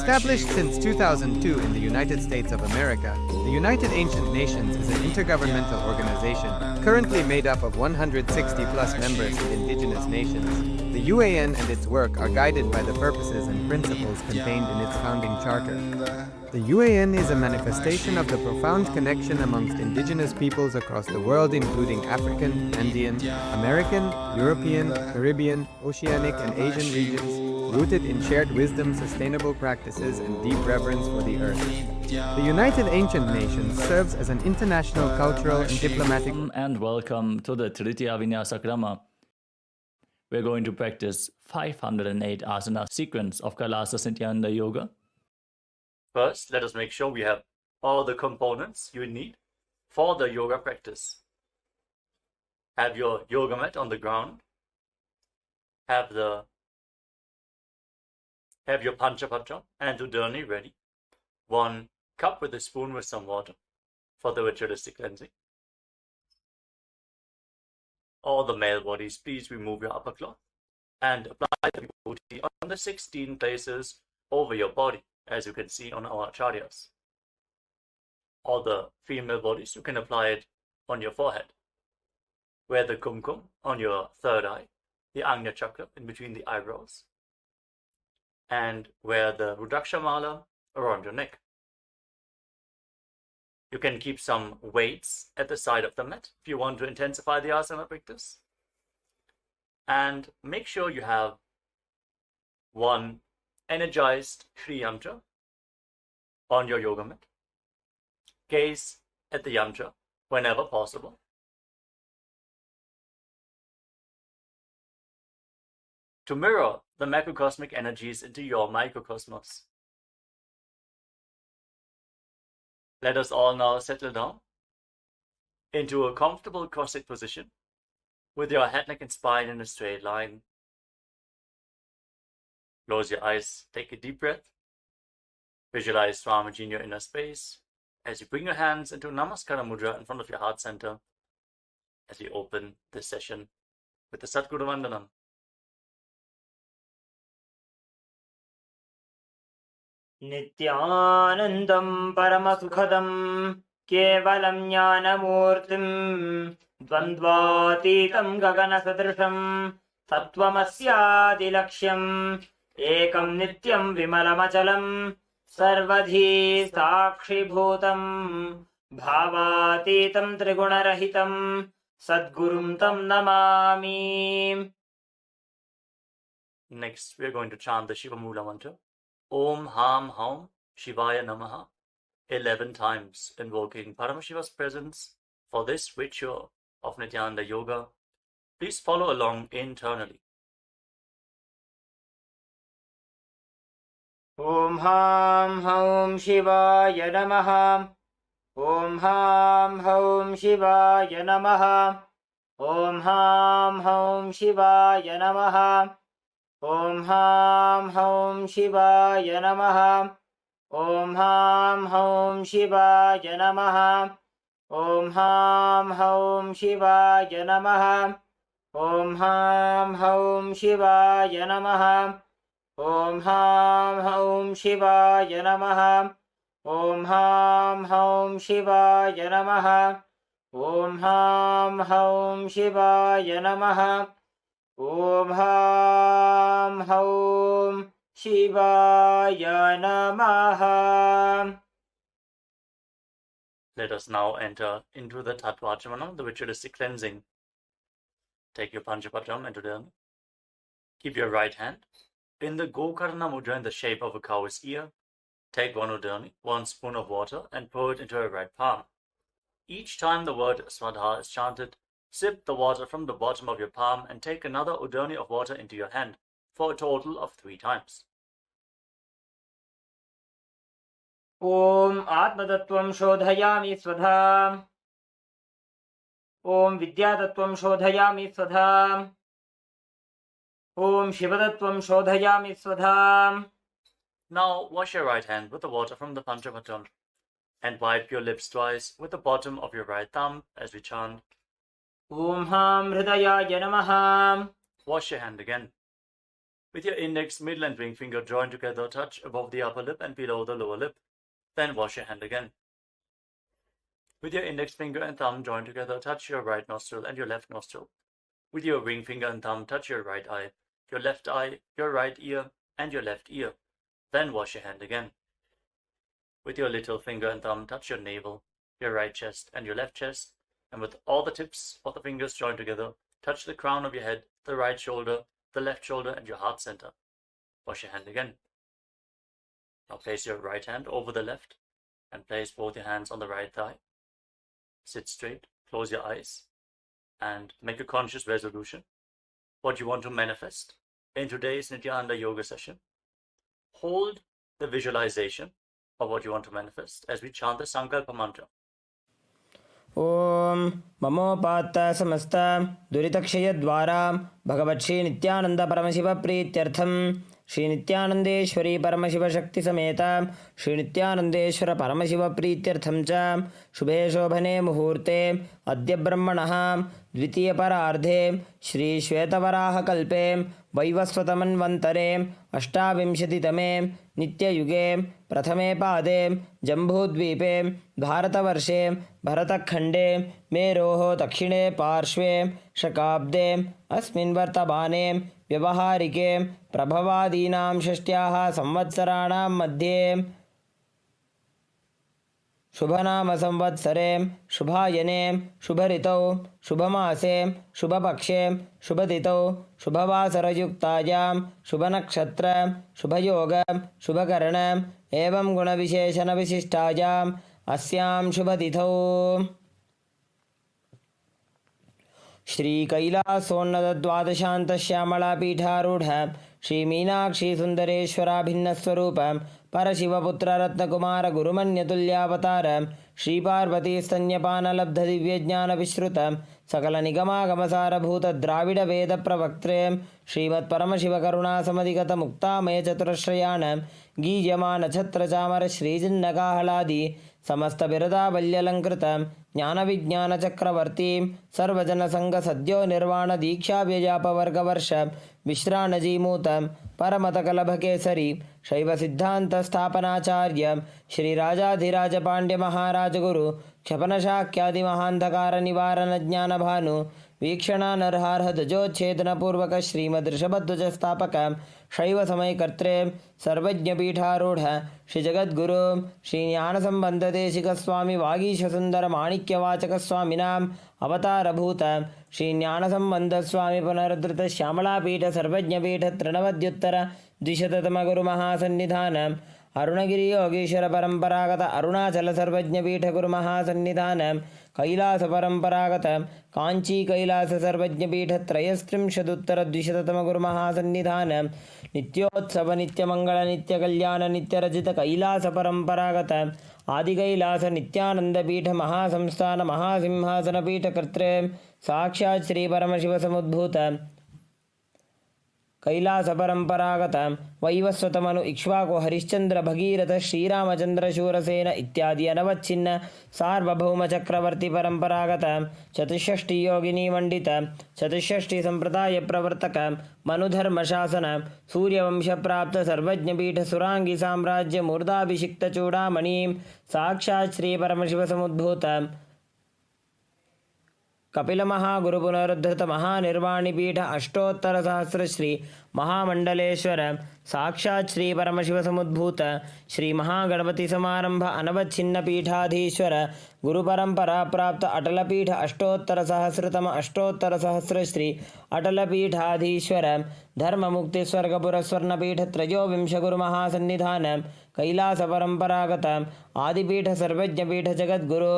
Established since 2002 in the United States of America, the United Ancient Nations is an intergovernmental organization currently made up of 160 plus members of indigenous nations. The UAN and its work are guided by the purposes and principles contained in its founding charter. The UAN is a manifestation of the profound connection amongst indigenous peoples across the world, including African, Andean, American, European, Caribbean, Oceanic, and Asian regions, rooted in shared wisdom, sustainable practices, and deep reverence for the earth. The United Ancient Nations serves as an international cultural and diplomatic... And welcome to the Tritya Vinyasa Krama. We're going to practice 508 asana sequence of Kailasa Nithyananda Yoga. First, let us make sure we have all the components you need for the yoga practice. Have your yoga mat on the ground. Have your Panchapatra and Udani ready. 1 cup with a spoon with some water for the ritualistic cleansing. All the male bodies, please remove your upper cloth and apply the vibhuti on the 16 places over your body, as you can see on our acharyas. All the female bodies, you can apply it on your forehead. Wear the kumkum on your third eye, the Ajna chakra in between the eyebrows, and wear the Rudraksha mala around your neck. You can keep some weights at the side of the mat if you want to intensify the asana practice. And make sure you have 1 energized Shri Yantra on your yoga mat. Gaze at the yantra whenever possible. To mirror the macrocosmic energies into your microcosmos. Let us all now settle down into a comfortable cross-legged position with your head, neck and spine in a straight line. Close your eyes, take a deep breath. Visualize Swamiji in your inner space as you bring your hands into Namaskara Mudra in front of your heart center as we open this session with the Satguru Vandanam. Nithyanandam Paramasukhadam Kevalam Jnanamurtim Dvandvatitam Gagana Sadrisham Sattvamasya Laksham Ekam Nityam Vimalamachalam Sarvadhi Sakshi Bhutam Bhavatitam Trigunarahitam Sadgurum Tam Namami. Next, we are going to chant the Shiva Mula mantra. Om Ham Haum Shivaya Namaha 11 times, invoking Paramashiva's presence for this ritual of Nithyananda Yoga. Please follow along internally. Om Ham Haum Shivaya Namaha. Om Ham Haum Shivaya Namaha. Om Ham Haum Shivaya Namaha. Om Ham Haum Shivaya Namaha. Om Ham Haum Shivaya Namaha. Om Ham Haum Shivaya Namaha. Om Ham Haum Shivaya Namaha. Om Ham Haum Shivaya Namaha. Om Ham Haum Shivaya Namaha. Om Ham Haum Shivaya Namaha. Om Ham Haum Shivaya Namaha. Let us now enter into the Tattvachamana, the ritualistic cleansing. Take your Panchapatram and Udana. Keep your right hand in the Gokarna Mudra in the shape of a cow's ear. Take 1 Udani, 1 spoon of water, and pour it into your right palm. Each time the word Swadha is chanted, sip the water from the bottom of your palm and take another Udani of water into your hand for a total of 3 times. Om Atmatattvam Shodhayami Swadha. Om Vidyatattvam Shodhayami Swadha. Om Shivatattvam Shodhayami Swadha. Now wash your right hand with the water from the Panchapatram and wipe your lips twice with the bottom of your right thumb as we chant Om Ham Hridayaya Namaha. Wash your hand again With your index, middle and ring finger joined together, touch above the upper lip and below the lower lip. Then wash your hand again. With your index finger and thumb joined together, touch your right nostril and your left nostril. With your ring finger and thumb, touch your right eye, your left eye, your right ear, and your left ear. Then wash your hand again. With your little finger and thumb, touch your navel, your right chest, and your left chest. And with all the tips of the fingers joined together, touch the crown of your head, the right shoulder, the left shoulder, and your heart center. Wash your hand again. Now place your right hand over the left and place both your hands on the right thigh. Sit straight, close your eyes, and make a conscious resolution. What you want to manifest in today's Nithyananda yoga session. Hold the visualization of what you want to manifest as we chant the Sankalpa mantra. Om Mamopatta Samasta Duritakshayadvara Bhagavat Shri Nithyananda Paramashiva Prityartham Shri Nithyanandeshwari Paramashiva Shakti Sameta Shri Nithyanandeshwara Paramashiva Prityartham Cha Shubhe Shobhane Muhurte Adya Brahmanaha Dvitiya Parardhe Shri Shvetavaraha Kalpe Vaivasvatamanvantare Ashtavimshatitame Nitya Yuge Prathame Pade Jambudvipe Bharatavarse Bharatakhande Meroho Dakshine Parshve Shakabde Asmin Vartabane Vyavaharike Prabhavadinam Shashtyaha Samvatsaranam Madhye Shubhanama Samvatsare Shubhayane Shubharitau Shubhamase Shubhapakshe Shubhaditau Shubhavasarayuktayam Shubhanakshatra Shubhayoga Shubhakarana Evam Gunavisheshana Vishishtayam Asyam Shubhadithau Shri Kailasonnada Dwadashanta Shyamala Pitharudha Shri Meenakshi Sundareshwara Bhinnaswarupam Parashivaputra Ratnakumara Gurumanyatulyavatar Shri Parvati Stanyapana Labdha Divyajnana Vishrutam Sakala Nigama Gamasara Bhuta Dravida Veda Pravaktre Srimad Paramashiva Karuna Samadhigata Mukta Maya Chaturashrayanam Gijamana Chhatra Chamara Shri Jinnakahaladi Samasta Birada Valyalankrita Jnana Vijnana Chakravarti Sarvajana Sangha Sadhyo Nirvana Diksha Vyajapa Varga Varsha Vishranaji Mutam Paramatakala Kesari Shaiva Siddhanta Sthapanacharya Shri Rajadhiraja Pandya Maharaja Guru Kshapana Shakyadi Mahandakara Nivarana Jnana Bhanu Vikshana Narharha Dajochetana Purvaka Srimad Rishabhadvaja Sthapaka Shaiva Samay Kartre Sarvajna Pitharudha Shri Jagat Guru Shri Jnana Sambandha Deshika Swami Vagisha Sundara Manikya Vachaka Swaminam Avatara Bhuta Shri Jnana Sambandha Swami Punaradhrita Shyamala Pita Sarvajna Pita Trinavadyuttara Dvishatatama Guru Mahasannidhanam Arunagiri Yogeshwara Paramparagata Arunachala Sarvajna Pita Guru Mahasannidhanam Kailasa Paramparagata Kanchi Kailasa Sarvajna Pita Trayastrimshaduttara Dvishatatama Guru Mahasannidhanam Nityotsava Nitya Mangala Nitya Kalyana Nitya Rajita Kailasa Paramparagata Adi Kailasa Nithyananda Pita Mahasamsthana Mahasimhasana Pita Kartre Sakshat Shri Paramashiva Samudbhuta Kailash परंपरागत वैवस्वतमनु इक्ष्वाको हरिश्चंद्र भगीरथ श्रीरामचंद्र शूरसेन इत्यादि अनवच्छिन्न सार्वभौम चक्रवर्ती परंपरागत चतुष्षष्टि योगिनी मंडित चतुष्षष्टि संप्रदाय प्रवर्तक मनुधर्म शासन सूर्यवंश प्राप्त सर्वज्ञ पीठ सुरांगी साम्राज्य मूर्धाभिषिक्त चूड़ामणि साक्षात् श्री परमशिव समुद्भूत कपिल महागुरु पुनरुद्धृत महानिर्वाणी पीठ अष्टोत्तर सहस्र श्री महामंडलेश्वर साक्षात् श्री परमशिव समुद्भूत श्री महागणपति समारंभ अनवच्छिन्न पीठाधीश्वर गुरु परंपरा प्राप्त अटल पीठ अष्टोत्तर सहस्रतम अष्टोत्तर सहस्र श्री अटल पीठाधीश्वर धर्म मुक्ति स्वर्गपुर स्वर्ण पीठ त्रयोविंश गुरु महासन्निधान कैलास परंपरागत आदिपीठ सर्वज्ञ पीठ जगद्गुरु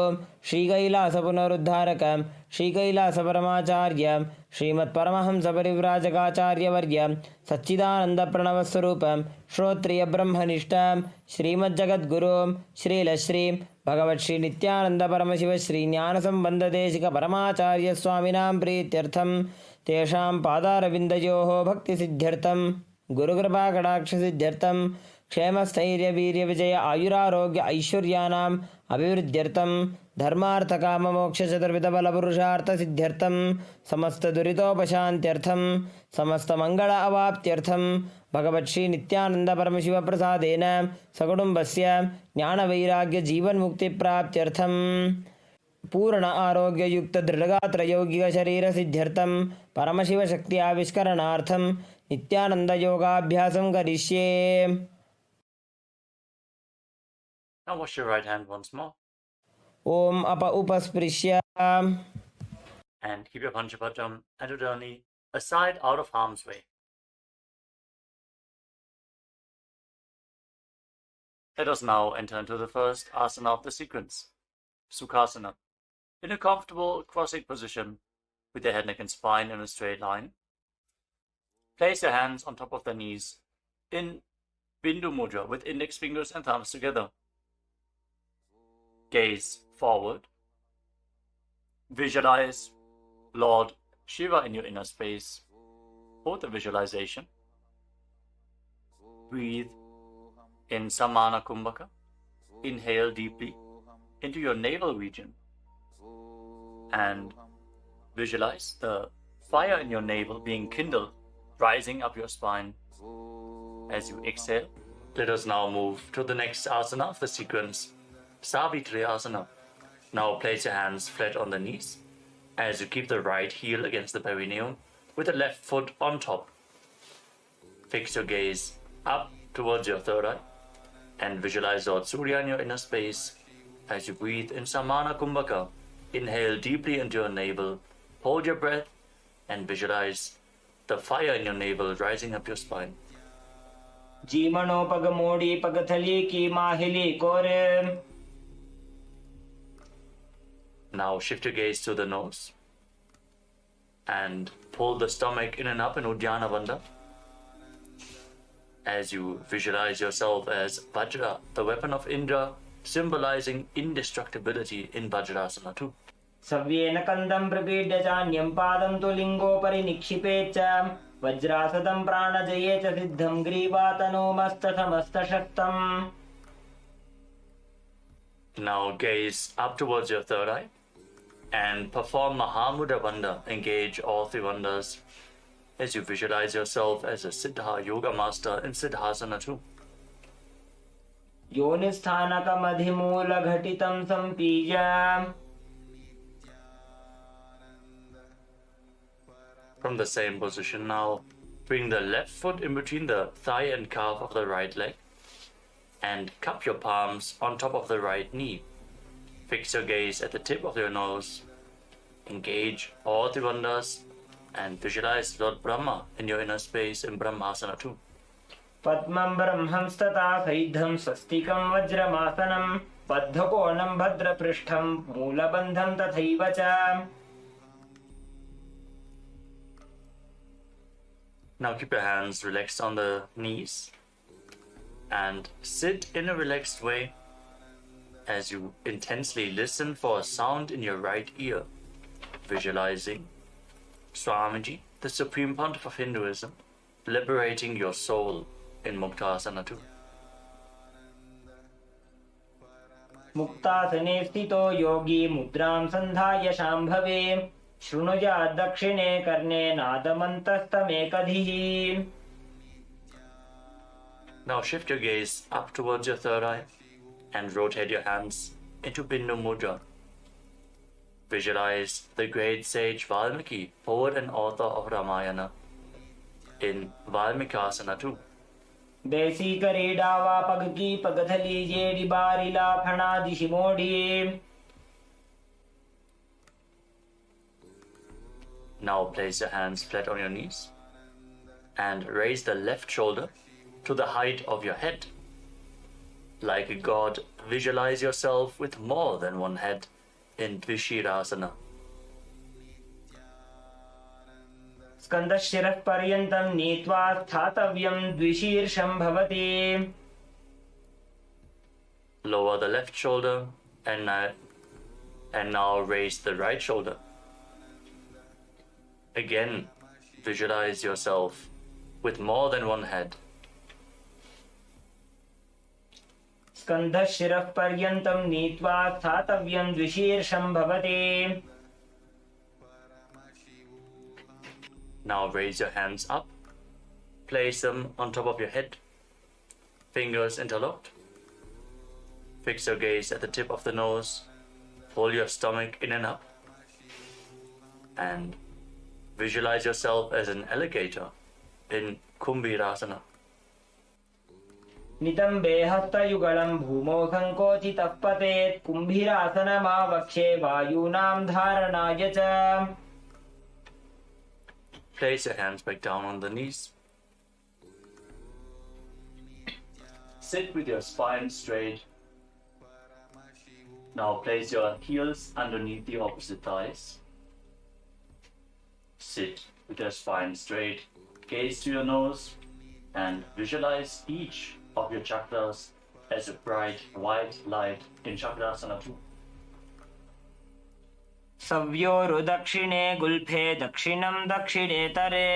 श्री कैलास पुनरुद्धारक श्री कैलास परमाचार्य श्रीमत् परमहंस परिव्राजकाचार्य वर्य सच्चिदानंद प्रणव स्वरूप श्रोत्रिय ब्रह्मनिष्ठ श्रीमज्जगद्गुरु श्रीलश्री भगवत् श्री नित्यानंद परमशिव श्री ज्ञान संबंध देशिक परमाचार्य स्वामिनां प्रीत्यर्थम तेषां पादारविन्दयोः भक्ति सिद्ध्यर्थम गुरुकृपा कटाक्ष सिद्ध्यर्थम क्षेमस्थैर्यवीर्यविजय आयुरारोग्य ऐश्वर्याणाम् अभिवृद्ध्यर्थं धर्मार्थकाममोक्षचतुर्विधबलपुरुषार्थसिद्ध्यर्थं समस्तदुरितोपशान्त्यर्थं समस्तमङ्गल अवाप्त्यर्थं भगवत्श्री नित्यानंद परमशिवप्रसादेन सकुटुम्बस्य ज्ञानवैराग्यजीवन्मुक्तिप्राप्त्यर्थं पूर्ण आरोग्ययुक्त दृढगात्रयौगिक शरीरसिद्ध्यर्थं परमशिवशक्ति आविष्करणार्थं नित्यानंद योगाभ्यासं करिष्ये. Now wash your right hand once more. ओम अप उपस्पृश्य. And keep your Panchapatam and Udani aside out of harm's way. Let us now enter into the first asana of the sequence, Sukhasana. In a comfortable cross-legged position with your head, neck and spine in a straight line. Place your hands on top of the knees in Bindu Mudra with index fingers and thumbs together. Gaze forward. Visualize Lord Shiva in your inner space. Hold the visualization. Breathe in Samana Kumbhaka. Inhale deeply into your navel region. And visualize the fire in your navel being kindled, rising up your spine as you exhale. Let us now move to the next asana of the sequence, Savitri Asana. Now place your hands flat on the knees as you keep the right heel against the perineum with the left foot on top. Fix your gaze up towards your third eye and visualize Lord Surya in your inner space as you breathe in Samana Kumbhaka. Inhale deeply into your navel, hold your breath and visualize the fire in your navel rising up your spine. जीमनो पगमोड़ी पगथली की माहिली कोरे. Now shift your gaze to the nose and pull the stomach in and up in Uddiyana Bandha as you visualize yourself as Vajra, the weapon of Indra, symbolizing indestructibility in Vajrasana too. सव्येन कन्दं प्रपीड्य चान्यं पादं तु लिङ्गोपरि निक्षिपेत् च वज्रासदं प्राणजये च सिद्धं ग्रीवातनोमस्तसमस्तशक्तम्. Now gaze up towards your third eye and perform Mahamudra Bandha. Engage all three bandhas as you visualize yourself as a Siddha Yoga Master in Siddhasana too. योनिस्थानकमधिमूलघटितं सम्पीय. From the same position now, bring the left foot in between the thigh and calf of the right leg and cup your palms on top of the right knee. Fix your gaze at the tip of your nose. Engage all the bandhas and visualize Lord Brahma in your inner space in Brahmasana too. पद्मं ब्रह्मंस्तथा सैद्धं स्वस्तिकं वज्रमासनं बद्धकोणं भद्रपृष्ठं मूलबन्धं तथैव च. Now keep your hands relaxed on the knees and sit in a relaxed way as you intensely listen for a sound in your right ear, visualizing Swamiji, the Supreme Pontiff of Hinduism, liberating your soul in Muktasana too. मुक्तासने स्थितो योगी मुद्रां सन्धाय शाम्भवे शृणुयात् दक्षिणे कर्णे नादमन्तस्तमेकधिः. Now shift your gaze up towards your third eye and rotate your hands into Bindu Mudra. Visualize the great sage Valmiki, poet and author of Ramayana, in Valmikasana too. देसी करीडावा पग की पगथली JD बारिला फणा दिशिमोडी. Now place your hands flat on your knees and raise the left shoulder to the height of your head. Like a god, visualize yourself with more than one head in Dvishirasana. स्कन्दशिरः पर्यन्तं नीत्वा स्थातव्यं द्विशीर्षं भवति. Lower the left shoulder and now raise the right shoulder. Again, visualize yourself with more than one head. स्कन्धशिरः पर्यन्तं नीत्वा स्थातव्यं द्विशीर्षं भवति. Now raise your hands up, place them on top of your head, fingers interlocked. Fix your gaze at the tip of the nose, pull your stomach in and up, and visualize yourself as an alligator in Kumbhirasana. नितम्बे हस्तयुगलं भूमौ सङ्कोचितः पतेत् कुम्भीरासनमावक्षे वायूनां धारणाय च. Place your hands back down on the knees. Sit with your spine straight. Now place your heels underneath the opposite thighs. Sit with your spine straight. Gaze to your nose and visualize each of your chakras as a bright white light in Chakrasana 2. सव्योरुदक्षिणे गुल्फे दक्षिणं दक्षिणेतरे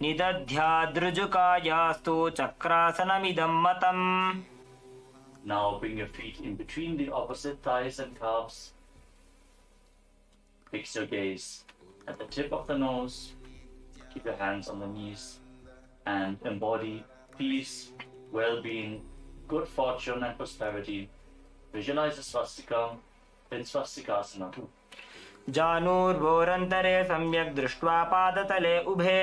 निदध्यादृजुकायास्तु चक्रासनमिदं मतम्. Now bring your feet in between the opposite thighs and calves. Fix your gaze at the tip of the nose. Keep your hands on the knees and embody peace, well-being, good fortune and prosperity. Visualize a swastika in Swastikasana 2. जानूर्वोरन्तरे सम्यक् दृष्ट्वा पादतले उभे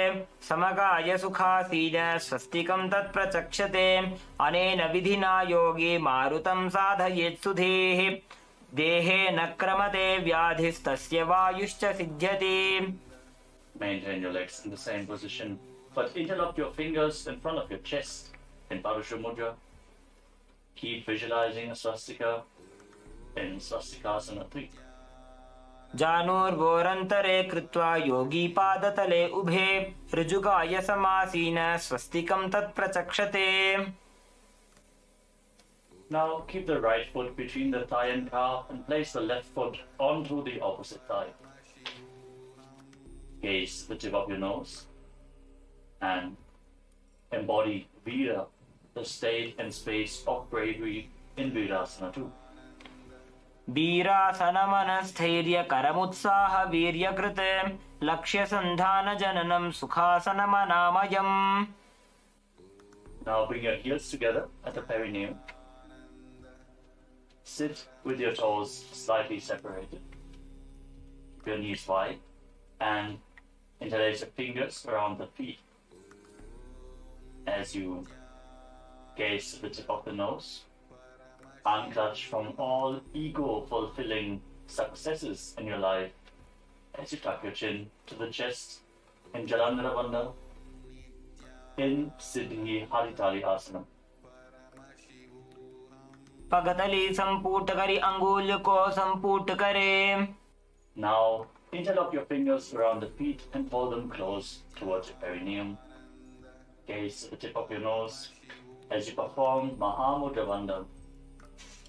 समगाय सुखासीन स्वस्तिकं तत्प्रचक्षते. अनेन विधिना योगी मारुतं साधयेत् सुधीः. देहे न क्रमते व्याधिस्तस्य वायुश्च सिद्ध्यति. Maintain your legs in the same position, but interlock your fingers in front of your chest in Parashu Mudra. Keep visualizing a swastika in Swastikasana 3. जानूर्वोरन्तरे कृत्वा योगी पादतले उभे ऋजुकाय समासीन स्वस्तिकं तत्प्रचक्षते. Now keep the right foot between the thigh and calf and place the left foot onto the opposite thigh. Gaze the tip of your nose and embody Vira, the state and space of bravery in Virasana 2. वीरासनमनस्थैर्यकरमुत्साह वीर्यकृत लक्ष्यसन्धानजननं सुखासनमनामयम्. Now bring your heels together at the perineum. Sit with your toes slightly separated. Keep your knees wide and interlace your fingers around the feet. As you gaze to the tip of the nose, unclutch from all ego-fulfilling successes in your life as you tuck your chin to the chest in Jalandhara Bandha in Siddhi Haritali Asana. पगतली संपूट करी अंगुल को संपूट करे. Now interlock your fingers around the feet and pull them close towards your perineum. Gaze at the tip of your nose as you perform Mahamudra Bandha,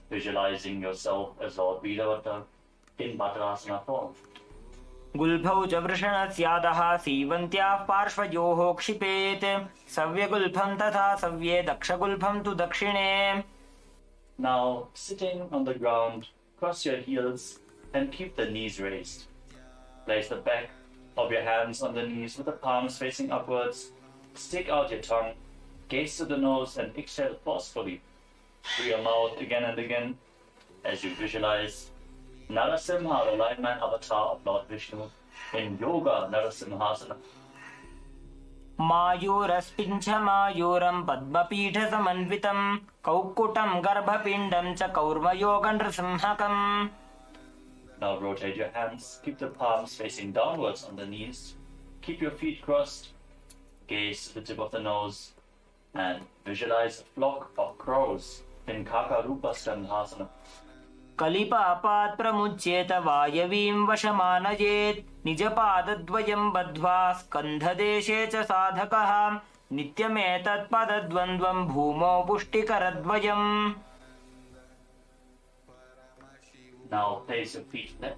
visualizing yourself as Lord Veeravata in Bhadrasana form. गुल्फौ च वृषणस्यादः सीवन्त्याः पार्श्वयोः क्षिपेत् सव्यगुल्फं तथा सव्ये दक्षगुल्फं तु दक्षिणे. Now sitting on the ground, cross your heels and keep the knees raised. Place the back of your hands on the knees with the palms facing upwards. Stick out your tongue, gaze to the nose and exhale forcefully through your mouth again and again as you visualize Narasimha, the lion-man avatar of Lord Vishnu, in Yoga Narasimhasana. मायूरस्पिञ्छ मायूरं पद्मपीठसमन्वितं कौक्कुटं गर्भपिण्डं च कौर्मयोगनृसिंहकम्. Now rotate your hands, keep the palms facing downwards on the knees, keep your feet crossed, gaze to the tip of the nose, and visualize a flock of crows in Kakarupa Skandhasana. कलिपापात् प्रमुच्येत वायवीं वशमानयेत् निजपादद्वयं बद्ध्वा स्कन्धदेशे च साधकः नित्यमेतत्पदद्वन्द्वं भूमौ पुष्टिकरद्वयम्. Now place your feet flat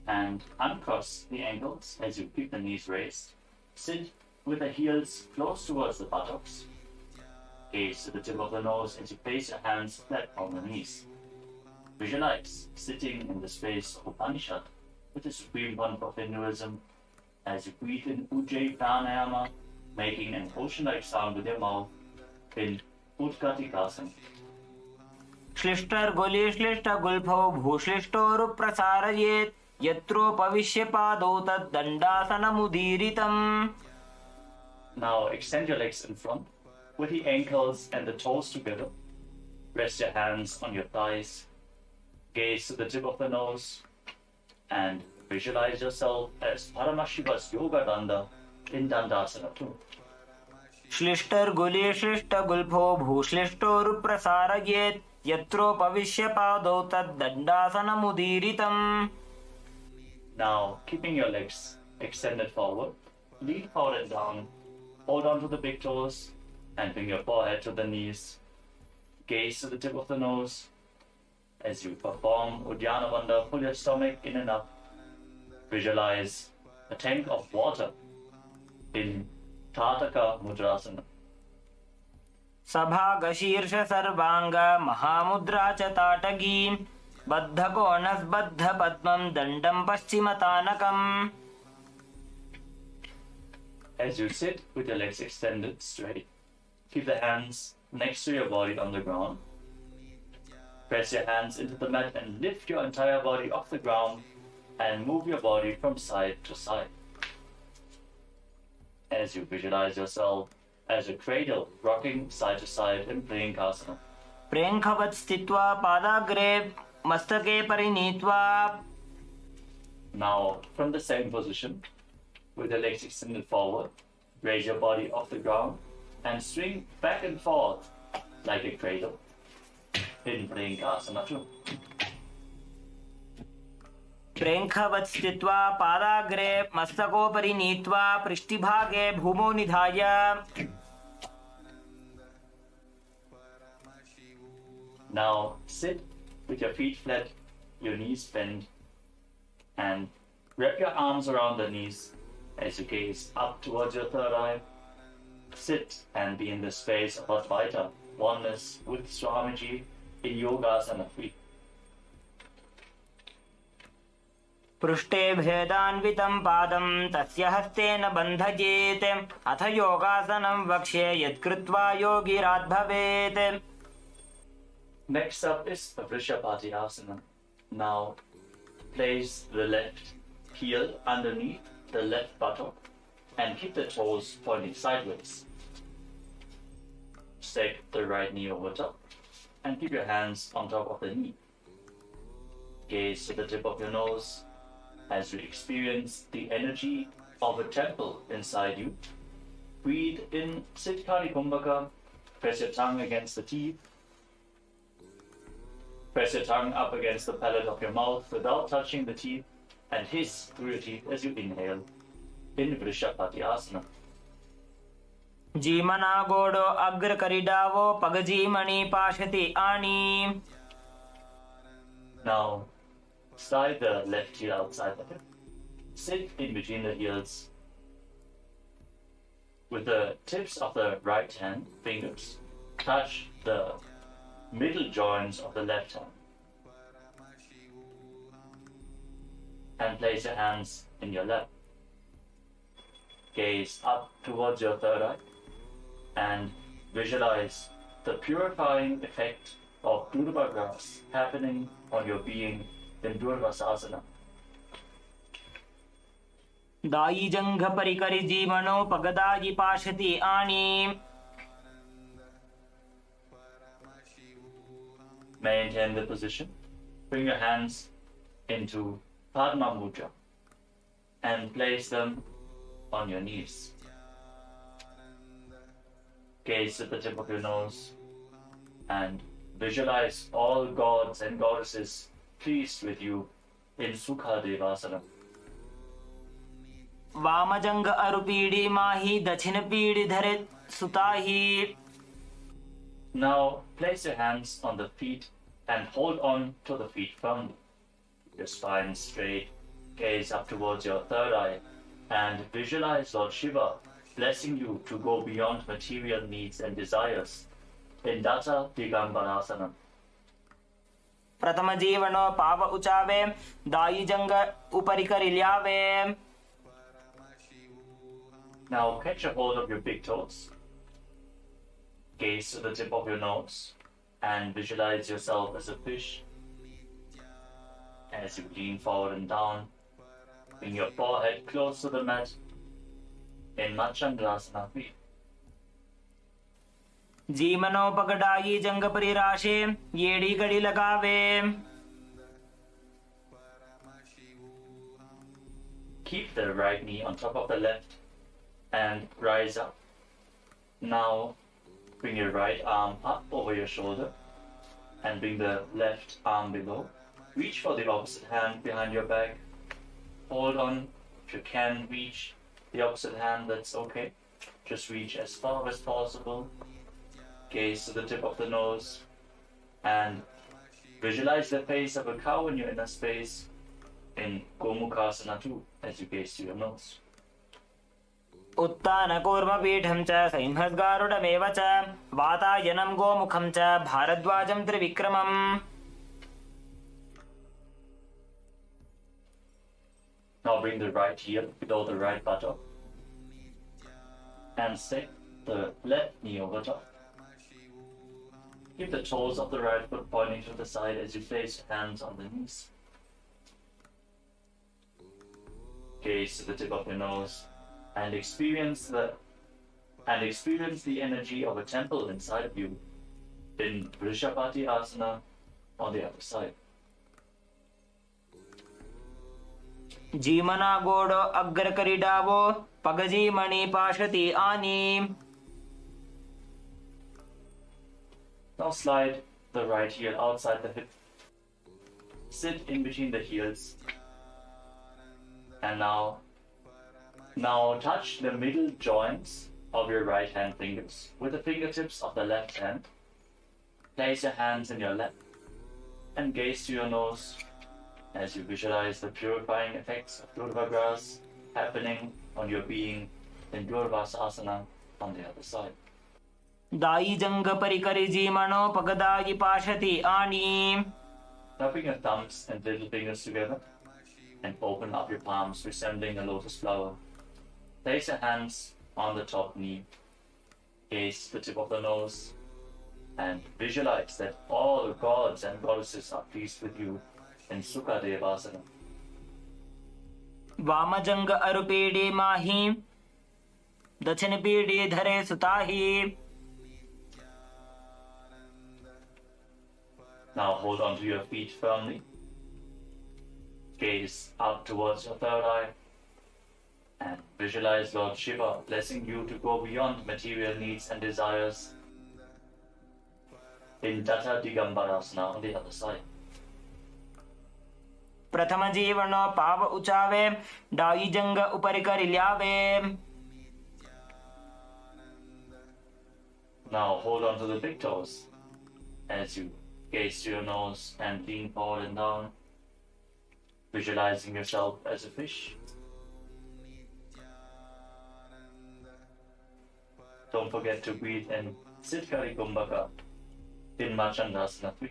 and uncross the ankles as you keep the knees raised. Sit with the heels close towards the buttocks. Gaze to the tip of the nose as you place your hands flat on the knees. Visualize sitting in the space of Upanishad with the Supreme One of Hinduism as you breathe in Ujjayi Pranayama, making an ocean-like sound with your mouth in Utkatikasana. श्लिष्टर्गुलिश्लिष्टगुल्फौ भूश्लिष्टोरुप्रसारयेत् यत्रोपविश्य पादौ तद्दण्डासनमुदीरितम्. Now extend your legs in front with the ankles and the toes together. Rest your hands on your thighs. Gaze to the tip of the nose and visualize yourself as Paramashiva's Yoga Danda in Dandasana 2. श्लिष्टर्गुलिश्लिष्टगुल्फौ भूश्लिष्टोरुप्रसारयेत् यत्रोपविश्य पादौ तद्दण्डासनमुदीरितम्. Now, keeping your legs extended forward, lean forward and down, hold on to the big toes, and bring your forehead to the knees. Gaze to the tip of the nose. As you perform Uddiyana Bandha, pull your stomach in and up. Visualize a tank of water in Tataka Mudrasana. सभागशीर्ष सर्वांग महामुद्रा च ताटकीं बद्धकोणस्बद्ध पद्मं दण्डं पश्चिमतानकम्. As you sit with your legs extended straight, keep the hands next to your body on the ground. Press your hands into the mat and lift your entire body off the ground and move your body from side to side. As you visualize yourself as a cradle rocking side to side in Priyankasana. प्रेङ्खवत् स्थित्वा पादाग्रे मस्तके परिनीत्वा. Now, from the same position, with your legs extended forward, raise your body off the ground and swing back and forth like a cradle in Priyankasana 2. प्रेङ्खवत् स्थित्वा पादाग्रे मस्तकोपरि नीत्वा पृष्ठभागे भूमौ निधाय. Now sit with your feet flat, your knees bent, and wrap your arms around the knees as you gaze up towards your third eye. Sit and be in the space of Advaita, oneness with Swamiji in Yogasana 3. पृष्ठे भेदान्वितं पादं तस्य हस्तेन बन्धयेत् अथ योगासनं वक्ष्ये यत्कृत्वा योगिरात् भवेत्. Next up is Vrishapati Asana. Now place the left heel underneath the left buttock and keep the toes pointing sideways. Stake the right knee over top and keep your hands on top of the knee. Gaze to the tip of your nose as you experience the energy of a temple inside you. Breathe in Siddhkari Kumbhaka. Press your tongue against the teeth. Press your tongue up against the palate of your mouth without touching the teeth and hiss through your teeth as you inhale in Vrishapati Asana. जीमना गोडो अग्र करिडावो पगजीमणि पाशति आनी. Now, slide the left heel outside the hip. Sit in between the heels with the tips of the right hand fingers. Touch the middle joints of the left hand. And place your hands in your lap. Gaze up towards your third eye and visualize the purifying effect of Durva grass happening on your being in Durvasasana. दायी जंघ परिकरि जीवनो पगदायि पाशति आनी. Maintain the position. Bring your hands into Padma Mudra and place them on your knees. Gaze at the tip of your nose and visualize all gods and goddesses pleased with you in Sukha Devasana. वाम जंघ अरुपीडी माही दक्षिण PD धरे सुताही. Now place your hands on the feet and hold on to the feet firmly. Your spine straight, gaze up towards your third eye and visualize Lord Shiva blessing you to go beyond material needs and desires in Datta Digambarasana. प्रथम जीवनो पाव उचावे दाई जंग उपरि करिल्यावे. Now catch a hold of your big toes. Gaze to the tip of your nose and visualize yourself as a fish. As you lean forward and down, bring your forehead close to the mat in Machandrasana. जीमनो पगड़ाई जंग परिराशे येड़ी गड़ी लगावे. Keep the right knee on top of the left and rise up. Now bring your right arm up over your shoulder and bring the left arm below. Reach for the opposite hand behind your back. Hold on. If you can reach the opposite hand, that's okay. Just reach as far as possible. Gaze to the tip of the nose and visualize the face of a cow in your inner space in Gomukhasana 2 as you gaze to your nose. उत्तान कूर्मपीठं च सिंहस्गारुडमेव च वातायनं गोमुखं च भारद्वाजं त्रिविक्रमम्. Now bring the right heel below the right buttock and stick the left knee over top. Keep the toes of the right foot pointing to the side as you place your hands on the knees. Gaze to the tip of your nose and experience the energy of a temple inside of you in Vrishabhati Asana on the other side. जीमना गोड़ो अग्र करिडावो पगजी मणि पाशति आनी. Now slide the right heel outside the hip. Sit in between the heels. And now touch the middle joints of your right hand fingers with the fingertips of the left hand. Place your hands in your lap and gaze to your nose as you visualize the purifying effects of Durva grass happening on your being in Durvasasana on the other side. दाई जंग परिकरि जीमनो पगदाई पाशति आनी. Now bring your thumbs and little fingers together and open up your palms resembling a lotus flower. Place your hands on the top knee. Gaze the tip of the nose and visualize that all gods and goddesses are pleased with you in Sukadevasana. वाम जंग अरुपीडी माही दक्षिण PD धरे सुताही. Now hold on to your feet firmly. Gaze up towards your third eye and visualize Lord Shiva blessing you to go beyond material needs and desires in Datta Digambarasana on the other side. प्रथम जीवनो पाव उचावे दाई जंग उपरि करिल्यावे. Now hold on to the big toes as you gaze to your nose and lean forward and down, visualizing yourself as a fish. Don't forget to breathe in Siddhkari Kumbhaka in Machandasana 3.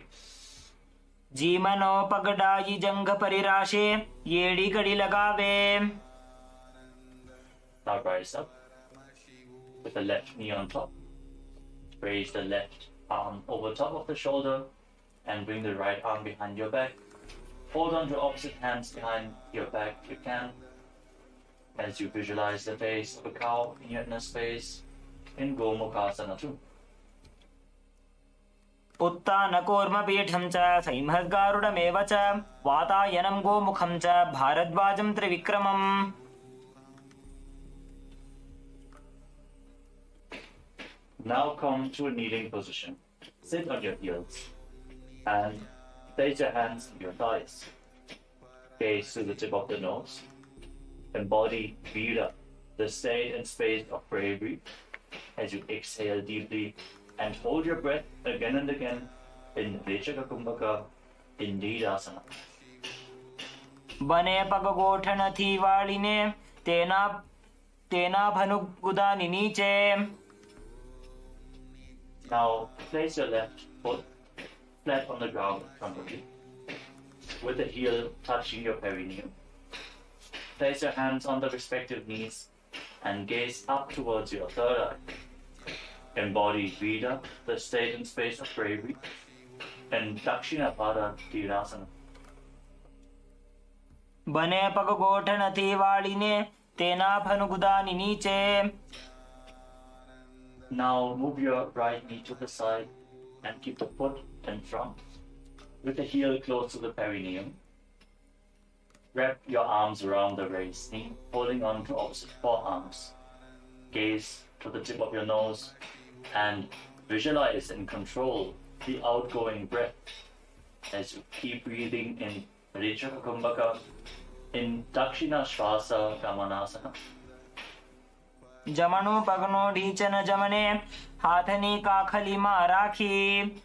जीमनो पगड़ाई जंग परिराशे येड़ी गड़ी लगावे. Now rise up with the left knee on top. Raise the left arm over top of the shoulder and bring the right arm behind your back. Hold on to opposite hands behind your back if you can as you visualize the face of a cow in your inner space in Gomukhasana 2. उत्तान कूर्मपीठं च सिंहस्गारुडमेव च वातायनं गोमुखं च भारद्वाजं त्रिविक्रमम्. Now come to a kneeling position. Sit on your heels and place your hands on your thighs. Gaze to the tip of the nose. Embody Vira, the state and space of bravery, as you exhale deeply and hold your breath again and again in Vechaka Kumbhaka in Nidasana. बने पग गोठन थी वालिने तेना भनुगुदानि नीचे. Now place your left foot flat on the ground in front of you, with the heel touching your perineum. Place your hands on the respective knees and gaze up towards your third eye. Embody Vida, the state and space of bravery, and Dakshinapada Tirasana. बने पग गोठ नथी वाड़ीने तेना फनुगुदानी नीचे. Now move your right knee to the side and keep the foot in front, with the heel close to the perineum. Wrap your arms around the raised knee, holding on to opposite forearms. Gaze to the tip of your nose and visualize and control the outgoing breath as you keep breathing in Richa Kumbhaka in Dakshina Shvasa Gamanasana. जमणो पगनो ढीचन जमने हाथनी काखली मा राखी.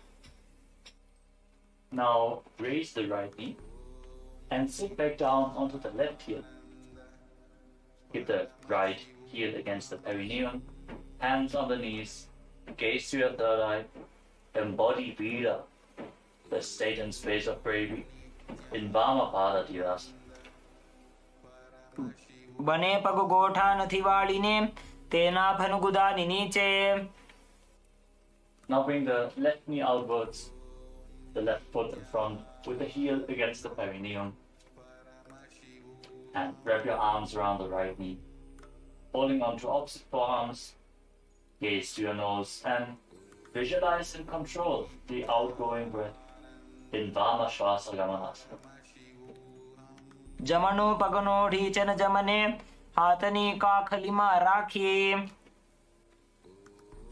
Now raise the right knee and sit back down onto the left heel. Keep the right heel against the perineum, hands on the knees, gaze to your third eye, embody Vida, the state and space of bravery, in Vamapada Tirasana. बने पग गोठा नथी वाड़ीने तेना फनुगुदानी नीचे. Now bring the left knee outwards, the left foot in front, with the heel against the perineum. And wrap your arms around the right knee, holding on to opposite forearms. Gaze to your nose and visualize and control the outgoing breath in Vama Shvasa Gamanasana. जमणो पगनो ढीचन जमने हाथनी काखली मा राखी.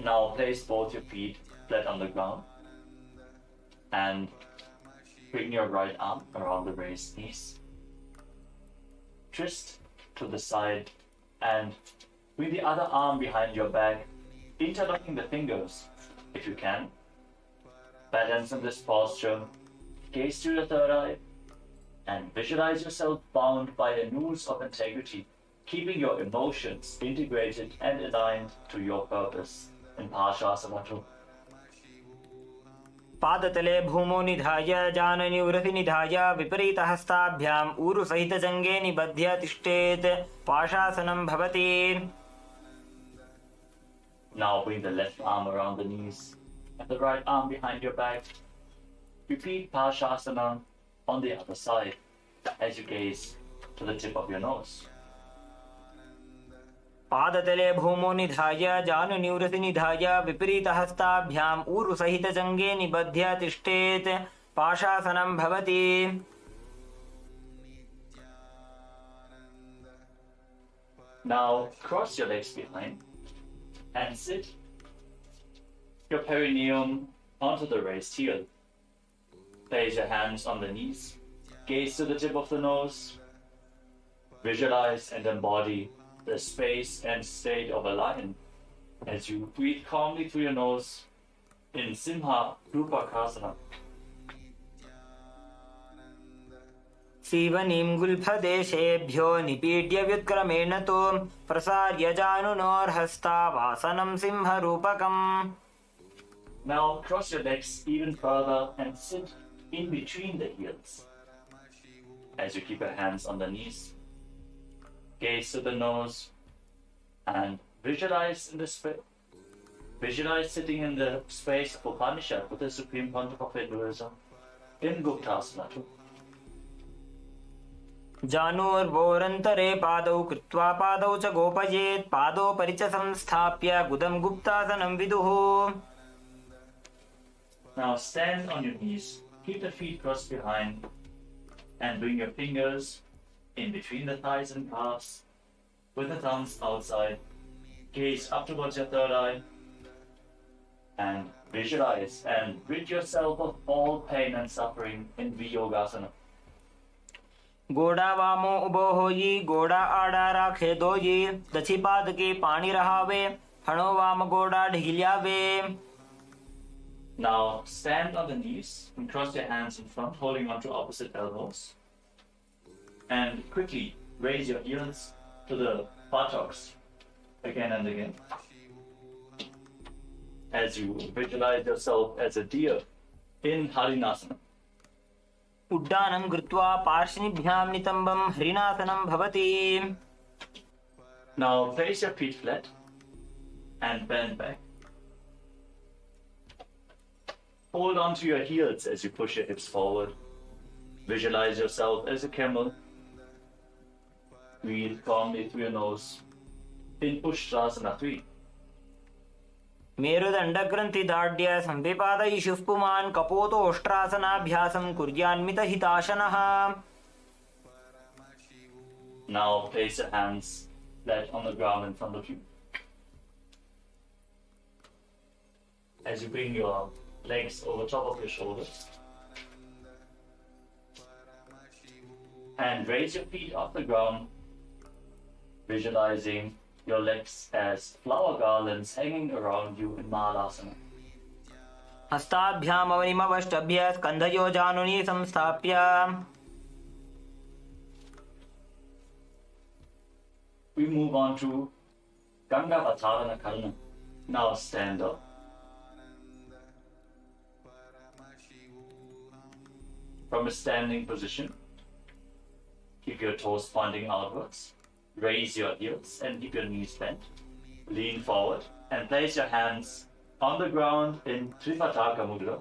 Now place both your feet flat on the ground and bring your right arm around the raised knees. Twist to the side and bring the other arm behind your back, interlocking the fingers if you can. Balance in this posture, gaze to your third eye and visualize yourself bound by a noose of integrity, keeping your emotions integrated and aligned to your purpose in Parashasana. पादतले भूमो निधाय जाननिवृति निधाय विपरीत हस्ताभ्याम ऊरु सहित जंगे निबध्य तिष्ठेत पाशासनं भवति. Now bring the left arm around the knees and the right arm behind your back. Repeat Parashasana on the other side as you gaze to the tip of your nose. पादतले भूमो निधाय जाननिवृति निधाय विपरीत हस्ताभ्याम ऊरु सहित जंगे निबध्य तिष्ठेत पाशासनं भवति. Now cross your legs behind and sit your perineum onto the raised heel. Place your hands on the knees, gaze to the tip of the nose, visualize and embody the space and state of a lion as you breathe calmly through your nose in Simha Rupakasana. सीवनीं गुल्फदेशेभ्यो निपीड्य व्युत्क्रमेण तो प्रसार्य जानुनोर्हस्तावासनं सिंहरूपकम्. Now cross your legs even further and sit in between the heels. As you keep your hands on the knees, gaze to the nose and visualize sitting in the space of Upanishad with the Supreme Pontiff of Hinduism in Guptasana. जानोर्वोरन्तरे पादौ कृत्वा पादौ च गोपयेत् पादोपरि च संस्थाप्य गुदं गुप्तासनं विदुः. Now stand on your knees, keep the feet crossed behind, and bring your fingers in between the thighs and calves, with the thumbs outside. Gaze up towards your third eye, and visualize and rid yourself of all pain and suffering in Viyogasana. गोड़ा वामो उबो होई गोड़ा आड़ा राखे दोई दक्षि पाद के पानी रहावे फणो वाम गोड़ा ढील्यावे. Now stand on the knees and cross your hands in front, holding onto opposite elbows. And quickly raise your heels to the buttocks again and again. as you visualize yourself as a deer in Harinasana. उड्डानं कृत्वा पार्श्वनिभ्यां नितम्बं हरिणासनं भवति. Now place your feet flat and bend back. Hold on to your heels as you push your hips forward. Visualize yourself as a camel. Breathe calmly through your nose in Ushtrasana 3. मेरुदण्डग्रन्थिदाढ्य संविपादयिषुः पुमान् कपोतोष्ट्रासनाभ्यासं कुर्यान्मितहिताशनः. Now place your hands flat on the ground in front of you. As you bring your legs over top of your shoulders. And raise your feet off the ground, visualizing your legs as flower garlands hanging around you in Mahalasana. हस्ताभ्याम् अवनिमवष्टभ्य स्कन्धयोजानुनि संस्थाप्य. We move on to Ganga Vatarana Karna. Now stand up. From a standing position, keep your toes pointing outwards. Raise your heels and keep your knees bent. Lean forward and place your hands on the ground in Tripataka Mudra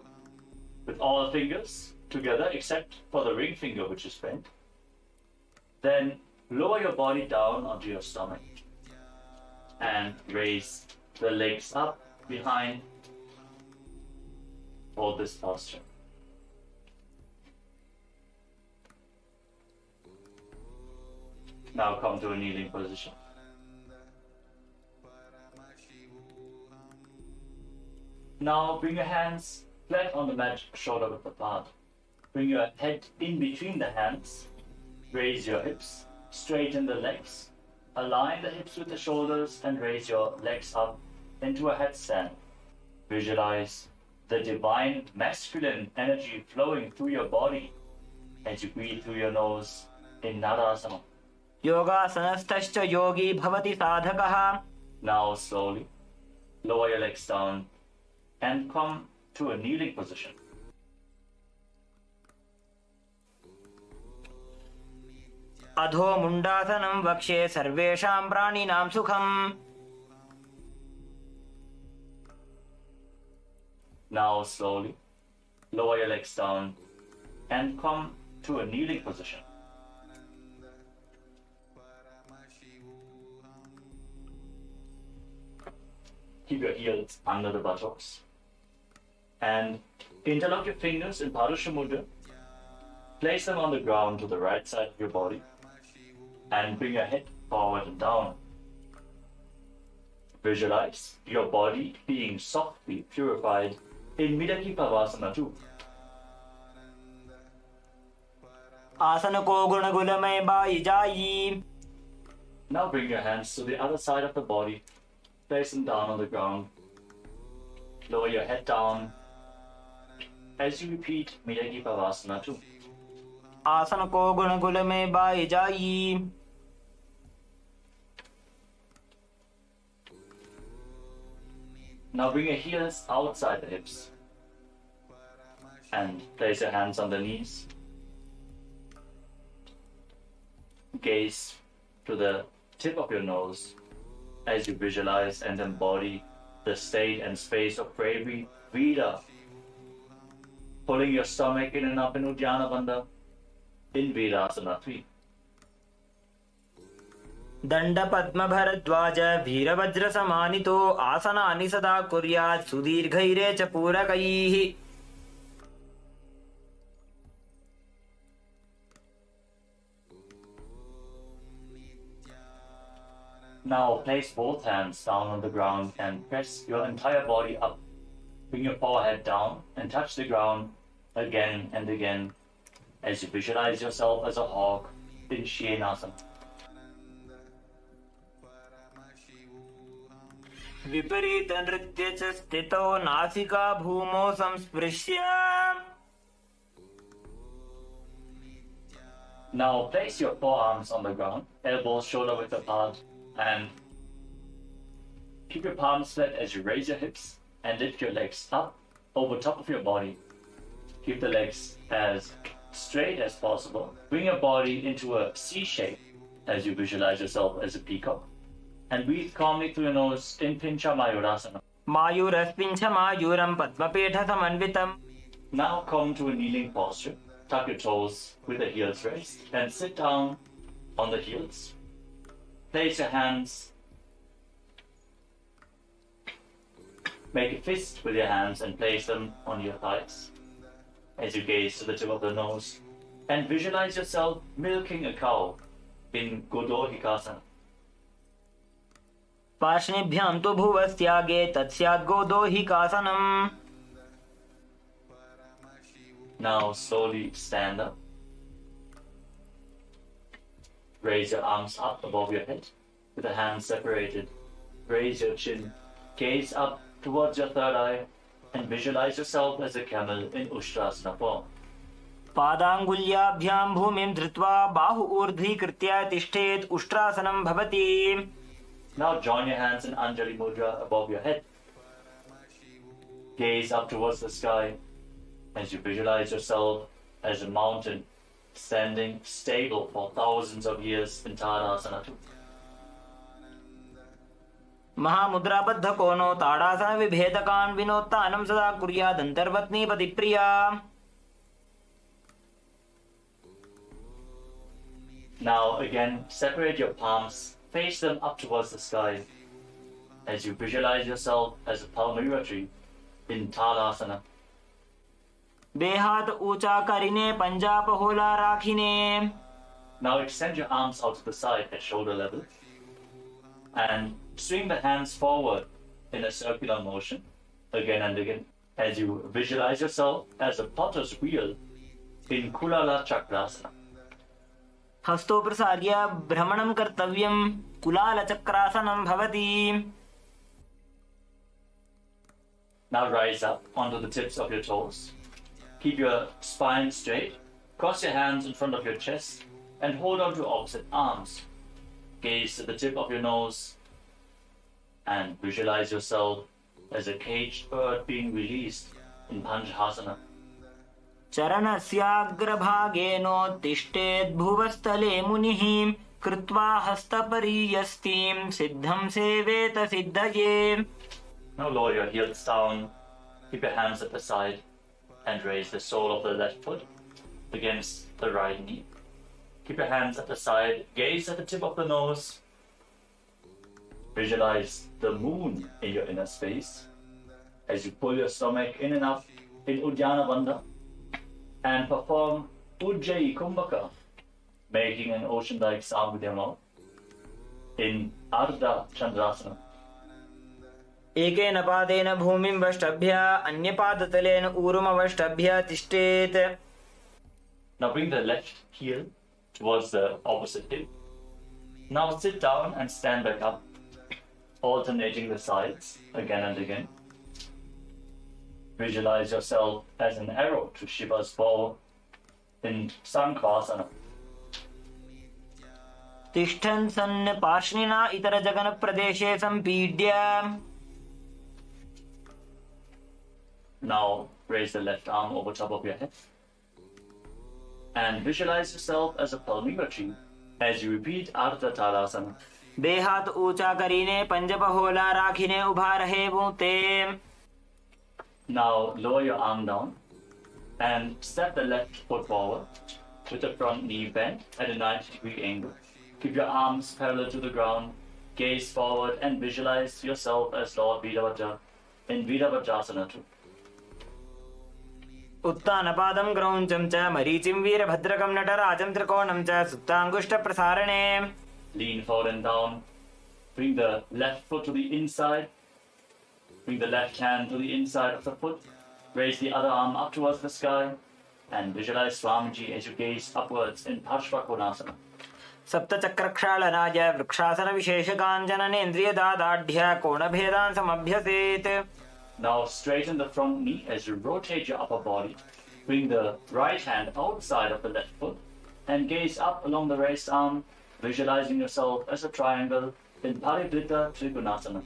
with all fingers together except for the ring finger which is bent. Then lower your body down onto your stomach and raise the legs up behind for this posture. Now come to a kneeling position. Now bring your hands flat on the mat, shoulder width apart. Bring your head in between the hands. Raise your hips, straighten the legs. Align the hips with the shoulders and raise your legs up into a headstand. Visualize the divine masculine energy flowing through your body as you breathe through your nose in Narasana. योगासनस्थश्च योगी भवति साधकः. Now slowly lower your legs down and come to a kneeling position. अधो मुण्डासनं वक्ष्ये सर्वेषां प्राणिनां सुखम्. Now slowly lower your legs down and come to a kneeling position. Keep your heels under the buttocks and interlock your fingers in Parusha Mudra. Place them on the ground to the right side of your body and bring your head forward and down. Visualize your body being softly purified in Midaki Pavasana 2. आसन को गुणगुलमय by जाई. Now bring your hands to the other side of the body. Place them down on the ground. Lower your head down as you repeat Midaki Pavasana 2. आसन को गुणगुलमय by जाई. Now bring your heels outside the hips and place your hands on the knees. Gaze to the tip of your nose as you visualize and embody the state and space of bravery, Vida. Pulling your stomach in and up in Uddiyana Bandha in Virasana 3. दंड पद्म भरद्वाज वीरवज्र समानितो आसनानि सदा कुर्यात् सुदीर्घैरे च पूरकैः. Now place both hands down on the ground and press your entire body up. Bring your forehead down and touch the ground again and again as you visualize yourself as a hawk in Shenasana. विपरीत नृत्य च स्थितो नासिका भूमौ संस्पृश्य. Now place your forearms on the ground, elbows shoulder width apart, and keep your palms flat as you raise your hips and lift your legs up over top of your body. Keep the legs as straight as possible. Bring your body into a C shape as you visualize yourself as a peacock. And breathe calmly through your nose in Pincha Mayurasana. Mayuraspincha Mayuram Padmapetha Samanvitam. Now come to a kneeling posture. Tuck your toes with the heels raised and sit down on the heels. Place your hands. Make a fist with your hands and place them on your thighs as you gaze to the tip of the nose and visualize yourself milking a cow in Godohikasana. Pashnibhyam tu bhuvastyage tatsyad godohikasanam. Now slowly stand up. Raise your arms up above your head with the hands separated. Raise your chin. Gaze up towards your third eye and visualize yourself as a camel in Ushtrasana form. Padangulyabhyam bhumim dhritva bahu urdhi kritya tishtet ushtrasanam bhavati. Now join your hands in Anjali Mudra above your head. Gaze up towards the sky as you visualize yourself as a mountain standing stable for thousands of years in Tadasana. Mahamudra kono tadasana vibhedakan vinottanam sada kuryad antarvatni patipriya. Now again, separate your palms, face them up towards the sky as you visualize yourself as a palmyra tree in Tadasana. Behat ucha karine panja pahola rakhine. Now extend your arms out to the side at shoulder level and swing the hands forward in a circular motion again and again as you visualize yourself as a potter's wheel in Kulala Chakrasana. Hasto prasarya brahmanam kartavyam kulala chakrasanam bhavati. Now rise up onto the tips of your toes. Keep your spine straight. Cross your hands in front of your chest and hold on to opposite arms. Gaze to the tip of your nose and visualize yourself as a caged bird being released in Panchasana. Charanasyagrabhageno tishtet bhuvastale munihi krutva hastapariyastim siddham seveta siddhaye. Now lower your heels down, keep your hands at the side and raise the sole of the left foot against the right knee. Keep your hands at the side, gaze at the tip of the nose. Visualize the moon in your inner space as you pull your stomach in and up in Uddiyana Bandha and perform Ujjayi Kumbhaka, making an ocean-like sound with your mouth in Ardha Chandrasana. एकेन पादेन भूमिं वष्टभ्य अन्यपादतलेन ऊरुमवष्टभ्य तिष्ठेत्. Now bring the left heel towards the opposite hip. Now sit down and stand back up, alternating the sides again and again. Visualize yourself as an arrow to Shiva's bow in Sankhasana. तिष्ठन् सन् पार्ष्णिना इतरजगनप्रदेशे सम्पीड्य. Now raise the left arm over top of your head and visualize yourself as a palmyra tree as you repeat Ardha Tadasana. बेहात ऊंचा करीने पंजपहोला राखिने उभा रहे बूते. Now lower your arm down and step the left foot forward with the front knee bent at a 90-degree angle. Keep your arms parallel to the ground, gaze forward and visualize yourself as Lord Veerabhadra in Veerabhadrasana too. उत्तानपादं क्रौञ्चं च मरीचिं वीरभद्रकं नटराजं त्रिकोणं च सुप्ताङ्गुष्ठप्रसारणे. Lean forward and down. Bring the left foot to the inside. Bring the left hand to the inside of the foot. Raise the other arm up towards the sky and visualize Swamiji as you gaze upwards in Parshvakonasana. सप्तचक्रक्षालनाय वृक्षासनविशेषकाञ्चननेन्द्रियदादाढ्य कोणभेदान् समभ्यसेत्. Now straighten the front knee as you rotate your upper body. Bring the right hand outside of the left foot and gaze up along the raised arm, visualizing yourself as a triangle in Parivrita Trikonasana.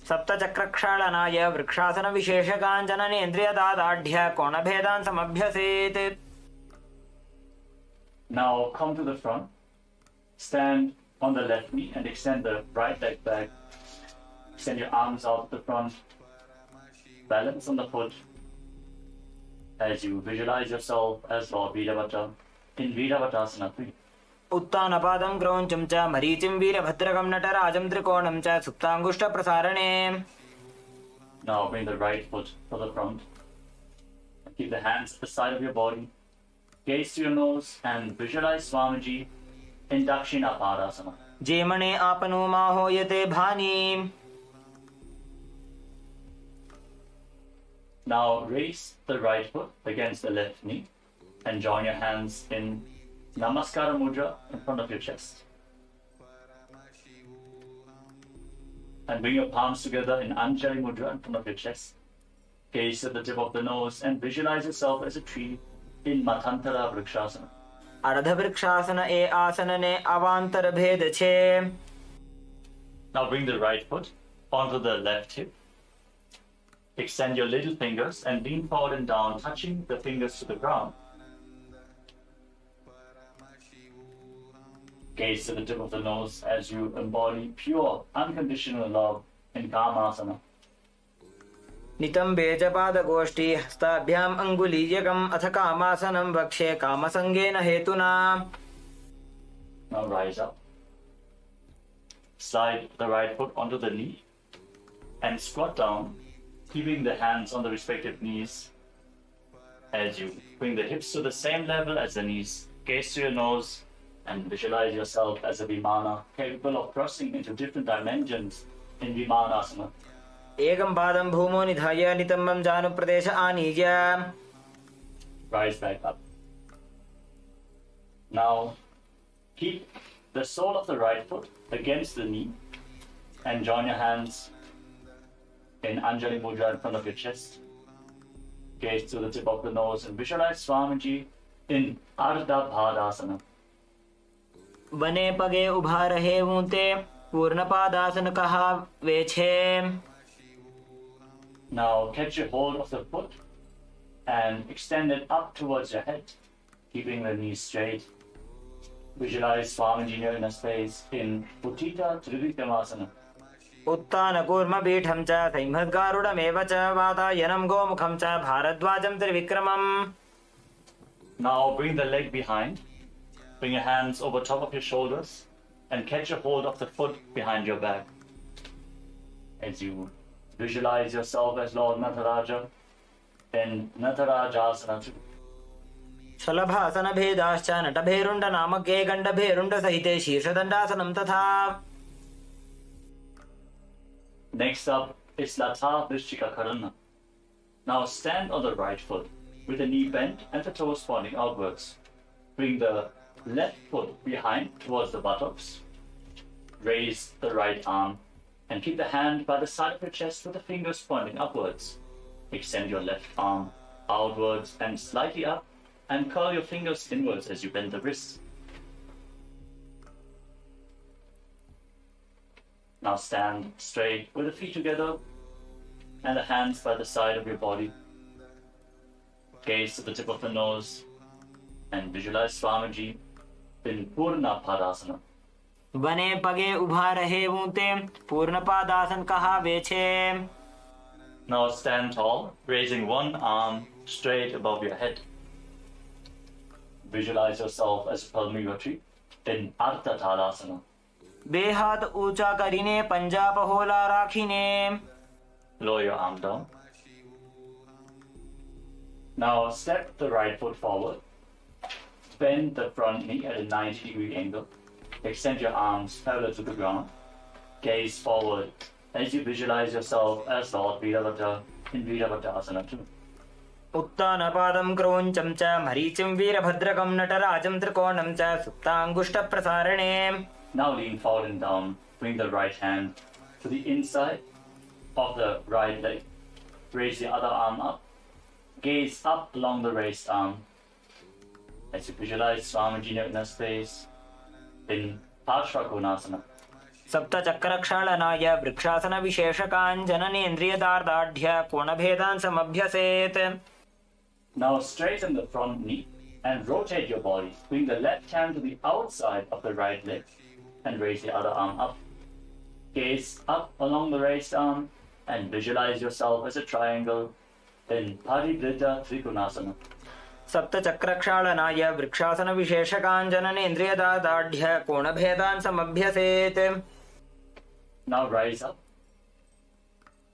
सप्तचक्रक्षालनाय वृक्षासनविशेषकाञ्चननेन्द्रियदादाढ्य कोणभेदान् समभ्यसेत्. Now come to the front. Stand on the left knee and extend the right leg back. Extend your arms out the front. Balance on the foot as you visualize yourself as Lord Veeravata in Veeravatasana 3. उत्तानपादं क्रौञ्चं च मरीचिं वीरभद्रकं नटराजं त्रिकोणं च सुप्ताङ्गुष्ठप्रसारणे. Now bring the right foot to the front. Keep the hands at the side of your body. Gaze to your nose and visualize Swamiji in Dakshina Padasana. जेमणे आपनो माहोयते भानि. Now raise the right foot against the left knee and join your hands in Namaskara Mudra in front of your chest. And bring your palms together in Anjali Mudra in front of your chest. Gaze at the tip of the nose and visualize yourself as a tree in Matantara Vrikshasana. अर्धवृक्षासन ए आसनने अवान्तर भेद छे. Now bring the right foot onto the left hip. Extend your little fingers and lean forward and down, touching the fingers to the ground. Gaze to the tip of the nose as you embody pure, unconditional love in Kamasana. नितम्बे च पादगोष्ठी हस्ताभ्याम् अङ्गुलीयकम् अथ कामासनं वक्षे कामसङ्गेन हेतुना. Now rise up. Slide the right foot onto the knee and squat down, keeping the hands on the respective knees. As you bring the hips to the same level as the knees, gaze to your nose and visualize yourself as a Vimana capable of crossing into different dimensions in Vimanasana. एकं पादं भूमौ निधाय नितम्बं जानुप्रदेश आनीय. Rise back up. Now keep the sole of the right foot against the knee and join your hands in Anjali Mudra in front of your chest. Gaze to the tip of the nose and visualize Swamiji in Ardha Bhadasana. बने पगे उभा रहे ऊंते पूर्ण पादासन कहा वे छे. Now catch a hold of the foot and extend it up towards your head, keeping the knees straight. Visualize Swamiji in your inner space in Uttita Trivikramasana. उत्तानकूर्मपीठं च संहद्गारुडमेव च वातायनं गोमुखं च भारद्वाजं त्रिविक्रमम्. Now bring the leg behind. Bring your hands over top of your shoulders and catch a hold of the foot behind your back. As you visualize yourself as Lord Nataraja in Natarajasana 2. शलभासन भेदाश्च नटभेरुण्ड नामके गण्डभेरुण्ड सहिते शीर्षदण्डासनं तथा. Next up is Lata Vrishchika Karana. Now stand on the right foot with the knee bent and the toes pointing outwards. Bring the left foot behind towards the buttocks. Raise the right arm and keep the hand by the side of your chest with the fingers pointing upwards. Extend your left arm outwards and slightly up and curl your fingers inwards as you bend the wrists. Now stand straight with the feet together and the hands by the side of your body. Gaze to the tip of the nose and visualize Swamiji in Purna Padasana. बने पगे उभा रहे ऊंते पूर्ण पादासन कहा वे छे. Now stand tall, raising one arm straight above your head. Visualize yourself as a Palmira tree in Ardha Tadasana. बे हाथ ऊंचा करीने पंजा पहोला राखीने. Lower your arm down. Now step the right foot forward. Bend the front knee at a 90-degree angle. Extend your arms parallel to the ground. Gaze forward as you visualize yourself as Lord Veeravata in Veeravatasana 2. उत्तानपादं क्रौञ्चं च मरीचिं वीरभद्रकं नटराजं त्रिकोणं च सुप्ताङ्गुष्ठप्रसारणे. Now lean forward and down. Bring the right hand to the inside of the right leg. Raise the other arm up. Gaze up along the raised arm as you visualize Swamiji in your inner space in Parshva Konasana. सप्तचक्रक्षालनाय वृक्षासनविशेषकाञ्जननेन्द्रियदार्ढ्य कोणभेदान् समभ्यसेत्. Now straighten the front knee and rotate your body. Bring the left hand to the outside of the right leg and raise the other arm up. Gaze up along the raised arm and visualize yourself as a triangle in Paridrita Trikonasana. सप्तचक्रक्षालनाय वृक्षासनविशेषकाञ्जननेन्द्रियदार्ढ्य कोणभेदान् समभ्यसेत्. Now rise up.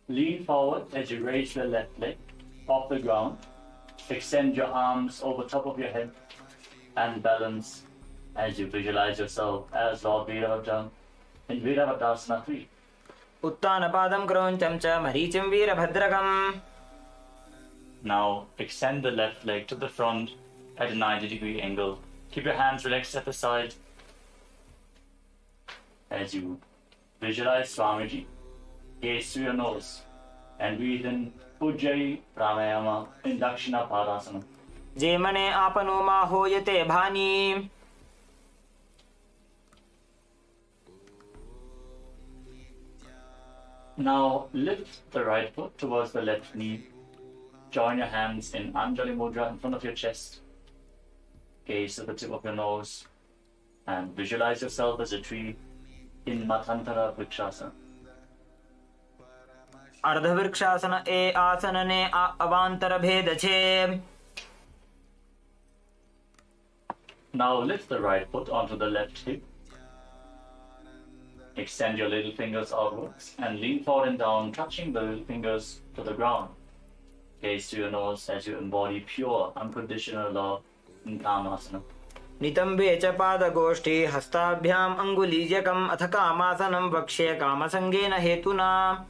Lean forward as you raise your left leg off the ground. Extend your arms over top of your head and balance as you visualize yourself as Lord Virabhadra in Virabhadasana 3. उत्तानपादं क्रौञ्चं च मरीचिं वीरभद्रकम्. Now extend the left leg to the front at a 90-degree angle. Keep your hands relaxed at the side as you visualize Swamiji. Gaze through your nose and breathe in Ujjayi Pranayama in Dakshina Padasana. जेमने आपनो मा होयते भानी. Now lift the right foot towards the left knee. Join your hands in Anjali Mudra in front of your chest. Gaze at the tip of your nose and visualize yourself as a tree in Matantara Vrikshasana. अर्धवृक्षासन ए आसनने अवान्तर भेद छे. Now lift the right foot onto the left hip. Extend your little fingers outwards and lean forward and down, touching the little fingers to the ground. Gaze to your nose as you embody pure, unconditional love in Kamasana. नितंबे च पादगोष्ठी हस्ताभ्याम् अङ्गुलीयकम् अथ कामासनं वक्ष्ये कामसंगेन हेतुना.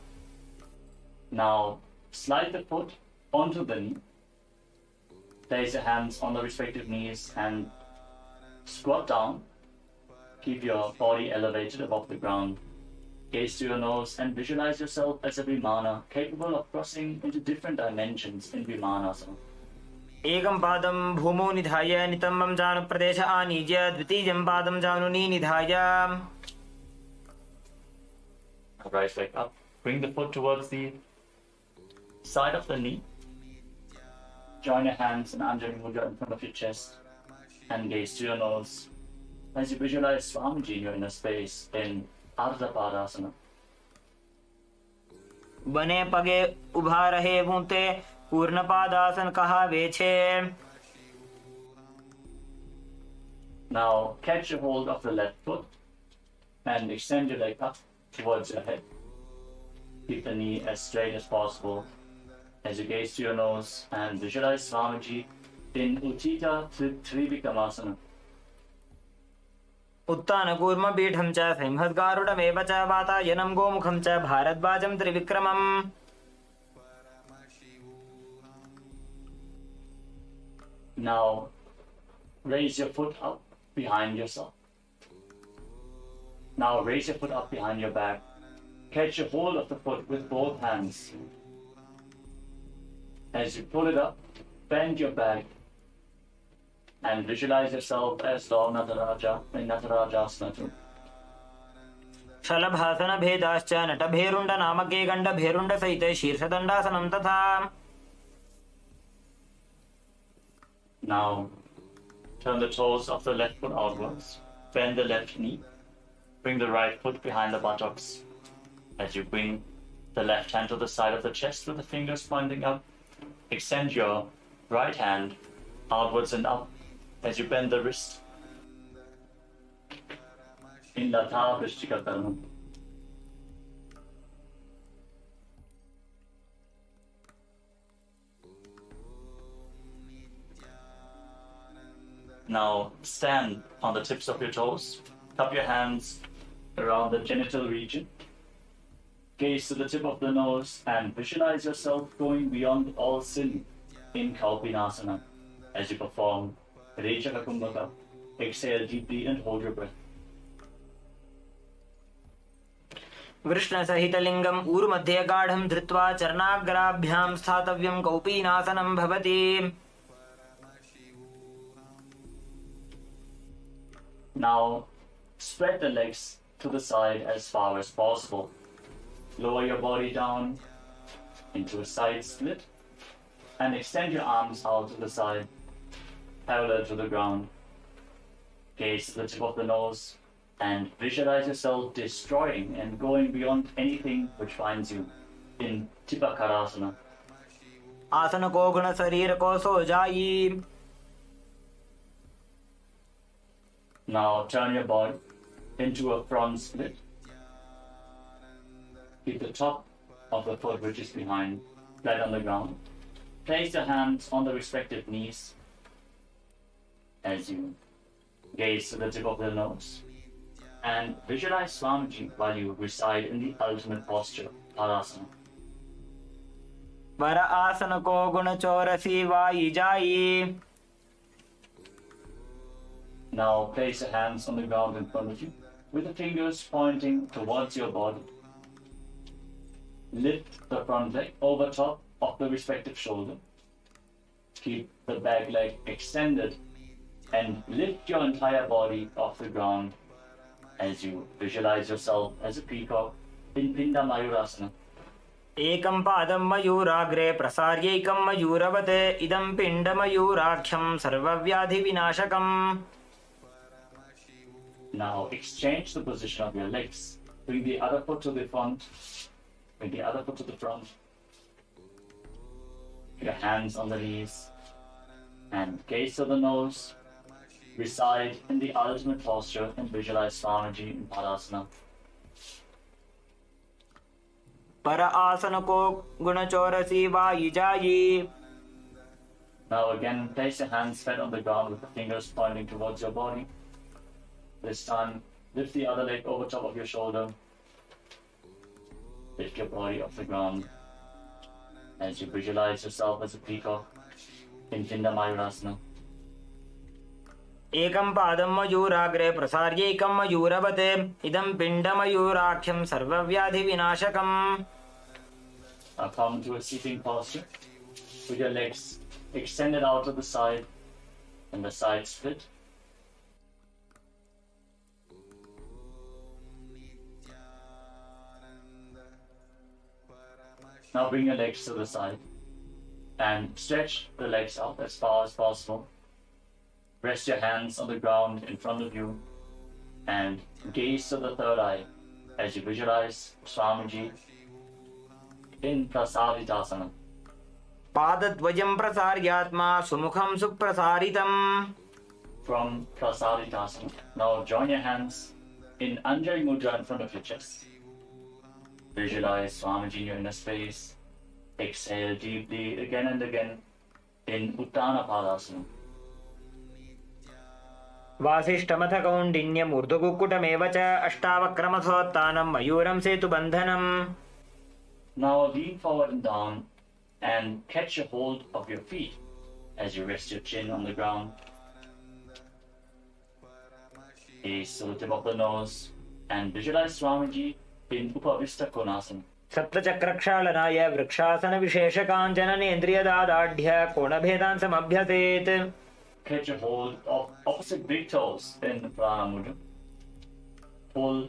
Now slide the foot onto the knee. Place your hands on the respective knees and squat down. Keep your body elevated above the ground. Gaze to your nose and visualize yourself as a Vimana capable of crossing into different dimensions in Vimanasana. एकं पादं भूमौ निधाय नितम्बं जानुप्रदेश आनीज्य द्वितीयं पादं जानुनी निधाय. Rise back up. Bring the foot towards the side of the knee. Join your hands in Anjali Mudra in front of your chest and gaze to your nose as you visualize Swamiji in your inner space in Ardha Padasana. बने पगे उभा रहे भूते पूर्ण पादासन कहावे छे. Now catch a hold of the left foot and extend your leg up towards your head. Keep the knee as straight as possible as you gaze to your nose and visualize Swamiji in Uttita Trivikramasana. उत्तानकूर्म पीठं च सिंहद्गारुडमेव च वातायनं गोमुखं च भारद्वाजं त्रिविक्रमम्. Now raise your foot up behind yourself. Now raise your foot up behind your back. Catch a hold of the foot with both hands. As you pull it up, bend your back and visualize yourself as Lord Nataraja in Natarajasana 2. शलभासन भेदाश्च नटभेरुण्ड नामके गण्ड भेरुण्ड सहिते शीर्षदण्डासनं तथा. Now turn the toes of the left foot outwards. Bend the left knee. Bring the right foot behind the buttocks. As you bring the left hand to the side of the chest with the fingers pointing up, extend your right hand outwards and up as you bend the wrist in Latha Vrishchika Karma. Now stand on the tips of your toes, cup your hands around the genital region, gaze to the tip of the nose and visualize yourself going beyond all sin in Kalpinasana as you perform Rechaka Kumbhaka. Exhale deeply and hold your breath. वृष्णसहितलिङ्गम् ऊरुमध्ये गाढं धृत्वा चरणाग्राभ्यां स्थातव्यं कौपीनासनं भवति. Now spread the legs to the side as far as possible. Lower your body down into a side split and extend your arms out to the side, parallel to the ground. Gaze to the tip of the nose and visualize yourself destroying and going beyond anything which finds you in Tipakarasana. आसन को गुण शरीर को सो जाई. Now turn your body into a front split. Keep the top of the foot which is behind flat on the ground. Place your hands on the respective knees as you gaze to the tip of the nose and visualize Swamiji while you reside in the ultimate posture, Parasana. वर आसन को गुण चौरसी Y जाई. Now place your hands on the ground in front of you with the fingers pointing towards your body. Lift the front leg over top of the respective shoulder. Keep the back leg extended and lift your entire body off the ground as you visualize yourself as a peacock in Pinda Mayurasana. एकं पादं मयूराग्रे प्रसार्यैकं मयूरवत् इदं पिण्डमयूराख्यं सर्वव्याधिविनाशकम्. Now exchange the position of your legs. Bring the other foot to the front. Bring the other foot to the front. Your hands on the knees. And gaze to the nose. Reside in the ultimate posture and visualize Swamiji in Padasana. पर आसन को गुण चौरसी Y जाई. Now again, place your hands flat on the ground with the fingers pointing towards your body. This time, lift the other leg over top of your shoulder. Lift your body off the ground as you visualize yourself as a peacock in Pinda Mayurasana. एकं पादं मयूराग्रे प्रसार्यैकं मयूरवत् इदं पिण्डमयूराख्यं सर्वव्याधिविनाशकम्. Now come to a sitting posture with your legs extended out to the side and the side split. Now bring your legs to the side and stretch the legs out as far as possible. Rest your hands on the ground in front of you and gaze to the third eye as you visualize Swamiji in Prasaditasana. पादद्वयं प्रसार्यात्मा सुमुखं सुप्रसारितम्. From Prasaditasana, now join your hands in Anjali Mudra in front of your chest. Visualize Swamiji in your inner space. Exhale deeply again and again in Uttana Padasana. वासिष्ठमथ कौण्डिन्यमूर्धकुक्कुटमेव च अष्टावक्रमथोत्थानं मयूरं सेतुबन्धनम्. Now lean forward and down and catch a hold of your feet as you rest your chin on the ground. Gaze to the tip of the nose and visualize Swamiji in Upavista Konasana. सप्तचक्रक्षालनाय वृक्षासनविशेषकाञ्चननेन्द्रियदादाढ्य कोणभेदान् समभ्यसेत्. Catch a hold of opposite big toes in Prana Mudra. Pull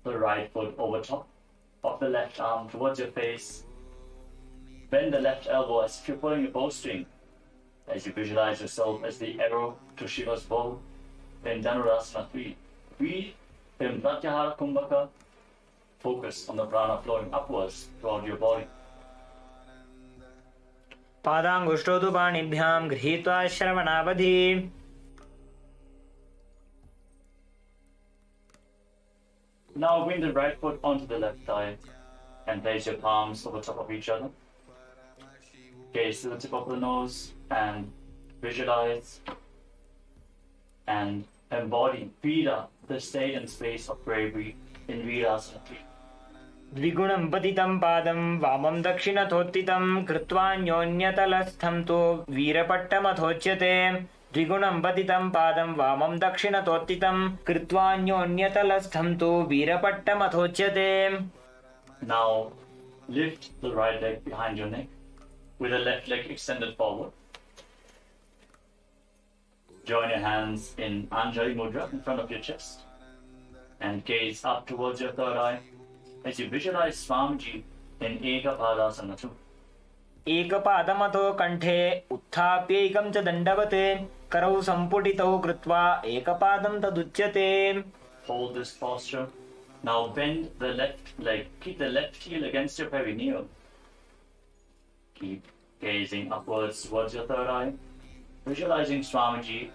the right foot over top of the left arm towards your face. Bend the left elbow as if you're pulling a bowstring as you visualize yourself as the arrow to Shiva's bow in Dhanurasana 3. Breathe in Pratyahara Kumbhaka. Focus on the prana flowing upwards throughout your body. पादाङ्गुष्ठौ तु पाणिभ्यां गृहीत्वा श्रवणावधि. Now bring the right foot onto the left thigh and place your palms over top of each other. Gaze to the tip of the nose and visualize and embody Veera, the state and space of bravery in Virasana 3. द्विगुणं पतितं पादं वामं दक्षिणथोत्थितं कृत्वान्योन्यतलस्थं तु वीरपट्टमथोच्यते. द्विगुणं पतितं पादं वामं दक्षिणथोत्थितं कृत्वान्योन्यतलस्थं तु वीरपट्टमथोच्यते. Now lift the right leg behind your neck with the left leg extended forward. Join your hands in Anjali Mudra in front of your chest. And gaze up towards your third eye as you visualize Swamiji in Ekapadasana 2. एकपादमतो कण्ठे उत्थाप्यैकं च दण्डवत् करौ सम्पुटितौ कृत्वा एकपादं तदुच्यते. Hold this posture. Now bend the left leg. Keep the left heel against your perineum. Keep gazing upwards towards your third eye. Visualizing Swamiji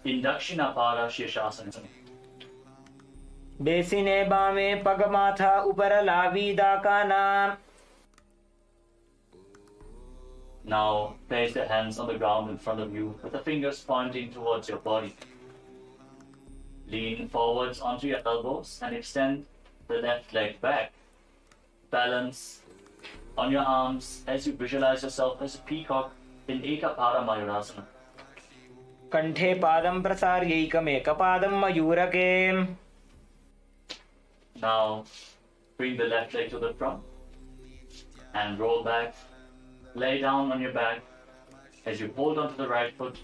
in Dakshinapara Shirshasana. बेसिने बामे पगमाथा उपर लावीदाकाना. Now place the hands on the ground in front of you with the fingers pointing towards your body. Lean forwards onto your elbows and extend the left leg back. Balance on your arms as you visualize yourself as a peacock in Ekapada Mayurasana. कण्ठे पादं प्रसार्यैकमेकपादं मयूरके. Now bring the left leg to the front and roll back. Lay down on your back as you hold onto the right foot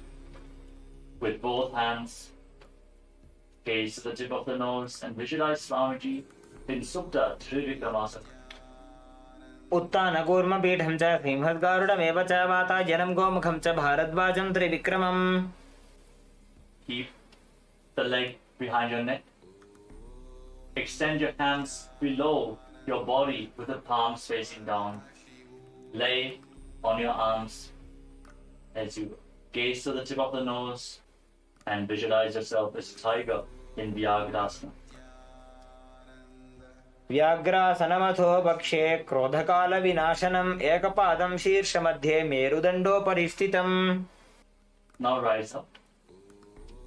with both hands. Gaze to the tip of the nose and visualize Swamiji in Supta Trivikramasana. उत्तानकूर्मपीठं च सिंहद्गारुडमेव च वातायनं गोमुखं च भारद्वाजं त्रिविक्रमम्. Keep the leg behind your neck. Extend your hands below your body with the palms facing down. Lay on your arms as you gaze to the tip of the nose and visualize yourself as a tiger in Vyagrasana. व्याघ्रासनमथो भक्षे क्रोधकालविनाशनम् एकपादं शीर्षमध्ये मेरुदण्डोपरि स्थितम्. Now rise up.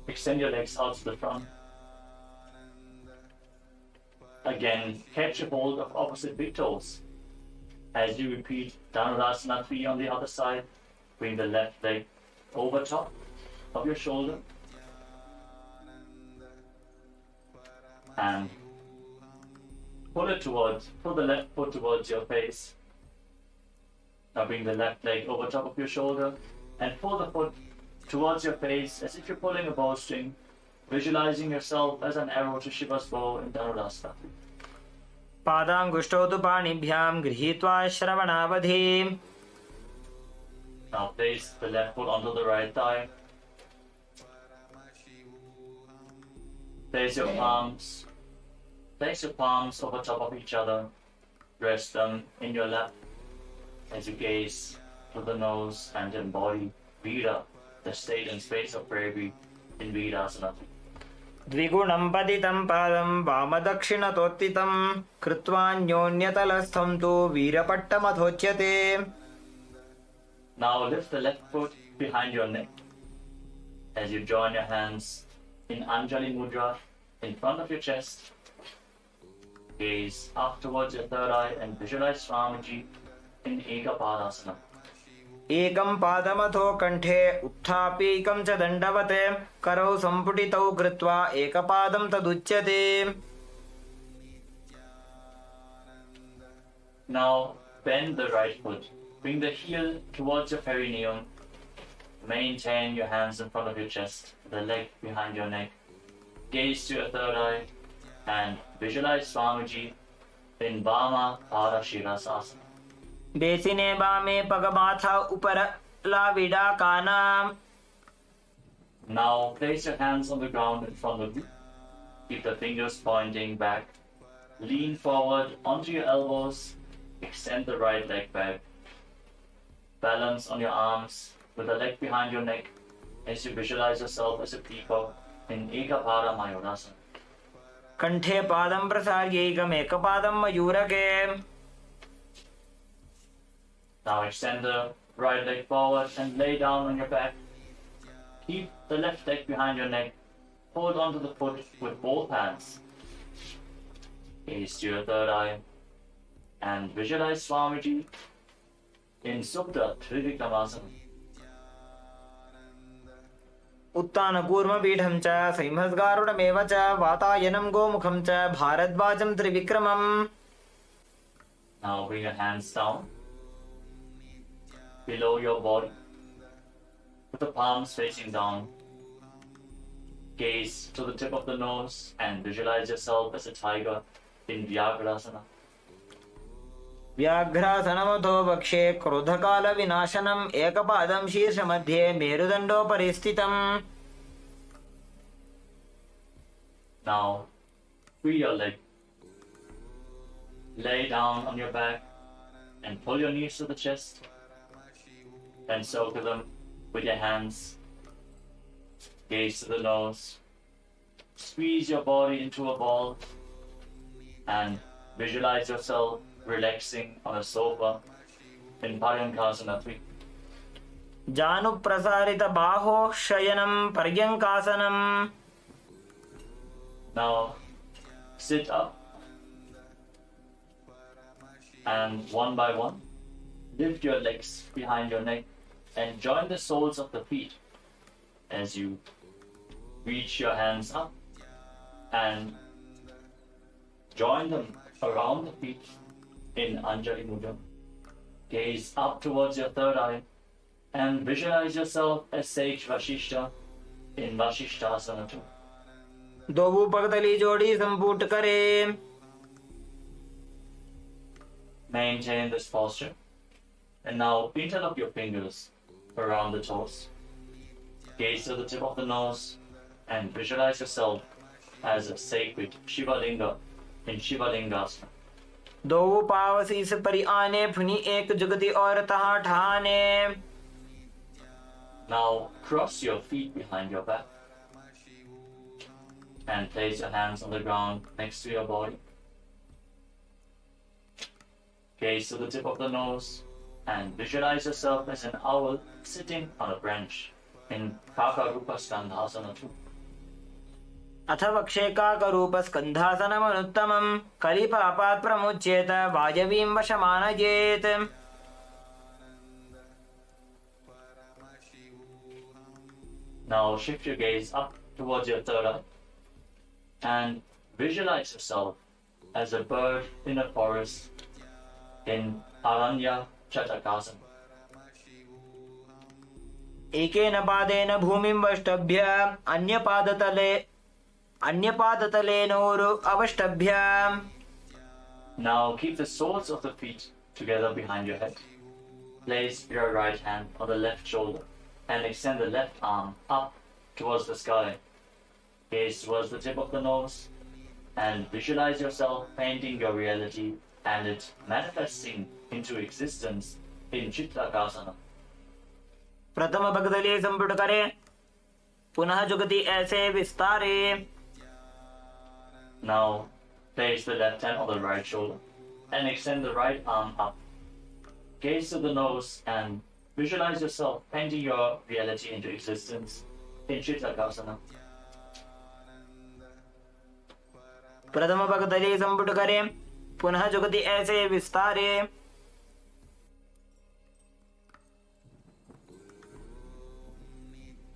Extend your legs out to the front. Again, catch a hold of opposite big toes. As you repeat Dhanurasana 3 on the other side, bring the left leg over top of your shoulder and pull the left foot towards your face. Now bring the left leg over top of your shoulder and pull the foot towards your face as if you're pulling a bowstring, visualizing yourself as an arrow to Shiva's bow in Dhanurasana. पादाङ्गुष्ठौ तु पाणिभ्यां गृहीत्वा श्रवणावधि. Now place the left foot onto the right thigh. Place your palms over top of each other. Rest them in your lap as you gaze to the nose and embody Vira, the state and space of bravery in Virasana. द्विगुणं पतितं पादं वामदक्षिणतोत्थितं कृत्वान्योन्यतलस्थं तु वीरपट्टमथोच्यते. Now lift the left foot behind your neck as you join your hands in Anjali Mudra in front of your chest. Gaze up towards your third eye and visualize Swamiji in Ekapadasana. एकं पादमथो कण्ठे उत्थाप्यैकं च दण्डवत् करौ सम्पुटितौ कृत्वा एकपादं तदुच्यते. Now bend the right foot. Bring the heel towards your perineum. Maintain your hands in front of your chest, the leg behind your neck. Gaze to your third eye and visualize Swamiji in Vama Parashirasasana. बेसिने बामे पगमाथा उपर लाविडाकानाम्. Now place your hands on the ground in front of you. Keep the fingers pointing back. Lean forward onto your elbows. Extend the right leg back. Balance on your arms with the leg behind your neck as you visualize yourself as a peacock in Ekapada Mayurasana. कण्ठे पादं प्रसार्यैकमेकपादं मयूरके. Now extend the right leg forward and lay down on your back. Keep the left leg behind your neck. Hold onto the foot with both hands. Gaze to your third eye and visualize Swamiji in Supta Trivikramasana. उत्तानकूर्मपीठं च सिंहद्गारुडमेव च वातायनं गोमुखं च भारद्वाजं त्रिविक्रमम्. Now bring your hands down below your body with the palms facing down. Gaze to the tip of the nose and visualize yourself as a tiger in Vyagrasana. व्याघ्रासनमथो वक्षे क्रोधकालविनाशनम् एकपादं शीर्षमध्ये मेरुदण्डोपरि स्थितम्. Now, free your leg. Lay down on your back and pull your knees to the chest and circle them with your hands. Gaze to the nose. Squeeze your body into a ball and visualize yourself relaxing on a sofa in Paryankasana 3. जानुप्रसारित बाहो शयनं पर्यङ्कासनम्. Now, sit up and one by one, lift your legs behind your neck and join the soles of the feet as you reach your hands up and join them around the feet in Anjali Mudra. Gaze up towards your third eye and visualize yourself as Sage Vashishta in Vashishtasana 2. दोबू पगतली जोड़ी संपुट करे. Maintain this posture. And now interlock your fingers around the toes. Gaze to the tip of the nose and visualize yourself as a sacred Shiva Linga in Shiva Lingasana. दो पाव शीस परि आने फुनी एक जुगति और तहा ठाने. Now cross your feet behind your back and place your hands on the ground next to your body. Gaze to the tip of the nose and visualize yourself as an owl sitting on a branch in Kakarupa Skandhasana 2. अथ वक्षेकाकरूप स्कन्धासनमनुत्तमम्. कलिपापात् प्रमुच्येत वायवीं वशमानयेत्. Now shift your gaze up towards your third eye and visualize yourself as a bird in a forest in Aranya Chatakasana. एकेन पादेन भूमिं वष्टभ्य अन्यपादतलेनोरु अवष्टभ्य. Now keep the soles of the feet together behind your head. Place your right hand on the left shoulder and extend the left arm up towards the sky. Gaze towards the tip of the nose and visualize yourself painting your reality and it manifesting into existence in Chitrakasana. प्रथम भगदली संपुट करे. पुनः जुगति ऐसे विस्तारे. Now place the left hand on the right shoulder and extend the right arm up. Gaze to the nose and visualize yourself painting your reality into existence in Chitrakasana. प्रथम भगदली संपुट करे. पुनः जुगति ऐसे विस्तारे.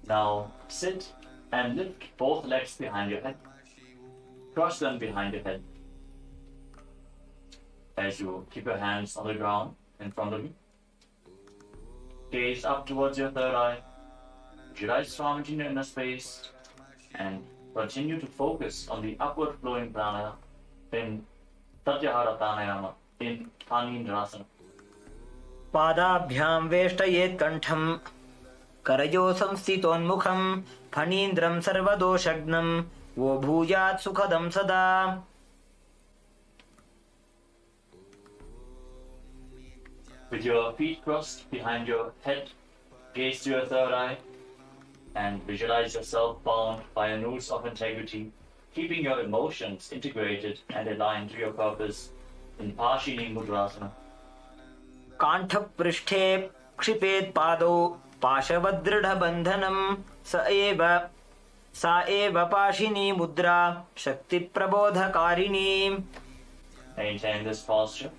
Now sit and lift both legs behind your head. Cross them behind your head. As you keep your hands on the ground in front of you. Gaze up towards your third eye. Visualize Swamiji in your inner space and continue to focus on the upward flowing pranayama in Tatyahara Pranayama in Kanindrasana. पादाभ्यां वेष्टयेत् कंठं. करयो संस्थितोन्मुखं. फणीन्द्रं सर्वदोषग्नं. वो भूयात् सुखदं सदा. With your feet crossed behind your head, gaze to your third eye and visualize yourself bound by a noose of integrity, keeping your emotions integrated and aligned to your purpose in Pashini Mudrasana. काण्ठपृष्ठे क्षिपेत् पादौ. पाशवदृढबन्धनं. सा एव पाशिनी मुद्रा शक्तिप्रबोधकारिणी. Maintain this posture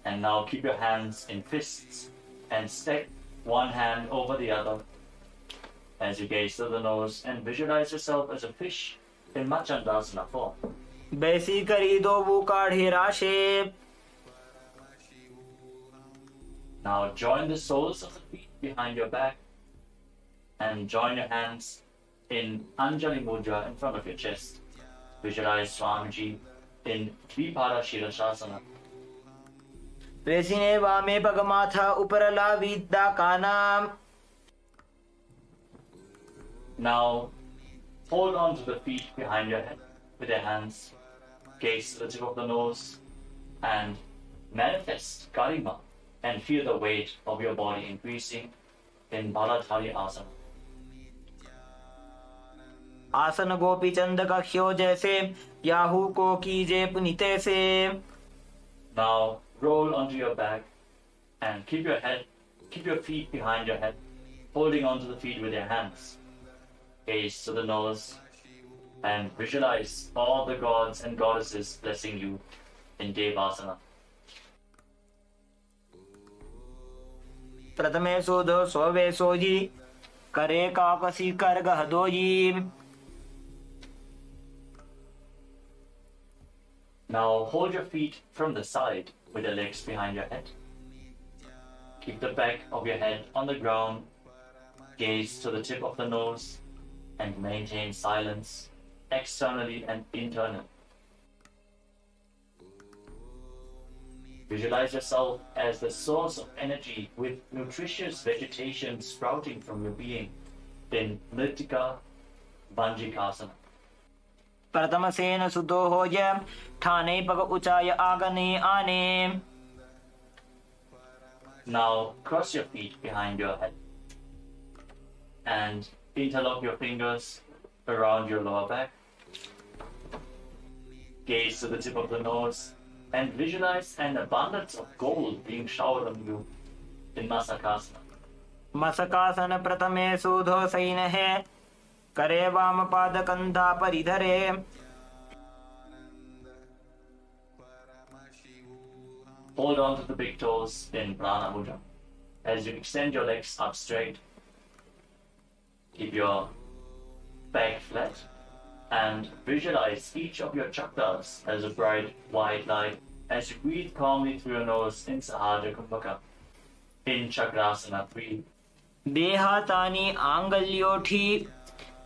and now keep your hands in fists and stack one hand over the other as you gaze to the nose and visualize yourself as a fish in Machandasana form. बैसी करी दोबू काढ़ी राशे. Now join the soles of the feet behind your back and join your hands in Anjali Mudra in front of your chest. Visualize Swamiji in Dvipara Shirashasana. Resine vame pagamatha uparala vidda kanam. Now, hold on to the feet behind your head with your hands. Gaze to the tip of the nose and manifest Garima and feel the weight of your body increasing in Baladhari Asana. आसन गोपी चंद कख्यो जैसे Yahoo को कीजे पुनीते से. Now, roll onto your back and keep your feet behind your head, holding onto the feet with your hands. Gaze to the nose and visualize all the gods and goddesses blessing you in Devasana. प्रथमे सोधो सोवे सोजी करे काकसी कर गहदोजी. Now hold your feet from the side with your legs behind your head. Keep the back of your head on the ground. Gaze to the tip of the nose and maintain silence externally and internally. Visualize yourself as the source of energy with nutritious vegetation sprouting from your being in Mritika Banjikasana. प्रथम सेन सुतो हो जय ठाने पग ऊंचाय आगने आने. Now cross your feet behind your head and interlock your fingers around your lower back. Gaze to the tip of the nose and visualize an abundance of gold being showered on you in Masakasana. मसकासन प्रथमे सुधो San है करे वाम पाद कंधा परिधरे. Hold on to the big toes in Prana Mudra as you extend your legs up straight. Keep your back flat and visualize each of your chakras as a bright white light as you breathe calmly through your nose in Sahaja Kumbhaka. In Chakrasana, breathe. देहातानी आंगल्योठी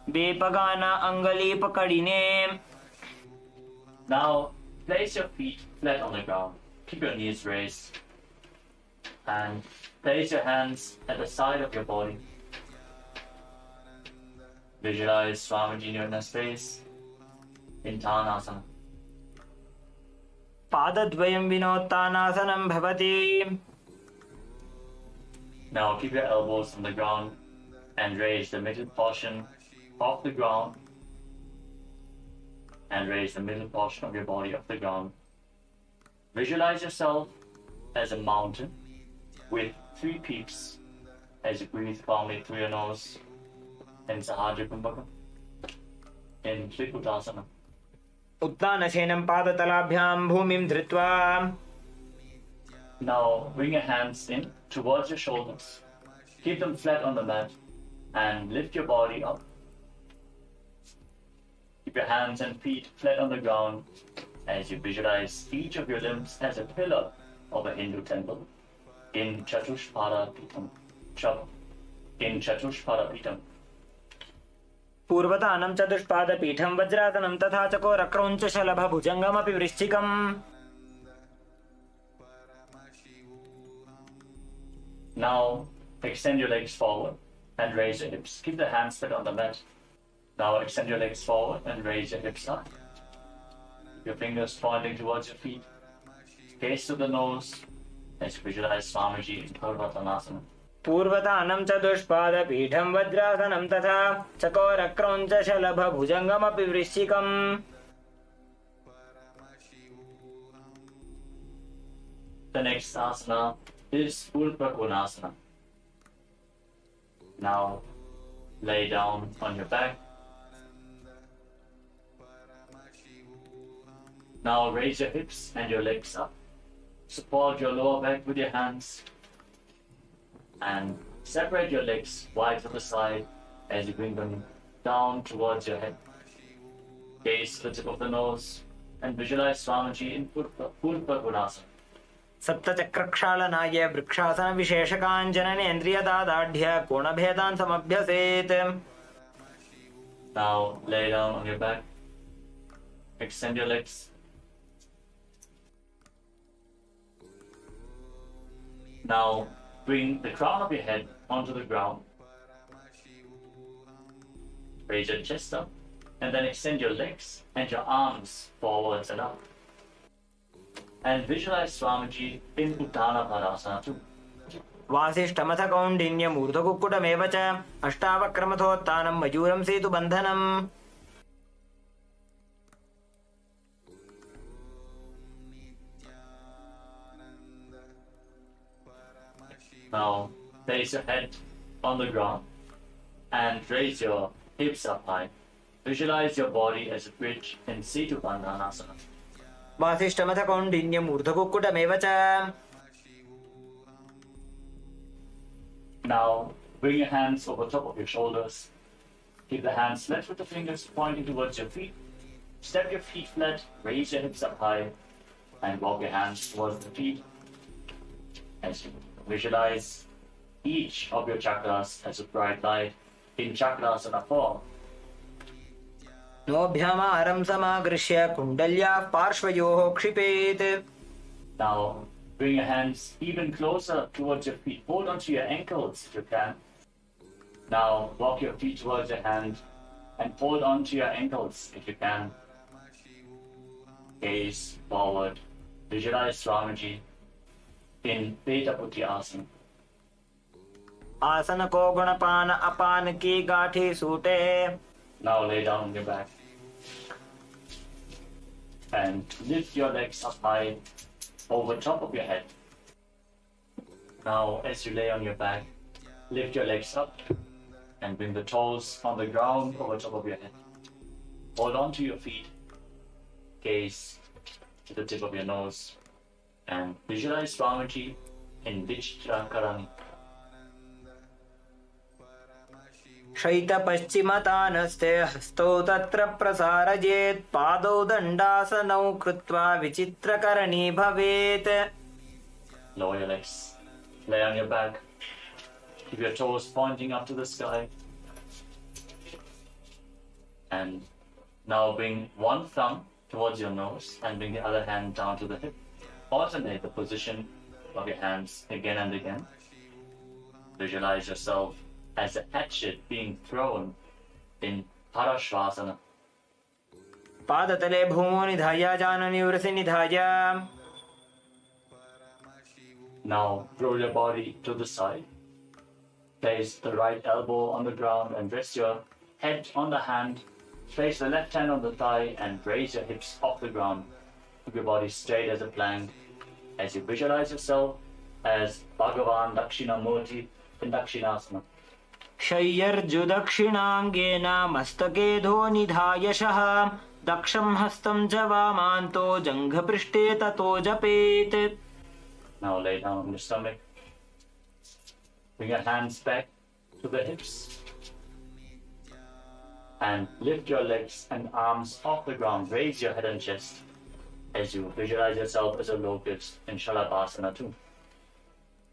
बेपगाना अंगली पकड़िने. Now, place your feet flat on the ground. Keep your knees raised. And place your hands at the side of your body. Visualize Swamiji in your inner space in Tanasana. पादद्वयं विनोत्तानासनं भवति. Now keep your elbows on the ground and raise the middle portion off the ground. And raise the middle portion of your body off the ground. Visualize yourself as a mountain with 3 peaks as you breathe calmly through your nose in Sahaja Kumbhaka. In Trikutasana. उत्तानशयनं पादतलाभ्यां भूमिं धृत्वा. Now bring your hands in towards your shoulders. Keep them flat on the mat and lift your body up. Keep your hands and feet flat on the ground as you visualize each of your limbs as a pillar of a Hindu temple in Chatushpada Pitam. In Chatushpada Pitam. पूर्वतानं चतुष्पादपीठं वज्रासनं तथा चकोरक्रौञ्च शलभभुजङ्गमपि वृश्चिकम्. Now extend your legs forward and raise your hips. Keep the hands flat on the mat. Now extend your legs forward and raise your hips up. Your fingers pointing towards your feet. Gaze to the nose as you visualize Swamiji in Purvatanasana. पूर्वतानं चतुष्पादपीठं वज्रासनं तथा चकोरक्रौञ्च शलभभुजङ्गमपि वृश्चिकम्. The next asana is Superconsciousness. Now lay down on your back. Now raise your hips and your legs up. Support your lower back with your hands. And separate your legs wide to the side as you bring them down towards your head. Gaze to the tip of the nose and visualize Swamiji in Purvakonasana. सप्तचक्रक्षालनाय vrikshasana विशेषकाञ्जननेन्द्रियदादाढ्य कोणभेदान् समभ्यसेत्. Now lay down on your back. Extend your legs. Now bring the crown of your head onto the ground. Raise your chest up and then extend your legs and your arms forwards and up. And visualize Swamiji in Uttana Padasana too. वासिष्ठमथ कौण्डिन्यमूर्धकुक्कुटमेव च अष्टावक्रमथोत्थानं मयूरं सेतुबन्धनम्. Now place your head on the ground and raise your hips up high. Visualize your body as a bridge in Setu Bandhanasana. वासिष्ठमथ कौण्डिन्यमूर्धकुक्कुटमेव च. Now bring your hands over top of your shoulders. Keep the hands flat with the fingers pointing towards your feet. Step your feet flat, raise your hips up high, and walk your hands towards the feet. As you visualize each of your chakras as a bright light in Chakrasana form. नोभ्यामारं समागृह्य कुण्डल्याः पार्श्वयोः क्षिपेत्. Now bring your hands even closer towards your feet. Hold onto your ankles if you can. Now walk your feet towards your hand and hold onto your ankles if you can. Gaze forward. Visualize Swamiji in Beta Putti Asana. आसन को गुणपान अपान की गाठी सूटे. Now lay down on your back and lift your legs up high over top of your head. Now as you lay on your back, lift your legs up and bring the toes on the ground over top of your head. Hold on to your feet, gaze to the tip of your nose, and visualize Swamiji in Vichtrakarani. शैतपश्चिमतानस्ते हस्तौ तत्र प्रसारयेत्. पादौ दण्डासनौ कृत्वा विचित्रकरणी भवेत्. Lower your legs, lay on your back, keep your toes pointing up to the sky. And now bring one thumb towards your nose and bring the other hand down to the hip. Alternate the position of your hands again and again. Visualize yourself as a hatchet being thrown in Parashvasana. पादतले भूमौ निधाय जाननि उरसि निधाय. Now roll your body to the side. Place the right elbow on the ground and rest your head on the hand. Place the left hand on the thigh and raise your hips off the ground. Keep your body straight as a plank as you visualize yourself as Bhagavan Dakshinamurti in Dakshinasana. शय्यर्जुदक्षिणाङ्गेन मस्तके धो निधायशः. दक्षं हस्तं च वामान्तो जङ्घपृष्ठे ततो जपेत्. Now lay down on your stomach. Bring your hands back to the hips. And lift your legs and arms off the ground. Raise your head and chest as you visualize yourself as a locust in Shalabhasana too.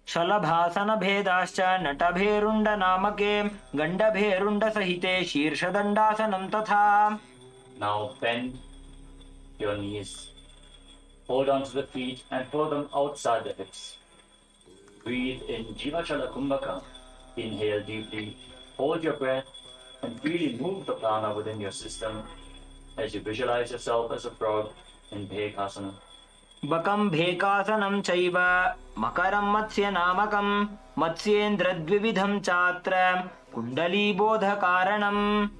शलभासन भेदाश्च नटभेरुण्ड नामके गण्डभेरुण्ड सहिते शीर्षदण्डासनं तथा. Now bend your knees. Hold on to the feet and pull them outside the hips. Breathe in Jivachala Kumbhaka. Inhale deeply. Hold your breath and really move the prana within your system as you visualize yourself as a frog in Bhekasana. बकं भेकासनं चैव मकरं मत्स्य नामकं मत्स्येन्द्रद्विविधं चात्र कुण्डलीबोधकारणम्.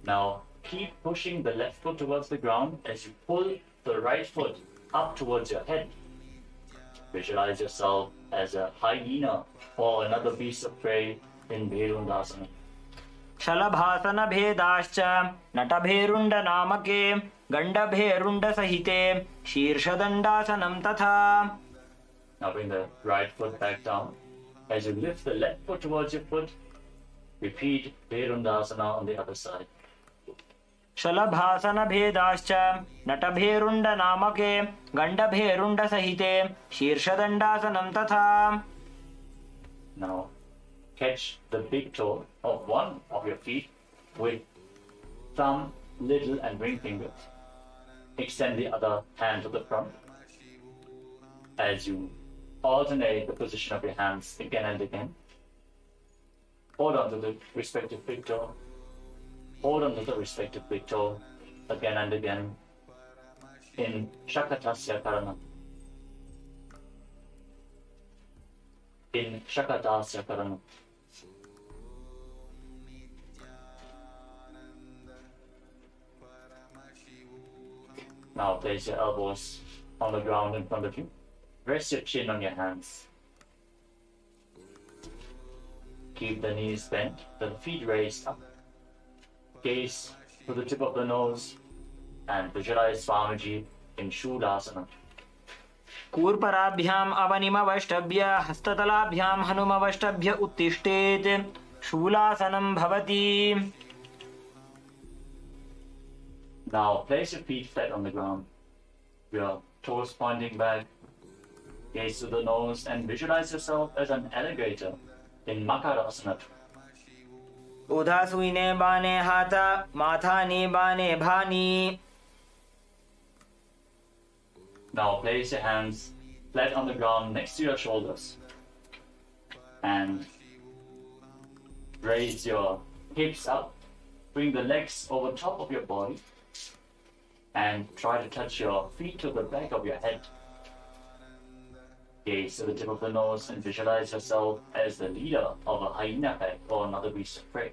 Now keep pushing the left foot towards the ground as you pull the right foot up towards your head. Visualize yourself as a hyena or another beast of prey in Bherundasana. शलभासन भेदाश्च नटभेरुण्ड नामके गण्डभेरुण्ड सहिते शीर्षदण्डासनं तथा. Now bring the right foot back down. As you lift the left foot towards your foot, repeat Bherundasana on the other side. शलभासन भेदाश्च नटभेरुण्ड नामके गण्डभेरुण्ड सहिते शीर्षदण्डासनं तथा. Now catch the big toe of one of your feet with thumb, little and ring finger. Extend the other hand to the front as you alternate the position of your hands again and again. Hold on to the respective big toe. Hold on to the respective big toe again and again in Shakatasya Karana. In Shakatasya Karana. Now place your elbows on the ground in front of you. Rest your chin on your hands. Keep the knees bent, the feet raised up. Gaze to the tip of the nose and visualize Swamiji in Shulasana. कूर्पराभ्याम् अवनिमवष्टभ्य हस्ततलाभ्यां हनुमवष्टभ्य उत्तिष्ठेत् शूलासनं भवति. Now place your feet flat on the ground. Your toes pointing back. Gaze to the nose and visualize yourself as an alligator in Makarasana. उदासूने बाणे हाथ माथाने बाणे भानी. Now place your hands flat on the ground next to your shoulders and raise your hips up. Bring the legs over top of your body and try to touch your feet to the back of your head. Gaze to the tip of the nose and visualize yourself as the leader of a hyena pack or another beast of prey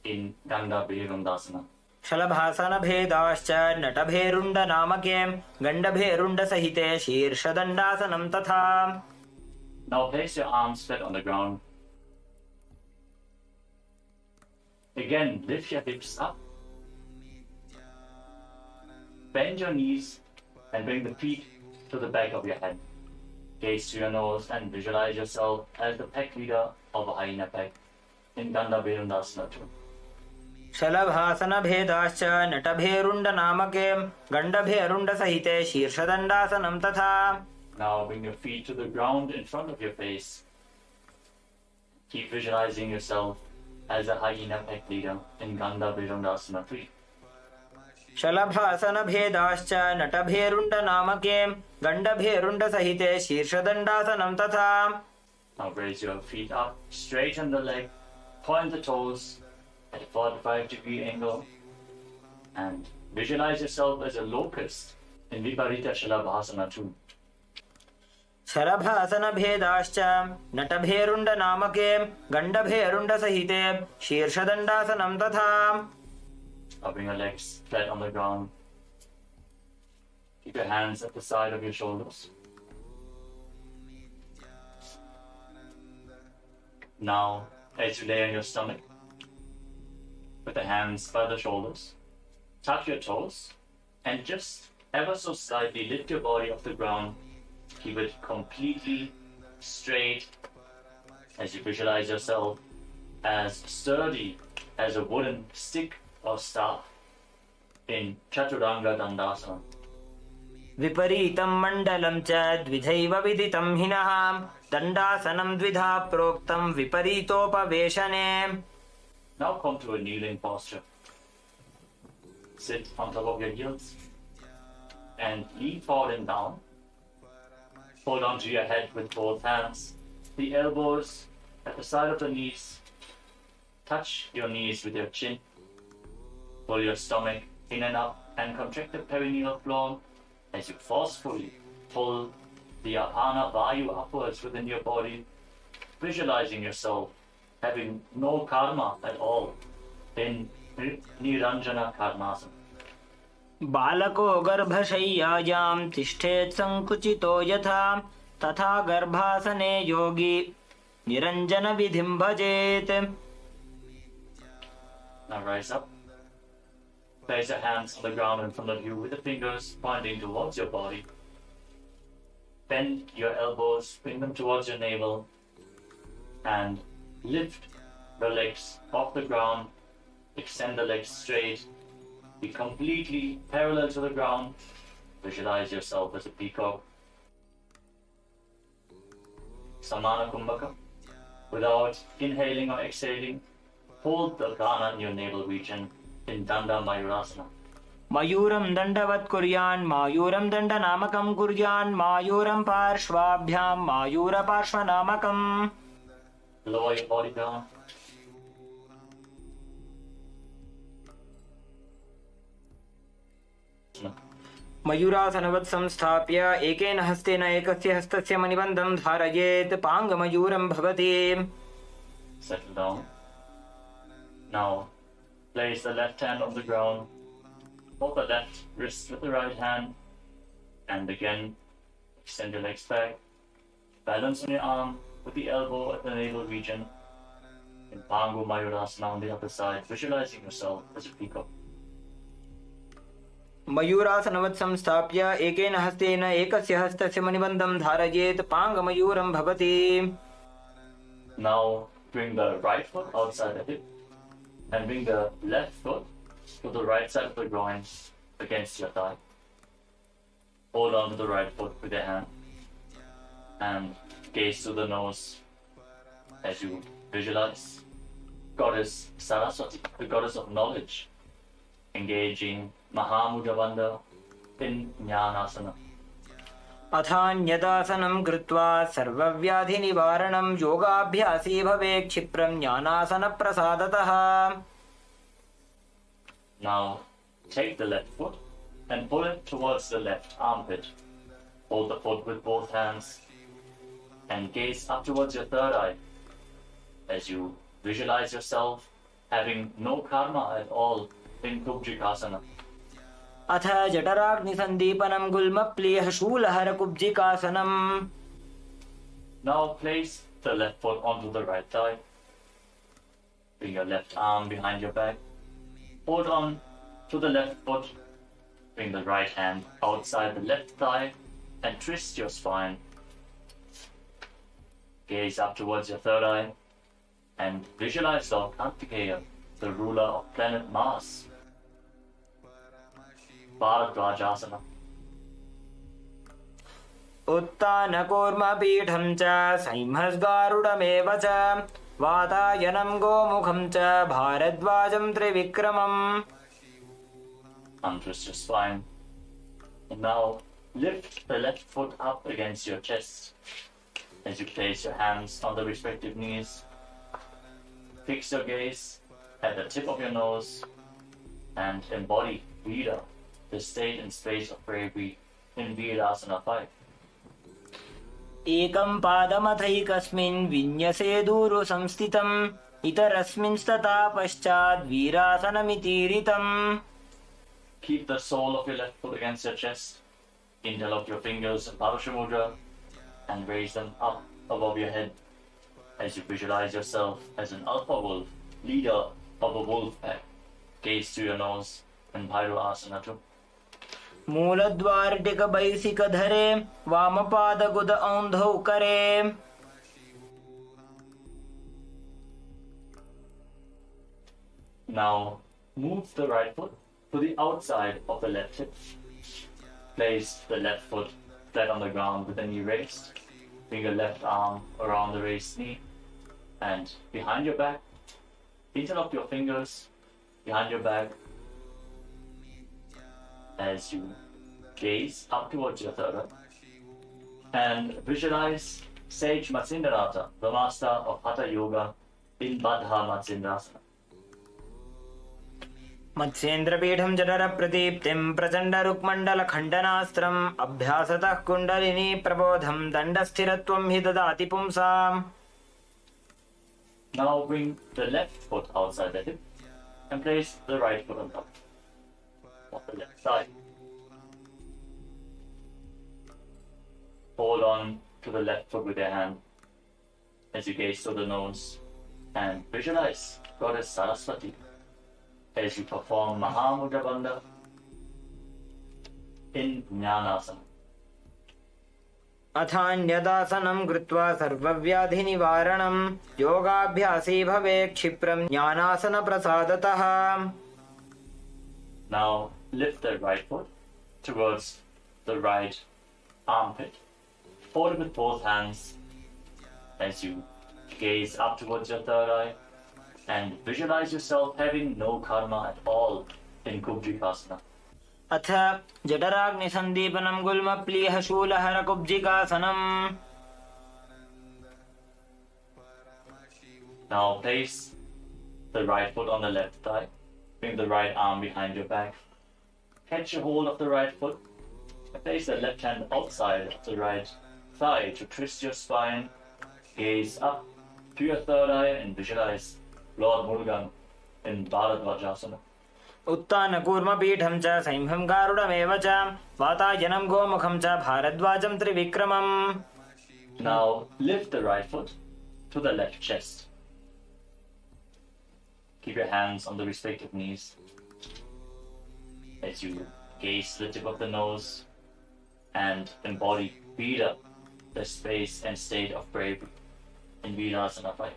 in Ganda Bhirundasana. शलभासन भेदाश्च नटभेरुण्ड नामके गण्डभेरुण्ड सहिते शीर्षदण्डासनं तथा. Now place your arms flat on the ground. Again, lift your hips up. Bend your knees and bring the feet to the back of your head. Gaze to your nose and visualize yourself as the pack leader of a hyena pack in Ganda Bhirundasana too. शलभासन भेदाश्च नटभेरुण्ड नामके गण्डभेरुण्ड सहिते शीर्षदण्डासनं तथा. Now bring your feet to the ground in front of your face. Keep visualizing yourself as a hyena pack leader in Ganda Bhirundasana 3. शलभासन भेदाश्च नटभेरुण्ड नामके गण्डभेरुण्ड सहिते शीर्षदण्डासनं तथा. Now raise your feet up, straighten the leg, point the toes at a 45-degree angle, and visualize yourself as a locust in Viparita Shalabhasana 2. शलभासन भेदाश्च नटभेरुण्ड नामके गण्डभेरुण्ड सहिते शीर्षदण्डासनं तथा. Now bring your legs flat on the ground. Keep your hands at the side of your shoulders. Now, as you lay on your stomach, with the hands by the shoulders, tuck your toes and just ever so slightly lift your body off the ground. Keep it completely straight as you visualize yourself as sturdy as a wooden stick or staff in Chaturanga Dandasana. विपरीतं मण्डलं च द्विधैव विदितं हिनः दण्डासनं द्विधा प्रोक्तं विपरीतोपवेशने. Now come to a kneeling posture. Sit on top of your heels and lean forward and down. Hold on to your head with both hands. The elbows at the side of the knees. Touch your knees with your chin. Pull your stomach in and up and contract the perineal floor as you forcefully pull the Apana Vayu upwards within your body, visualizing yourself having no karma at all in Niranjana Karmasana. बालको गर्भशय्यायां तिष्ठेत् संकुचितो यथा तथा गर्भासने योगी निरञ्जनविधिं भजेत्. Now rise up. Place your hands on the ground in front of you with the fingers pointing towards your body. Bend your elbows, bring them towards your navel, and lift the legs off the ground. Extend the legs straight. Be completely parallel to the ground. Visualize yourself as a peacock. Samana Kumbhaka. Without inhaling or exhaling, hold the prana in your navel region in Danda Mayurasana. मयूरं दण्डवत् कुर्यान् मायूरं दण्डनामकं कुर्यान् मायूरं पार्श्वाभ्यां मायूरपार्श्वनामकम् Lower your body down. मयूरासनवत् संस्थाप्य एकेन हस्तेन एकस्य हस्तस्य मणिबन्धं धारयेत् पाङ्गमयूरं भवति Settle down. Now, place the left hand on the ground. Hold the left wrist with the right hand. And again, extend your legs back. Balance on your arm with the elbow at the navel region. In Pangu Mayurasana on the other side, visualizing yourself as a peacock. मयूरासनवत् संस्थाप्य एकेन हस्तेन एकस्य हस्तस्य मणिबन्धं धारयेत् पाङ्गमयूरं भवति Now, bring the right foot outside the hip and bring the left foot to the right side of the groin against your thigh. Hold on to the right foot with your hand and gaze to the nose as you visualize Goddess Saraswati, the goddess of knowledge, engaging Mahamudravanda in Jnanasana. अथान्यदासनं कृत्वा सर्वव्याधिनिवारणं योगाभ्यासी भवेत् क्षिप्रं ज्ञानासनप्रसादतः Now, take the left foot and pull it towards the left armpit. Hold the foot with both hands and gaze up towards your third eye as you visualize yourself having no karma at all in Kubjikasana. अथ जठराग्निसन्दीपनं गुल्मप्लीयः शूलहरकुब्जिकासनम् Now place the left foot onto the right thigh. Bring your left arm behind your back. Hold on to the left foot. Bring the right hand outside the left thigh and twist your spine. Gaze up towards your third eye and visualize Lord Kartikeya, the ruler of planet Mars. Bharadwajasana. उत्तानकूर्मपीठं च संहस्गारुडमेव च वातायनं गोमुखं च भारद्वाजं त्रिविक्रमम् Untwist your spine. And now lift the left foot up against your chest as you place your hands on the respective knees. Fix your gaze at the tip of your nose and embody Vida, the state and space of bravery in Virasana 5. एकं पादमथैकस्मिन् विन्यसेदूरु संस्थितम् इतरस्मिंस्तथा पश्चात् वीरासनमितीरितम् Keep the sole of your left foot against your chest. Interlock your fingers in Paramashivoham and raise them up above your head as you visualize yourself as an alpha wolf, leader of a wolf pack. Gaze to your nose and Bhairasana 2. मूलद्वार्टिकबैसिकधरे वामपादगुद औन्धौ करे Now move the right foot to the outside of the left hip. Place the left foot flat on the ground with the knee raised. Bring your left arm around the raised knee and behind your back. Interlock your fingers behind your back as you gaze up towards your third eye and visualize Sage Matsindrata, the master of Hatha Yoga, in Baddha Matsindrasana. मत्स्येन्द्रपीठं जठरप्रदीप्तिं प्रचण्डरुक्मण्डलखण्डनास्त्रम् अभ्यासतः kundalini प्रबोधं दण्डस्थिरत्वं हि ददाति पुंसाम् Now bring the left foot outside the hip and place the right foot on top of the left side. Hold on to the left foot with your hand as you gaze to the nose and visualize Goddess Saraswati as you perform Mahamudravanda in Jnanasana. अथान्यदासनं कृत्वा सर्वव्याधिनिवारणं योगाभ्यासी भवेत् क्षिप्रं ज्ञानासनप्रसादतः Now lift the right foot towards the right armpit. Hold it with both hands as you gaze up towards your third eye and visualize yourself having no karma at all in Kubjikasana. अथ जठराग्निसन्दीपनं गुल्मप्लीह शूलहर कुब्जिकासनम्. Now place the right foot on the left thigh. Bring the right arm behind your back. Catch a hold of the right foot. Place the left hand outside of the right thigh to twist your spine. Gaze up to your third eye and visualize Lord Murugan in Bharadvajasana. उत्तानकूर्मपीठं च सैंहं गारुडमेव च वातायनं गोमुखं च भारद्वाजं त्रिविक्रमम्. Now lift the right foot to the left chest. Keep your hands on the respective knees as you gaze to the tip of the nose and embody Vida, the space and state of bravery in Virasana 5.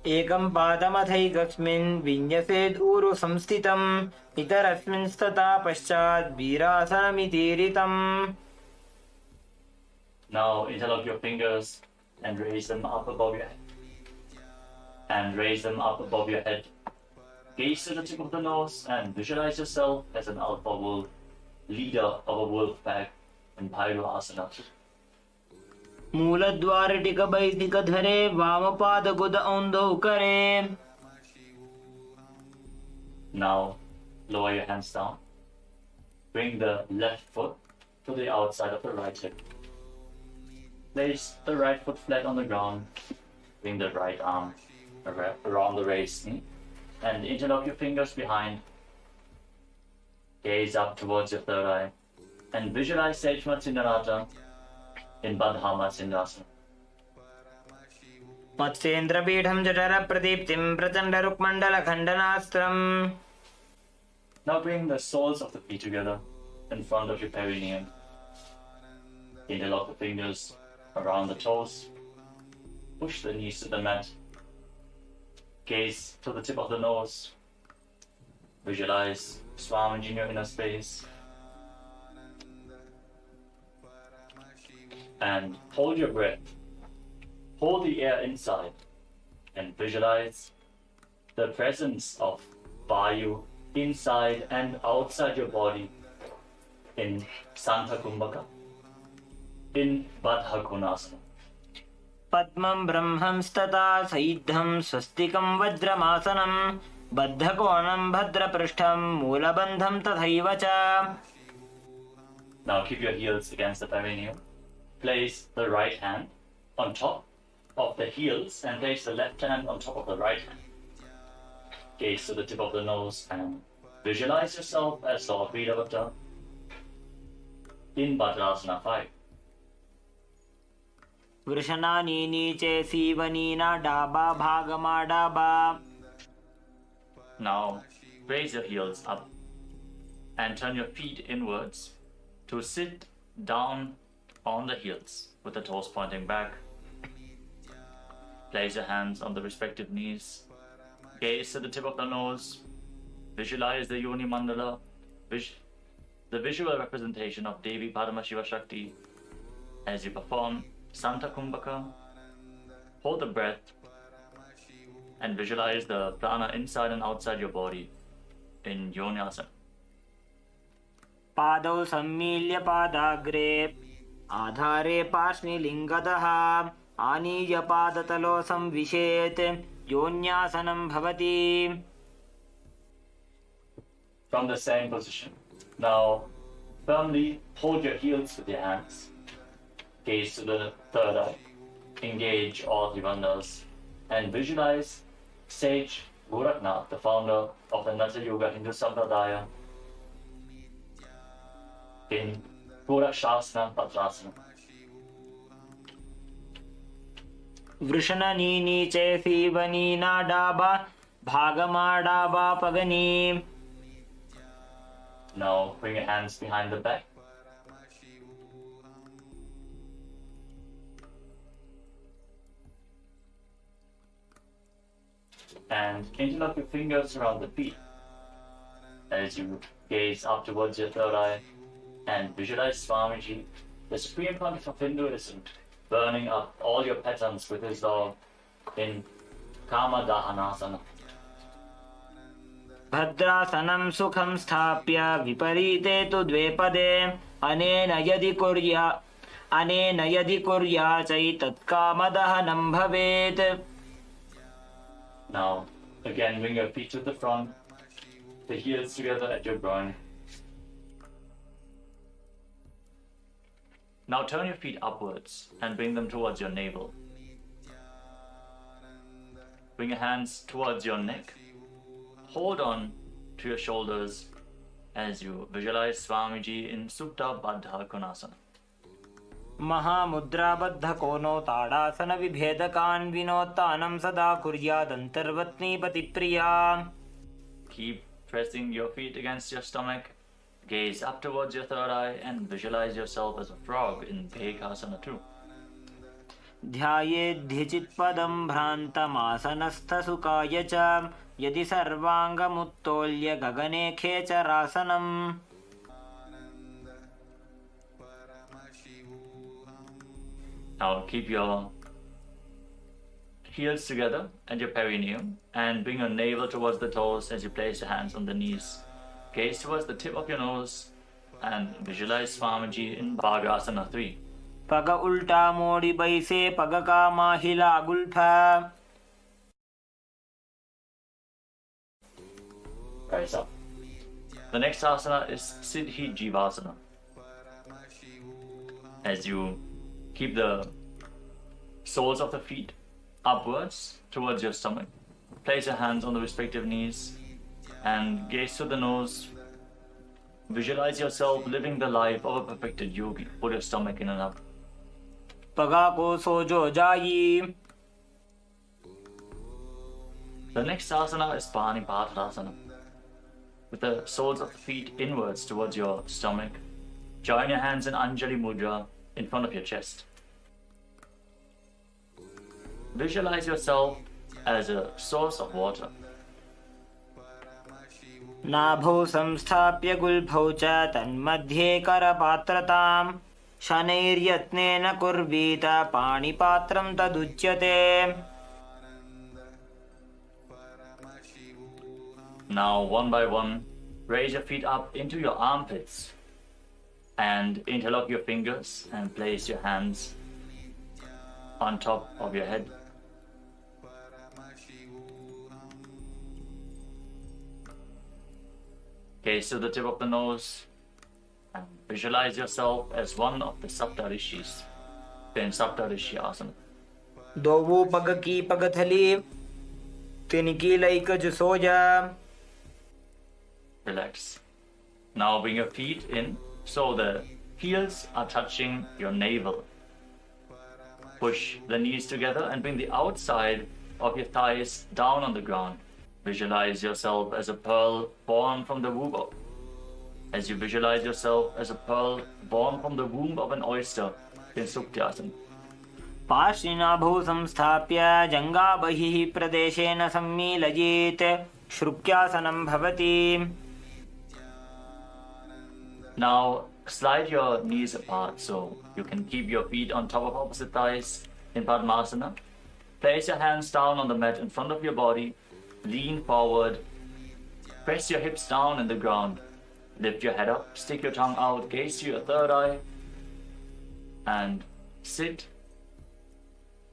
एकं पादमथैकस्मिन् विन्यसेद् ऊरु संस्थितम् इतरस्मिन् स्तता पश्चात् वीरासनमितीरितम्. Now interlock your fingers and raise them up above your head. Gaze to the tip of the nose and visualize yourself as an alpha wolf, leader of a wolf pack in Bhairasana. मूलद्वारटिकबैदिकधरे वामपादगुद औन्दौ करे. Now lower your hands down. Bring the left foot to the outside of the right hip. Place the right foot flat on the ground. Bring the right arm around the raised knee and interlock your fingers behind. Gaze up towards your third eye and visualize Sejmatsindhanata in Bandhamatsindasana. मत्स्येन्द्रपीठं जठरप्रदीप्तिं प्रचण्डरुक्मण्डलखण्डनास्त्रम्. Now bring the soles of the feet together in front of your perineum. Interlock the fingers around the toes. Push the knees to the mat. Gaze to the tip of the nose. Visualize Swamiji in your inner space. And hold your breath. Hold the air inside and visualize the presence of Vayu inside and outside your body in Santa Kumbhaka, in Baddha Konasana. पद्मं ब्रह्मं स्तता सैद्धं स्वस्तिकं वज्रमासनं बद्धकोणं भद्रपृष्ठं मूलबन्धं तथैव च. Now keep your heels against the perineum. Place the right hand on top of the heels and place the left hand on top of the right hand. Gaze to the tip of the nose and visualize yourself as Lord Vidavata in Bhadrasana 5. वृषणानि नीचे सीवनीना डाबा भागमा डाबा. Now raise your heels up and turn your feet inwards to sit down on the heels with the toes pointing back. Place your hands on the respective knees. Gaze to the tip of the nose. Visualize the Yoni Mandala, the visual representation of Devi Paramashiva Shakti as you perform Santa Kumbhaka. Hold the breath and visualize the prana inside and outside your body in Yonyasana. पादौ सम्मील्य पादाग्रे आधारे पार्ष्णिलिङ्गतः आनीय पादतलो संविशेत् योन्यासनं भवति. From the same position. Now firmly hold your heels with your hands. Gaze to the third eye. Engage all the bandhas and visualize Sage Gorakhnath, the founder of the Natya Yoga Hindu Sampradaya, in Gorakshasana Patrasana. वृषणनी नीचे सीवनीना डाबा भागमा डाबा पगनी. Now bring your hands behind the back. And interlock your fingers around the feet as you gaze up towards your third eye and visualize Swamiji, the Supreme Pontiff of Hinduism, burning up all your patterns with his love in Kama Dahanasana. भद्रासनं सुखं स्थाप्य विपरीते तु द्वे पदे अनेन यदि कुर्या चैतत्कामदहनं भवेत्. Now, again, bring your feet to the front, the heels together at your groin. Now turn your feet upwards and bring them towards your navel. Bring your hands towards your neck. Hold on to your shoulders as you visualize Swamiji in Supta Baddha Konasana. महामुद्राबद्ध कोनो ताड़ासन विभेदकान् विनोत्तानं सदा कुर्यादन्तर्वत्नीपति प्रिया. Keep pressing your feet against your stomach. Gaze up towards your third eye and visualize yourself as a frog in Bhekasana too. ध्यायेद्धिचित्पदं भ्रान्तमासनस्थसुखाय च यदि सर्वाङ्गमुत्तोल्य गगने खेचरासनम्. Now keep your heels together at your perineum and bring your navel towards the toes as you place your hands on the knees. Gaze towards the tip of your nose and visualize Swamiji in Bhagasana 3. पग उल्टा मोड़ी बैसे पग का माहिला गुल्फा. Rise up. The next asana is Siddhi Jivasana. As you keep the soles of the feet upwards towards your stomach, place your hands on the respective knees and gaze to the nose. Visualize yourself living the life of a perfected yogi. Pull your stomach in and up. पगा को सोजो जाई. The next asana is Panipatrasana. With the soles of the feet inwards towards your stomach, join your hands in Anjali Mudra in front of your chest. Visualize yourself as a source of water. नाभौ संस्थाप्य गुल्फौ च तन्मध्ये करपात्रताम् शनैर्यत्नेन कुर्वीत पाणिपात्रं तदुच्यते. Now, one by one, raise your feet up into your armpits and interlock your fingers and place your hands on top of your head. Gaze to the tip of the nose and visualize yourself as one of the Saptarishis in Saptarishi Asana. दोवो पग की पगथली तिनकी लैकज सोजा. Relax. Now bring your feet in so the heels are touching your navel. Push the knees together and bring the outside of your thighs down on the ground. Visualize yourself as a pearl born from the womb of. As you visualize yourself as a pearl born from the womb of an oyster in Suktyasana. पार्श्विनाभौ संस्थाप्य जङ्घाबहिः प्रदेशेन सम्मीलयेत् श्रुक्यासनं भवति. Now slide your knees apart so you can keep your feet on top of opposite thighs in Padmasana. Place your hands down on the mat in front of your body. Lean forward. Press your hips down in the ground. Lift your head up. Stick your tongue out. Gaze to your third eye. And sit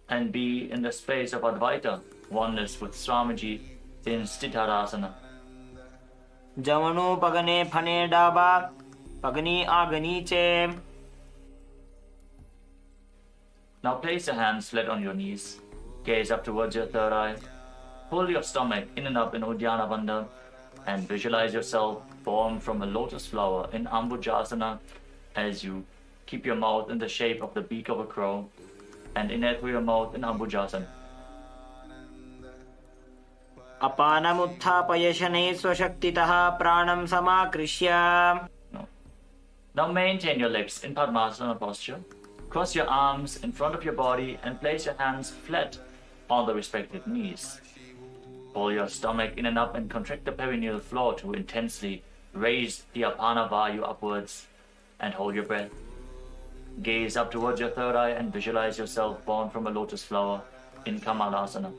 and be in the space of Advaita, oneness with Swamiji in Sthitarasana. जवनो पगने फने डाबा पगनी आगनी चे. Now place your hands flat on your knees. Gaze up towards your third eye. Pull your stomach in and up in Uddiyana Bandha and visualize yourself formed from a lotus flower in Ambujasana as you keep your mouth in the shape of the beak of a crow and inhale through your mouth in Ambujasana. अपानमुत्थापय शनैः स्वशक्तितः प्राणं समाकृष्य. Now maintain your legs in Padmasana posture. Cross your arms in front of your body and place your hands flat on the respective knees. Pull your stomach in and up and contract the perineal floor to intensely raise the Apana Vayu upwards and hold your breath. Gaze up towards your third eye and visualize yourself born from a lotus flower in Kamalasana.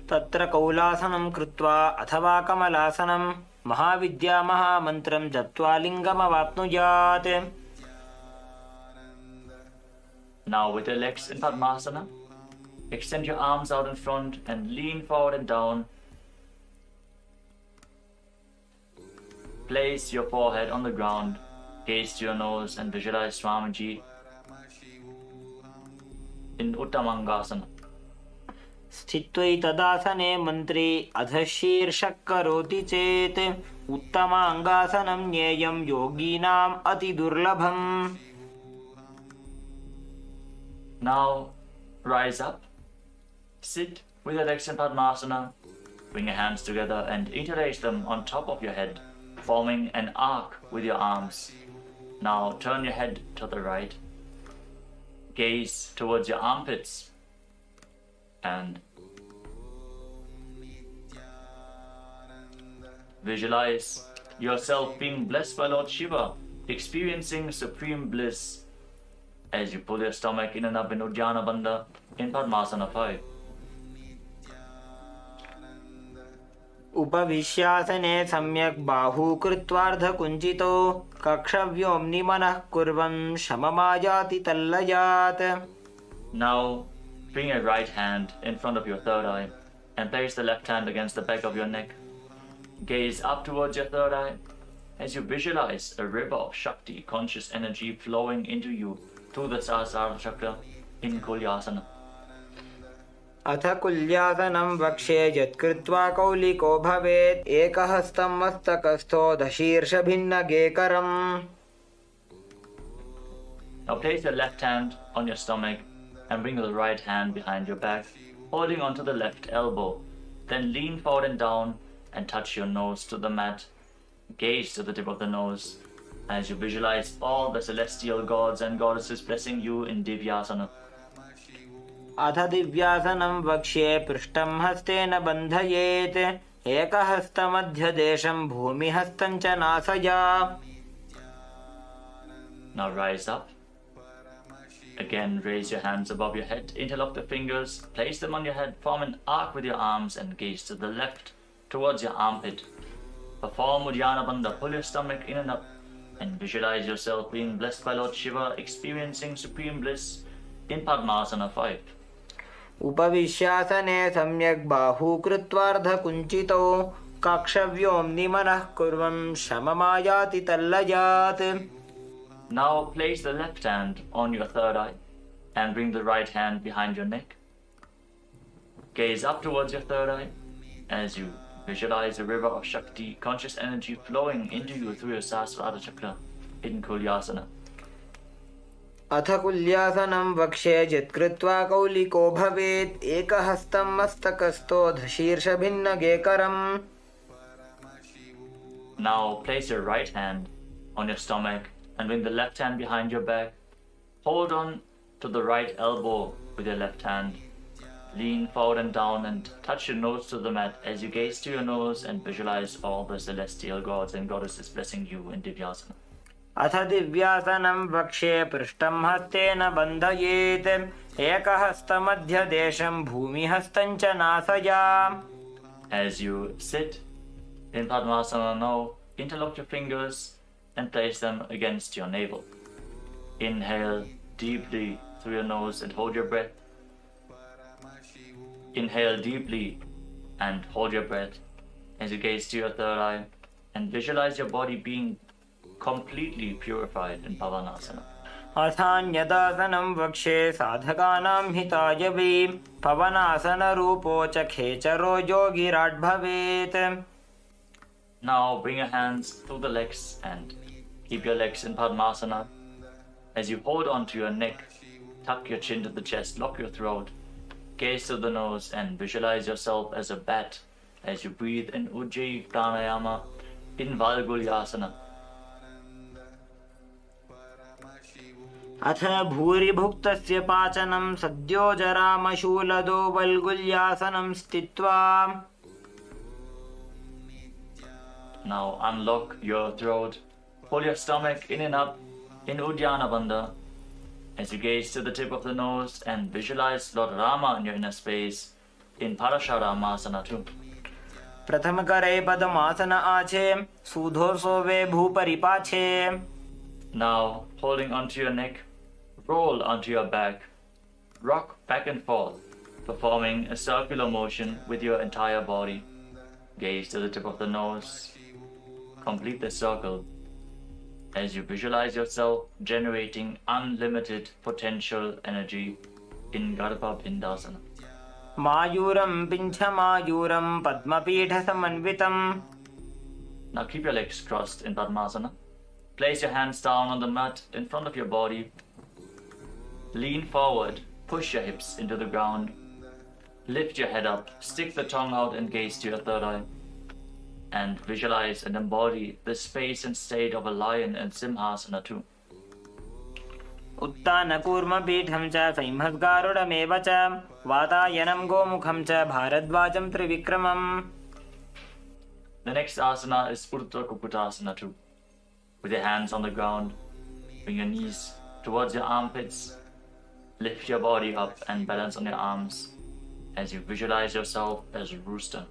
तत्र कौलासनं कृत्वा अथवा कमलासनं महाविद्या महामन्त्रं जप्त्वा लिङ्गमवाप्नुयात्. Now with your legs in Padmasana, extend your arms out in front and lean forward and down. Place your forehead on the ground, gaze to your nose and visualize Swamiji in Uttamangasana. स्थित्वैतदासने मन्त्रे अधशीर्षः करोति चेत् उत्तमाङ्गासनं ज्ञेयं योगीनाम् अतिदुर्लभम्. Now rise up, sit with your legs in Padmasana, bring your hands together and interlace them on top of your head, forming an arc with your arms. Now turn your head to the right, gaze towards your armpits and visualize yourself being blessed by Lord Shiva, experiencing supreme bliss as you pull your stomach in and up in Uddiyana Bandha in Padmasana 5. उपविश्यासने सम्यक् बाहू कृत्वार्धकुञ्चितो कक्षव्योम्नि मनः कुर्वन् शममायाति तल्लयात्. Now bring your right hand in front of your third eye and place the left hand against the back of your neck. Gaze up towards your third eye as you visualize a river of Shakti, conscious energy flowing into you through the Sahasrara chakra in Kulyasana. अथ कुल्यासनं वक्ष्ये यत्कृत्वा कौलिको भवेत् एकहस्तं मस्तकस्थो दशीर्षभिन्नगेकरम्. Now place your left hand on your stomach and bring the right hand behind your back, holding onto the left elbow. Then lean forward and down and touch your nose to the mat. Gaze to the tip of the nose as you visualize all the celestial gods and goddesses blessing you in Divyasana. अथ दिव्यासनं वक्ष्ये पृष्ठं हस्तेन बन्धयेत् एकहस्तमध्यदेशं भूमिहस्तं च नासया. Now rise up. Again, raise your hands above your head, interlock the fingers, place them on your head, form an arc with your arms and gaze to the left towards your armpit. Perform Uddiyana Bandha, pull your stomach in and up and visualize yourself being blessed by Lord Shiva, experiencing supreme bliss in Padmasana 5. उपविश्यासने सम्यक् बाहू कृत्वार्धकुञ्चितो कक्षव्योम्नि मनः कुर्वन् शममायाति तल्लयात्. Now place the left hand on your third eye and bring the right hand behind your neck. Gaze up towards your third eye as you visualize a river of Shakti, conscious energy flowing into you through your Sahasrara chakra in Kulyasana. अथ कुल्यासनं वक्ष्ये यत्कृत्वा कौलिको भवेत् एकहस्तं मस्तकस्थो दशीर्षभिन्नगेकरम्. Now place your right hand on your stomach and bring the left hand behind your back. Hold on to the right elbow with your left hand. Lean forward and down and touch your nose to the mat as you gaze to your nose and visualize all the celestial gods and goddesses blessing you in Divyasana. अथ दिव्यासनं वक्ष्ये पृष्ठं हस्तेन बन्धयेत् एकहस्तमध्यदेशं भूमिहस्तं च नासया. As you sit in Padmasana now, interlock your fingers and place them against your navel. Inhale deeply through your nose and hold your breath. Inhale deeply and hold your breath as you gaze to your third eye and visualize your body being completely purified in Pavanasana. अथान्यदासनं वक्ष्ये साधकानां हिताय वै पवनासनरूपो च खेचरो योगिराट् भवेत्. Now bring your hands through the legs and keep your legs in Padmasana. As you hold on to your neck, tuck your chin to the chest, lock your throat, gaze to the nose and visualize yourself as a bat as you breathe in Ujjayi Pranayama in Valgulyasana. अथ भूरिभुक्तस्य पाचनं सद्यो जरामशूलदो वल्गुल्यासनं स्थित्वा. Now unlock your throat, pull your stomach in and up in Uddiyana Bandha As you gaze to the tip of the nose and visualize Lord Rama in your inner space in Parasharamasana 2. प्रथम करे पद्मासन आछे सूधो सोवे भूपरि पाछे. Now, holding onto your neck, roll onto your back, rock back and forth, performing a circular motion with your entire body. Gaze to the tip of the nose. Complete the circle as you visualize yourself generating unlimited potential energy in Garbha Bindasana. मायूरं पिञ्छमायूरं पद्मपीठसमन्वितम्. Now keep your legs crossed in Padmasana. Place your hands down on the mat in front of your body. Lean forward, push your hips into the ground. Lift your head up, stick the tongue out and gaze to your third eye. And visualize and embody the space and state of a lion in Simhasana 2. उत्तानकूर्मपीठं च संहस्गारुडमेव च वातायनं गोमुखं च भारद्वाजं त्रिविक्रमम्. The next asana is Urdhva Kukutasana 2. With your hands on the ground, bring your knees towards your armpits, lift your body up and balance on your arms as you visualize yourself as a rooster.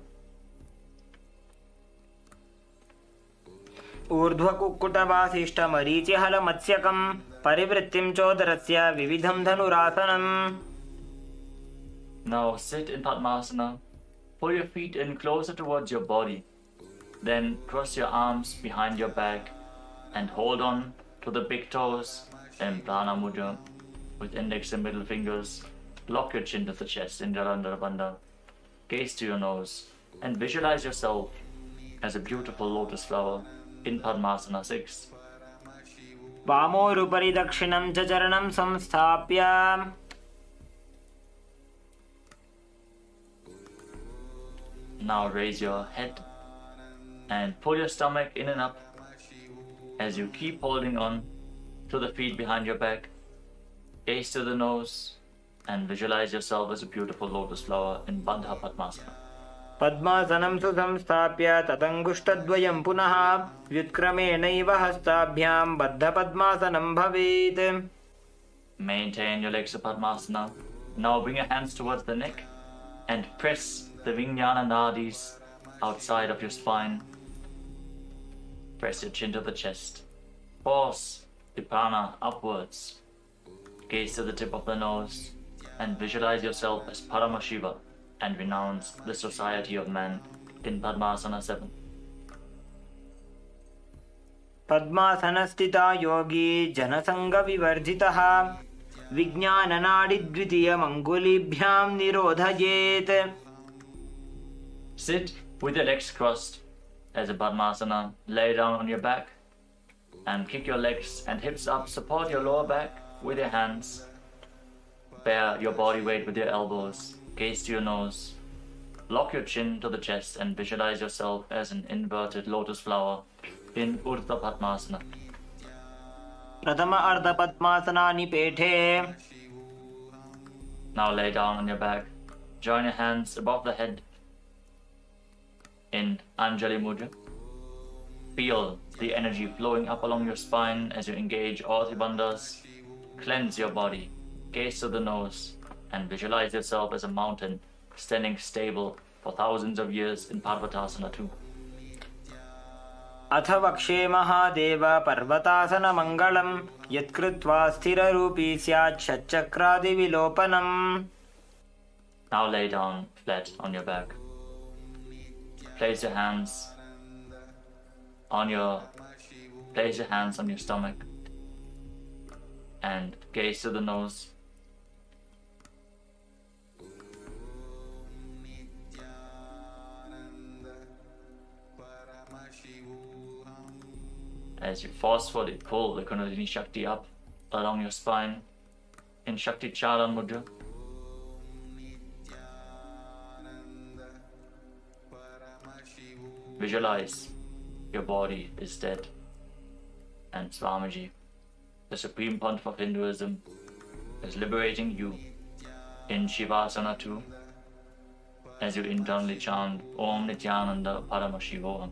ऊर्ध्वकुक्कुटवासिष्ठमरीचिहलमत्स्यकं परिवृत्तिं चोदरस्य विविधं धनुरासनम्. Now sit in Padmasana. Pull your feet in closer towards your body. Then cross your arms behind your back and hold on to the big toes in Prana Mudra with index and middle fingers. Lock your chin to the chest in Jalandhara Bandha. Gaze to your nose and visualize yourself as a beautiful lotus flower in Padmasana 6. वामोरुपरि दक्षिणं च चरणं संस्थाप्य. Now raise your head and pull your stomach in and up as you keep holding on to the feet behind your back. Gaze to the nose and visualize yourself as a beautiful lotus flower in Bandha Padmasana. पद्मासनं सुसंस्थाप्य ततङ्गुष्ठद्वयं पुनः व्युत्क्रमेणैव हस्ताभ्यां बद्धपद्मासनं भवेत्. Maintain your legs to Padmasana. Now bring your hands towards the neck and press the Vijnana Nadis outside of your spine. Press your chin to the chest. Force the prana upwards. Gaze to the tip of the nose and visualize yourself as Paramashiva and renounce the society of man in Padmasana 7. पद्मासनस्थिता Yogi जनसङ्गविवर्जितः विज्ञाननाडिद्वितीयमङ्गुलीभ्यां निरोधयेत्. Sit with your legs crossed as a Padmasana. Lay down on your back and kick your legs and hips up. Support your lower back with your hands. Bear your body weight with your elbows. Gaze to your nose. Lock your chin to the chest and visualize yourself as an inverted lotus flower in Urdhva Padmasana. प्रथम अर्धपद्मासनानि पेठे. Now lay down on your back. Join your hands above the head in Anjali Mudra. Feel the energy flowing up along your spine as you engage all the bandhas. Cleanse your body. Gaze to the nose and visualize yourself as a mountain standing stable for thousands of years in Parvatasana 2. अथ वक्षे महादेव पर्वतासनमङ्गलं यत्कृत्वा स्थिररूपी स्यात् षट्चक्रादिविलोपनम्. Now lay down flat on your back. Place your hands on your stomach and gaze to the nose. As you forcefully pull the Kundalini Shakti up along your spine in Shakti Charan Mudra. Visualize your body is dead and Swamiji, the supreme pontiff of Hinduism, is liberating you in Shivasana 2 as you internally chant Om Nithyananda Paramashivoham.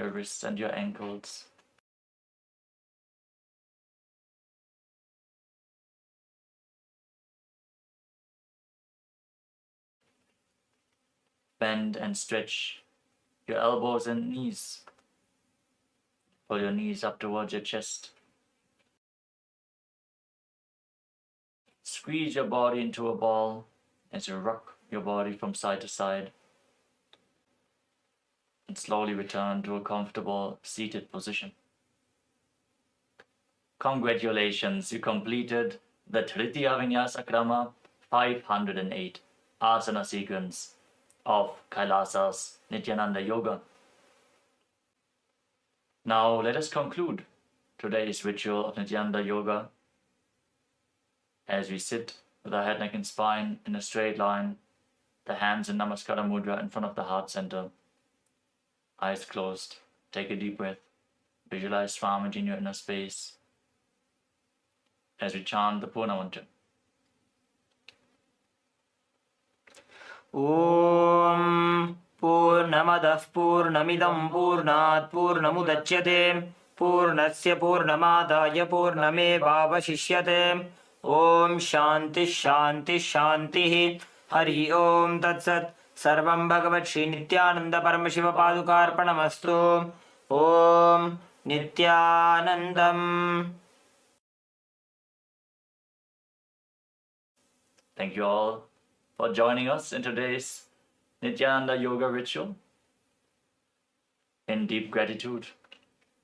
your wrists and your ankles. Bend and stretch your elbows and knees. Pull your knees up towards your chest. Squeeze your body into a ball as you rock your body from side to side. And slowly return to a comfortable seated position. Congratulations, you completed the Tritiya Vinyasa Krama 508 asana sequence of Kailasa's Nithyananda Yoga. Now let us conclude today's ritual of Nithyananda Yoga as we sit with our head, neck and spine in a straight line, the hands in Namaskara Mudra in front of the heart center. Eyes closed. Take a deep breath. Visualize Swamiji in your inner space as we chant the Purna Mantra. Om Purnamadah Purnamidam Purnat Purnamudachyate Purnasya Purnamadaya Purnamevavashishyate. Om Shanti Shanti Shanti. Hari Om Tat Sat. Sarvam Bhagavat Shri Nithyananda Paramashiva Padukarpanamastu. Om Nithyanandam. Thank you all for joining us in today's Nithyananda Yoga ritual. In deep gratitude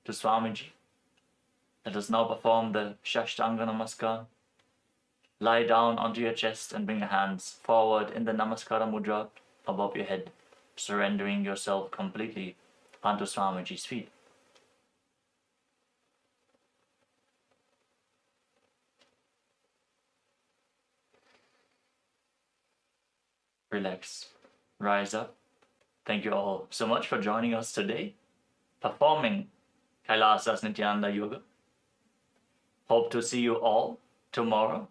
to Swamiji, let us now perform the Shashtanga Namaskar. Lie down onto your chest and bring your hands forward in the Namaskara Mudra above your head, surrendering yourself completely onto Swamiji's feet. Relax. Rise up. Thank you all so much for joining us today, performing Kailasa's Nithyananda Yoga. Hope to see you all tomorrow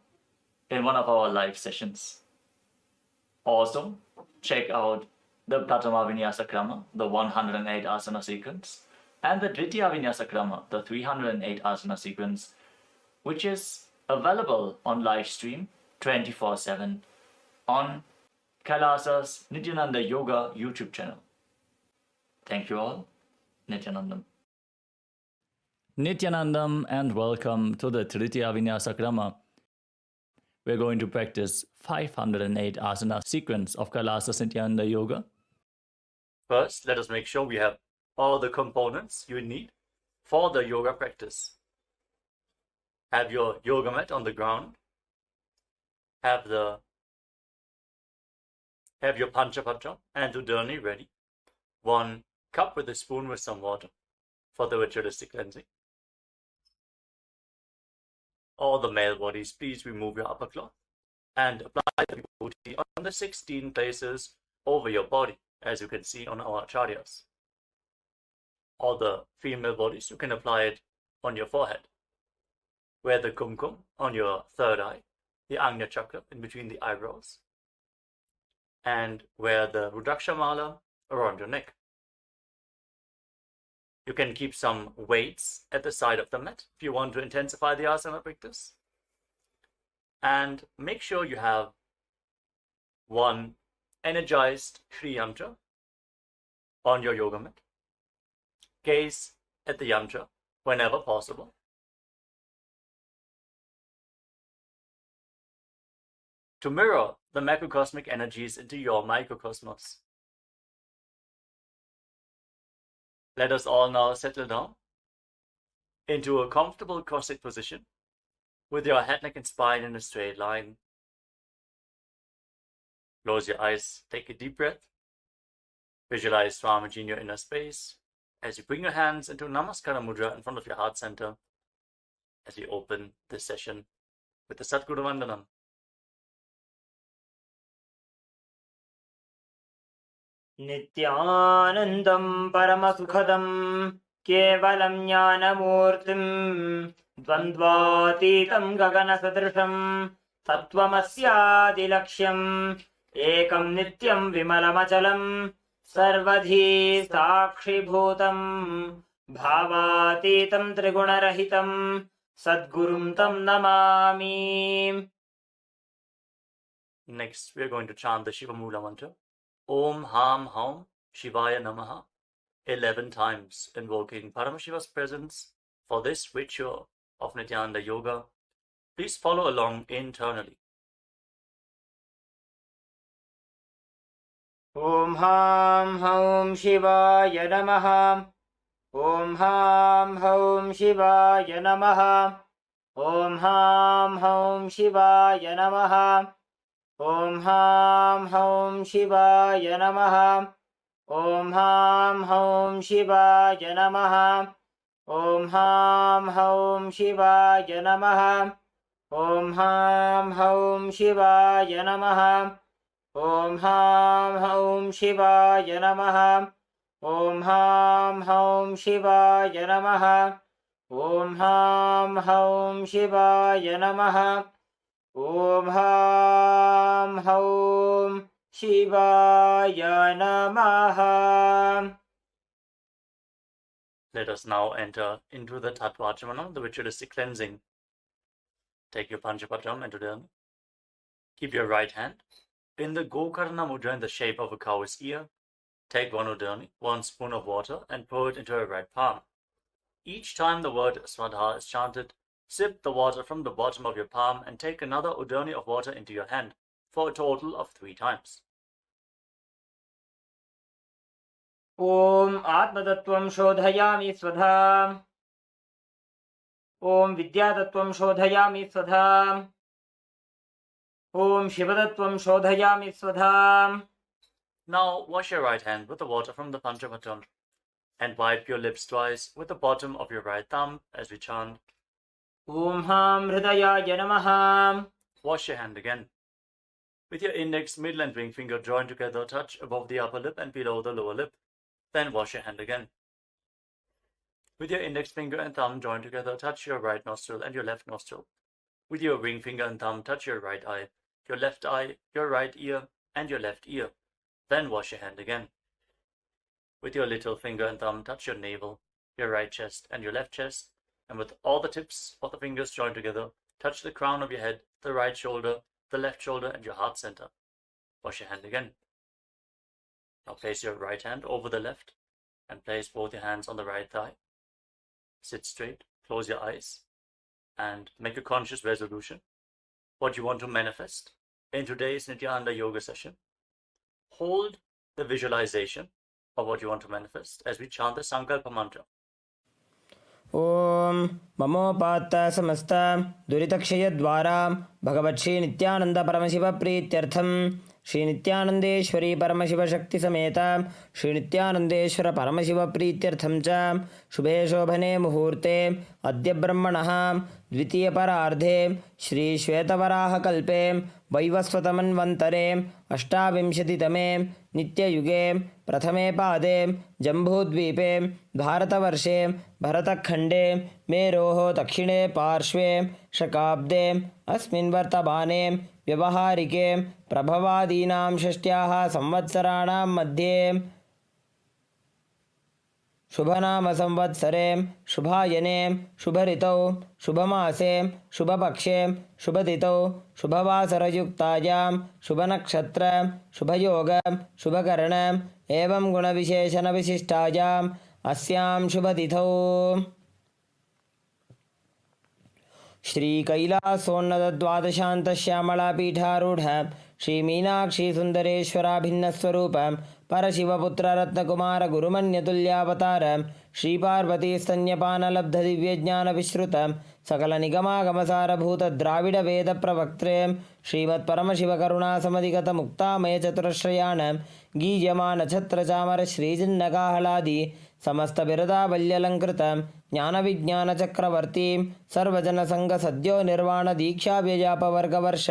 in one of our live sessions. Also, check out the Pratama Vinyasa Krama, the 108 asana sequence, and the Dvitiya Vinyasa Krama, the 308 asana sequence, which is available on live stream 24/7 on Kailasa's Nithyananda Yoga YouTube channel. Thank you all. Nithyanandam. Nithyanandam and welcome to the Tritiya Vinyasa Krama. We're going to practice 508 asana sequence of Kailasa's Nithyananda Yoga. First, let us make sure we have all the components you need for the yoga practice. Have your yoga mat on the ground. Have your Panchapatra and Udani ready. 1 cup with a spoon with some water for the ritualistic cleansing. All the male bodies, please remove your upper cloth and apply the vibhuti on the 16 places over your body, as you can see on our acharyas. All the female bodies, you can apply it on your forehead. Wear the kumkum on your third eye, the Ajna chakra in between the eyebrows, and wear the Rudraksha mala around your neck. You can keep some weights at the side of the mat if you want to intensify the asana practice. And make sure you have 1 energized Shri Yantra on your yoga mat. Gaze at the yantra whenever possible. To mirror the macrocosmic energies into your microcosmos. Let us all now settle down into a comfortable cross-legged position with your head, neck and spine in a straight line. Close your eyes, take a deep breath. Visualize Swamiji in your inner space as you bring your hands into Namaskara Mudra in front of your heart center as we open this session with the Satguru Vandanam. Nithyanandam Paramasukhadam Kevalam Jnanamurtim Dvandvatitam Gaganasadrisham Sattvamasyaadilaksham Ekam Nityam Vimalamachalam सर्वधी साक्षिभूतं भावातीतं त्रिगुणरहितं सद्गुरुं तं Namami. Next, we are going to chant the Shiva Mula mantra. Om Ham Haum Shivaya Namaha 11 times, invoking Paramashiva's presence for this ritual of Nithyananda Yoga. Please follow along internally. Om Ham Haum Shivaya Namaha. Om Ham Haum Shivaya Namaha. Om Ham Haum Shivaya Namaha. Om Ham Haum Shivaya Namaha. Om Ham Haum Shivaya Namaha. Om Ham Haum Shivaya Namaha. Om Ham Haum Shivaya Namaha. Om Ham Haum Shivaya Namaha. Om Ham Haum Shivaya Namaha. Om Ham Haum Shivaya Namaha. Om Ham Haum Shivaya Namaha. Let us now enter into the Tattvachana, the ritualistic cleansing. Take your Panchapatam and Udana. Keep your right hand in the Gokarna Mudra in the shape of a cow's ear. Take one Udani, 1 spoon of water, and pour it into your right palm. Each time the word Swadha is chanted, sip the water from the bottom of your palm and take another Udani of water into your hand for a total of 3 times. Om Atmatattvam Shodhayami Swadha. Om Vidyatattvam Shodhayami Swadha. Om Shivatattvam Shodhayami Swadha. Now wash your right hand with the water from the Panchapatam and wipe your lips twice with the bottom of your right thumb as we chant. Om Ham Hridayaya Namaha. Wash your hand again. With your index, middle and ring finger joined together, touch above the upper lip and below the lower lip. Then wash your hand again. With your index finger and thumb joined together, touch your right nostril and your left nostril. With your ring finger and thumb, touch your right eye, your right ear, and your left ear. Then wash your hand again. With your little finger and thumb, touch your navel, your right chest, and your left chest. And with all the tips of the fingers joined together, touch the crown of your head, the right shoulder, the left shoulder, and your heart center. Wash your hand again. Now place your right hand over the left and place both your hands on the right thigh. Sit straight, close your eyes, and make a conscious resolution. What you want to manifest in today's Nithyananda Yoga session. Hold the visualization of what you want to manifest as we chant the Sankalpa mantra. Om Mamopatta Samasta Duritakshayadvara Bhagavat Shri Nithyananda Paramashiva Prityartham Shri Nithyanandeshwari Paramashiva Shakti Sameta Shri Nithyanandeshwara Paramashiva Prityartham Cha Shubhe Shobhane Muhurte Adya Brahmanaha Dvitiya Parardhe Shri Shvetavaraha Kalpe Vaivasvatamanvantare Ashtavimshatitame Nityayuge Prathame Pade Jambudvipe Bharatavarše Bharatakhande Meroho Dakshine Parshve Shakabde Asmin Vartabane Vyavaharike Prabhavadinam Shashtyaha Samvatsaranam Madhye शुभनाम संवत्सरे शुभायने शुभऋतौ शुभमासे शुभपक्षे शुभतिथौ शुभवासरयुक्तायां शुभनक्षत्र शुभयोग शुभकर्ण एवं गुणविशेषणविशिष्टायाम् अस्यां शुभतिथौ श्रीकैलासोन्नतद्वादशान्तश्यामलापीठारूढ श्रीमीनाक्षीसुन्दरेश्वराभिन्नस्वरूप परशिवपुत्ररत्नकुमारगुरुमन्यतुल्यावतार श्रीपार्वतीस्तन्यपानलब्धदिव्यज्ञानविश्रुत सकलनिगमागमसारभूतद्राविडवेदप्रवक्त्रे श्रीमत्परमशिवकरुणासमधिगतमुक्तामयचतुरश्रयान् गीयमानछत्रचामर श्रीजिन्नकाहलादि समस्तबिरदावल्यलङ्कृत ज्ञानविज्ञान चक्रवर्तीं सर्वजनसंघ सद्यो निर्वाण दीक्षाव्यजापवर्गवर्ष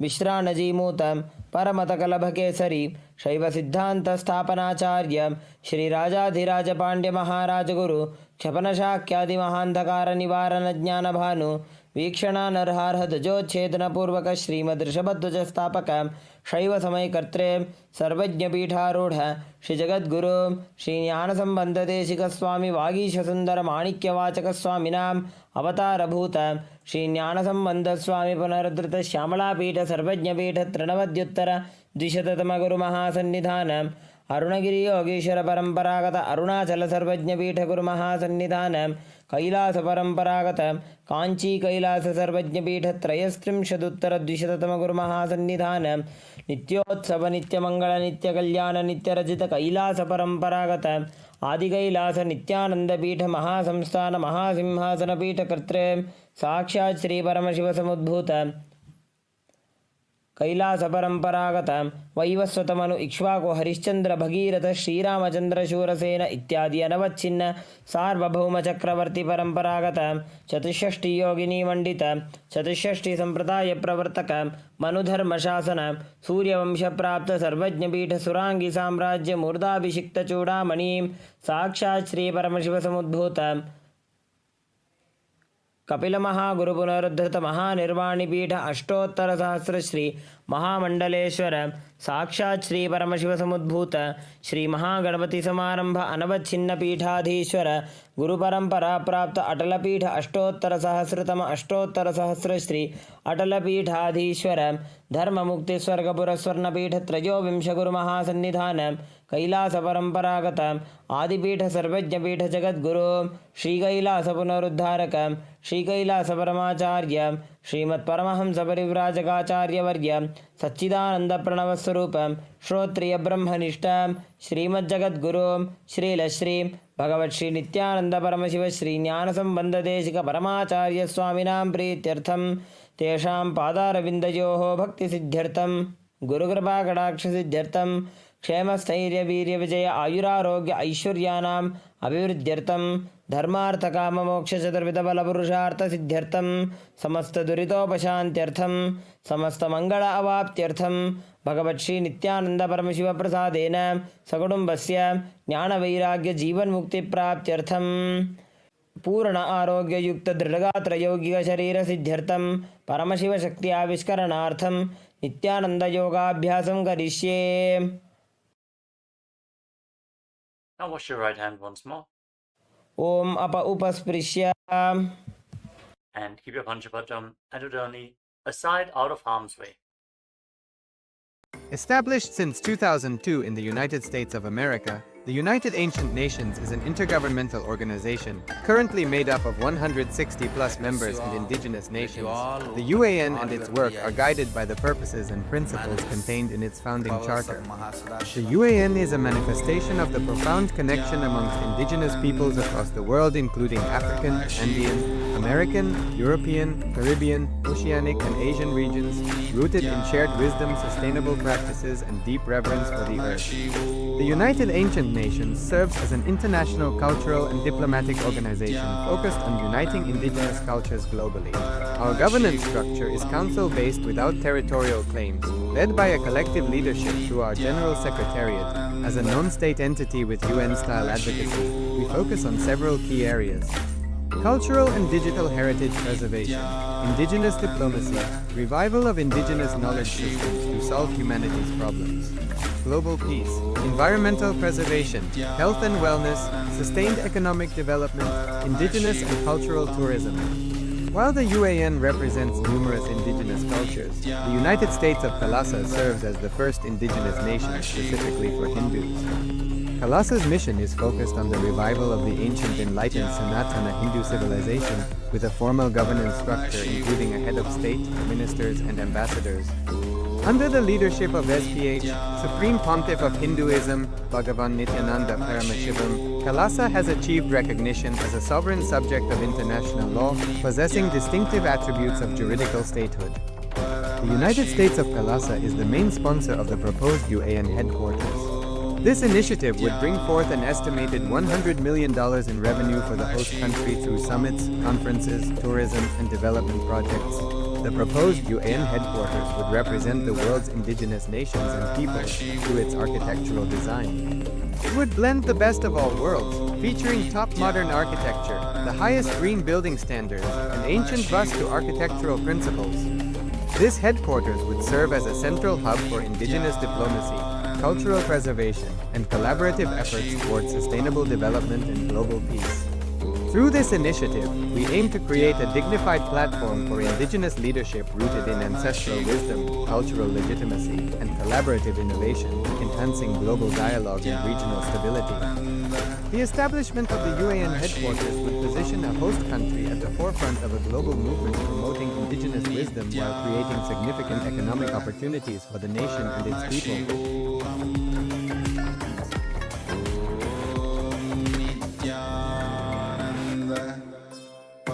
विश्राणजीमूतं परमतकलभकेसरी शैव सिद्धांत स्थापनाचार्य श्रीराजाधिराज पांड्य महाराज गुरु क्षपनशाक्यादि महांधकार निवारण ज्ञान भानु वीक्षणानर्हार्ह ध्वजोच्छेदनपूर्वक श्रीमदृषभध्वज स्थापक शैव समयकर्त्रे सर्वज्ञपीठारूढ़ श्री जगद्गुरु श्री ज्ञानसंबंधदेशिक स्वामी वागीश सुंदर माणिक्यवाचक स्वामिनाम अवतारभूत श्री ज्ञानसंबंध स्वामी पुनरुद्धृत श्यामलापीठ सर्वज्ञपीठ तृणवद्युत्तर द्विशततम गुरु महासन्निधान अरुणगिरि योगीश्वर परंपरागत अरुणाचल सर्वज्ञपीठ गुरु महासन्निधान कैलास परंपरागत कांची कैलास सर्वज्ञपीठ त्रयस्त्रिंशदुत्तर द्विशततम गुरु महासन्निधान नित्योत्सव नित्यमंगल नित्यकल्याण नित्यरजित कैलास परंपरागत आदि कैलास नित्यानंद पीठ महासंस्थान महासिंहासन पीठ कर्त्रे साक्षात् श्री परमशिव समुद्भूत कैलास परंपरागत वैवस्वतमनु इक्ष्वाकु हरिश्चंद्र भगीरथ श्रीरामचंद्र शूरसेन इत्यादि अनवच्छिन्न सार्वभौम चक्रवर्ती परंपरागत चतुष्षष्टि योगिनी मंडित चतुष्षष्टि संप्रदाय प्रवर्तक मनुधर्म शासन सूर्यवंश प्राप्त सर्वज्ञपीठ सुरांगी साम्राज्य मूर्धाभिषिक्त चूड़ामणि साक्षात् श्री परमशिव समुद्भूत कपिल महागुरु पुनरुद्धृत महानिर्वाणिपीठ अष्टोत्तर सहस्र श्री महामंडलेश्वर साक्षात् श्री परमशिव समुद्भूत श्री महागणपति समारंभ अनवच्छिन्न पीठाधीश्वर गुरु परंपरा प्राप्त अटलपीठ अष्टोत्तर सहस्रतम अष्टोत्तर सहस्र श्री अटलपीठाधीश्वर धर्म मुक्ति स्वर्गपुर स्वर्णपीठ त्रयोविंश गुरु महासन्निधान कैलास परंपरागत आदिपीठ सर्वज्ञपीठ जगद्गुरु श्री कैलास पुनरुद्धारक श्री कैलास परमाचार्य श्रीमत् परमहंस परिव्राजकाचार्य वर्य सच्चिदानंद प्रणव स्वरूप श्रोत्रिय ब्रह्मनिष्ठ श्रीमज्जगद्गुरु श्रीलश्री भगवत् श्री नित्यानंद परमशिव श्री ज्ञान संबंध देशिक परमाचार्य स्वामिनां प्रीत्यर्थम तेषां पादारविन्दयोः भक्ति सिद्ध्यर्थम गुरुकृपा कटाक्ष सिद्ध्यर्थम क्षेमस्थैर्य वीर्य विजय आयुरारोग्य ऐश्वर्यानाम् अभिवृद्ध्यर्थम धर्मार्थ काम मोक्ष चतुर्विध बल पुरुषार्थ सिद्ध्यर्थम समस्त दुरितोपशान्त्यर्थम समस्त मंगल अवाप्त्यर्थम भगवत् श्री नित्यानंद परमशिव प्रसादेन सकुटुम्बस्य ज्ञान वैराग्य जीवन मुक्ति प्राप्त्यर्थम पूर्ण आरोग्य युक्त दृढ़गात्र यौगिक शरीर सिद्ध्यर्थम परमशिव शक्ति आविष्करणार्थम नित्यानंद योगाभ्यासं करिष्ये. Now wash your right hand once more. Om apa upasprisya. And keep your Panchapatam and Udani aside out of harm's way. Established since 2002 in the United States of America, the United Ancient Nations is an intergovernmental organization currently made up of 160 plus members and indigenous nations. The UAN and its work are guided by the purposes and principles contained in its founding charter. The UAN is a manifestation of the profound connection amongst indigenous peoples across the world, including African, Andean, American, European, Caribbean, Oceanic and Asian regions, rooted in shared wisdom, sustainable practices and deep reverence for the earth. The United Ancient Nations serves as an international cultural and diplomatic organization focused on uniting indigenous cultures globally. Our governance structure is council-based without territorial claims, led by a collective leadership through our General Secretariat. As a non-state entity with UN-style advocacy, we focus on several key areas: cultural and digital heritage preservation, indigenous diplomacy, revival of indigenous knowledge systems to solve humanity's problems, global peace, environmental preservation, health and wellness, sustained economic development, indigenous and cultural tourism. While the UAN represents numerous indigenous cultures, the United States of Kalasa serves as the first indigenous nation specifically for Hindus. Kalasa's mission is focused on the revival of the ancient enlightened Sanatana Hindu civilization with a formal governance structure including a head of state, ministers and ambassadors. Under the leadership of SPH, Supreme Pontiff of Hinduism, Bhagavan Nithyananda Paramashivoham, Kalasa has achieved recognition as a sovereign subject of international law, possessing distinctive attributes of juridical statehood. The United States of Kalasa is the main sponsor of the proposed UAN headquarters. This initiative would bring forth an estimated $100 million in revenue for the host country through summits, conferences, tourism, and development projects. The proposed UN headquarters would represent the world's indigenous nations and peoples through its architectural design. It would blend the best of all worlds, featuring top modern architecture, the highest green building standards, and ancient Vastu architectural principles. This headquarters would serve as a central hub for indigenous diplomacy, cultural preservation, and collaborative efforts towards sustainable development and global peace. Through this initiative, we aim to create a dignified platform for indigenous leadership rooted in ancestral wisdom, cultural legitimacy, and collaborative innovation, enhancing global dialogue and regional stability. The establishment of the UAN headquarters would position a host country at the forefront of a global movement promoting indigenous wisdom while creating significant economic opportunities for the nation and its people.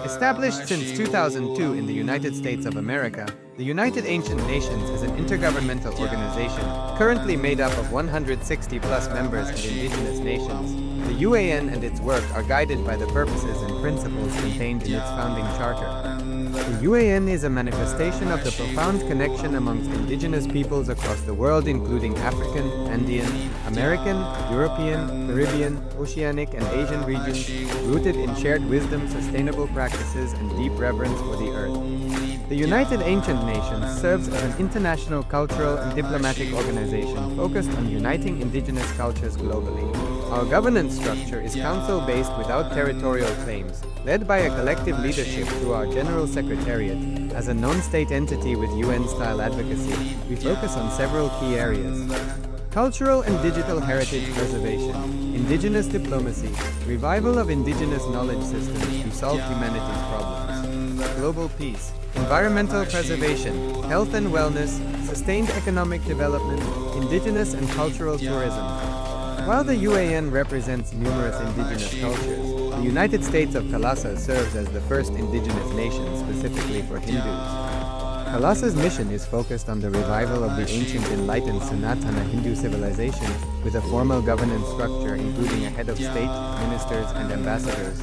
Established since 2002 in the United States of America, the United Ancient Nations is an intergovernmental organization currently made up of 160 plus members and indigenous nations. The UAN and its work are guided by the purposes and principles contained in its founding charter. The UAN is a manifestation of the profound connection amongst indigenous peoples across the world, including African, Andean, American, European, Caribbean, Oceanic, and Asian regions, rooted in shared wisdom, sustainable practices, and deep reverence for the earth. The United Ancient Nations serves as an international cultural and diplomatic organization focused on uniting indigenous cultures globally. Our governance structure is council-based without territorial claims, led by a collective leadership through our General Secretariat. As a non-state entity with UN-style advocacy, we focus on several key areas: cultural and digital heritage preservation, indigenous diplomacy, revival of indigenous knowledge systems to solve humanity's problems, global peace, environmental preservation, health and wellness, sustained economic development, indigenous and cultural tourism. While the UAN represents numerous indigenous cultures, the United States of Kalasa serves as the first indigenous nation specifically for Hindus. Kalasa's mission is focused on the revival of the ancient enlightened Sanatana Hindu civilization with a formal governance structure including a head of state, ministers, and ambassadors.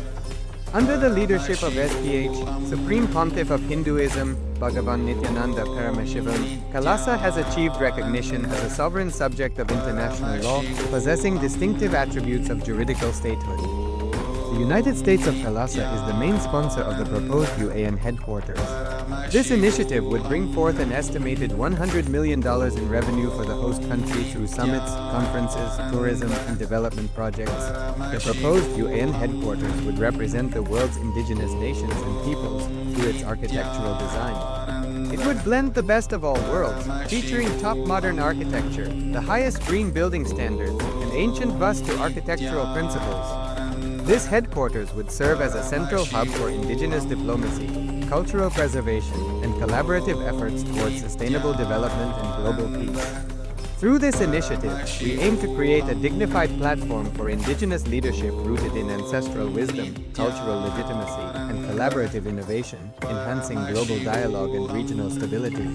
Under the leadership of SPH, Supreme Pontiff of Hinduism, Bhagavan Nithyananda Paramashivoham, Kalasa has achieved recognition as a sovereign subject of international law, possessing distinctive attributes of juridical statehood. The United States of Kalasa is the main sponsor of the proposed UAN headquarters. This initiative would bring forth an estimated $100 million in revenue for the host country through summits, conferences, tourism, and development projects. The proposed UN headquarters would represent the world's indigenous nations and peoples through its architectural design. It would blend the best of all worlds, featuring top modern architecture, the highest green building standards, and ancient Vastu architectural principles. This headquarters would serve as a central hub for indigenous diplomacy, cultural preservation, and collaborative efforts towards sustainable development and global peace. Through this initiative, we aim to create a dignified platform for indigenous leadership rooted in ancestral wisdom, cultural legitimacy, and collaborative innovation, enhancing global dialogue and regional stability.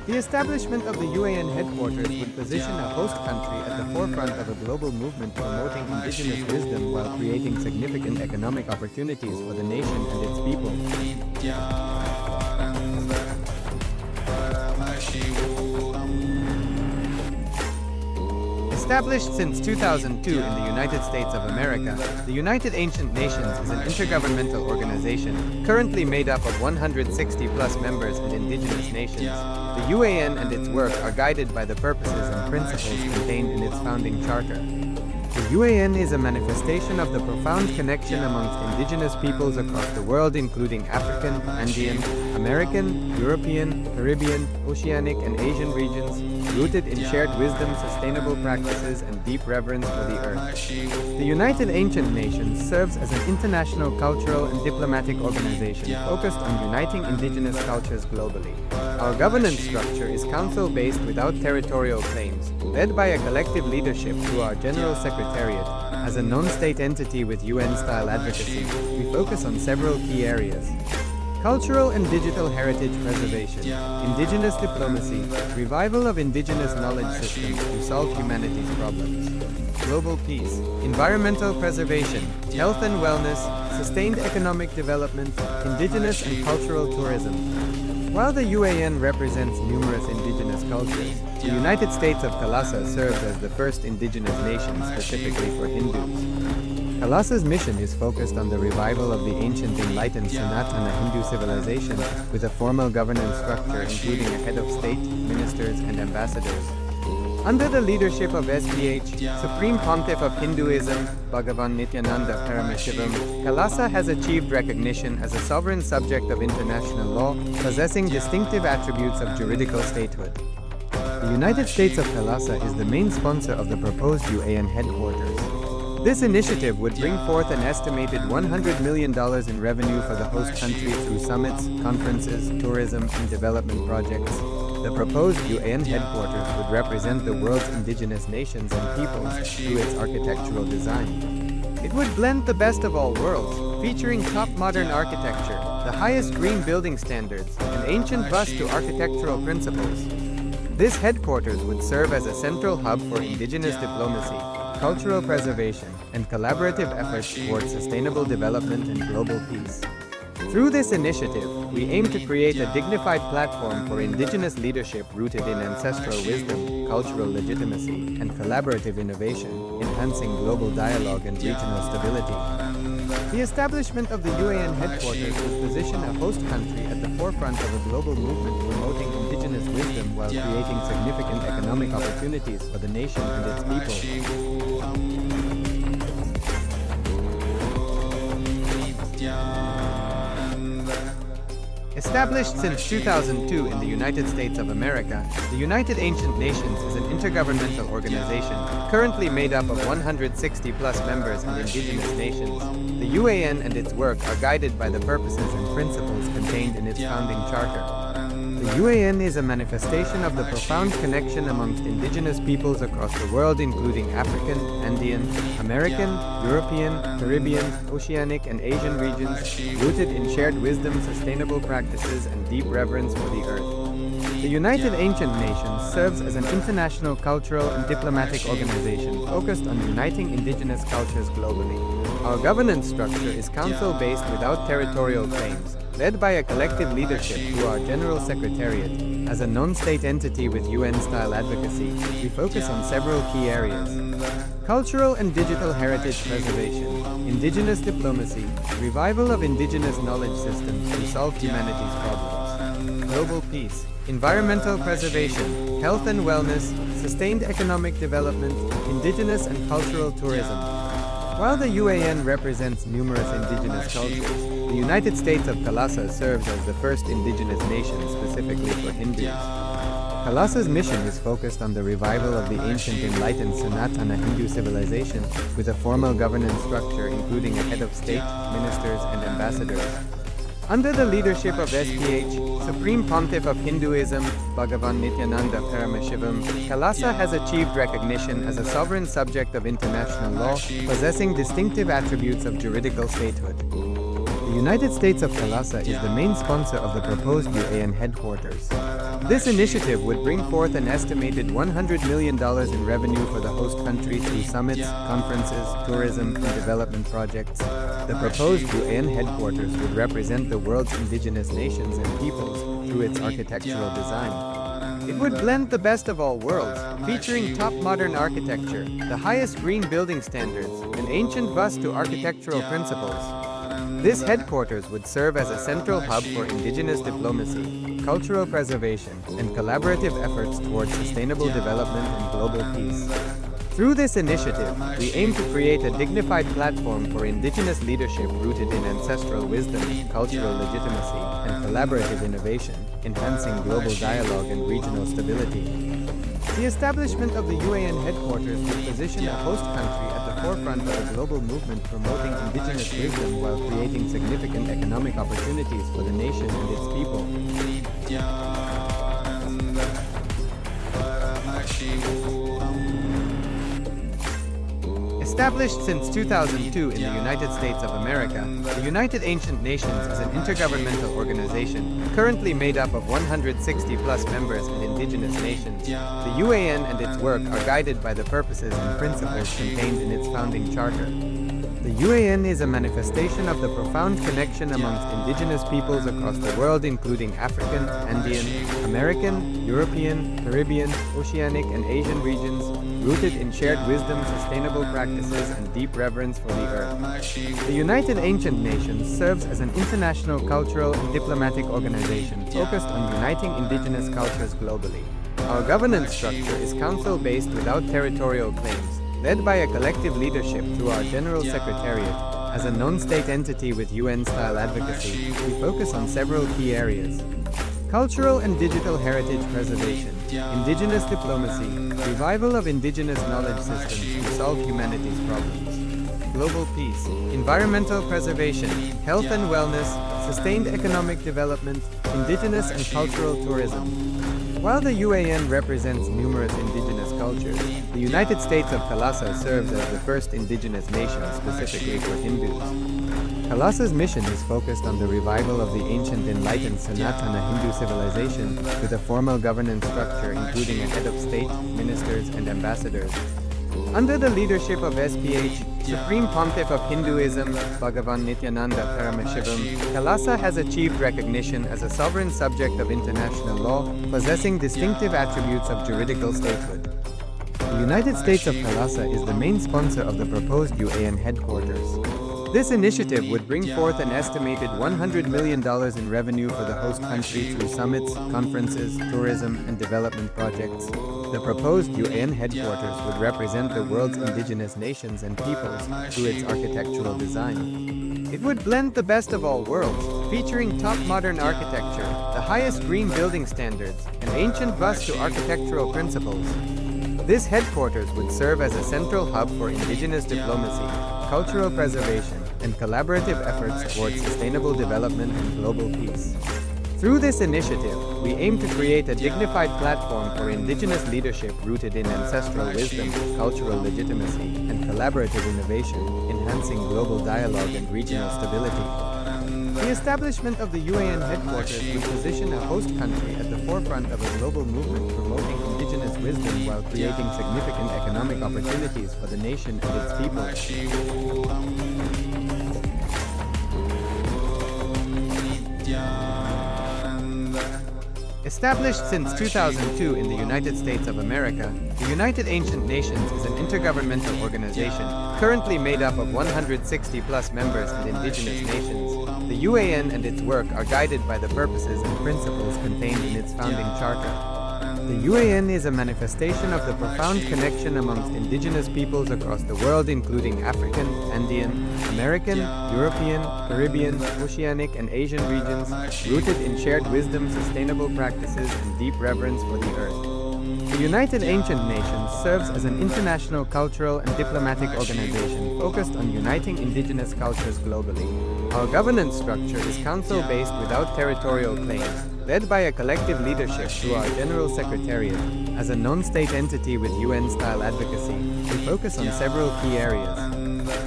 The establishment of the UAN headquarters would position a host country at the forefront of a global movement promoting indigenous wisdom while creating significant economic opportunities for the nation and its people. Established since 2002 in the United States of America, the United Ancient Nations is an intergovernmental organization currently made up of 160 plus members and indigenous nations. The UAN and its work are guided by the purposes and principles contained in its founding charter. The UAN is a manifestation of the profound connection amongst indigenous peoples across the world, including African, Andean, American, European, Caribbean, Oceanic, and Asian regions, rooted in shared wisdom, sustainable practices, and deep reverence for the earth. The United Ancient Nations serves as an international cultural and diplomatic organization focused on uniting indigenous cultures globally. Our governance structure is council-based without territorial claims, led by a collective leadership through our General Secretariat. As a non-state entity with UN-style advocacy, we focus on several key areas: Cultural and digital heritage preservation, indigenous diplomacy, revival of indigenous knowledge systems to solve humanity's problems. Global peace, environmental preservation, health and wellness, sustained economic development, indigenous and cultural tourism. While the UAN represents numerous indigenous cultures, the United States of Kailasa serves as the first indigenous nation specifically for Hindus. Kailasa's mission is focused on the revival of the ancient enlightened Sanatana Hindu civilization with a formal governance structure including a head of state, ministers, and ambassadors. Under the leadership of SPH, Supreme Pontiff of Hinduism, Bhagavan Nithyananda Paramashivoham, Kailasa has achieved recognition as a sovereign subject of international law, possessing distinctive attributes of juridical statehood. The United States of Kailasa is the main sponsor of the proposed UAN headquarters. This initiative would bring forth an estimated $100 million in revenue for the host country through summits, conferences, tourism, and development projects. The proposed UAN headquarters would represent the world's indigenous nations and peoples through its architectural design. It would blend the best of all worlds, featuring top modern architecture, the highest green building standards, and ancient bust to architectural principles. This headquarters would serve as a central hub for indigenous diplomacy, cultural preservation, and collaborative efforts towards sustainable development and global peace. Through this initiative, we aim to create a dignified platform for indigenous leadership rooted in ancestral wisdom, cultural legitimacy, and collaborative innovation, enhancing global dialogue and regional stability. The establishment of the UAN headquarters would position a host country at the forefront of a global movement promoting indigenous wisdom while creating significant economic opportunities for the nation and its people. Established since 2002 in the United States of America, the United Ancient Nations is an intergovernmental organization currently made up of 160-plus members and indigenous nations. The UAN and its work are guided by the purposes and principles contained in its founding charter. The UAN is a manifestation of the profound connection amongst indigenous peoples across the world, including African, Andean, American, European, Caribbean, Oceanic, and Asian regions, rooted in shared wisdom, sustainable practices, and deep reverence for the earth. The United Ancient Nations serves as an international cultural and diplomatic organization focused on uniting indigenous cultures globally. Our governance structure is council-based without territorial claims, led by a collective leadership through our General Secretariat. As a non-state entity with UN-style advocacy, we focus on several key areas: cultural and digital heritage preservation, indigenous diplomacy, revival of indigenous knowledge systems to solve humanity's problems, global peace, environmental preservation, health and wellness, sustained economic development, indigenous and cultural tourism. While the UAN represents numerous indigenous cultures, the United States of Kailasa serves as the first indigenous nation specifically for Hindus. Kailasa's mission is focused on the revival of the ancient enlightened Sanatana Hindu civilization with a formal governance structure including a head of state, ministers, and ambassadors. Under the leadership of SPH, Supreme Pontiff of Hinduism, Bhagavan Nityananda Paramashivam, Kailasa has achieved recognition as a sovereign subject of international law, possessing distinctive attributes of juridical statehood. The United States of Kailasa is the main sponsor of the proposed UAN headquarters. This initiative would bring forth an estimated $100 million in revenue for the host country through summits, conferences, tourism, and development projects. The proposed UAN headquarters would represent the world's indigenous nations and peoples through its architectural design. It would blend the best of all worlds, featuring top modern architecture, the highest green building standards, and ancient bust to architectural principles. This headquarters would serve as a central hub for indigenous diplomacy, cultural preservation, and collaborative efforts towards sustainable development and global peace. Through this initiative, we aim to create a dignified platform for indigenous leadership rooted in ancestral wisdom, cultural legitimacy, and collaborative innovation, enhancing global dialogue and regional stability. The establishment of the UAN headquarters would position a host country at the forefront of a global movement promoting indigenous wisdom while creating significant economic opportunities for the nation and its people. Established since 2002 in the United States of America, the United Ancient Nations is an intergovernmental organization currently made up of 160 plus members and indigenous nations. The UAN and its work are guided by the purposes and principles contained in its founding charter. The UAN is a manifestation of the profound connection amongst indigenous peoples across the world, including African, Andean, American, European, Caribbean, Oceanic, and Asian regions, rooted in shared wisdom, sustainable practices, and deep reverence for the earth. The United Ancient Nations serves as an international cultural and diplomatic organization focused on uniting indigenous cultures globally. Our governance structure is council-based without territorial claims, led by a collective leadership through our General Secretariat. As a non-state entity with UN-style advocacy, we focus on several key areas: cultural and digital heritage preservation, indigenous diplomacy, revival of indigenous knowledge systems to solve humanity's problems, global peace, environmental preservation, health and wellness, sustained economic development, indigenous and cultural tourism. While the UAN represents numerous indigenous cultures, the United States of Kailasa serves as the first indigenous nation specifically for Hindus. Kailasa's mission is focused on the revival of the ancient enlightened Sanatana Hindu civilization with a formal governance structure including a head of state, ministers, and ambassadors. Under the leadership of SPH, Supreme Pontiff of Hinduism, Bhagavan Nithyananda Paramashivoham, Kailasa has achieved recognition as a sovereign subject of international law, possessing distinctive attributes of juridical statehood. The United States of Kailasa is the main sponsor of the proposed UAN headquarters. This initiative would bring forth an estimated $100 million in revenue for the host country through summits, conferences, tourism, and development projects. The proposed UAN headquarters would represent the world's indigenous nations and peoples through its architectural design. It would blend the best of all worlds, featuring top modern architecture, the highest green building standards, and ancient Vastu architectural principles. This headquarters would serve as a central hub for indigenous diplomacy, cultural preservation, and collaborative efforts towards sustainable development and global peace. Through this initiative, we aim to create a dignified platform for indigenous leadership rooted in ancestral wisdom, cultural legitimacy, and collaborative innovation, enhancing global dialogue and regional stability. The establishment of the UAN headquarters would position a host country at the forefront of a global movement promoting indigenous wisdom while creating significant economic opportunities for the nation and its people. Established since 2002 in the United States of America, the United Ancient Nations is an intergovernmental organization currently made up of 160 plus members and indigenous nations. The UAN and its work are guided by the purposes and principles contained in its founding charter. The UAN is a manifestation of the profound connection amongst indigenous peoples across the world, including African, Andean, American, European, Caribbean, Oceanic, and Asian regions, rooted in shared wisdom, sustainable practices, and deep reverence for the earth. The United Ancient Nations serves as an international cultural and diplomatic organization focused on uniting indigenous cultures globally. Our governance structure is council-based without territorial claims, led by a collective leadership through our General Secretariat. As a non-state entity with UN-style advocacy, we focus on several key areas: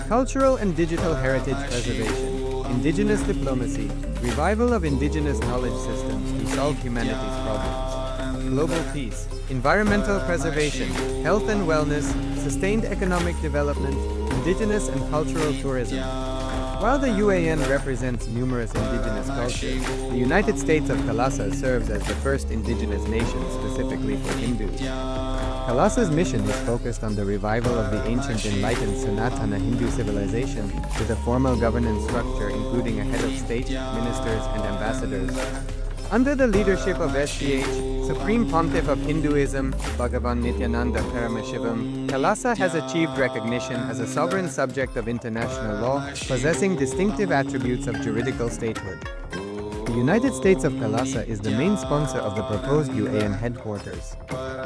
cultural and digital heritage preservation, indigenous diplomacy, revival of indigenous knowledge systems to solve humanity's problems, global peace, environmental preservation, health and wellness, sustained economic development, indigenous and cultural tourism. While the UAN represents numerous indigenous cultures, the United States of Kailasa serves as the first indigenous nation specifically for Hindus. Kailasa's mission is focused on the revival of the ancient enlightened Sanatana Hindu civilization with a formal governance structure including a head of state, ministers, and ambassadors. Under the leadership of SPH, Supreme Pontiff of Hinduism, Bhagavan Nithyananda Paramashivam, Kailasa has achieved recognition as a sovereign subject of international law, possessing distinctive attributes of juridical statehood. The United States of Kailasa is the main sponsor of the proposed UAN headquarters.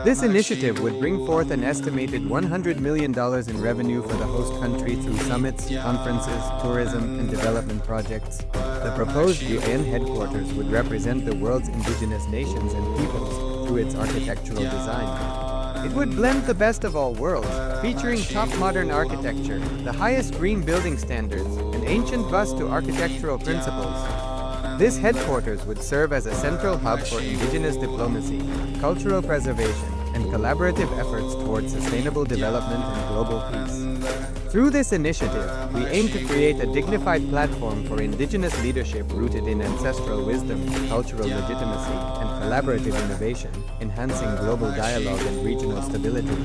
This initiative would bring forth an estimated $100 million in revenue for the host country through summits, conferences, tourism, and development projects. The proposed UAN headquarters would represent the world's indigenous nations and peoples through its architectural design. It would blend the best of all worlds, featuring top modern architecture, the highest green building standards, and ancient Vastu architectural principles. This headquarters would serve as a central hub for indigenous diplomacy, cultural preservation, and collaborative efforts towards sustainable development and global peace. Through this initiative, we aim to create a dignified platform for indigenous leadership rooted in ancestral wisdom, cultural legitimacy, and collaborative innovation, enhancing global dialogue and regional stability.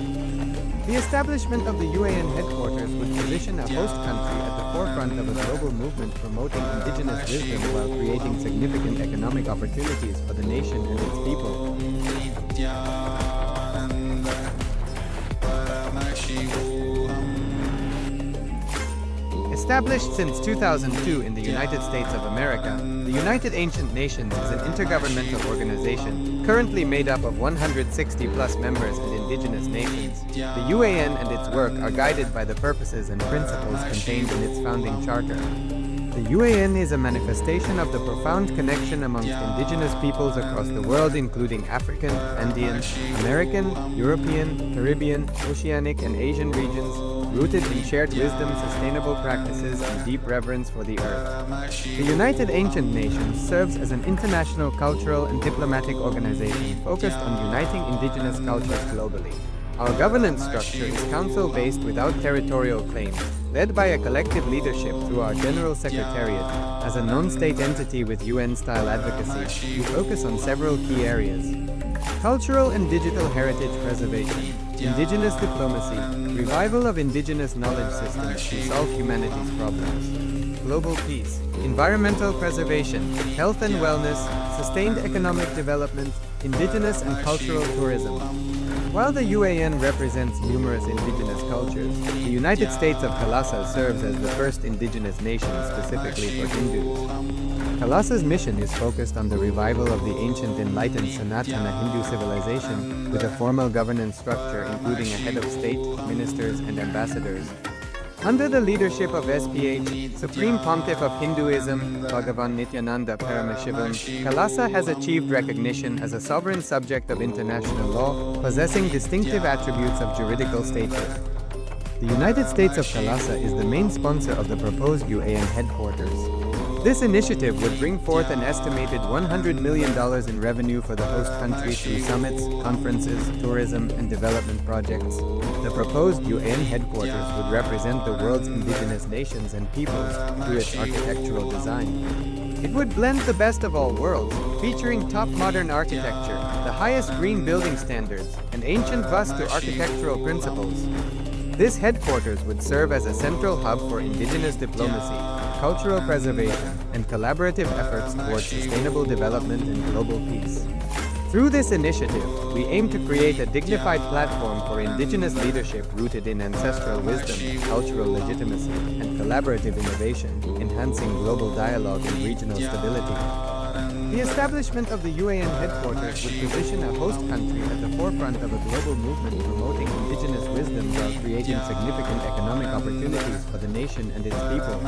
The establishment of the UAN headquarters would position a host country at the forefront of a global movement promoting indigenous wisdom while creating significant economic opportunities for the nation and its people. Established since 2002 in the United States of America, the United Ancient Nations is an intergovernmental organization currently made up of 160 plus members and indigenous nations. The UAN and its work are guided by the purposes and principles contained in its founding charter. The UAN is a manifestation of the profound connection amongst indigenous peoples across the world, including African, Andean, American, European, Caribbean, Oceanic, and Asian regions, rooted in shared wisdom, sustainable practices, and deep reverence for the earth. The United Ancient Nations serves as an international cultural and diplomatic organization focused on uniting indigenous cultures globally. Our governance structure is council-based without territorial claims, led by a collective leadership through our General Secretariat. As a non-state entity with UN-style advocacy, we focus on several key areas: cultural and digital heritage preservation, indigenous diplomacy, revival of indigenous knowledge systems to solve humanity's problems, global peace, environmental preservation, health and wellness, sustained economic development, indigenous and cultural tourism. While the UAN represents numerous indigenous cultures, the United States of Kalasa serves as the first indigenous nation specifically for Hindus. Kalasa's mission is focused on the revival of the ancient enlightened Sanatana Hindu civilization with a formal governance structure including a head of state, ministers, and ambassadors. Under the leadership of SPH, Supreme Pontiff of Hinduism, Bhagavan Nithyananda Paramashivam, Kalasa has achieved recognition as a sovereign subject of international law, possessing distinctive attributes of juridical statehood. The United States of Kalasa is the main sponsor of the proposed UAN headquarters. This initiative would bring forth an estimated $100 million in revenue for the host country through summits, conferences, tourism, and development projects. The proposed UN headquarters would represent the world's indigenous nations and peoples through its architectural design. It would blend the best of all worlds, featuring top modern architecture, the highest green building standards, and ancient Vastu architectural principles. This headquarters would serve as a central hub for indigenous diplomacy, cultural preservation, and collaborative efforts towards sustainable development and global peace. Through this initiative, we aim to create a dignified platform for indigenous leadership rooted in ancestral wisdom, cultural legitimacy, and collaborative innovation, enhancing global dialogue and regional stability. The establishment of the UAN headquarters would position a host country at the forefront of a global movement promoting indigenous wisdom while creating significant economic opportunities for the nation and its people.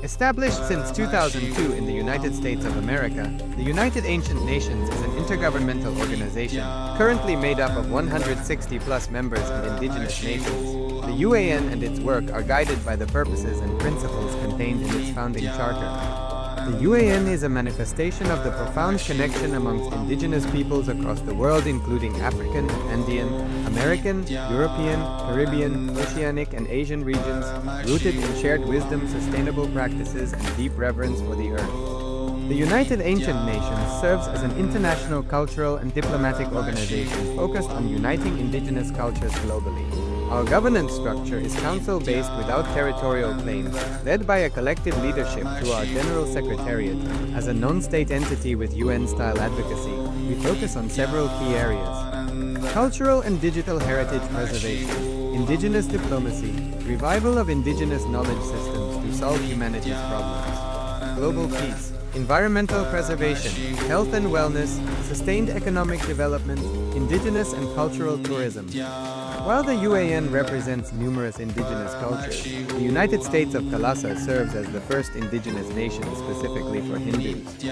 Established since 2002 in the United States of America, the United Ancient Nations is an intergovernmental organization currently made up of 160 plus members and indigenous nations. The UAN and its work are guided by the purposes and principles contained in its founding charter. The UAN is a manifestation of the profound connection amongst indigenous peoples across the world, including African, Andean, American, European, Caribbean, Oceanic, and Asian regions, rooted in shared wisdom, sustainable practices, and deep reverence for the earth. The United Ancient Nations serves as an international cultural and diplomatic organization focused on uniting indigenous cultures globally. Our governance structure is council-based without territorial claims, led by a collective leadership through our General Secretariat. As a non-state entity with UN-style advocacy, we focus on several key areas: cultural and digital heritage preservation, indigenous diplomacy, revival of indigenous knowledge systems to solve humanity's problems, global peace, environmental preservation, health and wellness, sustained economic development, indigenous and cultural tourism. While the UAN represents numerous indigenous cultures, the United States of Kailasa serves as the first indigenous nation specifically for Hindus.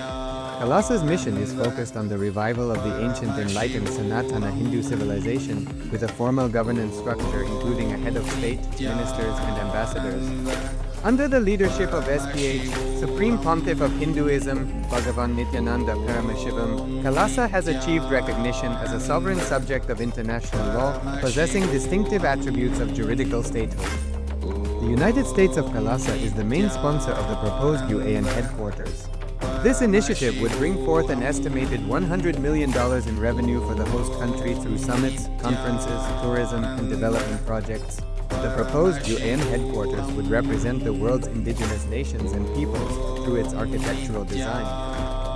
Kailasa's mission is focused on the revival of the ancient enlightened Sanatana Hindu civilization with a formal governance structure including a head of state, ministers, and ambassadors. Under the leadership of SPH, Supreme Pontiff of Hinduism, Bhagavan Nithyananda Paramashivoham, Kailasa has achieved recognition as a sovereign subject of international law, possessing distinctive attributes of juridical statehood. The United States of Kailasa is the main sponsor of the proposed UAN headquarters. This initiative would bring forth an estimated $100 million in revenue for the host country through summits, conferences, tourism, and development projects. The proposed UN headquarters would represent the world's indigenous nations and peoples through its architectural design.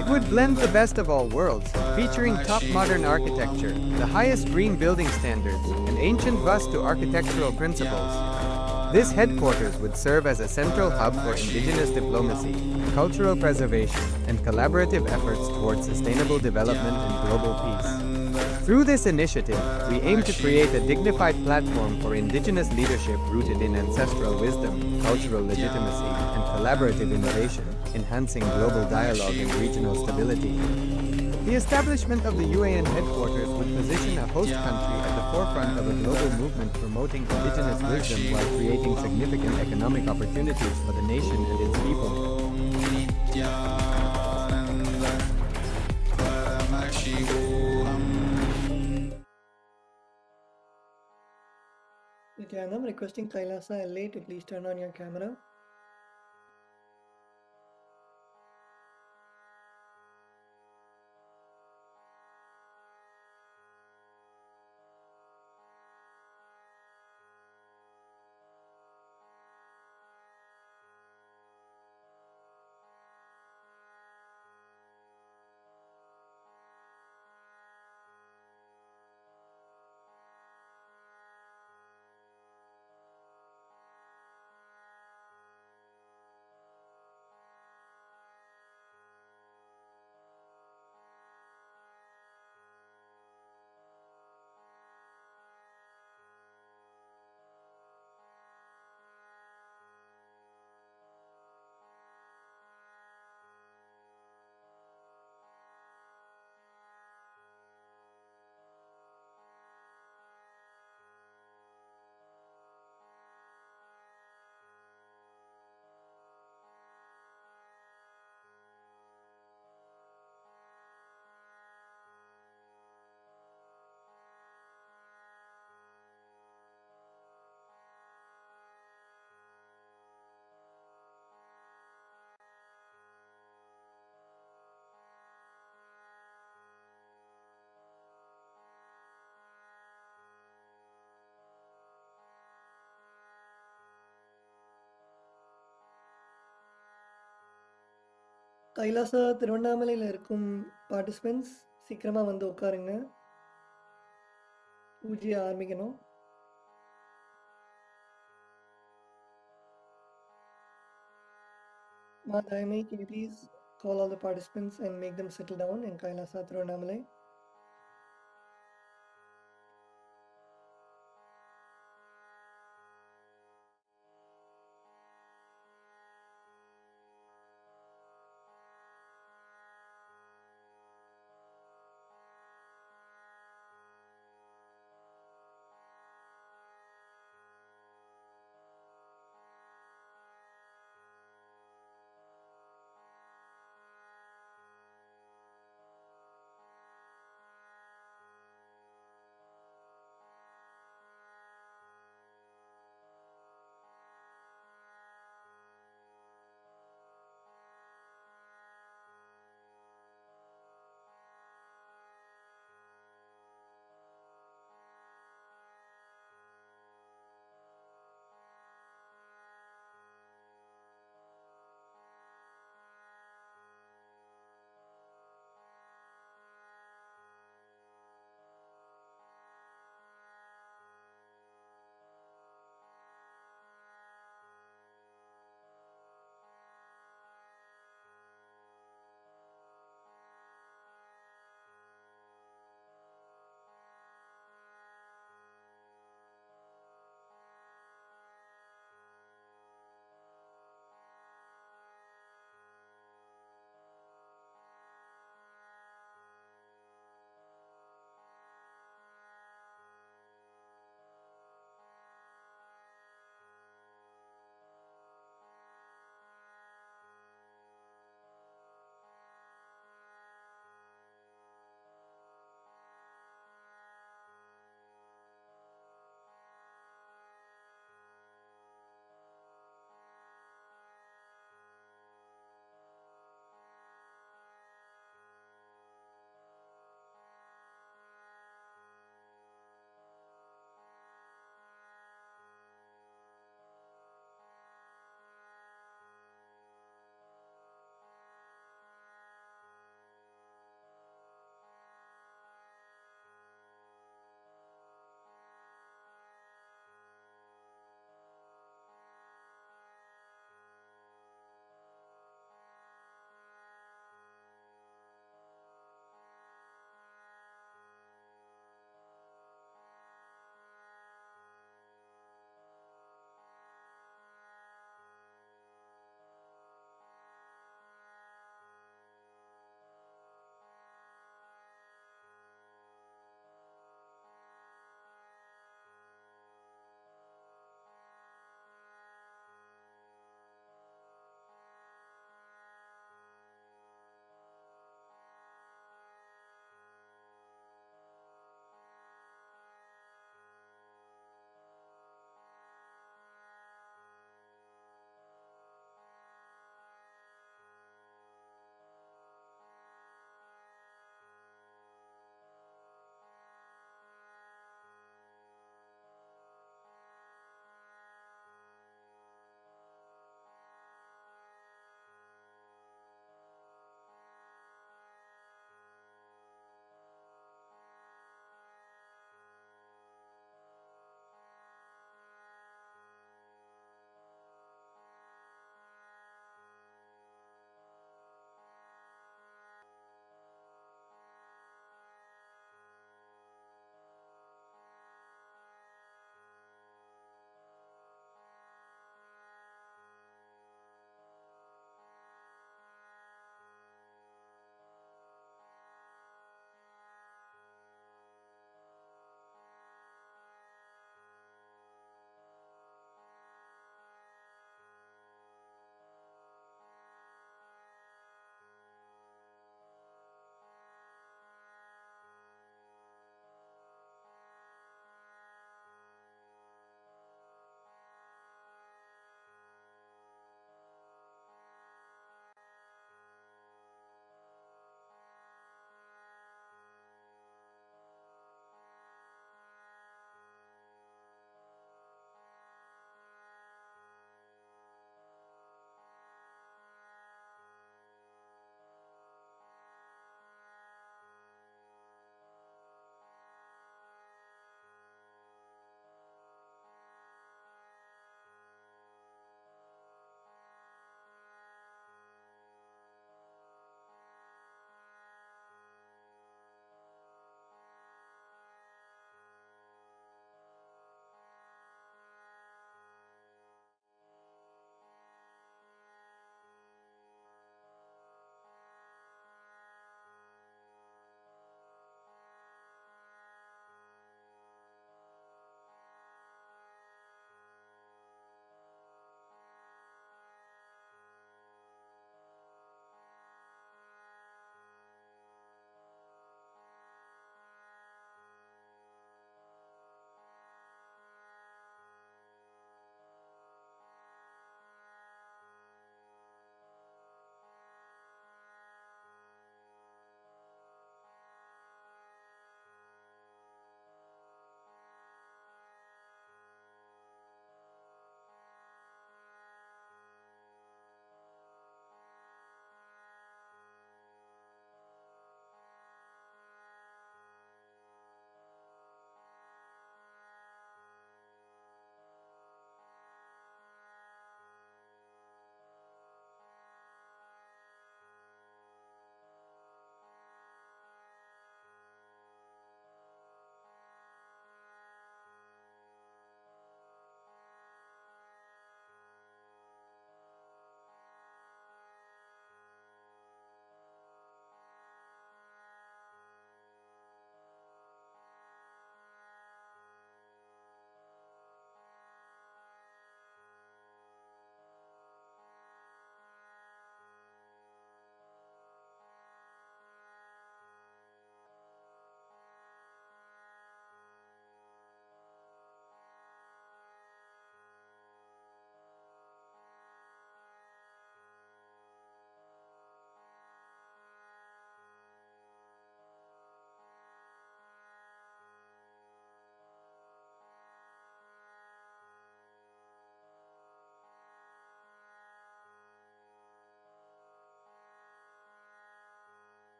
It would blend the best of all worlds, featuring top modern architecture, the highest green building standards, and ancient Vastu architectural principles. This headquarters would serve as a central hub for indigenous diplomacy, cultural preservation, and collaborative efforts towards sustainable development and global peace. Through this initiative, we aim to create a dignified platform for indigenous leadership rooted in ancestral wisdom, cultural legitimacy, and collaborative innovation, enhancing global dialogue and regional stability. The establishment of the UAN headquarters would position a host country at the forefront of a global movement promoting indigenous wisdom while creating significant economic opportunities for the nation and its people. Nithyananda, I'm requesting Kailasa LA to please turn on your camera. Kailasa திருவண்ணாமலையில் இருக்கும் participants சீக்கிரமாக வந்து உட்காருங்க. பூஜையை ஆரம்பிக்கணும். Madhyamai, can you please call all the participants and make them settle down in Kailasa Tiruvannamalai?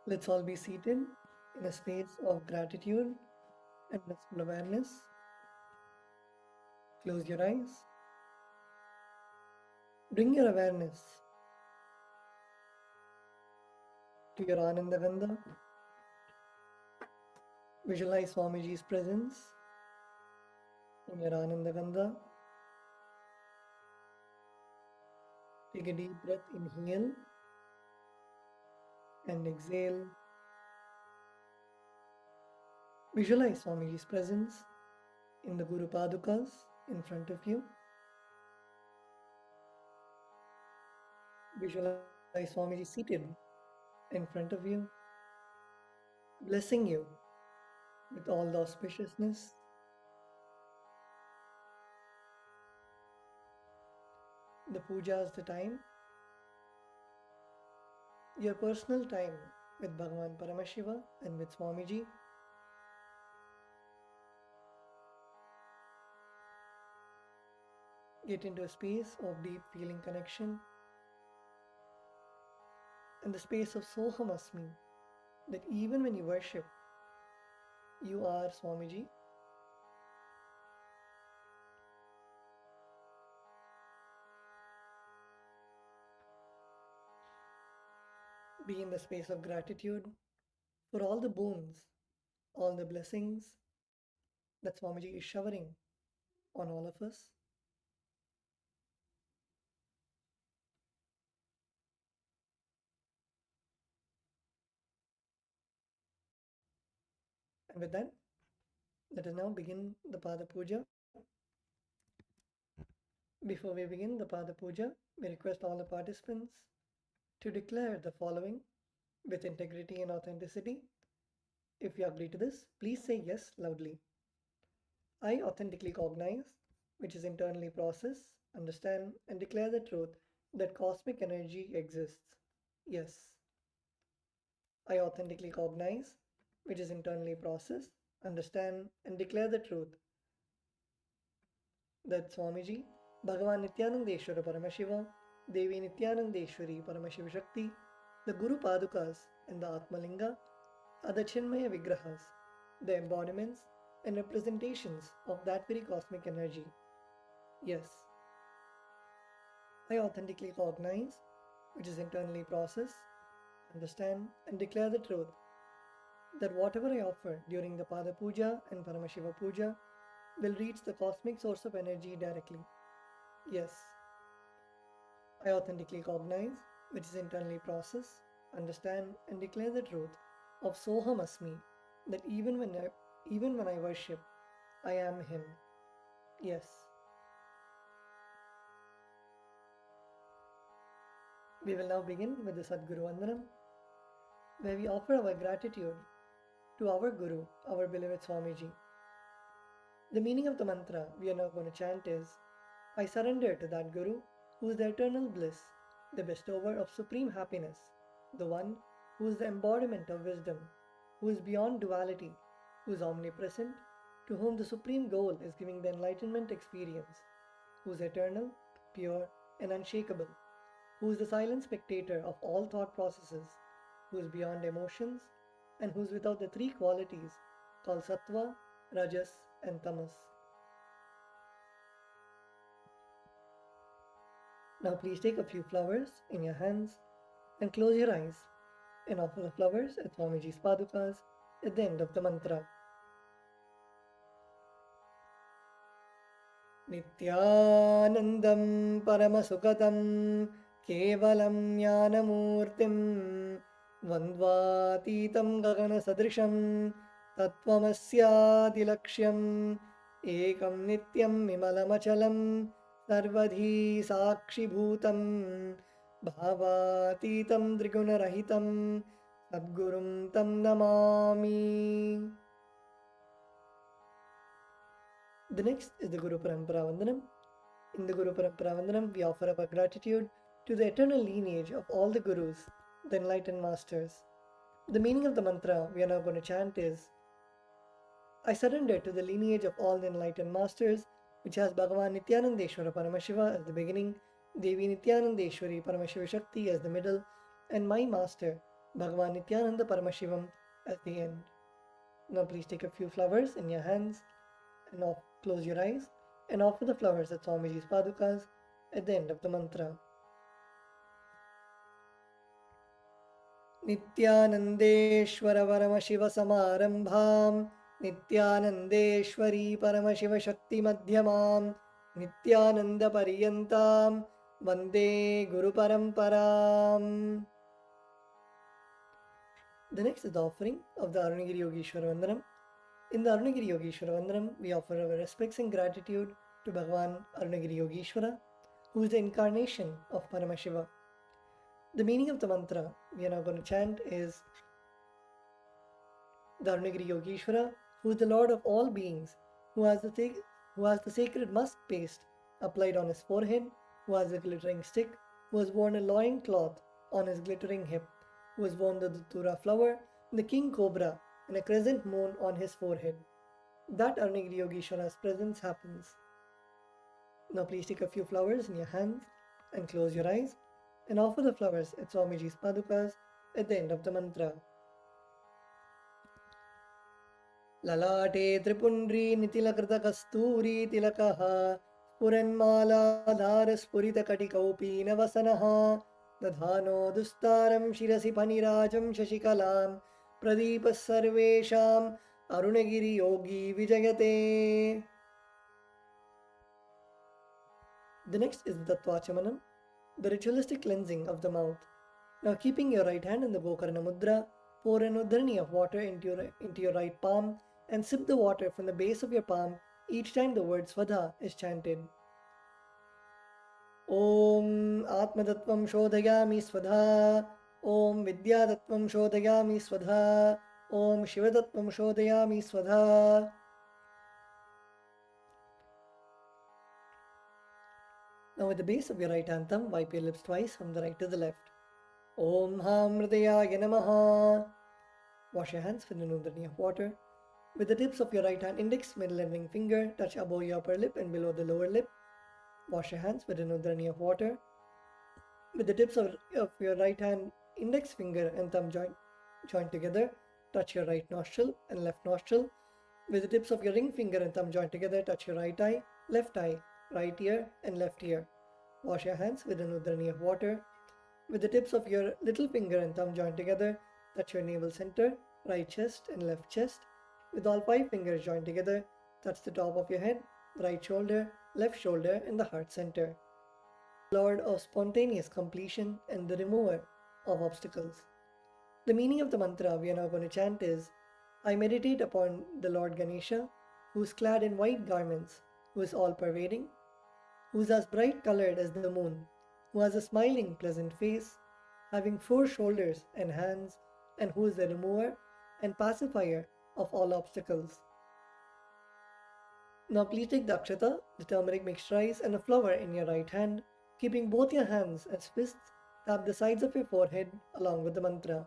Let's all be seated in a space of gratitude and blissful awareness. Close your eyes. Bring your awareness to your Ananda Gandha. Visualize Swamiji's presence in your Ananda Gandha. Take a deep breath, inhale and exhale. Visualize Swamiji's presence in the Guru Padukas in front of you. Visualize Swamiji seated in front of you, blessing you with all the auspiciousness. The puja is the time, your personal time with Bhagavan Paramashiva and with Swamiji. Get into a space of deep feeling connection and the space of Soham Asmi, that even when you worship, you are Swamiji. Be in the space of gratitude for all the boons, all the blessings that Swamiji is showering on all of us. And with that, let us now begin the Pada Puja. Before we begin the Pada Puja, we request all the participants to declare the following with integrity and authenticity. If you agree to this, please say yes loudly. I authentically cognize, which is internally process, understand, and declare the truth that cosmic energy exists. Yes. I authentically cognize, which is internally process, understand, and declare the truth that Swamiji, Bhagavan Nithyanandeshwara Paramashivam, Devi Nithyanandeshwari Paramashiva Shakti, the Guru Padukas, and the Atmalinga are the Chinmaya Vigrahas, the embodiments and representations of that very cosmic energy. Yes. I authentically cognize, which is internally process, understand, and declare the truth that whatever I offer during the Pada Puja and Paramashiva Puja will reach the cosmic source of energy directly. Yes. I authentically cognize, which is internally process, understand, and declare the truth of Soham Asmi, that even when I worship, I am Him. Yes. We will now begin with the Sadguru Vandanam, where we offer our gratitude to our Guru, our beloved Swamiji. The meaning of the mantra we are now going to chant is, I surrender to that Guru who is the eternal bliss, the bestower of supreme happiness, the one who is the embodiment of wisdom, who is beyond duality, who is omnipresent, to whom the supreme goal is giving the enlightenment experience, who is eternal, pure, and unshakable, who is the silent spectator of all thought processes, who is beyond emotions, and who is without the three qualities called Sattva, Rajas, and Tamas. Now please take a few flowers in your hands and close your eyes and offer the flowers at Swamiji's Padukas at the end of the mantra. Nithyanandam Paramasukhatam Kevalam Jnanamurtim Vandvatitam Gagana Sadrisham Tattvamasyatilaksham Ekam Nityam Vimalamachalam Sarvadhi Sakshi Bhutam Bhavatitam Trigunarahitam Sadgurum Tam Namami. The next is the Guru Parampara Vandanam. In the Guru Parampara Vandanam, we offer our gratitude to the eternal lineage of all the Gurus, the enlightened masters. The meaning of the mantra we are now going to chant is, I surrender to the lineage of all the enlightened masters, which has Bhagavan Nithyanandeshwara Paramashiva as the beginning, Devi Nithyanandeshwari Paramashiva Shakti as the middle, and my master, Bhagavan Nithyananda Paramashivam at the end. Now please take a few flowers in your hands and close your eyes and offer the flowers at Swamiji's padukas at the end of the mantra. Nithyanandeshwara Paramashiva Samarambham Nithyanandeshwari Paramashiva Shakti Madhyamam Nithyananda Pariyantam Vande Guru Paramparam. The next is the offering of the Arunagiri Yogeshwara Vandanam. In the Arunagiri Yogeshwara Vandanam, we offer our respects and gratitude to Bhagavan Arunagiri Yogeshwara, who is the incarnation of Paramashiva. The meaning of the mantra we are now going to chant is the Arunagiri Yogeshwara, who is the Lord of all beings, who has the sacred musk paste applied on his forehead, who has a glittering stick, who has worn a loin cloth on his glittering hip, who has worn the Datura flower, the king cobra, and a crescent moon on his forehead. That Arunagiri Yogeshwara's presence happens. Now please take a few flowers in your hands and close your eyes and offer the flowers at Swamiji's padukas at the end of the mantra. Lalate Tripundri Nitilakrita Kasturi Tilakaha Puranmala Spurita Katikaupi Navasanaha Dadhano Dustaram Shirasi Panirajam Shashikalam Pradipas Sarvesham Arunagiri Yogi Vijayate. The next is the Tattvachamanam, the ritualistic cleansing of the mouth. Now keeping your right hand in the Gokarna Mudra, pour an udharani of water into your right palm and sip the water from the base of your palm each time the word Svadha is chanted. Om Atmadattvam Shodhayami Svadha, Om Vidyadattvam Shodhayami Svadha, Om Shivadattvam Shodhayami Svadha. Now at the base of your right hand thumb, wipe your lips twice from the right to the left. Om Ham Hridayaya Namaha. Wash your hands with an udharani of water. With the tips of your right hand index, middle and ring finger, touch above your upper lip and below the lower lip. Wash your hands with an udharani of water. With the tips of your right hand index finger and thumb joined together, touch your right nostril and left nostril. With the tips of your ring finger and thumb joined together, touch your right eye, right ear and left ear. Wash your hands with an udharani of water. With the tips of your little finger and thumb joined together, touch your navel center, right chest and left chest. With all 5 fingers joined together, touch the top of your head, right shoulder, left shoulder and the heart center. Lord of spontaneous completion and the remover of obstacles. The meaning of the mantra we are now going to chant is, I meditate upon the Lord Ganesha, who is clad in white garments, who is all-pervading, who is as bright colored as the moon, who has a smiling, pleasant face, having 4 shoulders and hands, and who is the remover and pacifier of all obstacles. Now please take the akshata, the turmeric mixed rice and a flower in your right hand. Keeping both your hands as fists, tap the sides of your forehead along with the mantra.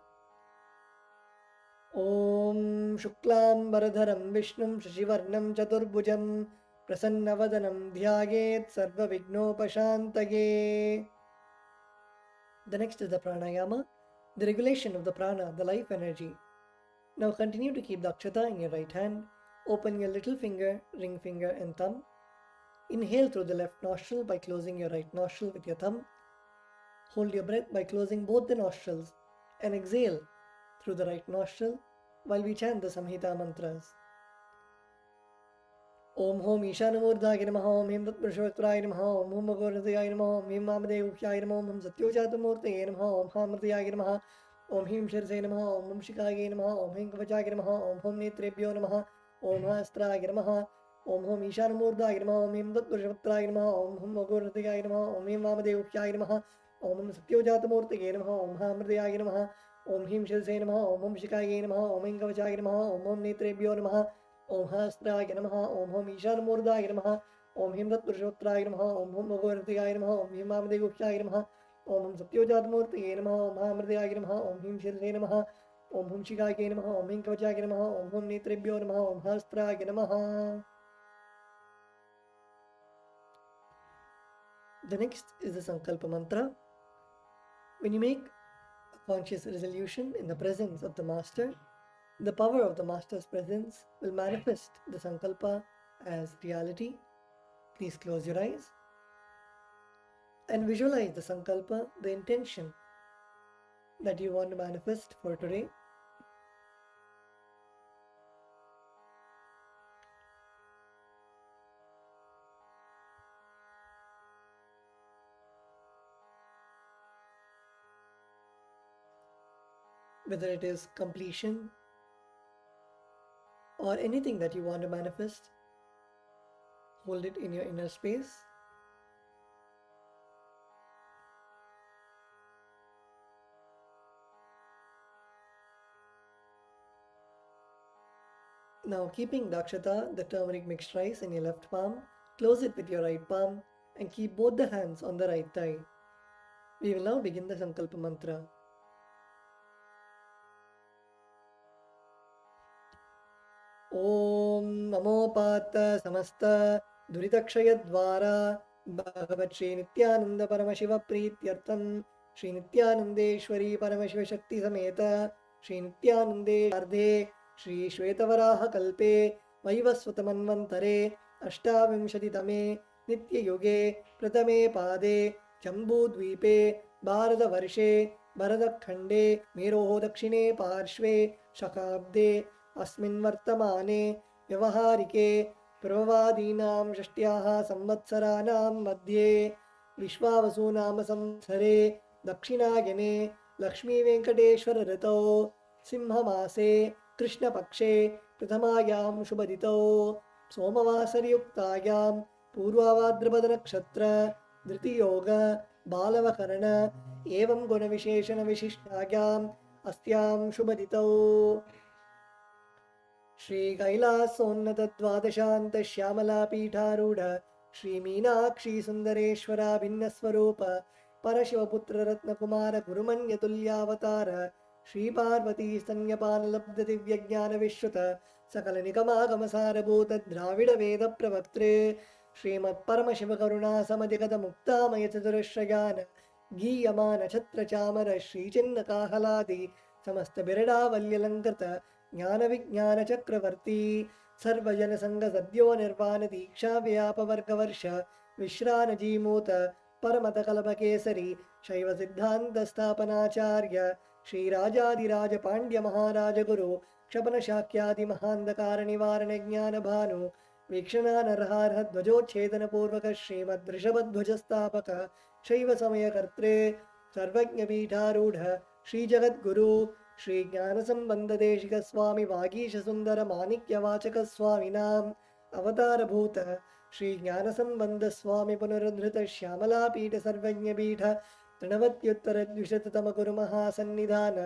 Om Shuklam Varadharam Vishnum Shashivarnam Chaturbhujam Prasannavadanam Dhyayet Sarva Vignopashantage. The next is the pranayama, the regulation of the prana, the life energy. Now continue to keep the akshata in your right hand. Open your little finger, ring finger and thumb. Inhale through the left nostril by closing your right nostril with your thumb. Hold your breath by closing both the nostrils and exhale through the right nostril while we chant the Samhita mantras. Om Hom Ishanamurdhaya Namaha, Om Him Tatpurushottaraya Namaha, Om Hum Magornataya Namaha, Om Him Mamadevukhyaya Namaha, Om Hum Satyojatamurtaye Namaha, Om Hamrdhaya Namaha, Om Him Shirsaya Namaha, Om Hum Shikaya Namaha, Om Him Kavachaya Namaha, Om Hum Netrebhyo Namaha, Om Hastraya Namaha, Om Hom Ishanamurdhaya Namaha, Om Him Tatpurushottaraya Namaha, Om Hum Magornataya Namaha, Om Him Mamadevukhyaya Namaha, Om Hum Satyojatamurtaye Namaha, Om Hamrdhaya Namaha, Om Him Shirsaya Namaha, Om Hum Shikaya Namaha, Om Him Kavachaya Namaha, Om Hum Netrebhyo Namaha, Om Hastraya Namaha, Om Hum Ishanamurdhaya Namaha, Om Him Tatpurushottaraya Namaha, Om Hum Magornataya Namaha, Om Him Mamadevukhyaya Namaha, Om Hum Satyojatamurtaye Namaha, Om Hamrdhaya Namaha, Om Him Shirsaya Namaha, Om Hum Shikaya Namaha, Om Him Kavachaya Namaha, Om Hum Netrebhyo Namaha, Om Hastraya Namaha. The next is the Sankalpa mantra. When you make a conscious resolution in the presence of the Master, the power of the Master's presence will manifest the Sankalpa as reality. Please close your eyes and visualize the Sankalpa, the intention that you want to manifest for today. Whether it is completion or anything that you want to manifest, hold it in your inner space. Now, keeping Dakshata, the turmeric mixed rice, in your left palm, close it with your right palm and keep both the hands on the right thigh. We will now begin the Sankalpa mantra. Om Namopata Samasta Duritakshayadvara Bhagavat Shri Nithyananda Paramashiva Prityartham Shri Nithyanandeshwari Paramashiva Shakti Sameta Shri Nithyanande Ardhe Shri Shvetavaraha Kalpe Vaivasvatamanvantare Ashtavimshatitame Nitya Yoge Pratame Pade Jambudvipe Bharata Varshe Bharadakhande Meroho Dakshine Parshve Shakabde अस्मिन् वर्तमाने व्यवहारिके प्रभवादीनां षष्ट्याः संवत्सराणां मध्ये विश्वावसुनाम संवत्सरे दक्षिणायने लक्ष्मीवेङ्कटेश्वर ऋतौ सिंहमासे कृष्णपक्षे प्रथमायां शुभदितौ सोमवासरयुक्तायां पूर्वाभाद्रपदनक्षत्र धृतियोग बालवकरण एवं गुणविशेषणविशिष्टायाम् अस्यां शुभदितौ श्री कैलासोन्नत द्वादशान्त श्यामला पीठारूढ़ श्री मीनाक्षी सुंदरेश्वरा भिन्न स्वरूप परशिवपुत्र रत्न कुमार गुरुमन्य तुल्यावतार श्री पार्वती स्तन्यपान लब्ध दिव्य ज्ञान विश्रुत सकल निगमागम सारभूत द्राविड वेद प्रवक्त्रे श्रीमत् परमशिव करुणा समधिगत मुक्तामय चतुरश्रयान गीयमान छत्र चामर श्री चिन्ह काहलादि समस्त बिरडावल्यलंकृत ज्ञान विज्ञान चक्रवर्ती सर्वजन संग सद्यो निर्वाण दीक्षा व्याप वर्ग वर्ष विश्रान जीमूत परमत कल्प केसरी शैव सिद्धांत स्थापनाचार्य श्री राजाधिराज पांड्य महाराज गुरु क्षपन शाक्यादि महांधकार निवारण ज्ञान भानु वीक्षणा नरहारह ध्वजोच्छेदन पूर्वक श्रीमद् ऋषभध्वज स्थापक शैव समय कर्त्रे सर्वज्ञ पीठारूढ़ श्री जगद्गुरु श्री ज्ञान संबंध देशिक स्वामी वागीश सुंदर माणिक्य वाचक स्वामिनाम अवतार भूत श्री ज्ञान संबंध स्वामी पुनरुद्धृत श्यामला पीठ सर्वज्ञ पीठ तृणवत्युत्तर द्विशततम गुरु महासन्निधान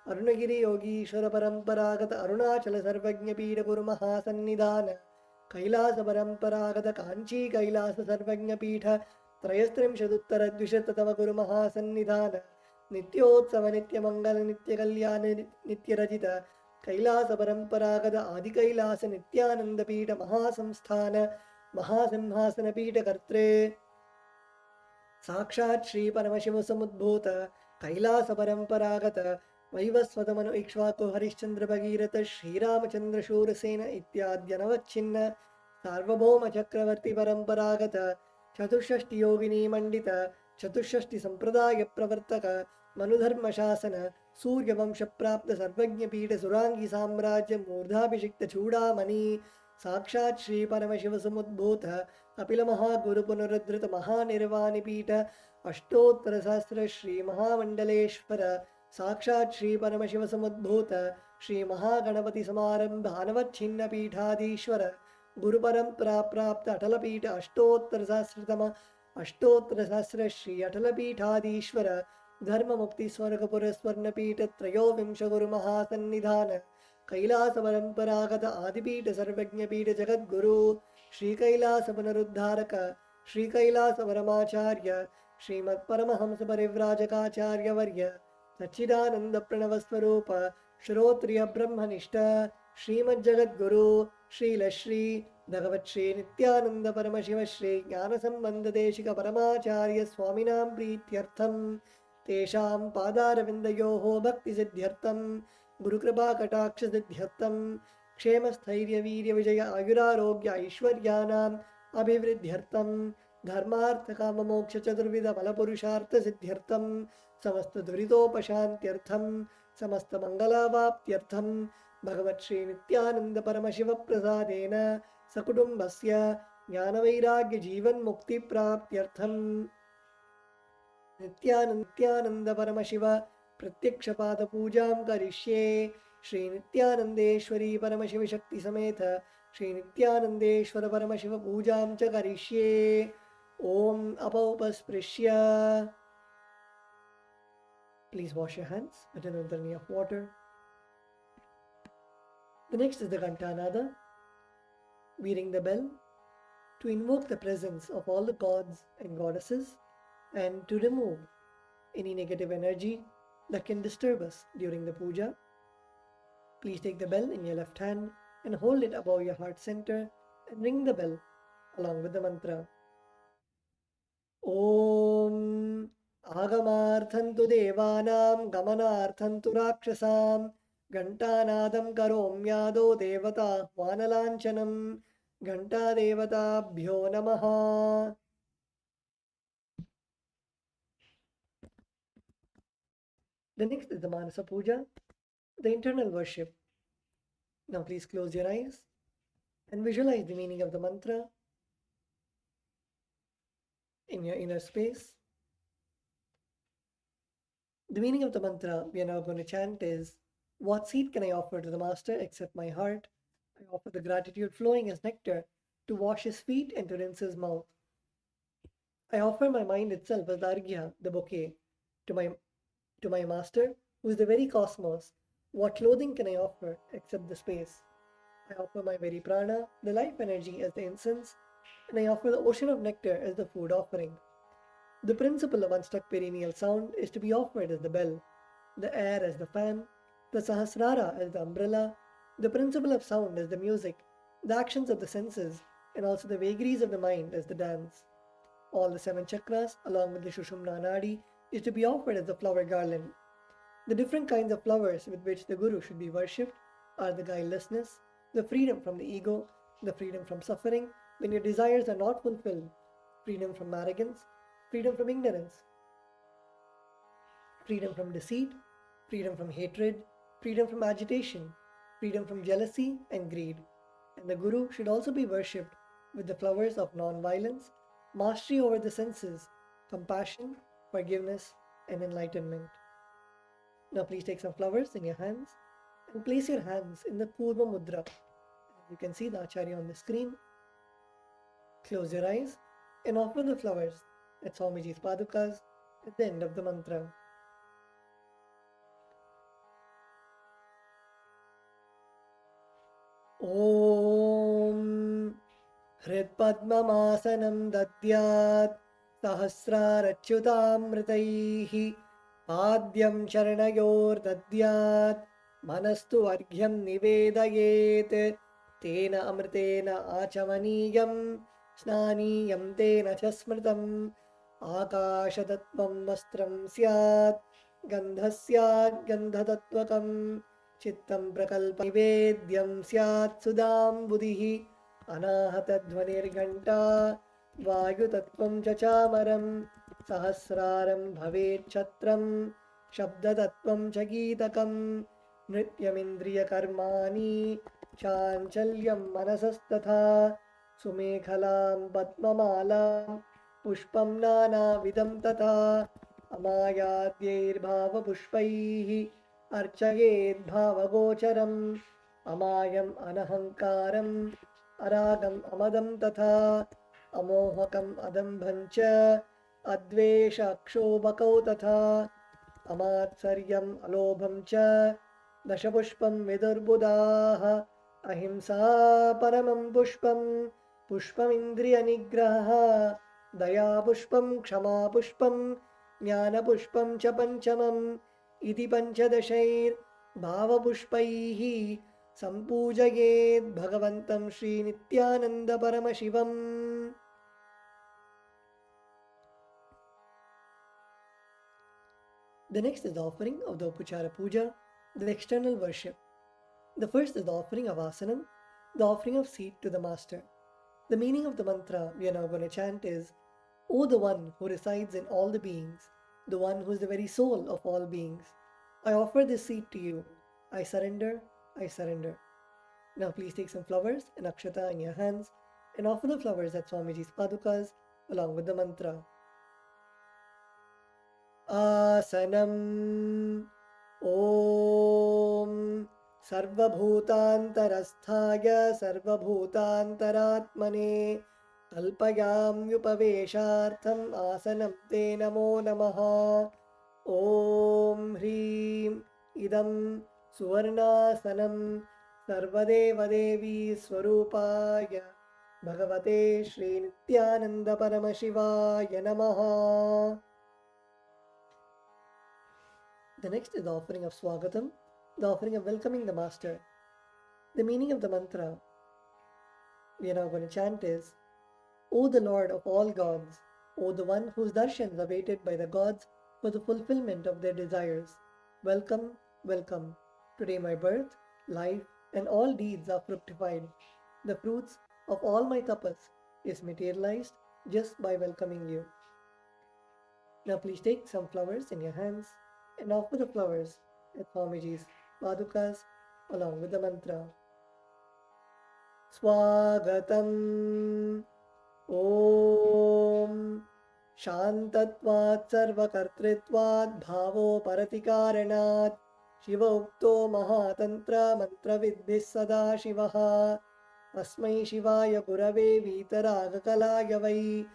अरुणगिरि योगीश्वर परंपरागत अरुणाचल सर्वज्ञ पीठ गुरु महासन्निधान कैलास परंपरागत कांची कैलास सर्वज्ञ पीठ त्रयस्त्रिंशदुत्तर द्विशततम गुरु महासन्निधान नित्योत्सव नित्य मंगल नित्य कल्याण नित्य रचित कैलास परंपरागत आदि कैलास नित्यानंद पीठ महासंस्थान महासिंहासन पीठ कर्त्रे साक्षात् श्री परमशिव समुद्भूत कैलास परंपरागत वैवस्वत मनु इक्ष्वाकु हरिश्चंद्र भगीरथ श्रीरामचंद्र शूरसेन इत्याद्यनवच्छिन्न सार्वभौम चक्रवर्ती परंपरागत चतुष्षष्टि योगिनी मंडित चतुष्षष्टि संप्रदाय प्रवर्तक मनुधर्म शासन सूर्यवंश प्राप्त सर्वज्ञ पीठ सुरांगी साम्राज्य मूर्धाभिषिक्त चूड़ामणि साक्षात् श्री परमशिव समुद्भूत अपिल महागुरु पुनरुद्धृत महानिर्वाणि पीठ अष्टोत्तर सहस्र श्री महामंडलेश्वर साक्षात् श्री परमशिव समुद्भूत श्री महागणपति समारंभ अनवच्छिन्न पीठाधीश्वर गुरु परंपरा प्राप्त अटल पीठ अष्टोत्तर सहस्र श्री अटल पीठाधीश्वर धर्म मुक्ति स्वर्गपुर स्वर्ण पीठ त्रयोविंश गुरु महासन्निधान कैलास परंपरागत आदिपीठ सर्वज्ञ पीठ जगद्गुरु श्री कैलास पुनरुद्धारक श्री कैलास परमाचार्य श्रीमत् परमहंस परिव्राजकाचार्य वर्य सच्चिदानंद प्रणव स्वरूप श्रोत्रिय ब्रह्मनिष्ठ श्रीमद् जगद्गुरु श्रीलश्री भगवत् श्री नित्यानंद परमशिव श्री ज्ञान संबंध देशिक परमाचार्य स्वामिनां प्रीत्यर्थम तेषां पादारविन्दयोः भक्तिसिद्ध्यर्थं गुरुकृपाकटाक्षसिद्ध्यर्थं क्षेमस्थैर्यवीर्यविजय आयुरारोग्य ऐश्वर्याणाम् अभिवृद्ध्यर्थं धर्मार्थकाममोक्षचतुर्विधफलपुरुषार्थसिद्ध्यर्थं समस्तदुरितोपशान्त्यर्थं समस्तमङ्गलावाप्त्यर्थं भगवत्श्रीनित्यानन्दपरमशिवप्रसादेन सकुटुम्बस्य ज्ञानवैराग्यजीवन्मुक्तिप्राप्त्यर्थं नित्यानन्दपरमशिव प्रत्यक्षपादपूजां करिष्ये। श्रीनित्यानन्देश्वरी परमशिवशक्तिसमेत श्रीनित्यानन्देश्वर परमशिव पूजां च करिष्ये। ॐ अपौपस्पृश्य. Please wash your hands with an udharni of water. The next is the Ghantanada. We ring the bell to invoke the presence of all the gods and goddesses and to remove any negative energy that can disturb us during the puja. Please take the bell in your left hand and hold it above your heart center and ring the bell along with the mantra. Om Agamarthantu Devanam Gamanarthantu Rakshasam Ghantanadam Karomyado Devata Vanalanchanam Ghanta Devatabhyo Namaha. The next is the Manasa Puja, the internal worship. Now please close your eyes and visualize the meaning of the mantra in your inner space. The meaning of the mantra we are now going to chant is, what seed can I offer to the Master except my heart? I offer the gratitude flowing as nectar to wash his feet and to rinse his mouth. I offer my mind itself as the arghya, the bouquet, to my Master, who is the very cosmos. What clothing can I offer except the space? I offer my very prana, the life energy, as the incense, and I offer the ocean of nectar as the food offering. The principle of unstruck perennial sound is to be offered as the bell, the air as the fan, the sahasrara as the umbrella, the principle of sound as the music, the actions of the senses, and also the vagaries of the mind as the dance. All the 7 chakras, along with the Shushumna Nadi, is to be offered as the flower garland. The different kinds of flowers with which the Guru should be worshipped are the guilelessness, the freedom from the ego, the freedom from suffering when your desires are not fulfilled, freedom from arrogance, freedom from ignorance, freedom from deceit, freedom from hatred, freedom from agitation, freedom from jealousy and greed. And the Guru should also be worshipped with the flowers of non-violence, mastery over the senses, compassion, forgiveness, and enlightenment. Now please take some flowers in your hands and place your hands in the Purva Mudra. You can see the Acharya on the screen. Close your eyes and offer the flowers at Swamiji's Padukas at the end of the mantra. Om Hridpadmamasanam Dadyat Sahasrarachyutamritaihi Padyam Charanayor Dadyat Manastu Arghyam Nivedayet Tena Amritena Achamaniyam Snaniyam Tena Chasmritam Akashatattvam Vastram Syat Gandhasyat Gandhatatvakam Chittam Prakalpa Nivedyam Syat Sudam Buddhihi Anahatadhvanirghanta Vayutattvam Chachamaram Sahasraram Bhavet Chatram Shabdatattvam Chagitakam Nrityamindriya Karmani Chanchalyam Manasastatha Sumekhalam Padmamalam Pushpam Nana Vidam Tatha Amayadyair Bhava Pushpaihi Archayed Bhava Gocharam Amayam Anahankaram Aragam Amadam Tatha Amohakam Adambhancha Advesha Akshobakau Tatha Amatsaryam Alobham cha Dashapushpam Vidurbudaha Ahimsa Paramam Pushpam Pushpam Indriya Nigraha Daya Pushpam Kshama Pushpam Jnana Pushpam cha Panchamam Iti Panchadashair Bhava Pushpaihi Sampujayet Bhagavantam Shri Nithyananda Paramashivam. The next is the offering of the Upachara Puja, the external worship. The first is the offering of asanam, the offering of seat to the Master. The meaning of the mantra we are now going to chant is, O the one who resides in all the beings, the one who is the very soul of all beings, I offer this seat to you. I surrender, I surrender. Now please take some flowers and akshata in your hands and offer the flowers at Swamiji's padukas along with the mantra. Asanam Om Sarvabhutantarasthaya Sarvabhutantaratmane Kalpayamyupaveshartham Asanam Te Namo Namaha. Om Hrim Idam Suvarnasanam Sarvadevadevi Swarupaya Bhagavate Shri Nithyananda Paramashivaya Namaha. The next is the offering of Swagatam, the offering of welcoming the Master. The meaning of the mantra we are now going to chant is, O the Lord of all gods, O the one whose darshans are waited by the gods for the fulfillment of their desires, welcome, welcome. Today my birth, life, and all deeds are fructified. The fruits of all my tapas is materialized just by welcoming you. Now please take some flowers in your hands and offer the flowers at Swamiji's padukas along with the mantra. Swagatam Om Shantatvat Sarvakartritvat Bhavo Paratikaranat Shiva Ukto Mahatantra Mantravidbhis Sada Shivaha Asmai Shivaya Gurave Vitaragakalaya Vai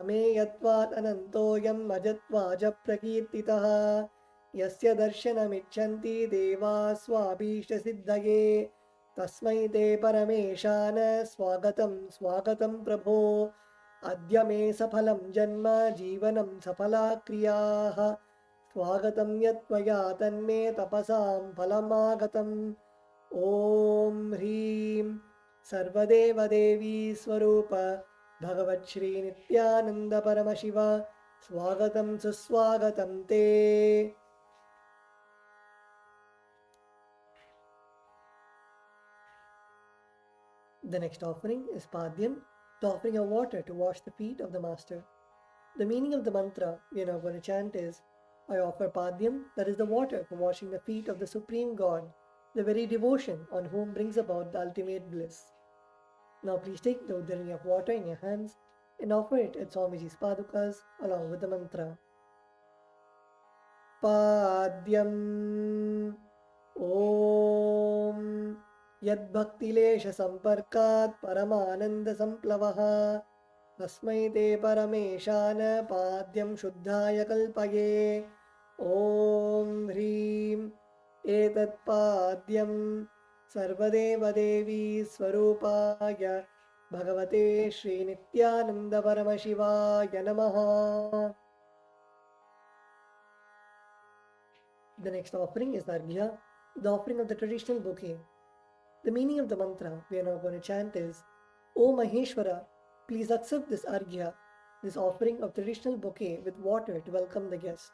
Ameyatvat Anantoyam Majatvaja Prakirtitaha Yasya Darshanamichanti Deva Swabhishta Siddhaye Tasmai Te Parameshana Swagatam Swagatam Prabho Adya Me Saphalam Janma Jivanam Saphala Kriyaha Swagatam Yatvaya Tanme Tapasam Phalamagatam. Om Hrim Sarvadeva Devi Swarupa Bhagavat Shri Nithyananda Paramashiva Swagatam Suswagatam Te. The next offering is Padyam, the offering of water to wash the feet of the Master. The meaning of the mantra we are now going to chant is, I offer Padyam, that is the water for washing the feet of the Supreme God, the very devotion on whom brings about the ultimate bliss. Now please take the udharani of water in your hands and offer it at Swamiji's padukas along with the mantra. Padyam Om Yad Bhaktilesha Samparkat Paramananda Samplavaha Tasmai Te Parameshana Padyam Shuddhaya Kalpaye. Om Hrim Etat Padyam Sarvadeva Devi Swarupaya Bhagavate Shri Nithyananda Paramashivaya Namaha. The next offering is Arghya, the offering of the traditional bouquet. The meaning of the mantra we are now going to chant is, O Maheshwara, please accept this Arghya, this offering of traditional bouquet with water to welcome the guest,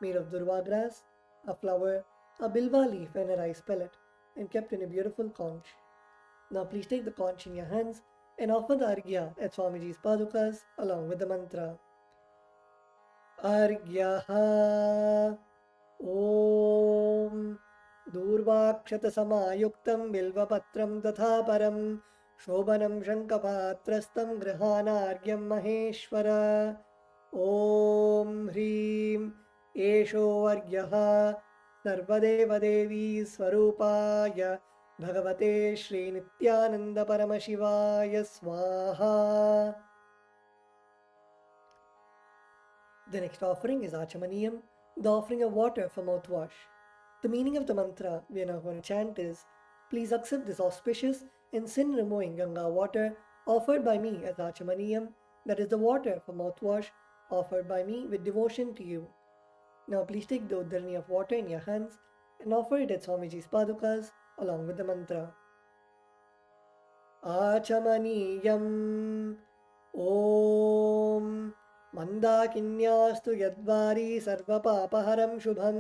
made of durva grass, a flower, a bilva leaf and a rice pellet, and kept in a beautiful conch. Now please take the conch in your hands and offer the Arghya at Swamiji's padukas along with the mantra. Arghyaha Om Durvakshata Samayuktam Bilvapatram Tatha Param Shobhanam Shankapatrastam Grihanargyam Maheshwara. Om Hrim Esho Argyaha Sarvadeva Devi Swarupaya Bhagavate Shri Nithyananda Paramashivaya Swaha. The next offering is Achamaniyam, the offering of water for mouthwash. The meaning of the mantra we are now going to chant is, please accept this auspicious and sin-removing Ganga water offered by me as Achamaniyam, that is the water for mouthwash offered by me with devotion to you. Now please take the udharani of water in your hands and offer it at Swamiji's padukas along with the mantra. Achamaniyam Om मन्दाकिन्यास्तु यद्वारी सर्वपापहरं शुभं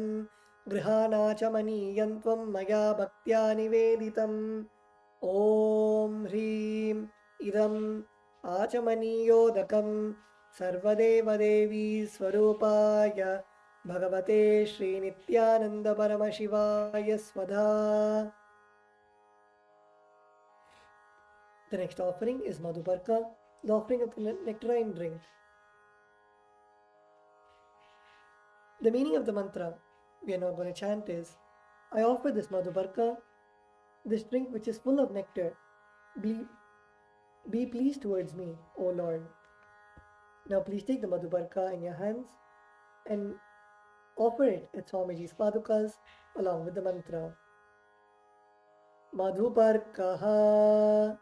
गृहाणाचमनीयं त्वं मया भक्त्या निवेदितम् ॐ ह्रीं इदम् आचमनीयोदकं सर्वदेवदेवी स्वरूपाय भगवते श्रीनित्यानन्दपरमशिवाय स्वधा. The next offering is Madhuparka, the offering of the nectarine drink. The meaning of the mantra we are now going to chant is, I offer this Madhuparka, this drink which is full of nectar. Be pleased towards me, O Lord. Now please take the Madhuparka in your hands and offer it at Swamiji's Padukas along with the mantra. Madhuparkaha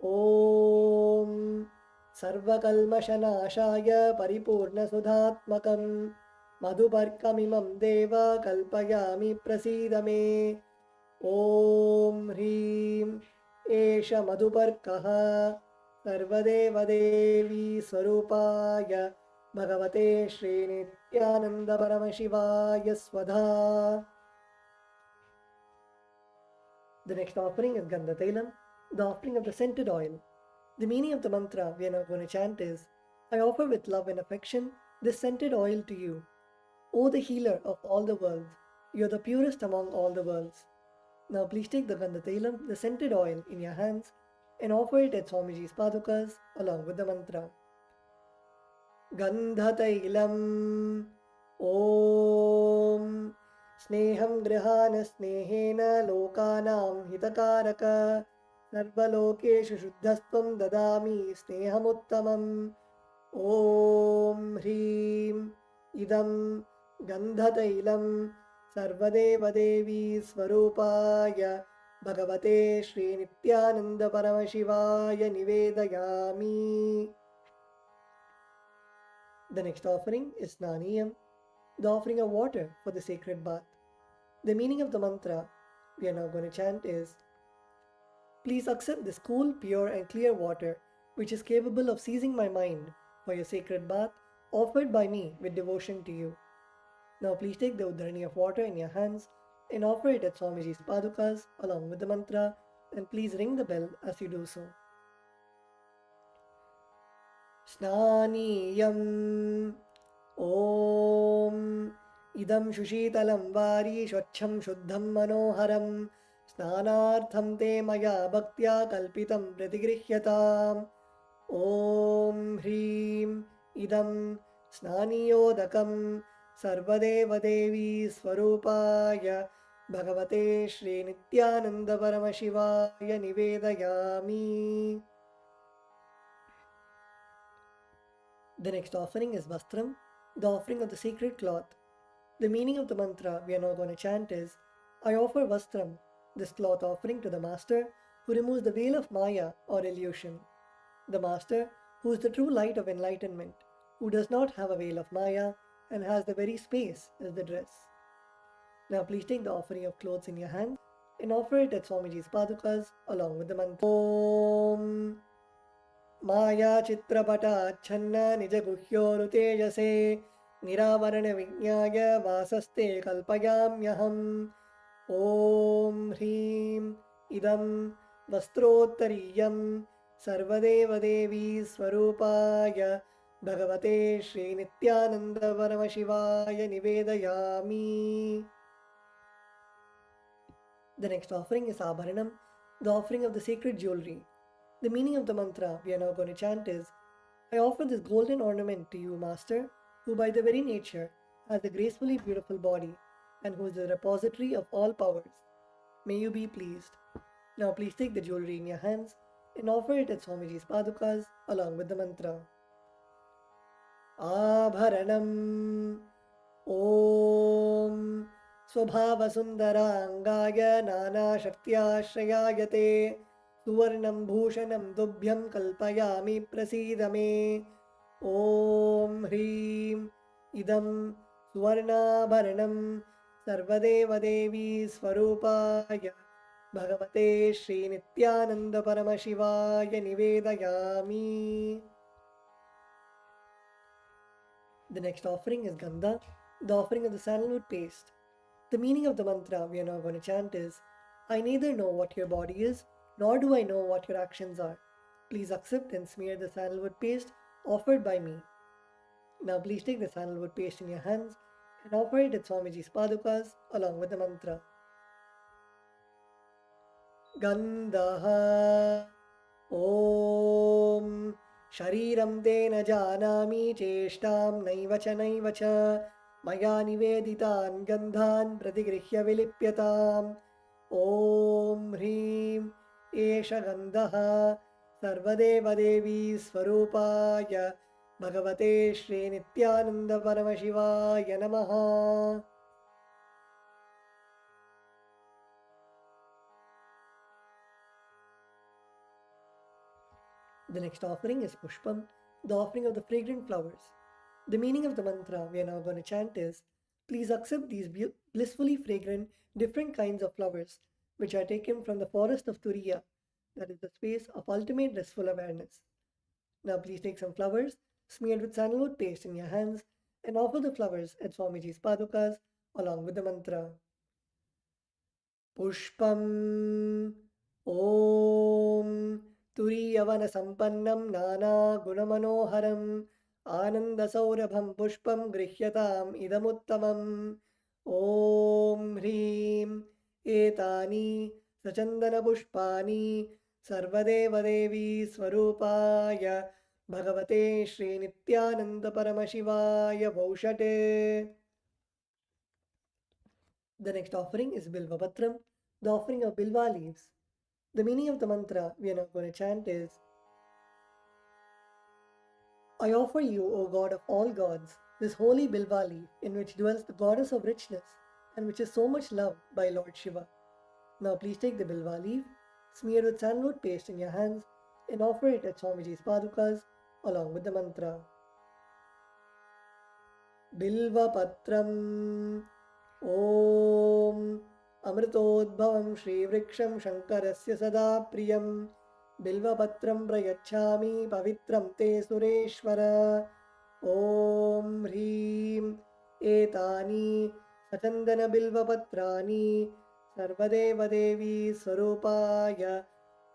Om Sarvakalmashanashaya Paripurna Sudhatmakam Madhuparkamimam Deva Kalpayami Prasidame Om Hrim Esha Madhuparkaha Sarvadevadevi Swarupaya Bhagavate Shri Nithyananda Paramashivaya Svadha. The next offering is Gandha Tailam, the offering of the scented oil. The meaning of the mantra we are now going to chant is, I offer with love and affection this scented oil to you. O the healer of all the worlds, you are the purest among all the worlds. Now please take the Gandha Tailam, the scented oil, in your hands and offer it at Swamiji's Padukas along with the mantra. Gandha Tailam Om Sneham Grihana Snehena Lokanam Hitakaraka Sarvalokeshu Shuddhastvam Dadami Snehamuttamam Om Hrim Idam Gandha Tailam Sarvadevadevi Swarupaya Bhagavate Shri Nithyananda Paramashivaya Nivedayami. The next offering is Snaniyam, the offering of water for the sacred bath. The meaning of the mantra we are now going to chant is, please accept this cool, pure and clear water which is capable of seizing my mind for your sacred bath offered by me with devotion to you. Now please take the udharani of water in your hands and offer it at Swamiji's Padukas along with the mantra, and please ring the bell as you do so. Snaniyam Om Idam Shushitalam Vari Shvachham Shuddham Manoharam Snanartham Te Maya Bhaktya Kalpitam Pratigrihyatam Om Hrim Idam Snaniyodakam Sarvadevadevi Swarupaya Bhagavate Shri Nithyananda Paramashivaya Nivedayami. The next offering is Vastram, the offering of the sacred cloth. The meaning of the mantra we are now going to chant is, I offer Vastram, this cloth offering, to the Master who removes the veil of Maya or illusion. The Master who is the true light of enlightenment, who does not have a veil of Maya and has the very space as the dress. Now please take the offering of clothes in your hand and offer it at Swamiji's Padukas along with the mantra. Om Maya Chitrapata Channa Nijaguhyoru Tejase Niravarana Vinyaya Vasaste Kalpayamyaham Om Hrim Idam Vastrottariyam Sarvadevadevi Swarupaya Bhagavate Shri Nithyananda Paramashivaya Nivedayami. The next offering is Abharanam, the offering of the sacred jewelry. The meaning of the mantra we are now going to chant is, I offer this golden ornament to you, Master, who by the very nature has a gracefully beautiful body and who is the repository of all powers. May you be pleased. Now please take the jewelry in your hands and offer it at Swamiji's Padukas along with the mantra. Abharanam Om Swabhava Sundarangaya Nana Shaktyashrayayate Suvarnam Bhushanam Dubhyam Kalpayami Prasidame Om Hrim Idam Suvarnabharanam Sarvadevadevi Swarupaya Bhagavate Shri Nithyananda Paramashivaya Nivedayami. The next offering is Gandha, the offering of the sandalwood paste. The meaning of the mantra we are now going to chant is, I neither know what your body is, nor do I know what your actions are. Please accept and smear the sandalwood paste offered by me. Now please take the sandalwood paste in your hands and offer it at Swamiji's padukas along with the mantra. Gandha Om Shariram te na janami cheshtam naiva cha maya niveditan gandhan pratigrihya vilipyatam Om Hrim Esha Gandha Sarvadeva Devi Swarupaya Bhagavate Shri Nithyananda Paramashivaya Namaha. The next offering is Pushpam, the offering of the fragrant flowers. The meaning of the mantra we are now going to chant is, please accept these blissfully fragrant different kinds of flowers which are taken from the forest of Turiya, that is the space of ultimate restful awareness. Now please take some flowers smeared with sandalwood paste in your hands and offer the flowers at Swamiji's padukas along with the mantra. Pushpam Om Turiyavana Sampannam Nana Gunamanoharam Ananda Saurabham Pushpam Grihyatam Idamuttamam Om Hrim Etani Sachandana Pushpani Sarvadeva Devi Swarupaya Bhagavate Shri Nithyananda Paramashivaya Vaushate. The next offering is Bilva Patram, the offering of Bilva leaves. The meaning of the mantra we are now going to chant is, I offer you, O God of all gods, this holy Bilva leaf in which dwells the goddess of richness and which is so much loved by Lord Shiva. Now please take the Bilva leaf, smear with sandalwood paste in your hands and offer it at Swamiji's padukas along with the mantra. Bilva Patram Om Amritodbhavam Shri Vriksham Shankarasya Sada Priyam Bilvapatram Prayachami Pavitram Te Sureshwara Om Hrim Etani Sachandana Bilvapatrani Sarvadeva Devi Swarupaya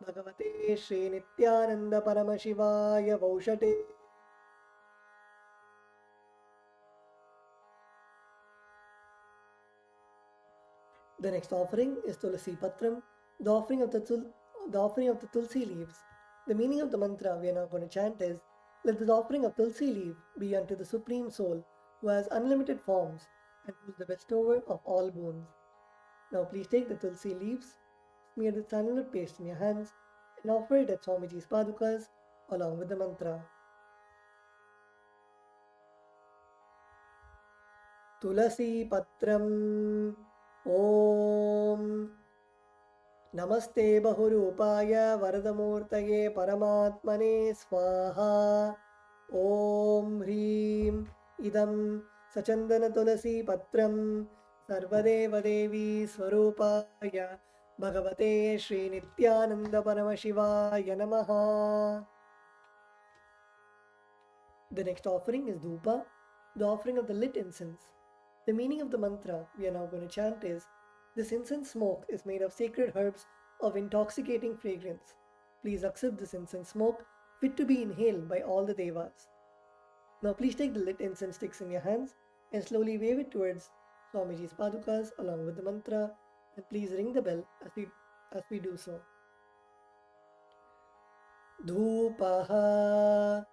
Bhagavate Shri Nithyananda Paramashivaya Vaushate. The next offering is Tulasi Patram, the offering of the Tulsi leaves. The meaning of the mantra we are now going to chant is, let this offering of Tulsi leaf be unto the Supreme Soul, who has unlimited forms and who is the bestower of all boons. Now please take the Tulsi leaves, smear the sandalwood paste in your hands, and offer it at Swamiji's padukas along with the mantra. Tulasi Patram Om Namaste Bahurupaya Varadamurtaye Paramatmane Swaha Om Hrim Idam Sachandana Tulasi Patram Sarvadeva Devi Swarupaya Bhagavate Shri Nithyananda Paramashivaya Namaha. The next offering is Dhupa, the offering of the lit incense. The meaning of the mantra we are now going to chant is, this incense smoke is made of sacred herbs of intoxicating fragrance. Please accept this incense smoke fit to be inhaled by all the devas. Now please take the lit incense sticks in your hands and slowly wave it towards Swamiji's padukas along with the mantra, and please ring the bell as we do so. Dhupaha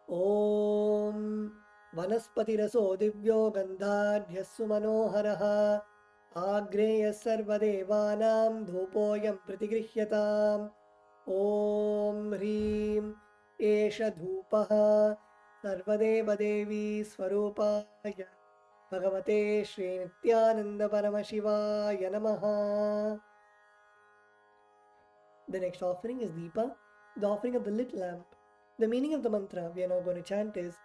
Om Vanaspatiraso Divyo Gandhadhyassu Manoharaha Agreya Sarvadevanam Dhupoyam Pratigrihyatam Om Hrim Esha Dhupaha Sarvadeva Devi Swarupaya Bhagavate Shri Nithyananda Paramashivaya Namaha. The next offering is Deepa, the offering of the lit lamp. The meaning of the mantra we are now going to chant is,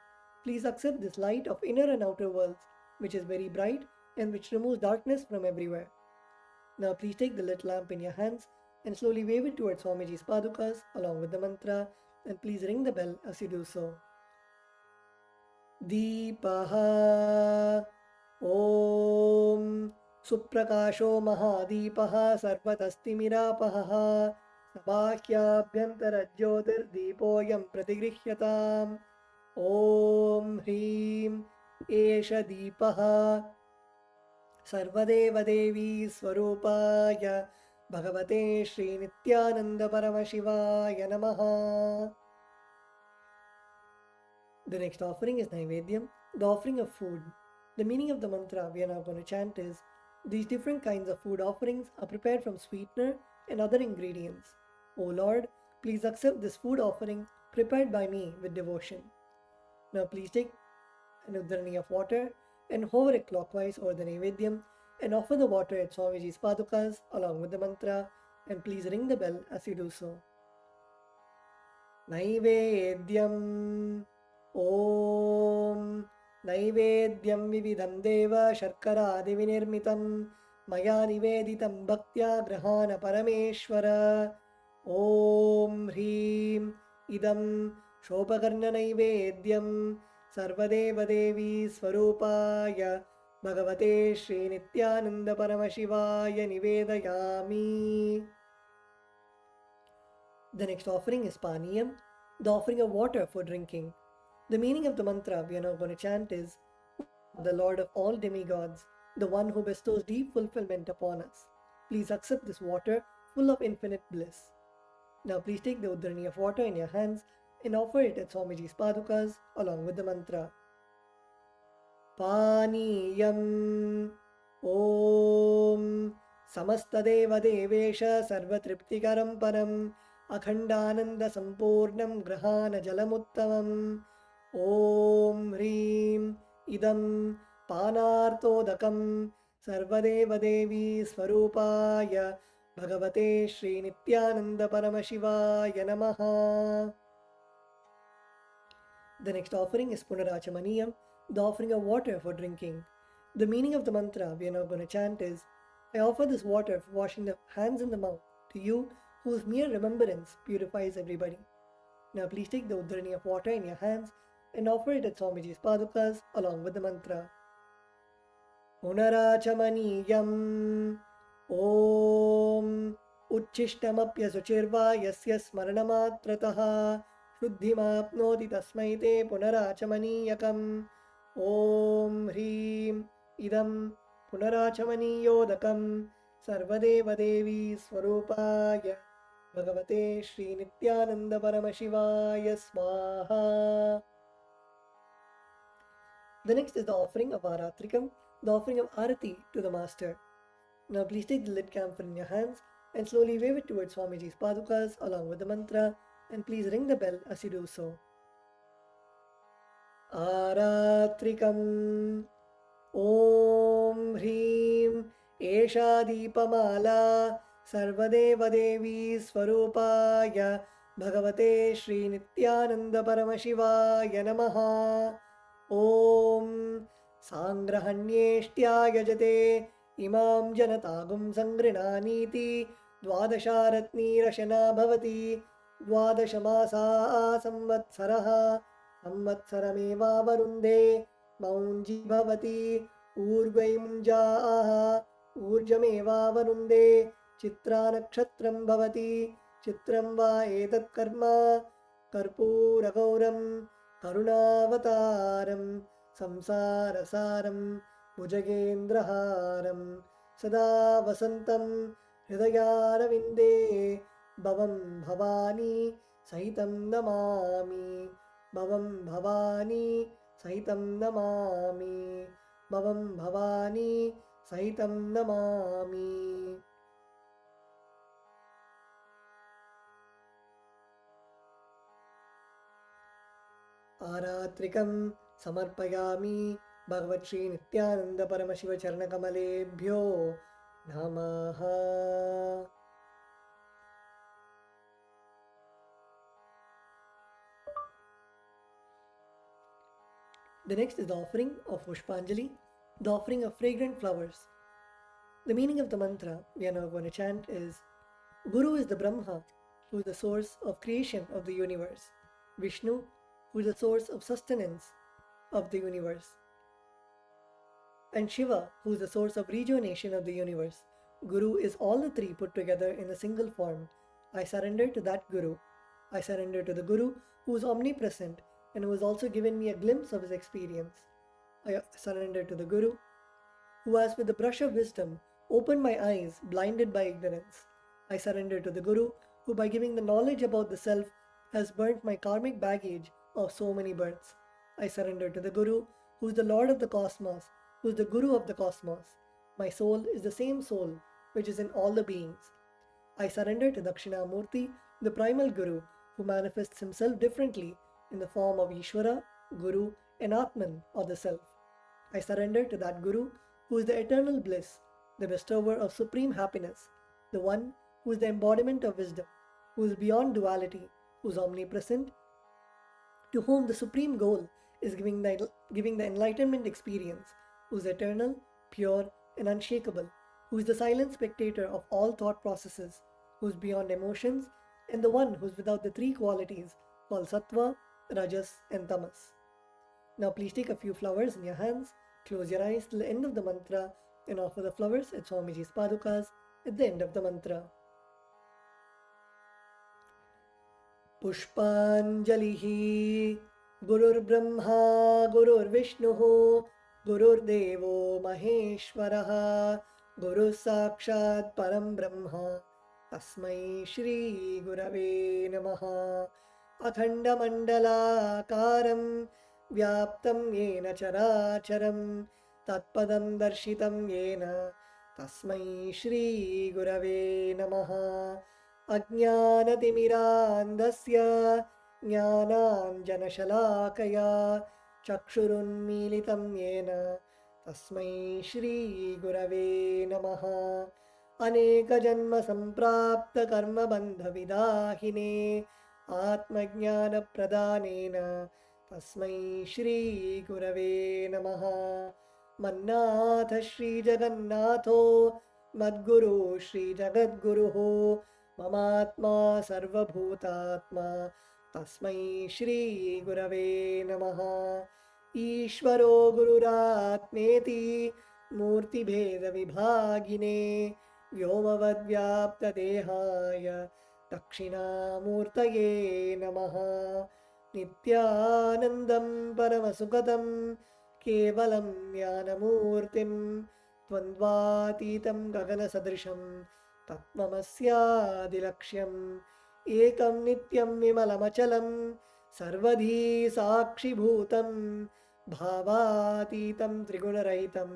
please accept this light of inner and outer worlds, which is very bright and which removes darkness from everywhere. Now please take the lit lamp in your hands and slowly wave it towards Swamiji's padukas along with the mantra, and please ring the bell as you do so. Deepaha Om Suprakasho Mahadipaha Sarvatastimiراpaha Sabhakyabhyantara Deepoyam Pratigrihyataam Om Hrim Esha Deepaha Sarvadeva Devi Swarupaya Bhagavate Shri Nithyananda Paramashivaya Namaha. The next offering is Naivedyam, the offering of food. The meaning of the mantra we are now going to chant is, these different kinds of food offerings are prepared from sweetener and other ingredients. O Lord, please accept this food offering prepared by me with devotion. Now please take an udharani of water and hover it clockwise over the Naivedyam and offer the water at Swamiji's padukas along with the mantra, and please ring the bell as you do so. Naivedyam Om Naivedyam Vividham Deva Sharkara Divinirmitam Maya Niveditam Bhaktya Grahana Parameshwara Om Hrim Idam Shopakarna Naivedyam Sarvadeva Devi Swarupaya Bhagavate Shri Nithyananda Paramashivaya Nivedayami. The next offering is Paniyam, the offering of water for drinking. The meaning of the mantra we are now going to chant is, the Lord of all demigods, the one who bestows deep fulfillment upon us. Please accept this water full of infinite bliss. Now please take the udharani of water in your hands and offer it at Swamiji's padukas along with the mantra. Paniyam Om Samastadeva Devesha Sarvatriptikaram Param Akhandananda Sampurnam Grahana Jalamuttamam Om Hrim Idam Panartodakam Sarvadeva Devi Swarupaya Bhagavate Shri Nithyananda Paramashivaya Namaha. The next offering is Punarachamaniyam, the offering of water for drinking. The meaning of the mantra we are now going to chant is, I offer this water for washing the hands and the mouth to you, whose mere remembrance purifies everybody. Now please take the udharani of water in your hands and offer it at Swamiji's padukas along with the mantra. Punarachamaniyam Om Uchishtamapya Suchirva Yasya Smaranamatrataha Shuddhimapnoti Tasmai Te Punarachamaniyakam Om Hrim Idam Punarachamaniyodakam Sarvadeva Devi Swarupaya Bhagavate Shri Nithyananda Paramashivaya Swaha. The next is the offering of Aratrikam, the offering of Arati to the Master. Now please take the lit camphor in your hands and slowly wave it towards Swamiji's padukas along with the mantra, and please ring the bell as you do so. Aratrikam Om Hrim Esha Deepamala Sarvadeva Devi Swarupaya Bhagavate Shri Nithyananda Paramashivaya Namaha. Om Sangrahanyeshtya Yajate Imam Janatagum Sangrinaniti Dwadasharatni Rashana Bhavati Dwadashamasa Samvatsaraha Samvatsarameva Varunde Maunji Bhavati Urvai Munjaaha Urjameva Varunde Chitra Nakshatram Bhavati Chitram Va Etat Karma Karpura Gauram Karunavataram Samsarasaram Bhujagendraharam Sada Vasantam Hridayaravindehe Bhavam Bhavani Sahitam Namami Bhavam Bhavani Sahitam Namami Bhavam Bhavani Sahitam Namami. Aratrikam Samarpayami Bhagavat Shri Nithyananda Paramashiva Charanakamaleebhyo Namaha. The next is the offering of Pushpanjali, the offering of fragrant flowers. The meaning of the mantra we are now going to chant is, Guru is the Brahma, who is the source of creation of the universe. Vishnu, who is the source of sustenance of the universe, and Shiva, who is the source of rejuvenation of the universe. Guru is all the three put together in a single form. I surrender to that Guru. I surrender to the Guru who is omnipresent and who has also given me a glimpse of his experience. I surrender to the Guru who has, with the brush of wisdom, opened my eyes blinded by ignorance. I surrender to the Guru who, by giving the knowledge about the self, has burnt my karmic baggage of so many births. I surrender to the Guru who is the Lord of the cosmos, who is the Guru of the cosmos. My soul is the same soul which is in all the beings. I surrender to Dakshinamurti, the primal Guru, who manifests himself differently in the form of Ishvara, Guru, and Atman, or the Self. I surrender to that Guru who is the eternal bliss, the bestower of supreme happiness, the one who is the embodiment of wisdom, who is beyond duality, who is omnipresent, to whom the supreme goal is giving the enlightenment experience, who is eternal, pure, and unshakable, who is the silent spectator of all thought processes, who is beyond emotions, and the one who is without the three qualities called Sattva, Rajas, and Tamas. Now please take a few flowers in your hands, close your eyes till the end of the mantra, and offer the flowers at Swamiji's Padukas at the end of the mantra. Pushpanjalihi Gurur Brahma Gurur Vishnuhu Gurur Devo Maheshwaraha Guru Sakshat Param Brahma Tasmai Shri Gurave Namaha Akhanda Mandalakaram Vyaptam Yena Characharam Tatpadam Darshitam Yena Tasmai Shri Gurave Namaha Ajnanatimirandasya Jnananjanashalakaya Chakshurunmilitam Yena Tasmai Shri Gurave Namaha Aneka Janma Samprapta Karma Bandha Vidahine Atmajnana Pradhanena Tasmai Shri Gurave Namaha Mannatha Shri Jagannatho Madguru Shri Jagadguruho Mamatma Sarvabhutatma Tasmai Shri Gurave Namaha Ishvaro Gururatmeti Murti Bheda Vibhagine Vyomavad Vyapta Dehaya Dakshinamurtaye Namaha Nithyanandam Paramasukhatam Kevalam Jnanamurtim Tvandvatitam Gagana Sadrisham Tatmamasyadilaksham Ekam Nityam Vimalamachalam Sarvadhi Sakshi Bhutam Bhavatitam Trigunarahitam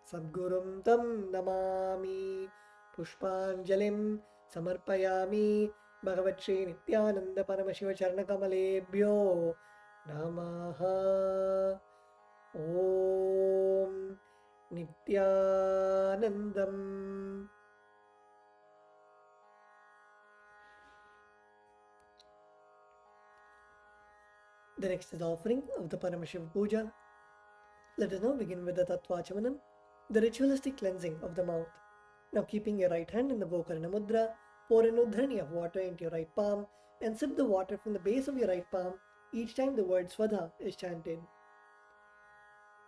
Sadgurum Tam Namami Pushpanjalim Samarpayami Bhagavat Shri Nithyananda Paramashiva Charnakamalebhyo Namaha Om Nithyanandam. The next is the offering of the Paramashiva Puja. Let us now begin with the Tattvachamanam, the ritualistic cleansing of the mouth. Now keeping your right hand in the Gokarna Mudra, pour an udhrani of water into your right palm and sip the water from the base of your right palm each time the word Svadha is chanted.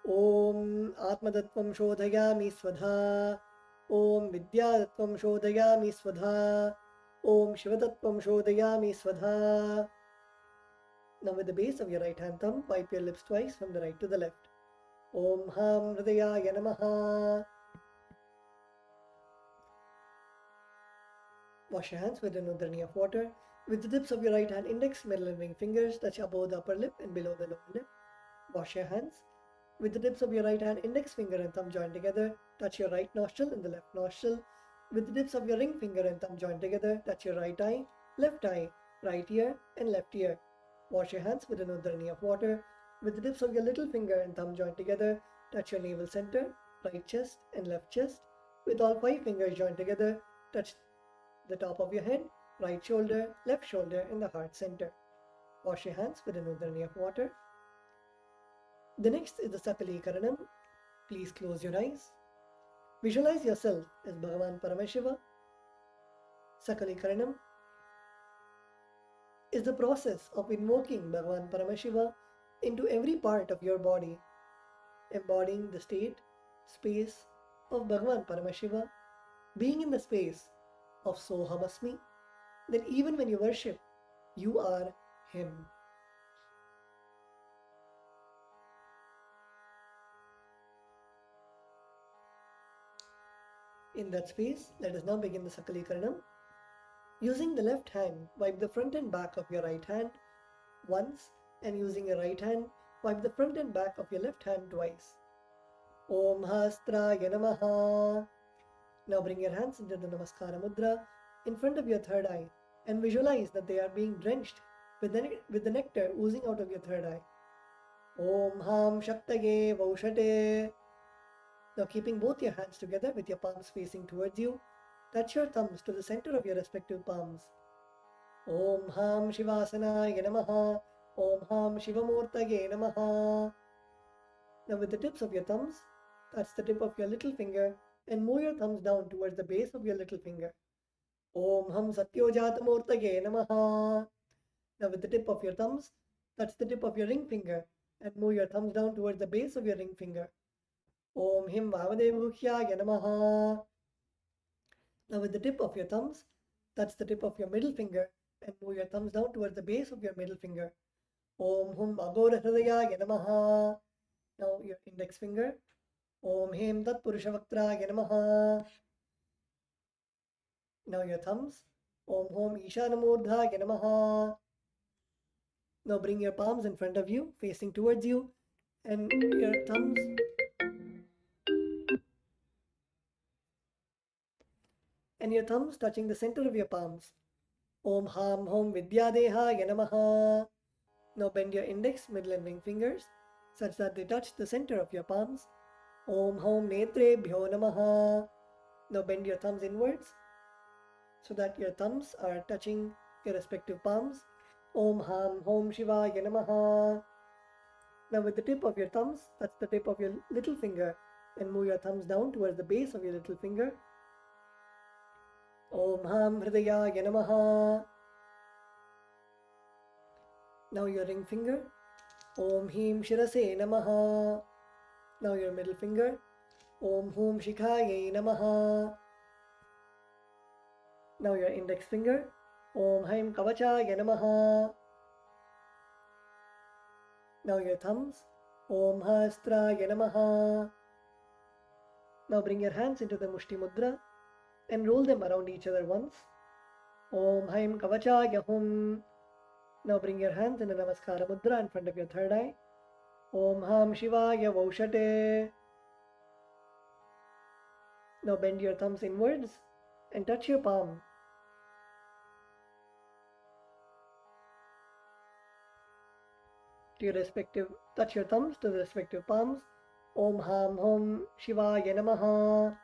Om Atmadattvam Shodhayami Svadha. Om Vidyadattvam Shodhayami Svadha. Om Shivadattvam Shodhayami Svadha. Now with the base of your right hand thumb, wipe your lips twice from the right to the left. Om Ham Hridayaya Namaha. Wash your hands with an udhrani of water. With the tips of your right hand index, middle and ring fingers touch above the upper lip and below the lower lip. Wash your hands. With the tips of your right hand index finger and thumb joined together, touch your right nostril and the left nostril. With the tips of your ring finger and thumb joined together, touch your right eye, right ear and left ear. Wash your hands with an udhrani of water. With the tips of your little finger and thumb joined together, touch your navel center, right chest and left chest. With all 5 fingers joined together, touch the top of your head, right shoulder, left shoulder and the heart center. Wash your hands with an udhrani of water. The next is the Sakalikaranam. Please close your eyes. Visualize yourself as Bhagavan Paramashiva. Sakalikaranam is the process of invoking Bhagavan Paramashiva into every part of your body, embodying the state, space of Bhagavan Paramashiva, being in the space of Sohamasmi, then even when you worship, you are Him. In that space, let us now begin the Sakalikaranam. Using the left hand, wipe the front and back of your right hand once, and using your right hand, wipe the front and back of your left hand twice. Om Hastraya Namaha. Now bring your hands into the Namaskara Mudra in front of your third eye and visualize that they are being drenched with the nectar oozing out of your third eye. Om Ham Shaktaye Vaushate. Now keeping both your hands together with your palms facing towards you, touch your thumbs to the center of your respective palms. Om Ham Shivasanaya Namaha. Om Ham Shivamurtaye Namaha. Now with the tips of your thumbs, touch the tip of your little finger and move your thumbs down towards the base of your little finger. Om Ham Satyojatamurtaye Namaha. Now with the tip of your thumbs, touch the tip of your ring finger and move your thumbs down towards the base of your ring finger. Om Him Vamadevuhyaya Namaha. Now with the tip of your thumbs, touch the tip of your middle finger and move your thumbs down towards the base of your middle finger. Om Hum Agora Hridayaya Namaha. Now your index finger. Om Hem Tat Purushavaktraya Namaha. Now your thumbs. Om Hom Ishanamurdhaya Namaha. Now bring your palms in front of you, facing towards you, and your thumbs touching the center of your palms. Om Ham Hom Vidyadehaya Namaha. Now bend your index, middle and ring fingers such that they touch the center of your palms. Om Hom Netrebhyo Namaha. Now bend your thumbs inwards so that your thumbs are touching your respective palms. Om Ham Hom Shivaya Namaha. Now with the tip of your thumbs, touch the tip of your little finger and move your thumbs down towards the base of your little finger. Om Ham Hridayaya Namaha. Now your ring finger. Om Him Shirase Namaha. Now your middle finger. Om Hum Shikhaye Namaha. Now your index finger. Om Haim Kavachaya Namaha. Now your thumbs. Om Hastraya Namaha. Now bring your hands into the Mushti Mudra and roll them around each other once. Om Haim Kavachaya Hum. Now bring your hands in the Namaskara Mudra in front of your third eye. Om Ham Shivaya Vaushate. Now bend your thumbs inwards and touch your palm. Touch your thumbs to the respective palms. Om Ham Hom Shivaya Namaha.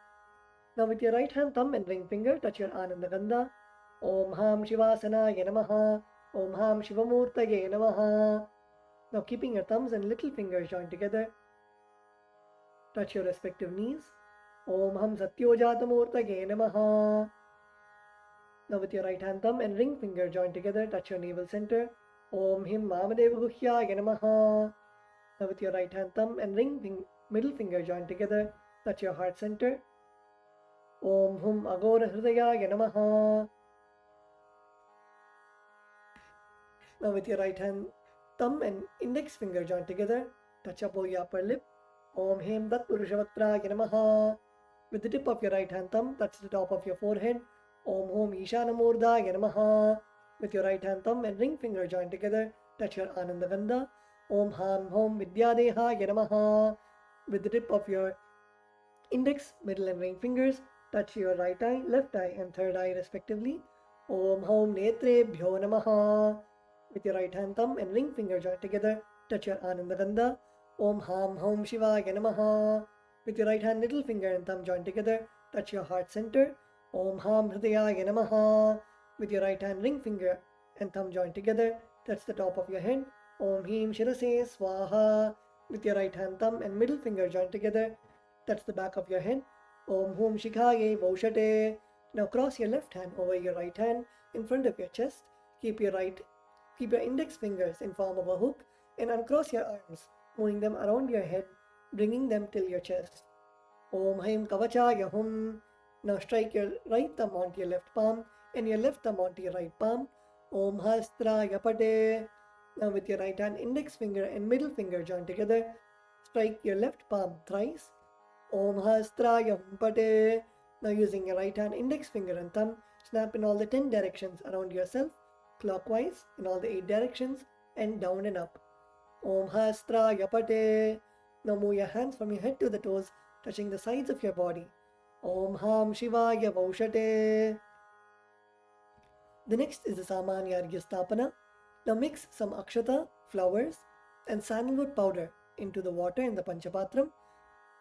Now with your right hand thumb and ring finger, touch your Ananda Gandha. Om Ham Shivasanaya Namaha. Om Ham Shivamurtaye Namaha. Now keeping your thumbs and little fingers joined together, touch your respective knees. Om Ham Satyojatamurtaye Namaha. Now with your right hand thumb and ring finger joined together, touch your navel center. Om Him Vamadevuhyaya Namaha. Now with your right hand thumb and middle finger joined together, touch your heart center. Om Hum Agora Hridayaya Namaha. Now with your right hand thumb and index finger joined together, touch upon your upper lip. Om Hem Tat Purushavaktraya Namaha. With the tip of your right hand thumb, touch the top of your forehead. Om Hom Ishanamurdhaya Namaha. With your right hand thumb and ring finger joined together, touch your Ananda Gandha. Om Ham Hom Vidyadehaya Namaha. With the tip of your index, middle and ring fingers, touch your right eye, left eye and third eye respectively. Om Hom Netrebhyo Namaha. With your right hand thumb and ring finger joined together, touch your Ananda Gandha. Om Ham Hom Shivaya Namaha. With your right hand little finger and thumb joined together, touch your heart center. Om Ham Hridayaya Namaha. With your right hand ring finger and thumb joined together, touch the top of your head. Om Him Shirase Swaha. With your right hand thumb and middle finger joined together, touch the back of your head. Om Hum Shikhaye Vaushate. Now cross your left hand over your right hand in front of your chest. Keep your index fingers in form of a hook and uncross your arms, moving them around your head, bringing them till your chest. Om Haim Kavachaya Hum. Now strike your right thumb onto your left palm and your left thumb onto your right palm. Om Hastraya Pate. Now with your right hand index finger and middle finger joined together, strike your left palm thrice. Om Hastraya Hum Pate. Now using your right hand index finger and thumb, snap in all the 10 directions around yourself, clockwise in all the 8 directions, and down and up. Om Hastraya Pate. Now move your hands from your head to the toes, touching the sides of your body. Om Ham Shivaya Vaushate. The next is the Samanya Arghya Stapana. Now mix some akshata, flowers, and sandalwood powder into the water in the Panchapatram.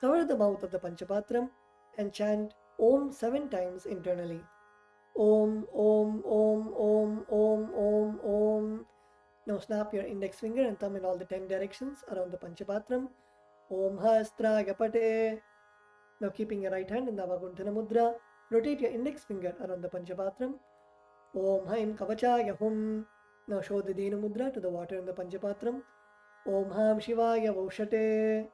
Cover the mouth of the Panchapatram and chant Om 7 times internally. Om, Om, Om, Om, Om, Om, Om. Now snap your index finger and thumb in all the 10 directions around the Panchapatram. Om Hastraya Pate. Now keeping your right hand in the Avagunthana Mudra, rotate your index finger around the Panchapatram. Om Haim Kavachaya Hum. Now show the Dena Mudra to the water in the Panchapatram. Om Ham Shivaya Vaushate.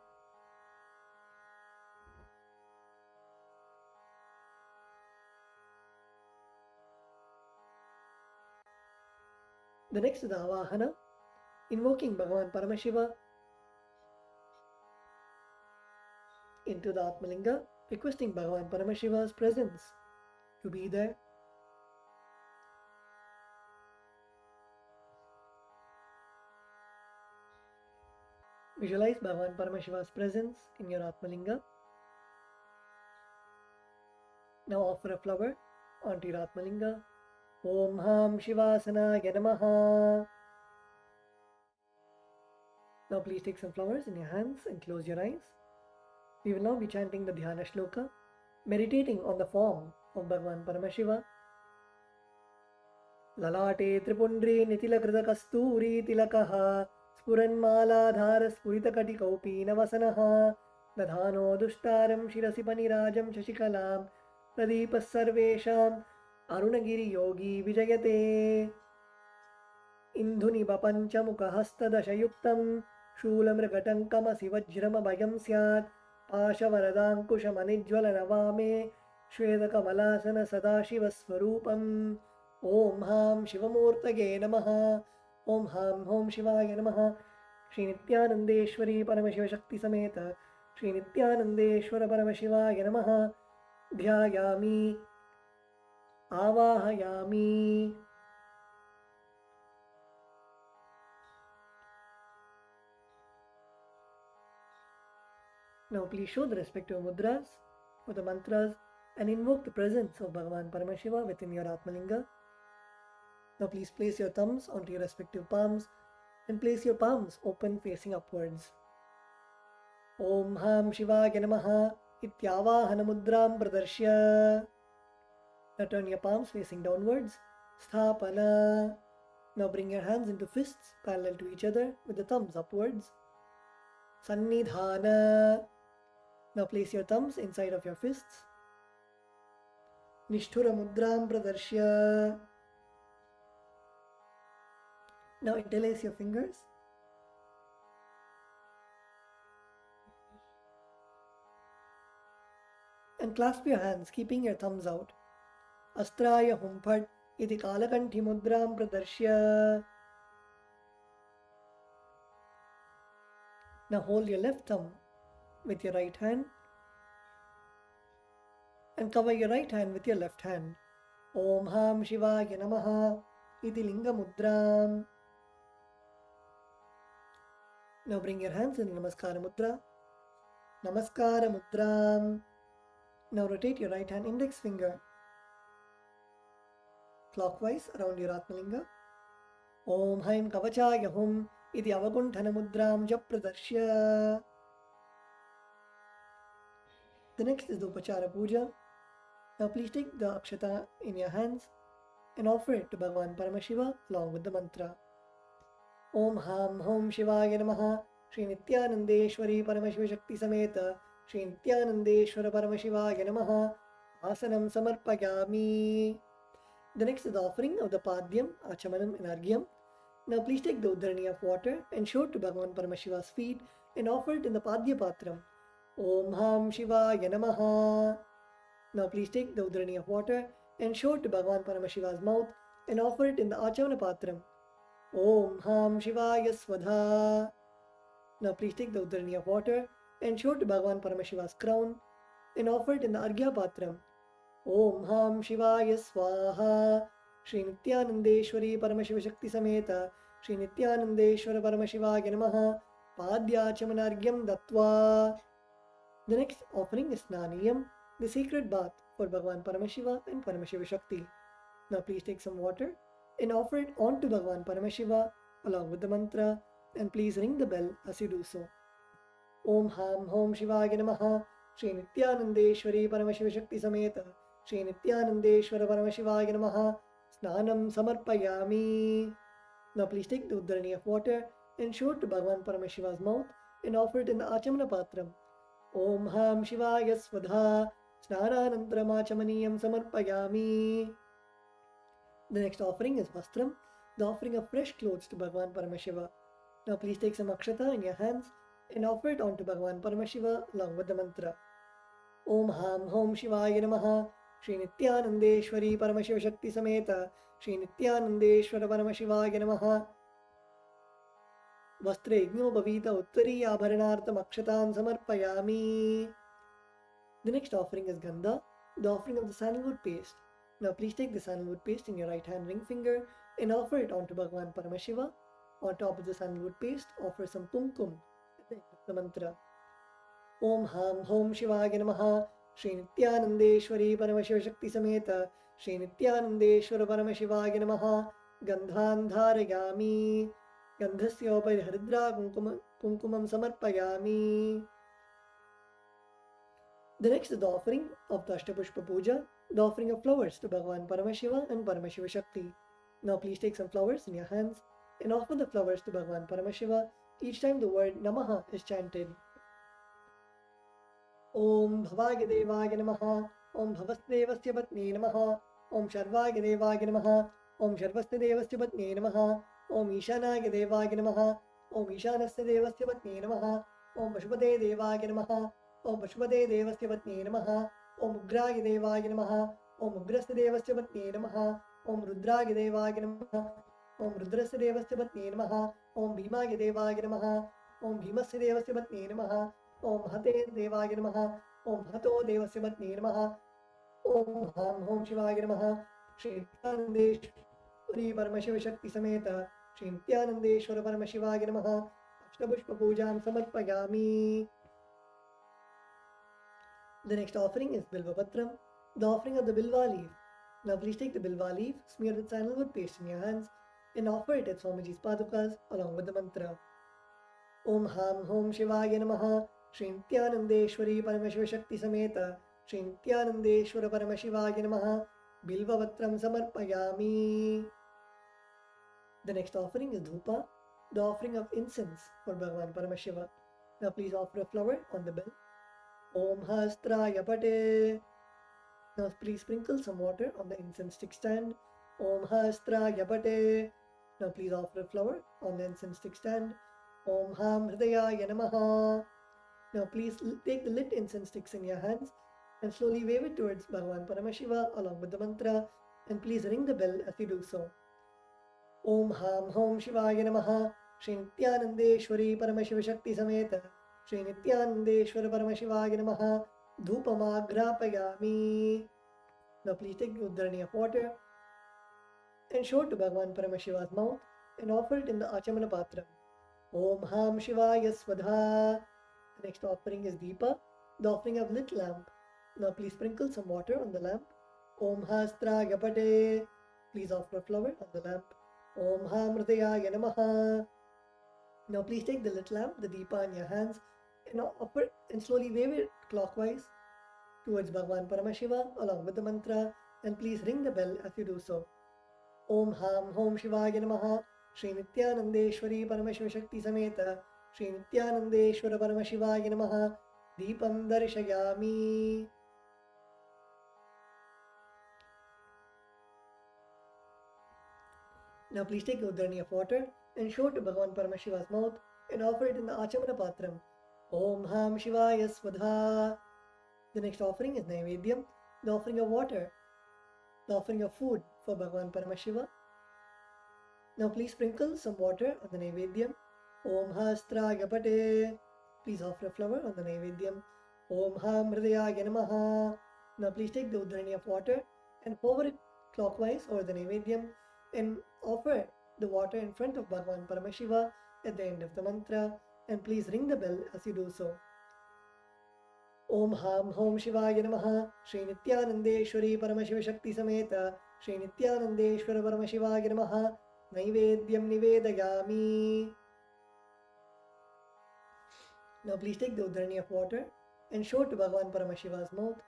The next is the Avahana, invoking Bhagavan Paramashiva into the Atmalinga, requesting Bhagavan Paramashiva's presence to be there. Visualize Bhagavan Paramashiva's presence in your Atmalinga. Now offer a flower onto your Atmalinga. Om Ham Shivasanaya Namaha. Now please take some flowers in your hands and close your eyes. We will now be chanting the Dhyana Shloka, meditating on the form of Bhagavan Paramashiva. Lalate Tripundri Nitilakrita Kasturi Tilakaha Spuranmaladhara Spuritakati Navasanaha Dadhano Dushtaram Shirasi Panirajam Shashikalam Pradeepas Sarvesham Arunagiri Yogi Vijayate Indhuni Bapanchamukha Hastadashayuktam Shulamragatankamasi Vajrama Bhayam Syat Pashavaradankushamanijwalanavame Shvedakamalasana Sadashivasvarupam Om Ham Shivamurtage Namaha Om Ham Om Shivaya Namaha Shri Nithyanandeshwari Paramashiva Shakti Sameta Shri Nithyanandeshwara Paramashivaya Namaha Dhyayami Avahayami. Now please show the respective mudras for the mantras and invoke the presence of Bhagavan Paramashiva within your Atmalinga. Now please place your thumbs onto your respective palms and place your palms open facing upwards. Om Ham Shivaya Namaha Ityavahana Mudram Pradarshya. Now turn your palms facing downwards. Sthapana. Now bring your hands into fists parallel to each other with the thumbs upwards. Sannidhana. Now place your thumbs inside of your fists. Nishthura Mudram Pradarshya. Now interlace your fingers. And clasp your hands, keeping your thumbs out. Astraya Humphat iti Kalakanthi Mudram Pradarshya. Now hold your left thumb with your right hand and cover your right hand with your left hand. Om Ham Shivaya Namaha iti Linga Mudram. Now bring your hands in Namaskara Mudra. Namaskara Mudram. Now rotate your right hand index finger clockwise around your Atmalinga. Om Haim Kavachaya Hum iti Avagunthana Mudram Japradarshya. The next is the Upachara Puja. Now please take the Akshata in your hands and offer it to Bhagavan Paramashiva along with the mantra. Om Ham Om Shivaya Namaha Shri Nithyanandeshwari Paramashiva Shakti Sameta Shri Nithyanandeshwara Paramashivaya Namaha Asanam Samarpayami. The next is the offering of the Padyam, Achamanam and Argyam. Now please take the udharani of water and show it to Bhagavan Paramashiva's feet and offer it in the Padya Patram. Om Ham Shivaya Namaha. Now please take the udharani of water and show it to Bhagavan Paramashiva's mouth and offer it in the Achavana Patram. Om Ham Shivaya Svadha. Now please take the udharani of water and show it to Bhagavan Paramashiva's crown and offer it in the Arghya Patram. Om Ham Shivaya Swaha. Shri Nithyanandeshwari Paramashiva Shakti Sameta Shri Nithyanandeshwara Paramashivaya Namaha Padyachamanargyam Dattva. The next offering is Snaniyam, the sacred bath for Bhagavan Paramashiva and Paramashiva Shakti. Now please take some water and offer it onto Bhagavan Paramashiva along with the mantra, and please ring the bell as you do so. Om Ham Hom Shivaya Namaha Shri Nithyanandeshwari Paramashiva Shakti Sameta Shri Nithyanandeshwara Paramashivaya Namaha Snanam Samarpayami. Now please take the udharani of water and show it to Bhagavan Paramashiva's mouth and offer it in the Achamana Patram. Om Ham Shivaya Svadha Snananantram Achamaniyam Samarpayami. The next offering is Vastram, the offering of fresh clothes to Bhagavan Paramashiva. Now please take some akshata in your hands and offer it onto Bhagavan Paramashiva along with the mantra. Om Ham Hom Shivaya Namaha Shri Nithyanandeshwari Paramashiva Shakti Sameta Shri Nithyanandeshwara Paramashivaya Namaha. Vastre Igno Bhavita Uttari Abharanartam Akshatam Samarpayami. The next offering is Gandha, the offering of the sandalwood paste. Now please take the sandalwood paste in your right hand ring finger and offer it onto Bhagavan Paramashiva. On top of the sandalwood paste, offer some kumkum at the end of the mantra. Om Ham Hom Shivaya Namaha Shri Nithyanandeshwari Paramashiva Shakti Sameta Shri Nithyanandeshwara Paramashivaya Namaha Gandhan Dharayami. Gandhasya upari haridra kumkumam samarpayami. The next is the offering of the Ashtapushpa Puja, the offering of flowers to Bhagavan Paramashiva and Paramashiva Shakti. Now please take some flowers in your hands and offer the flowers to Bhagavan Paramashiva each time the word Namaha is chanted. Om Bhavaya Devaya Namaha Om Bhavasdevasya Patne Namaha Om Sharvaya Devaya Namaha Om Sharvasya Devasya Patne Namaha Om Ishanaya Devaya Namaha Om Ishanasya Devasya Patne Namaha Om Pashupate Devaya Namaha Om Pashupate Devasya Patne Namaha Om Ugraya Devaya Namaha Om Ugrasya Devasya Patne Namaha Om Rudraya Devaya Namaha Om Rudrasya Devasya Patne Namaha Om Bhimaya Devaya Namaha Om Bhimasya Devasya Patne Namaha Om Hate Devaya Namaha Om Hato Devasya Patne Namaha Om Ham Hom Shivaya Namaha Shri Nithyanandeshwari Paramashiva Shakti Sameta Shri Nithyanandeshwara Paramashivaya Namaha Ashtapushpa Pujam Samarpayami. The next offering is Bilva Patram, the offering of the Bilva leaf. Now please take the Bilva leaf, smear with sandalwood paste in your hands and offer it at Swamiji's Padukas along with the mantra. Om Ham Hom Shivaya Namaha Shri Nithyanandeshwari Paramashiva Shakti Sameta Shri Nithyanandeshwara Paramashivaya Namaha Bilva Patram Samarpayami. The next offering is Dhupa, the offering of incense for Bhagavan Paramashiva. Now please offer a flower on the bell. Om Hastraya Pate. Now please sprinkle some water on the incense stick stand. Om Hastraya Pate. Now please offer a flower on the incense stick stand. Om Ham Hridayaya Namaha. Now please take the lit incense sticks in your hands and slowly wave it towards Bhagavan Paramashiva along with the mantra, and please ring the bell as you do so. Om Ham Hom Shivaya Namaha Shri Nithyanandeshwari Paramashiva Shakti Sameta Shri Nithyanandeshwara Paramashivaya Namaha Dhupamagrapayami. Now please take the udharani of water and show it to Bhagavan Paramashiva's mouth and offer it in the Achamana Patram. Om Ham Shivaya Svadha. The next offering is Deepa, the offering of lit lamp. Now please sprinkle some water on the lamp. Om Hastraya Pate. Please offer a flower on the lamp. Om Ham Hridayaya Namaha. Now please take the lit lamp, the Deepa in your hands, and offer and slowly wave it clockwise towards Bhagavan Paramashiva along with the mantra, and please ring the bell as you do so. Om Ham Hom Shivaya Namaha Shri Nithyanandeshwari Paramashiva Shakti Sameta Shri Nithyanandeshwara Paramashivaya Namaha Deepam Darshayami. Now please take the udharani of water and show it to Bhagavan Paramashiva's mouth and offer it in the Achamana Patram. Om Ham Shivaya Svadha. The next offering is Naivedyam, the offering of water, the offering of food for Bhagavan Paramashiva. Now please sprinkle some water on the Naivedyam. Om Hastraya Pate. Please offer a flower on the Naivedyam. Om Ham Hridayaya Namaha. Now please take the udharani of water and hover it clockwise over the Naivedyam and offer the water in front of Bhagavan Paramashiva at the end of the mantra, and please ring the bell as you do so. Om Ham Hom Shivaya Namaha. Shri Nithyanandeshwari Paramashiva Shakti Sameta Shri Nithyanandeshwara Paramashivaya Namaha. Naivedyam Nivedayami. Now please take the udharani of water and show it to Bhagavan Paramashiva's mouth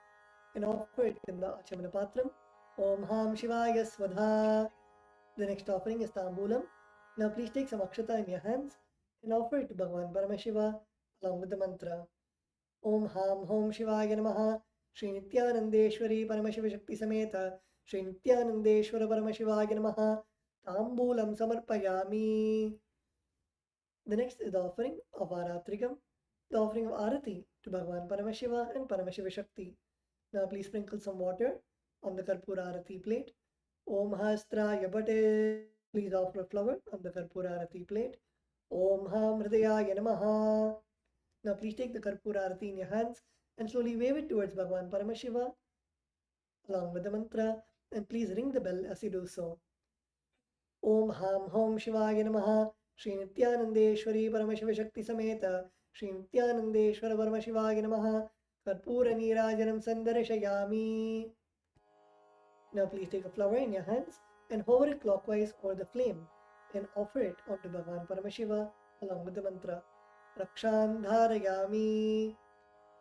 and offer it in the Achamana Patram. Om Ham Shivaya Svadha. The next offering is Tambulam. Now please take some akshata in your hands and offer it to Bhagavan Paramashiva along with the mantra. Om Ham Hom Shivaya Namaha. Shri Nithyanandeshwari Paramashiva Shakti Sameta Shri Nithyanandeshwara Paramashivaya Namaha. Tambulam Samarpayami. The next is the offering of Aratrigam, the offering of Arati to Bhagavan Paramashiva and Paramashiva Shakti. Now please sprinkle some water on the Karpura Arati plate. Om Hastraya Pate. Please offer a flower on the Karpura Arati plate. Om Ham Hridayaya Namaha. Now please take the Karpura Arati in your hands and slowly wave it towards Bhagavan Paramashiva along with the mantra, and please ring the bell as you do so. Om Ham Hom Shivaya Namaha. Shri Nithyanandeshwari Paramashiva Shakti Sameta Shri Nithyanandeshwara Paramashivaya Namaha. Karpura Nirajanam Sandarashayami. Now please take a flower in your hands and hover it clockwise over the flame and offer it onto Bhagavan Paramashiva along with the mantra. Rakshan Dharayami.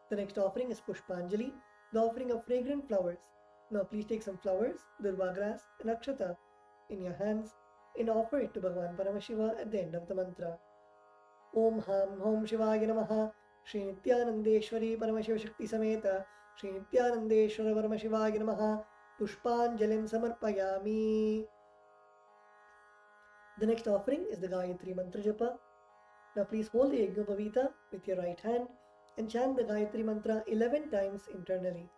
The next offering is Pushpanjali, the offering of fragrant flowers. Now please take some flowers, durva grass and akshata in your hands and offer it to Bhagavan Paramashiva at the end of the mantra. Om Ham Hom Shivaya Namaha. Shri Nithyanandeshwari Paramashiva Shakti Sameta Shri Nithyanandeshwara Paramashivaya Namaha. Pushpanjalim Samarpayami. The next offering is the Gayatri Mantra Japa. Now please hold the Yajnopavita with your right hand and chant the Gayatri Mantra 11 times internally.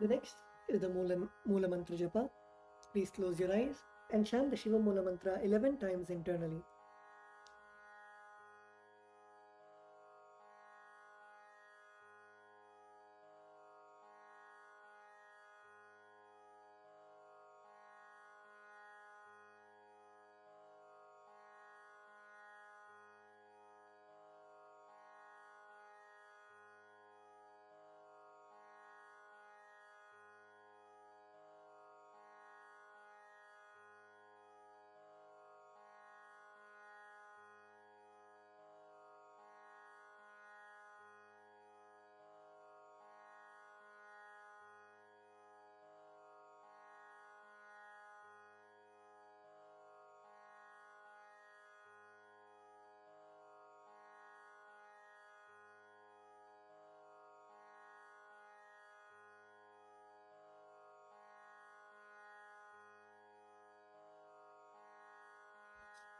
The next is the Mula Mantra Japa. Please close your eyes and chant the Shiva Mula Mantra 11 times internally.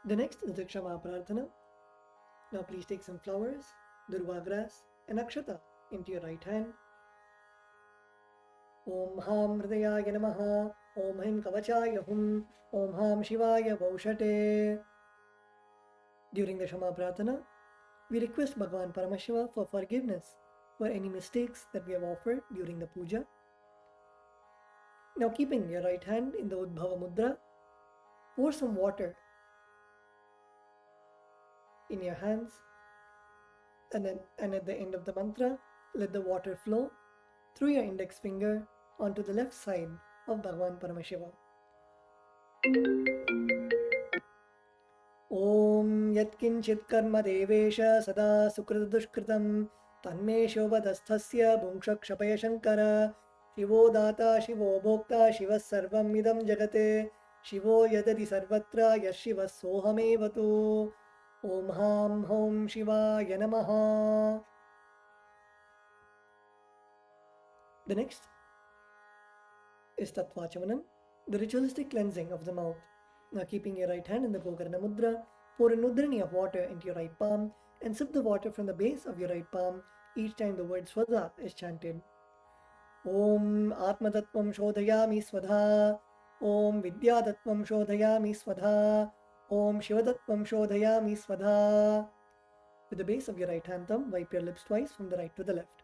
The next is the Kshama Prarthana. Now please take some flowers, durva grass and akshata into your right hand. Om Ham Hridayaya Namaha, Om Him Kavachaya Hum, Om Ham Shivaya Baushate. During the Kshama Prarthana, we request Bhagavan Paramashiva for forgiveness for any mistakes that we have offered during the puja. Now keeping your right hand in the Udbhava Mudra, pour some water in your hands and at the end of the mantra, let the water flow through your index finger onto the left side of Bhagavan Paramashiva. Om Yatkinchit Karma Devesha Sada Sukrita Dushkritam Tanme Shobhadasthasya Bhungshakshapaya Shankara Shivo Data Shivo Bhokta Shivas Sarvam Idam Jagate Shivo Yadati Sarvatra Yashiva Sohamevatu Om Ham Hom Shivaya Namaha. The next is Tattvachamanam, the ritualistic cleansing of the mouth. Now keeping your right hand in the Gokarna Mudra, pour a Nudrani of water into your right palm and sip the water from the base of your right palm each time the word Swadha is chanted. Om Atmatattvam Shodhayami Swadha, Om Vidyatattvam Shodhayami Swadha, Om Shivatattvam Shodhayami Swadha. With the base of your right hand thumb, wipe your lips twice from the right to the left.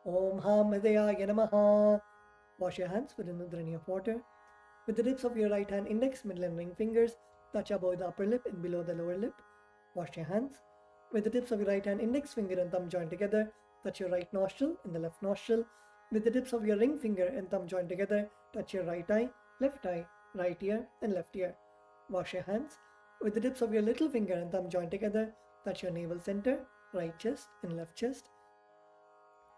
Om Ham Hridayaya Namaha. Wash your hands with a Nudrani of water. With the tips of your right hand index, middle and ring fingers, touch above the upper lip and below the lower lip. Wash your hands. With the tips of your right hand index finger and thumb joined together, touch your right nostril and the left nostril. With the tips of your ring finger and thumb joined together, touch your right eye, right ear and left ear. Wash your hands. With the tips of your little finger and thumb joined together, touch your navel center, right chest and left chest.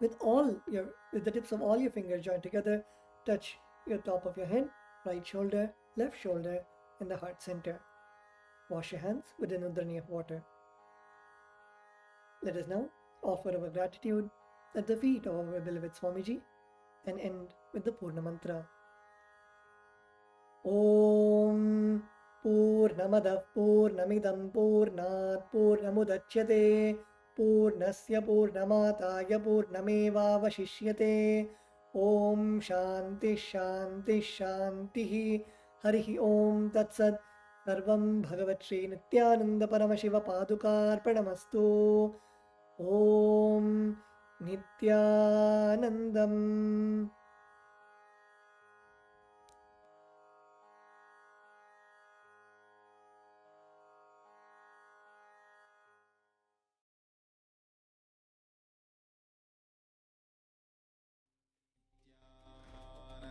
With the tips of all your fingers joined together, touch your top of your head, right shoulder, left shoulder, and the heart center. Wash your hands with a Nudrani of water. Let us now offer our gratitude at the feet of our beloved Swamiji and end with the Purna Mantra. Om Purnamadav Purnamidam Purnat Purnamudachyate Purnasya Purnamataya Purnameva Vashishyate. Om Shanti Shanti Shanti Harihi Om Tatsat Sarvam Bhagavat Shri Nithyananda Paramashiva Padukarpanamastu. Om Nithyanandam.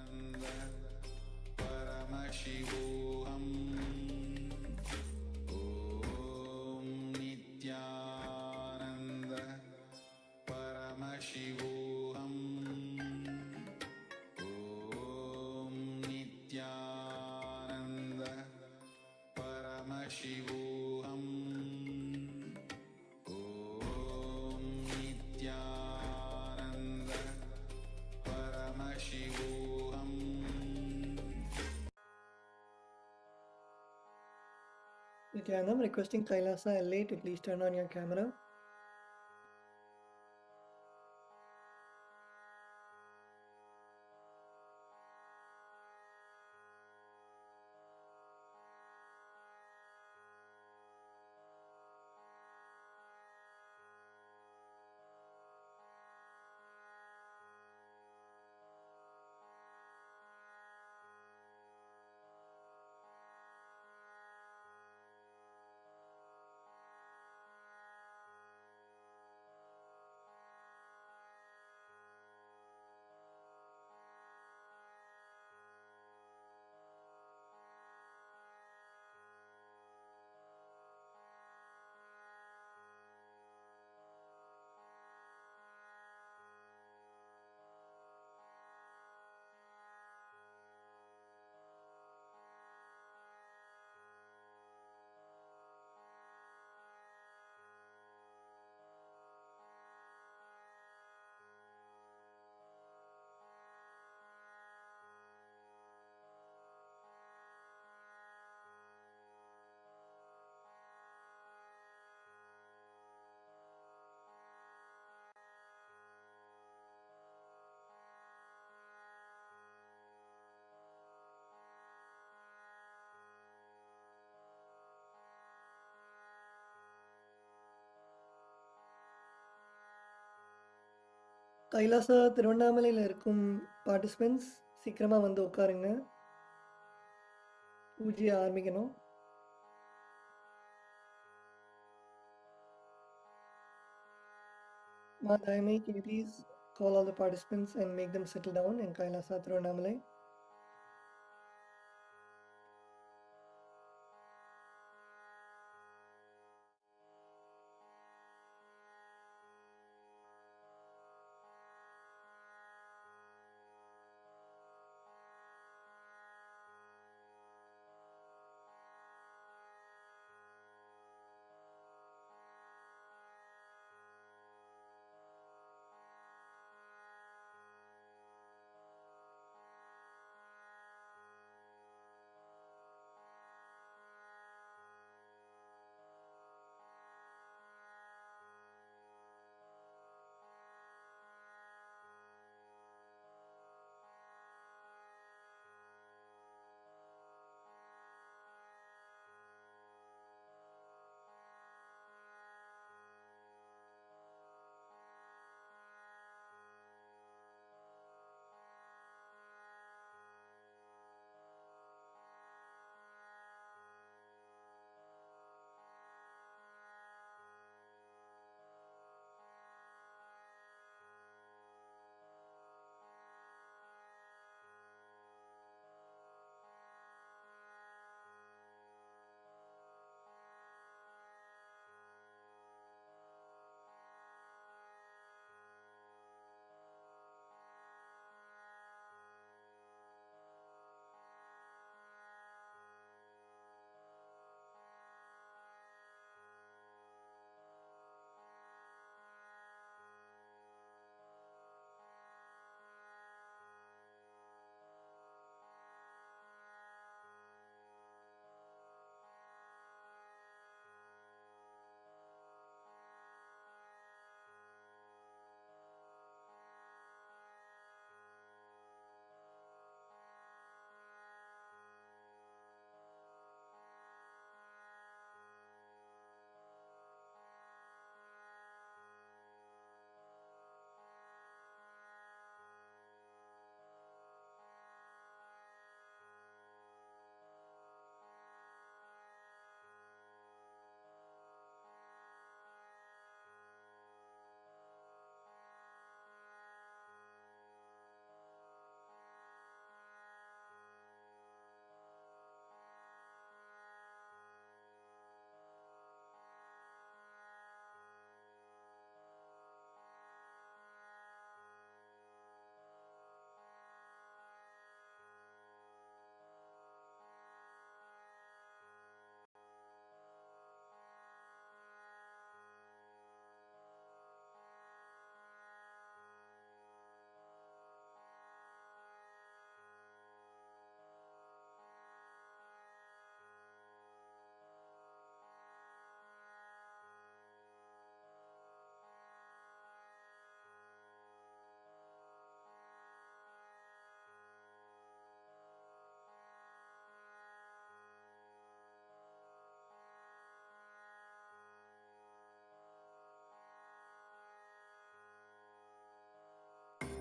Ananda Paramashivoham Om Nithyananda Paramashivoham Om Nithyananda Paramashivoham Om Nithyananda Paramashivoham. Nithyananda, I'm requesting Kailasa LA to please turn on your camera. Kailasa திருவண்ணாமலையில் இருக்கும் participants சீக்கிரமாக வந்து உட்காருங்க. பூஜையை ஆரம்பிக்கணும். Madhyamai, can you please call all the participants and make them settle down in Kailasa Tiruvannamalai?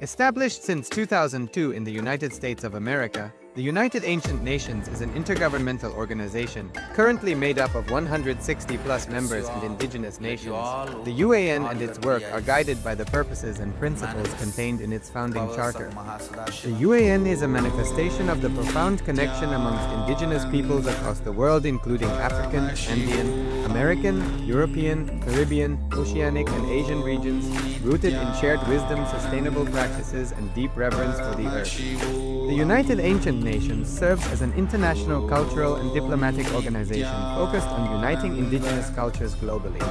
Established since 2002 in the United States of America, the United Ancient Nations is an intergovernmental organization currently made up of 160 plus members and indigenous nations. The UAN and its work are guided by the purposes and principles contained in its founding charter. The UAN is a manifestation of the profound connection amongst indigenous peoples across the world, including African, Andean, American, European, Caribbean, Oceanic, and Asian regions, rooted in shared wisdom, sustainable practices, and deep reverence for the earth. The United Ancient Nations serves as an international cultural and diplomatic organization focused on uniting indigenous cultures globally.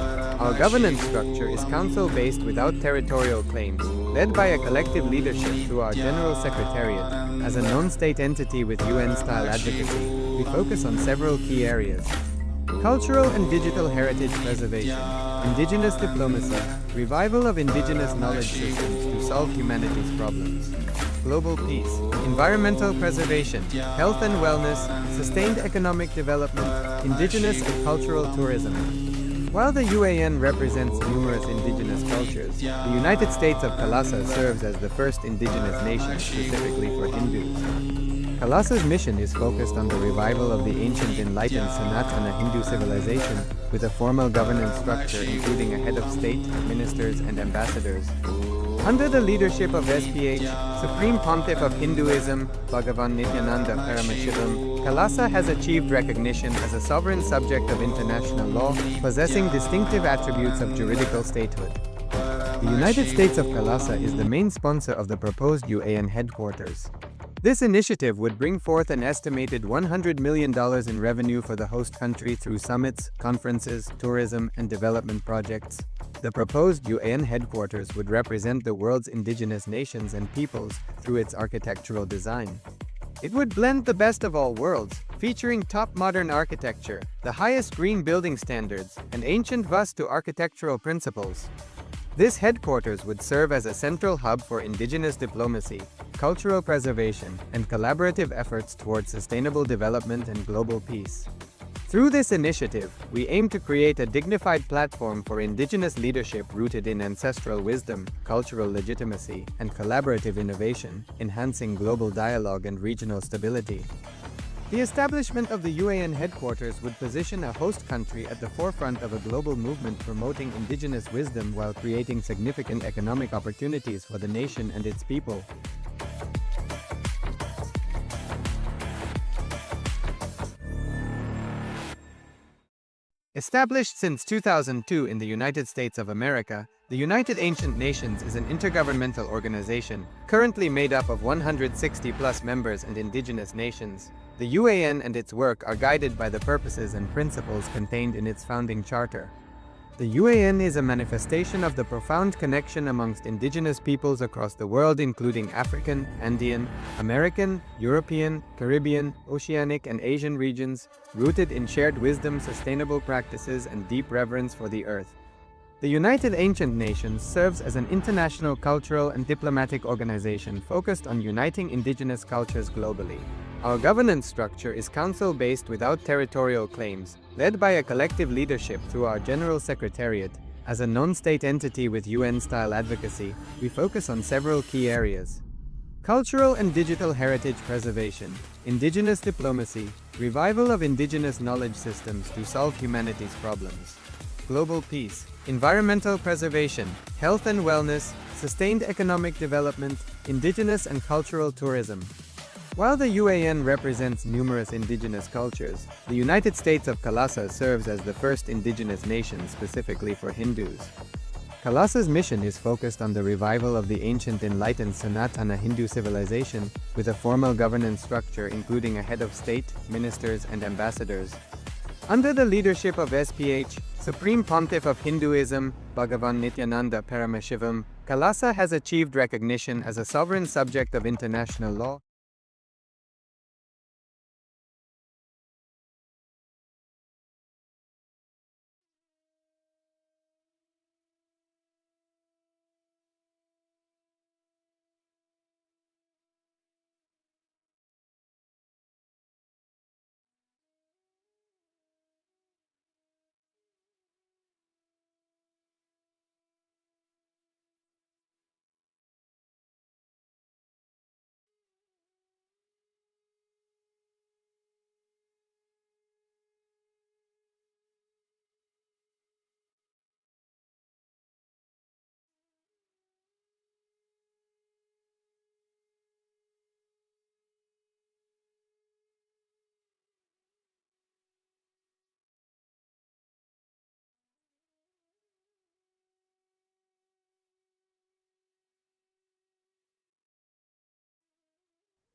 Our governance structure is council-based without territorial claims, led by a collective leadership through our General Secretariat. As a non-state entity with UN-style advocacy, we focus on several key areas: cultural and digital heritage preservation, indigenous diplomacy, revival of indigenous knowledge systems to solve humanity's problems, global peace, environmental preservation, health and wellness, sustained economic development, indigenous and cultural tourism. While the UAN represents numerous indigenous cultures, the United States of Kalasa serves as the first indigenous nation specifically for Hindus. Kalasa's mission is focused on the revival of the ancient enlightened Sanatana Hindu civilization with a formal governance structure including a head of state, ministers, and ambassadors. Under the leadership of SPH, Supreme Pontiff of Hinduism, Bhagavan Nithyananda Paramashivam, Kalasa has achieved recognition as a sovereign subject of international law, possessing distinctive attributes of juridical statehood. The United States of Kalasa is the main sponsor of the proposed UAN headquarters. This initiative would bring forth an estimated $100 million in revenue for the host country through summits, conferences, tourism, and development projects. The proposed UAN headquarters would represent the world's indigenous nations and peoples through its architectural design. It would blend the best of all worlds, featuring top modern architecture, the highest green building standards, and ancient Vastu architectural principles. This headquarters would serve as a central hub for indigenous diplomacy, cultural preservation, and collaborative efforts towards sustainable development and global peace. Through this initiative, we aim to create a dignified platform for indigenous leadership rooted in ancestral wisdom, cultural legitimacy, and collaborative innovation, enhancing global dialogue and regional stability. The establishment of the UAN headquarters would position a host country at the forefront of a global movement promoting indigenous wisdom while creating significant economic opportunities for the nation and its people. Established since 2002 in the United States of America, the United Ancient Nations is an intergovernmental organization, currently made up of 160+ members and indigenous nations. The UAN and its work are guided by the purposes and principles contained in its founding charter. The UAN is a manifestation of the profound connection amongst indigenous peoples across the world, including African, Andean, American, European, Caribbean, Oceanic, and Asian regions, rooted in shared wisdom, sustainable practices, and deep reverence for the earth. The United Ancient Nations serves as an international cultural and diplomatic organization focused on uniting indigenous cultures globally. Our governance structure is council-based without territorial claims, led by a collective leadership through our General Secretariat. As a non-state entity with UN-style advocacy, we focus on several key areas: cultural and digital heritage preservation, indigenous diplomacy, revival of indigenous knowledge systems to solve humanity's problems, global peace, environmental preservation, health and wellness, sustained economic development, indigenous and cultural tourism. While the UAN represents numerous indigenous cultures, the United States of Kalasa serves as the first indigenous nation specifically for Hindus. Kalasa's mission is focused on the revival of the ancient enlightened Sanatana Hindu civilization with a formal governance structure including a head of state, ministers, and ambassadors. Under the leadership of SPH, Supreme Pontiff of Hinduism, Bhagavan Nithyananda Paramashivam, Kalasa has achieved recognition as a sovereign subject of international law.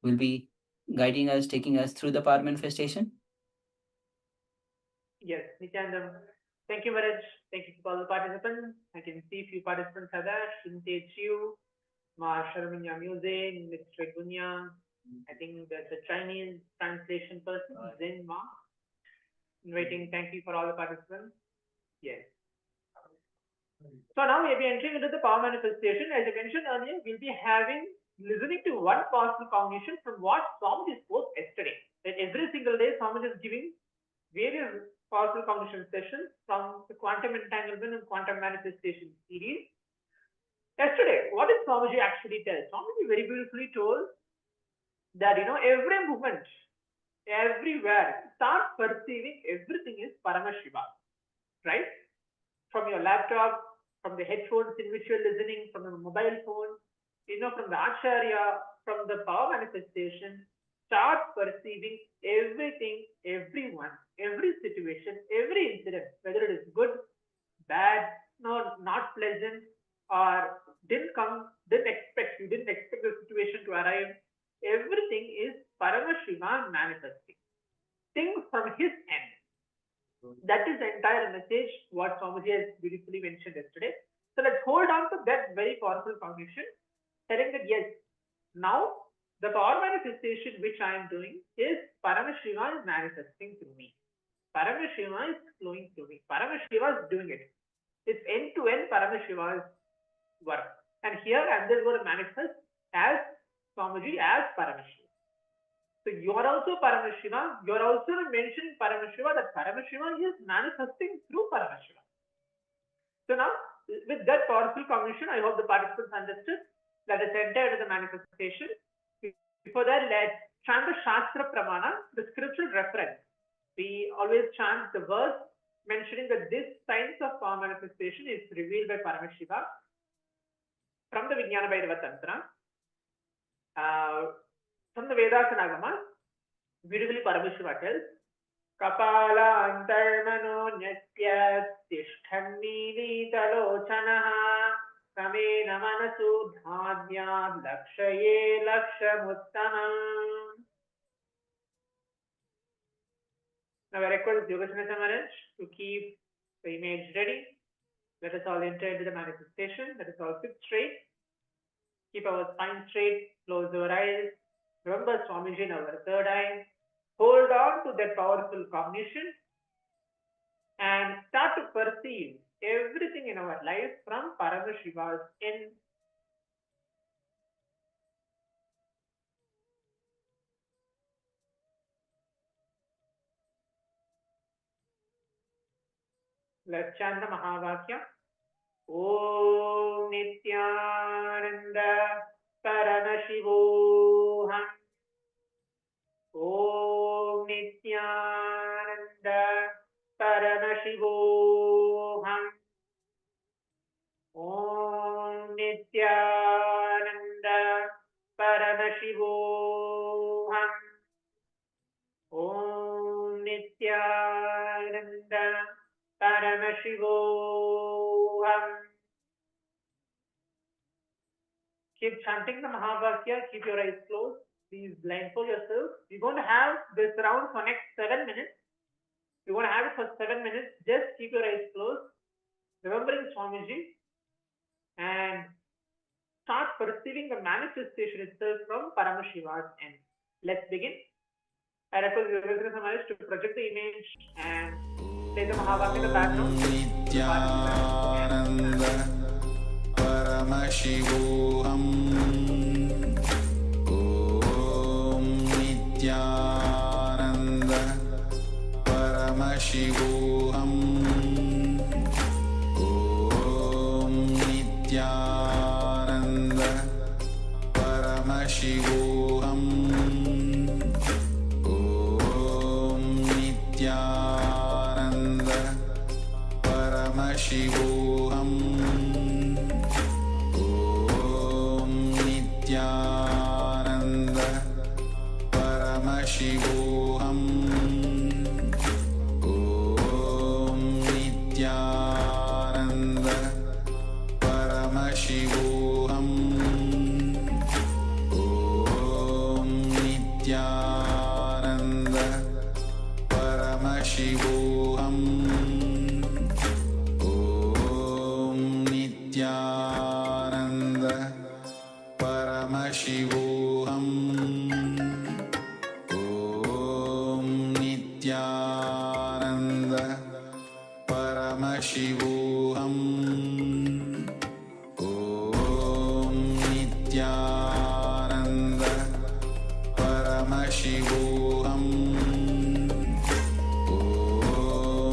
Will be guiding us, taking us through the power manifestation. Yes, Nithyananda. Thank you, Maraj. Thank you to all the participants. I can see few participants are there. Shinte Chiu, Ma Sharminya Music, Mr. Gunya. I think there's a Chinese translation person, Zen Ma. Inviting, thank you for all the participants. Yes. So now we'll be entering into the power manifestation. As I mentioned earlier, we'll be listening to one powerful cognition from what Swamiji spoke yesterday. That every single day Swamiji is giving various powerful cognition sessions from the quantum entanglement and quantum manifestation series. Yesterday, what did Swamiji actually tell? Swamiji very beautifully told that, every movement, everywhere, start perceiving everything is Paramashiva, right? From your laptop, from the headphones in which you're listening, from the mobile phone, from the Acharya, from the power manifestation, start perceiving everything, everyone, every situation, every incident, whether it is good, bad, no, not pleasant, or you didn't expect the situation to arrive. Everything is Paramashiva manifesting. Things from his end. That is the entire message what Swamiji has beautifully mentioned yesterday. So let's hold on to that very powerful foundation, telling that yes, now the power manifestation which I am doing is Paramashiva is manifesting through me. Paramashiva is flowing through me. Paramashiva is doing it. It's end-to-end Paramashiva's work. And here I'm just going to manifest as Swamiji, as Paramashiva. So you are also Paramashiva. You are also mentioning Paramashiva, that Paramashiva is manifesting through Paramashiva. So now, with that powerful cognition, I hope the participants understood. Let us enter into the manifestation. Before that, let's chant the Shastra Pramana, the scriptural reference. We always chant the verse mentioning that this science of power manifestation is revealed by Paramashiva from the Vijnana Bhairava Tantra. From the Vedas and Agamas, beautifully Paramashiva tells, Kapala antarmano nyatya tishtham niditalochanaha kamena manasu dhadya lakshaye lakshamuttamam. Now I request Yogasana Maharaj to keep the image ready. Let us all enter into the manifestation. Let us all sit straight. Keep our spine straight. Close our eyes. Remember Swamiji in our third eye. Hold on to that powerful cognition and start to perceive everything in our life from Paramashiva's end. Let's chant the Mahavakya. Om Nithyananda Paramashivoham. Om Nithyananda Paramashivoham. Om Nithyananda Paramashivoham. Om Nithyananda Paramashivoham. Keep chanting the Mahavakya, keep your eyes closed. Please blindfold yourself. We're going to have this round for next 7 minutes. We're going to have it for 7 minutes. Just keep your eyes closed, remembering Swamiji, and start perceiving the manifestation itself from Paramashiva's end. Let's begin. I request Yogasana Maharaj to project the image and play the Mahavakya in the background. Nithyananda Paramashivoham. Om Nithyananda Paramashivoham. Om Nithyananda Paramashivoham. Om Nithyananda Paramashivoham. Om Nithyananda Paramashivoham. Om Nithyananda Paramashivoham. Om Nithyananda Paramashivoham. Om Nithyananda Paramashivoham. Om Nithyananda Paramashivoham. Om Nithyananda Paramashivoham. Om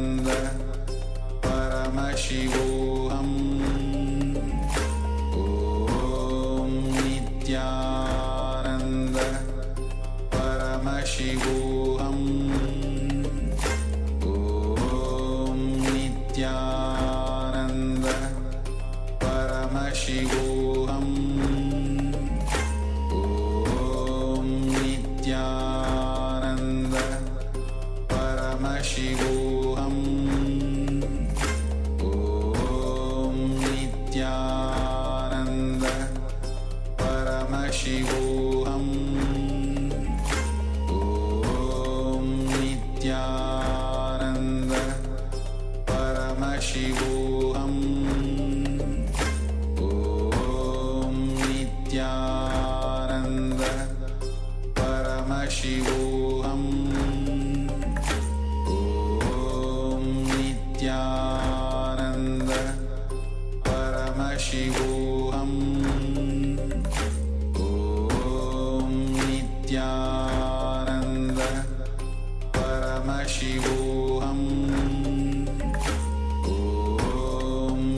Paramashivoham Om Nithyananda Paramashivoham Om Nithyananda Paramashivoham Om Nithyananda Paramashivoham Om Nithyananda Paramashivoham Om Nithyananda Paramashivoham Om Nithyananda Paramashivoham Om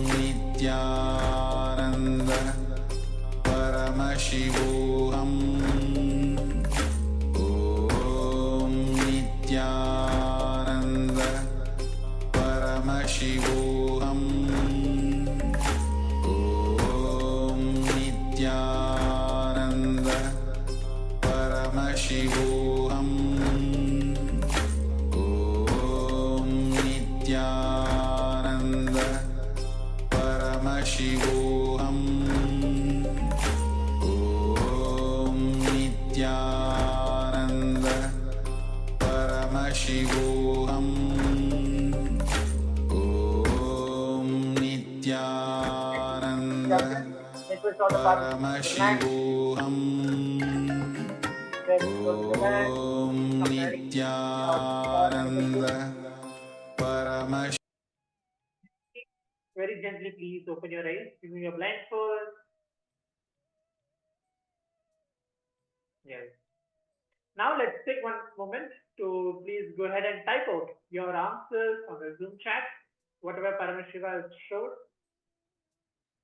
Nithyananda Paramashivoham Om Nithyananda Paramashivoham Om Nithyananda Paramashivoham Om Nithyananda Paramashivoham Om Nithyananda Paramashivoham Om Nithyananda Paramashivoham Om Nithyananda Request all the participants to relax. Paramashivoham Then go to relax. Om Nithyananda Paramashivoham Very gently, please open your eyes. Remove your blindfold. Yes. Now let's take one moment to please go ahead and type out your answers on the Zoom chat, whatever Paramashiva has showed.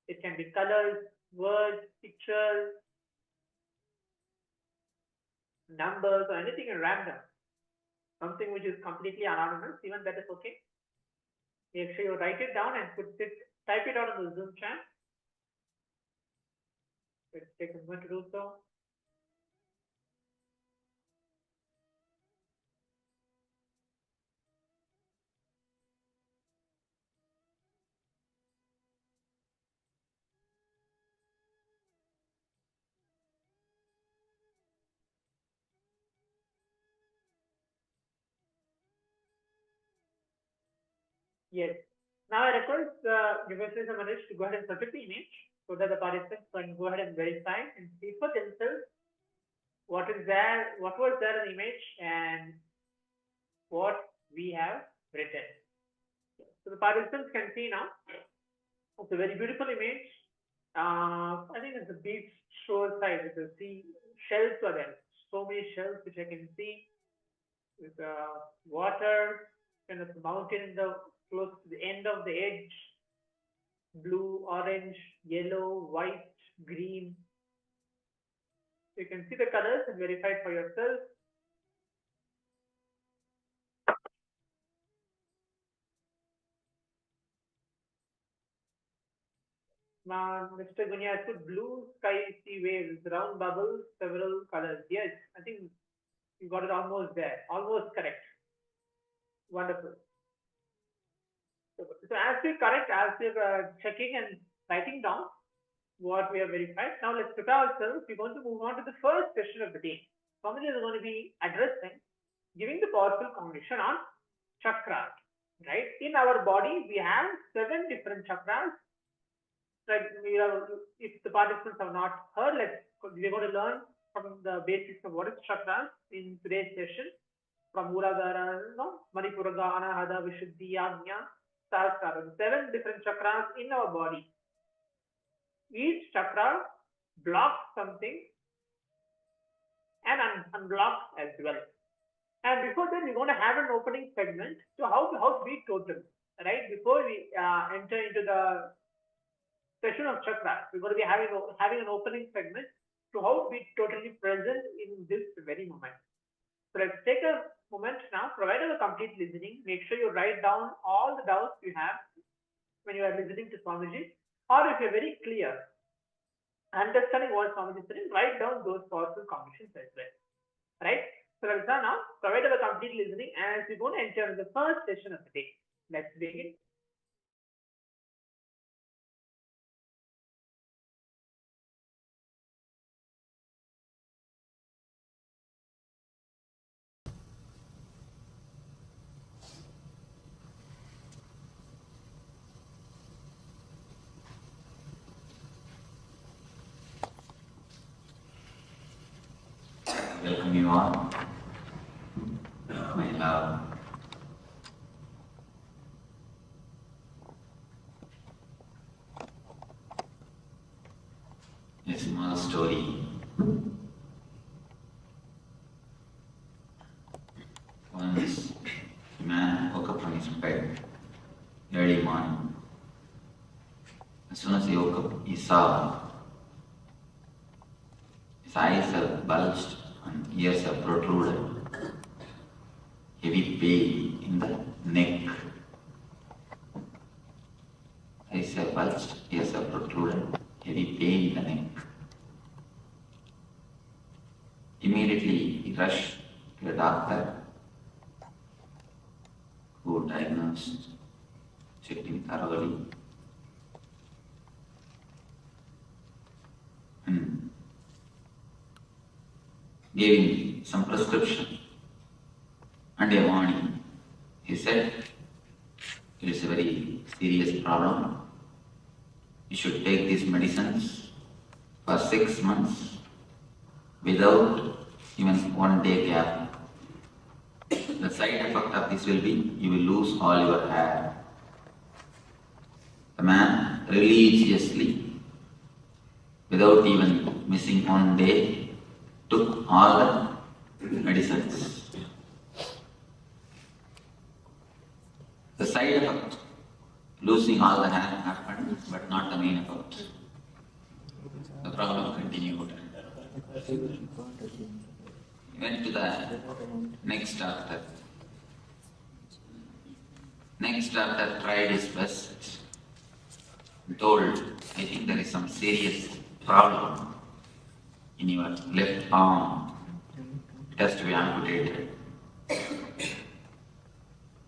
It can be colors, words, pictures, numbers, or anything at random. Something which is completely anonymous, even that is okay. Make sure you write it down and type it out on the Zoom chat. Let's take a moment to do so. Yes. Now I request Professor Manish to go ahead and submit the image so that the participants can go ahead and verify and see for themselves what is there, what was there in the image, and what we have written. So the participants can see now. It's a very beautiful image. I think it's a beach shore side with the sea shells are there. So many shells which I can see with water, kind of a mountain in the close to the end of the edge, blue, orange, yellow, white, green. So you can see the colors and verify it for yourself. Mr. Gunya has put blue sky, sea waves, round bubbles, several colors. Yes, I think you got it almost there. Almost correct. Wonderful. So as we correct, as we're checking and writing down what we have verified, now let's prepare ourselves. We're going to move on to the first session of the day. Swamiji is going to be addressing, giving the powerful cognition on chakras. Right? In our body, we have 7 different chakras. Like if the participants have not heard, we're going to learn from the basics of what is chakras in today's session. From Muladhara, Manipura, Anahata, Vishuddhi, Ajna, Sahasrara. 7 different chakras in our body. Each chakra blocks something and unblocks as well. And before that, we're going to have an opening segment to how to be total. Right? Before we enter into the session of chakras, we're going to be having an opening segment to how to be totally present in this very moment. So let's take a moment now, provide a complete listening. Make sure you write down all the doubts you have when you are listening to Swamiji, or if you're very clear, understanding what Swamiji is saying, write down those powerful combinations as well. Right? So let's now provide a complete listening as we're going to enter the first session of the day. Let's begin. Welcome you all, my love. A small story. Once a man woke up from his bed early morning. As soon as he woke up, he saw his eyes have bulged and ears have protruded. Heavy pain in the neck. Eyes have bulged, ears have protruded. Heavy pain in the neck. Immediately he rushed to a doctor who diagnosed, checked him thoroughly, and gave him some prescription and a warning. He said, it is a very serious problem. You should take these medicines for 6 months without even 1 day gap. The side effect of this will be you will lose all your hair. The man religiously, without even missing 1 day, took all the medicines. The side effect, losing all the hair, happened, but not the main effect. The problem continued. He went to the next doctor. Next doctor tried his best. He told, I think there is some serious problem in your left arm. It has to be amputated.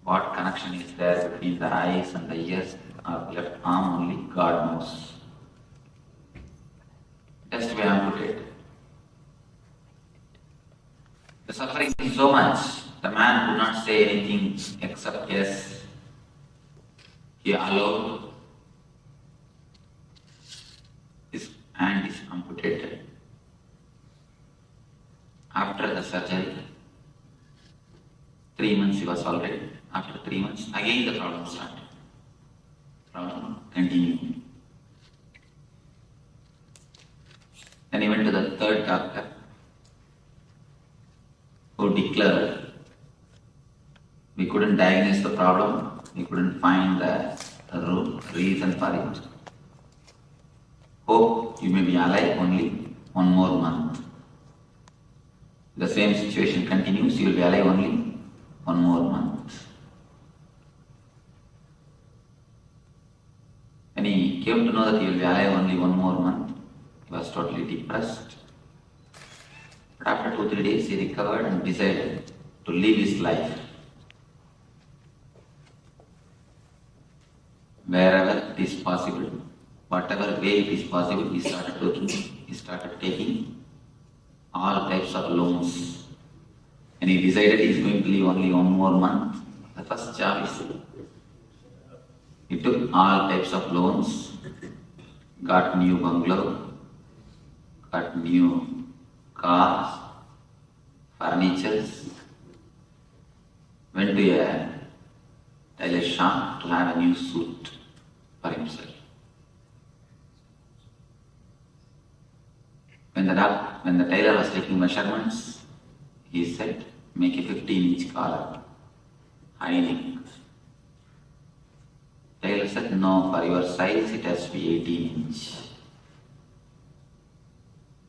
What connection is there between the eyes and the ears or left arm only God knows. It has to be amputated. The suffering is so much, the man could not say anything except yes. He allowed his hand is amputated. After the surgery, 3 months he was alright. After 3 months, again the problem started. Problem continued. Then he went to the third doctor, who declared we couldn't diagnose the problem, we couldn't find the reason for it. Hope you may be alive only 1 more month. The same situation continues, you will be alive only 1 more month. When he came to know that he will be alive only 1 more month, he was totally depressed. But after 2-3 days, he recovered and decided to live his life. Wherever it is possible, whatever way it is possible, he started taking all types of loans. And he decided he is going to live only 1 more month. The first choice. He took all types of loans, got new bungalow, got new cars, furniture, went to a tailor shop to have a new suit for himself. When the tailor was taking measurements, he said, make a 15-inch collar, high neck. Tailor said, no, for your size it has to be 18-inch.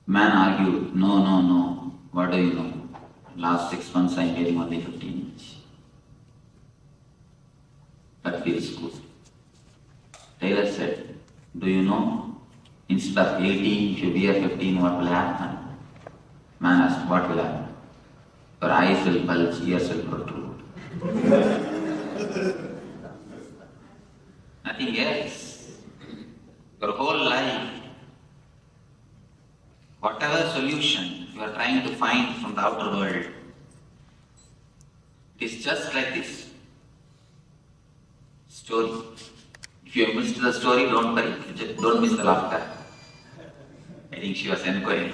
Man argued, no, what do you know? Last 6 months I am wearing only 15-inch. That feels good. Taylor said, do you know, instead of 18, if you wear 15, what will happen? Man asked, what will happen? Your eyes will bulge, ears will protrude. Nothing else. Your whole life, whatever solution you are trying to find from the outer world, it is just like this story. If you have missed the story, don't worry, don't miss the laughter. I think she was enquiring.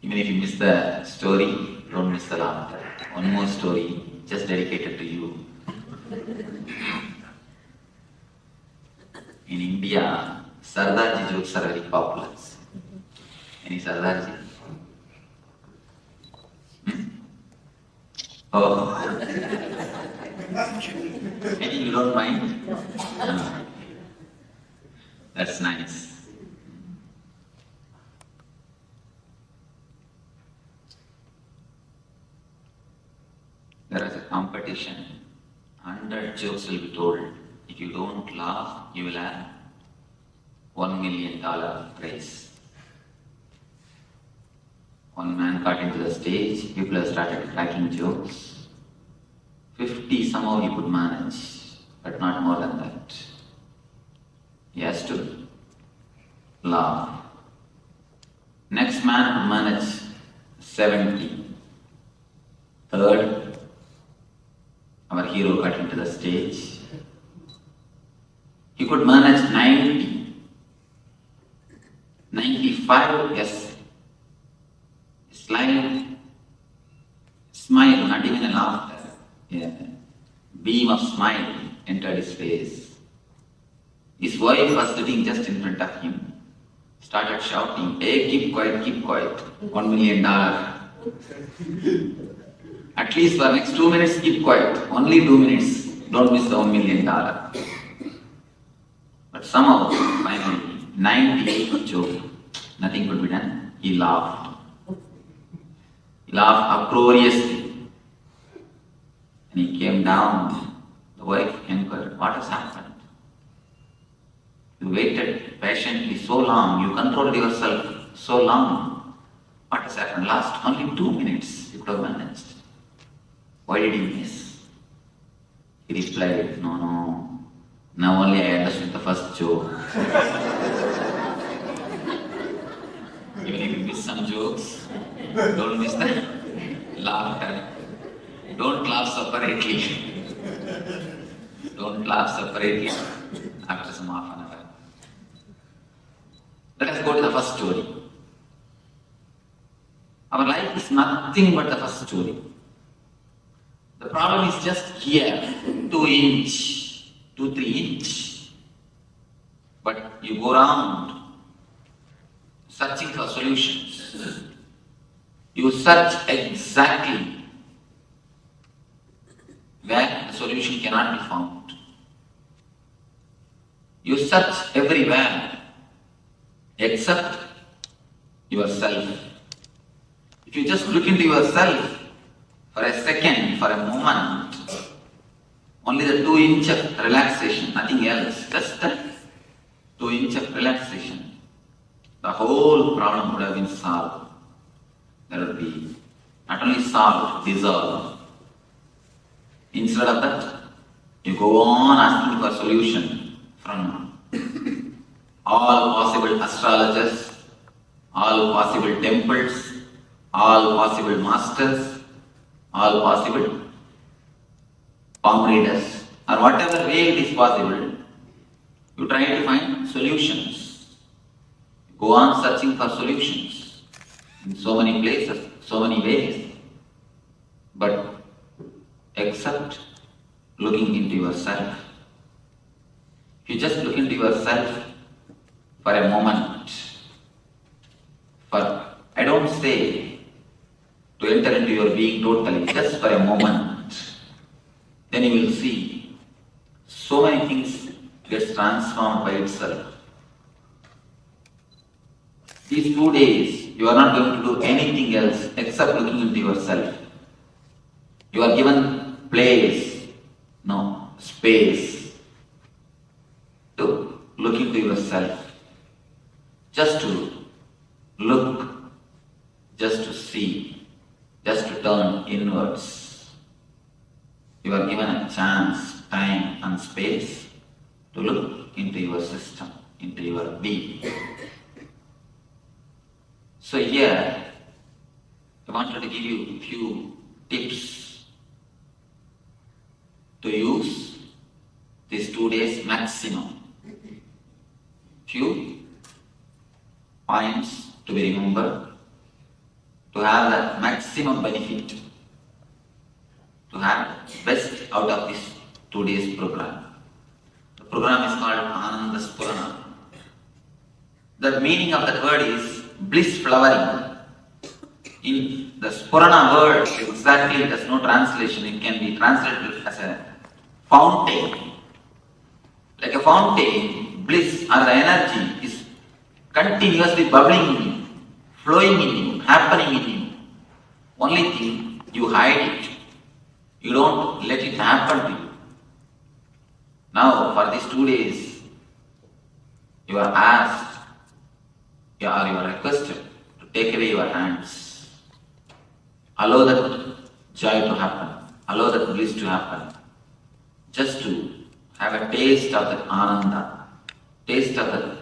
Even if you miss the story, don't miss the laughter. One more story, just dedicated to you. In India, Sardarji jokes are very popular. Any Sardarji? Oh. Any you don't mind? No. That's nice. There is a competition. 100 jokes will be told. If you don't laugh, you will have $1 million prize. One man got into the stage, people have started cracking jokes. 50 somehow he could manage, but not more than that. He has to laugh. Next man could manage 70. Third, our hero got into the stage. He could manage 90. 95, yes. Smile, not even a laughter. Yeah. Beam of smile entered his face. His wife was sitting just in front of him. Started shouting, hey, keep quiet, $1 million. At least for next 2 minutes, keep quiet. Only 2 minutes. Don't miss the $1 million. But somehow, finally, 98 joke. Nothing could be done. He laughed. He laughed uproariously. And he came down. The wife inquired, what has happened? You waited patiently so long. You controlled yourself so long. What has happened? Last only 2 minutes you could have managed. Why did you miss? He replied, no. Now only I understood the first joke. Even if you miss some jokes, don't miss the laughter. Don't laugh separately. Don't laugh separately after some half an hour. Let us go to the first story. Our life is nothing but the first story. The problem is just here, 2 inch, 2-3 inch. But you go around searching for solutions. You search exactly where the solution cannot be found. You search everywhere except yourself. If you just look into yourself for a second, for a moment, only the 2 inch of relaxation, nothing else, just the 2 inch of relaxation, the whole problem would have been solved. There would be not only solved, dissolved. Instead of that, you go on asking for solution from all possible astrologers, all possible temples, all possible masters, all possible palm readers, or whatever way it is possible, you try to find solutions. Go on searching for solutions in so many places, so many ways. But except looking into yourself. If you just look into yourself for a moment, I don't say to enter into your being totally, just for a moment, then you will see so many things gets transformed by itself. These 2 days, you are not going to do anything else except looking into yourself. You are given space to look into yourself. Just to look, just to see, just to turn inwards. You are given a chance, time and space to look into your system, into your being. So here, I wanted to give you a few tips to use these 2 days maximum. Few points to be remembered, to have the maximum benefit, to have best out of this 2 days program. The program is called Ananda Spurana. The meaning of that word is bliss flowering. In the Spurana word, exactly there's no translation. It can be translated as a fountain. Like a fountain, bliss or the energy is continuously bubbling in you, flowing in you, happening in you. Only thing, you hide it. You don't let it happen to you. Now, for these 2 days, you are asked, or you are requested to take away your hands. Allow that joy to happen. Allow that bliss to happen. Just to have a taste of that Ananda, taste of that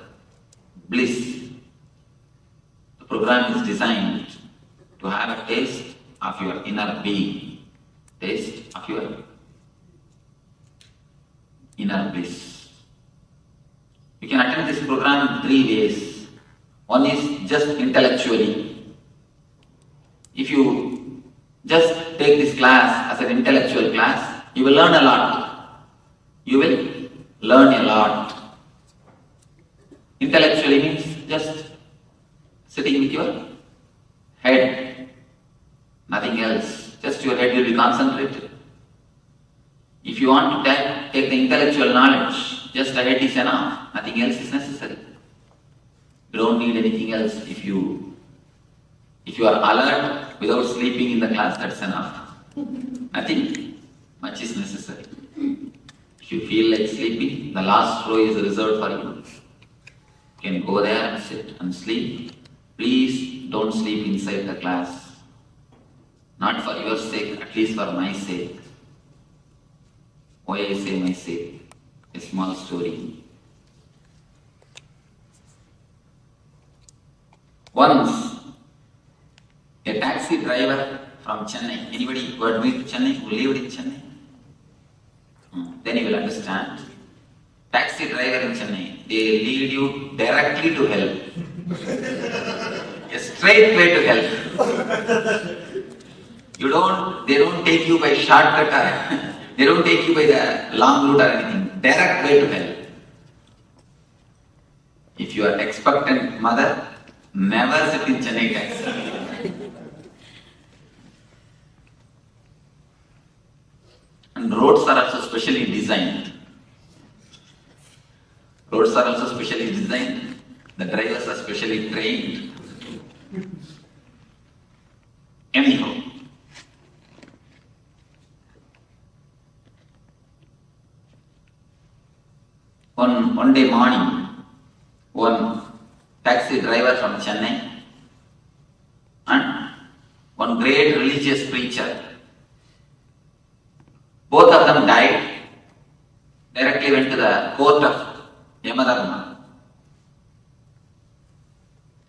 bliss. The program is designed to have a taste of your inner being, taste of your inner bliss. You can attend this program in 3 ways. One is just intellectually. If you just take this class as an intellectual class, you will learn a lot. You will learn a lot. Intellectually means just sitting with your head, nothing else. Just your head will be concentrated. If you want to take the intellectual knowledge, just the head is enough. Nothing else is necessary. You don't need anything else. If you are alert without sleeping in the class, that's enough. Nothing much is necessary. If you feel like sleeping, the last row is reserved for you. You can go there and sit and sleep. Please don't sleep inside the class. Not for your sake, at least for my sake. Why I say my sake? A small story. Once, a taxi driver from Chennai, anybody who had been to Chennai, who lived in Chennai? Then you will understand. Taxi driver in Chennai, they lead you directly to hell. A straight way to hell. They don't take you by shortcut or they don't take you by the long route or anything. Direct way to hell. If you are expectant mother, never sit in Chennai taxi. And roads are also specially designed. Roads are also specially designed. The drivers are specially trained. Anyhow, one day morning, one taxi driver from Chennai and one great religious preacher, both of them died, directly went to the court of Yamadharma.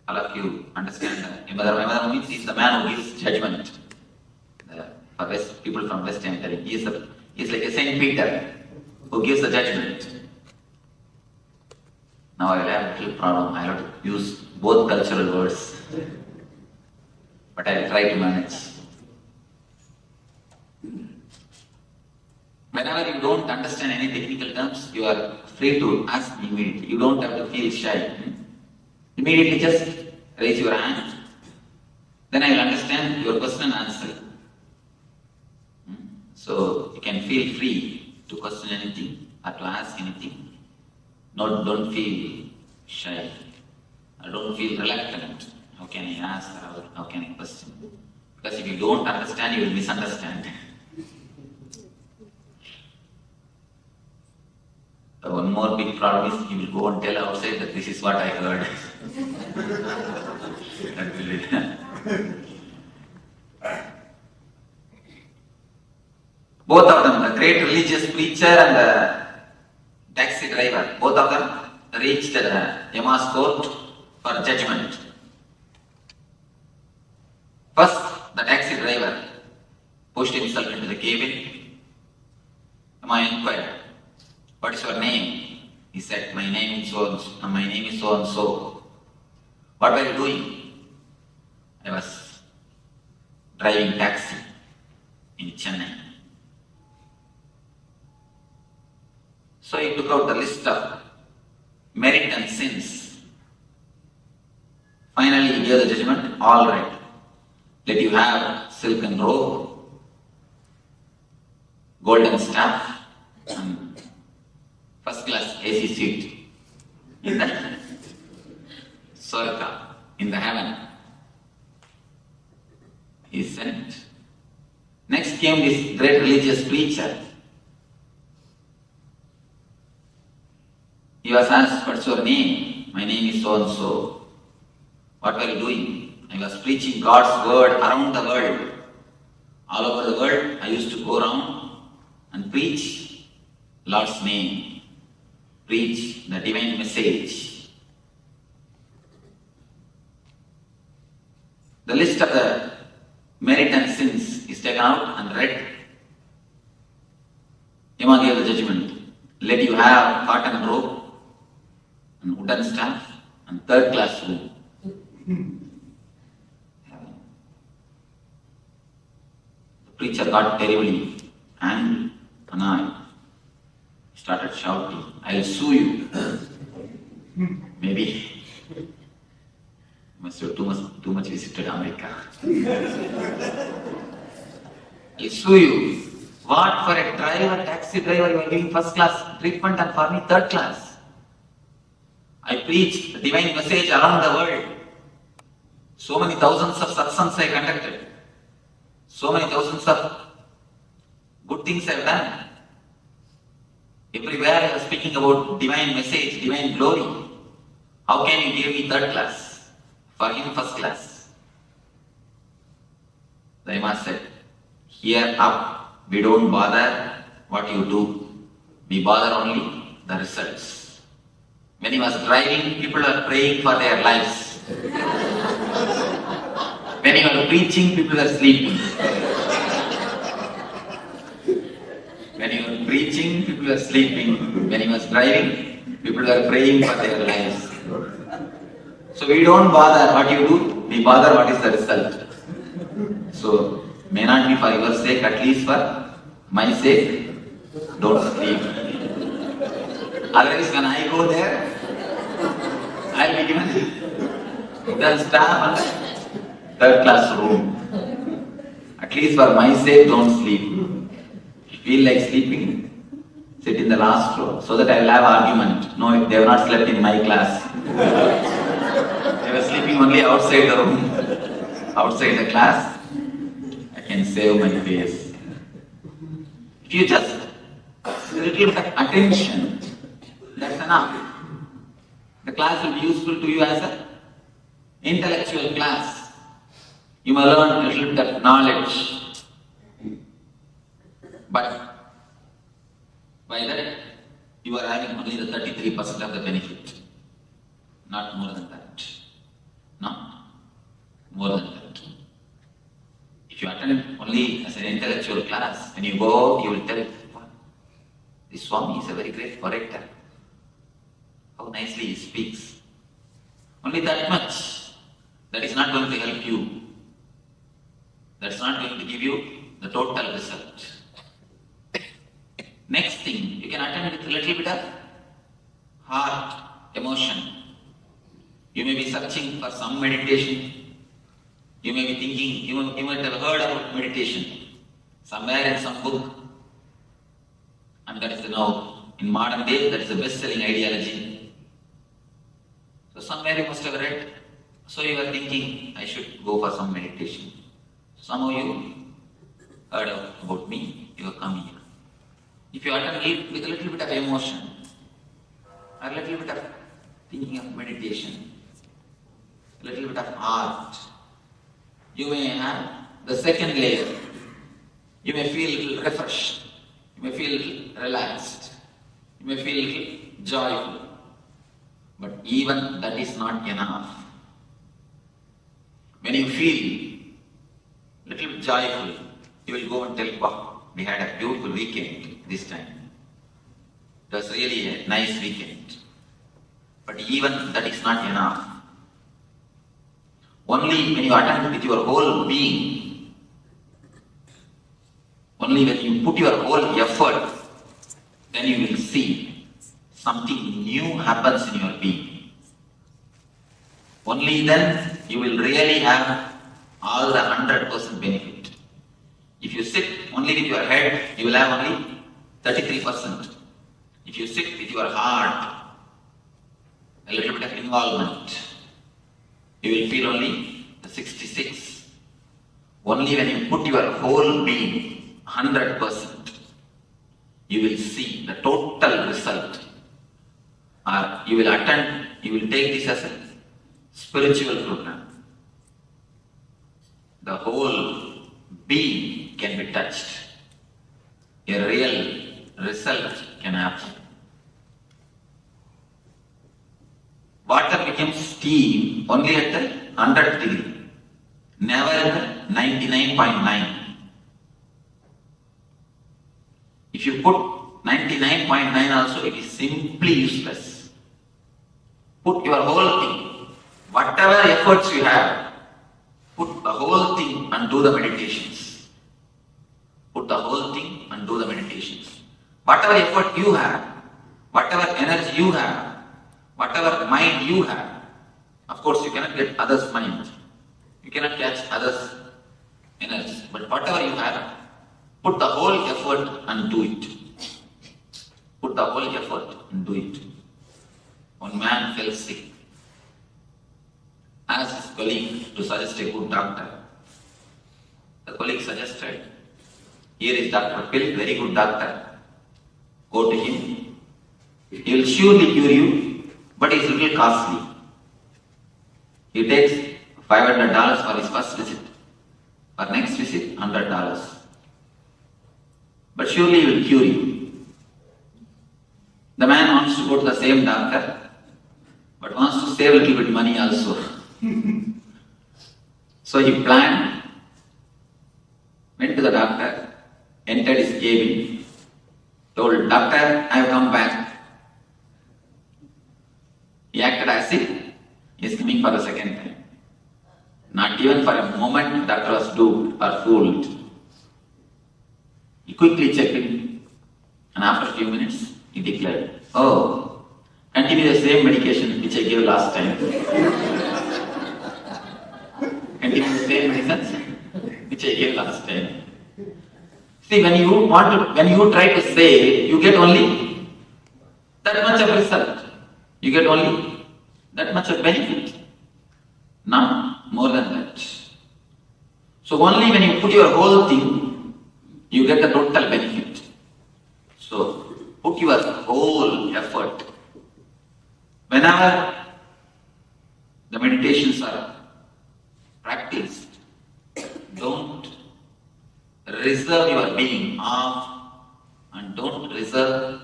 All of you understand that Yamadharma. Yamadharma means he is the man who gives judgment. For people from West, I am telling, he is like a Saint Peter who gives the judgment. Now I will have a little problem. I have to use both cultural words, but I will try to manage. Whenever you don't understand any technical terms, you are free to ask me immediately. You don't have to feel shy. Immediately just raise your hand. Then I will understand your question and answer. So you can feel free to question anything or to ask anything. Don't feel shy. Don't feel reluctant. How can I answer? How can I question? Because if you don't understand, you will misunderstand. So one more big problem is you will go and tell outside that this is what I heard. That will be both of them, the great religious preacher and the taxi driver, both of them reached the Yama's court for judgment. First, the taxi driver pushed himself into the cabin. Yama inquired, "What is your name?" He said, "My name is so and so. My name is so and so." "What were you doing?" "I was driving taxi in Chennai." So he took out the list of merit and sins. Finally he gave the judgment, "All right, let you have silken robe, golden staff, and first class AC seat in the Swarga, in the heaven." He sent. Next came this great religious preacher. He was asked, "What's your name?" "My name is so and so." "What were you doing?" "I was preaching God's word around the world. All over the world, I used to go around and preach Lord's name, preach the divine message." The list of the merit and sins is taken out and read. Yama gave the judgment, "Let you have cotton robe and wooden staff and third class room." The preacher got terribly angry, annoyed. He started shouting, "I'll sue you." Maybe must have too much visited America. "I'll sue you. What, for a driver, taxi driver, you are giving first class treatment and for me third class? I preached the divine message around the world. So many thousands of satsangs I conducted. So many thousands of good things I have done. Everywhere I was speaking about divine message, divine glory. How can you give me third class? For him first class." The Yama said, "Here up, we don't bother what you do. We bother only the results." When he was driving, people were praying for their lives. When he was preaching, people were sleeping. When he was preaching, people were sleeping. When he was driving, people were praying for their lives. So we don't bother what you do, we bother what is the result. So, may not be for your sake, at least for my sake, don't sleep. Otherwise, when I go there, I'll be given the staff and third class room. At least for my sake, don't sleep. If you feel like sleeping, sit in the last row so that I will have argument. No, they have not slept in my class. They were sleeping only outside the room, outside the class. I can save my face. If you just a little bit of attention, that's enough. The class will be useful to you as an intellectual class. You may learn a little bit of knowledge. But by that, you are having only the 33% of the benefit. Not more than that. No, more than that. If you attend only as an intellectual class, when you go, you will tell, "This Swami is a very great orator. How nicely he speaks." Only that much. That is not going to help you. That's not going to give you the total result. Next thing, you can attend with a little bit of heart, emotion. You may be searching for some meditation. You may be thinking, you might have heard about meditation somewhere in some book. And that is now, in modern day, that is the best-selling ideology. So somewhere you must have read So you are thinking, I should go for some meditation. Some of you heard about me, you have come here. If you attend it with a little bit of emotion, or a little bit of thinking of meditation, a little bit of art, you may have the second layer. You may feel a little refreshed, you may feel a little relaxed, you may feel a little joyful. But even that is not enough. When you feel a little bit joyful, you will go and tell, wow, we had a beautiful weekend this time. It was really a nice weekend. But even that is not enough. Only when you attend with your whole being, only when you put your whole effort, then you will see something new happens in your being. Only then you will really have all the 100% benefit. If you sit only with your head, you will have only 33%. If you sit with your heart, a little bit of involvement, you will feel only the 66. Only when you put your whole being 100%, you will see the total result. Or you will attend, you will take this as a spiritual program. The whole being can be touched. A real result can happen. Water becomes steam only at the 100th degree, never at the 99.9. If you put 99.9 also, it is simply useless. Put your whole thing, whatever efforts you have, put the whole thing and do the meditations. Put the whole thing and do the meditations. Whatever effort you have, whatever energy you have, whatever mind you have, of course you cannot get others' mind, you cannot catch others' energy, but whatever you have, put the whole effort and do it. Put the whole effort and do it. One man fell sick. Asked his colleague to suggest a good doctor. The colleague suggested, here is Dr. Pill, very good doctor. Go to him. He will surely cure you, but he is a little costly. He takes $500 for his first visit. For next visit, $100. But surely he will cure you. The man wants to go to the same doctor, but wants to save a little bit money also. So he planned, went to the doctor, entered his cabin, told, doctor, I have come back. He acted as if he is coming for the second time. Not even for a moment doctor was duped or fooled. He quickly checked in, and after a few minutes, he declared, oh, continue the same medication which I gave last time. Continue the same medicine which I gave last time. See, when you try to say, you get only that much of result. You get only that much of benefit. Not more than that. So only when you put your whole thing, you get the total benefit. So put your whole effort. Whenever the meditations are practiced, don't reserve your being off and don't reserve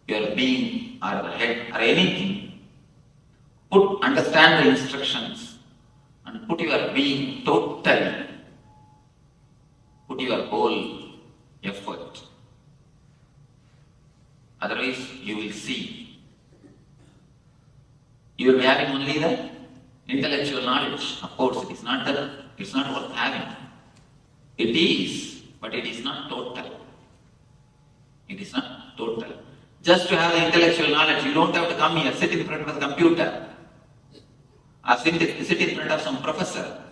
your being or the head or anything. Understand the instructions and put your being totally. Put your whole effort. Otherwise, you will see. You will be having only the intellectual knowledge. Of course, it's not worth having. It is, but it is not total. It is not total. Just to have the intellectual knowledge, you don't have to come here, sit in front of the computer, or sit in front of some professor.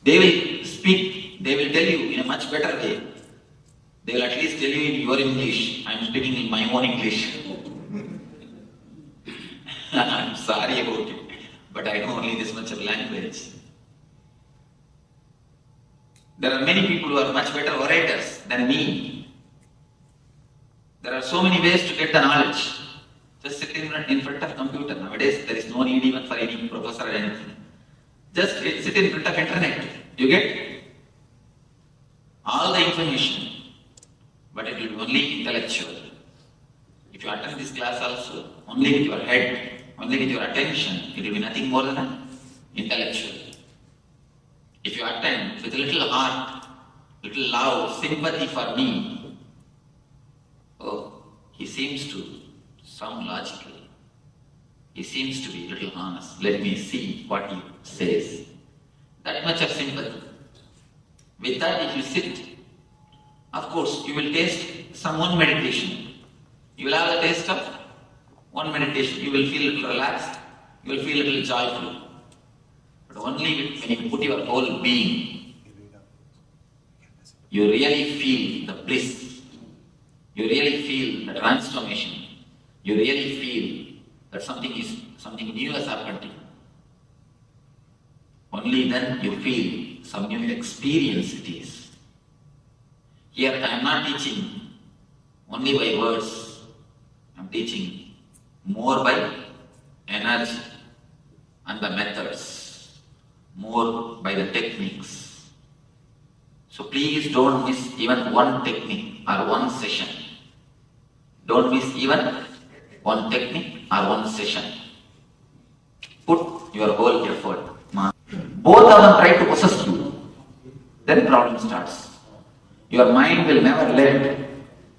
They will speak, they will tell you in a much better way. They will at least tell you in your English. I am speaking in my own English. I am sorry about it. but I know only this much of language. There are many people who are much better orators than me. There are so many ways to get the knowledge. Just sit in front of computer. Nowadays, there is no need even for any professor or anything. Just sit in front of internet. You get all the information, but it will be only intellectual. If you attend this class also, only with your head, only with your attention, it will be nothing more than intellectual. If you attend with a little heart, little love, sympathy for me, oh, he seems to sound logical. He seems to be a little honest. Let me see what he says. That much of sympathy. With that, if you sit, of course, you will taste some one meditation. You will have the taste of one meditation. You will feel a little relaxed. You will feel a little joyful. But only when you put your whole being, you really feel the bliss. You really feel the transformation. You really feel that something new has happened to you. Only then you feel some new experience it is. Here I am not teaching only by words. I am teaching more by energy and the methods, more by the techniques. So please don't miss even one technique or one session. Don't miss even one technique or one session. Put your whole effort. Both of them try to possess you. Then problem starts. Your mind will never let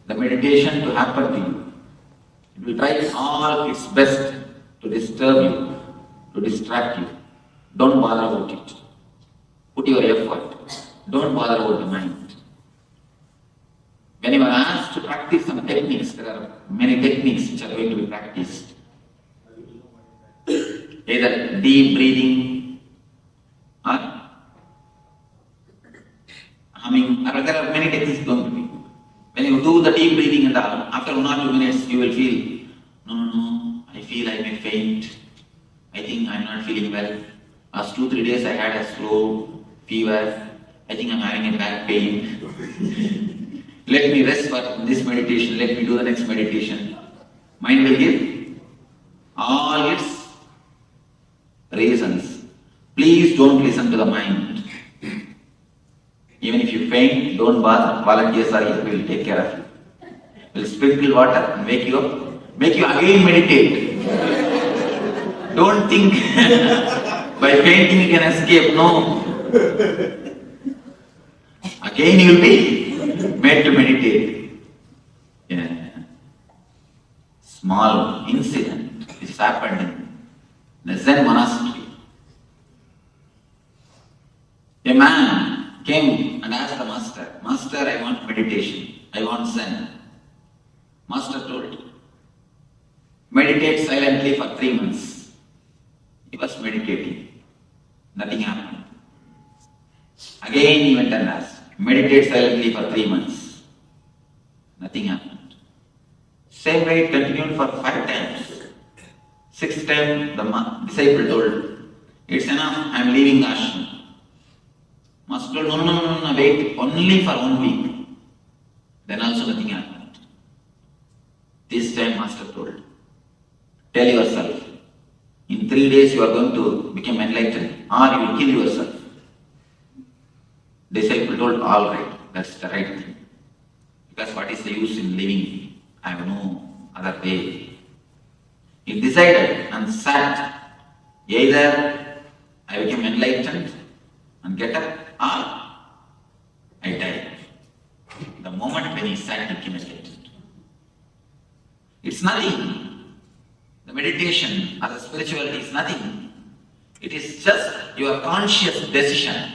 the meditation to happen to you. It will try all its best to disturb you, to distract you. Don't bother about it. Put your effort. Don't bother about the mind. When you are asked to practice some techniques, there are many techniques which are going to be practiced. Either deep breathing or humming, or there are many techniques going to be. When you do the deep breathing and after 1 or 2 minutes you will feel, no, I feel I may faint. I think I am not feeling well. Last 2-3 days I had a slow fever. I think I am having a back pain. Let me rest for this meditation. Let me do the next meditation. Mind will give all its reasons. Please don't listen to the mind. Even if you faint, don't bother. Volunteers are here. We will take care of you. We will sprinkle water and wake you up. Make you again meditate. Don't think by fainting you can escape. No. Again you will be made to meditate. Yeah. Small incident which happened in the Zen monastery. A man came and asked the master, Master, I want meditation. I want Zen. Master told, meditate silently for 3 months. He was meditating. Nothing happened. Again he went and asked, meditate silently for 3 months. Nothing happened. Same way it continued for 5 times. 6th time the disciple told, it's enough, I am leaving the ashram. Master told, no, wait, only for 1 week. Then also nothing happened. This time Master told, tell yourself, in 3 days you are going to become enlightened or you will kill yourself. Disciple told, all right, that's the right thing. Because what is the use in living? I have no other way. He decided and sat. Either I become enlightened and get up or I die. The moment when he sat, he became enlightened. It's nothing. The meditation or the spirituality is nothing. It is just your conscious decision.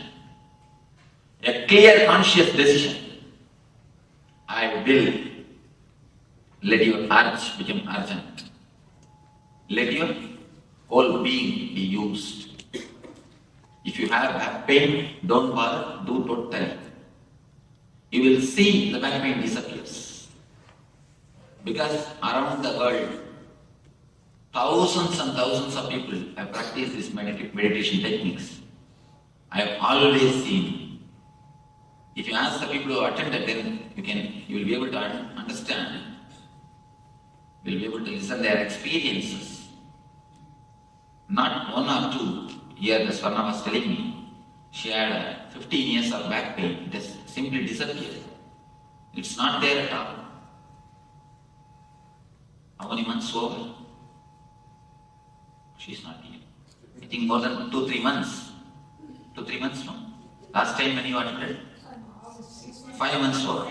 A clear conscious decision. I will let your urge become urgent. Let your whole being be used. If you have back pain, don't bother, do totally. You will see the back pain disappears. Because around the world, Thousands and thousands of people have practiced these meditation techniques. I have always seen. If you ask the people who attended, then you will be able to understand. You will be able to listen their experiences. Not one or two. Here the Swarna was telling me, she had 15 years of back pain. It has simply disappeared. It's not there at all. How many months over? She's not here. I think more than 2-3 months. 2-3 months, no? Last time when you attended? 5 months over.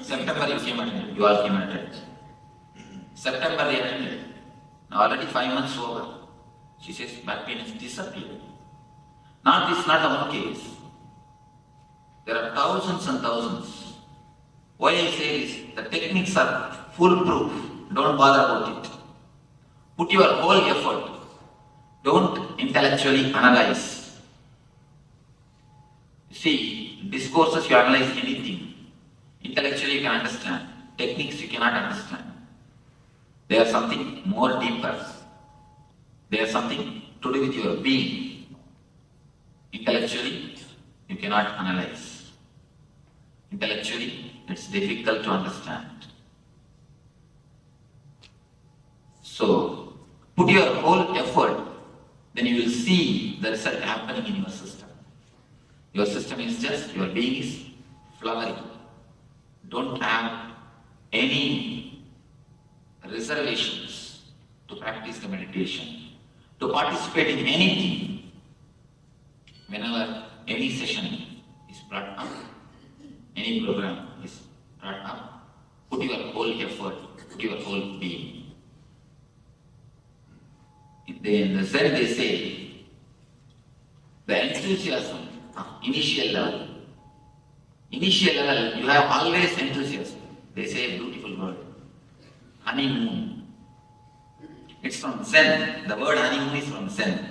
September you came attended. You all came attended. September they attended. Now already 5 months over. She says back pain has disappeared. This is not the one case. There are thousands and thousands. Why I say is the techniques are foolproof. Don't bother about it. Put your whole effort. Don't intellectually analyze. See, discourses you analyze anything. Intellectually you can understand. Techniques you cannot understand. They are something more deeper. They are something to do with your being. Intellectually you cannot analyze. Intellectually it's difficult to understand. So, put your whole effort, then you will see the result happening in your system. Your system is just, your being is flowering. Don't have any reservations to practice the meditation, to participate in anything. Whenever any session is brought up, any program is brought up, put your whole effort, put your whole being. In the Zen they say, the enthusiasm, initial level, you have always enthusiasm. They say a beautiful word, honeymoon. It's from Zen. The word honeymoon is from Zen.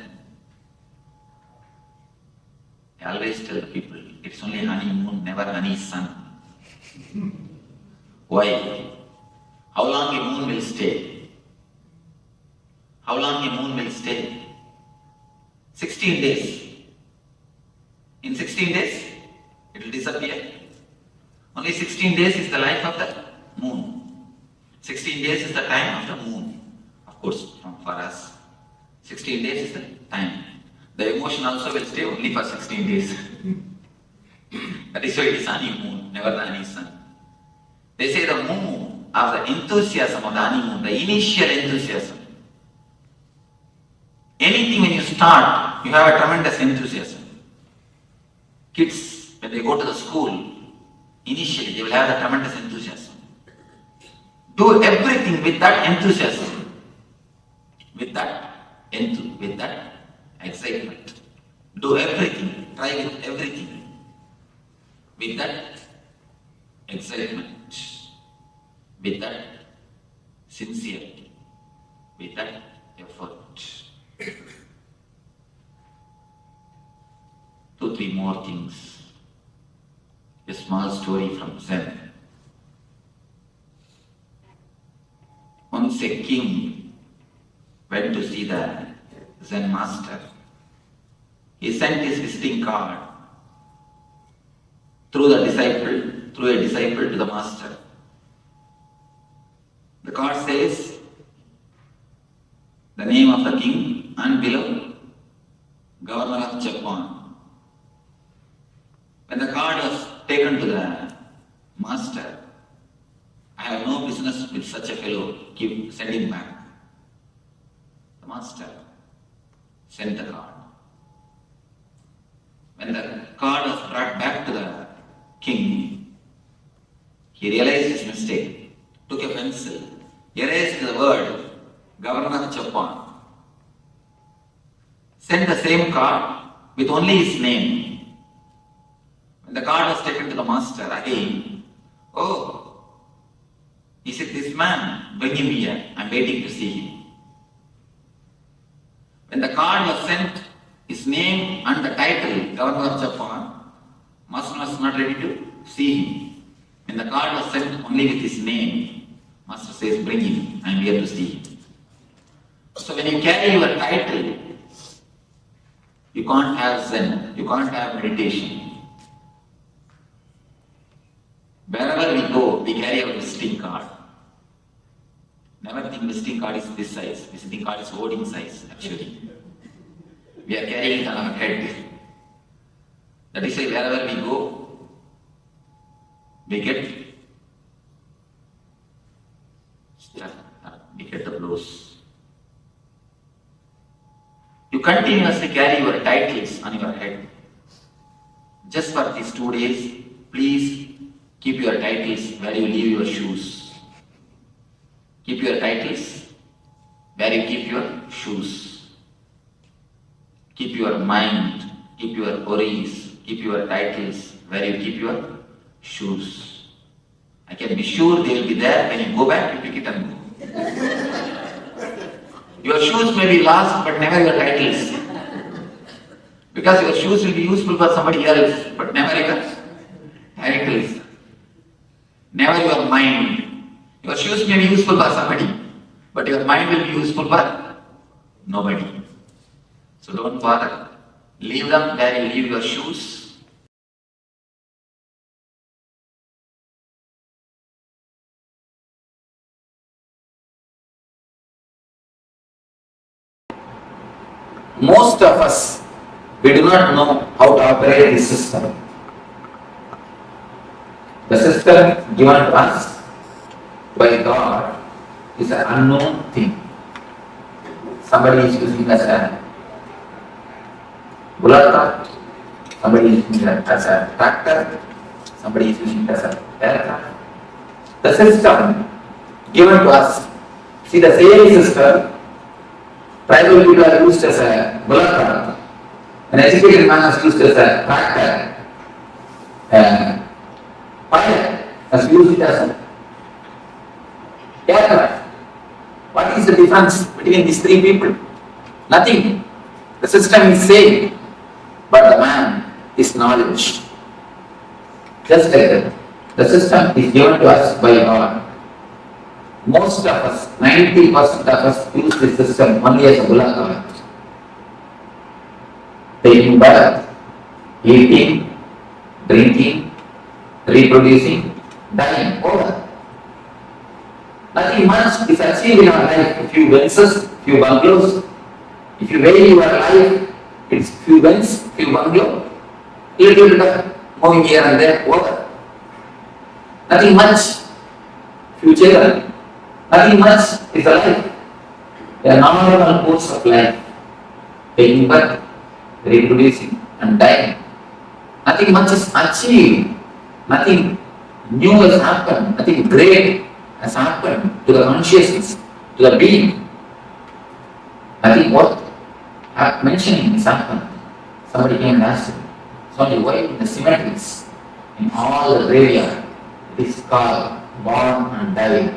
I always tell people, it's only honeymoon, never honey sun. Why? How long a moon will stay? How long a moon will stay? 16 days. In 16 days, it will disappear. Only 16 days is the life of the moon. 16 days is the time of the moon. Of course, for us, 16 days is the time. The emotion also will stay only for 16 days. That is why it is honeymoon, never the honey sun. They say the moon of the enthusiasm of the honeymoon, the initial enthusiasm. Anything when you start, you have a tremendous enthusiasm. Kids, when they go to the school, initially they will have a tremendous enthusiasm. Do everything with that enthusiasm, with that excitement. Do everything, try with everything, with that excitement, with that sincerity, with that effort. 2-3 more things. A small story from Zen. Once a king went to see the Zen master. He sent his visiting card through a disciple to the master. The card says the name of the king and below Governor of Japan. When the card was taken to the master, I have no business with such a fellow, send him back. The master sent the card. When the card was brought back to the king, he realized his mistake, took a pencil, erased the word Governor of Japan, sent the same card with only his name. When the card was taken to the master again, he said, this man, bring him here, I'm waiting to see him. When the card was sent, his name and the title, Governor of Japan, master was not ready to see him. When the card was sent only with his name, master says, bring him, I'm here to see him. So when you carry your title, you can't have Zen, you can't have meditation. Wherever we go, we carry our visiting card. Never think visiting card is this size. Visiting card is voting size, actually. We are carrying it on our head. That is why wherever we go, we get the blows. You continuously carry your titles on your head. Just for these 2 days, please keep your titles where you leave your shoes. Keep your titles where you keep your shoes. Keep your mind, keep your worries, keep your titles where you keep your shoes. I can be sure they will be there when you go back, you pick it and go. Your shoes may be lost, but never your titles. Because your shoes will be useful for somebody else, but never your titles. Never your mind. Your shoes may be useful for somebody, but your mind will be useful for nobody. So don't bother. Leave them where you leave your shoes. Most of us, we do not know how to operate this system. The system given to us by God is an unknown thing. Somebody is using it as a bullet cart, somebody is using it as a tractor, somebody is using it as a aircraft. The system given to us, see the same system, tribal people are used as a bullet cart, an educated man is used as a tractor, pilot has used it as a aircraft. What is the difference between these three people? Nothing. The system is same, but the man is knowledge. Just like that. The system is given to us by God. Most of us, 90% of us, use this system only as a bullet cart. Taking birth, eating, drinking, reproducing, dying, over. Nothing much is achieved in our life. A few Benzes, few bungalows. If you weigh your life, it's few Benz, few bungalow, little bit of moving here and there, over. Nothing much. Few children. Nothing much is a life. They are normal course of life. Taking birth, reproducing, and dying. Nothing much is achieved. Nothing new has happened. Nothing great has happened to the consciousness, to the being. Nothing worth mentioning has happened. Somebody came and asked me, Swami, why in the cemeteries, in all the graveyard, it is called born and died.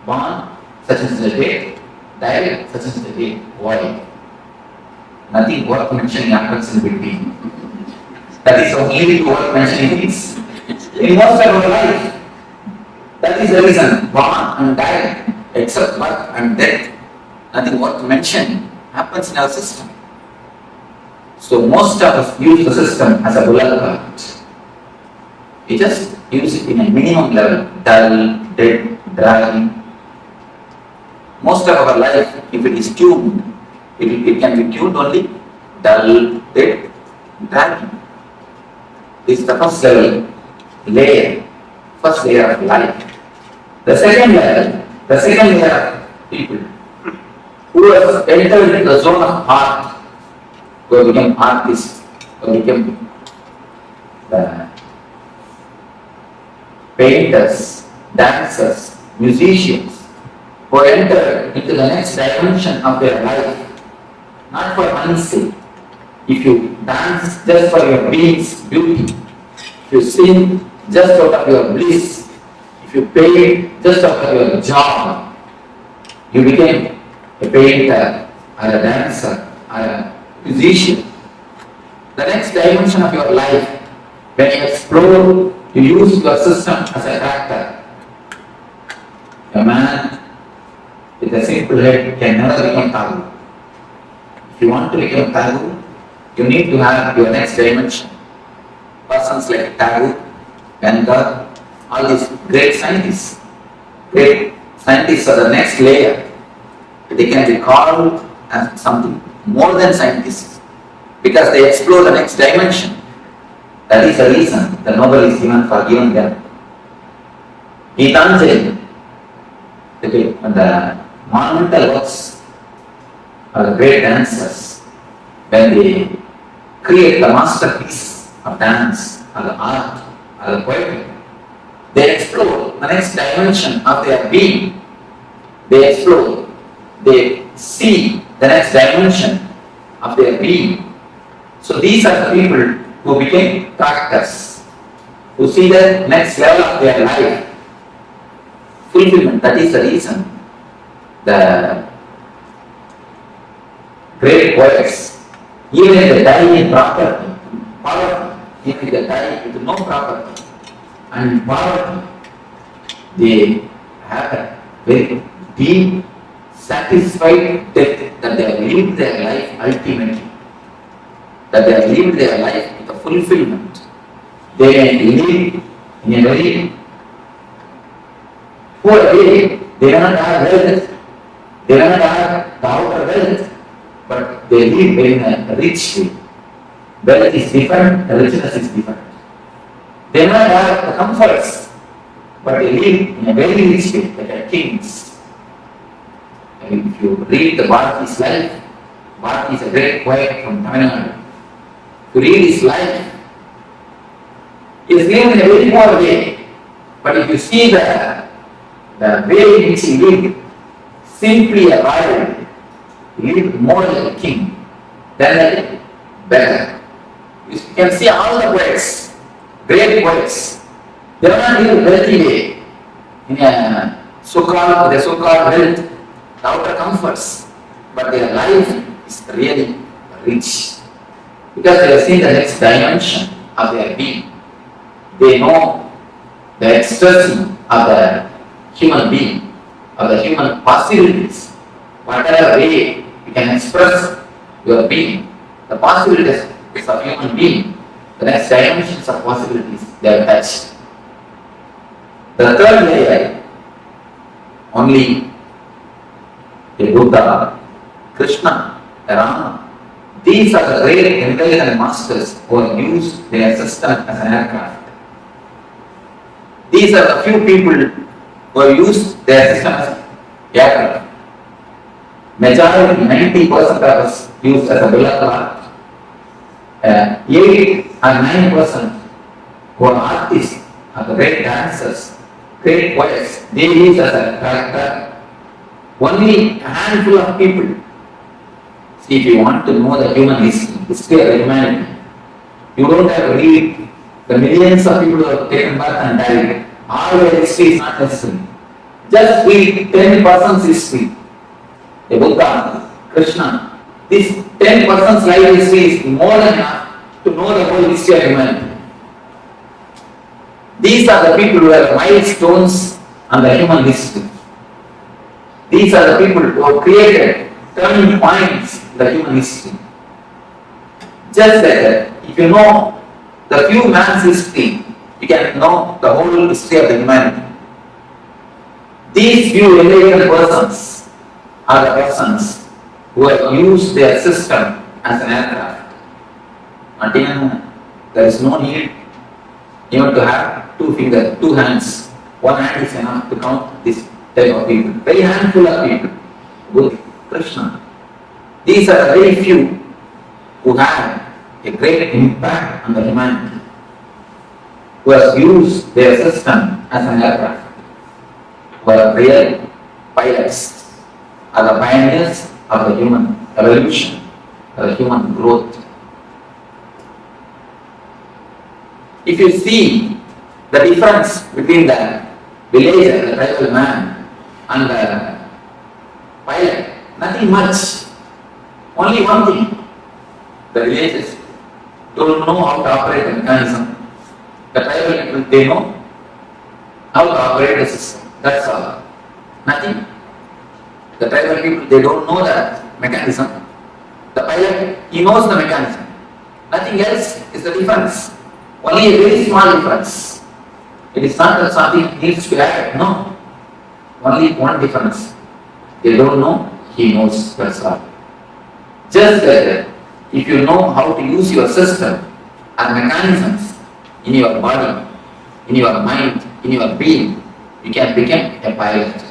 Born, such as the date, died, such as the date. Why? Nothing worth mentioning happens in between. That is only worth mentioning things. In most of our life, that is the reason. Born and died, except birth and death. Nothing worth mentioning happens in our system. So most of us use the system as a bullet cart. We just use it in a minimum level, dull, dead, dragging. Most of our life, if it is tuned, it can be tuned only dull, dead, dragging. This is the first level, first layer of life. The second layer of people who have entered into the zone of art, who have become artists, who have become painters, dancers, musicians, who enter into the next dimension of their life, not for money's sake. If you dance just for your being's beauty, if you sing just out of your bliss, if you paint just out of your job, you became a painter, or a dancer, or a musician. The next dimension of your life, when you explore, you use your system as a tractor. A man with a simple head can never become Tagu. If you want to become Tagu, you need to have your next dimension. Persons like Tagu, Ganga, all these great scientists. Great scientists are the next layer. They can be called as something more than scientists because they explore the next dimension. That is the reason the Nobel is given for giving them. Gitanjali, the monumental works are the great dancers. When they create the masterpiece of dance, or the art, or the poetry, they explore the next dimension of their being. They explore, they see the next dimension of their being. So these are the people who became Chakras, who see the next level of their life. Fulfillment, that is the reason the great poets, even if they die in poverty, even if they die with no property and in poverty, they have a very deep, satisfied death that they have lived their life ultimately, that they have lived their life with a fulfillment. They may live in a very poor way, they do not have wealth, they do not have the outer wealth, but they live in a rich way. Wealth is different, richness is different. They do not have the comforts, but they live in a very rich way, like a kings. I mean, if you read the Bharati's life, Bharati is a great poet from Tamil Nadu. If you read his life, he is lived in a very poor way, but if you see the way in which he lived, simply a royal, he lived more like a king than a beggar. You can see all the poets, great poets, they are not lived wealthy way, in a so-called wealth, the outer comforts, but their life is really rich because they have seen the next dimension of their being. They know the ecstasy of the human being, of the human possibilities. Whatever way you can express your being, the possibilities of human being, the next dimensions of possibilities, they are touched. The third layer, only a Buddha, Krishna, Rama, these are the great intelligent masters who have used their system as an aircraft. These are the few people who have used their system as aircraft. Majority, 90% was used as a bill of art. 8 or 9% who are artists, are the great dancers, great poets, they use as a character. Only a handful of people. See, if you want to know the human history of humanity, you don't have to read the millions of people who have taken birth and died. All their history is not necessary. Just read 10% history. The Buddha, Krishna, this 10% life history is more than enough to know the whole history of humanity. These are the people who are milestones on the human history. These are the people who have created turning points in the human history. Just like that, if you know the few man's history, you can know the whole history of the humanity. These few enlightened persons are the persons who have used their system as an aircraft. And even there is no need even to have 2 fingers, 2 hands. 1 hand is enough to count this type of people. Very handful of people. Buddha, Krishna. These are the very few who have a great impact on the humanity, who has used their system as an aircraft, who are real pilots, are the pioneers of the human evolution, of the human growth. If you see the difference between the villager, the tribal man, and the pilot, nothing much. Only one thing, the villagers don't know how to operate the mechanism. The tribal people, they know how to operate the system. That's all. Nothing. The tribal people, they don't know the mechanism. The pilot, he knows the mechanism. Nothing else is the difference. Only a very small difference. It is not that something needs to be added. No. Only one difference. They don't know, he knows. That's all. Just like that, if you know how to use your system and mechanisms in your body, in your mind, in your being, you can become a pilot.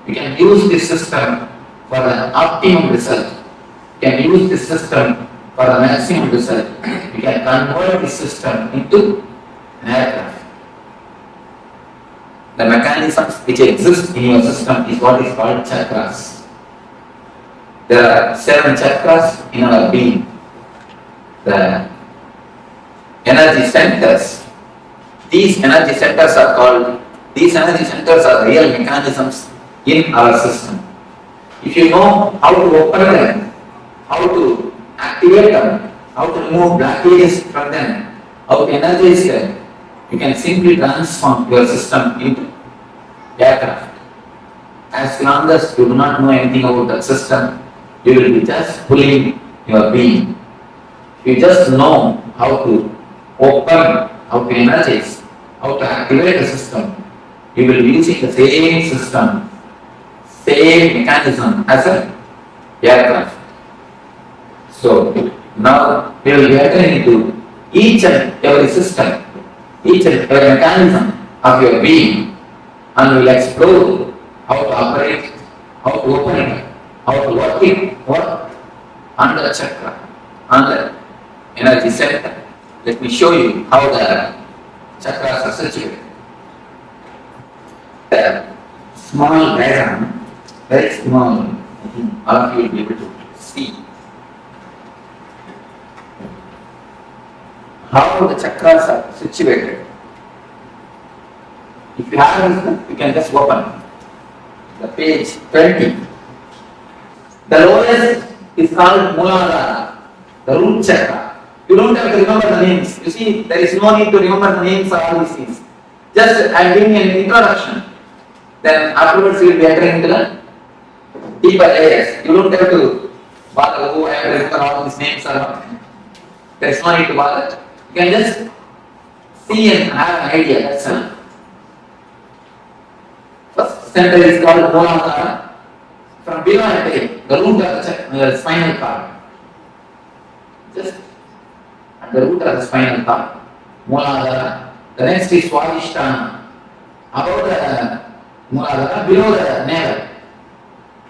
You can use this system for the optimum result. You can use this system for the maximum result. You can convert this system into an aircraft. The mechanisms which exist in your system is what is called chakras. There are 7 chakras in our being. The energy centers. These energy centers are real mechanisms in our system. If you know how to open them, how to activate them, how to remove blockages from them, how to energize them, you can simply transform your system into aircraft. As long as you do not know anything about the system, you will be just pulling your being. If you just know how to open, how to energize, how to activate the system, you will be using the same system, same mechanism as an aircraft. So now we will be entering into each and every system, each and every mechanism of your being, and we will explore how to operate it, how to open it, how to work on the chakra, on the energy center. Let me show you how the chakras are situated. The small diagram, very small, I think all of you will be able to see how the chakras are situated. If you have this book, you can just open the page 20. The lowest is called Muladhara, the root chakra. You don't have to remember the names. You see, there is no need to remember the names of all these things. Just I am giving an introduction. Then afterwards you will be entering into the deeper layers. You don't have to bother, oh, I have to remember all these names or not. There is no need to bother. You can just see and have an idea, that's all. First center is called Muladhara. From below I take the root of the spinal cord. Just at the root of the spinal cord, Muladhara. The next is Swadhisthana. Above the Muladhara, below the navel.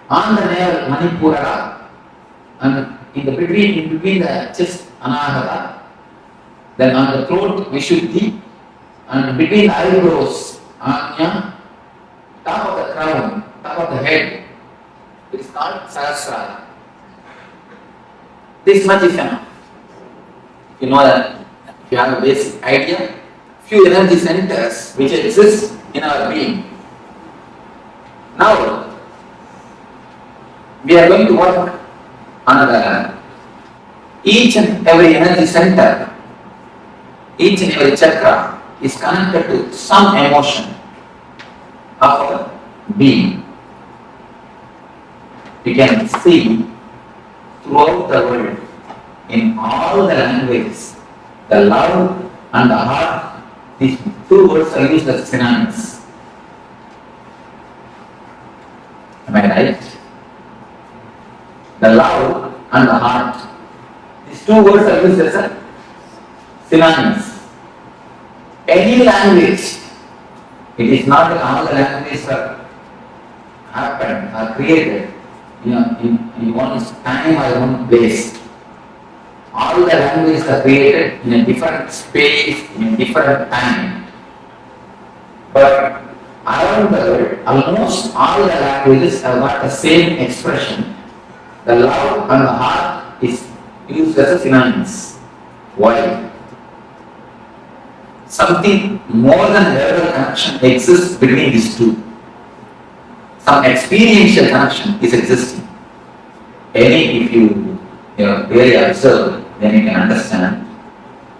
On the navel, Manipura. And in between the chest, Anahata. Then on the throat, Vishuddhi. And between the eyebrows, Anya. Top of the crown, top of the head, it is called Sahasrara. This much is enough. You know that, if you have a basic idea, few energy centers which exist in our being. Now, we are going to work on each and every energy center, each and every chakra is connected to some emotion of our being. You can see throughout the world, in all the languages, the love and the heart, these 2 words are used as synonyms. Am I right? The love and the heart, these 2 words are used as synonyms. Any language, it is not that all the languages are happened, are created in one time or one place. All the languages are created in a different space, in a different time. But around the world, almost all the languages have got the same expression. The love and the heart is used as a synonyms. Why? Something more than verbal connection exists between these 2. Some experiential connection is existing. If you really observe, then you can understand.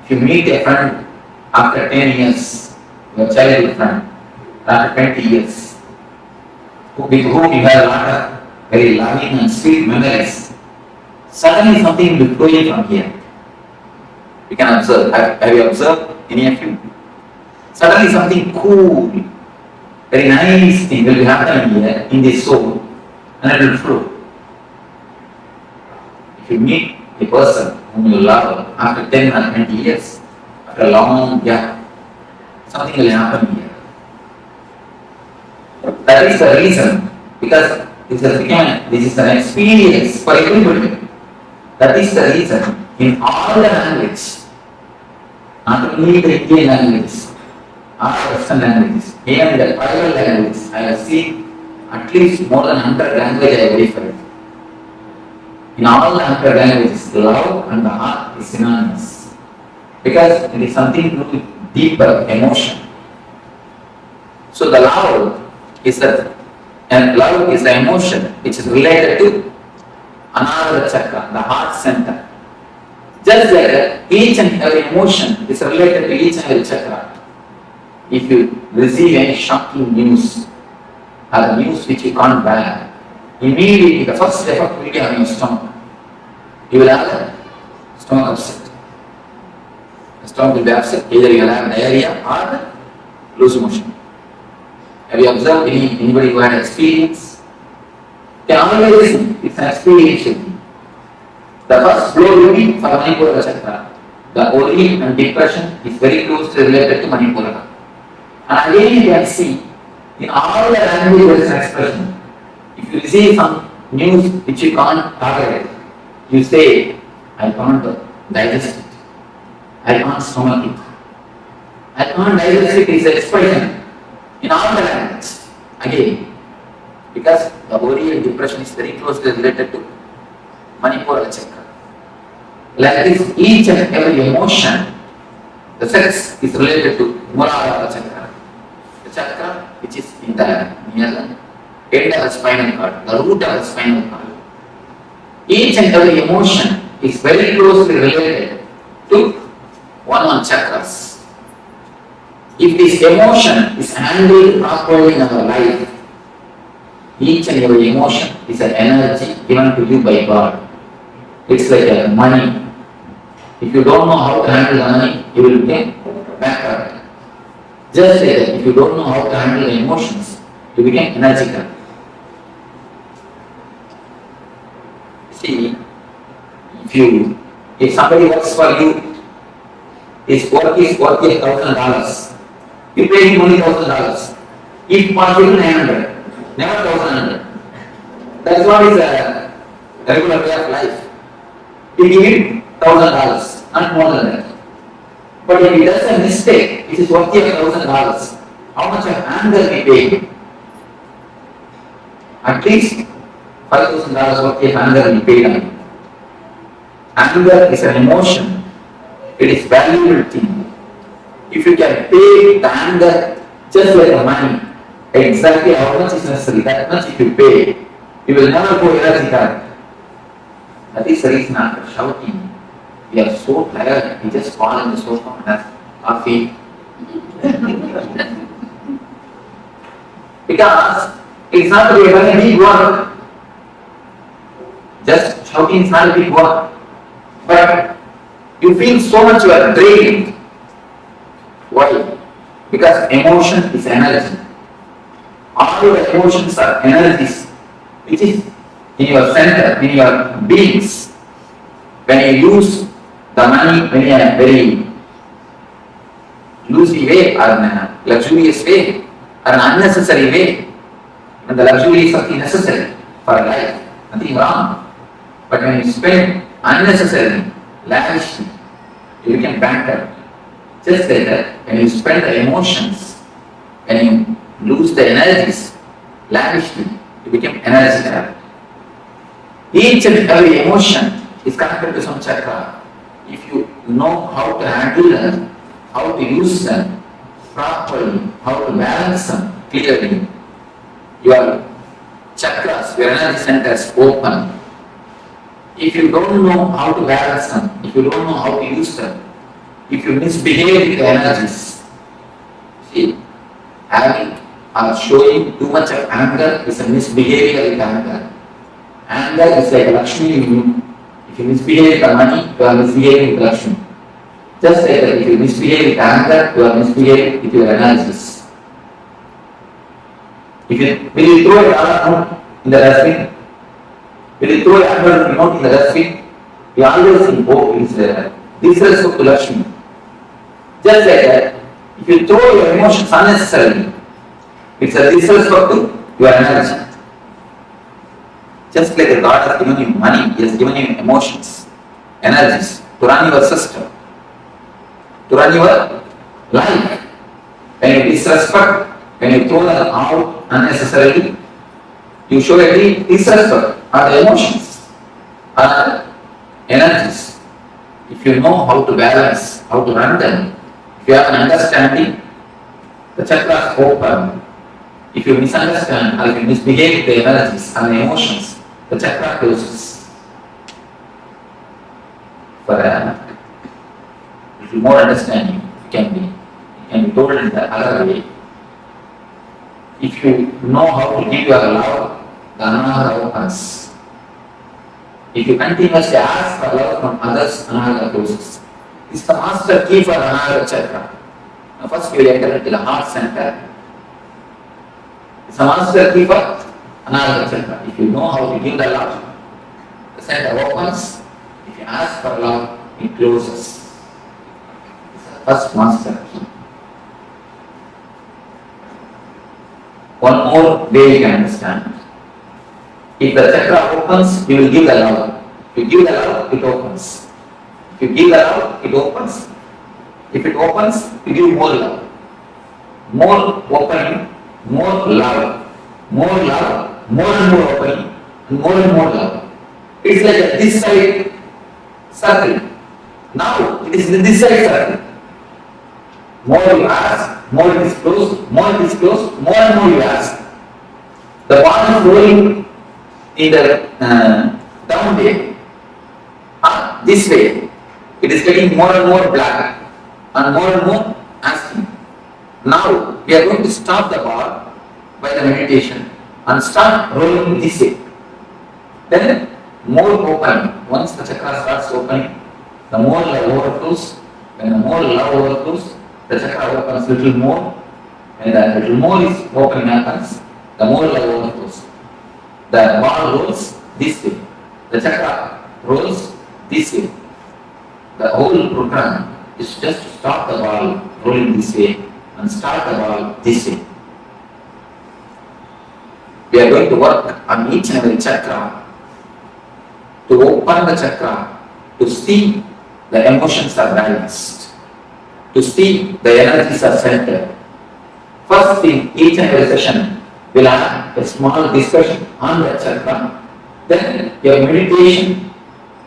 If you meet a friend after 10 years, your childhood friend, after 20 years, with whom you have a lot of very loving and sweet memories. Suddenly something will flow in from here. You can observe. Have you observed, any of you? Suddenly something cool, very nice thing will happen here in the soul, and it will flow. If you meet a person whom you love after 10 or 20 years, after a long gap, something will happen here. That is the reason, because this is an experience for everybody. That is the reason in all the languages, not only the Indian languages, or Western languages, even the tribal languages, I have seen at least more than 100 languages I have verified. In all the 100 languages, the love and the heart is synonymous. Because it is something to do with deeper emotion. So the love is the emotion which is related to Ananda chakra, the heart center. Just like that, each and every emotion is related to each and every chakra. If you receive any shocking news, or news which you can't bear, immediately the first effect will be on your stomach. You will have a stomach upset. The stomach will be upset, either you will have diarrhea or loose motion. Have you observed anybody who had experience? They always, it's an experiential thing. The first blow will be for Manipura chakra. The worry and depression is very closely related to Manipura. And again you can see, in all the languages there is an expression. If you receive some news which you can't tolerate, you say, I can't digest it. I can't stomach it. I can't digest it is an expression in all the languages. Again, because the worry and depression is very closely related to Manipura chakra. Like this, each and every emotion, the sex is related to Muladhara chakra. The chakra which is in the near the end of the spinal cord, the root of the spinal cord. Each and every emotion is very closely related to one chakras. If this emotion is handled properly in our life, each and every emotion is an energy given to you by God. It's like a money. If you don't know how to handle the money, you will become bankrupt. Just like that, if you don't know how to handle the emotions, you become energetic. See, if somebody works for you, his work is worth $1,000. You pay him only $1,000. If possible, 900, never 1,100. That's what is a regular way of life. You give him $1,000, not more than that. But if he does a mistake, it is worth $1,000. How much of anger we pay him? At least $5,000 worth of anger we pay him. Anger is an emotion. It is valuable thing. If you can pay the anger just like the money, exactly how much is necessary, that much if you pay, you will never go energy card. That is the reason after shouting, we are so tired, we just fall on the sofa and have coffee. Because it's not to be a very big work. Just shouting is not a big work. But you feel so much you are drained. Why? Because emotion is energy. All your emotions are energies, which is in your center, in your beings. When you use the money, when you are in a very loosey way, or in a luxurious way, or an unnecessary way, and the luxury is something necessary for life, nothing wrong. But when you spend unnecessarily, lavishly, you become bankrupt. Just like that, when you spend the emotions, when you lose the energies, lavishly, you become energy trapped. Each and every emotion is connected to some chakra. If you know how to handle them, how to use them properly, how to balance them clearly, your chakras, your energy centers open. If you don't know how to balance them, if you don't know how to use them, if you misbehave with the energies, see, having or showing too much of anger is a misbehavior with anger. Anger is like Lakshmi. If you misbehave with the money, you are misbehaving with Lakshmi. Just like that, if you misbehave with anger, you are misbehaving with your analysis. Will you throw a dollar note in the dustbin? Will you throw a 100 note in the dustbin? You always invoke disrespect to Lakshmi. Just like that, if you throw your emotions unnecessarily, it's a disrespect to your energy. Just like the God has given you money, He has given you emotions, energies to run your system, to run your life. When you disrespect, when you throw them out unnecessarily, you show a disrespect on the emotions, on the energies. If you know how to balance, how to run them, if you have an understanding, the chakras open. If you misunderstand or if you misbehave with the energies and the emotions, the chakra closes. For a little more understanding, it can be told in the other way. If you know how to give your love, the anahata opens. If you continuously ask for love from others, anahata closes. This is the master key for anahata chakra. Now first you enter into the heart center. It's a master key for anahata chakra. If you know how to give the love, the center opens. If you ask for love, it closes. It's the first master key. One more way you can understand. If the chakra opens, you will give the love. If you give the love, it opens. If you give the love, it opens. If it opens, you give more love. More opening, more love. More love, more and more opening, and more love. It's like a this side circle. Now it is in this side circle. More you ask, more it is closed, more it is closed, more and more you ask. The ball is rolling in the down way. This way. It is getting more and more black and more asking. Now we are going to stop the ball by the meditation and start rolling this way. Then more open. Once the chakra starts opening, the more love overflows. When the more love overflows, the chakra opens little more. When the little more is opening happens, the more love overflows. The ball rolls this way. The chakra rolls this way. The whole program is just to stop the ball rolling this way and start the ball this way. We are going to work on each and every chakra to open the chakra, to see the emotions are balanced, to see the energies are centered. First, in each and every session, we'll have a small discussion on the chakra, then your meditation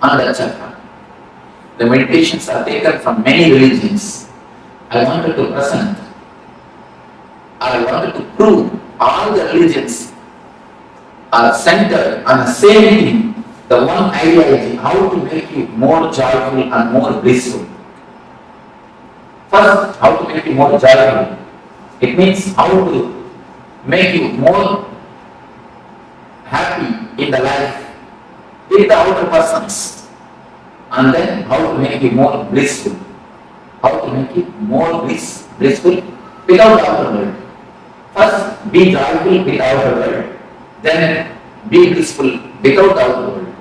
on the chakra. The meditations are taken from many religions. I wanted to present, I wanted to prove all the religions are centered on the same thing, the one ideology, how to make you more joyful and more blissful. First, how to make you more joyful. It means how to make you more happy in the life with the outer persons. And then how to make you more blissful. How to make you more blissful without the outer world. First, be joyful with the outer world. Then be blissful without the outer world.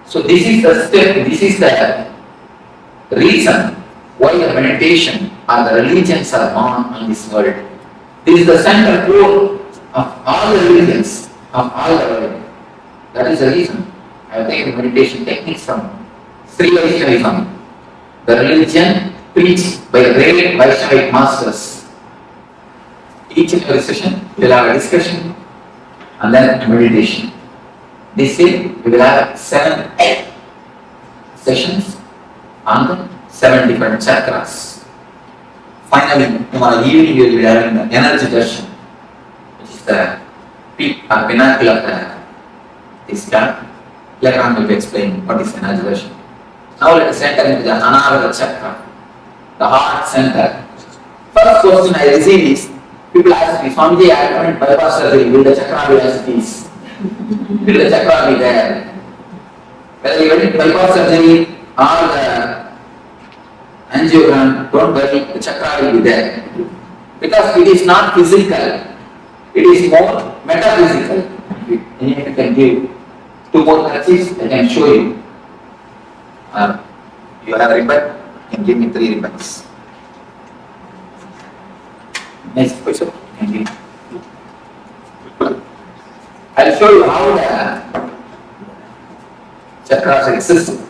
So this is the step, this is the reason why the meditation or the religions are born on this world. This is the central core of all the religions of all the world. That is the reason I have taken meditation techniques from Sri Vaishnavism, the religion preached by the great Vaishnavic masters. Each and every session we will have a discussion and then meditation. This way we will have 7 sessions on the 7 different chakras. Finally, tomorrow evening we will be having the energy darshan, which is the peak or pinnacle of this chakra. Later on we will be explaining what is energy darshan. Now let us enter into the Ananda chakra, the heart center. First question I receive is, people ask me, Swamiji, I haven't bypass surgery, will the chakra be as it is? will the chakra be there? Whether you went bypass surgery or the angiogram, don't worry, the chakra will be there. Because it is not physical, it is more metaphysical. If you can give 2 more touches, I can show you. You have a ribbon, you can give me 3 ribbons. Next question, can give. I'll show you how the chakras exist.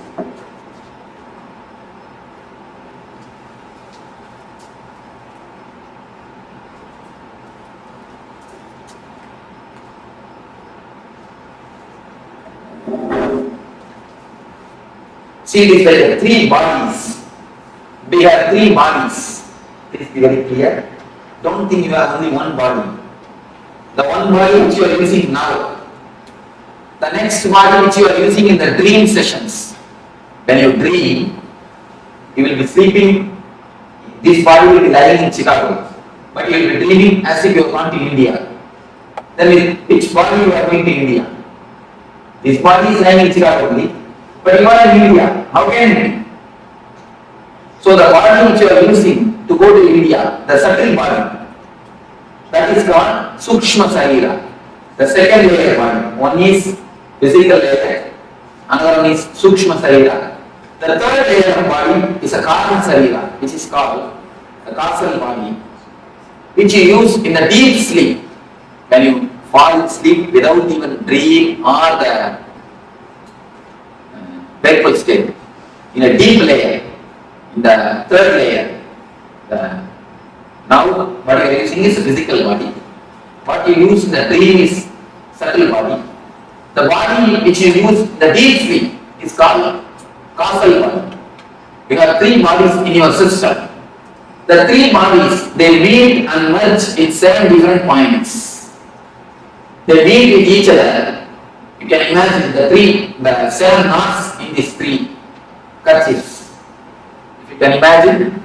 See, it is like 3 bodies. We have 3 bodies. Please be very clear. Don't think you have only one body. The one body which you are using now, the next body which you are using in the dream sessions. When you dream, you will be sleeping, this body will be lying in Chicago, but you will be dreaming as if you have gone to India. Then which body you are going to India? This body is lying in Chicago only, but you are in India. How can it be? So the body which you are using to go to India, the subtle body, that is called Sukshma Sarira. The second layer body. One is physical layer, another one is Sukshma Sarira. The third layer of body is a Karma Sarira, which is called the causal body, which you use in the deep sleep. When you fall asleep without even dream or the wakeful state. In a deep layer, in the third layer, now what you are using is physical body. What you use in the dream is subtle body. The body which you use in the deep sleep is called causal body. You have 3 bodies in your system. The 3 bodies, they meet and merge in 7 different points. They meet with each other. You can imagine the 7 knots in these 3 kerchiefs. If you can imagine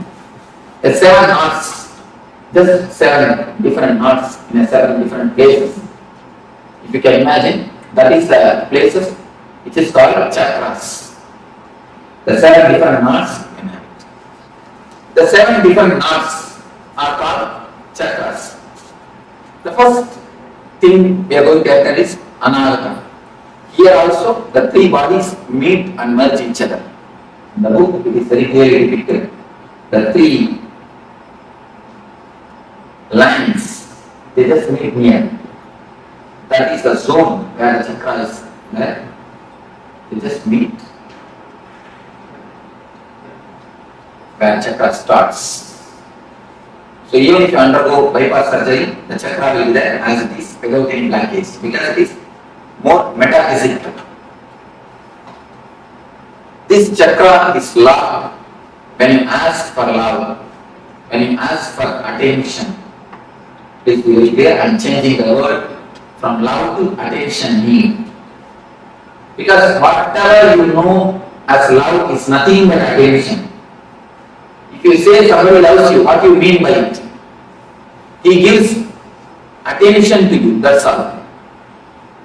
the 7 knots, just 7 different knots in 7 different places. If you can imagine, that is the places which is called chakras. The 7 different knots. The 7 different knots are called chakras. The first thing we are going to enter is Ananda. Here also the 3 bodies meet and merge each other. In the book it is very clearly depicted. The 3 lines, they just meet near. That is the zone where the chakra is there. They just meet. Where chakra starts. So even if you undergo bypass surgery, the chakra will be there as it is, without any blockage, because it is more metaphysical. This chakra is love. When you ask for love, when you ask for attention, please be very clear, I am changing the word from love to attention need. Because whatever you know as love is nothing but attention. If you say somebody loves you, what do you mean by it? He gives attention to you, that's all.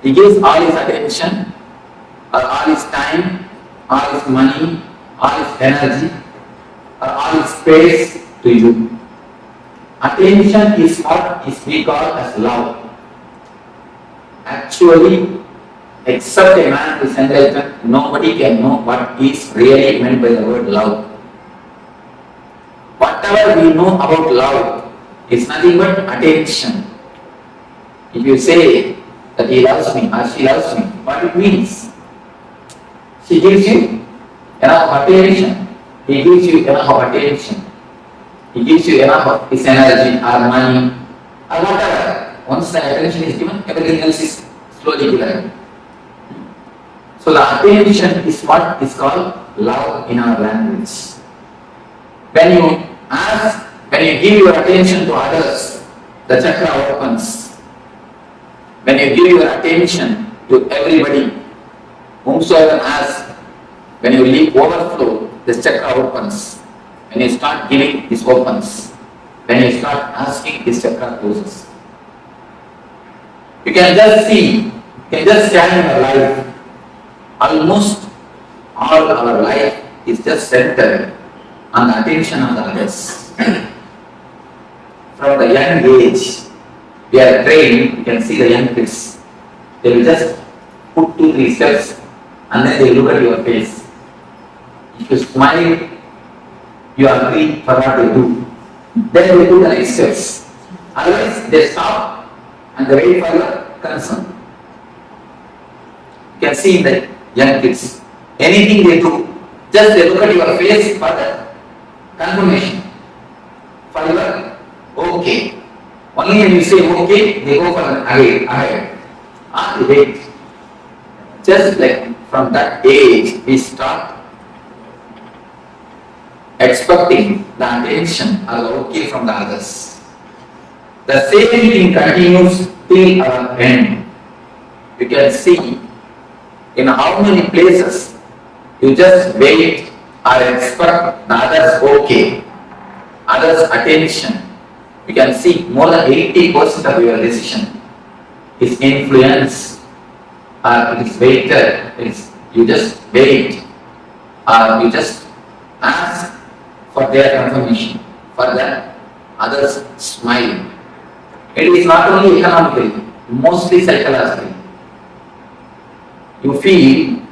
He gives all his attention, or all his time, all his money, all his energy, or all his space to you. Attention is what we call as love. Actually, except a man who is enlightened, nobody can know what is really meant by the word love. Whatever we know about love is nothing but attention. If you say that he loves me or she loves me, what it means? She gives you enough attention. He gives you enough attention. He gives you enough of his energy or money or whatever. Once the attention is given, everything else is slowly given. So the attention is what is called love in our language. When you give your attention to others, the chakra opens. When you give your attention to everybody, whomsoever asks, when you leave overflow, this chakra opens. When you start giving, this opens. When you start asking, this chakra closes. You can just see You can just scan your life. Almost all our life is just centered on the attention of the others. From the young age, we are trained, you can see the young kids. They will just put 2-3 steps and then they look at your face. If you smile, you agree for what they do. Then they do the next steps. Otherwise, they stop and they wait for your concern. You can see the young kids. Anything they do, just they look at your face for the confirmation. For your okay. Only when you say okay, they go for an ahead. They wait. Just like from that age, we start expecting the attention or the okay from the others. The same thing continues till our end. You can see in how many places you just wait or expect the others okay, others attention. You can see more than 80% of your decision is influenced or it is waited. You just wait or you just ask for their confirmation, for the others smile. It is not only economically, mostly psychologically. You feel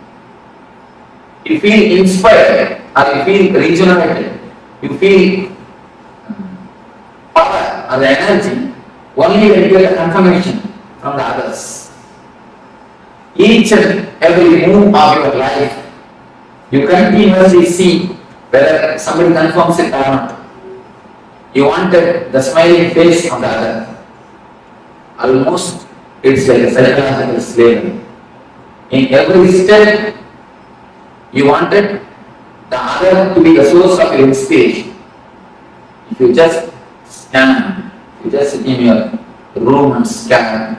inspired or you feel regenerated, you feel power or the energy only when you get a confirmation from the others. Each and every move of your life, you continuously see whether somebody confirms it or not. You wanted the smiling face of the other. Almost it's like a psychological slavery. In every step, you wanted the other to be the source of your inspiration. If you just scan, you just sit in your room and scan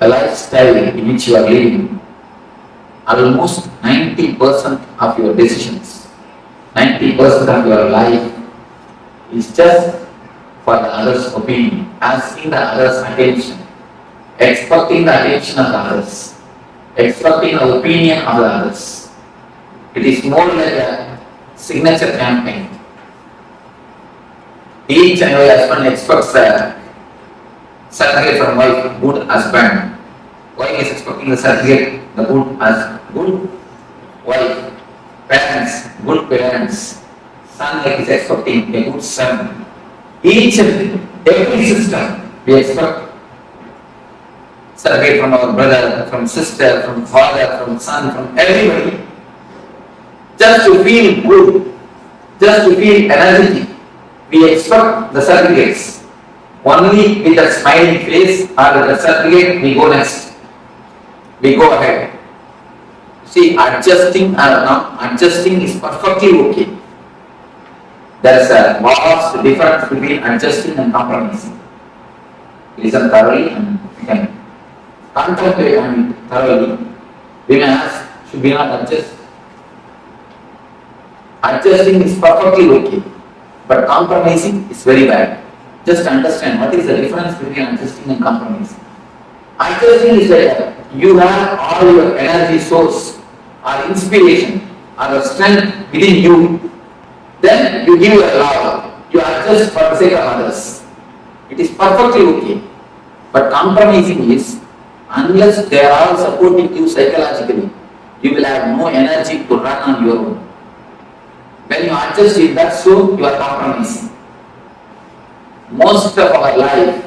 the lifestyle in which you are living, almost 90% of your decisions, 90% of your life is just for the other's opinion, asking the other's attention, expecting the attention of the others, expecting the opinion of the others. It is more like a signature campaign. Each and every husband expects a certificate from wife, good husband. Wife is expecting the certificate, the good wife. Parents, good parents. Son like is expecting a good son. Each and every system we expect certificate from our brother, from sister, from father, from son, from everybody. Just to feel good, just to feel energetic, we expect the certificates. Only with a smiling face or with a certificate, we go next. We go ahead. See, adjusting or not adjusting is perfectly okay. There is a vast difference between adjusting and compromising. Listen thoroughly and you can contemplate on it thoroughly. We may ask, should we not adjust? Adjusting is perfectly okay, but compromising is very bad. Just understand what is the difference between adjusting and compromising. Adjusting is like you have all your energy source or inspiration or the strength within you. Then you give your love, you adjust for the sake of others. It is perfectly okay. But compromising is, unless they are all supporting you psychologically, you will have no energy to run on your own. When you adjust in that so you are compromising. Most of our life,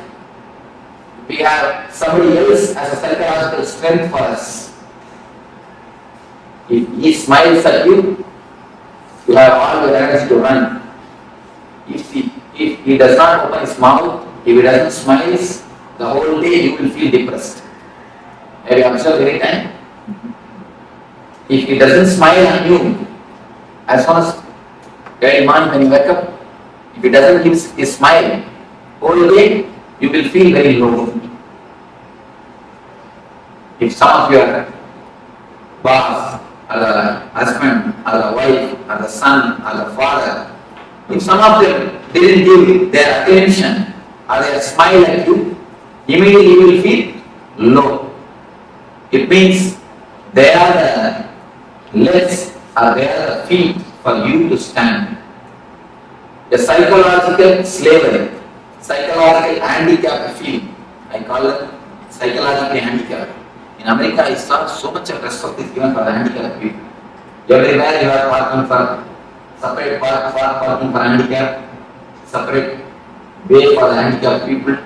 we have somebody else as a psychological strength for us. If he smiles at you, you have all your energy to run. If he does not open his mouth, if he doesn't smile, the whole day you will feel depressed. Have you observed any time? If he doesn't smile on you, as soon as every morning when you wake up, if he doesn't give his smile, whole day you will feel very low. If some of your boss, or the husband, or the wife, or the son, or the father, if some of them didn't give their attention or their smile at you, immediately you will feel low. It means they are the legs or they are the feet for you to stand. A psychological slavery, psychological handicap feel. I call it psychologically handicapped. In America, I saw so much of respect is given for the handicapped people. Everywhere you are parking for separate parking for handicapped, separate way for the handicapped people,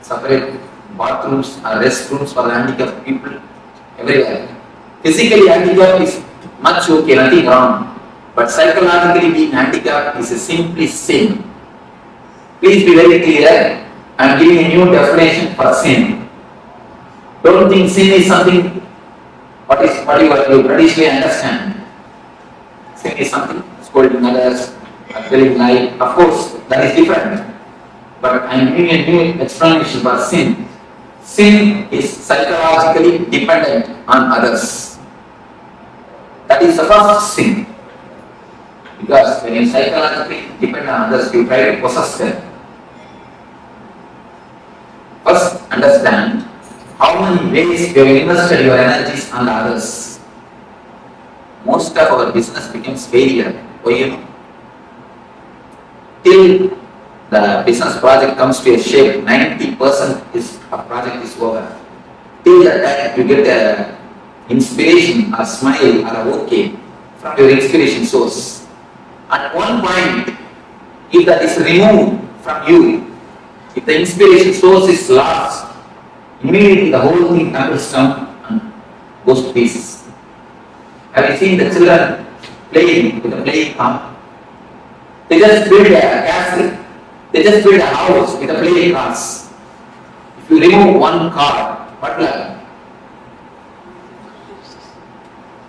separate bathrooms or restrooms for the handicapped people, everywhere. Physically handicapped is much okay, nothing wrong. But psychologically being handicapped is simply sin. Please be very clear. I am giving a new definition for sin. Don't think sin is something what you traditionally understand. Sin is something scolding others, telling lie. Of course, that is different. But I am giving a new explanation for sin. Sin is psychologically dependent on others. That is the first sin. Because when you psychologically depend on others, you try to possess them. First, understand how many ways you have invested your energies on others. Most of our business becomes failure. Why you know? Till the business project comes to a shape, 90% of project is over. Till that time you get a inspiration, a smile, or a okay from your inspiration source. At one point, if that is removed from you, if the inspiration source is lost, immediately the whole thing comes down and goes to pieces. Have you seen the children playing with a playing car? They just build a castle, they just build a house with a playing cars. If you remove one car, what will happen?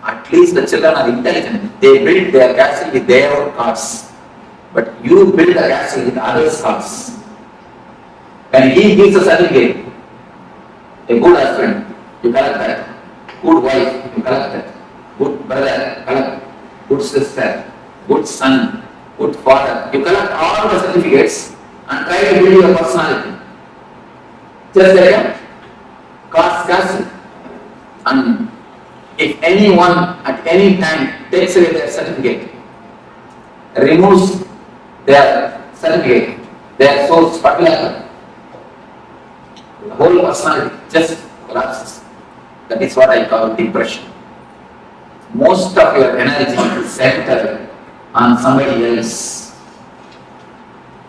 At least the children are intelligent. They build their castle with their own cars. But you build a castle with others' cars. And he gives a certificate. A good husband, you collect that. Good wife, you collect that. Good brother, collect. Good sister, good son, good father. You collect all the certificates and try to build your personality. Just like a car's castle. And if anyone at any time takes away their certificate, removes their certificate, their source, what will happen? The whole personality just collapses. That is what I call depression. Most of your energy is centered on somebody else.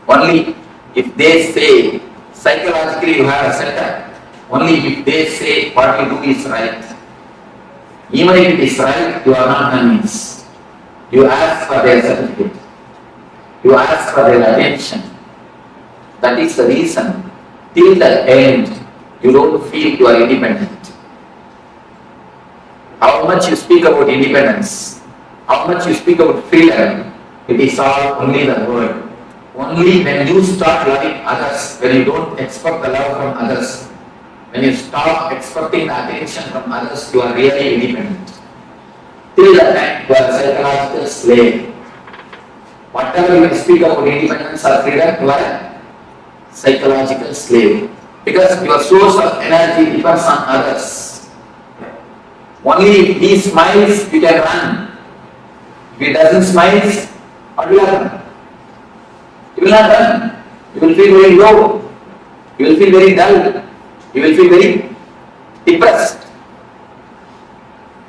Only if they say, psychologically you have a center, only if they say what you do is right. Even if it is right, you are not convinced. You ask for their certificate. You ask for their attention. That is the reason. Till the end, you don't feel you are independent. How much you speak about independence, how much you speak about freedom, it is all only the word. Only when you start loving others, when you don't expect the love from others, when you stop expecting the attention from others, you are really independent. Till that time, you are a psychological slave. Whatever you speak about independence or freedom, you are a psychological slave. Because your source of energy depends on others. Only if he smiles, you can run. If he doesn't smile, what will happen? You will not run. You will feel very low. You will feel very dull. You will feel very depressed.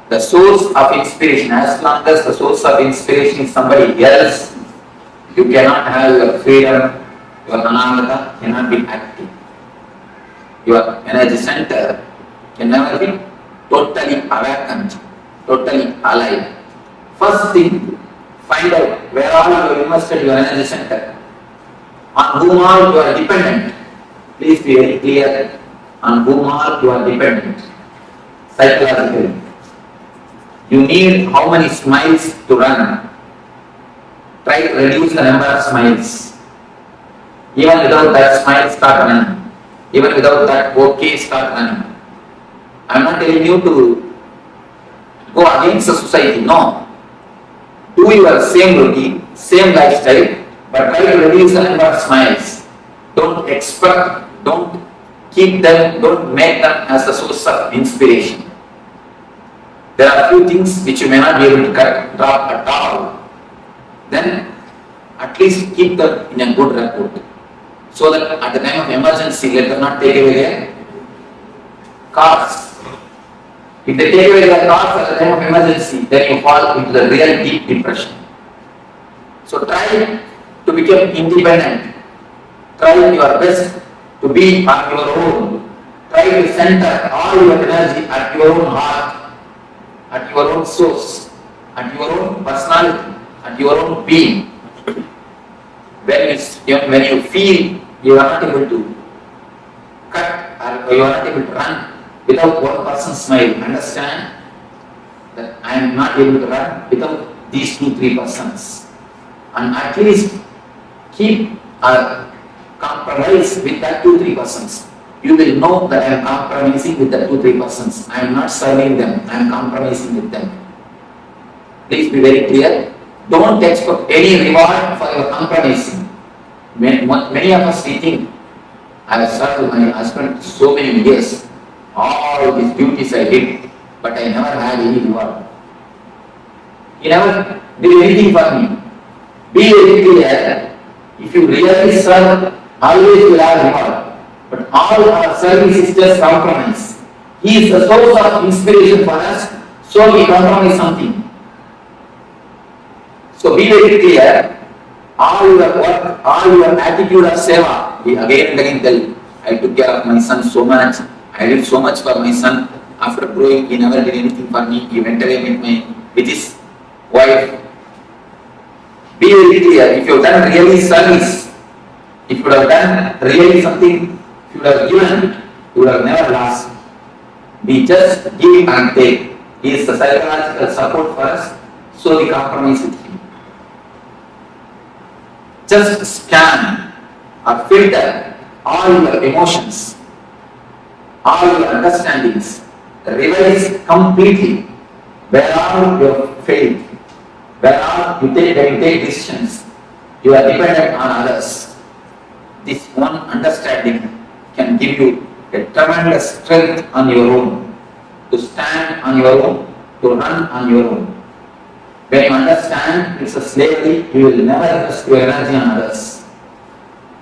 The source of inspiration, as long as the source of inspiration is somebody else, you cannot have your freedom, your Ananda cannot be active. Your energy center can never be totally awakened, totally alive. First thing, find out where all you have invested your energy center, on whom all you are dependent. Please be very clear on whom all you are dependent psychologically. You need how many smiles to run. Try to reduce the number of smiles. Even without that smile, start running. Even without that okay, start running. I am not telling you to go against the society, no. Do your same routine, same lifestyle, but try to reduce the number of smiles. Don't expect, don't keep them, don't make them as the source of inspiration. there are few things which you may not be able to drop at all, then at least keep them in a good report, so that at the time of emergency, let them not take away their cars. If they take away their cars at the time of emergency, then you fall into the real deep depression. So try to become independent. Try your best to be on your own. Try to center all your energy at your own heart, at your own source, at your own personality, at your own being. When you feel you are not able to cut or you are not able to run without one person's smile, understand that I am not able to run without these 2-3 persons. And at least keep a compromise with that 2-3 persons. You will know that I am compromising with that 2-3 persons. I am not serving them, I am compromising with them. Please be very clear. Don't expect any reward for your compromising. Many of us think, I have served my husband so many years, all these duties I did, but I never had any reward. He never did anything for me. Be very clear, if you really serve, always will have reward. But all our service is just compromise. He is the source of inspiration for us, so we compromise something. So be very clear, all your work, all your attitude of seva, we again and again tell, I took care of my son so much, I did so much for my son. After growing, he never did anything for me, he went away with his wife. Be very clear, if you have done really service, if you would have done really something, if you would have given, you would have never lost. We just give and take. He is the psychological support for us, so we compromise with him. Just scan or filter all your emotions, all your understandings, revise completely where are your faith, when you take decisions, you are dependent on others. This one understanding can give you a tremendous strength on your own, to stand on your own, to run on your own. When you understand it's a slavery, you will never invest your energy on others.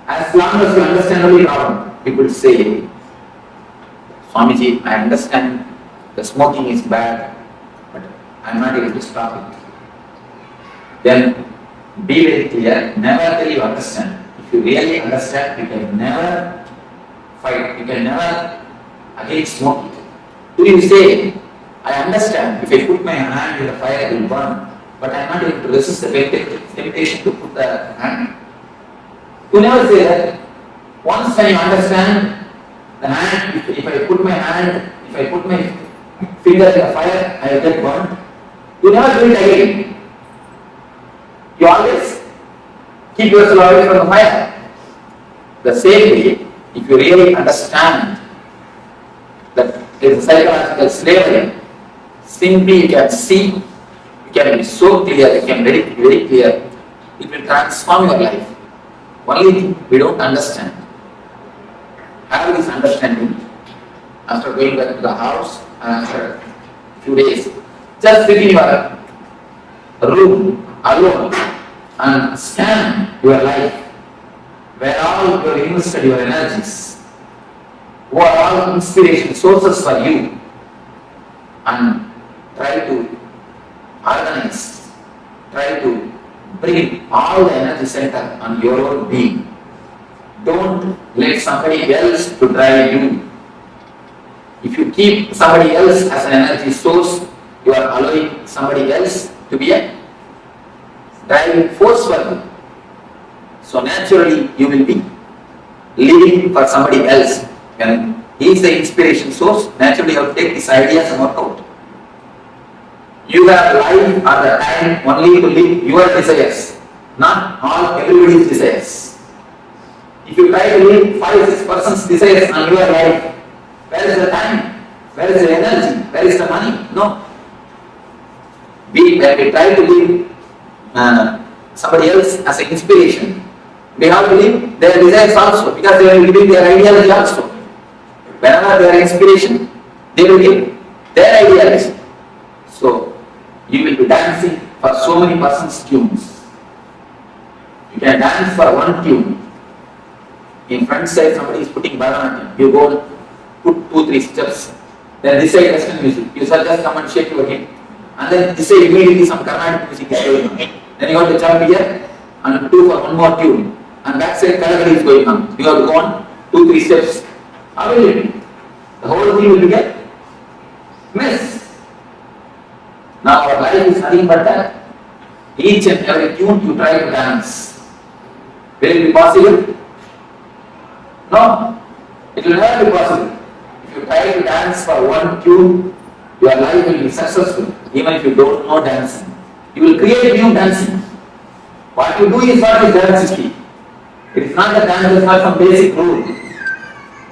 As long as you understand only problem, people say, Swamiji, I understand the smoking is bad, but I am not able to stop it. Then be very clear, never till you understand. If you really understand, you can never fight, you can never again smoke it. Do you say, I understand, if I put my hand in the fire, it will burn, but I am not able to resist the temptation to put the hand. You never say that. Once when you understand the hand, if I put my hand, if I put my finger in the fire, I will get burned. You never do it again. You always keep yourself away from the fire. The same way, if you really understand that there is a psychological slavery, simply you can see, you can be so clear, you can be very, very clear, it will transform your life. Only thing we don't understand. Have this understanding after going back to the house and after a few days. Just sit in your room alone and scan your life, where all you have invested your energies, who are all inspiration sources for you, and try to organize, try to bring all the energy center on your own being. Don't let somebody else to drive you. If you keep somebody else as an energy source, you are allowing somebody else to be a driving force for you. So naturally you will be living for somebody else. When he is the inspiration source, naturally you have to take his ideas and work out. You have life or the time only to live your desires, not all everybody's desires. If you try to live 5-6 persons' desires on your life, where is the time? Where is the energy? Where is the money? No. When we try to live somebody else as an inspiration, we have to live their desires also, because they are living their ideology also. Whenever they are inspiration, they will give their ideology. So you will be dancing for so many persons' tunes. You can dance for one tune. In front side somebody is putting Bhagavan, you go put 2-3 steps. Then this side Western music. You shall just come and shake your hand. And then this side immediately some Carnatic music is going on. Then you have to jump here and do for one more tune. And that side Kathakali is going on. You have to go on 2-3 steps. How will it be? The whole thing will get missed. Now our life is nothing but that. Each and every tune you try to dance. Will it be possible? No. It will never be possible. If you try to dance for one tune, your life will be successful, even if you don't know dancing. You will create new dancing. What you do is what is dance is key. It is not that dance, it is not some basic rule.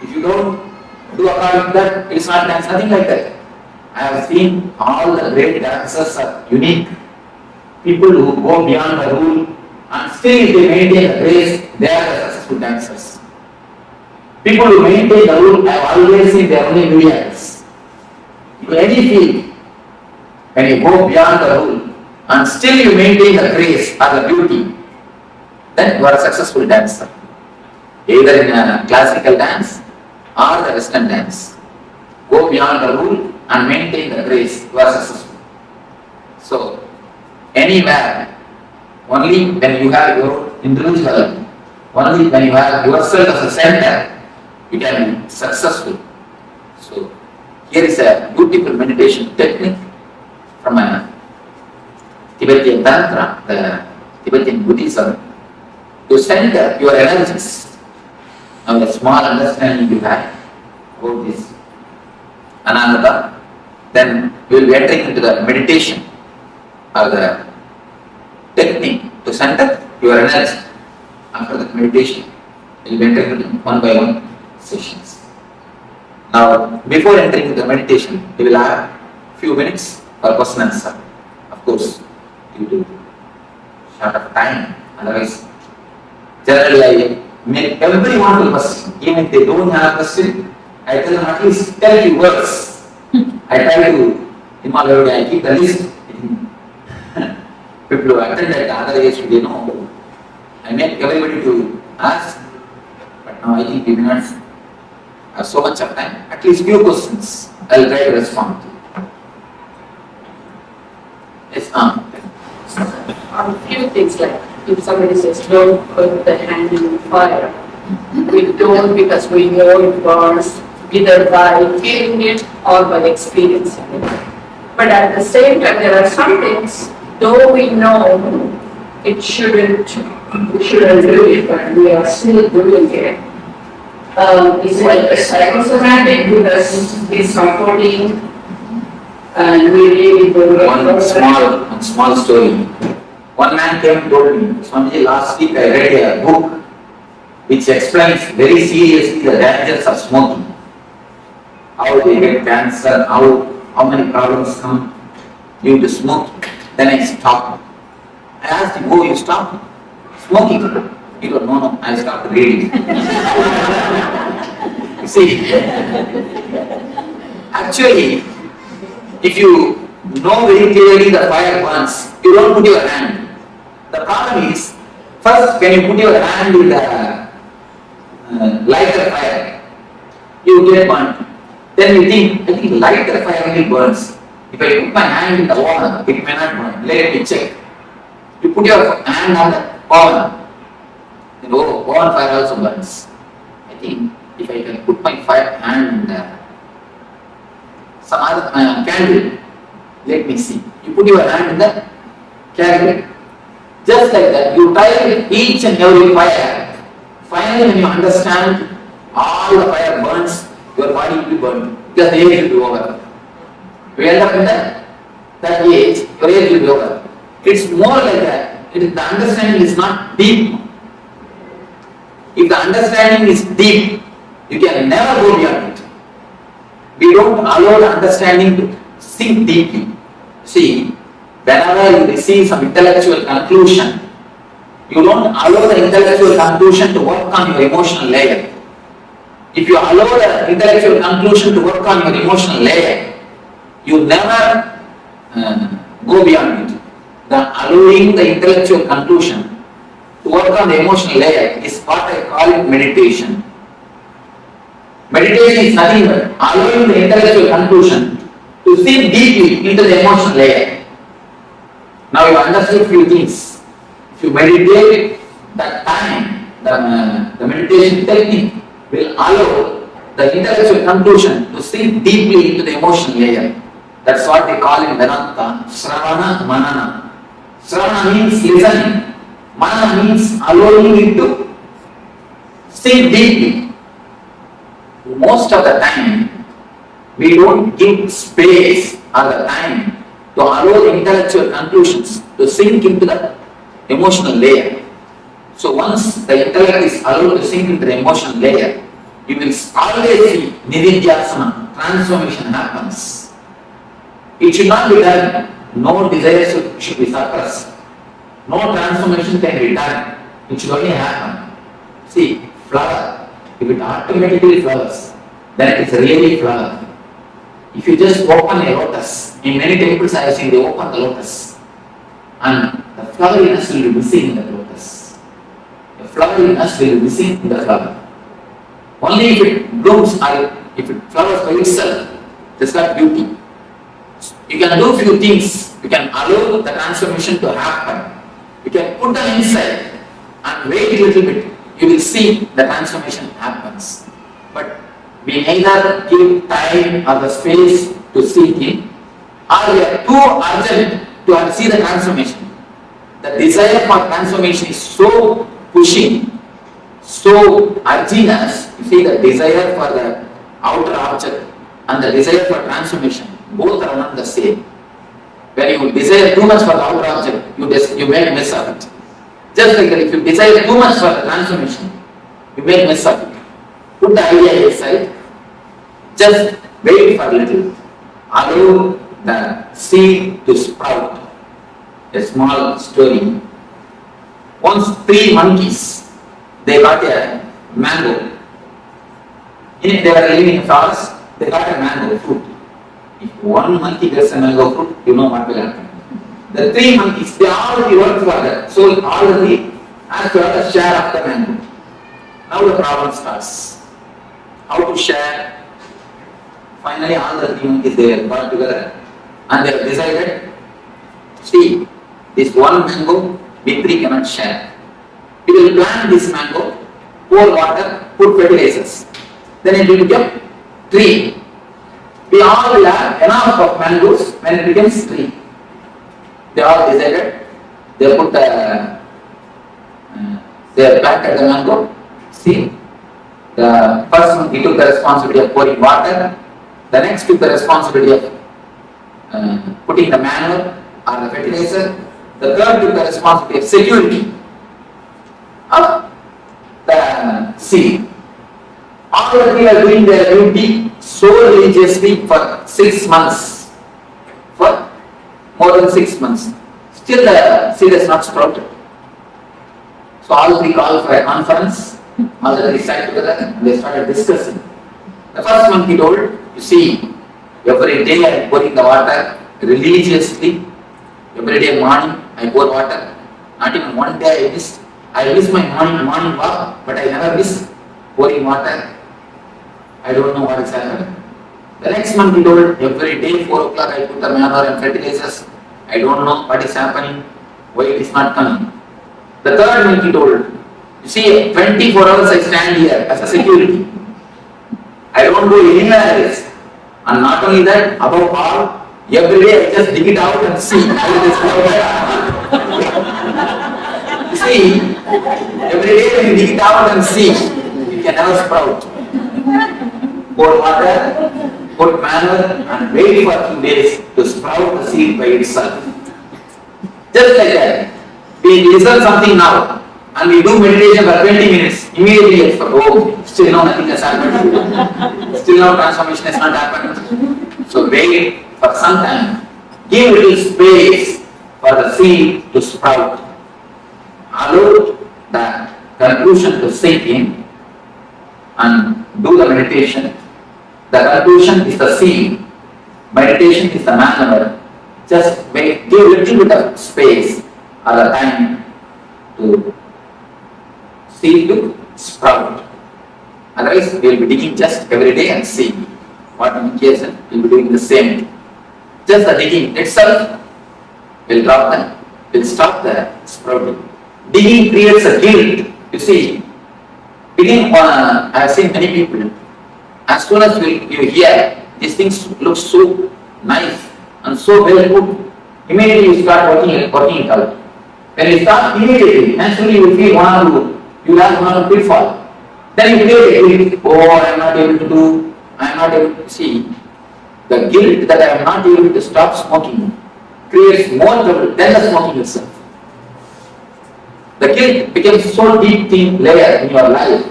If you don't do according to that, it is not dance, nothing like that. I have seen all the great dancers are unique. People who go beyond the rule and still if they maintain the grace, they are the successful dancers. People who maintain the rule, I have always seen they are only millions. In any field, when you go beyond the rule and still you maintain the grace or the beauty, then you are a successful dancer. Either in a classical dance or the Western dance. Go beyond the rule and maintain the grace, you are successful. So, anywhere, only when you have your individual, only when you have yourself as a center, you can be successful. So, here is a beautiful meditation technique from a Tibetan Tantra, the Tibetan Buddhism, to center your energies. Now, a small understanding you have about this Ananda, then you will be entering into the meditation or the technique to center your energy. After the meditation, you will be entering into one by one sessions. Now, before entering into the meditation, you will have few minutes for question and answer. Of course, due to short of time, otherwise, generally I make everyone to question. Even if they don't have a question, I tell them at least tell you words. I try to, in my way, I keep the list. People who attend at other age, they know. I make everybody to ask, but now I think we may not have so much of time. At least few questions, I will try to respond to. Yes, few things like if somebody says don't put the hand in the fire, we don't because we know it burns either by feeling it or by experiencing it. But at the same time, there are some things, though we know it shouldn't, we shouldn't do it, but we are still doing it. Is it psychosomatic because it's comforting and we really do it? One small story. One man came and told me, Swamiji, last week I read a book which explains very seriously the dangers of smoking. How they get cancer, how many problems come due to smoking. Then I stopped. I asked him, oh, you stopped smoking? He goes, no, I stopped reading. See, actually, if you know very clearly the fire burns, you don't put your hand. The problem is, first when you put your hand in the lighter fire, you get burnt. Then you think, I think lighter fire only burns. If I put my hand in the water, it may not burn. Let me check. You put your hand on the oven. Then oven fire also burns. I think if I can put my hand in some other candle, let me see. You put your hand in the candle. Just like that, you try with each and every fire. Finally, when you understand all the fire burns, your body will be burned. Because the age will be over. You end up in that age, your age will be over. It's more like that. The understanding is not deep. If the understanding is deep, you can never go beyond it. We don't allow the understanding to sink deeply. See, whenever you receive some intellectual conclusion, you don't allow the intellectual conclusion to work on your emotional layer. If you allow the intellectual conclusion to work on your emotional layer, you never go beyond it. The allowing the intellectual conclusion to work on the emotional layer is what I call it meditation. Meditation is nothing but allowing the intellectual conclusion to sink deeply into the emotional layer. Now you understood few things. If you meditate, that time, the meditation technique will allow the intellectual conclusion to sink deeply into the emotional layer. That's what they call in Vedanta, Shravana Manana. Shravana means listening. Manana means allowing it to sink deeply. Most of the time, we don't give space or the time to allow the intellectual conclusions to sink into the emotional layer. So once the intellect is allowed to sink into the emotional layer, you will always see Nithyananda, transformation happens. It should not be done. No desire should be suppressed. No transformation can be done. It should only happen. See, flower, if it automatically flowers, then it is really flower. If you just open a lotus, in many temples I have seen they open the lotus, and the floweriness will be missing in the lotus. The floweriness will be missing in the flower. Only if it blooms or if it flowers by itself, it has got beauty. You can do few things. You can allow the transformation to happen. You can put them inside and wait a little bit. You will see the transformation happens. But we neither give time or the space to see it, or we are too urgent to see the transformation. The desire for transformation is so pushing, so urging us. You see, the desire for the outer object and the desire for transformation, both are not the same. When you desire too much for the outer object, you make miss of it. Just like that, if you desire too much for the transformation, you make miss of it. Put the idea aside, just wait for a little. Allow the seed to sprout. A small story. Once 3 monkeys, they got a mango. They were living in a forest, they got a mango fruit. If one monkey gets a mango fruit, you know what will happen. The 3 monkeys, they already worked for that, so already asked for a share of the mango. Now the problem starts. How to share? Finally, all the 3 monkeys they got together and they have decided, see, this one mango we 3 cannot share. We will plant this mango, pour water, put fertilizers. Then it will become tree. We all will have enough of mangoes when it becomes tree. They all decided, they put they planted the mango. See, the first one he took the responsibility of pouring water, the next took the responsibility of putting the manure or the fertilizer, the third took the responsibility of security of the seed. All the 3 are doing their duty so religiously for 6 months, for more than 6 months. Still the seed is not sprouted. So all 3 called for a conference, all the 3 sat together and they started discussing. The first monkey told, you see, every day I am pouring the water religiously, every day morning I pour water, not even one day I missed. I miss my morning walk, but I never miss pouring water. I don't know what is happening. The next month he told, every day 4 o'clock I put the manure and fertilizers. I don't know what is happening, why it is not coming. The third month he told, you see, 24 hours I stand here as a security. I don't go anywhere else. And not only that, above all, every day I just dig it out and see how it is flowing. You see, every day when you dig it out and see, it can never sprout. Pour water, put manure and wait for a few days to sprout the seed by itself. Just like that, we listen something now and we do meditation for 20 minutes, immediately it's for, oh, still no, nothing has happened. Still no transformation has not happened. So wait for some time. Give little space for the seed to sprout. Allow the conclusion to sink in and do the meditation. The conclusion is the seed. Meditation is the manure. just give a little bit of space or the time to see to sprout. Otherwise, we will be digging just every day and seeing what indication we will be doing the same. Just the digging itself will stop the sprouting. Digging creates a guilt. You see, digging I have seen many people. As soon as you hear these things look so nice and so well put, immediately you start working it out. When you start immediately, naturally you feel you have one pitfall. Then you create a guilt. Oh, I am not able to do. I am not able to see. The guilt that I am not able to stop smoking creates more trouble than the smoking itself. The guilt becomes so deep thin layer in your life.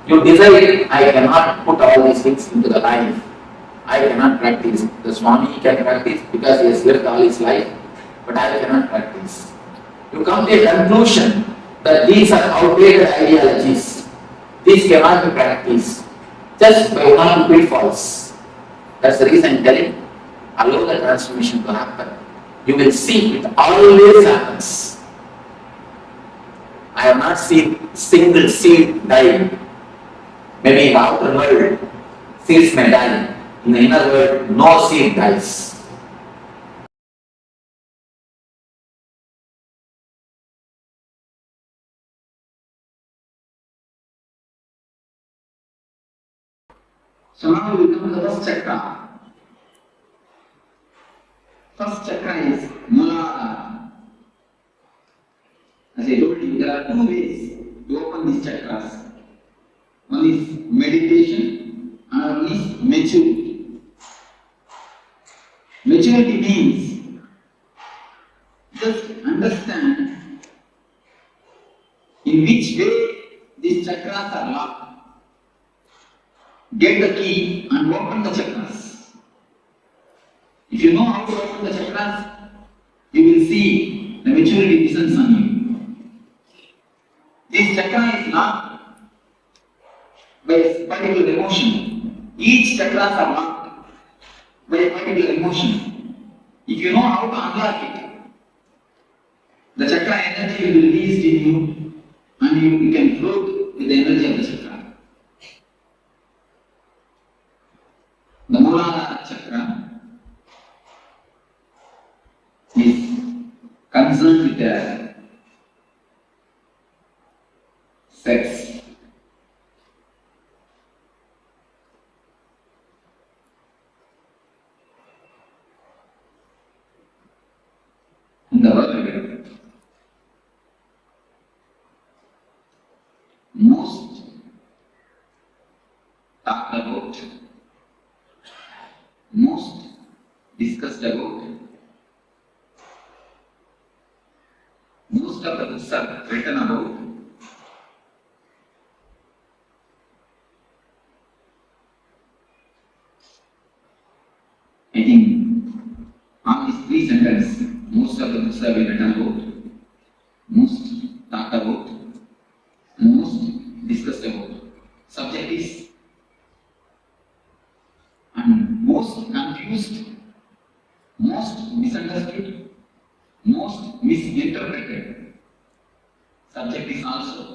You decide, I cannot put all these things into the life. I cannot practice. The Swami can practice because he has lived all his life, but I cannot practice. You come to a conclusion that these are outdated ideologies. These cannot be practiced just by one pitfalls. That's the reason I'm telling, allow the transformation to happen. You will see it always happens. I have not seen single seed die. Maybe in the outer world, seeds may die. In the inner world, no seed dies. So now we come to the first chakra. First chakra is Muladhara. As I told you, there are two ways to open these chakras. One is meditation, another one is maturity. Maturity means just understand in which way these chakras are locked. Get the key and open the chakras. If you know how to open the chakras, you will see the maturity descends on you. This chakra is locked by a particular emotion. Each chakras are locked by a particular emotion. If you know how to unlock it, the chakra energy will be released in you and you can float with the energy of the chakra. The Muladhara chakra is concerned with the sex. In the world, most talked about, most discussed about, most of the books are written about I think on these three sentences, most of the books have been written about, most talked about, most discussed about. Subject is and most confused, most misunderstood, most misinterpreted. Subject is also.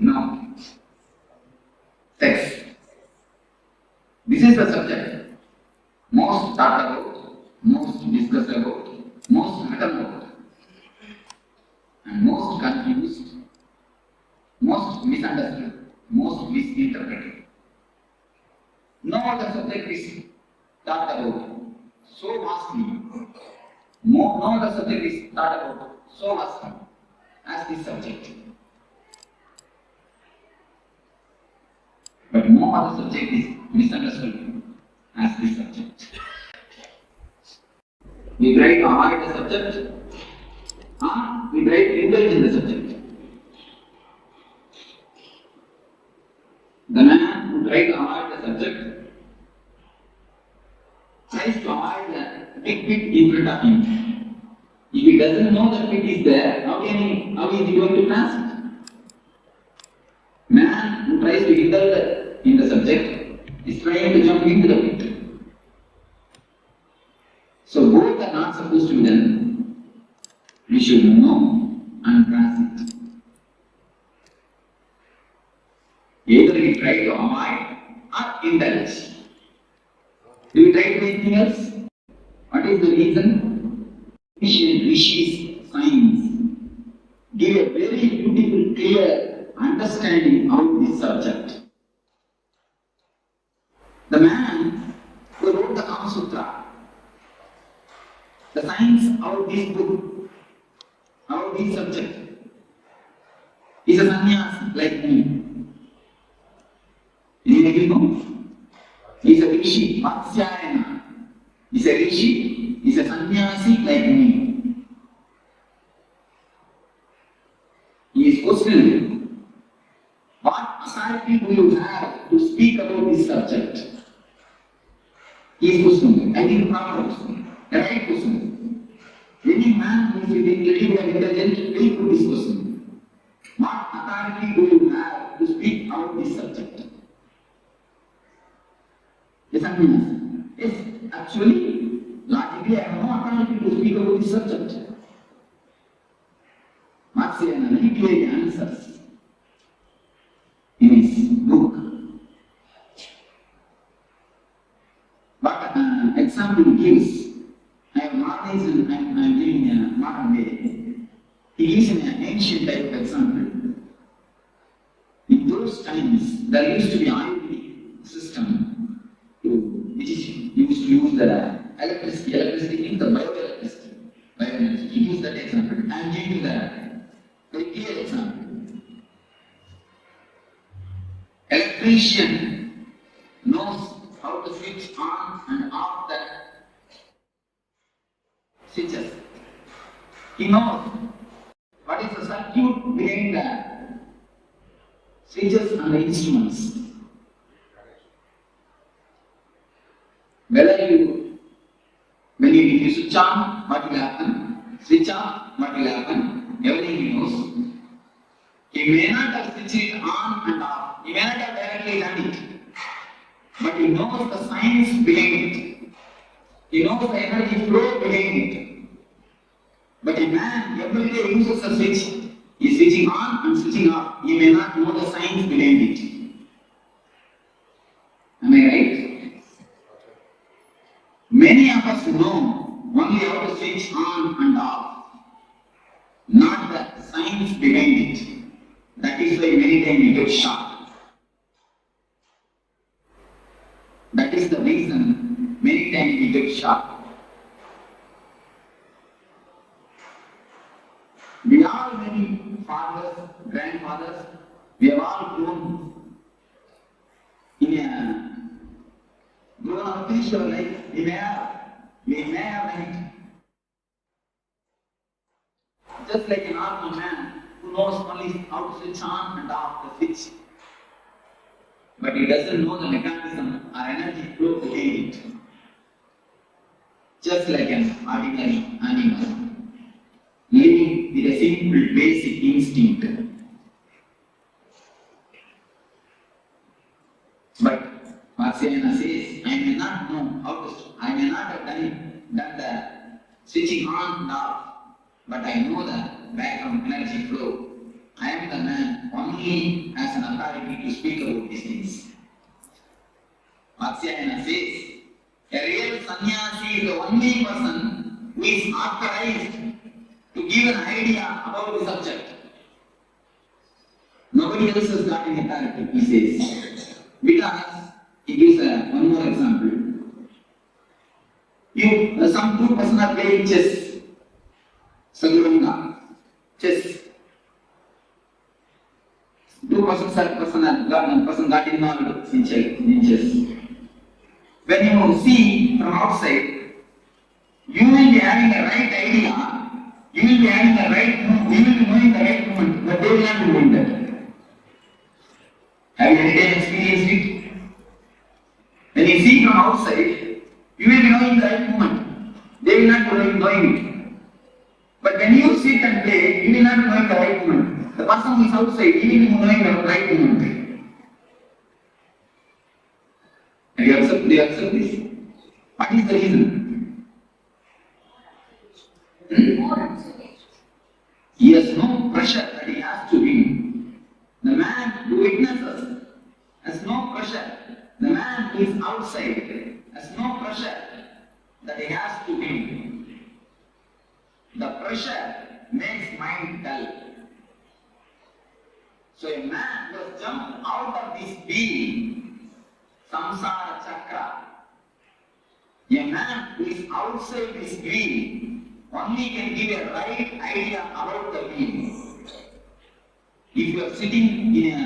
No. Sex. This is the subject. Most talked about, most discussed about, most written about, and most confused, most misunderstood, most misinterpreted. No other subject is talked about so vastly. No other subject is talked about so vastly as this subject. But no other subject is misunderstood as this subject. We try to avoid the subject, we try to indulge in the subject. The man who tries to avoid the subject tries to avoid the big pit in front of him. If he doesn't know that pit is there, how is he going to pass it? tries to indulge in the subject is trying to jump into the pit. So both are not supposed to be done. We should know and grasp it. Either we try to avoid or indulge. Do we try to do anything else? What is the reason? Ancient rishis, science give a very beautiful, clear understanding of this subject. The man who wrote the Kama Sutra, the science of this book, of this subject, is a sannyasi like me. Anybody know? He is a rishi, Vatsyayana. He is a rishi, he is a sannyasi like me. He is questioning, what authority do you have to speak about this subject? He is questioning. I think proper question, the right question. Any man who is little bit intelligent will put this question. What authority do you have to speak about this subject? Yes, yes, actually, logically, I have no authority to speak about this subject. Vatsyayana very clearly answers in his book. But example he gives, I have modernized and I am giving a modern way. He gives an ancient type of example. In those times, there used to be Ayurvedic system which is used to use the electricity. Electricity means the bioelectricity. Bioenergy. He used that example. I am giving you the very clear example. Electrician knows how to switch on and off the switches. He knows what is the circuit behind the switches and the instruments. Whether when you switch on, what will happen? Switch on, what will happen? Everything he knows. He may not have switched it on and off. He may not have directly done it. But he knows the science behind it. He knows the energy flow behind it. But a man every day uses a switch. He is switching on and switching off. He may not know the science behind it. Am I right? Many of us know only how to switch on and off, not the science behind it. That is why many times we get shocked. That is the reason many times we get shocked. We are many fathers, grandfathers, we have all grown in a grown up finished our life. We may have done it. Just like a normal man who knows only how to switch on and off the switch. But he doesn't know the mechanism or energy flow behind it. Just like an ordinary animal, living with a simple basic instinct. But Vatsyayana says, I may not know how to, I may not have done the switching on and off, but I know the background energy flow. I am the man only as an authority to speak about these things. Vatsyayana says, a real sannyasi is the only person who is authorized to give an idea about the subject. Nobody else has got any authority, he says. Because he gives one more example. Some two persons are playing chess. Sadhuranga, chess. Two persons got involved in chess. When you see from outside, you will be having the right idea, you will be having the right move, you will be knowing the right movement, but they will not be doing that. Have you any time experienced it? When you see from outside, you will be knowing the right movement. They will not be knowing it. But when you sit and play, you will not be knowing the right movement. The person who is outside, he will be knowing the right movement. you accept this? What is the reason? He has no pressure that he has to win. The man who witnesses has no pressure. The man who is outside has no pressure that he has to win. The pressure makes mind dull. So a man who has jumped out of this being, samsara chakra, a man who is outside this wheel only can give a right idea about the wheel. If you are sitting in a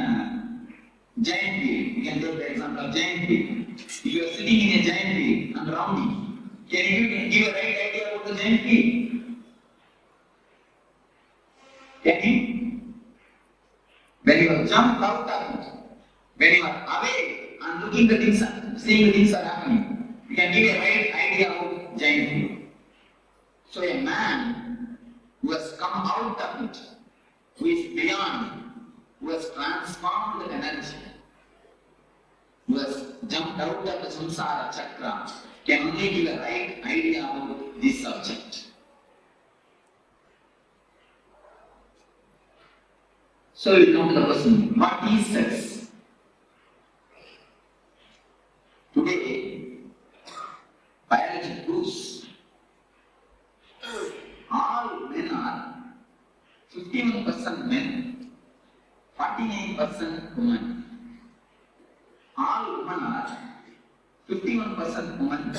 giant wheel, you can take the example of giant wheel. If you are sitting in a giant wheel and rounding, can you give a right idea about the giant wheel? Can you? When you have jumped out of it, when you are away and looking the things, seeing the things are happening, you can give a right idea about giant wheel. So a man who has come out of it, who is beyond, who has transformed the energy, who has jumped out of the samsara chakra, can only give a right idea about this subject. So we come to the question, what is sex? Today, biology proves all men are 51% men, 49% women. All women are 51% women,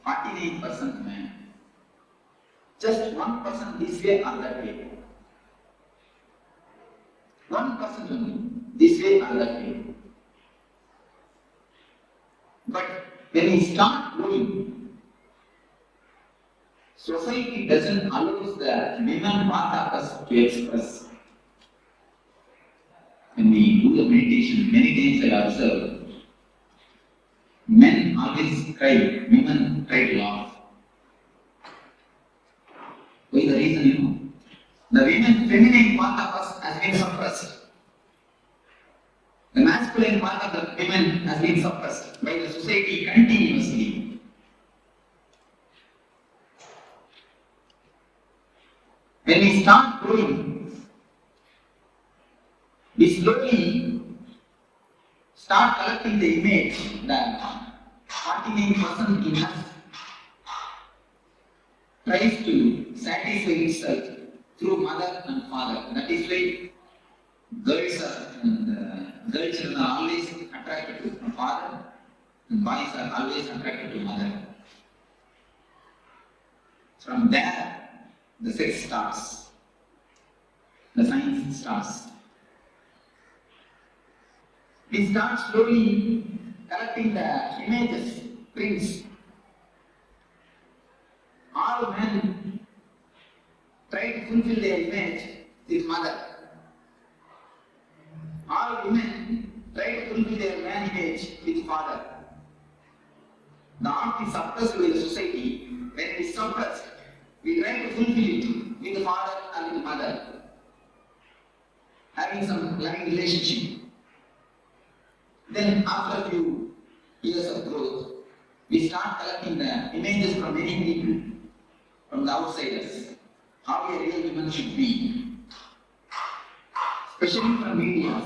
49% men. Just 1% this way or that way. 1% only, this way or that way. But when we start growing, society doesn't allow the women part of us to express. When we do the meditation, many times I observe, men always cry, women try to laugh. What is the reason, you know? The feminine part of us has been suppressed. The masculine part of the women has been suppressed by the society continuously. When we start growing, we slowly start collecting the image that 49% in us tries to satisfy itself through mother and father. That is why girl children are always attracted to father and boys are always attracted to mother. From there, the sex starts. The science starts. We start slowly collecting the images, prints. All men try to fulfill their image with mother. All women try to fulfill their man image with father. The art is suppressed by the society. When it is suppressed, we try to fulfill it with the father and with the mother, having some loving relationship. Then after a few years of growth, we start collecting the images from many people, from the outsiders, how a real woman should be, especially from media,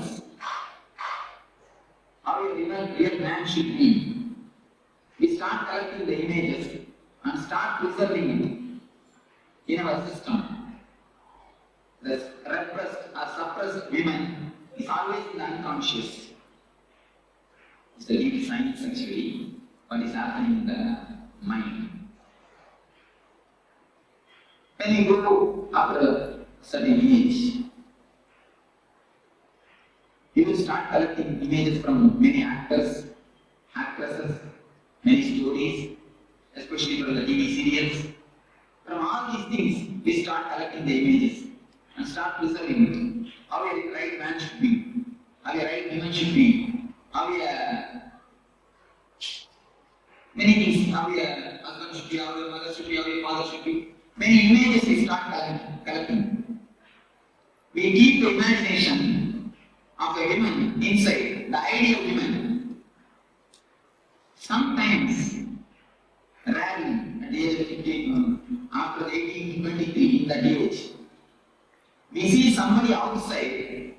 how a real man should be. We start collecting the images and start preserving it in our system. The repressed or suppressed women is always in the unconscious. It's the real science actually, what is happening in the mind. When you go after a certain age, you will start collecting images from many actors, actresses, many stories, especially from the TV serials. From all these things, we start collecting the images and start preserving it. How a right man should be, how a right woman should be, how a many things, how a husband should be, how a mother should be, how a father should be. Many images we start collecting. We keep the imagination of a woman inside, the ideal woman. Sometimes, rarely, at the age of 15, after 18 to 23, in that age, we see somebody outside,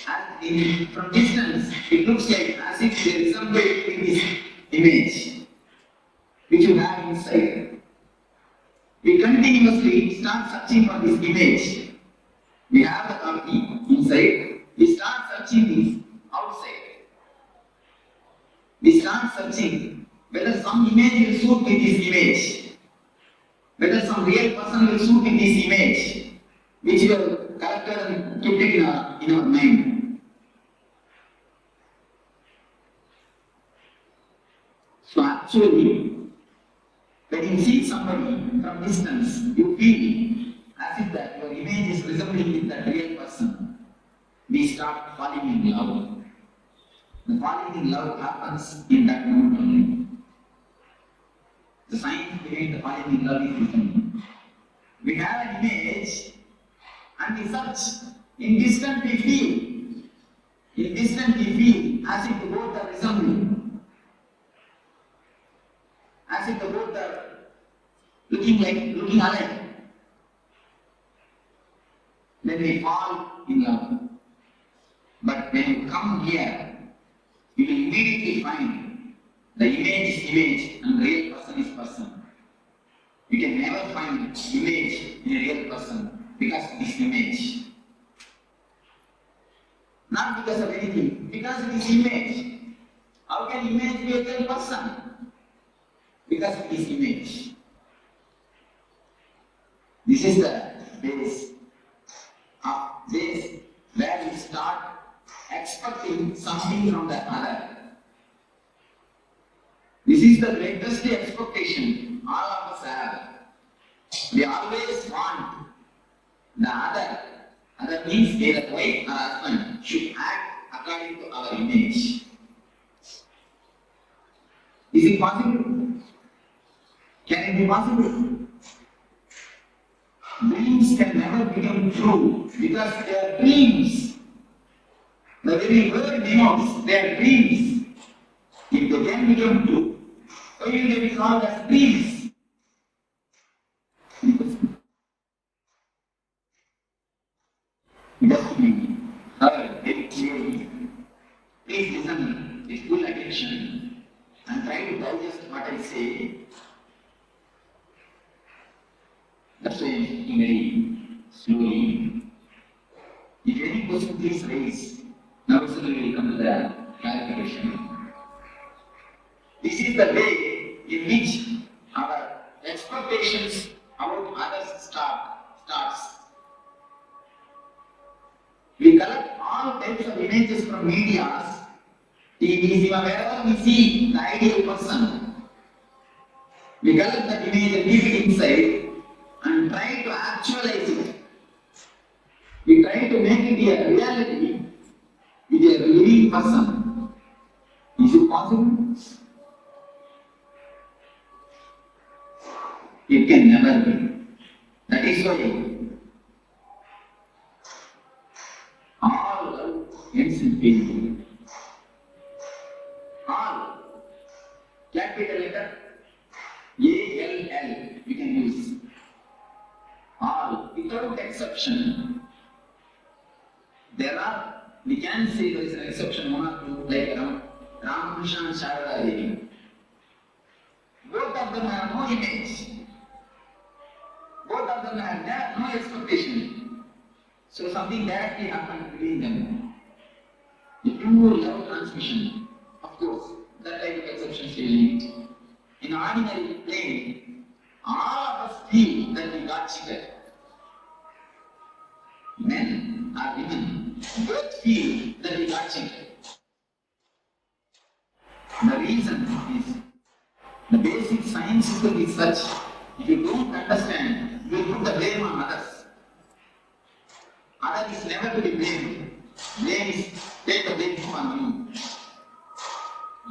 and from distance, it looks like as if there is somebody in this image, which you have inside. We continuously start searching for this image. We have the copy inside. We start searching this outside. We start searching whether some image will suit with this image, whether some real person will suit with this image, which we have collected and kept it in our mind. So actually, when you see somebody from distance, you feel as if that your image is resembling with that real person. We start falling in love. The falling in love happens in that moment only. The science behind the falling in love is different. We have an image and we search. In distance we feel. In distance we feel as if the both are resembling. As if the both are looking alike. Then we fall in love. But when you come here, you will immediately find the image is image and real person is person. You can never find image in a real person because it is image. Not because of anything, because it is image. How can image be a real person? Because it is image. This is the base where we start expecting something from the other. This is the greatest expectation all of us have. We always want the other. Other means either wife or husband should act according to our image. Is it possible? Can it be possible? Dreams can never become true because they are dreams. The very word denotes they are dreams. If they can become true, why will they be called as dreams? Just be heard very clearly. Please listen with full attention and try to digest what I say. That's why I'm speaking very slowly. If any question, please raise. Now suddenly we come to the clarification. This is the way in which our expectations about others starts. We collect all types of images from media, TVs, wherever we see the ideal person. We collect that image and keep it inside and try to actualize it. We try to make it a reality with a living person. Is it possible? It can never be. That is why all love ends in pain. All. Capital letter A-L-L we can use. All, without exception. We can say there is an exception, one or two, like Ramakrishna and Sharada Devi. Both of them have no image. Both of them have no expectation. So something directly happened between them. The pure love transmission, of course, that type of exception still. In ordinary plane, all of us feel that we got cheated. Men or women both feel that we got cheated. The reason is the basic science system is such, if you don't understand, you will put the blame on others. Other is never to be blamed. Blame is take the blame on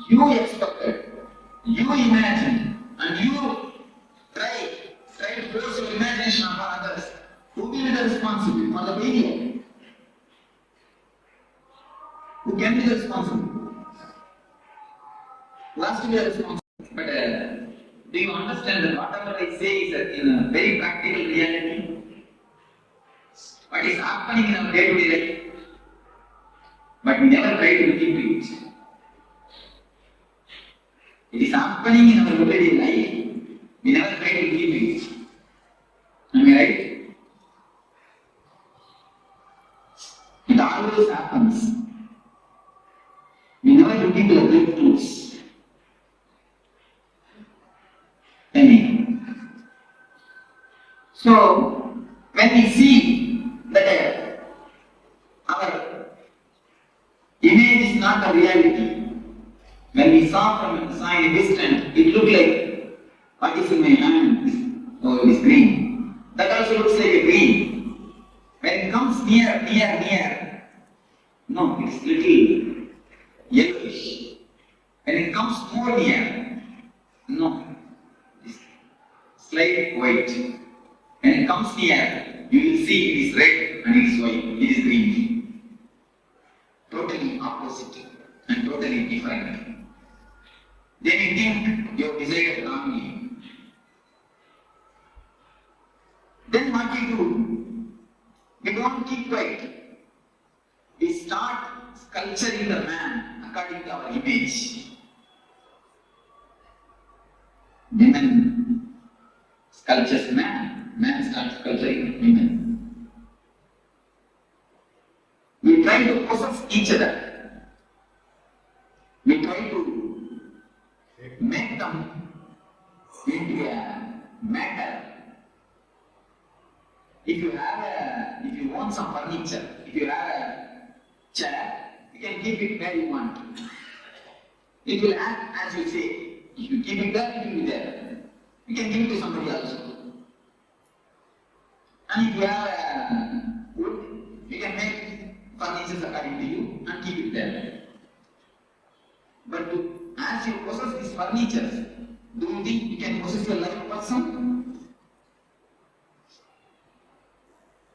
you. You expected, you imagined, and you try to force your imagination upon others. Who will be the responsible for the failure? Who can be the responsible? has to be a responsibility. But do you understand that whatever I say is in a very practical reality? What is happening in our day-to-day life? But we never try to look into it. It is happening in our everyday life. We never try to look into it. Am I right? It always happens. We never look into the breakthroughs. Amen. So, when we see that our image is not a reality, when we saw in a distance, it looked like what is in my hand? Oh, it is green. That also looks like a green. When it comes near, no, it's little yellowish. When it comes more near, no, it's slight white. When it comes near, you will see it is red and it is white, it is green. Totally opposite and totally different. Then you think you have decided wrongly. Then what we do? We don't keep quiet. We start sculpturing the man according to our image. Women sculptures man, man starts sculpturing women. We try to possess each other. We try to make them into a matter. If you want some furniture, if you have a chair, you can keep it where you want. It will act as you say. If you keep it there, it will be there. You can give it to somebody else. And if you have wood, you can make furniture according to you and keep it there. But as you possess these furniture, do you think you can possess a live person?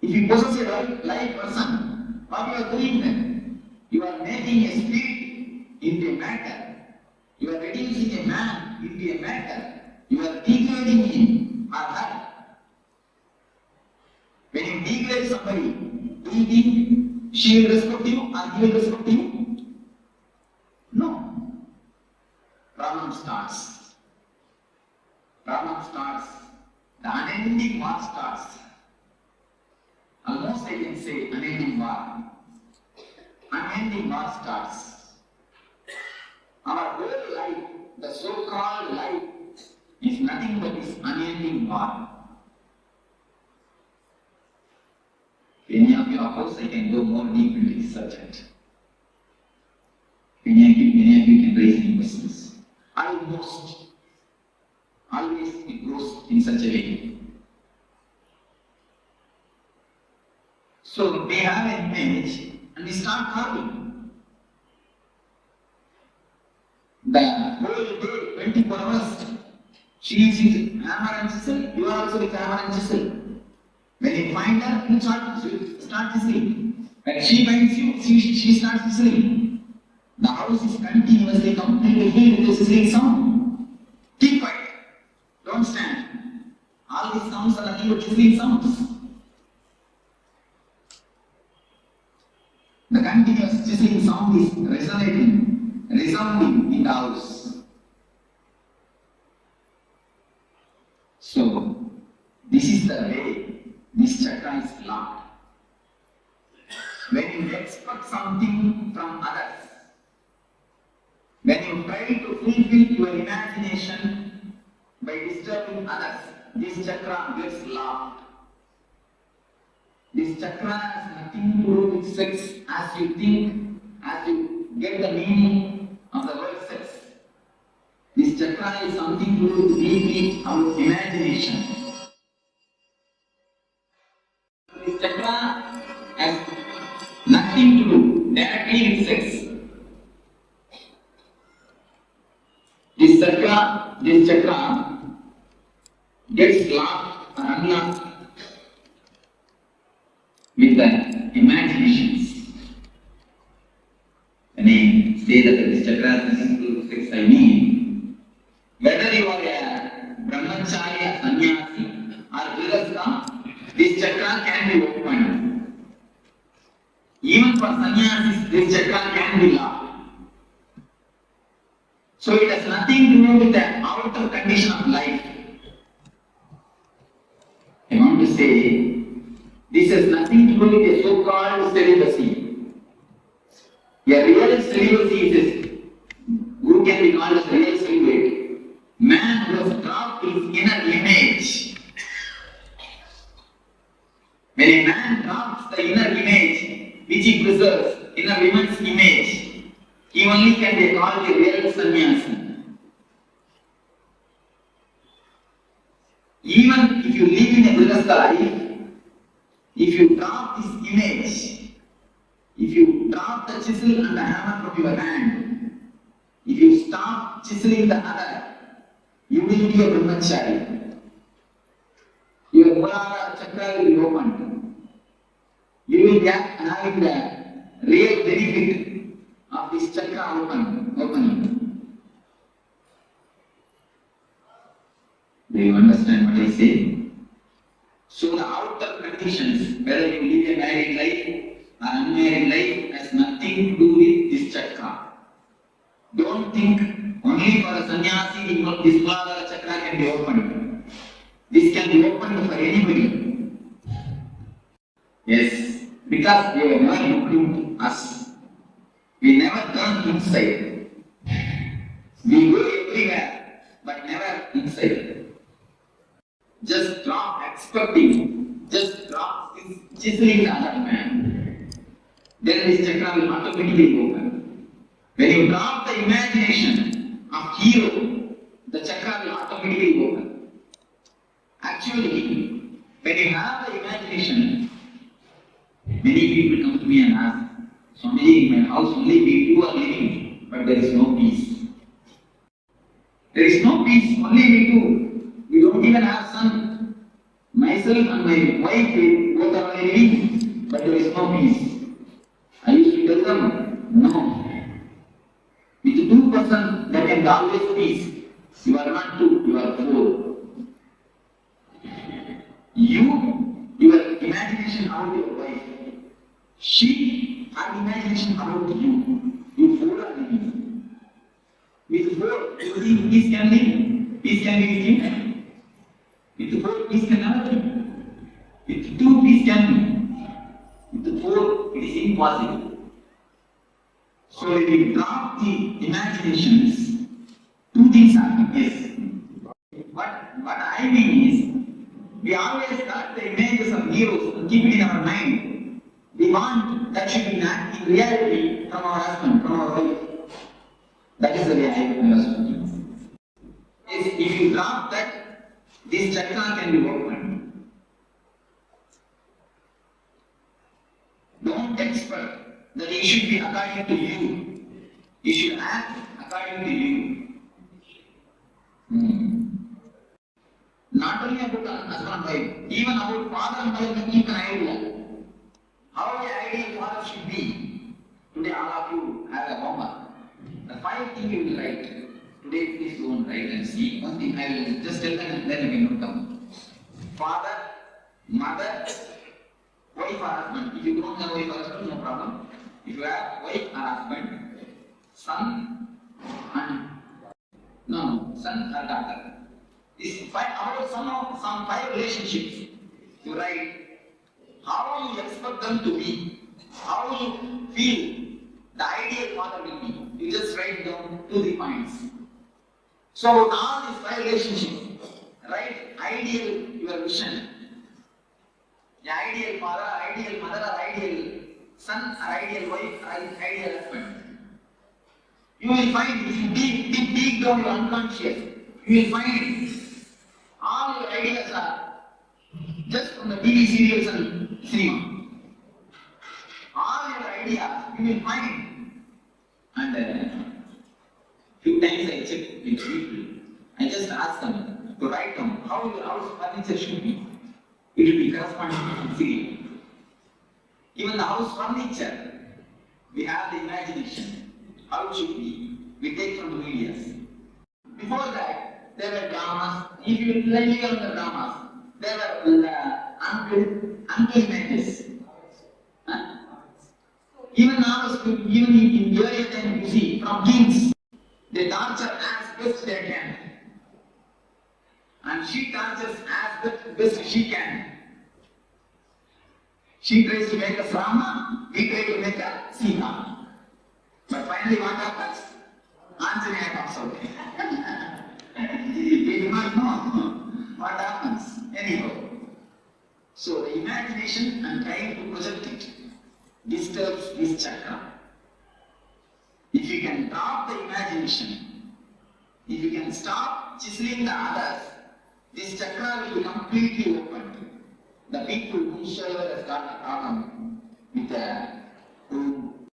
If you possess a live person, what you are doing then? You are making a spirit into a matter. You are reducing a man into a matter. You are degrading him or her. When you degrade somebody, do you think she will respect you or he will respect you? No. Problem starts. Problem starts. The unending war starts. Almost I can say unending war. Unending war starts. Our whole life, the so-called life, is nothing but this unending war. Any of you, of course, I can go more deep into this subject. Many of you can raise any questions. Always it goes in such a way. So we have an image and we start carving. The whole day, 24 hours, she is with hammer and chisel, you are also with hammer and chisel. When you find her, you start chiseling. When she finds you, she starts chiseling. The house is continuously completely filled with the sizzling sound. Keep quiet. Don't stand. All these sounds are nothing but sizzling sounds. The continuous sizzling sound is resounding in the house. So, this is the way this chakra is locked. When you expect something from others, when you try to fulfill your imagination by disturbing others, this chakra gets locked. This chakra has nothing to do with sex as you think, as you get the meaning of the word sex. This chakra is something to do with deeply our imagination. This chakra has nothing to do directly with sex. This chakra gets locked or unlocked with the imaginations. When I say that this chakra has nothing to do with sex, I mean you are a brahmachari, a sannyasi, or grihastha, this chakra can be opened. Even for sannyasis, this chakra can be locked. So it has nothing to do with the outer condition of life. I want to say, this has nothing to do with a so-called celibacy. A real celibacy is who can be called as a real celibate? Man who has dropped his inner image. When a man drops the inner image which he preserves, inner woman's image, he only can be called a real sannyasi. Even if you live in a grihastha life, if you drop this image, if you drop the chisel and the hammer from your hand, if you stop chiseling the other, you will be a brahmachari. Your Muladhara chakra will be opened. You will be having the real benefit of this chakra opening. Do you understand what I say? So the outer conditions, whether you live a married life or unmarried life, has nothing to do with this chakra. Don't think only for a sannyasi this Muladhara chakra can be opened. This can be opened for anybody. Yes, because we have never looked into us. We never turn inside. We go everywhere, but never inside. Just drop expecting, just drop chiseling the other man. Then this chakra will automatically open. When you drop the imagination of hero, the chakra will automatically open. Actually, when you have the imagination, many people come to me and ask, Swamiji, in my house only we two are living, but there is no peace. There is no peace, only we two. We don't even have son. Myself and my wife, both are living, but there is no peace. I used to tell them, no. With 2% there can be always peace. You are not 2, you are 4. Your imagination about your wife. She had imagination about you. You 4 are living. With 4, you think peace can live? Peace can be with you? With 4, peace can never be. With 2, peace can be. With 4, it is impossible. So if we drop the imaginations, 2 things happen. Yes. What I mean is, we always start the images of heroes and keep it in our mind. We want that should be in reality from our husband, from our wife. That is the way I understand. Yes, if you drop that, this chakra can be opened. Don't expect that it should be according to you. You should act according to you. Not only about husband and wife, even about father and mother, keep an idea. How the ideal father should be. Today all of you have a homework. The 5 things you will write. Today please go and write and see. One thing I will just tell them and then you can note down. Father, mother, wife or husband. If you don't have wife or husband, no problem. If you have wife or husband, son and son or daughter. This about some 5 relationships. You write how you expect them to be, how you feel the ideal father will be. You just write down 2-3 points. So all these 5 relationships, write ideal your vision. The ideal father, ideal mother, or ideal son, or ideal wife, or ideal husband. You will find if you dig down your unconscious, you will find all your ideas are just from the TV serials and cinema. All your ideas you will find. And few times I check with people. I just ask them to write down how your house furniture should be. It will be corresponding to the serial. Even the house furniture, we have the imagination. How it should be. We take from the media. Before that, there were dramas. If you really on the dramas, there were uncle images. Huh? Even now, even in earlier time, you see, from kings, they torture as best they can. And she tortures as best she can. She tries to make a Rama, we try to make a Sita. But finally what happens? Anjanaya comes out. We do not know what happens. Anyhow. So the imagination and trying to project it disturbs this chakra. If you can drop the imagination, if you can stop chiseling the others, this chakra will be completely opened. The people whosoever has got a problem with the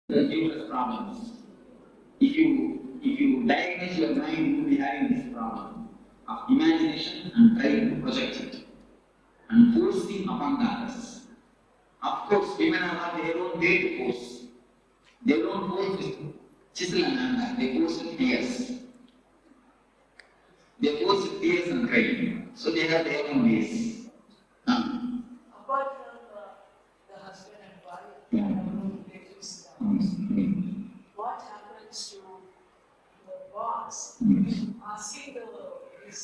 uterus problems, if you diagnose your mind, you will be having this problem of imagination and trying to project it and forcing upon the others. Of course, women have their own way to force. They don't force with chisel and anger, they force with tears. They force with tears and crying. So they have their own ways. Apart from the husband and wife, what happens to the boss asking his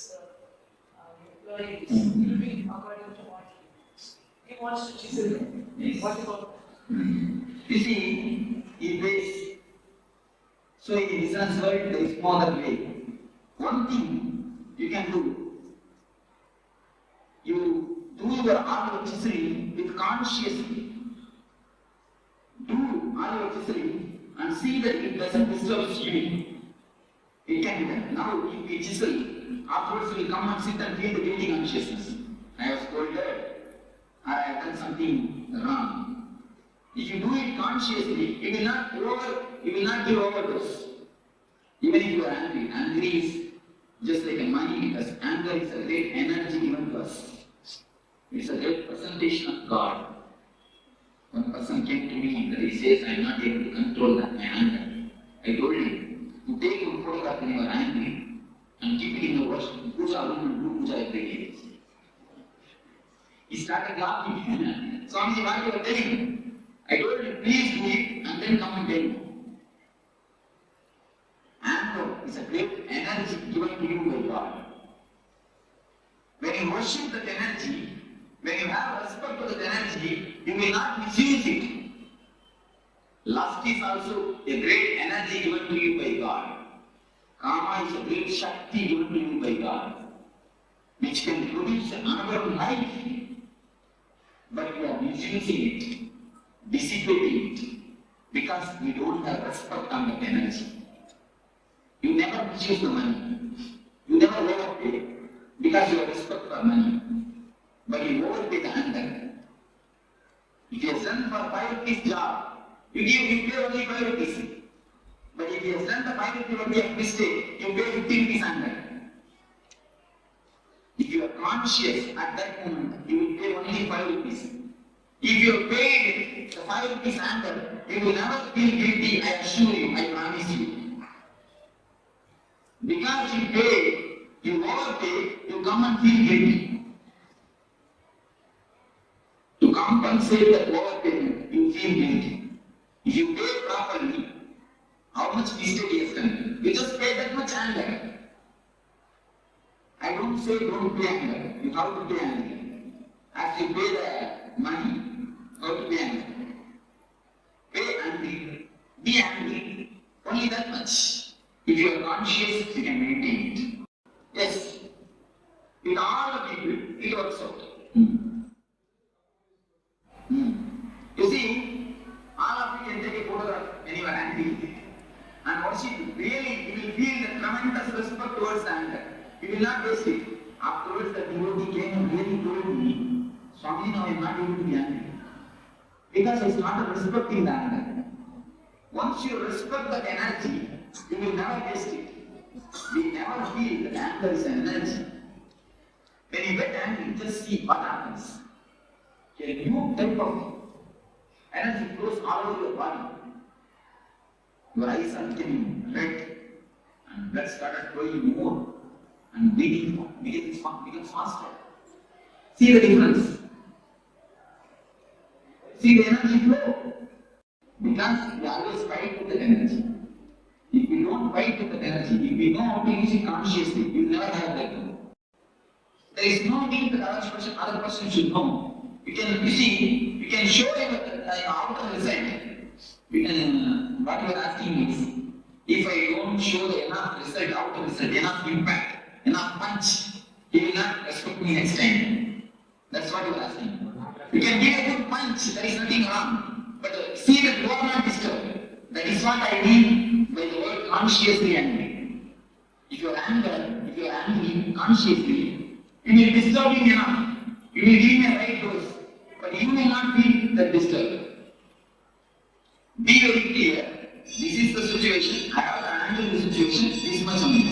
employees to be according to what he wants to chisel? What about that? You see, it is so in the business world there is no other way. One thing you can do, you do your all your chiseling with consciously. Do all your chiseling and see that it doesn't disturb you. It can be done. Now if we chisel, afterwards we come and sit and feel the guilty consciousness. I have scolded, or I have done something wrong. If you do it consciously, you will not give overdose. Even if you are angry, angry is just like a money, because anger is a great energy given to us. It is a great presentation of God. One person came to me and he says, I am not able to control my anger. I told him, you take one photograph when you are angry and keep it in the puja room and do puja every day. He started laughing. Swamiji, what you are telling? I told him, please do it and then come and tell me. Anger is a great energy given to you by God. When you worship that energy, when you have respect for that energy, you will not misuse it. Lust is also a great energy given to you by God. Kama is a great Shakti given to you by God, which can produce another life. But you are misusing it, dissipating it, because you don't have respect on that energy. You never misuse the money. You never overpay because you have respect for money. But you overpay the anger. If you have done for 5 rupees job, you pay only 5 rupees. But if you have done the 5 rupees only a mistake, you pay 50 rupees anger. If you are conscious at that moment, you will pay only 5 rupees. If you have paid the 5 rupees anger, you will never feel guilty, I assure you, I promise you. Because you pay, you overpay, you come and feel guilty. To compensate that overpayment, you feel guilty. If you pay properly, how much mistake he has done? You just pay that much anger. I don't say don't pay anger. You have to pay anger. As you pay the money, you have to pay anger. Pay angry. Be angry. Only that much. If you are conscious, you can maintain it. Yes. With all the people, it works out. You see, all of you can take a photograph when you are angry and watch it. Really, you will feel the tremendous respect towards the anger. You will not waste it. Afterwards, the devotee came and really told me, Swamiji, now I am not able to be angry. Because I started respecting the anger. Once you respect that energy, you will never waste it. We never feel that anger is an energy. When you get angry, just see what happens. A new type of energy flows all over your body. Your eyes are becoming red and blood started flowing more. and becomes faster. See the difference. See the energy flow. Because we always fight with the energy. If we don't fight with the energy, if we know how to use it consciously, we will never have that. There is no need that other person should know. You can show them the outcome result. What you are asking is, if I don't show the enough result, outcome result, enough impact, enough punch, he will not respect me next time. That's what you are asking. You can give a good punch, there is nothing wrong. But see that you are not disturbed. That is what I mean by the word consciously angry. If you are angry consciously, you will disturb me enough. You will give me a right dose, but you will not feel that disturbed. Be very clear. This is the situation. I have to handle the situation this much only.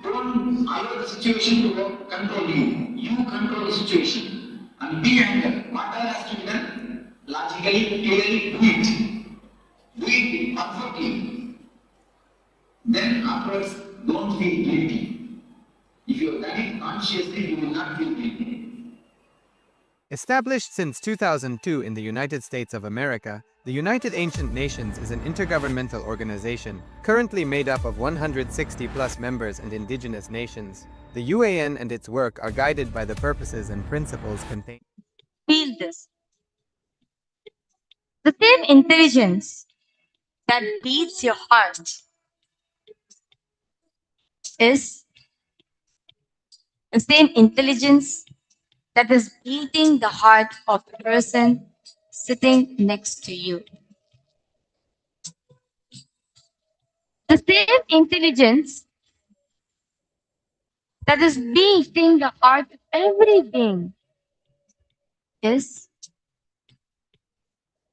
Don't allow the situation to control you. You control the situation. And be angry. Whatever has to be done, logically, clearly, do it. Do it perfectly. Then afterwards, don't feel guilty. If you have done it consciously, you will not feel guilty. Established since 2002 in the United States of America, the United Ancient Nations is an intergovernmental organization currently made up of 160 plus members and indigenous nations. The UAN and its work are guided by the purposes and principles contained. Feel this. The same intelligence that beats your heart is the same intelligence that is beating the heart of the person sitting next to you. The same intelligence that is beating the heart of every being is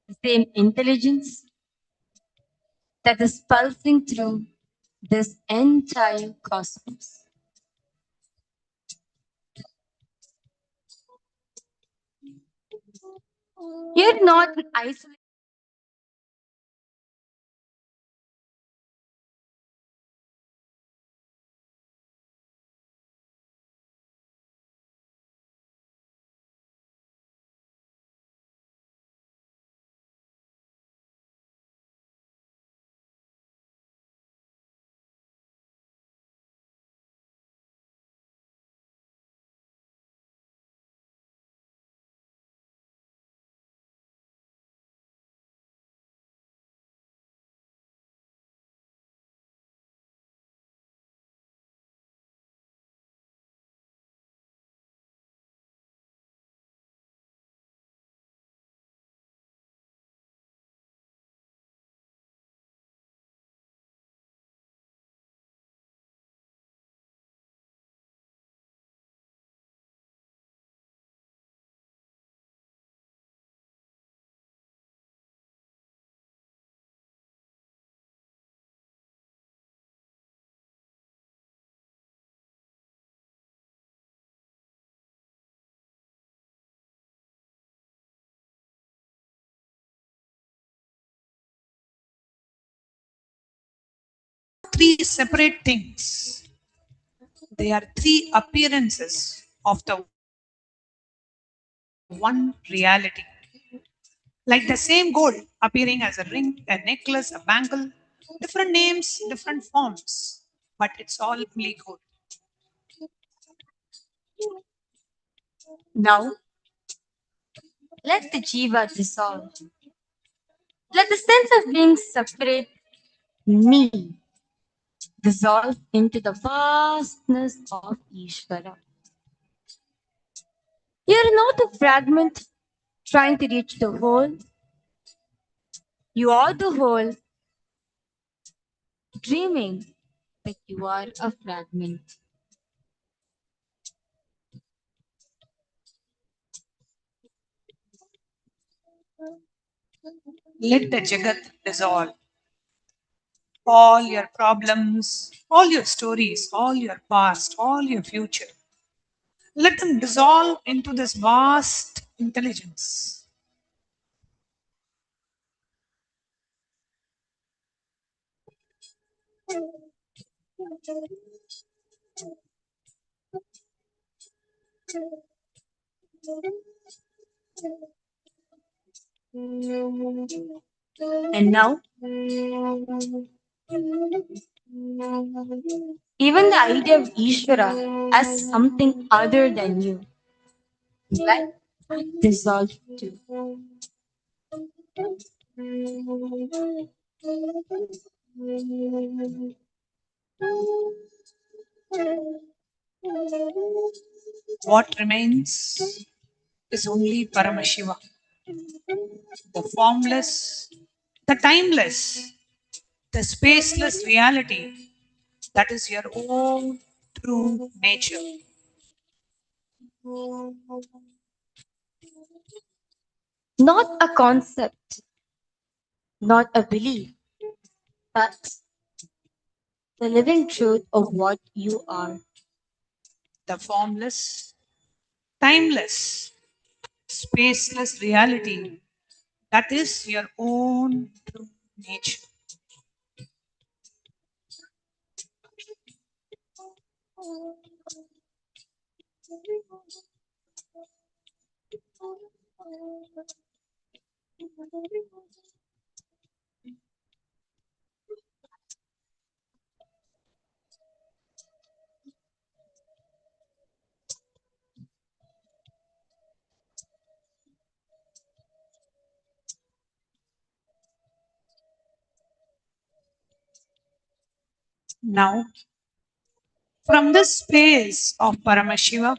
the same intelligence that is pulsing through this entire cosmos. You're not an isolated. Three separate things. They are three appearances of the one reality. Like the same gold appearing as a ring, a necklace, a bangle, different names, different forms, but it's all only gold. Now, let the jiva dissolve. Let the sense of being separate, me, dissolve into the vastness of Ishvara. You're not a fragment trying to reach the whole. You are the whole, dreaming that you are a fragment. Let the Jagat dissolve. All your problems, all your stories, all your past, all your future. Let them dissolve into this vast intelligence. And now, even the idea of Ishvara as something other than you, let that dissolve too. What remains is only Paramashiva, the formless, the timeless, the spaceless reality that is your own true nature. Not a concept, not a belief, but the living truth of what you are. The formless, timeless, spaceless reality that is your own true nature. Now, from this space of Paramashiva,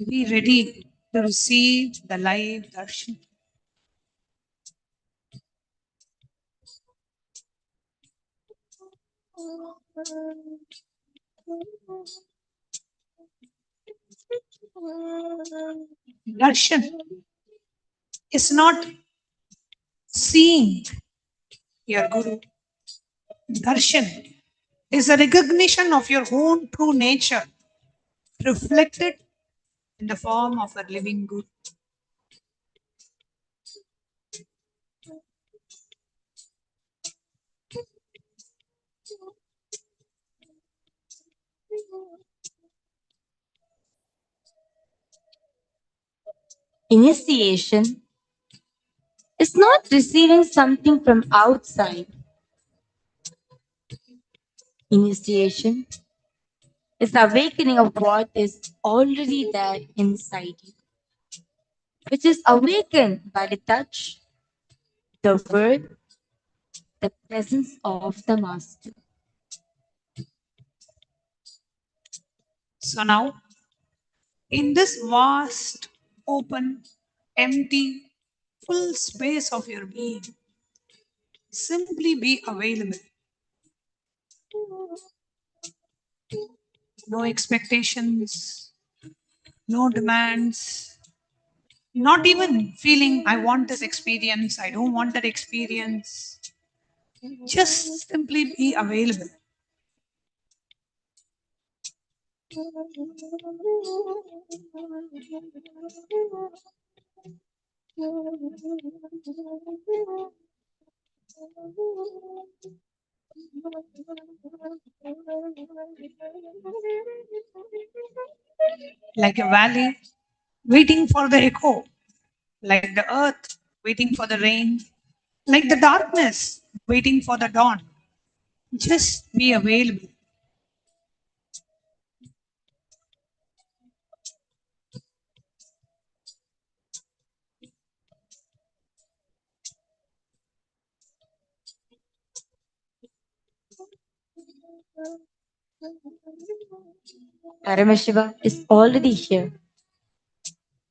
be ready to receive the live darshan. Darshan is not seeing your Guru. Darshan is a recognition of your own true nature reflected in the form of a living Guru. Initiation is not receiving something from outside. Initiation is the awakening of what is already there inside you, which is awakened by the touch, the word, the presence of the Master. So now, in this vast, open, empty, full space of your being, simply be available. No expectations, no demands, not even feeling I want this experience, I don't want that experience. Just simply be available. Like a valley waiting for the echo, like the earth waiting for the rain, like the darkness waiting for the dawn. Just be available. Paramashiva is already here.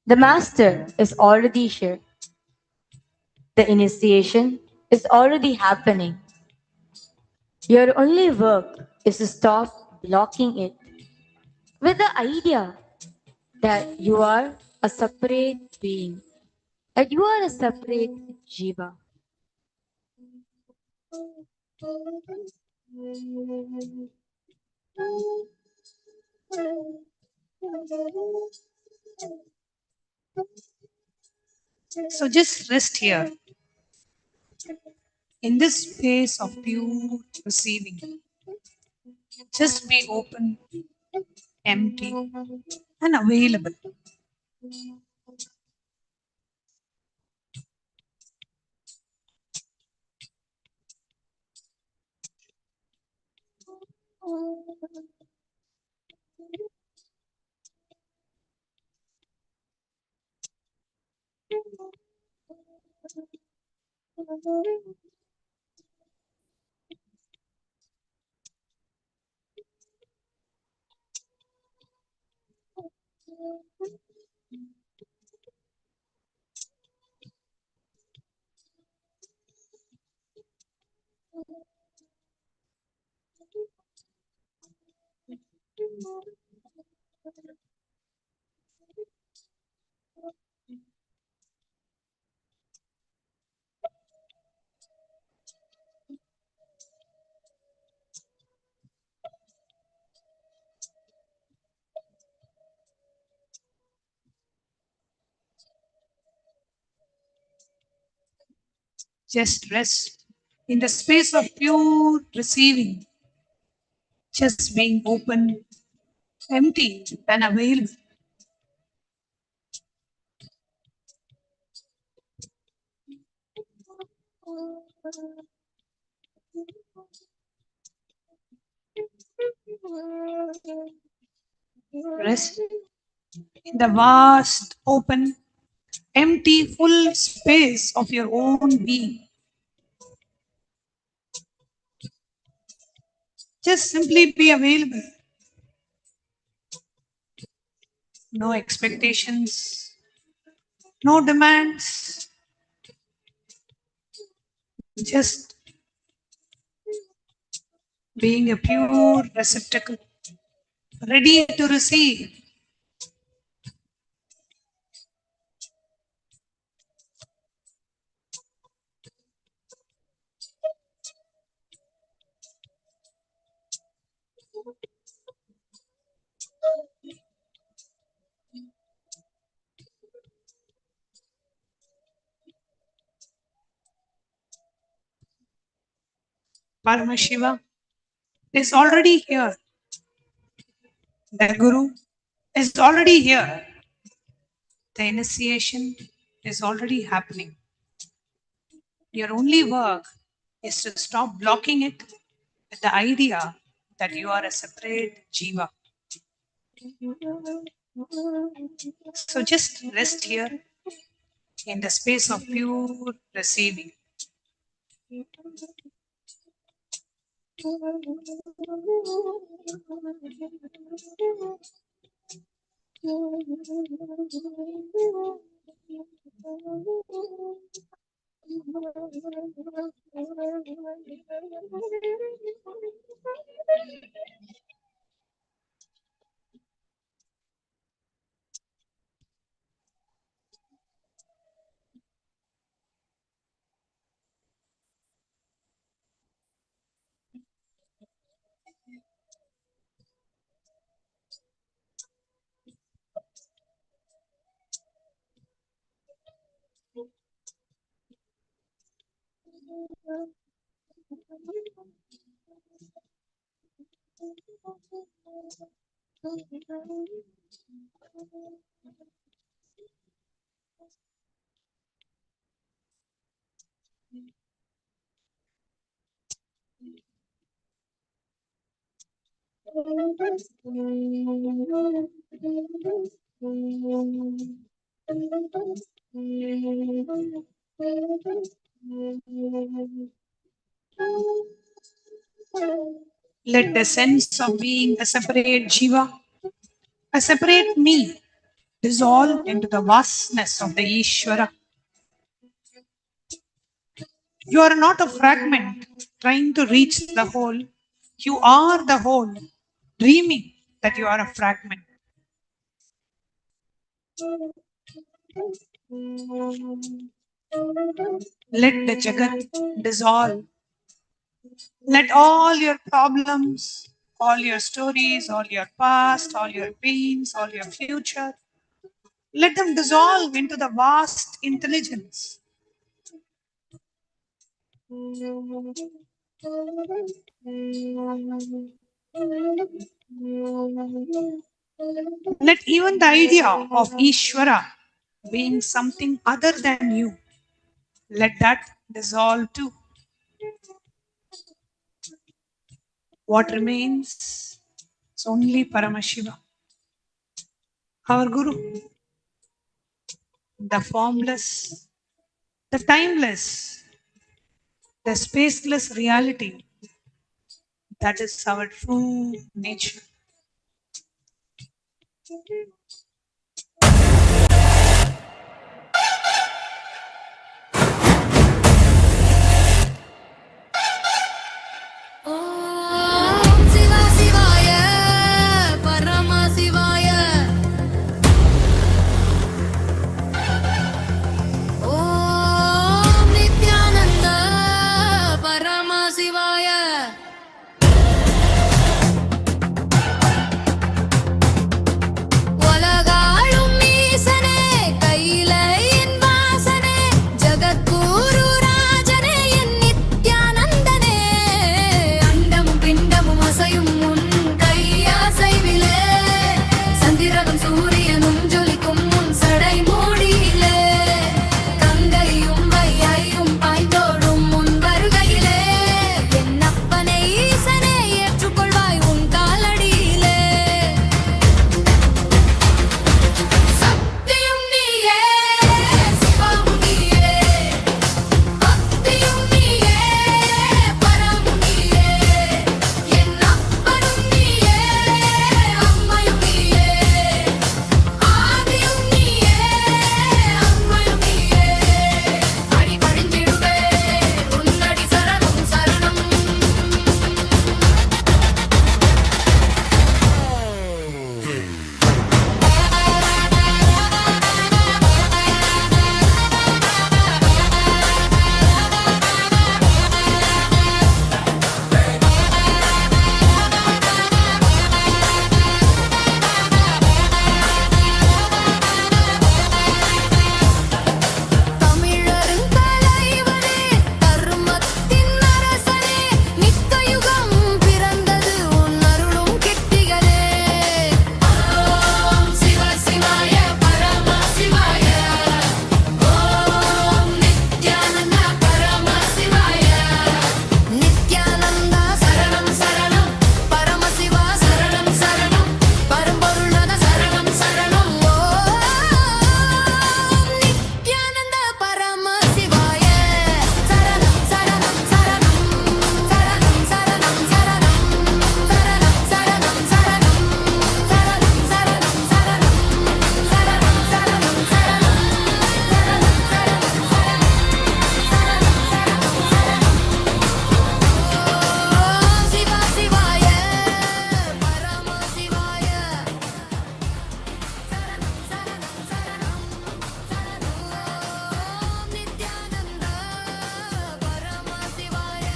The Master is already here. The initiation is already happening. Your only work is to stop blocking it with the idea that you are a separate being, that you are a separate jiva. So just rest here in this space of pure receiving. Just be open, empty, and available. Just rest in the space of pure receiving, just being open, empty, and available. Rest in the vast, open, empty, full space of your own being. Just simply be available. No expectations, no demands, just being a pure receptacle, ready to receive. Paramashiva is already here. The Guru is already here. The initiation is already happening. Your only work is to stop blocking it with the idea that you are a separate jiva. So just rest here in the space of pure receiving. Let the sense of being a separate jiva, a separate me, dissolve into the vastness of the Ishvara. You are not a fragment trying to reach the whole. You are the whole, dreaming that you are a fragment. Let the Jagat dissolve. Let all your problems, all your stories, all your past, all your pains, all your future, let them dissolve into the vast intelligence. Let even the idea of Ishvara being something other than you, let that dissolve too. What remains is only Paramashiva, our Guru, the formless, the timeless, the spaceless reality that is our true nature. Om Shiva Shivaya, Paramashivoham Om Nithyananda, Paramashivoham உலகாளும் ஈசனே, கையிலையின் வாசனே, ஜகத்குரு ராஜனே, என் நித்யானந்தனே. அண்டமும் பிண்டமும் அசையும் உன் கையசைவிலே, சந்திரனும் சூரியனும் ஜொலிக்கும் உன் சடை மூடியிலே, கங்கையும் வையையும் பாய்ந்தோடும் உன் வருகையிலே, என் அப்பனை ஈசனே ஏற்றுக்கொள்வாய் உன் காலடியிலே. சக்தியும் நீயே, சிவமும் நீயே, பக்தியும் நீயே, பரமும் நீயே, என் அப்பனும் நீயே, அம்மையும் நீயே, ஆதியும் நீயே, அம்மையும் நீயே. அடி பணிந்திடுவே, உன்னடி சரணம் சரணம். தமிழரின் தலைவனே, தர்மத்தின் அரசனே, நித்தயுகம் பிறந்தது உன் அருளும் கிட்டிகளே. ஓம் சிவ சிவாய பரமசிவாய, ஓம் நித்யானந்த பரமசிவாய, நித்யானந்தா சரணம் சரணம், பரமசிவா சரணம் சரணம், பரம்பொருளான சரணம் சரணம். ஓம் நித்யானந்த பரமசிவாய, சரணம் சரணம் சரணம், சரணம் சரணம் சரணம், சரணம் சரணம் சரணம், சரணம் சரணம் சரணம், சரணம் சரணம் சரணம், ஓம் சிவா சிவாய பரமசிவாய, சரணம் சரணம் சரணம், ஓம் Nityananda பரமசிவாய.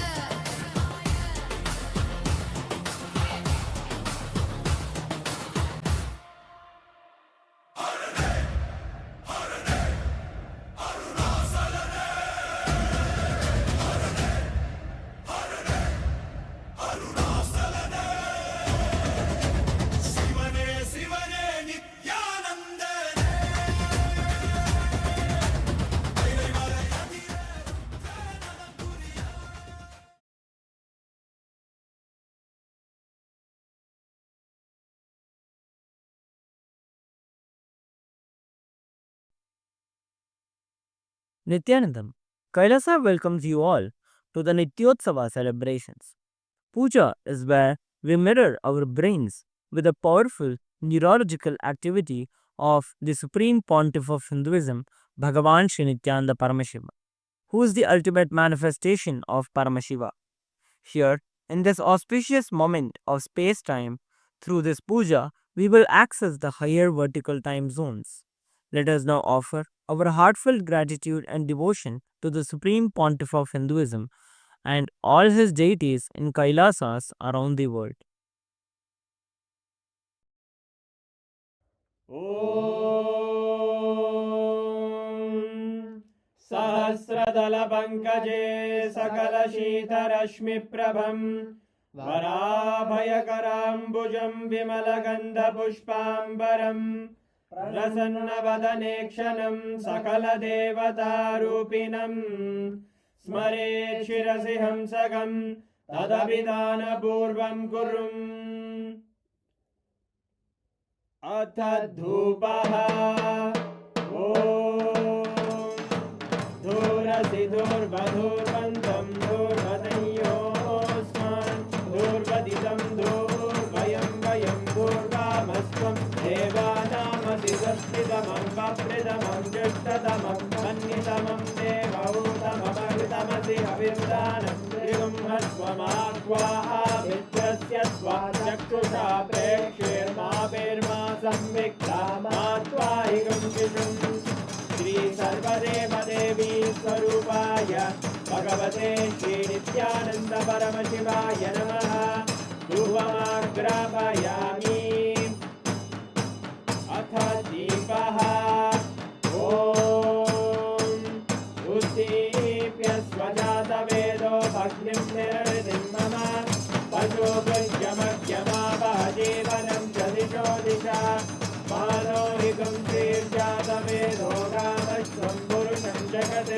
Nithyanandam, Kailasa welcomes you all to the Nityotsava celebrations. Puja is where we mirror our brains with the powerful neurological activity of the Supreme Pontiff of Hinduism, Bhagavan Sri Nithyananda Paramashivam, who is the ultimate manifestation of Paramashiva. Here, in this auspicious moment of space-time, through this puja, we will access the higher vertical time zones. Let us now offer our heartfelt gratitude and devotion to the Supreme Pontiff of Hinduism and all his deities in Kailasas around the world. Om Sahasradala Pankaje Sakala Shita Rashmi Prabham वराभयकराम्बुजं विमलगन्धपुष्पाम्बरम् प्रसन्नवदने क्षणं सकलदेवतारूपिणम् स्मरेत् शिरसि हंसकं तदभिधानपूर्वं कुर्वन् अथ धूपः ॐ धूरसि धूर्वधूर्वन्तं धूर्वदयोस्मान् धूर्वदितं धूर्वयं वयं धूर्वामस्त्वं देवानामसि संस्थितमं वप्रतमं ज्येष्ठतमं मन्यतमं देवहूतममृतमसि अविर्दानं त्रिगुंहस्वमाक्वाः मित्रस्य त्वा चक्षुषा प्रेक्ष्येर्मा संविक्ता मा त्वाहिगं शिशुम् श्री सर्वदेवदेवी स्वरूपाय भगवते श्री नित्यानंद परमशिवाय नमः धूपमाग्रापयामि अथ दीपः ॐ उद्दीप्य स्वजातवेदो भग्निं निरृतिं मम पशुभृत्यमख्यमावह जीवनं च दिशो दिशा मानोहिकं श्रीर्जातवेदो रामश्वं पुरुषं जगत्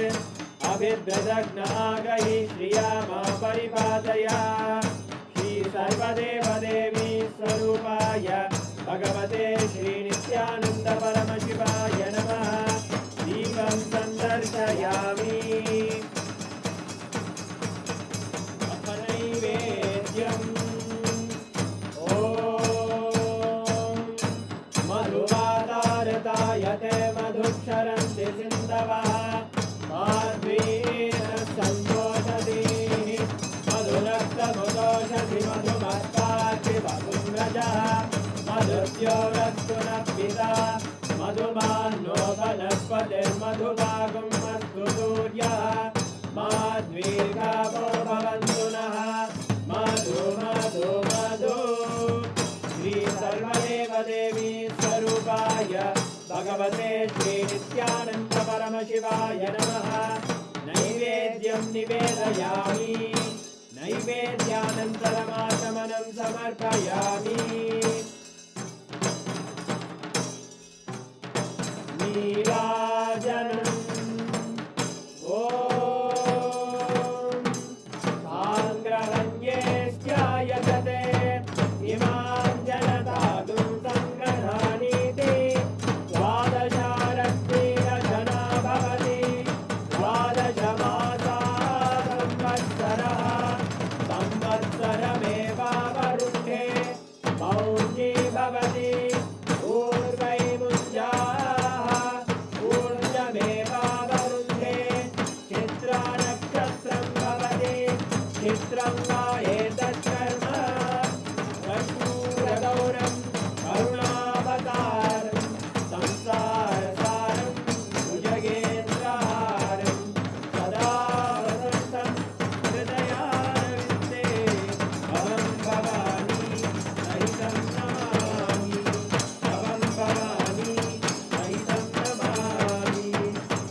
अभिद्रदग्नागहि श्रिया मा परिपादया श्री सर्वदेवदेवी स्वरूपाय भगवते श्री नित्यानंद परमशिवाय नमः दीपं सन्दर्शयामि अथ नैवेद्यम् मधुवादारतायते मधुक्षरन्ति सिन्धवः माध्वीन सन्तोषति मधुरक्तमुदोषति मधुमत्पाति मधुम्रजः मधुद्योरस्तु नः पिता मधुमान्नो वनस्पतिर्मधुभागं अस्तु सूर्यः माध्वीर्गावो भवन्तु नः मधु मधु मधु श्री सर्वदेवदेवी स्वरूपाय भगवते श्री नित्यानंद परमशिवाय नमः नैवेद्यं निवेदयामि नैवेद्यानन्तरमाचमनं समर्पयामि नीराजनम् ॐ साङ्ग्रहण्येश्चायतते इमां जनतागुं सङ्ग्रहाणीति द्वादशारत्रीरचना भवति द्वादशमासाः संवत्सरः संवत्सरमेवावरुद्धे मौञ्जी भवति ऊर्वैमुञ्जाः ऊर्जमेवावरुद्धे चित्रानक्षत्रं भवति चित्रं वा एतत्कर्म कर्पूरगौरं करुणावतारं संसारसारं भुजगेन्द्रहारं सदा वसन्तं हृदयारविन्दे भवं भवानी सहितं नमामि भवं भवानी सहितं नमामि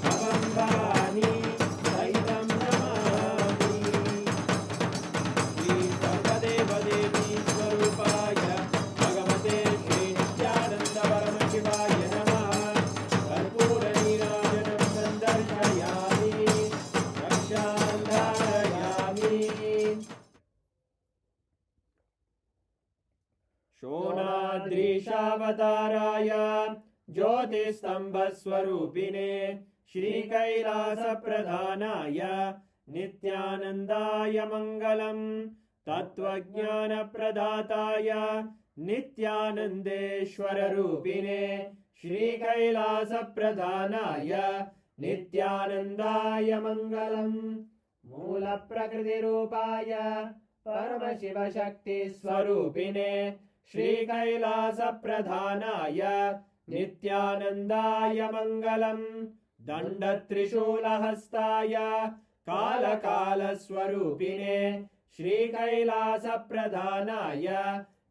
भवं भवानी सहितं नमामि श्री सर्वदेवदेवी स्वरूपाय भगवते श्री नित्यानंद परमशिवाय नमः कर्पूरनीराजनं सन्दर्शयामि रक्षां धारयामि शोणाद्रीशावताराय ज्योतिस्तम्भस्वरूपिणे श्रीकैलासप्रधानाय नित्यानन्दाय मङ्गलम् तत्त्वज्ञानप्रदाताय नित्यानन्देश्वररूपिणे श्रीकैलासप्रधानाय नित्यानन्दाय मङ्गलम् मूलप्रकृतिरूपाय परमशिवशक्तिस्वरूपिणे श्रीकैलासप्रधानाय नित्यानन्दाय मङ्गलम् दण्डत्रिशूलहस्ताय कालकालस्वरूपिणे श्रीकैलासप्रधानाय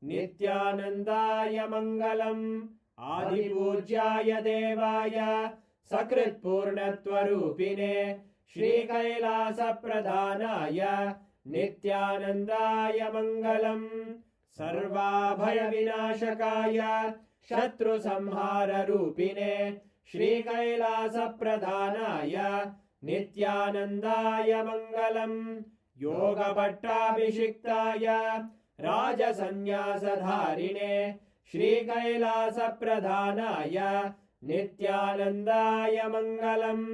नित्यानन्दाय मङ्गलम् आदिपूज्याय देवाय सकृत्पूर्णत्वरूपिणे श्रीकैलासप्रधानाय नित्यानन्दाय मङ्गलम् सर्वाभयविनाशकाय शत्रुसंहाररूपिणे श्रीकैलासप्रधानाय नित्यानन्दाय मङ्गलम् योगपट्टाभिषिक्ताय राजसन्न्यासधारिणे श्रीकैलासप्रधानाय नित्यानन्दाय मङ्गलम्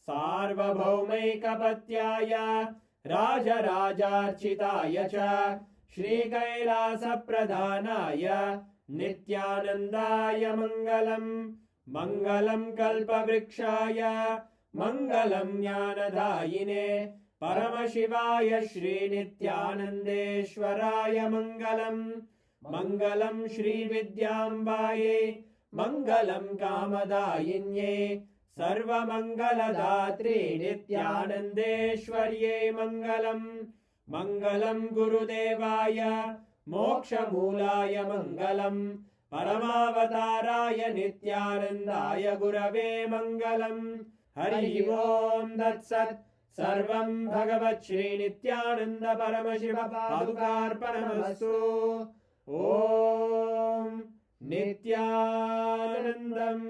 सार्वभौमैकपत्याय राजराजार्चिताय च श्रीकैलासप्रधानाय नित्यानन्दाय मङ्गलम् मङ्गलं कल्पवृक्षाय मङ्गलं ज्ञानदायिने परमशिवाय श्रीनित्यानन्देश्वराय मङ्गलम् मङ्गलं श्रीविद्याम्बायै मङ्गलं कामदायिन्ये सर्वमङ्गलदात्रे नित्यानन्देश्वर्यै मङ्गलम् मङ्गलं गुरुदेवाय मोक्षमूलाय मङ्गलम् परमावताराय नित्यानन्दाय गुरवे मङ्गलम् हरि ओम् तत्सत् सर्वं भगवत् श्रीनित्यानन्द परमशिव पादुकार्पणमस्तु ॐ नित्यानन्दम्।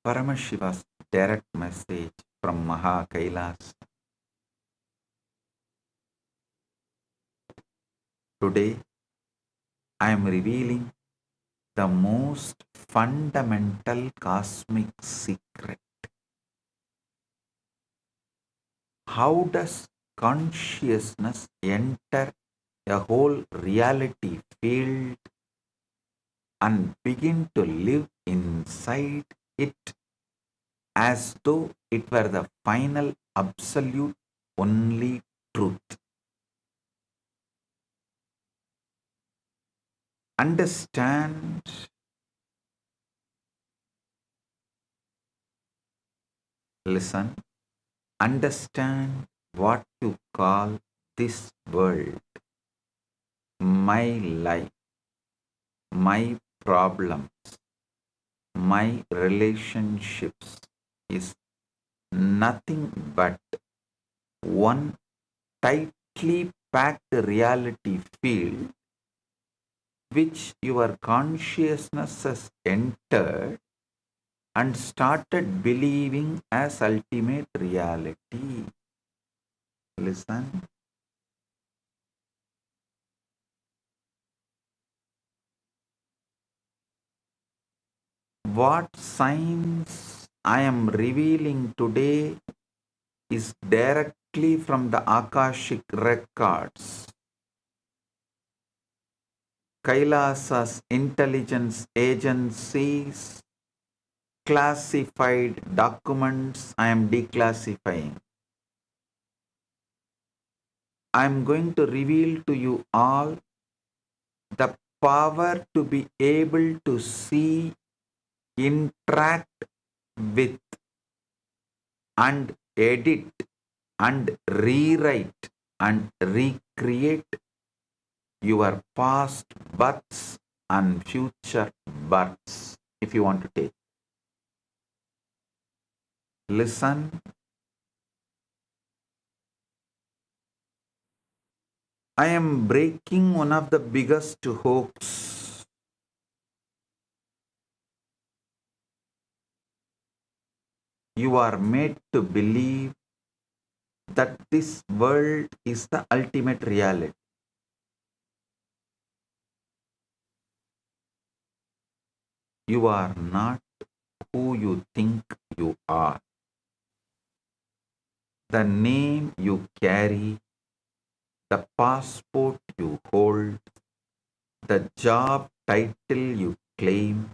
Paramashiva's direct message from Maha Kailas. Today, I am revealing the most fundamental cosmic secret. How does consciousness enter a whole reality field and begin to live inside it as though it were the final, absolute, only truth? Understand, listen, understand what you call this world, my life, my problems, my relationships is nothing but one tightly packed reality field which your consciousness has entered and started believing as ultimate reality. Listen. What science I am revealing today is directly from the Akashic records. Kailasa's intelligence agencies classified documents I am declassifying. I am going to reveal to you all the power to be able to see, interact with, and edit, and rewrite, and recreate your past births and future births, if you want to take. Listen. I am breaking one of the biggest hoax. You are made to believe that this world is the ultimate reality. You are not who you think you are. The name you carry, the passport you hold, the job title you claim,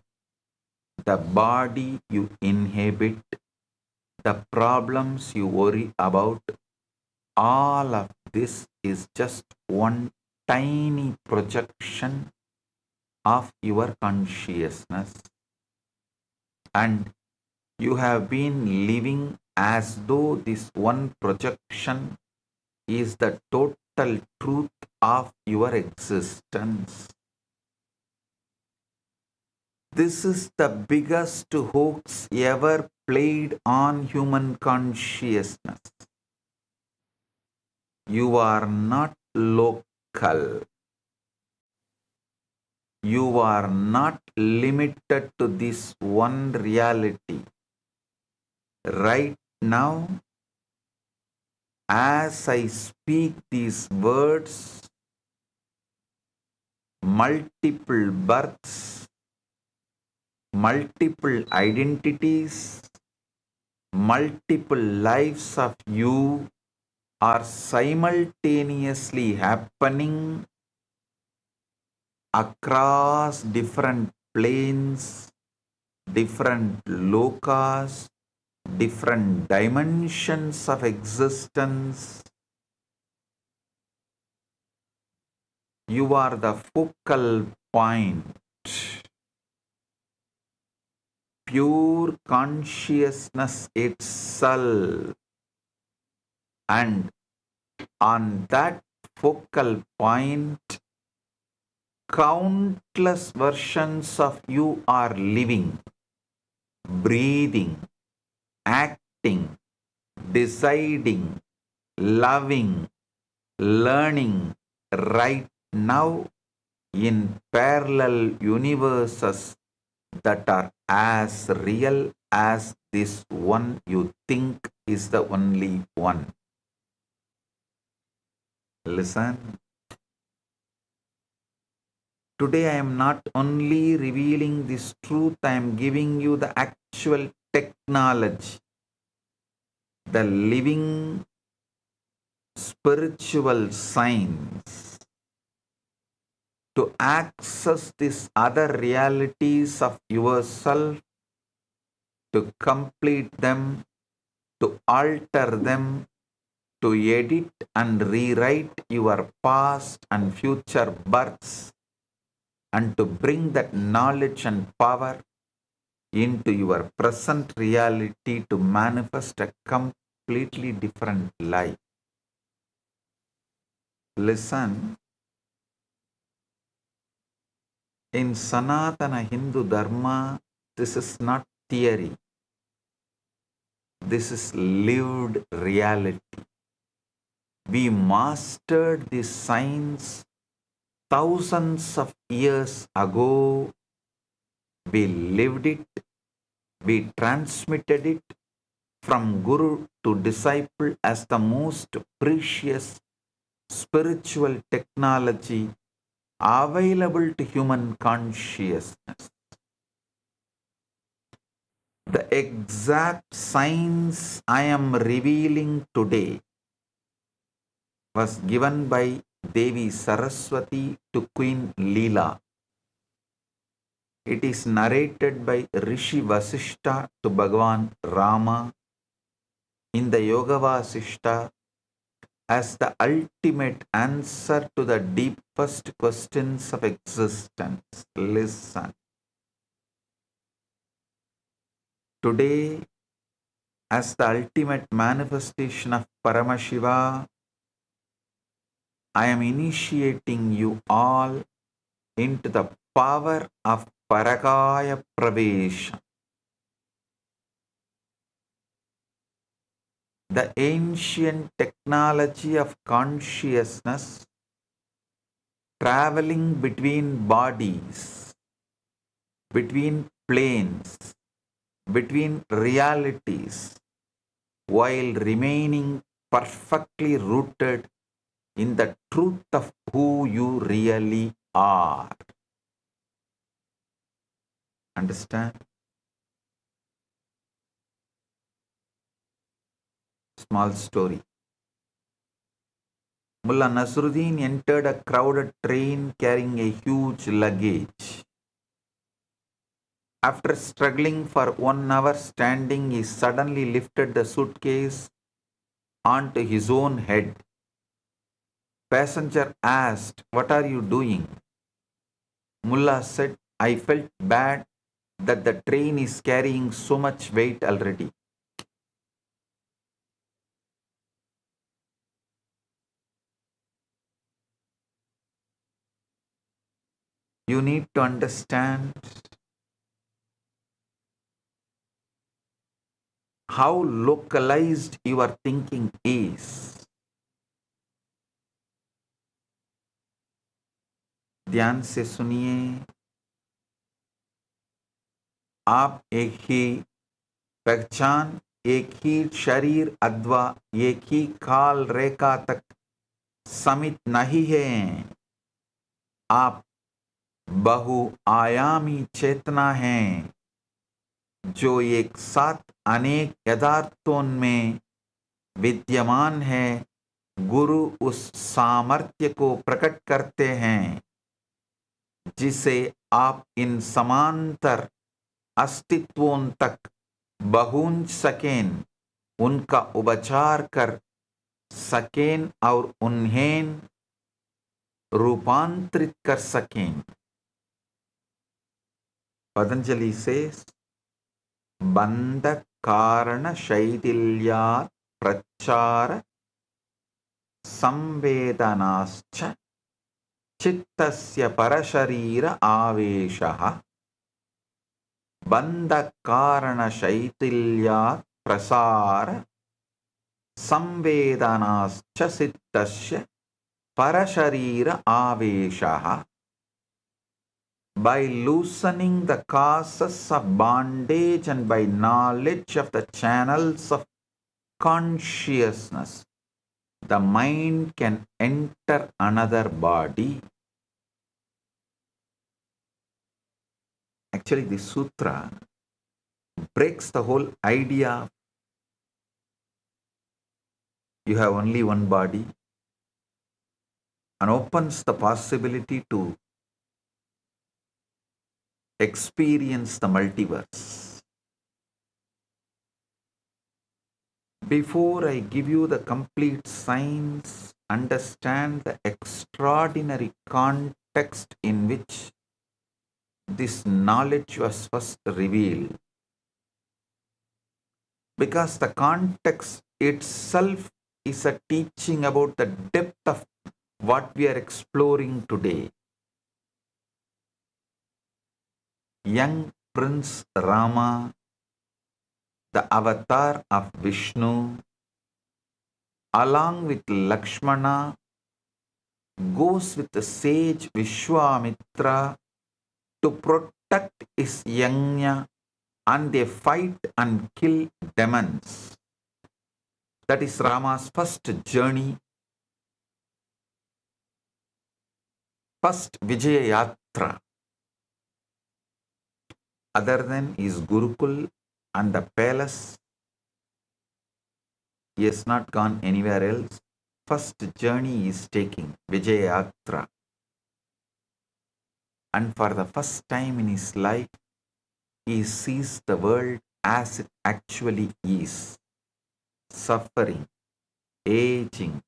the body you inhabit, the problems you worry about, all of this is just one tiny projection of your consciousness. And you have been living as though this one projection is the total truth of your existence. This is the biggest hoax ever played on human consciousness. You are not local. You are not limited to this one reality. Right now, as I speak these words, multiple births, multiple identities, multiple lives of you are simultaneously happening across different planes, different lokas, different dimensions of existence. You are the focal point. Pure consciousness itself. And on that focal point, countless versions of you are living, breathing, acting, deciding, loving, learning right now in parallel universes that are as real as this one you think is the only one. Listen. Today I am not only revealing this truth, I am giving you the actual technology, the living spiritual science to access these other realities of yourself, to complete them, to alter them, to edit and rewrite your past and future births, and to bring that knowledge and power into your present reality to manifest a completely different life. Listen, in Sanatana Hindu Dharma, this is not theory. This is lived reality. We mastered this science thousands of years ago. We lived it. We transmitted it from guru to disciple as the most precious spiritual technology available to human consciousness. The exact science I am revealing today was given by Devi Saraswati to Queen Leela. It is narrated by Rishi Vasishta to Bhagavan Rama in the Yoga Vasishta as the ultimate answer to the deepest questions of existence. Listen. Today, as the ultimate manifestation of Paramashiva, I am initiating you all into the power of Parakaya Pravesha. The ancient technology of consciousness traveling between bodies, between planes, between realities, while remaining perfectly rooted in the truth of who you really are. Understand? Small story. Mullah Nasruddin entered a crowded train carrying a huge luggage. After struggling for 1 hour standing, he suddenly lifted the suitcase onto his own head. Passenger asked, "What are you doing?" Mullah said, "I felt bad that the train is carrying so much weight already." You need to understand how localized your thinking is. ध्यान से सुनिए. आप एक ही पहचान, एक ही शरीर अथवा एक ही काल रेखा तक समित नहीं हैं. आप बहुआयामी चेतना हैं, जो एक साथ अनेक यथार्थों में विद्यमान है. गुरु उस सामर्थ्य को प्रकट करते हैं जिसे आप इन समांतर अस्तित्वों तक पहुंच सकें, उनका उपचार कर सकें और उन्हें रूपांतरित कर सकें. पतंजलि से बंध कारण शैथिल्यात् प्रचार संवेदनाश्च चित्तस्य परशरीर आवेशः. बंध कारण शैथिल्यात् प्रसार संवेदनाश्च चित्तस्य परशरीर आवेशः. By loosening the causes of bondage and by knowledge of the channels of consciousness, the mind can enter another body. Actually, this sutra breaks the whole idea of you have only one body and opens the possibility to experience the multiverse. Before I give you the complete science, understand the extraordinary context in which this knowledge was first revealed. Because the context itself is a teaching about the depth of what we are exploring today. Young Prince Rama, the avatar of Vishnu, along with Lakshmana, goes with the sage Vishwamitra to protect his yajna, and they fight and kill demons. That is Rama's first journey, first Vijaya Yatra. Other than his Gurukul and the palace, he has not gone anywhere else. First journey he is taking, Vijaya Yatra. And for the first time in his life, he sees the world as it actually is. Suffering, aging,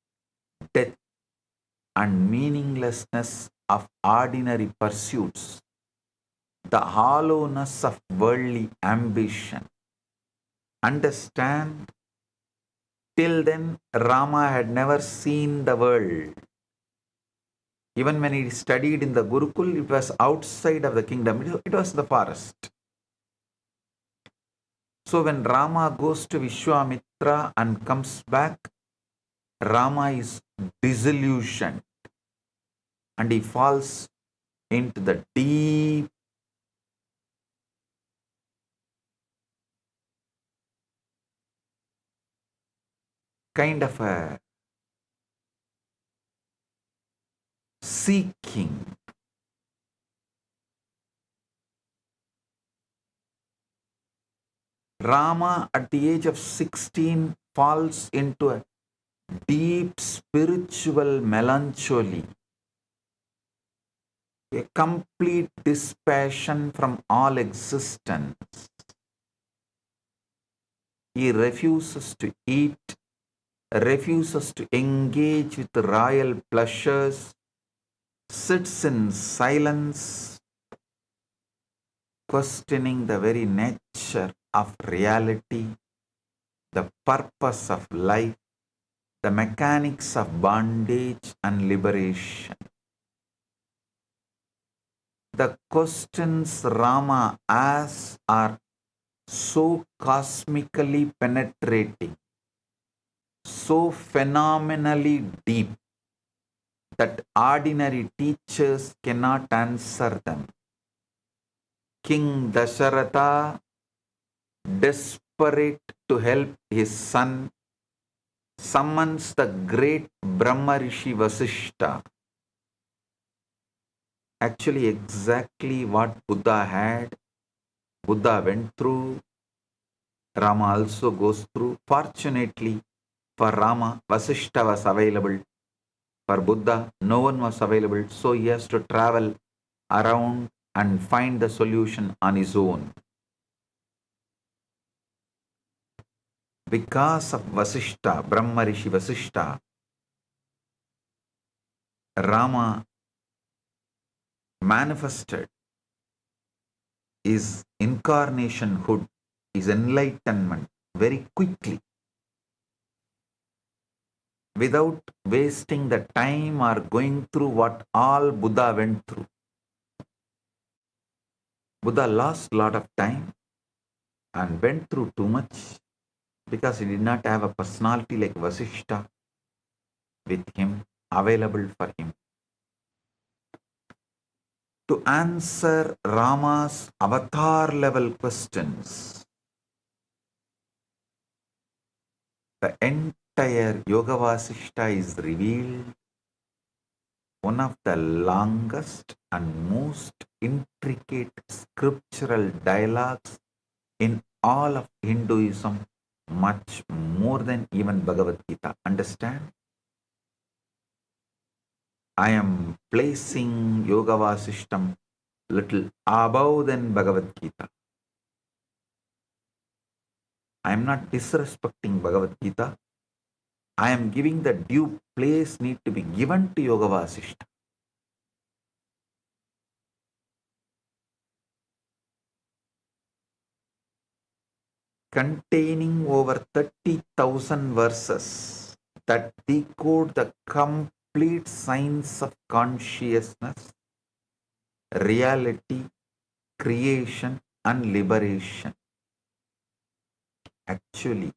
death, and meaninglessness of ordinary pursuits. The hollowness of worldly ambition. Understand, till then Rama had never seen the world. Even when he studied in the Gurukul, it was outside of the kingdom. It was the forest. So when Rama goes to Vishwamitra and comes back, Rama is disillusioned and he falls into the deep kind of a seeking. Rama at the age of 16 falls into a deep spiritual melancholy, a complete dispassion from all existence. He refuses to eat, refuses to engage with royal pleasures, sits in silence, questioning the very nature of reality, the purpose of life, the mechanics of bondage and liberation. The questions Rama asks are so cosmically penetrating, so phenomenally deep that ordinary teachers cannot answer them. King Dasharatha, desperate to help his son, summons the great Brahma Rishi Vasishta. Actually, exactly what Buddha had, Buddha went through, Rama also goes through. Fortunately for Rama, Vasishta was available. For Buddha, no one was available, so he has to travel around and find the solution on his own. Because of Vasishta, Brahma Rishi Vasishta, Rama manifested his incarnationhood, his enlightenment very quickly, without wasting the time or going through what all Buddha went through. Buddha lost a lot of time and went through too much because he did not have a personality like Vasishta with him, available for him. To answer Rama's avatar level questions, the entire Yoga Vasishta is revealed, one of the longest and most intricate scriptural dialogues in all of Hinduism, much more than even Bhagavad Gita. Understand? I am placing Yoga Vasishtam little above than Bhagavad Gita. I am not disrespecting Bhagavad Gita. I am giving the due place need to be given to Yoga Vasishta. Containing over 30,000 verses that decode the complete science of consciousness, reality, creation, and liberation. Actually,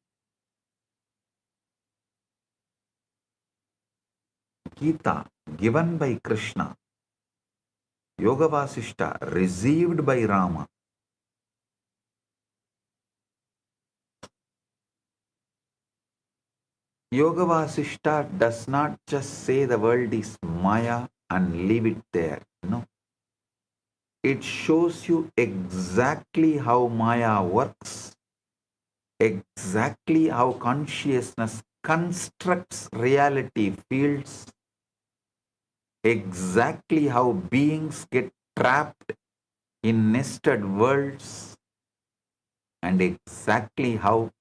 Gita given by Krishna, Yoga Vasishta received by Rama. Yoga Vasishta does not just say the world is Maya and leave it there. No. It shows you exactly how Maya works, exactly how consciousness constructs reality fields, exactly how beings get trapped in nested worlds, and exactly how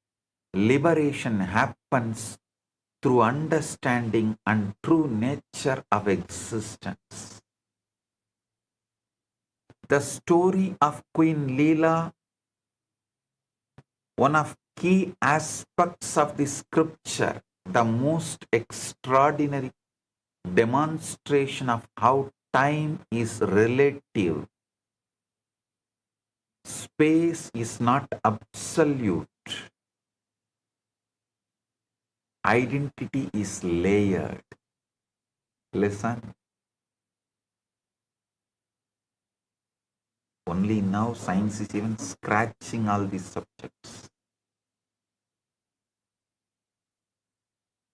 liberation happens through understanding and true nature of existence. The story of Queen Leela, one of key aspects of the scripture, the most extraordinary demonstration of how time is relative. Space is not absolute. Identity is layered. Listen. Only now science is even scratching all these subjects.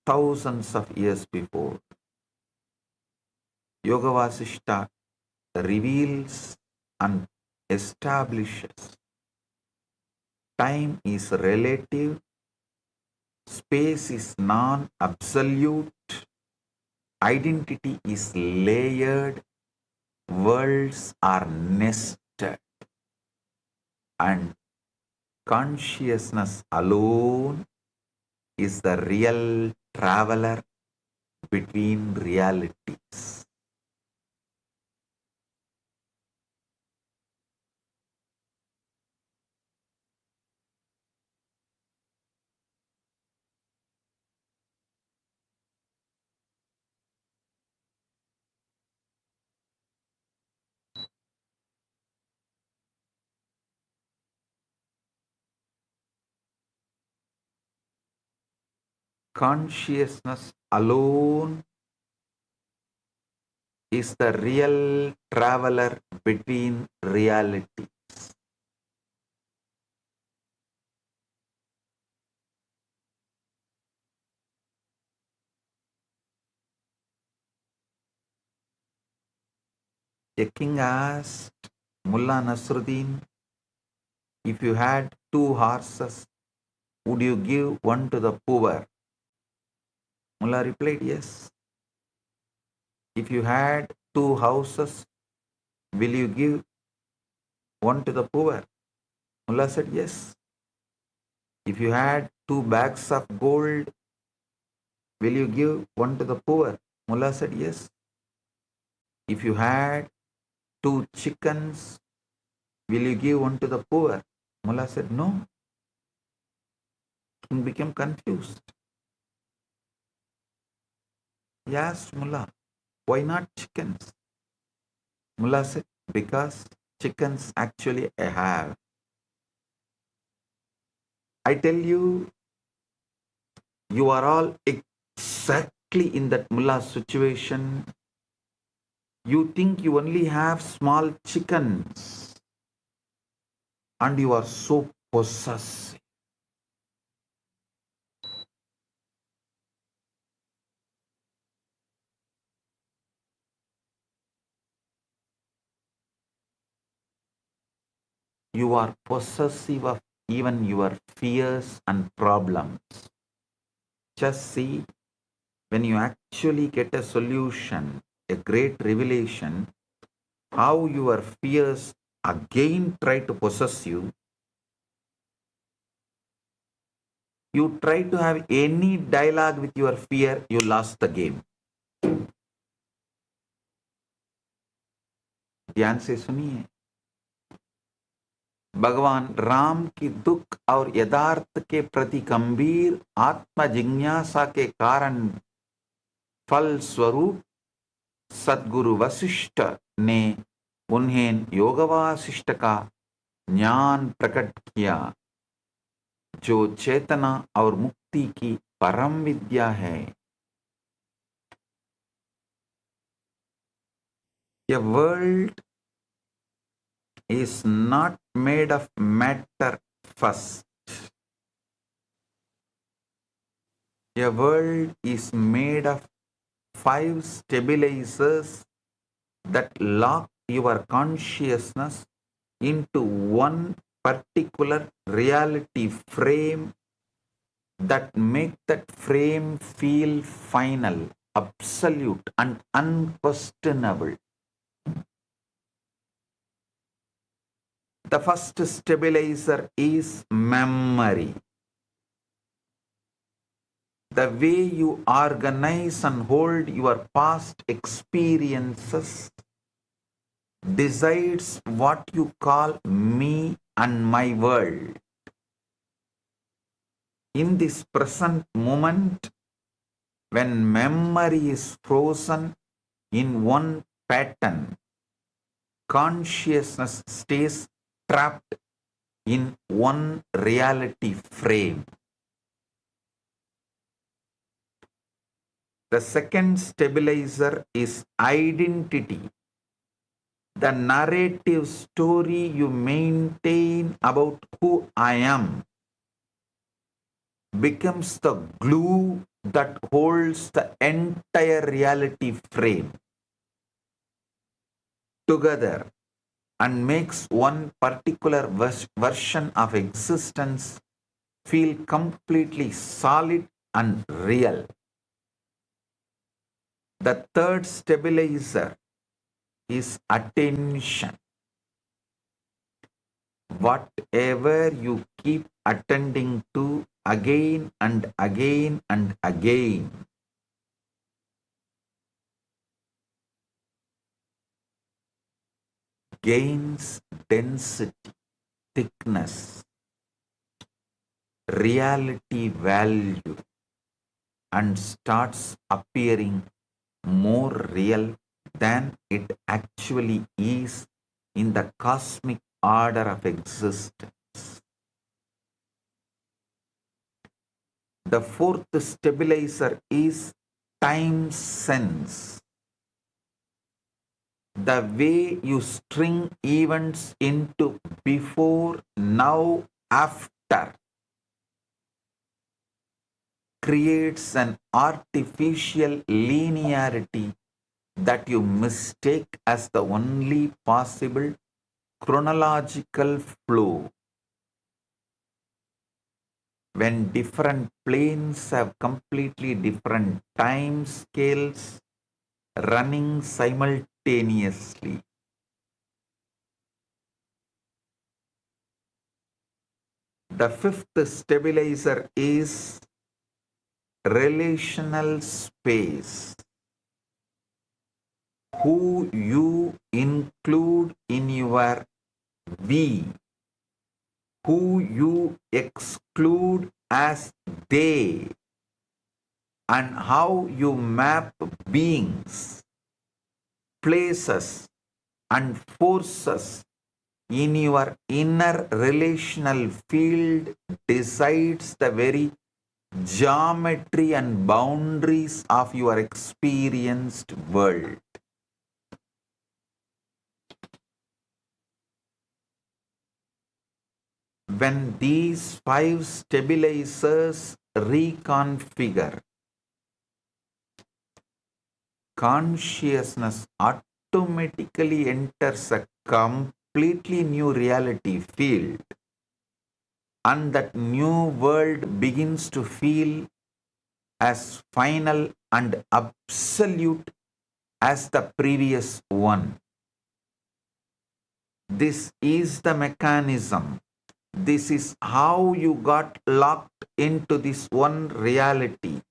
Thousands of years before, Yoga Vasishta reveals and establishes time is relative, space is non-absolute, identity is layered, worlds are nested, and consciousness alone is the real traveler between realities. consciousness alone is the real traveler between reality. A king asked Mullah Nasruddin, if you had 2 horses, would you give one to the poor? Mullah replied, yes. If you had 2 houses, will you give one to the poor? Mullah said, yes. If you had 2 bags of gold, will you give one to the poor? Mullah said, yes. If you had 2 chickens, will you give one to the poor? Mullah said, no. King became confused. He asked Mullah, why not chickens? Mullah said, because chickens actually I have. I tell you, you are all exactly in that mullah situation. You think you only have small chickens and you are so possessive. You are possessive of even your fears and problems. Just see, when you actually get a solution, a great revelation, how your fears again try to possess you. You try to have any dialogue with your fear, you lost the game. ध्यान से सुनिए, भगवान राम की दुख और यथार्थ के प्रति गंभीर आत्म जिज्ञासा के कारण फल स्वरूप सद्गुरु वशिष्ठ ने उन्हें योग वासिष्ठ का ज्ञान प्रकट किया, जो चेतना और मुक्ति की परम विद्या है. A world is not made of matter first. A world is made of 5 stabilizers that lock your consciousness into one particular reality frame that make that frame feel final, absolute and unquestionable. The first stabilizer is memory. The way you organize and hold your past experiences decides what you call me and my world. In this present moment, when memory is frozen in one pattern, consciousness stays trapped in one reality frame. The second stabilizer is identity. The narrative story you maintain about who I am becomes the glue that holds the entire reality frame together and makes one particular version of existence feel completely solid and real. The third stabilizer is attention. Whatever you keep attending to again and again and again gains density, thickness, reality value, and starts appearing more real than it actually is in the cosmic order of existence. The fourth stabilizer is time sense. The way you string events into before, now, after creates an artificial linearity that you mistake as the only possible chronological flow. When different planes have completely different time scales running simultaneously. The fifth stabilizer is relational space. Who you include in your we, who you exclude as they, and how you map beings, places, and forces in your inner relational field decides the very geometry and boundaries of your experienced world. When these five stabilizers reconfigure, consciousness automatically enters a completely new reality field, and that new world begins to feel as final and absolute as the previous one. This is the mechanism. This is how you got locked into this one reality,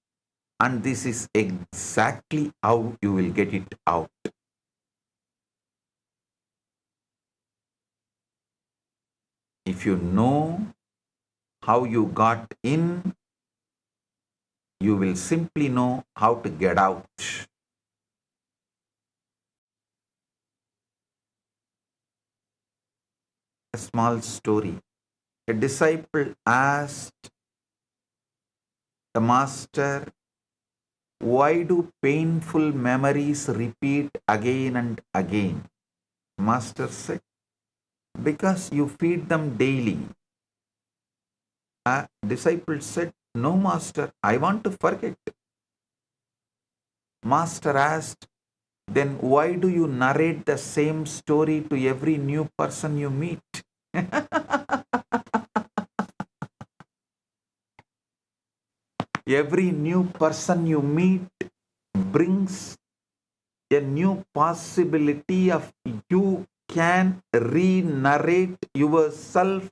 and this is exactly how you will get it out. If you know how you got in, you will simply know how to get out. A small story. A disciple asked the master, why do painful memories repeat again and again? Master said, because you feed them daily. A disciple said, no, master, I want to forget. Master asked, then why do you narrate the same story to every new person you meet? Every new person you meet brings a new possibility of you can re-narrate yourself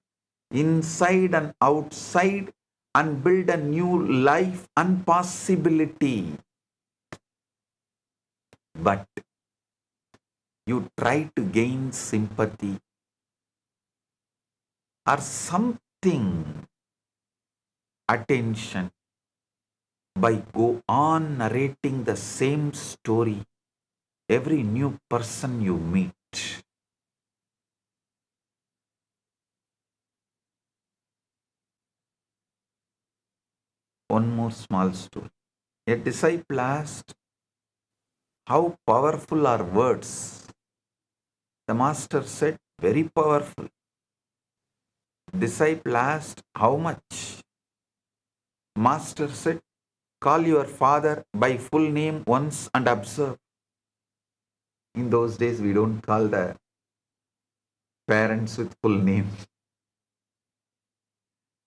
inside and outside and build a new life and possibility. But you try to gain sympathy or something, attention, by go on narrating the same story every new person you meet. One more small story. A disciple asked, how powerful are words? The master said, very powerful. Disciple asked, how much? Master said, call your father by full name once and observe. In those days, we don't call the parents with full name,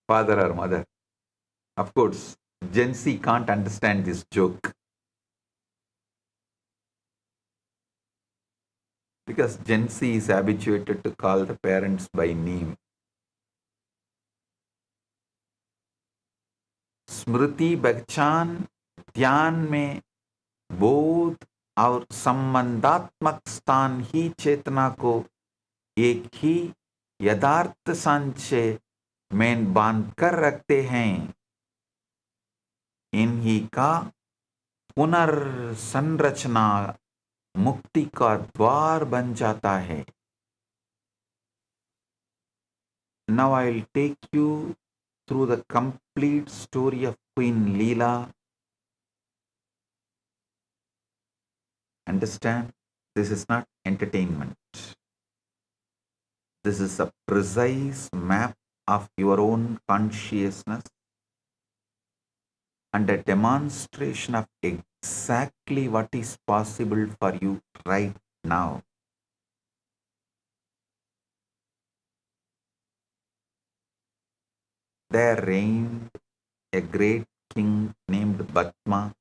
father or mother. Of course, Gen Z can't understand this joke, because Gen Z is habituated to call the parents by name. स्मृति बच्चान ध्यान में बोध और संबंधात्मक स्थान ही चेतना को एक ही यथार्थ सांचे में बांध कर रखते हैं. इन्हीं का पुनर्संरचना मुक्ति का द्वार बन जाता है. Now I'll take you through the complete story of Queen Leela. Understand? This is not entertainment. This is a precise map of your own consciousness and a demonstration of exactly what is possible for you right now. There reigned a great king named Batma,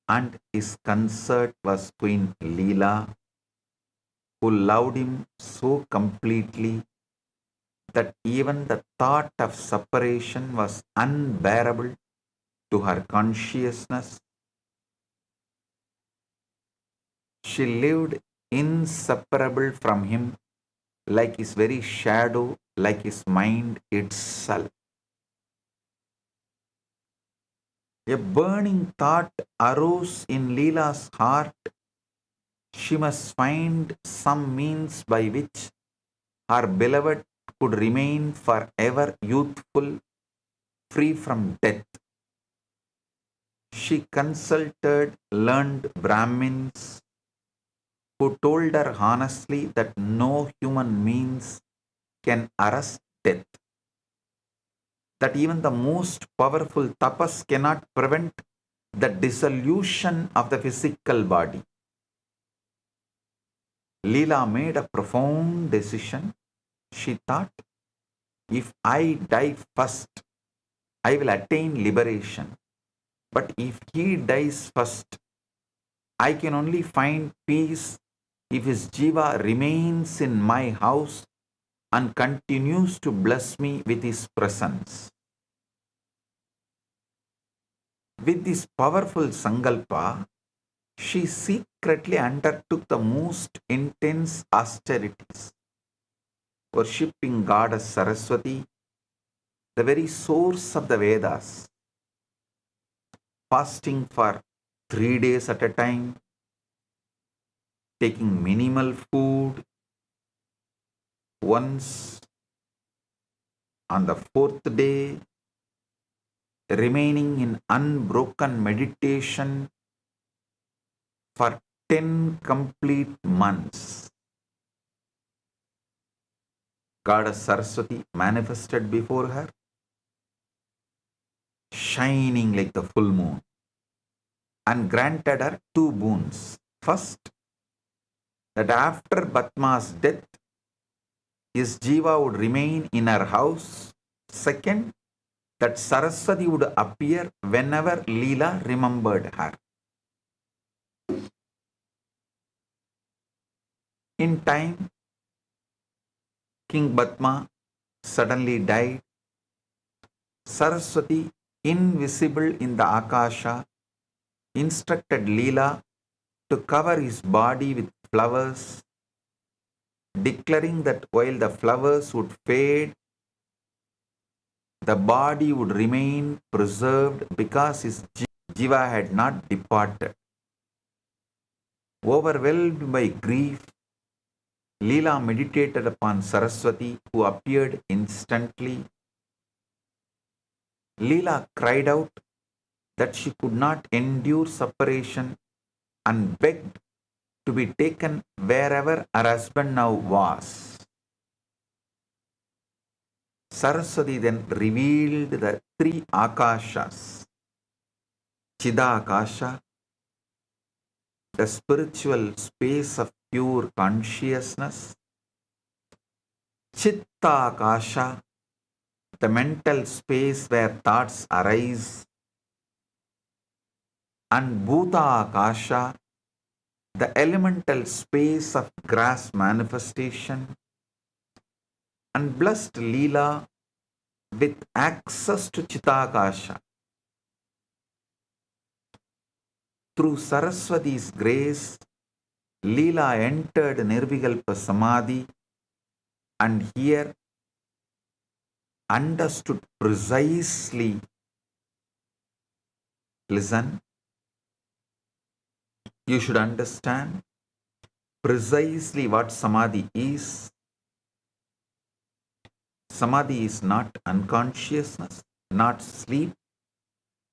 and his consort was Queen Leela, who loved him so completely that even the thought of separation was unbearable to her consciousness. She lived inseparable from him, like his very shadow, like his mind itself. A burning thought arose in Leela's heart. She must find some means by which her beloved could remain forever youthful, free from death. She consulted learned Brahmins who told her honestly that no human means can arrest death, that even the most powerful tapas cannot prevent the dissolution of the physical body. Leela made a profound decision. She thought, if I die first, I will attain liberation. But if he dies first, I can only find peace if his jiva remains in my house and continues to bless me with his presence. With this powerful sankalpa, she secretly undertook the most intense austerities, worshipping Goddess Saraswati, the very source of the Vedas, fasting for 3 days at a time, taking minimal food. Once on the 4th day, remaining in unbroken meditation for 10 complete months. Goddess Saraswati manifested before her, shining like the full moon, and granted her 2 boons. First, that after Batma's death, his jiva would remain in her house. Second, that Saraswati would appear whenever Leela remembered her. In time, King Batma suddenly died. Saraswati, invisible in the Akasha, instructed Leela to cover his body with flowers, declaring that while the flowers would fade, the body would remain preserved because his jiva had not departed. Overwhelmed by grief, Leela meditated upon Saraswati, who appeared instantly. Leela cried out that she could not endure separation and begged to be taken wherever her husband now was. Saraswati then revealed the 3 Akashas: Chidakasha, the spiritual space of pure consciousness; Chittakasha, the mental space where thoughts arise; and Bhutakasha, the elemental space of grass manifestation. And blessed Leela with access to Chittakasha. Through Saraswati's grace, Leela entered Nirvikalpa Samadhi and here understood precisely, listen, you should understand precisely what Samadhi is. Samadhi is not unconsciousness, not sleep,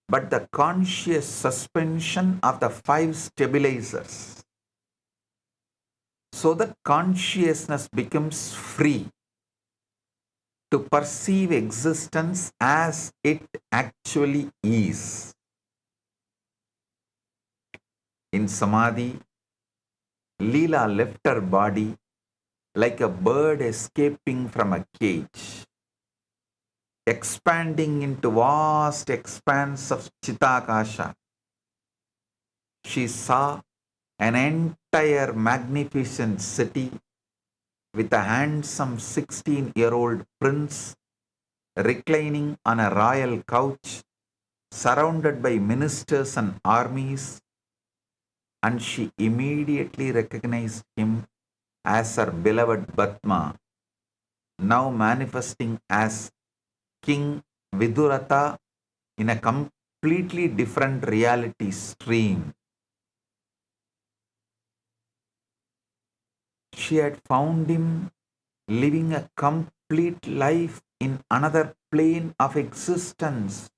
but the conscious suspension of the 5 stabilizers, so that consciousness becomes free to perceive existence as it actually is. In Samadhi, Leela left her body like a bird escaping from a cage, expanding into vast expanse of Chitakasha. She saw an entire magnificent city with a handsome 16-year-old prince reclining on a royal couch, surrounded by ministers and armies, and she immediately recognized him as her beloved Batma, now manifesting as King Viduratha in a completely different reality stream. She had found him living a complete life in another plane of existence,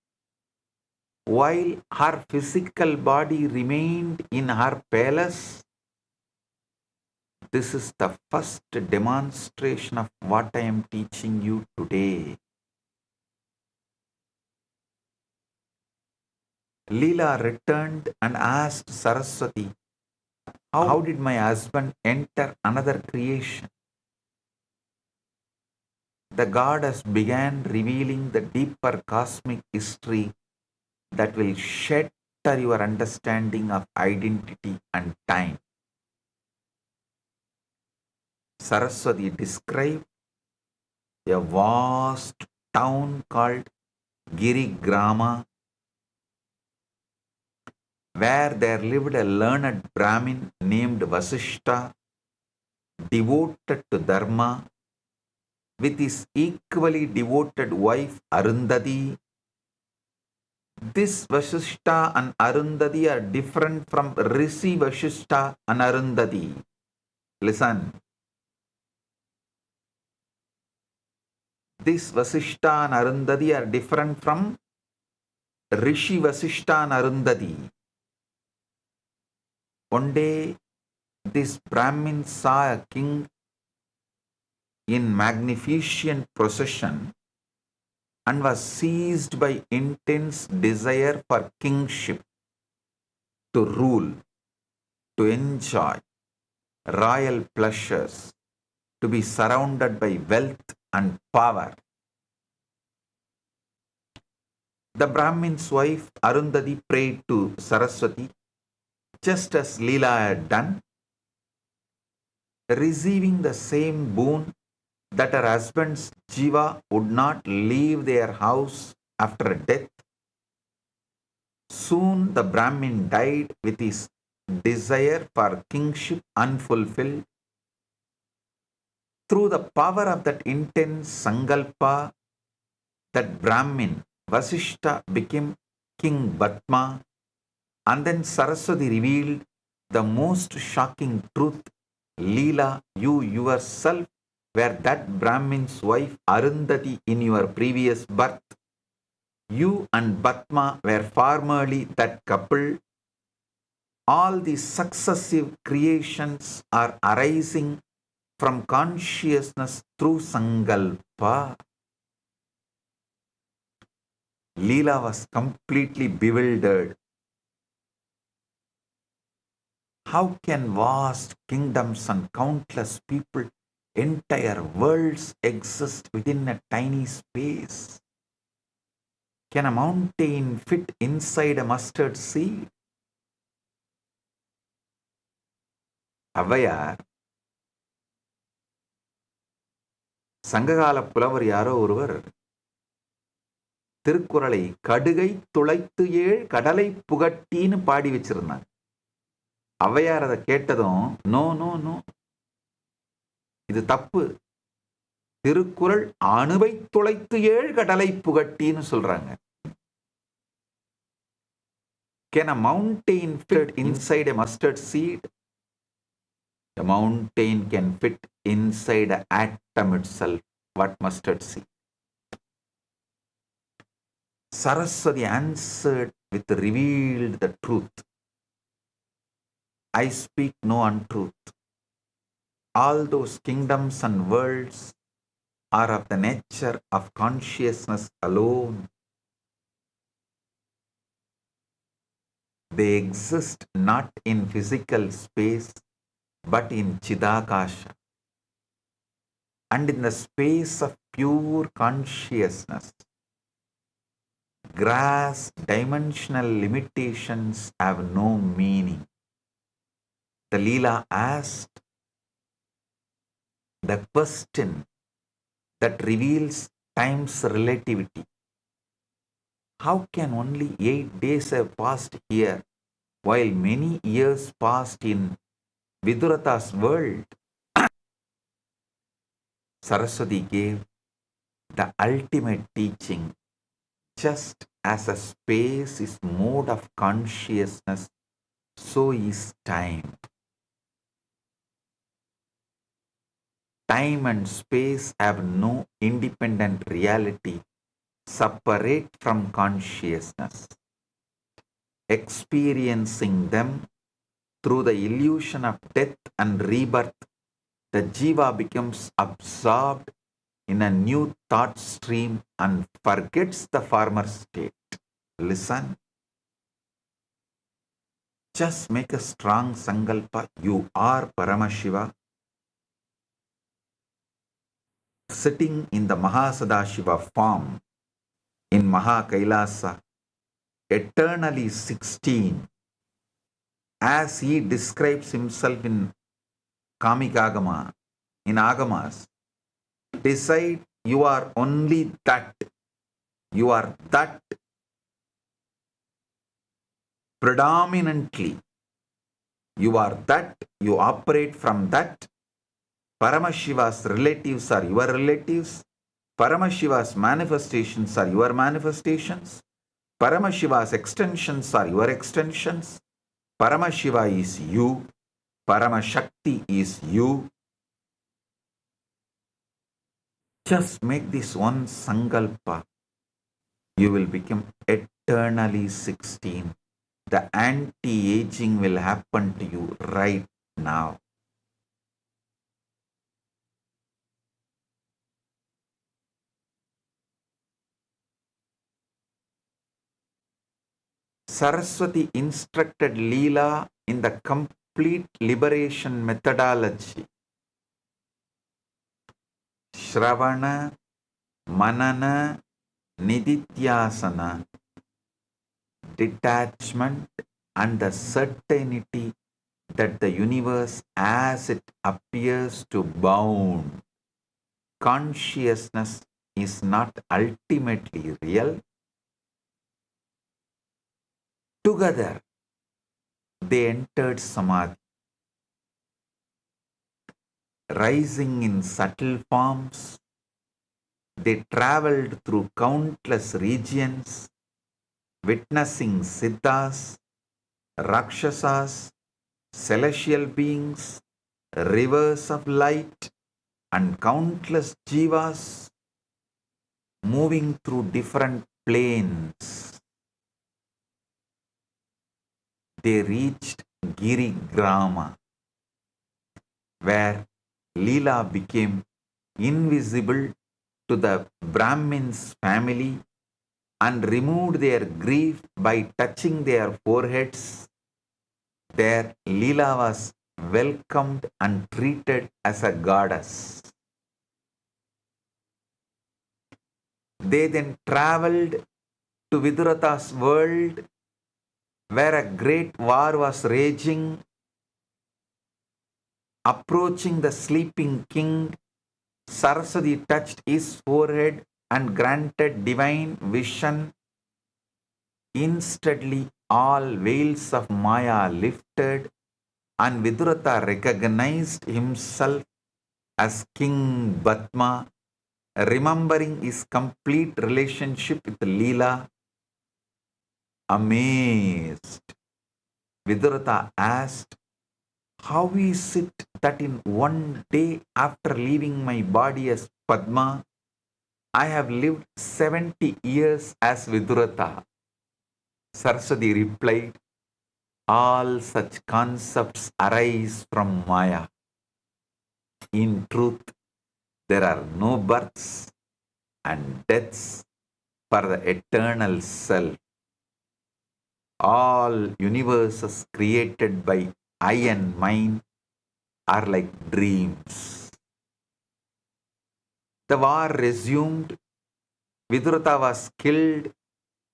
while her physical body remained in her palace. This is the first demonstration of what I am teaching you today. Leela returned and asked Saraswati, how did my husband enter another creation? The goddess began revealing the deeper cosmic history that will shatter your understanding of identity and time. Saraswati described a vast town called Girigrama, where there lived a learned Brahmin named Vasishta, devoted to Dharma, with his equally devoted wife Arundhati. This Vasishta and Arundhati are different from Rishi Vasishta and Arundhati. Listen. This Vasishta and Arundhati are different from Rishi Vasishta and Arundhati. One day, this Brahmin saw a king in magnificent procession and was seized by intense desire for kingship, to rule, to enjoy royal pleasures, to be surrounded by wealth and power. The Brahmin's wife Arundhati prayed to Saraswati, just as Leela had done, receiving the same boon that her husband's jiva would not leave their house after death. Soon the Brahmin died with his desire for kingship unfulfilled. Through the power of that intense sankalpa, that Brahmin, Vasishta, became King Batma, and then Saraswati revealed the most shocking truth. Leela, you yourself were that Brahmin's wife Arundhati in your previous birth. You and Batma were formerly that couple. All the successive creations are arising from consciousness through sankalpa. Leela was completely bewildered. How can vast kingdoms and countless people, entire worlds exist within a tiny space? Can a mountain fit inside a mustard seed? Avvaiyar சங்ககால புலவர் யாரோ ஒருவர் திருக்குறளை கடுகை துளைத்து ஏழ் கடலை புகட்டின்னு பாடி வச்சிருந்தாங்க. ஔவையார் அதை கேட்டதும் நோ நோ நோ, இது தப்பு, திருக்குறள் அணுவை துளைத்து ஏழ் கடலை புகட்டின்னு சொல்றாங்க. Can a mountain fit inside a mustard seed? A mountain can fit inside an atom itself. What mustard seed? Saraswati answered with revealed the truth. I speak no untruth. All those kingdoms and worlds are of the nature of consciousness alone. They exist not in physical space, but in Chidakasha. And in the space of pure consciousness, grass dimensional limitations have no meaning. The Leela asked the question that reveals time's relativity. How can only 8 days have passed here while many years passed in Vidurata's world? Saraswati gave the ultimate teaching. Just as a space is mode of consciousness, so is time. Time and space have no independent reality separate from consciousness. Experiencing them through the illusion of death and rebirth, the jiva becomes absorbed in a new thought stream and forgets the former state. Listen. Just make a strong sankalpa. You are Paramashiva, sitting in the Mahasadashiva form in Mahakailasa, eternally 16, as he describes himself in Kamikagama, in Agamas. Decide you are only that. You are that predominantly. You are that. You operate from that. Paramashiva's relatives are your relatives. Paramashiva's manifestations are your manifestations. Paramashiva's extensions are your extensions. Paramashiva is you. Paramashakti is you. Just make this one sankalpa. You will become eternally 16. The anti-aging will happen to you right now. Saraswati instructed Leela in the complete liberation methodology. Shravana, Manana, Nididhyasana, detachment and the certainty that the universe as it appears to bound. Consciousness is not ultimately real. Together, they entered Samadhi. Rising in subtle forms, they traveled through countless regions, witnessing Siddhas, Rakshasas, celestial beings, rivers of light, and countless jivas moving through different planes. They reached Girigrama, where Leela became invisible to the Brahmin's family and removed their grief by touching their foreheads. There Leela was welcomed and treated as a goddess. They then traveled to Vidurata's world, where a great war was raging. Approaching the sleeping king, Saraswati touched his forehead and granted divine vision. Instantly, all veils of Maya lifted, and Vidurata recognized himself as King Batma, remembering his complete relationship with Leela. Amazed, Vidurata asked, "How is it that in one day after leaving my body as Padma, I have lived 70 years as Vidurata?" Saraswati replied, all such concepts arise from Maya. In truth, there are no births and deaths for the eternal self. All universes created by I and mine are like dreams. The war resumed. Vidurata was killed,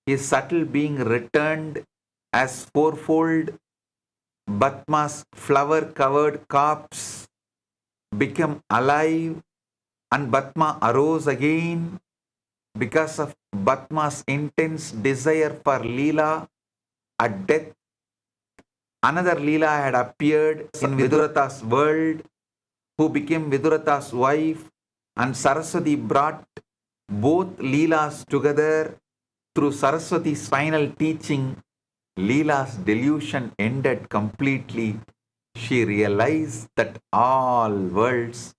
his subtle being returned as fourfold. Batma's flower-covered corpse became alive, and Batma arose again because of Batma's intense desire for Leela at death. Another Leela had appeared in Vidurata's world, who became Vidurata's wife, and Saraswati brought both Leelas together. Through Saraswati's final teaching, Leela's delusion ended completely. She realized that all worlds,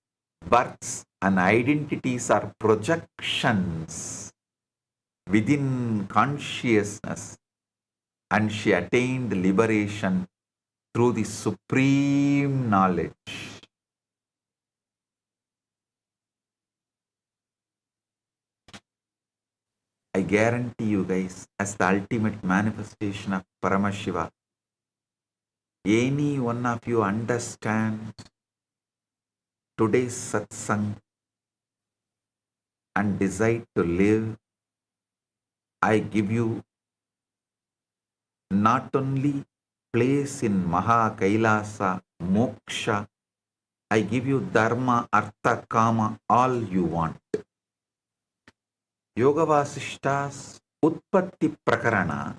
births, and identities are projections within consciousness, and she attained liberation through the supreme knowledge. I guarantee you guys, as the ultimate manifestation of Paramashiva, any one of you understand today's satsang and decide to live, I give you not only place in Maha Kailasa, Moksha, I give you Dharma, Artha, Kama, all you want. Yoga Vasishta's Utpatti Prakarana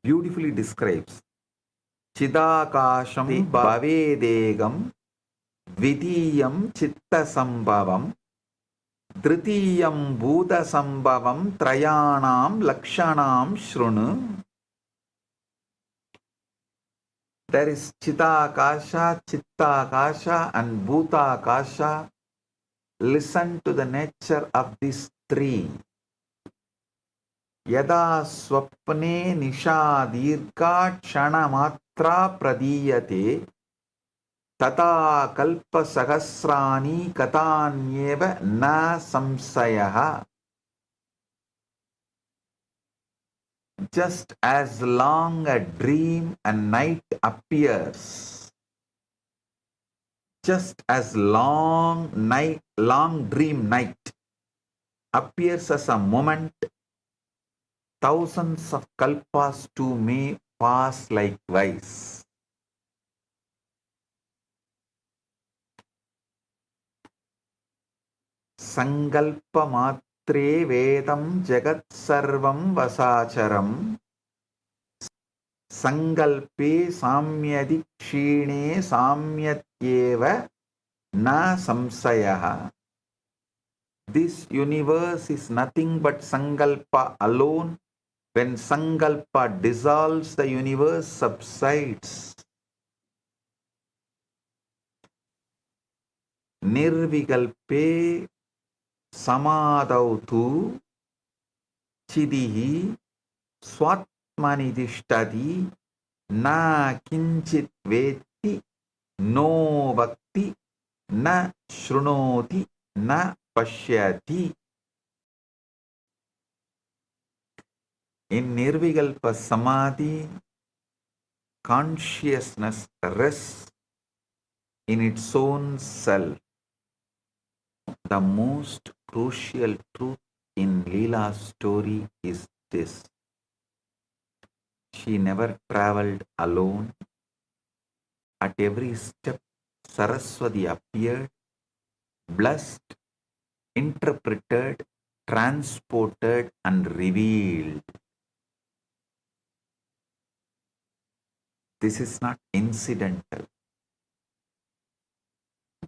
beautifully describes Chidakasham Bhavedegam Vidiyam Chitta Sambhavam Dritiyam Bhuta Sambhavam Trayanam Lakshanam Shrunu. There is Chidakasha, Chittakasha, and Bhutakasha. Listen to the nature of these three. Yada swapne nisha dirgha kshana matra pradiyate tata kalpa sahasrani katanyeva na samsayaha. Just as long a dream and night appears, just as long dream night appears as a moment, thousands of kalpas too may pass likewise. Sankalpa matre vedam jagat sarvam vasacharam sankalpe samyadi kshine samyatyeva na samsayaha. This universe is nothing but sankalpa alone. When sankalpa dissolves, the universe subsides. Nirvikalpe samadautu chidihi swatmanidishtadi na kinchit veti no bhakti na shrunoti na pashyati. In Nirvikalpa Samadhi, consciousness rests in its own self. The most crucial truth in Leela's story is this: she never traveled alone. At every step, Saraswati appeared, blessed, interpreted, transported, and revealed. This is not incidental.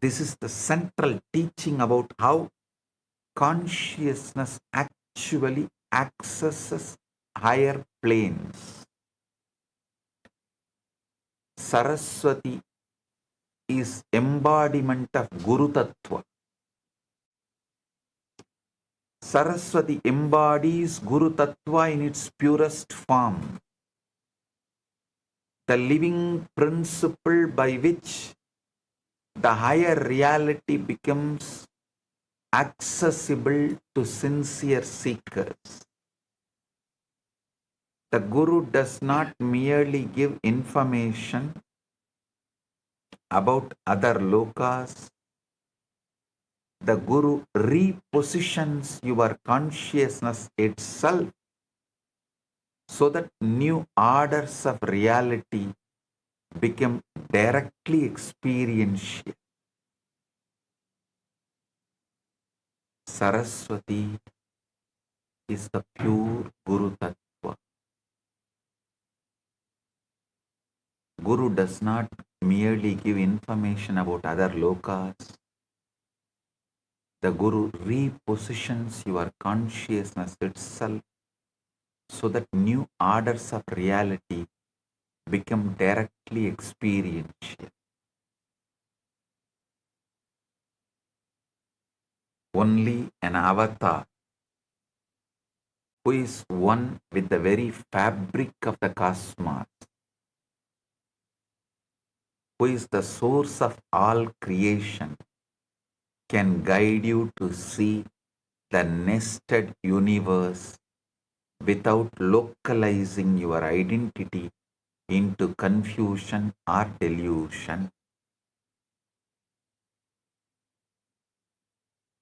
This is the central teaching about how consciousness actually accesses higher planes. Saraswati is embodiment of Guru Tattva. Saraswati embodies Guru Tattva in its purest form, the living principle by which the higher reality becomes accessible to sincere seekers. The Guru does not merely give information about other lokas. The Guru repositions your consciousness itself so that new orders of reality become directly experiential. Saraswati is the pure Guru Tattva. Guru does not merely give information about other lokas. The Guru repositions your consciousness itself so that new orders of reality become directly experiential. Only an avatar who is one with the very fabric of the cosmos, who is the source of all creation, can guide you to see the nested universe without localizing your identity into confusion or delusion.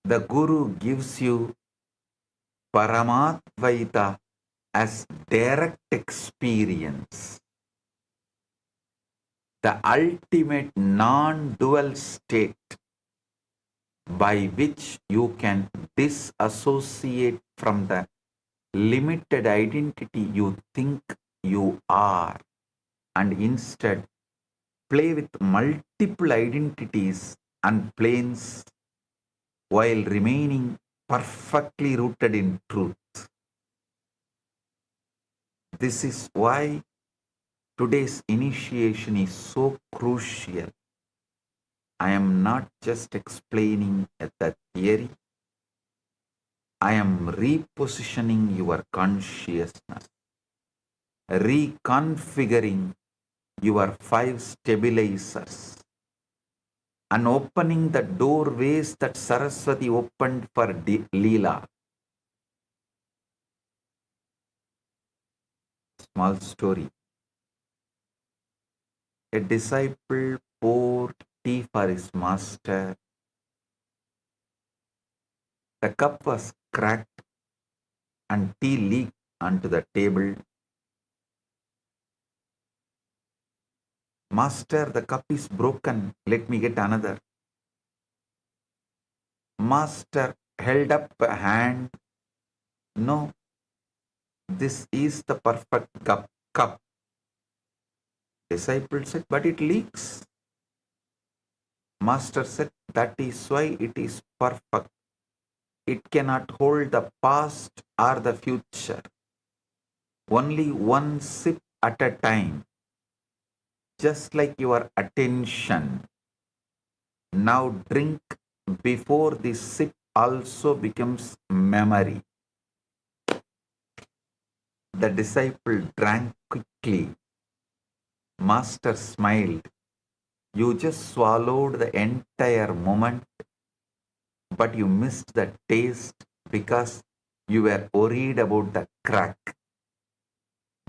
The Guru gives you Paramatvaita as direct experience, the ultimate non-dual state by which you can disassociate from the limited identity you think you are and instead play with multiple identities and planes while remaining perfectly rooted in truth. This is why today's initiation is so crucial. I am not just explaining the theory, I am repositioning your consciousness, reconfiguring your 5 stabilizers, and opening the doorways that Saraswati opened for Leela. Small story. A disciple poured tea for his master. The cup was cracked and tea leaked onto the table. Master, the cup is broken. Let me get another. Master held up a hand. No, this is the perfect cup. Disciple said, but it leaks. Master said, that is why it is perfect. It cannot hold the past or the future. Only one sip at a time. Just like your attention. Now drink before the sip also becomes memory. The disciple drank quickly. Master smiled. You just swallowed the entire moment, but you missed the taste because you were worried about the crack.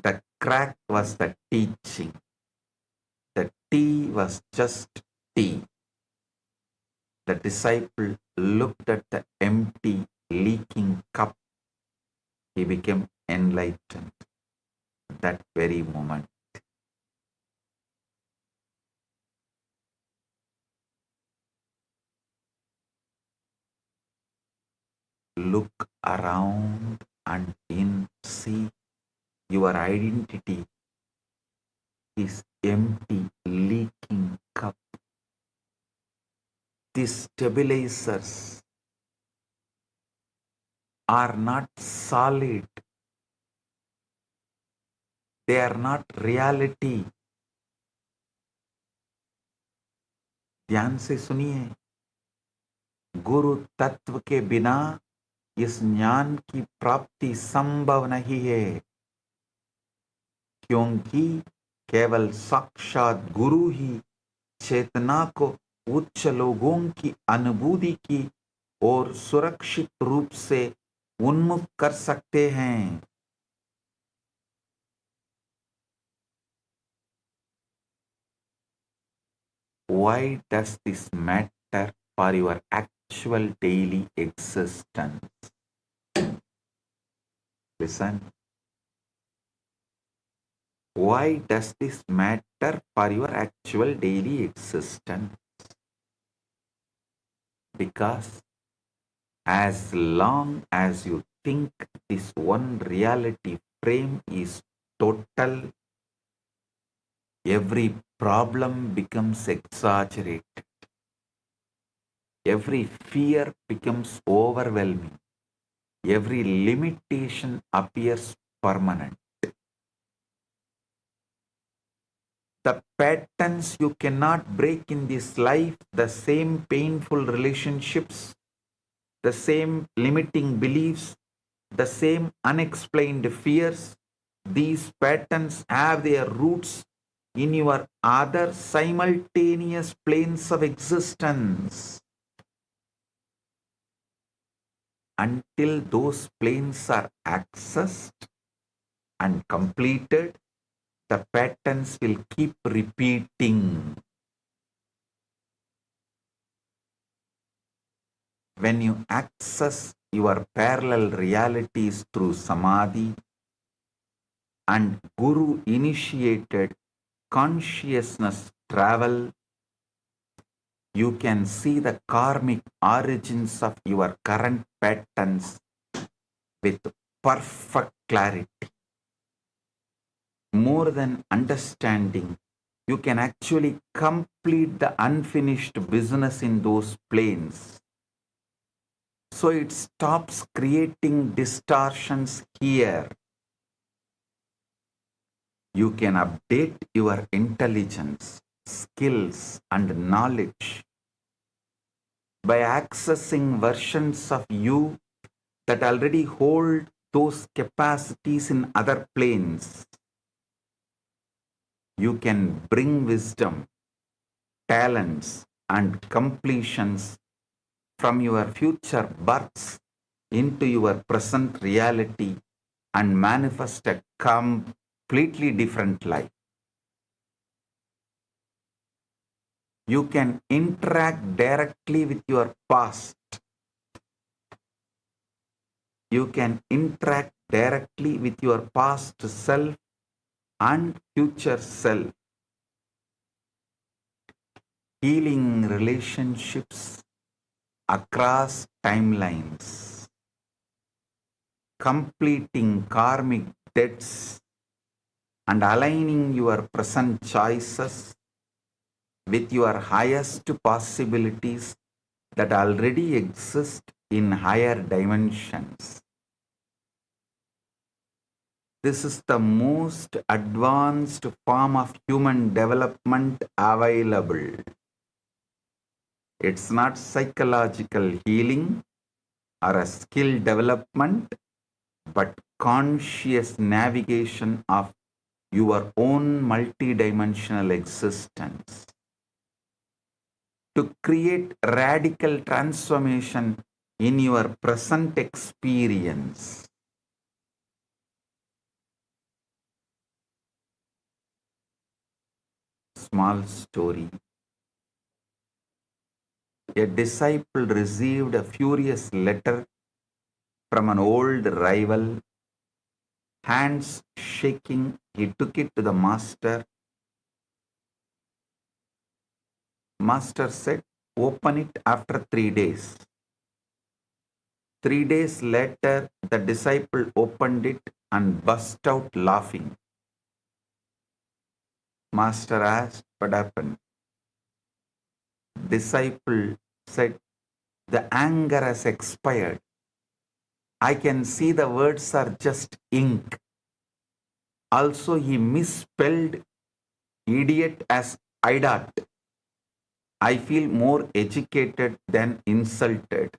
The crack was the teaching. The tea was just tea. The disciple looked at the empty, leaking cup. He became enlightened that very moment. Look around and see your identity is empty, leaking cup. These stabilizers are not solid. They are not reality. ध्यान से सुनिए, गुरु तत्व के बिना इस ज्ञान की प्राप्ति संभव नहीं है, क्योंकि केवल साक्षात गुरु ही चेतना को उच्च लोगों की अनुभूति की और सुरक्षित रूप से उन्मुख कर सकते हैं। Why does this matter for your actual daily existence? Listen. Why does this matter for your actual daily existence? Because as long as you think this one reality frame is total, every problem becomes exaggerated. Every fear becomes overwhelming. Every limitation appears permanent. The patterns you cannot break in this life, the same painful relationships, the same limiting beliefs, the same unexplained fears, these patterns have their roots in your other simultaneous planes of existence. Until those planes are accessed and completed, the patterns will keep repeating. When you access your parallel realities through samadhi and Guru initiated consciousness travel, you can see the karmic origins of your current patterns with perfect clarity. More than understanding, you can actually complete the unfinished business in those planes. So it stops creating distortions here. You can update your intelligence, skills, and knowledge by accessing versions of you that already hold those capacities in other planes. You can bring wisdom, talents, and completions from your future births into your present reality and manifest a completely different life. You can interact directly with your past. You can interact directly with your past self and future self. Healing relationships across timelines, completing karmic debts, and aligning your present choices with your highest possibilities that already exist in higher dimensions. This is the most advanced form of human development available. It's not psychological healing or a skill development, but conscious navigation of your own multidimensional existence. To create radical transformation in your present experience. Small story. A disciple received a furious letter from an old rival. Hands shaking, he took it to the master. Master said, "Open it after 3 days." 3 days later, the disciple opened it and burst out laughing. Master asked, "What happened?" Disciple said, "The anger has expired. I can see the words are just ink." Also, he misspelled idiot as idiot. I feel more educated than insulted.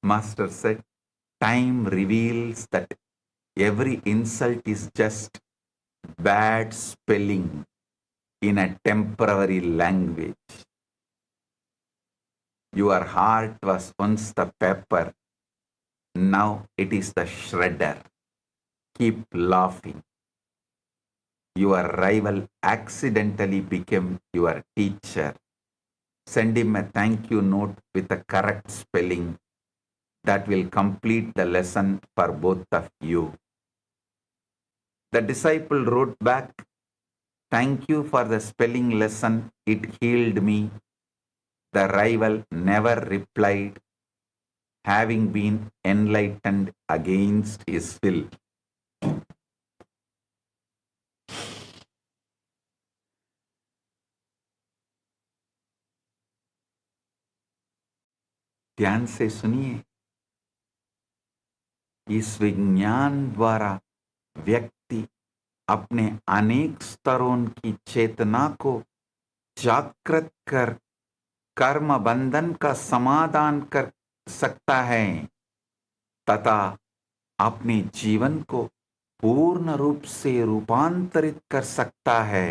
Master said, time reveals that every insult is just bad spelling in a temporary language. Your heart was once the paper, now it is the shredder. Keep laughing. Your rival accidentally became your teacher. Send him a thank you note with the correct spelling. That will complete the lesson for both of you. The disciple wrote back, thank you for the spelling lesson. It healed me. The rival never replied, having been enlightened against his will. ध्यान से सुनिए, इस विज्ञान द्वारा व्यक्ति अपने अनेक स्तरों की चेतना को जागृत कर कर्म बंधन का समाधान कर सकता है तथा अपने जीवन को पूर्ण रूप से रूपांतरित कर सकता है.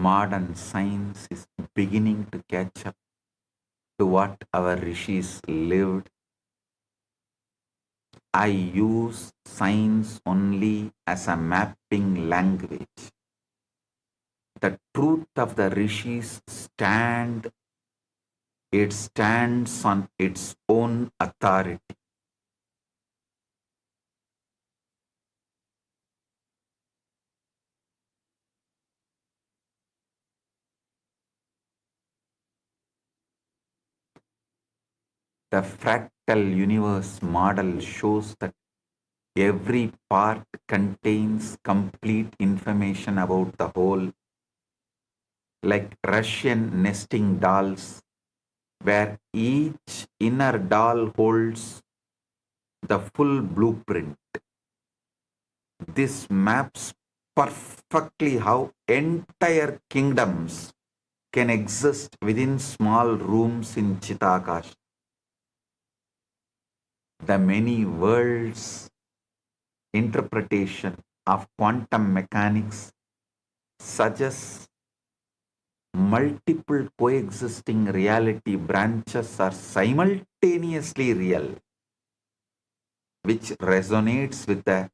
Modern science is beginning to catch up to what our rishis lived. I use science only as a mapping language. The truth of the rishis stands on its own authority. The fractal universe model shows that every part contains complete information about the whole, like Russian nesting dolls, where each inner doll holds the full blueprint. This maps perfectly how entire kingdoms can exist within small rooms in Chitakash. The many worlds interpretation of quantum mechanics suggests multiple coexisting reality branches are simultaneously real, which resonates with the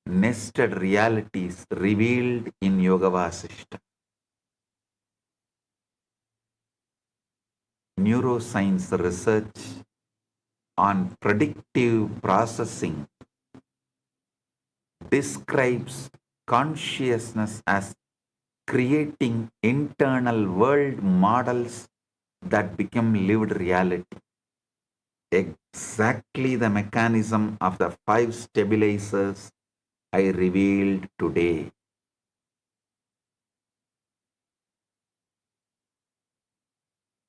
nested realities revealed in Yoga Vasishta. Neuroscience research on predictive processing describes consciousness as creating internal world models that become lived reality. Exactly the mechanism of the 5 stabilizers I revealed today.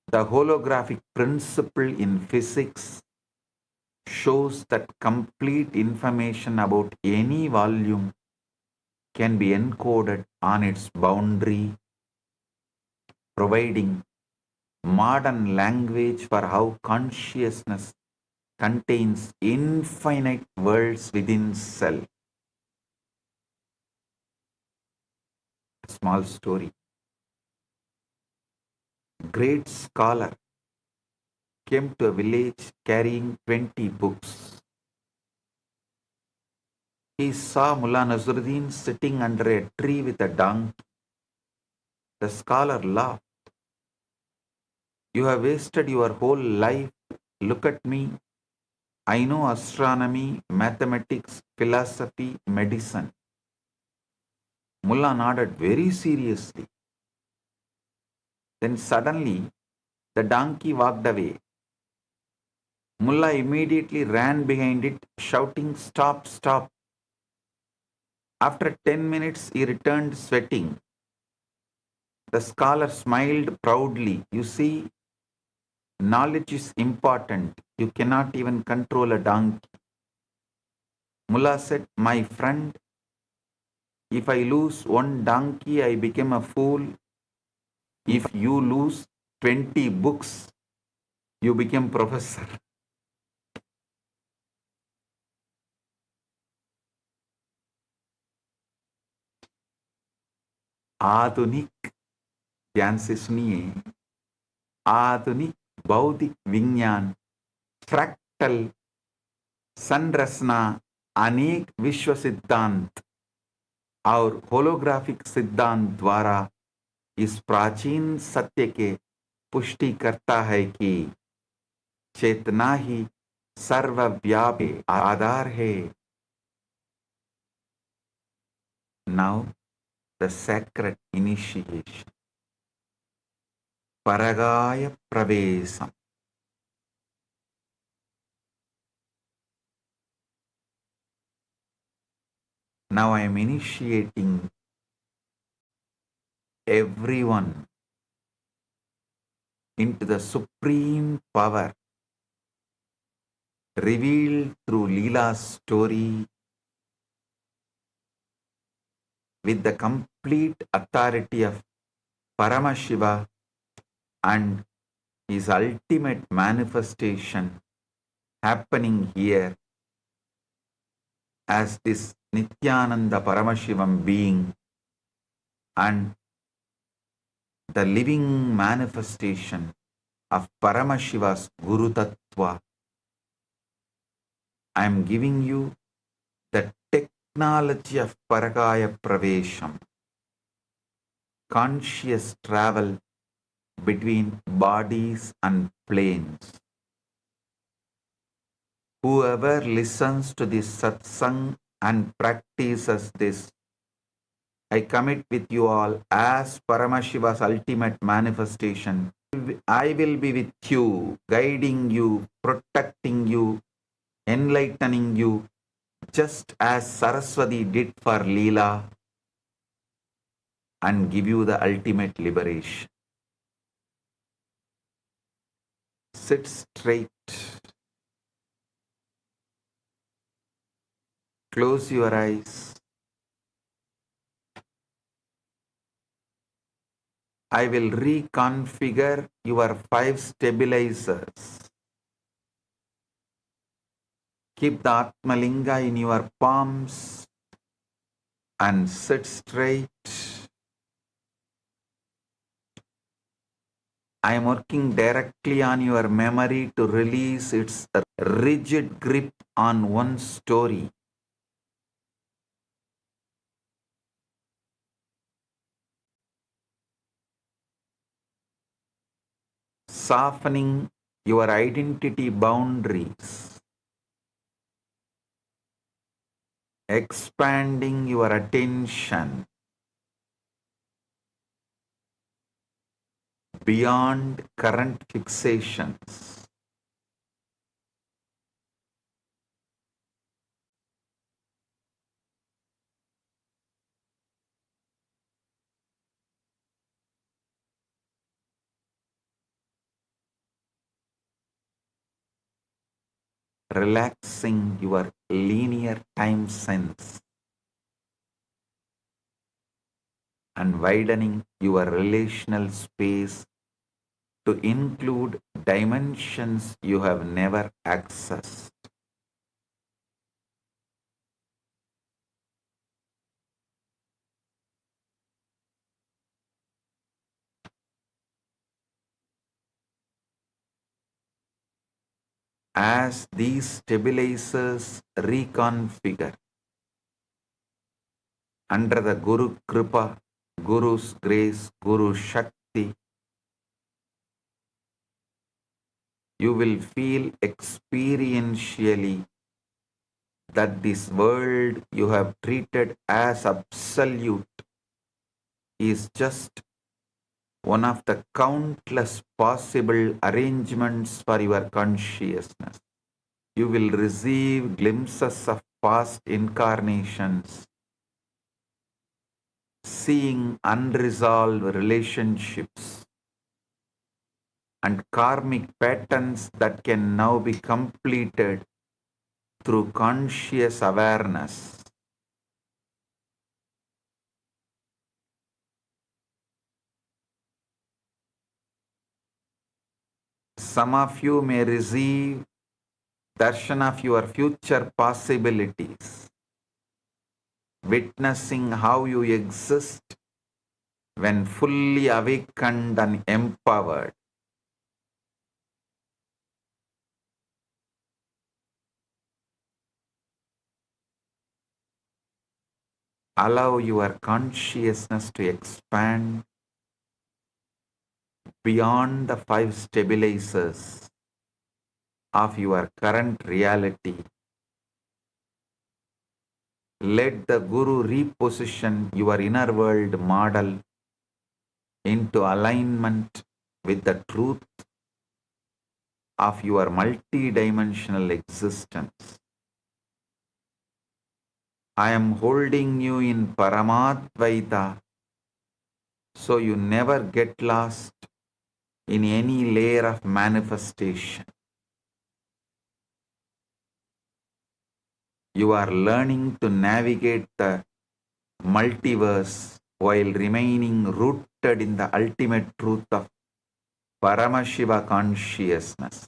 The holographic principle in physics shows that complete information about any volume can be encoded on its boundary, providing modern language for how consciousness contains infinite worlds within self. A small story. Great scholar came to a village carrying 20 books. He saw Mullah Nasruddin sitting under a tree with a donkey. The scholar laughed. You have wasted your whole life. Look at me. I know astronomy, mathematics, philosophy, medicine. Mullah nodded very seriously. Then suddenly, the donkey walked away. Mullah immediately ran behind it, shouting, Stop, stop. After 10 minutes, he returned sweating. The scholar smiled proudly. You see, knowledge is important. You cannot even control a donkey. Mullah said, my friend, if I lose one donkey, I become a fool. If you lose 20 books, you become professor. आधुनिक, ध्यान से सुनिए, आधुनिक बौद्धिक विज्ञान, fractal, संरचना, अनेक विश्व सिद्धांत और होलोग्राफिक सिद्धांत द्वारा इस प्राचीन सत्य के पुष्टि करता है कि चेतना ही सर्वव्यापी आधार है. Now the sacred initiation. Paragaya Pravesam. Now I am initiating everyone into the supreme power revealed through Leela's story with the complete authority of Paramashiva and his ultimate manifestation happening here as this Nithyananda Paramashivam being and the living manifestation of Paramashiva's Guru Tattva. I am giving you the technology of Paragaya Pravesham, conscious travel between bodies and planes. Whoever listens to this satsang and practices this, I commit with you all as Paramashiva's ultimate manifestation. I will be with you, guiding you, protecting you, enlightening you, just as Saraswati did for Leela, and give you the ultimate liberation. Sit straight. Close your eyes. I will reconfigure your 5 stabilizers. Keep the Atmalinga in your palms and sit straight. I am working directly on your memory to release its rigid grip on one story. Softening your identity boundaries. Expanding your attention beyond current fixations. Relaxing your linear time sense and widening your relational space to include dimensions you have never accessed. As these stabilizers reconfigure under the Guru Kripa, Guru's grace, Guru Shakti, you will feel experientially that this world you have treated as absolute is just one of the countless possible arrangements for your consciousness. You will receive glimpses of past incarnations seeing unresolved relationships and karmic patterns that can now be completed through conscious awareness. Some of you may receive darshan of your future possibilities, witnessing how you exist when fully awakened and empowered. Allow your consciousness to expand beyond the five stabilizers of your current reality. Let the Guru reposition your inner world model into alignment with the truth of your multidimensional existence. I am holding you in Paramadvaita so you never get lost in any layer of manifestation. You are learning to navigate the multiverse while remaining rooted in the ultimate truth of Paramashiva consciousness.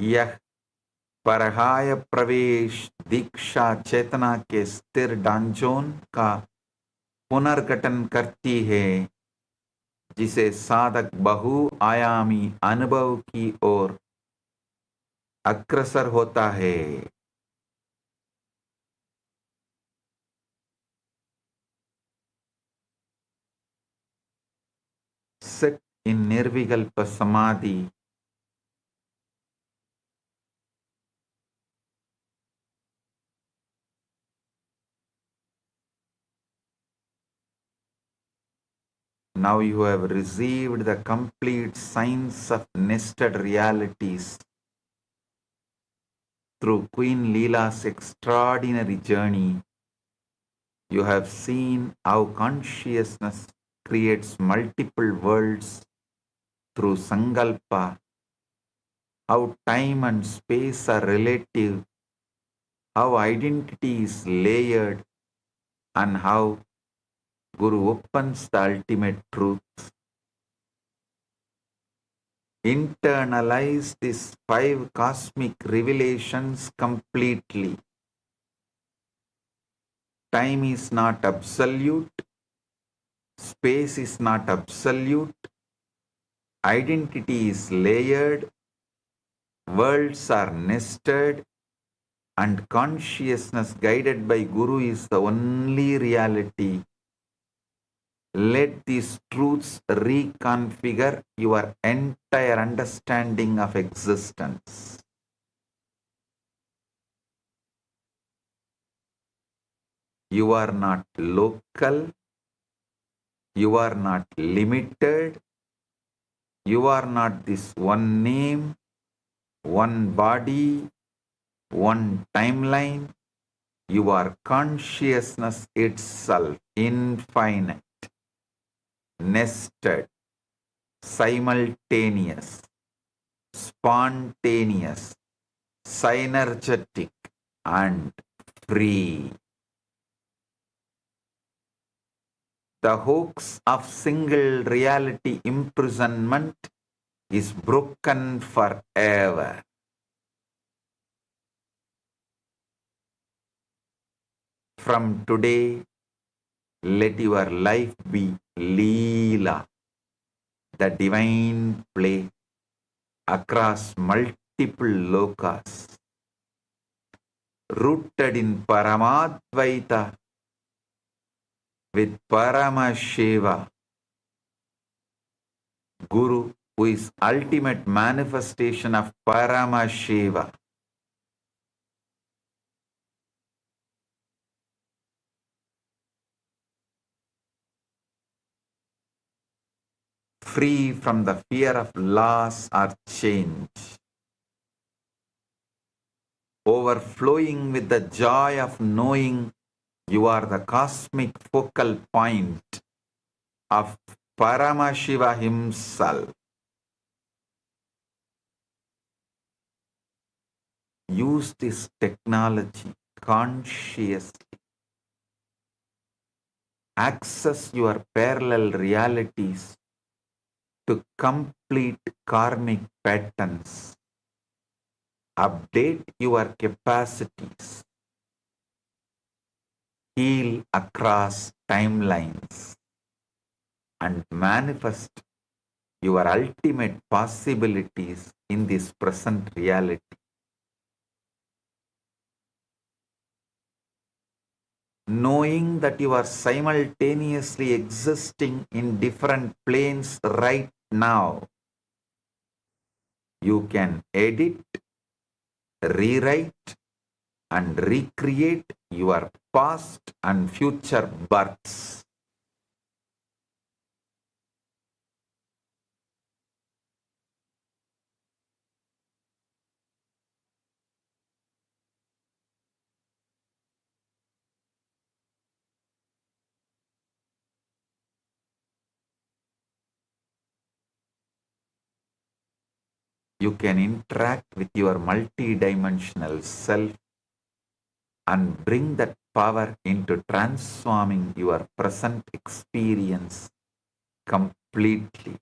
यह परहाय प्रवेश दीक्षा चेतना के स्थिर डांजोन का पुनर्गठन करती है, जिसे साधक बहुआयामी अनुभव की ओर अग्रसर होता है. Sit in Nirvikalpa Samadhi. Now you have received the complete science of nested realities through Queen Leela's extraordinary journey. You have seen how consciousness creates multiple worlds through Sankalpa, how time and space are relative, how identity is layered, and how Guru opens the ultimate truth. Internalize these five cosmic revelations completely. Time is not absolute, space is not absolute, identity is layered, worlds are nested, and consciousness guided by Guru is the only reality. Let these truths reconfigure your entire understanding of existence. You are not local, you are not limited, you are not this one name, one body, one timeline. You are consciousness itself, infinite, nested, simultaneous, spontaneous, synergetic, and free. The hoax of single reality imprisonment is broken forever. From today, let your life be Leela, the divine play across multiple lokas, rooted in Paramadvaita with Paramashiva, Guru, who is ultimate manifestation of Paramashiva. free from the fear of loss or change, overflowing with the joy of knowing you are the cosmic focal point of Paramashiva himself. Use this technology consciously. Access your parallel realities to complete karmic patterns. Update your capacities. Heal across timelines and manifest your ultimate possibilities in this present reality. Knowing that you are simultaneously existing in different planes right now, you can edit, rewrite, and recreate your past and future births. You can interact with your multidimensional self and bring that power into transforming your present experience completely.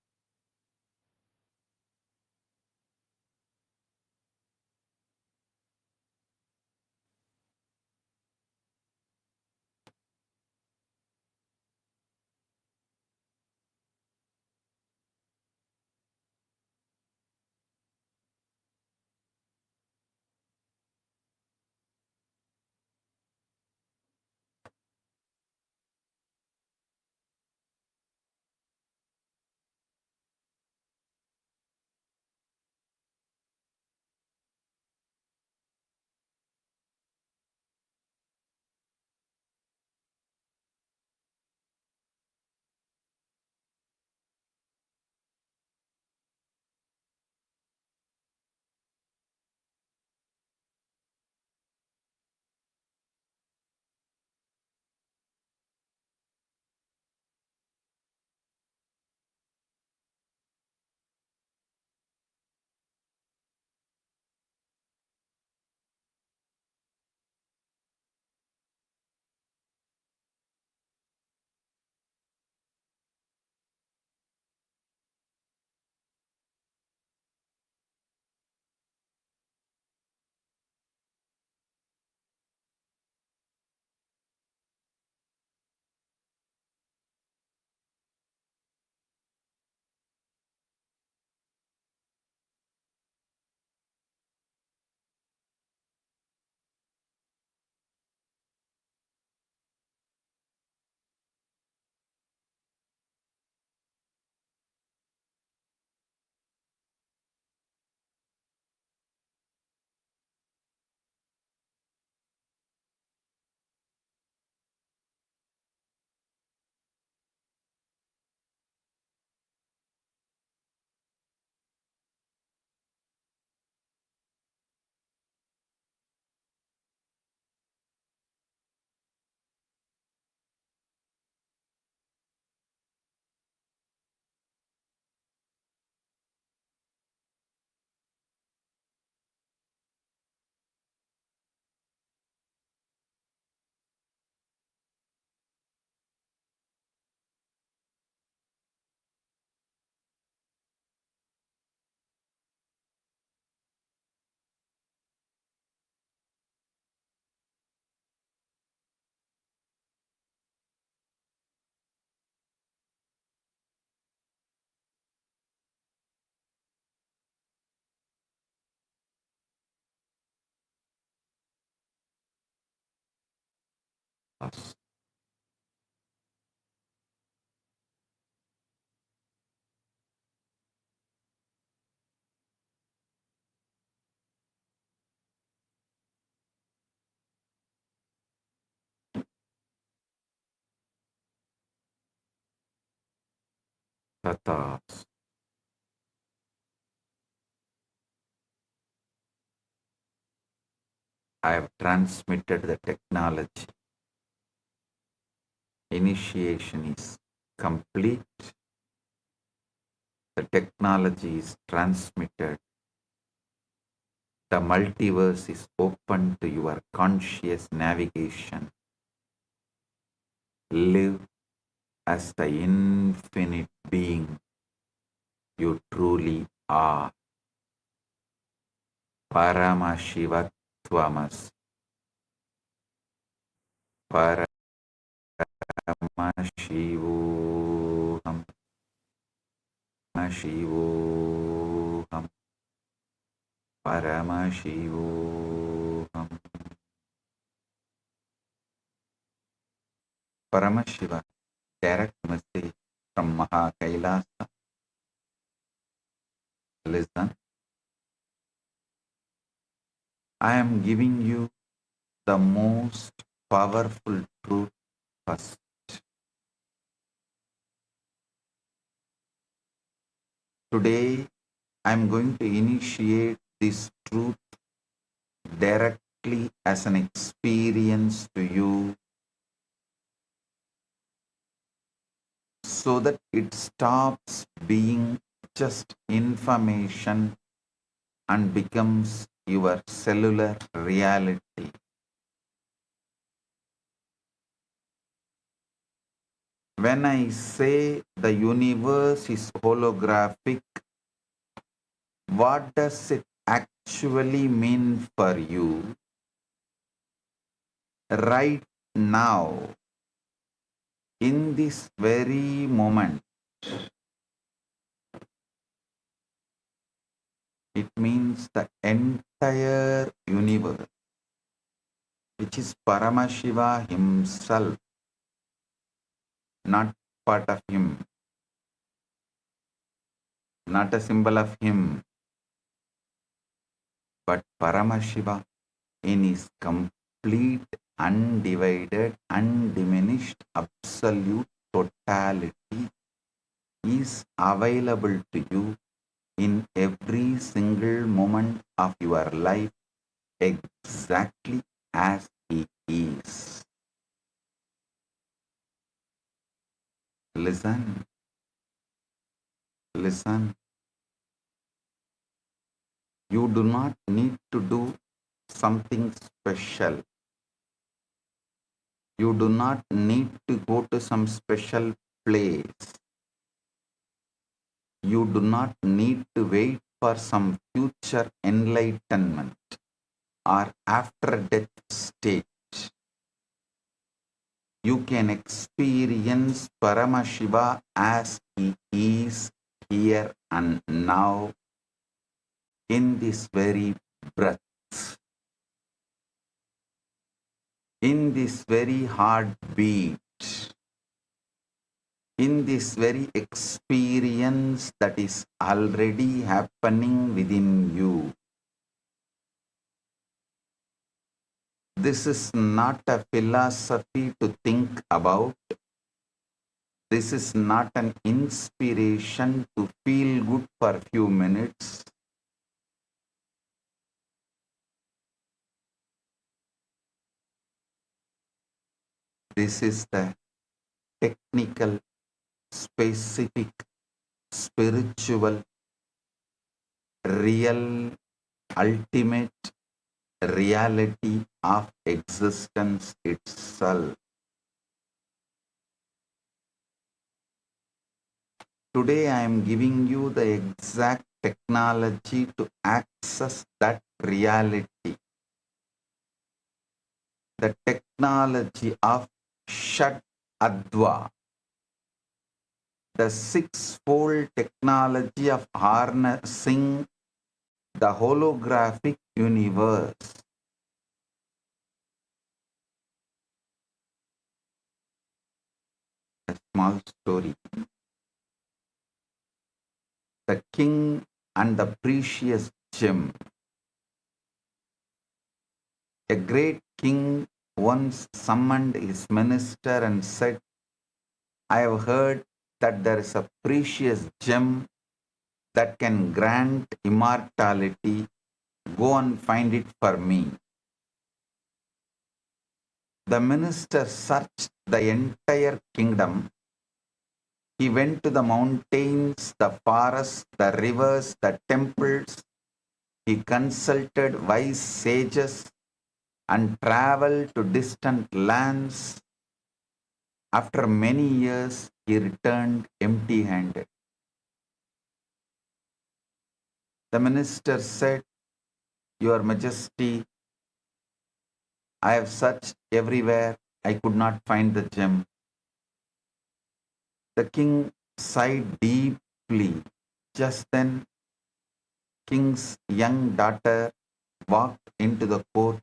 Tathas. I have transmitted the technology. Initiation is complete. The technology is transmitted. The multiverse is open to your conscious navigation. Live as the infinite being you truly are. Paramashivatvamas. Paramashivoham. Paramashivoham. Paramashivoham. Paramashiva, direct message from Maha Kailasa. Listen, I am giving you the most powerful truth first. Today, I am going to initiate this truth directly as an experience to you so that it stops being just information and becomes your cellular reality. When I say the universe is holographic, what does it actually mean for you right now, in this very moment? It means the entire universe, which is Paramashiva himself, not part of him, not a symbol of him, but Paramashiva in his complete, undivided, undiminished, absolute totality is available to you in every single moment of your life exactly as he is. Listen, listen. You do not need to do something special. You do not need to go to some special place. You do not need to wait for some future enlightenment or after death state. You can experience Paramashiva as he is here and now in this very breath, in this very heartbeat, in this very experience that is already happening within you. This is not a philosophy to think about. This is not an inspiration to feel good for a few minutes. This is the technical, specific, spiritual, real, ultimate reality of existence itself. Today I am giving you the exact technology to access that reality. The technology of Shad Adva, the six-fold technology of harnessing the holographic universe. A small story. The king and the precious gem. A great king once summoned his minister and said, I have heard that there is a precious gem that can grant immortality, go and find it for me. The minister searched the entire kingdom. He went to the mountains, the forests, the rivers, the temples. He consulted wise sages and traveled to distant lands. After many years, he returned empty-handed. The minister said, Your Majesty, I have searched everywhere. I could not find the gem. The king sighed deeply. Just then, king's young daughter walked into the court.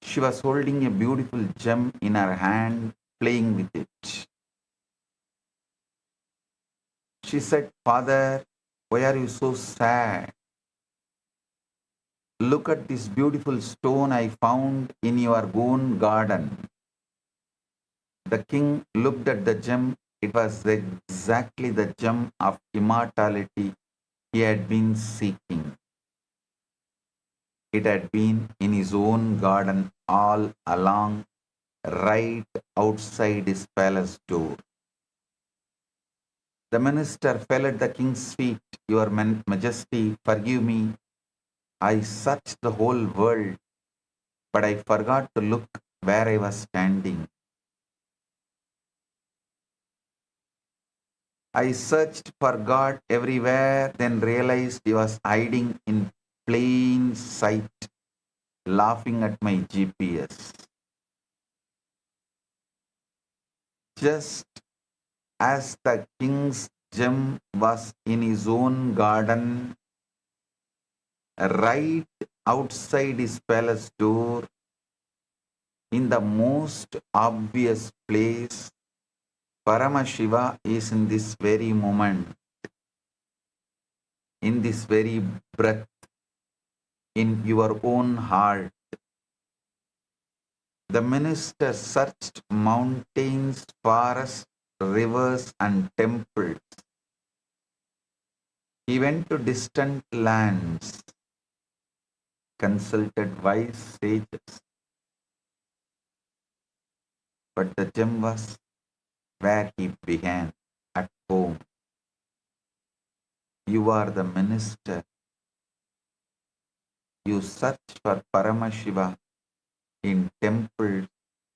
She was holding a beautiful gem in her hand, playing with it. She said, Father, why are you so sad? Look at this beautiful stone I found in your own garden. The king looked at the gem. It was exactly the gem of immortality he had been seeking. It had been in his own garden all along, right outside his palace door. The minister fell at the king's feet. Your Majesty, forgive me. I searched the whole world, but I forgot to look where I was standing. I searched for God everywhere, then realized he was hiding in plain sight, laughing at my GPS. Just as the king's gem was in his own garden, right outside his palace door, in the most obvious place, Paramashiva is in this very moment, in this very breath, in your own heart. The minister searched mountains, forests, rivers, and temples. He went to distant lands, consulted wise sages. But the gem was where he began, at home. You are the minister. You search for Paramashiva in temples,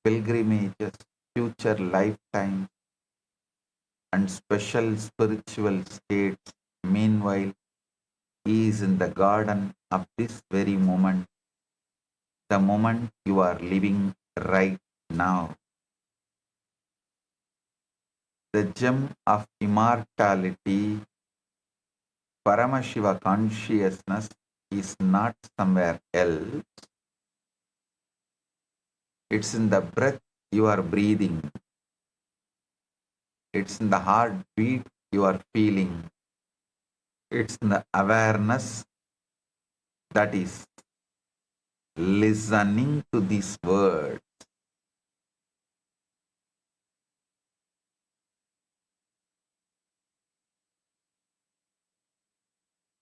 pilgrimages, future lifetimes, and special spiritual states. Meanwhile, he is in the garden of this very moment, the moment you are living right now. The gem of immortality, Paramashiva consciousness, is not somewhere else. It's in the breath you are breathing. It's in the heartbeat you are feeling. It's in the awareness that is listening to these words.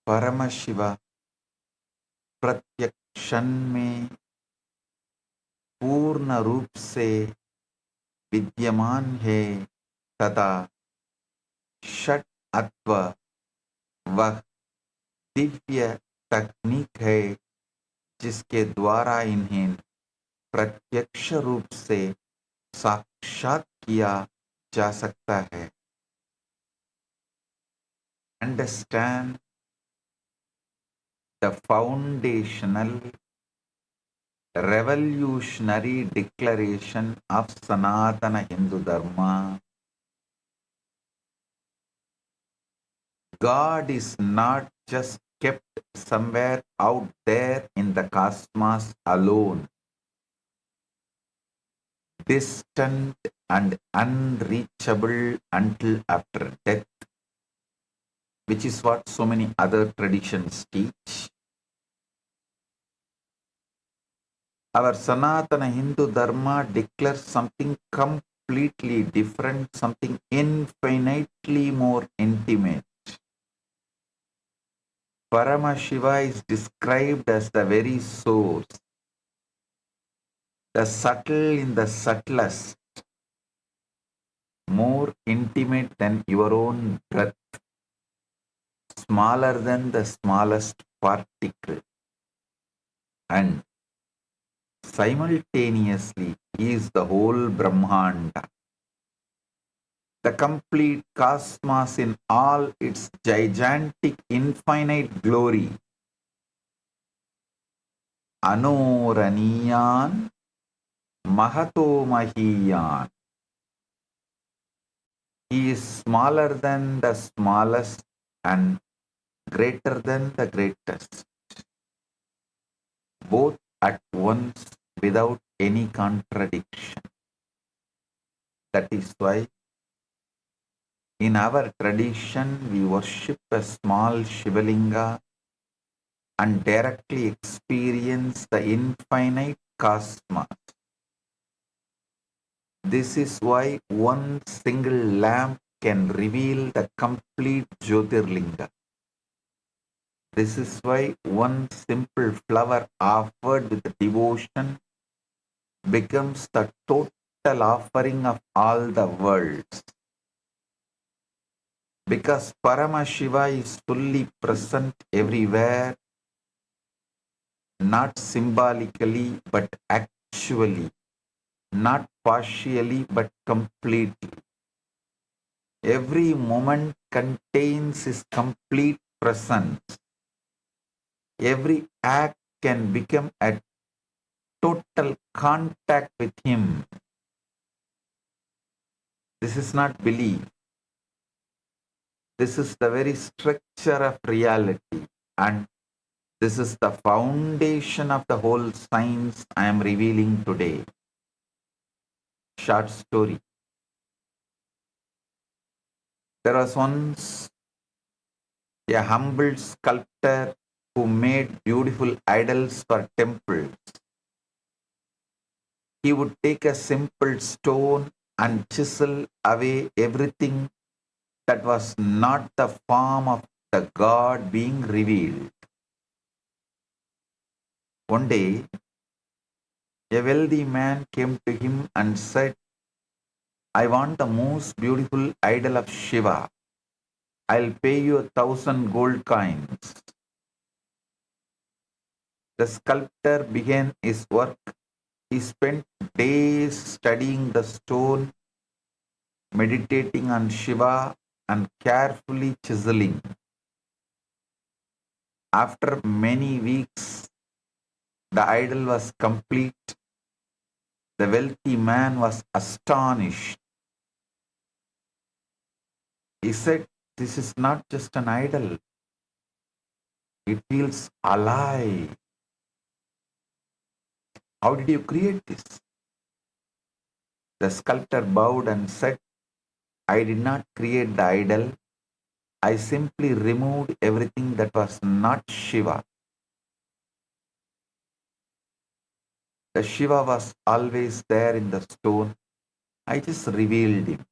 Paramashiva प्रत्येक क्षण में पूर्ण रूप से विद्यमान है तथा षट अत्व वह दिव्य तकनीक है जिसके द्वारा इन्हें प्रत्यक्ष रूप से साक्षात किया जा सकता है. Understand the foundational revolutionary declaration of Sanatana Hindu Dharma. God is not just kept somewhere out there in the cosmos alone, distant and unreachable until after death, which is what so many other traditions teach. Our Sanatana Hindu Dharma declares something completely completely different, something infinitely more intimate. Paramashiva is described as the very source, the subtle in the subtlest, more intimate than your own breath, smaller than the smallest particle, and simultaneously he is the whole Brahmanda, the complete cosmos in all its gigantic infinite glory. Anoraniyan Mahato Mahiyan. He is smaller than the smallest and greater than the greatest, both at once without any contradiction. That is why in our tradition we worship a small Shivalinga and directly experience the infinite cosmos. This is why one single lamp can reveal the complete Jyotirlinga. This is why one simple flower offered with devotion becomes the total offering of all the worlds. Because Paramashiva is fully present everywhere, not symbolically but actually, not partially but completely. Every moment contains his complete presence. Every act can become a total contact with him. This is not belief. This is the very structure of reality, and this is the foundation of the whole science I am revealing today. Short story. There was once a humble sculptor who made beautiful idols for temples. He would take a simple stone and chisel away everything that was not the form of the God being revealed. One day, a wealthy man came to him and said, I want the most beautiful idol of Shiva. I'll pay you 1,000 gold coins. The sculptor began his work. He spent days studying the stone, meditating on Shiva, and carefully chiseling. After many weeks, the idol was complete. The wealthy man was astonished. He said, this is not just an idol. It feels alive. How did you create this? The sculptor bowed and said, I did not create the idol. I simply removed everything that was not Shiva. The Shiva was always there in the stone. I just revealed him.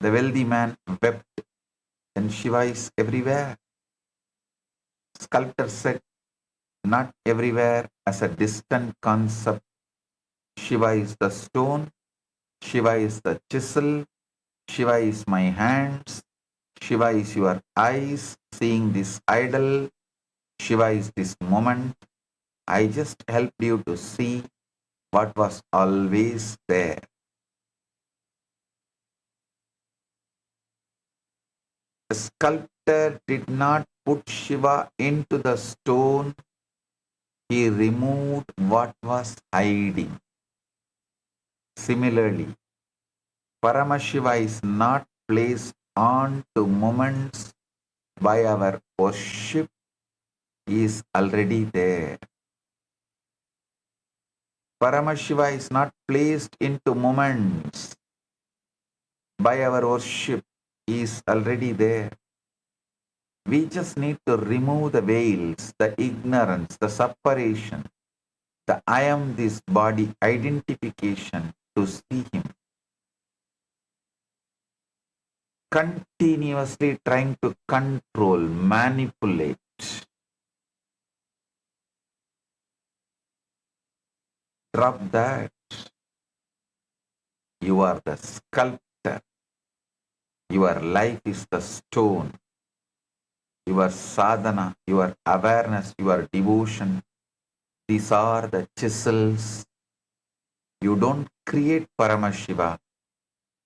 The wealthy man wept. Then Shiva is everywhere. Sculptor said, not everywhere as a distant concept. Shiva is the stone. Shiva is the chisel. Shiva is my hands. Shiva is your eyes seeing this idol. Shiva is this moment. I just helped you to see what was always there. The sculptor did not put Shiva into the stone. He removed what was hiding. Similarly, Paramashiva is not placed onto moments by our worship. He is already there. Paramashiva is not placed into moments by our worship. He is already there. We just need to remove the veils, the ignorance, the separation, the I am this body identification, to see him. Continuously trying to control, manipulate. Drop that. You are the sculptor. Your life is the stone. Your sadhana, your awareness, your devotion. These are the chisels. You don't create Paramashiva.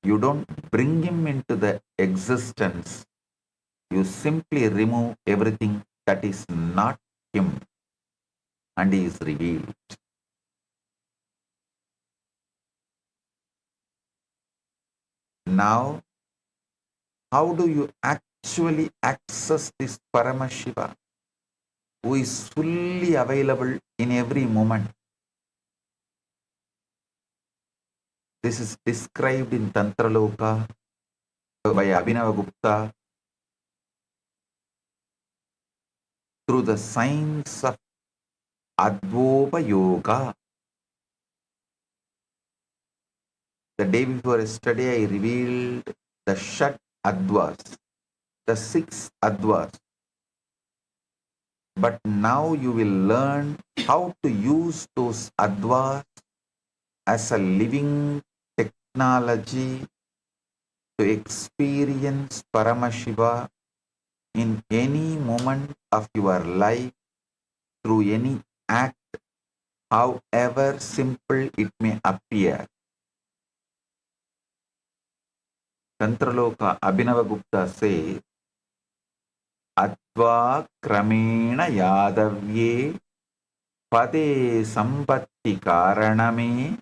You don't bring him into the existence. You simply remove everything that is not him, and he is revealed. Now, how do you actually access this Paramashiva, who is fully available in every moment? This is described in Tantra Loka by Abhinavagupta through the science of Advopa Yoga. The day before yesterday, I revealed the Shat Advas, the 6 Advas. But now you will learn how to use those Advas as a living technology to experience Paramashiva in any moment of your life through any act, however simple it may appear. Tantraloka Abhinavagupta says, Adva Kramena Yadavye Pade Sambatti Karaname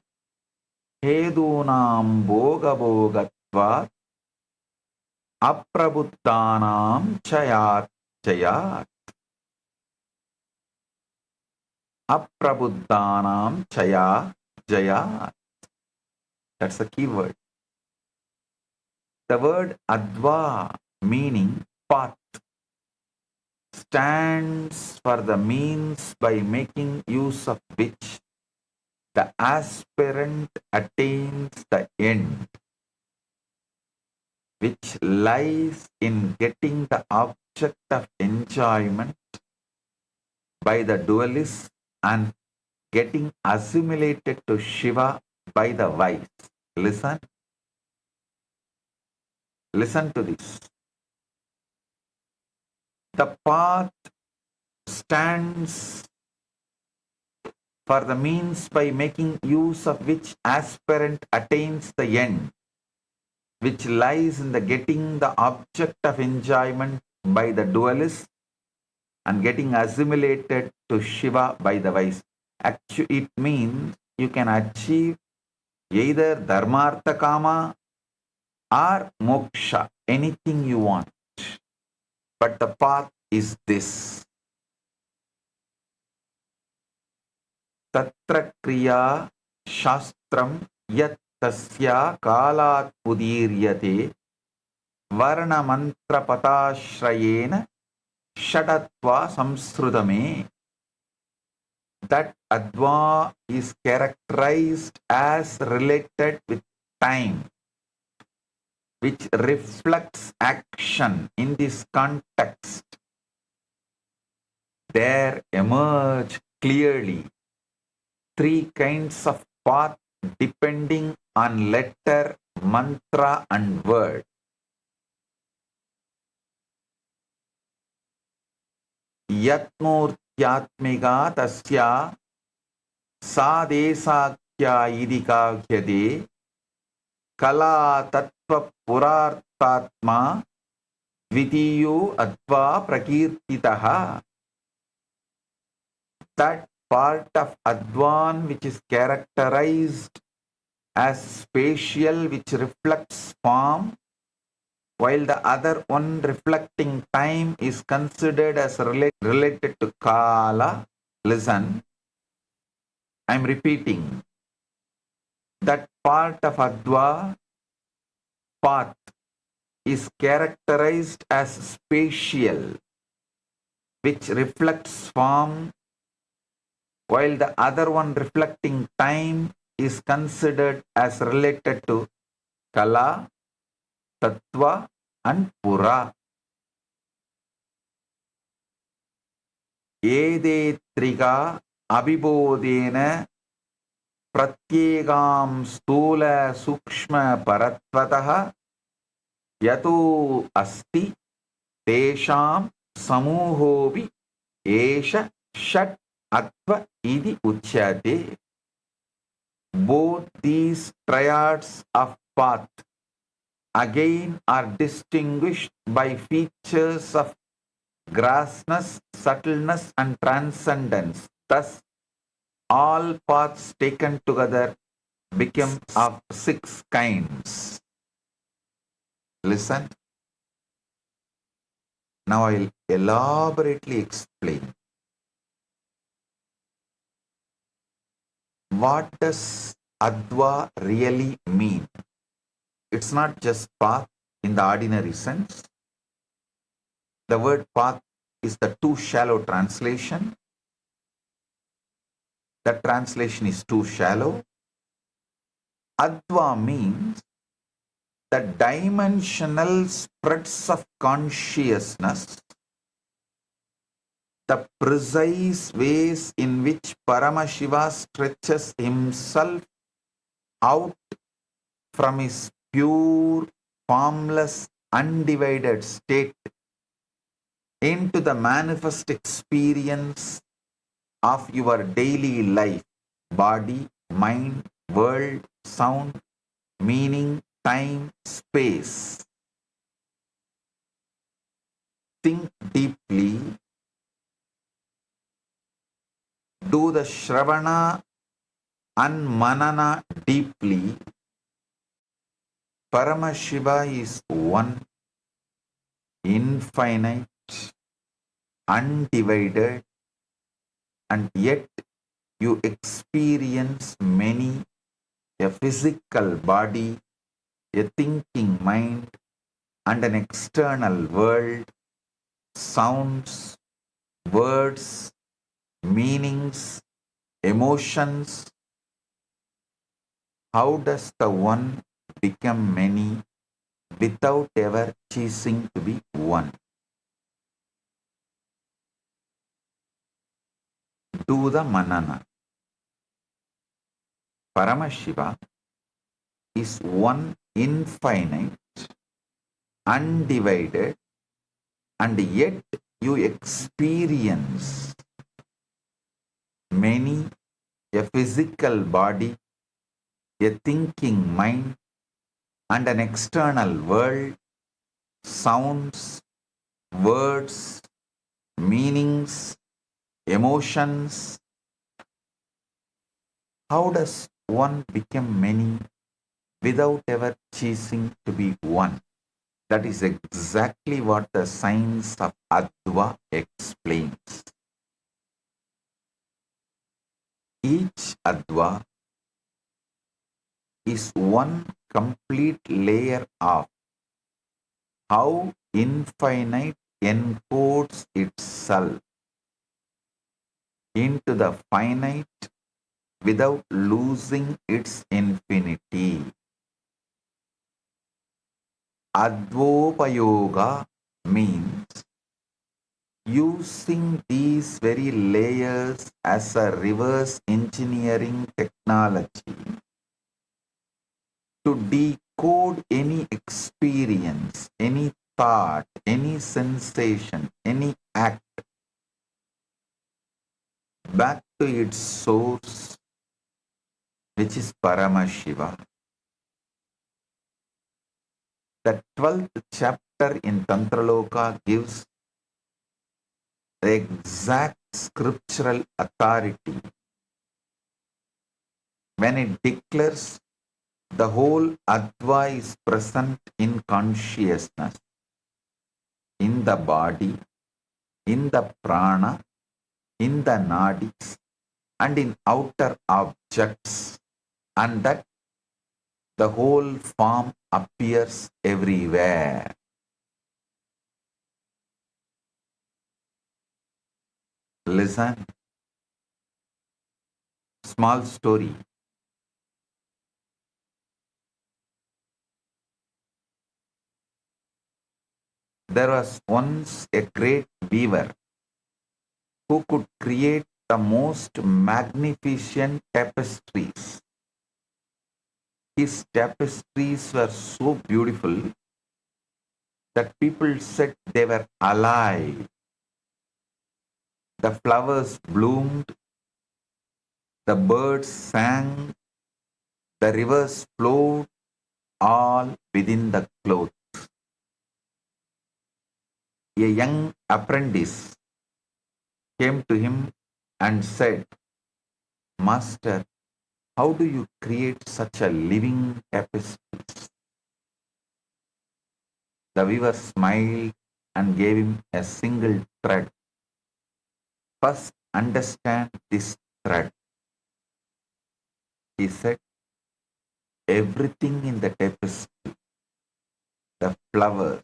Hedunam Bhoga Bhogatva Aprabuddhanam Chayat Chayat. Aprabuddhanam Chaya Jayat. That's the key word. The word Adva, meaning path, stands for the means by making use of which the aspirant attains the end, which lies in getting the object of enjoyment by the dualist and getting assimilated to Shiva by the wise. Listen. Listen to this. The path stands for the means by making use of which aspirant attains the end, which lies in the getting the object of enjoyment by the dualist and getting assimilated to Shiva by the wise. Actually, it means you can achieve either Dharmartha Kama or Moksha, anything you want. But the path is this. Tatra Kriya Shastram Yat Tasya Kalat Udiryate Varna Mantra Patashrayena Shadatva Samsrudame. That Adva is characterized as related with time, which reflects action. In this context, there emerge clearly 3 kinds of path depending on letter, mantra and word. Yatmurtyatmiga tasya sadesakya idikaghyade kala tattva purartatma dvitiyo adva prakirtitaha. That part of Advan which is characterized as spatial, which reflects form, while the other one reflecting time is considered as related to Kala. Listen, I am repeating. That part of Adva path is characterized as spatial, which reflects form, while the other one reflecting time is considered as related to Kala, Tattva and Pura. Ede triga abhibodena pratyegam stula sukshma paratvatah yato asti tesham samuhovi esha shat atva idi uchyate. Both these triads of path again are distinguished by features of grossness, subtleness and transcendence. Thus, all paths taken together become of 6 kinds. Listen. Now I'll elaborately explain. What does Adva really mean? It's not just path in the ordinary sense. The word path is the too shallow translation. That translation is too shallow. Adva means the dimensional spreads of consciousness, the precise ways in which Paramashiva stretches himself out from his pure, formless, undivided state into the manifest experience of your daily life, body, mind, world, sound, meaning, time, space. Think deeply. Do the Shravana and Manana deeply. Paramashiva is one, infinite, undivided, and yet you experience many, a physical body, a thinking mind, and an external world, sounds, words, meanings, emotions. How does the one become many without ever ceasing to be one? Do the manana. Paramashiva is one, infinite, undivided, and yet you experience many, a physical body, a thinking mind, and an external world, sounds, words, meanings, emotions. How does one become many without ever ceasing to be one? That is exactly what the science of Adva explains. Each Adva is one complete layer of how infinite encodes itself into the finite without losing its infinity. Advopayoga means using these very layers as a reverse engineering technology to decode any experience, any thought, any sensation, any act back to its source, which is Paramashiva. The 12th chapter in Tantraloka gives the exact scriptural authority when it declares the whole Adva is present in consciousness, in the body, in the prana, in the nadis, and in outer objects, and that the whole form appears everywhere. Listen. Small story. There was once a great weaver who could create the most magnificent tapestries. His tapestries were so beautiful that people said they were alive. The flowers bloomed, the birds sang, the rivers flowed, all within the cloth. A young apprentice came to him and said, Master, how do you create such a living tapestry? The weaver smiled and gave him a single thread. First, understand this thread. He said, everything in the tapestry, the flowers,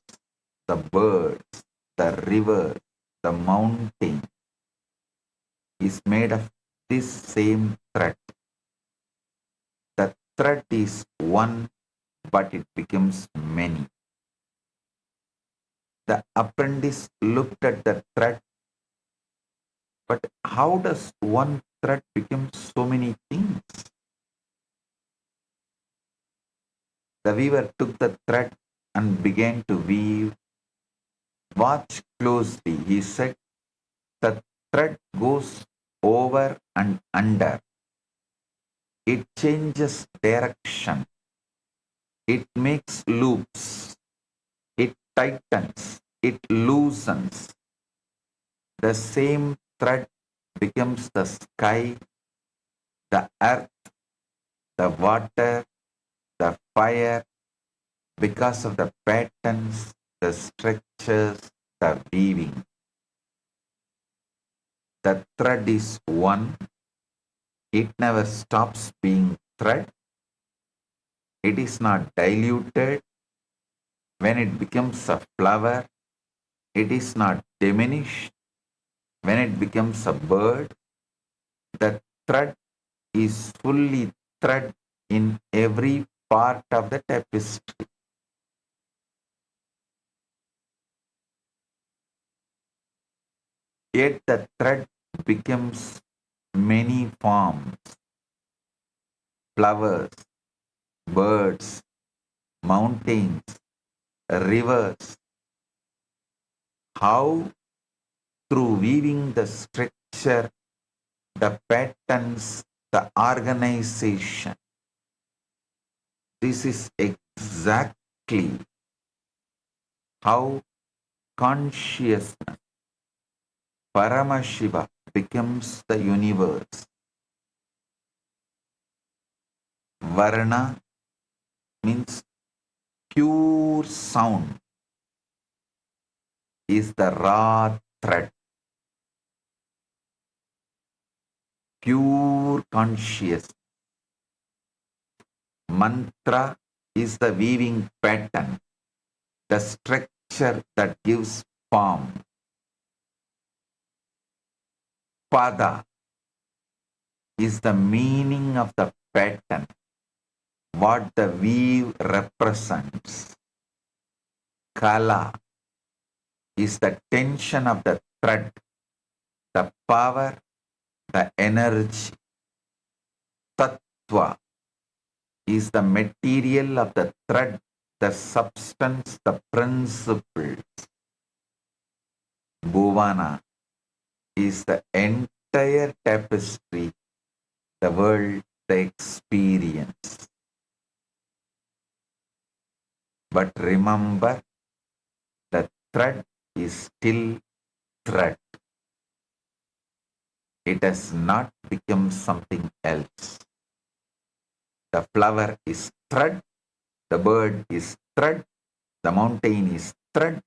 the birds, the river, the mountain, is made of this same thread. The thread is one, but it becomes many. The apprentice looked at the thread, but how does one thread become so many things? The weaver took the thread and began to weave. Watch closely, he said. The thread goes over and under. It changes direction. It makes loops. It tightens. It loosens. The same thread becomes the sky, the earth, the water, the fire, because of the patterns, the structures, the weaving. The thread is one. It never stops being thread. It is not diluted. When it becomes a flower, it is not diminished. When it becomes a bird, the thread is fully thread in every part of the tapestry. Yet the thread becomes many forms. Flowers, birds, mountains, rivers. How? Through weaving the structure, the patterns, the organization. This is exactly how consciousness, Paramashiva, becomes the universe. Varna means pure sound, is the raw thread. Pure consciousness. Mantra is the weaving pattern, the structure that gives form. Pada is the meaning of the pattern, what the weave represents. Kala is the tension of the thread, the power, the energy. Tattva is the material of the thread, the substance, the principles. Bhuvana is the entire tapestry, the world, the experience. But remember, the thread is still thread. It has not become something else. The flower is thread, the bird is thread, the mountain is thread.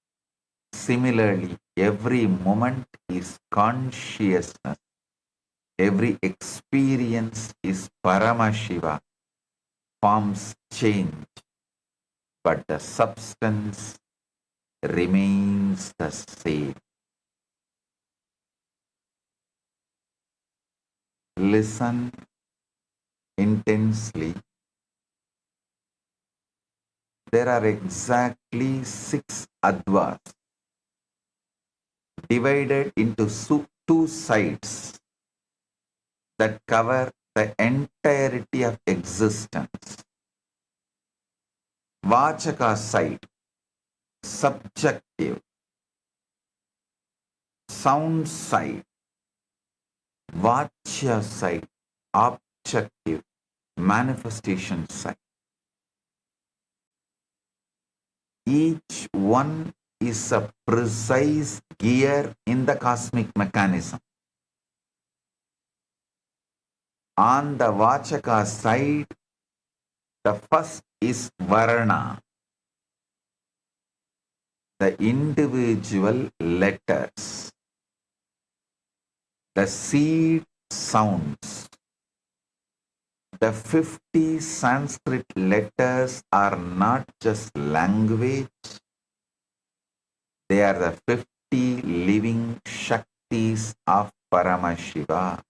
Similarly, every moment is consciousness. Every experience is Paramashiva. Forms change, but the substance remains the same. Listen intensely. There are exactly 6 advas. divided into two sides that cover the entirety of existence. Vachaka side, subjective. Sound side, Vachya side, objective, manifestation side. Each one is a precise gear in the cosmic mechanism. On the Vachaka side, the first is Varna, the individual letters, the seed sounds. The 50 Sanskrit letters are not just language, they are the 50 living Shaktis of Paramashiva.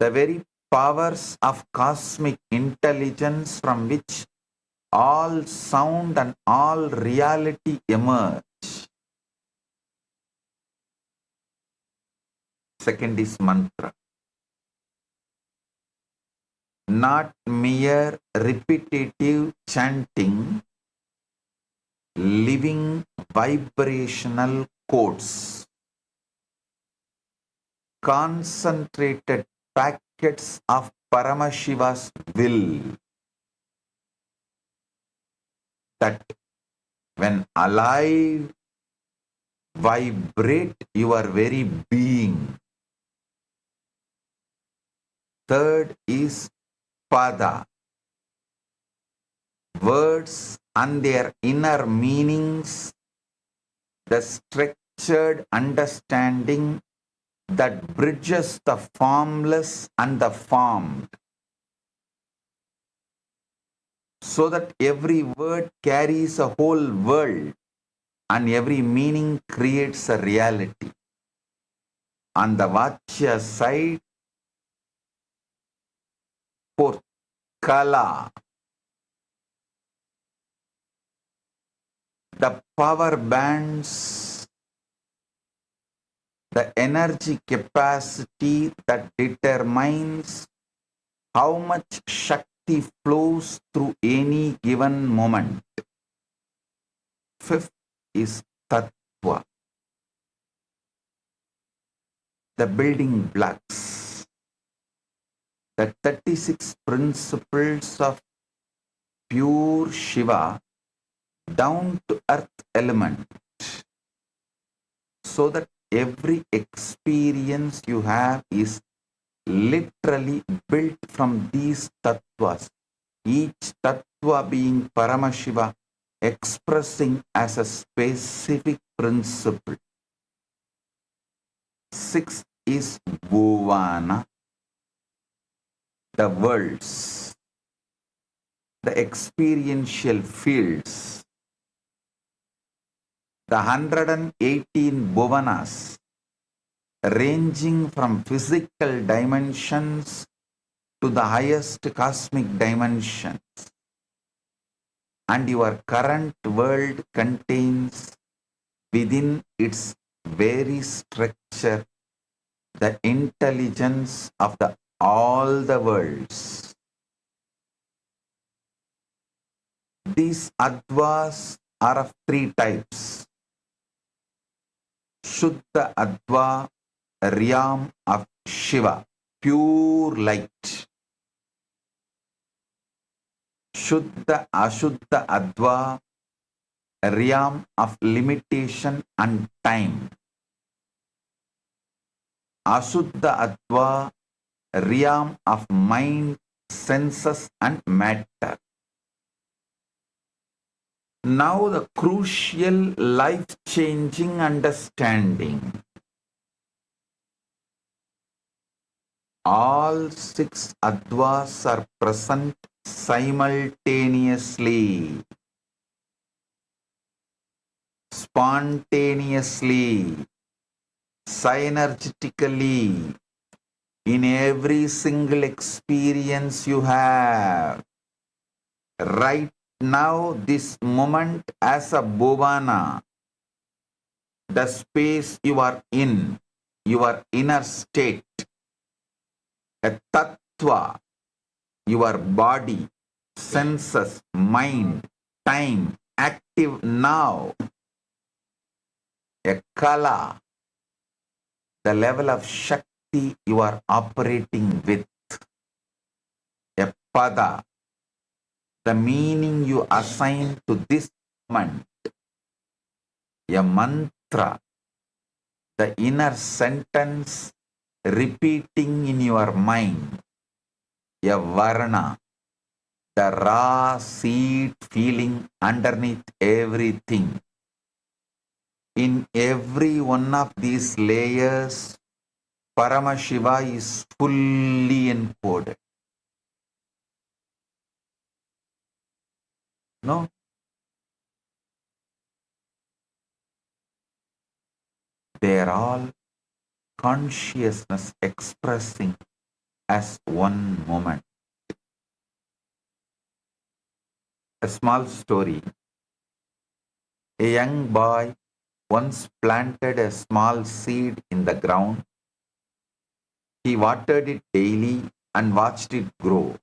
The very powers of cosmic intelligence from which all sound and all reality emerge. Second is mantra. Not mere repetitive chanting, living vibrational codes. Concentrated packets of Paramashiva's will that when alive vibrate your very being. Third is Pada. Words and their inner meanings, the structured understanding that bridges the formless and the formed, so that every word carries a whole world and every meaning creates a reality. On the Vachya side, fourth, Kala. The power bands, the energy capacity that determines how much Shakti flows through any given moment. Fifth is Tattva, the building blocks, the 36 principles of pure Shiva down to earth element, so that every experience you have is literally built from these tattvas, each tattva being Paramashiva expressing as a specific principle. Sixth is Bhuvana, the worlds, the experiential fields, the 118 bhuvanas, ranging from physical dimensions to the highest cosmic dimensions. And your current world contains within its very structure the intelligence of all the worlds. These advas are of three types. Shuddha Adva, realm of Shiva, pure light. Shuddha Ashuddha Adva, realm of limitation and time. Ashuddha Adva, realm of mind, senses and matter. Now the crucial life-changing understanding. All six advas are present simultaneously, spontaneously, synergetically, in every single experience you have. Right now, this moment as a bhuvana, the space you are in, your inner state, a tattva, your body, senses, mind, time, active now, a kala, the level of Shakti you are operating with, a pada, the meaning you assign to this moment, a mantra, the inner sentence repeating in your mind, a varna, the raw seed feeling underneath everything. In every one of these layers, Paramashiva is fully encoded. No? They are all consciousness expressing as one moment. A small story. A young boy once planted a small seed in the ground. He watered it daily and watched it grow.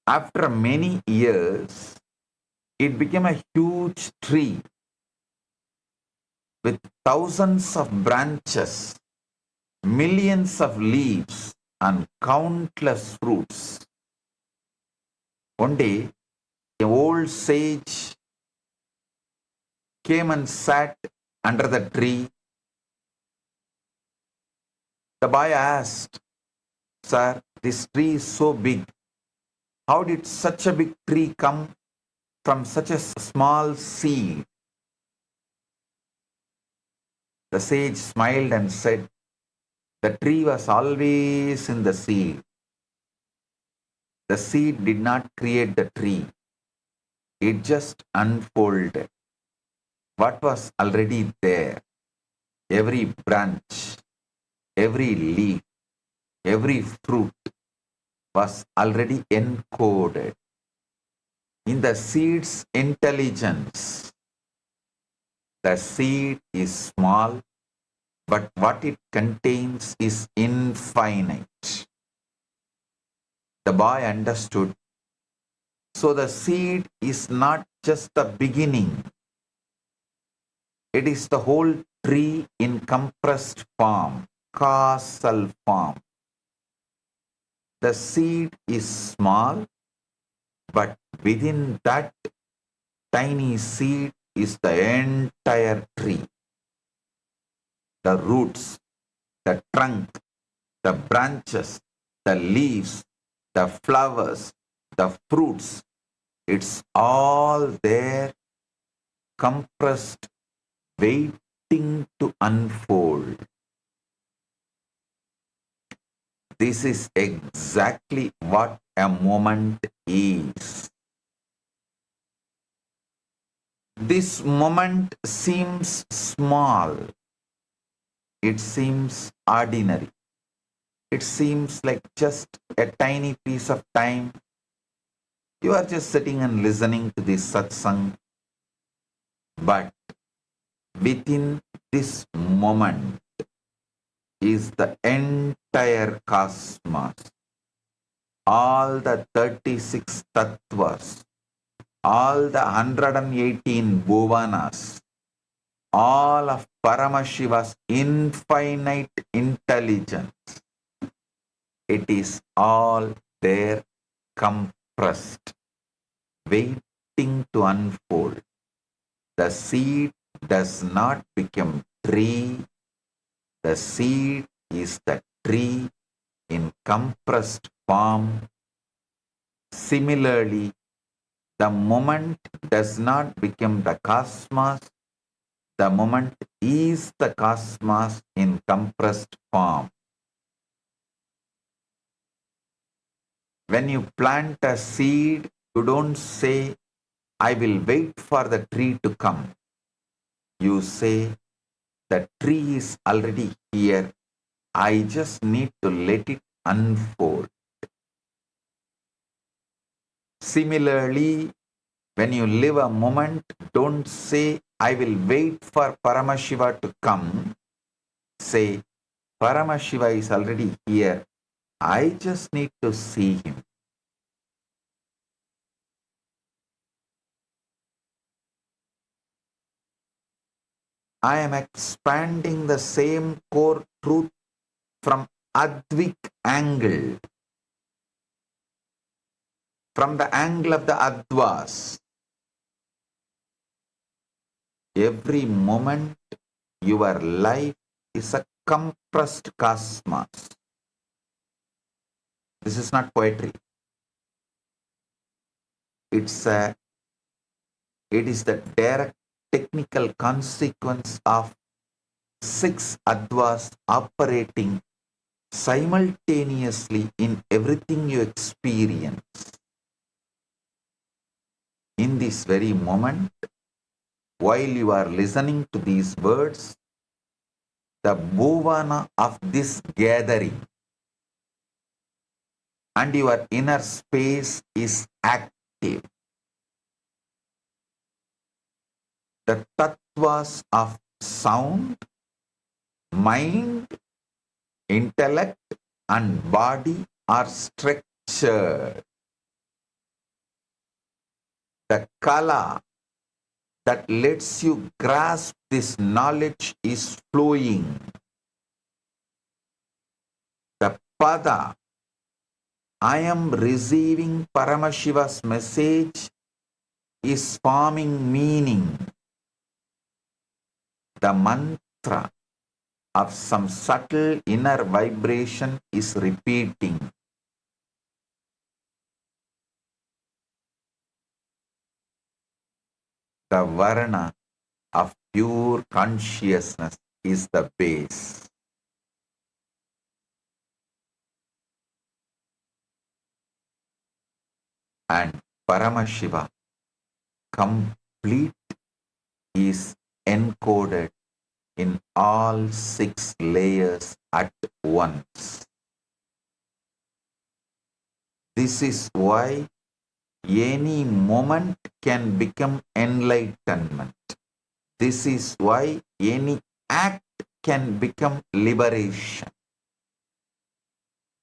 After many years, it became a huge tree with thousands of branches, millions of leaves, and countless fruits. One day, an old sage came and sat under the tree. The boy asked, "Sir, this tree is so big. How did such a big tree come from such a small seed?" The sage smiled and said, "The tree was always in the seed. The seed did not create the tree. It just unfolded what was already there. Every branch, every leaf, every fruit was already encoded in the seed's intelligence. The seed is small, but what it contains is infinite." The boy understood. So the seed is not just the beginning. It is the whole tree in compressed form, causal form. The seed is small, but within that tiny seed is the entire tree. The roots, the trunk, the branches, the leaves, the flowers, the fruits, it's all there, compressed, waiting to unfold. This is exactly what a moment is. This moment seems small. It seems ordinary. It seems like just a tiny piece of time. You are just sitting and listening to this satsang. But within this moment is the entire cosmos. All the 36 tattvas, all the 118 bhuvanas, all of Paramashiva's infinite intelligence. It is all there compressed, waiting to unfold. The seed does not become tree. The seed is the tree in compressed form. Similarly, the moment does not become the cosmos. The moment is the cosmos in compressed form. When you plant a seed, you don't say, "I will wait for the tree to come." You say, "The tree is already here. I just need to let it unfold." Similarly, when you live a moment, don't say, I will wait for Paramashiva to come, say, Paramashiva is already here. I just need to see him. I am expanding the same core truth from Advik angle, from the angle of the Advas. Every moment, your life is a compressed cosmos. This is not poetry. It is the direct technical consequence of 6 Advas operating simultaneously in everything you experience. In this very moment, while you are listening to these words, the bhuvana of this gathering and your inner space is active. The tattvas of sound, mind, intellect and body are structured. The kala that lets you grasp this knowledge is flowing. The pada, I am receiving Paramashiva's message, is forming meaning. The mantra of some subtle inner vibration is repeating. The varna of pure consciousness is the base. And Paramashiva, complete, is encoded in all 6 layers at once. This is why any moment can become enlightenment. This is why any act can become liberation.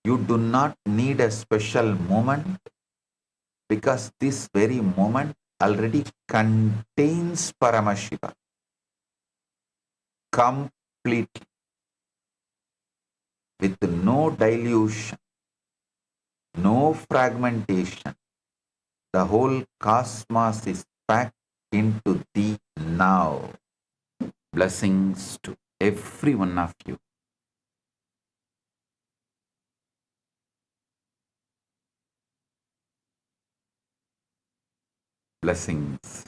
You do not need a special moment because this very moment already contains Paramashiva completely, with no dilution, no fragmentation. The whole cosmos is packed into the now. Blessings to every one of you. Blessings.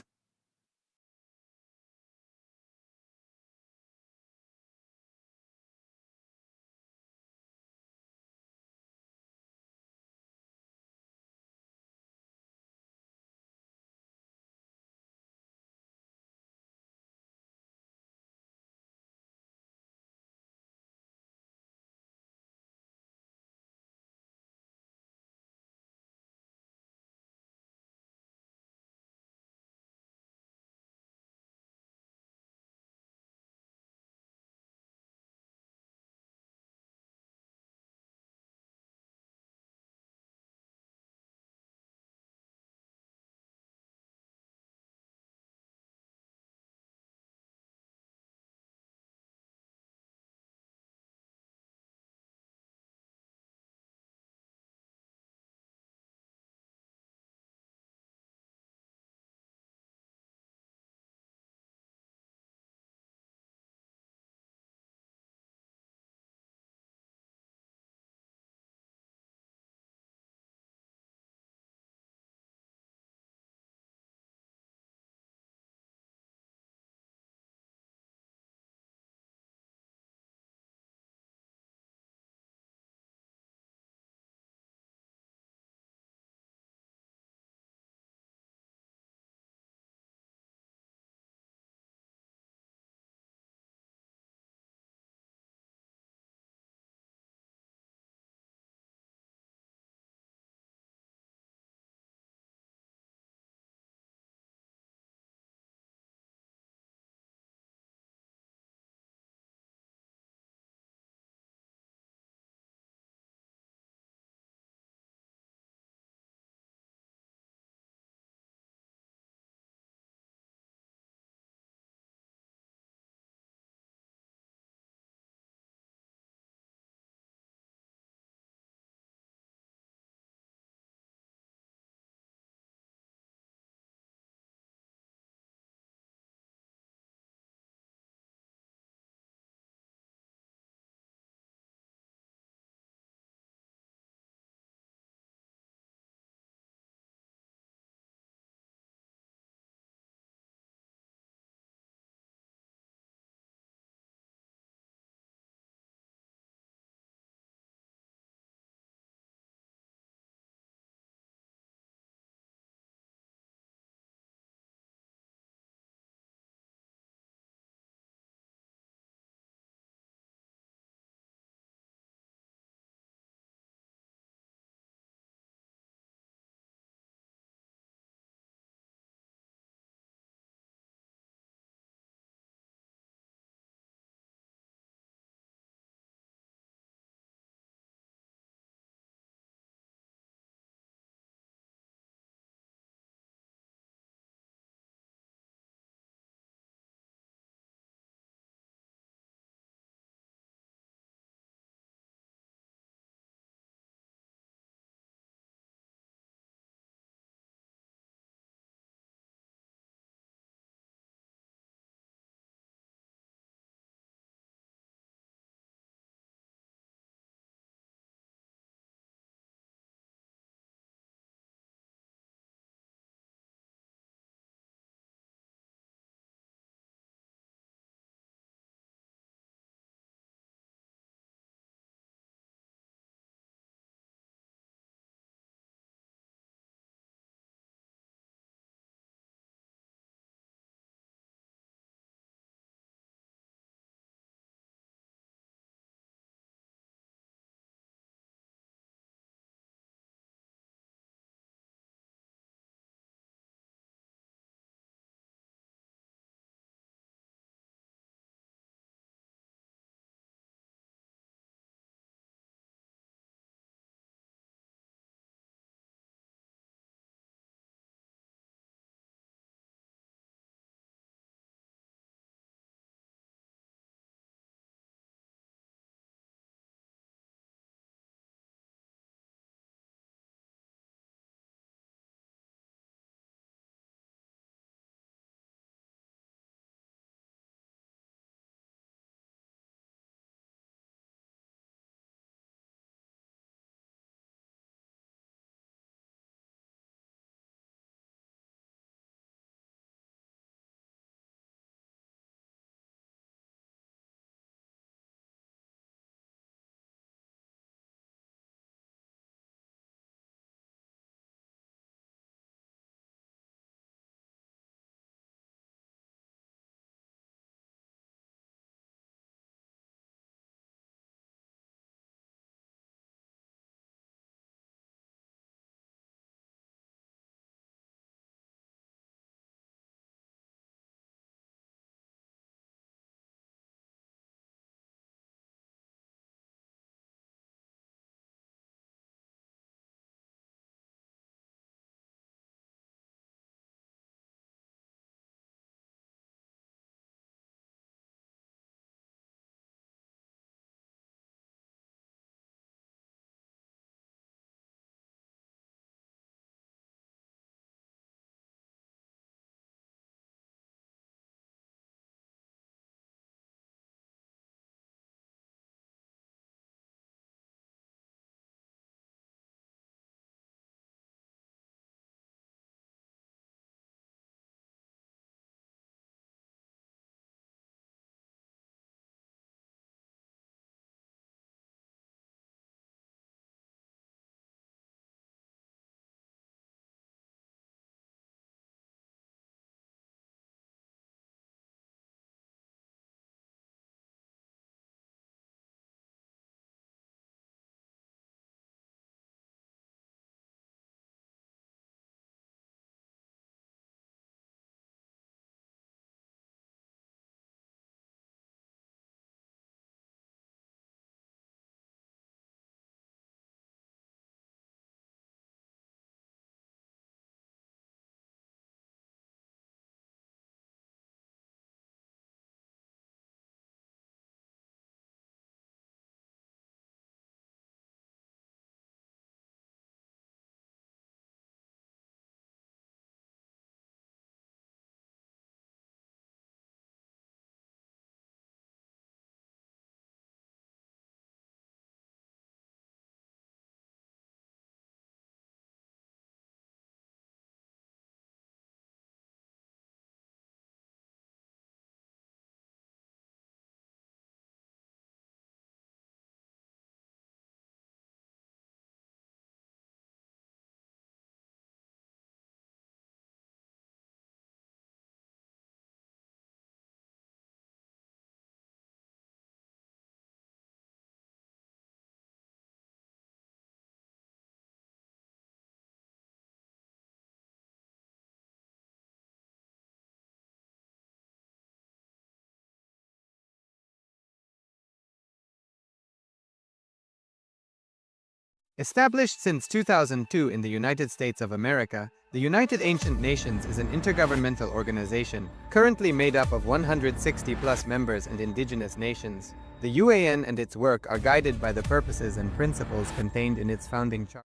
Established since 2002 in the United States of America, the United Ancient Nations is an intergovernmental organization currently made up of 160 plus members and indigenous nations. The UAN and its work are guided by the purposes and principles contained in its founding charter.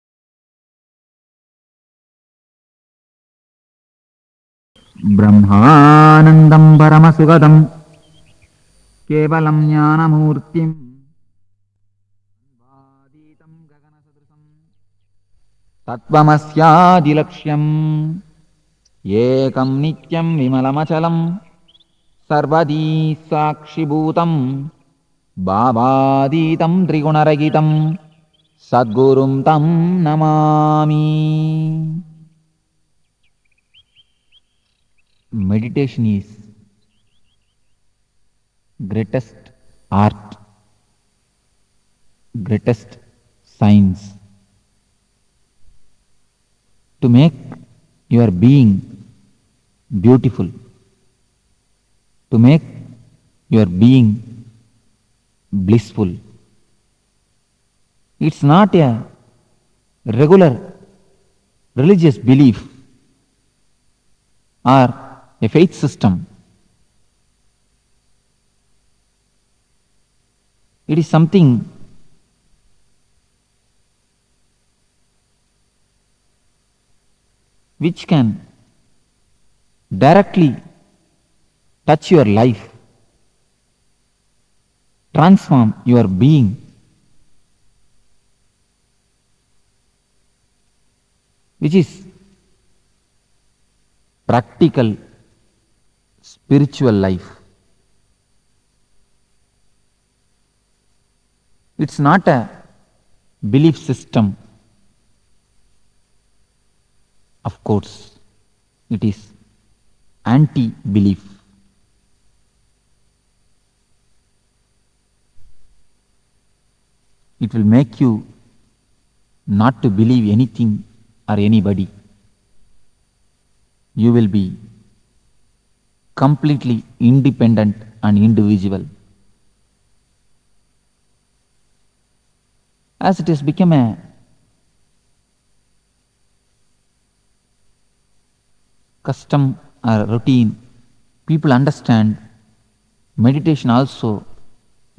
ब्रह्मानन्दं परमसुगदं केवलं ज्ञानमूर्तिं तत्त्वमस्यादिलक्ष्यम् एकं नित्यं विमलमचलं सर्वदी साक्षिभूतं भावातीतं त्रिगुणरहितं सद्गुरुं तं Namami. Meditation is greatest art, greatest science to make your being beautiful, to make your being blissful. It's not a regular religious belief or a faith system. It is something which can directly touch your life, transform your being, which is practical spiritual life. It's not a belief system. Of course, it is anti-belief. It will make you not to believe anything or anybody. You will be completely independent and individual. As it has become a custom or routine, people understand meditation also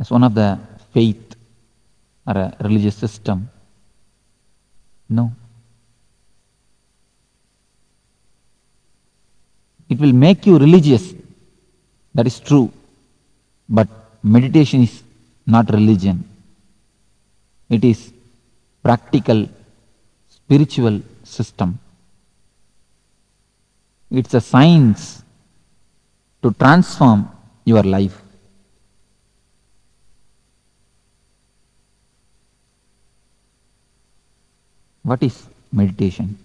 as one of the faith or a religious system. No. It will make you religious, that is true, but meditation is not religion. It is practical, spiritual system. It's a science to transform your life. What is meditation?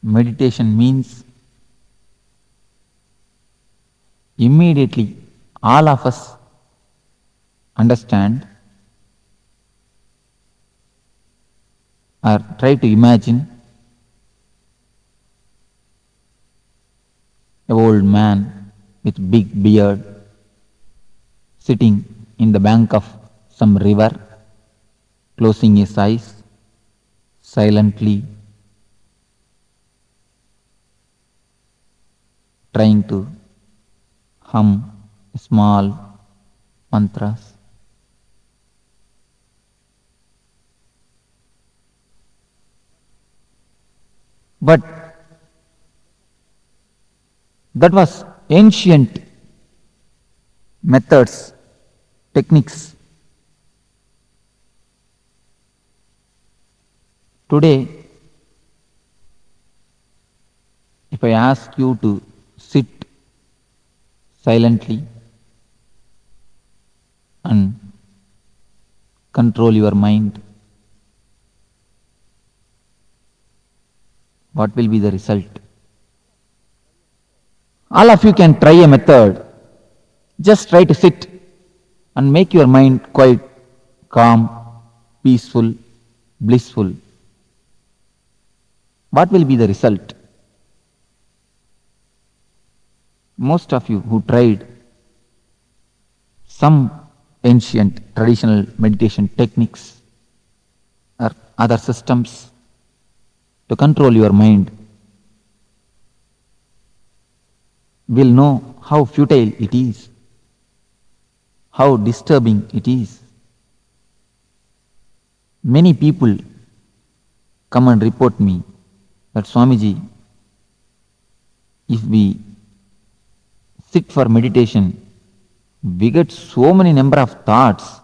Meditation means immediately all of us understand or try to imagine an old man with big beard sitting in the bank of some river, closing his eyes, silently trying to hum small mantras. But that was ancient methods, techniques. Today, if I ask you to sit silently and control your mind, what will be the result? All of you can try a method. Just try to sit and make your mind quite calm, peaceful, blissful. What will be the result? Most of you who tried some ancient traditional meditation techniques or other systems to control your mind, will know how futile it is, how disturbing it is. Many people come and report me that Swamiji, if we sit for meditation, we get so many number of thoughts,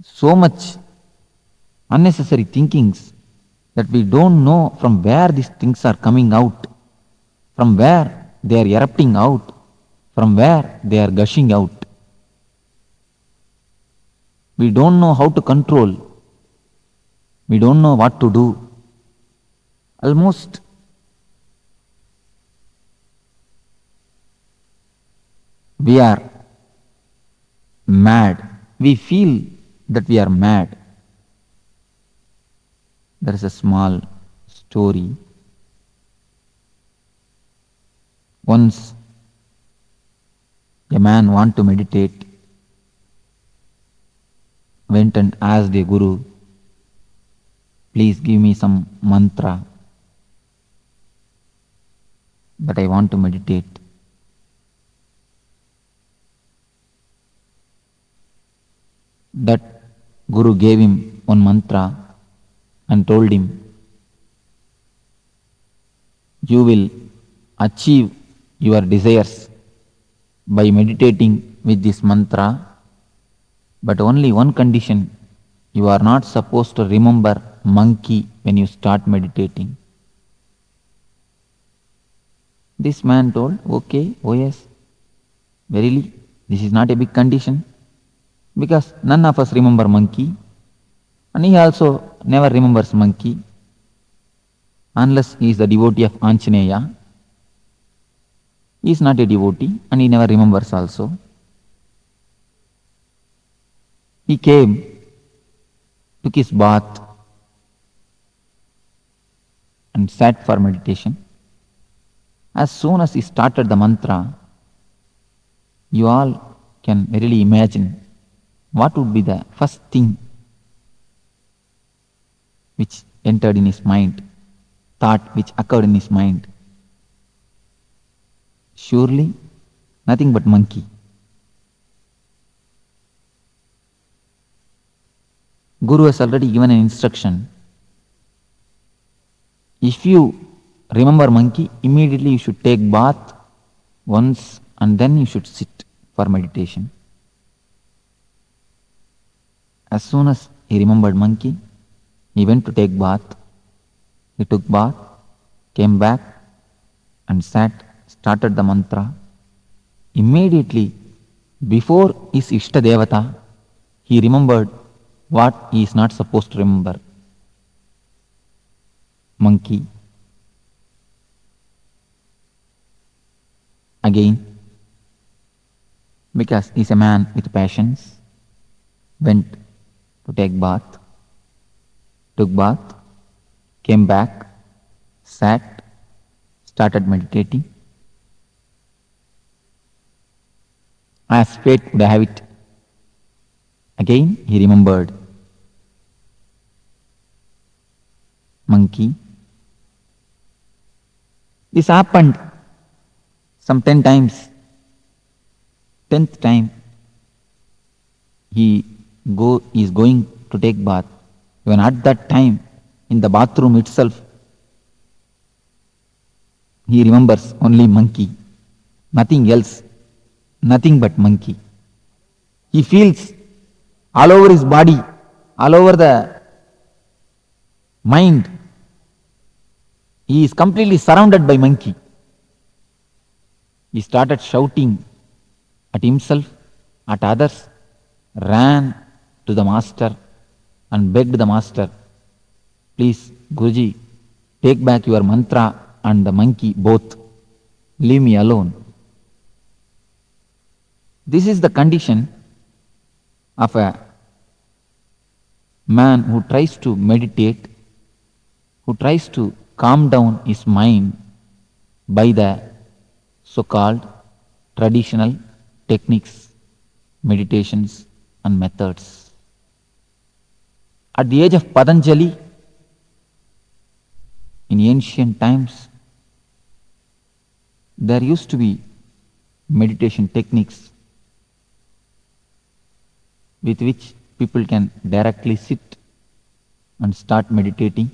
so much unnecessary thinkings that we don't know from where these things are coming out, from where they are erupting out, from where they are gushing out. We don't know how to control. We don't know what to do. Almost we are mad. We feel that we are mad. There is a small story. Once a man wanted to meditate, went and asked the Guru, please give me some mantra that I want to meditate. That Guru gave him one mantra and told him, you will achieve your desires by meditating with this mantra, but only one condition, you are not supposed to remember monkey when you start meditating. This man told, okay, oh yes, verily, this is not a big condition, because none of us remember monkey, and he also never remembers monkey, unless he is the devotee of Anjaneya. He is not a devotee and he never remembers also. He came, took his bath and sat for meditation. As soon as he started the mantra, you all can really imagine what would be the first thing which entered in his mind, thought which occurred in his mind. Surely nothing but monkey. Guru has already given an instruction. If you remember monkey, immediately you should take bath once and then you should sit for meditation. As soon as he remembered monkey, he went to take bath. He took bath, came back and sat, started the mantra. Immediately, before his Ishta Devata, he remembered what he is not supposed to remember. Monkey. Again, because he is a man with passions, went to take bath, took bath, came back, sat, started meditating. As fate would have it, again he remembered monkey. This happened some 10 times. 10th time he is going to take bath. Even at that time, in the bathroom itself, he remembers only monkey, nothing else, nothing but monkey. He feels all over his body, all over the mind, he is completely surrounded by monkey. He started shouting at himself, at others, ran to the master and begged the master, please Guruji, take back your mantra and the monkey both. Leave me alone. This is the condition of a man who tries to meditate, who tries to calm down his mind by the so-called traditional techniques, meditations, and methods. At the age of Patanjali, in ancient times, there used to be meditation techniques with which people can directly sit and start meditating.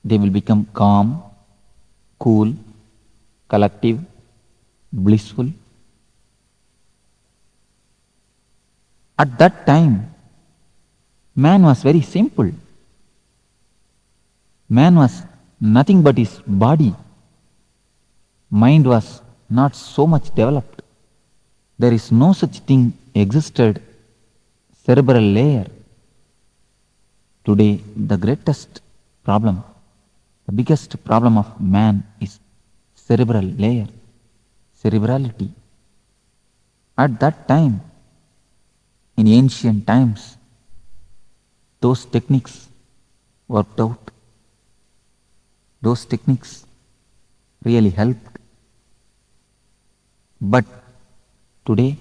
They will become calm, cool, collective, blissful. At that time, man was very simple. Man was nothing but his body. Mind was not so much developed. There is no such thing existed, cerebral layer. Today, the greatest problem, the biggest problem of man is cerebral layer, cerebrality. At that time, in ancient times, those techniques worked out. Those techniques really helped. But today,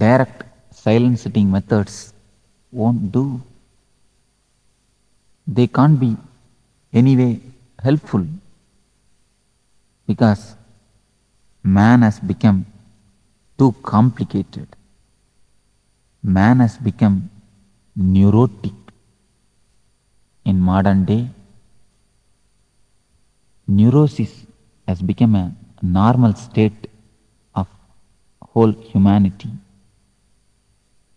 direct silent sitting methods won't do. They can't be anyway helpful because man has become too complicated. Man has become neurotic. In modern day, neurosis has become a normal state of whole humanity.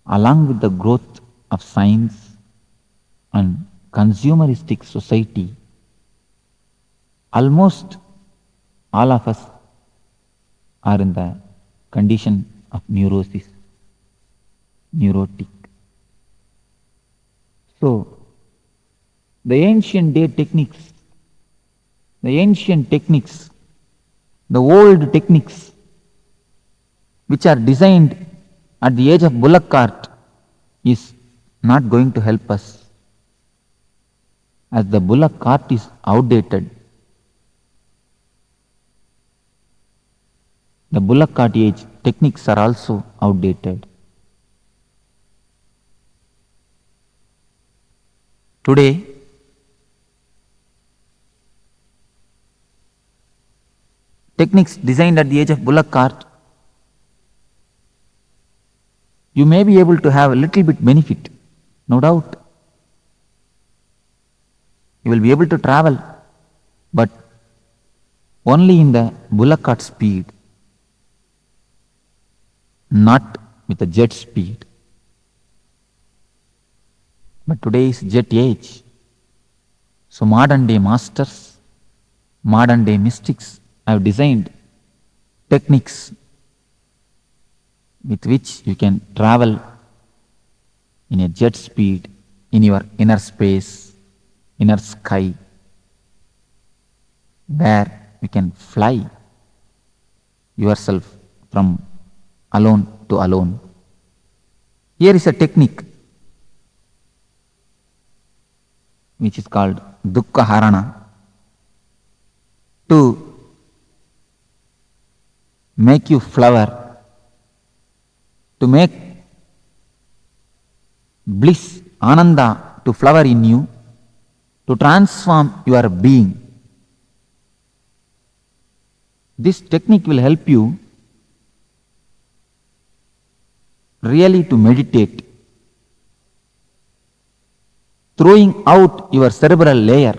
Along with the growth of science and consumeristic society, almost all of us are in the condition of neurosis, neurotic. So, the ancient techniques, the old techniques which are designed at the age of bullock cart is not going to help us, as the bullock cart is outdated. The bullock cart age techniques are also outdated. Today, techniques designed at the age of bullock cart, you may be able to have a little bit benefit, no doubt. You will be able to travel, but only in the bullock cart speed, not with the jet speed. But today is jet age. So modern day masters, modern day mystics have designed techniques with which you can travel in a jet speed in your inner space, inner sky, where you can fly yourself from alone to alone. Here is a technique which is called Dukkha Harana, to make you flower, to make bliss, Ananda to flower in you, to transform your being. This technique will help you really to meditate, throwing out your cerebral layer.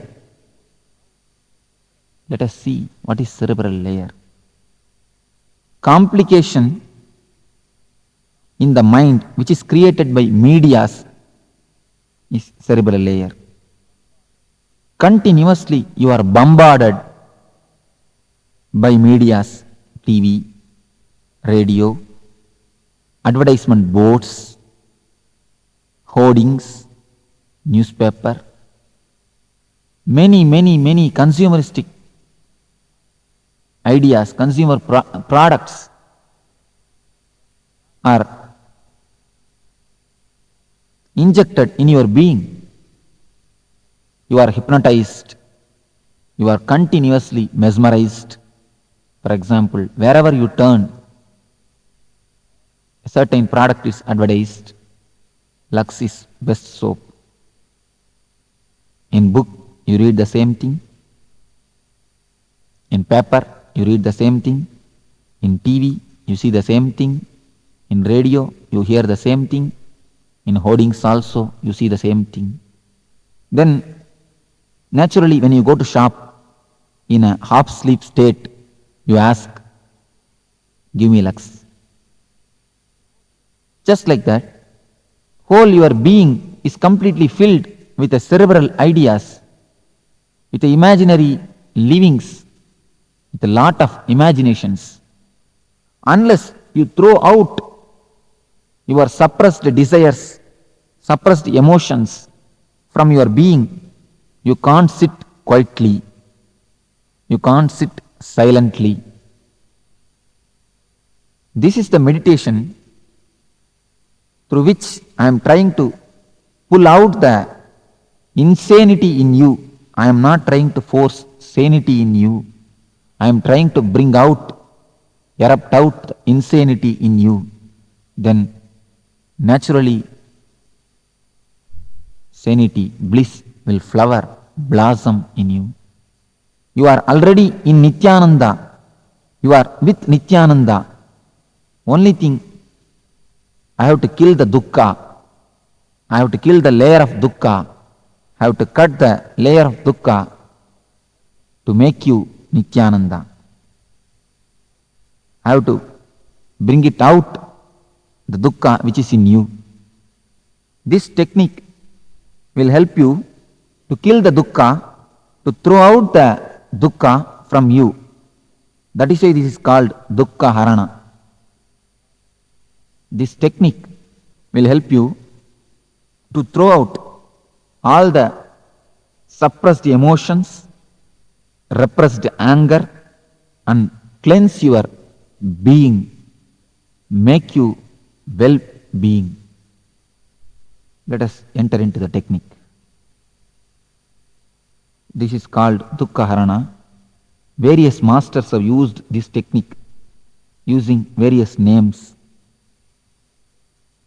Let us see what is cerebral layer. Complication in the mind which is created by medias is cerebral layer. Continuously you are bombarded by medias, TV, radio, advertisement boards, hoardings, newspaper, many consumeristic ideas, consumer products are injected in your being. You are hypnotized, you are continuously mesmerized, For example, wherever you turn, a certain product is advertised. Lux is best soap. In book, you read the same thing. In paper, you read the same thing. In TV, you see the same thing. In radio, you hear the same thing. In hoardings also, you see the same thing. Then, naturally, when you go to shop, in a half-sleep state, you ask, give me Lux. Just like that, whole your being is completely filled with the cerebral ideas, with the imaginary livings, with a lot of imaginations. Unless you throw out your suppressed desires, suppressed emotions from your being, you can't sit quietly. You can't sit silently. This is the meditation through which I am trying to pull out the insanity in you. I am not trying to force sanity in you. I am trying to bring out, erupt out the insanity in you. Then naturally sanity, bliss will flower, blossom in you. You are already in Nithyananda. You are with Nithyananda. Only thing, I have to kill the dukkha. I have to kill the layer of dukkha. I have to cut the layer of dukkha to make you Nithyananda. I have to bring it out, the dukkha which is in you. This technique will help you to kill the dukkha, to throw out the dukkha from you. That is why this is called dukkha harana. This technique will help you to throw out all the suppressed emotions, repressed anger, and cleanse your being, make you well-being. Let us enter into the technique. This is called dukkha harana. Various masters have used this technique using various names.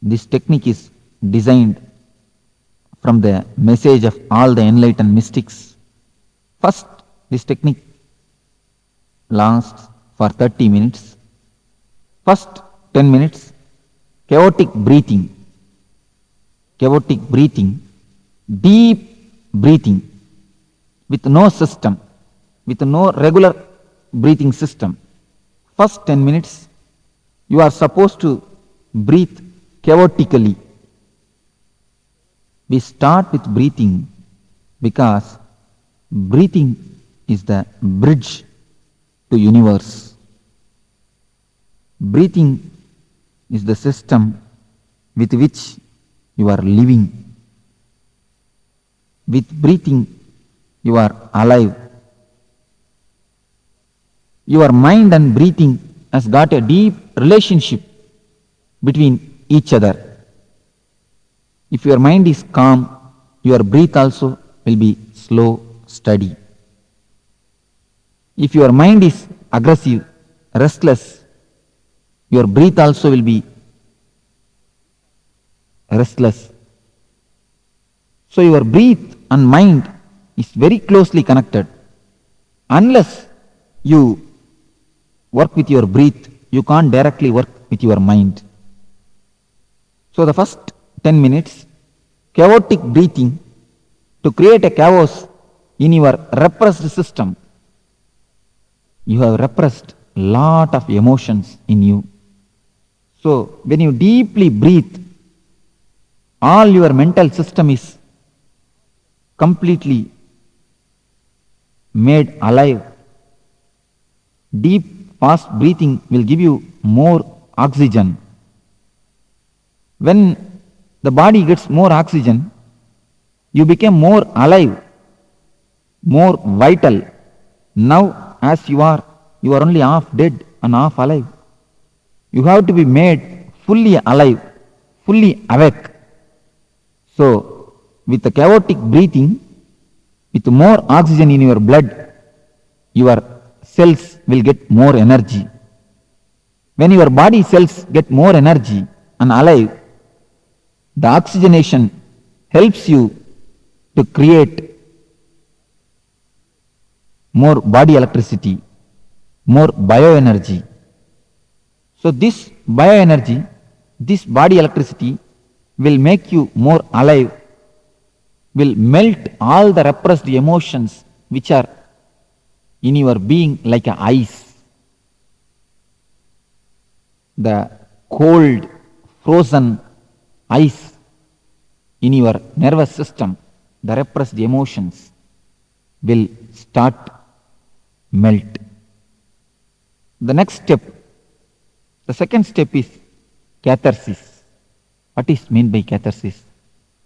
This technique is designed from the message of all the enlightened mystics. First, this technique lasts for 30 minutes. First 10 minutes, chaotic breathing. Chaotic breathing, deep breathing, with no system, with no regular breathing system. First 10 minutes, you are supposed to breathe chaotically. We start with breathing because breathing is the bridge to universe. Breathing is the system with which you are living. With breathing, you are alive. Your mind and breathing has got a deep relationship between each other. If your mind is calm, your breath also will be slow, steady. If your mind is aggressive, restless, your breath also will be restless. So your breath and mind is very closely connected. Unless you work with your breath, you can't directly work with your mind. So the first 10 minutes, chaotic breathing to create a chaos in your repressed system. You have repressed a lot of emotions in you. So when you deeply breathe, all your mental system is completely made alive. Deep, fast breathing will give you more oxygen. When the body gets more oxygen, you become more alive, more vital. Now, as you are only half dead and half alive. You have to be made fully alive, fully awake. So, with the chaotic breathing, with more oxygen in your blood, your cells will get more energy. When your body cells get more energy and alive, the oxygenation helps you to create more body electricity, more bioenergy. So this bioenergy, this body electricity will make you more alive, will melt all the repressed emotions which are in your being like a ice. The cold, frozen ice in your nervous system, the repressed emotions will start melt. The next step, the second step is catharsis. What is meant by catharsis?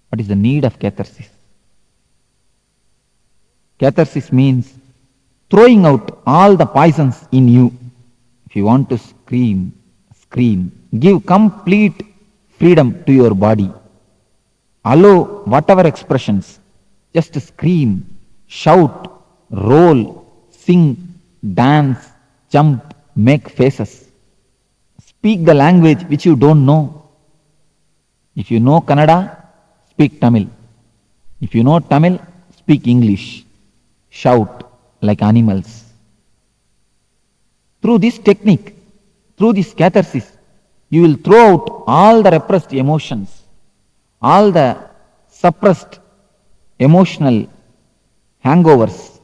What is the need of catharsis? Catharsis means throwing out all the poisons in you. If you want to scream, scream. Give complete freedom to your body. Allow whatever expressions. Just scream, shout, roll, sing, dance, jump, make faces. Speak the language which you don't know. If you know Kannada, speak Tamil. If you know Tamil, speak English. Shout like animals. Through this technique, through this catharsis, you will throw out all the repressed emotions, all the suppressed emotional hangovers.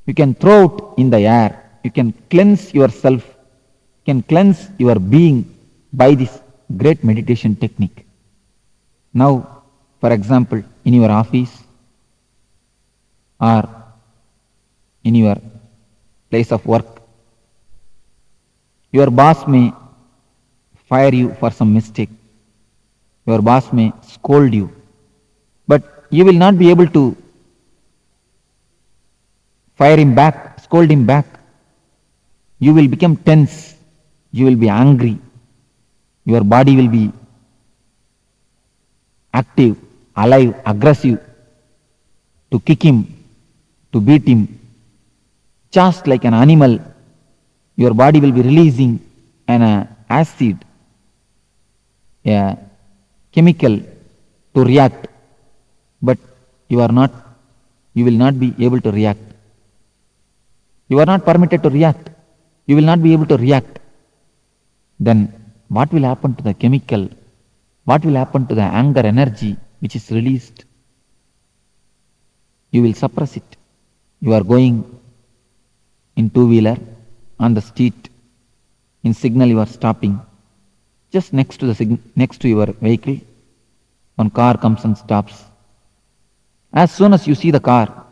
You can throw out in the air. You can cleanse yourself, you can cleanse your being by this great meditation technique. Now, for example, in your office or in your place of work, your boss may fire you for some mistake. Your boss may scold you. But you will not be able to fire him back, scold him back. You will become tense. You will be angry. Your body will be active, alive, aggressive to kick him, to beat him. Just like an animal, your body will be releasing an acid, a chemical to react, but you will not be able to react. You are not permitted to react. You will not be able to react. Then what will happen to the chemical? What will happen to the anger energy which is released? You will suppress it. You are going in two-wheeler on the street. In signal you are stopping. Just next to your vehicle, one car comes and stops. As soon as you see the car,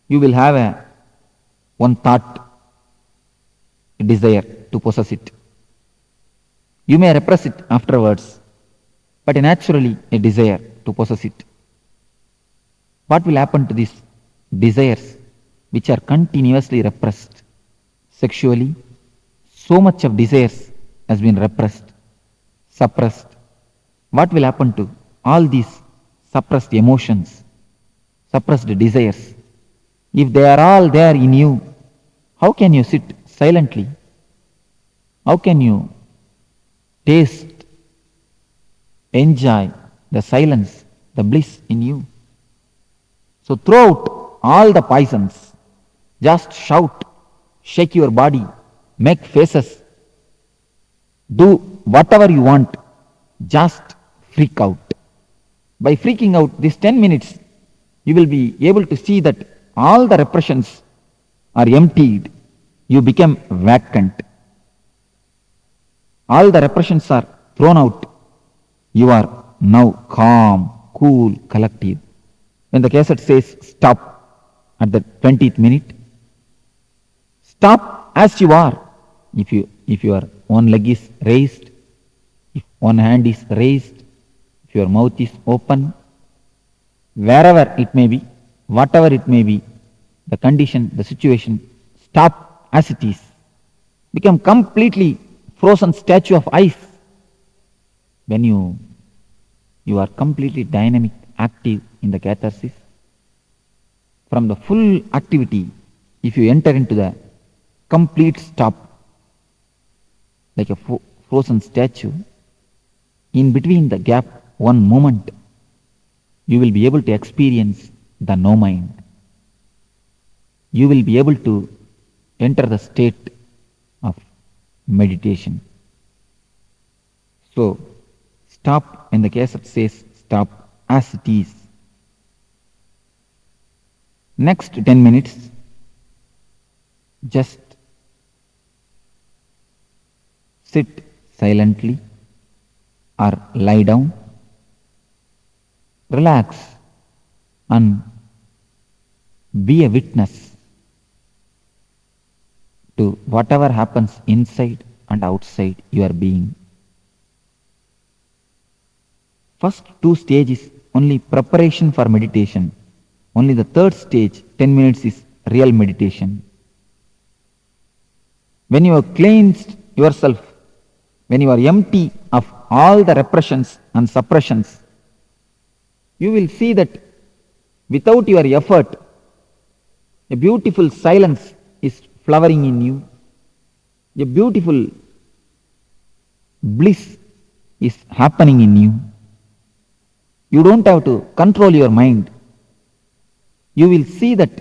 you will have one thought, a desire to possess it. You may repress it afterwards, but naturally a desire to possess it. What will happen to these desires which are continuously repressed? Sexually, so much of desires has been repressed, suppressed. What will happen to all these suppressed emotions, suppressed desires? If they are all there in you, how can you sit silently? How can you taste, enjoy the silence, the bliss in you? So throw out all the poisons. Just shout, shake your body, make faces. Do whatever you want. Just freak out. By freaking out these 10 minutes, you will be able to see that all the repressions are emptied. You become vacant. All the repressions are thrown out. You are now calm, cool, collective. When the cassette says stop at the 20th minute, stop as you are. If your one leg is raised, if one hand is raised, if your mouth is open, wherever it may be, whatever it may be, the condition, the situation, stop as it is. Become completely frozen statue of ice. When you are completely dynamic, active in the catharsis, from the full activity, if you enter into the complete stop, like a frozen statue. In between the gap, one moment, you will be able to experience the no mind. You will be able to enter the state of meditation. So, stop, in the case it says stop as it is. Next 10 minutes, just sit silently or lie down, relax and be a witness to whatever happens inside and outside your being. First two stages only preparation for meditation. Only the third stage, 10 minutes, is real meditation. When you have cleansed yourself, when you are empty of all the repressions and suppressions, you will see that without your effort, a beautiful silence is flowering in you. A beautiful bliss is happening in you. You don't have to control your mind. You will see that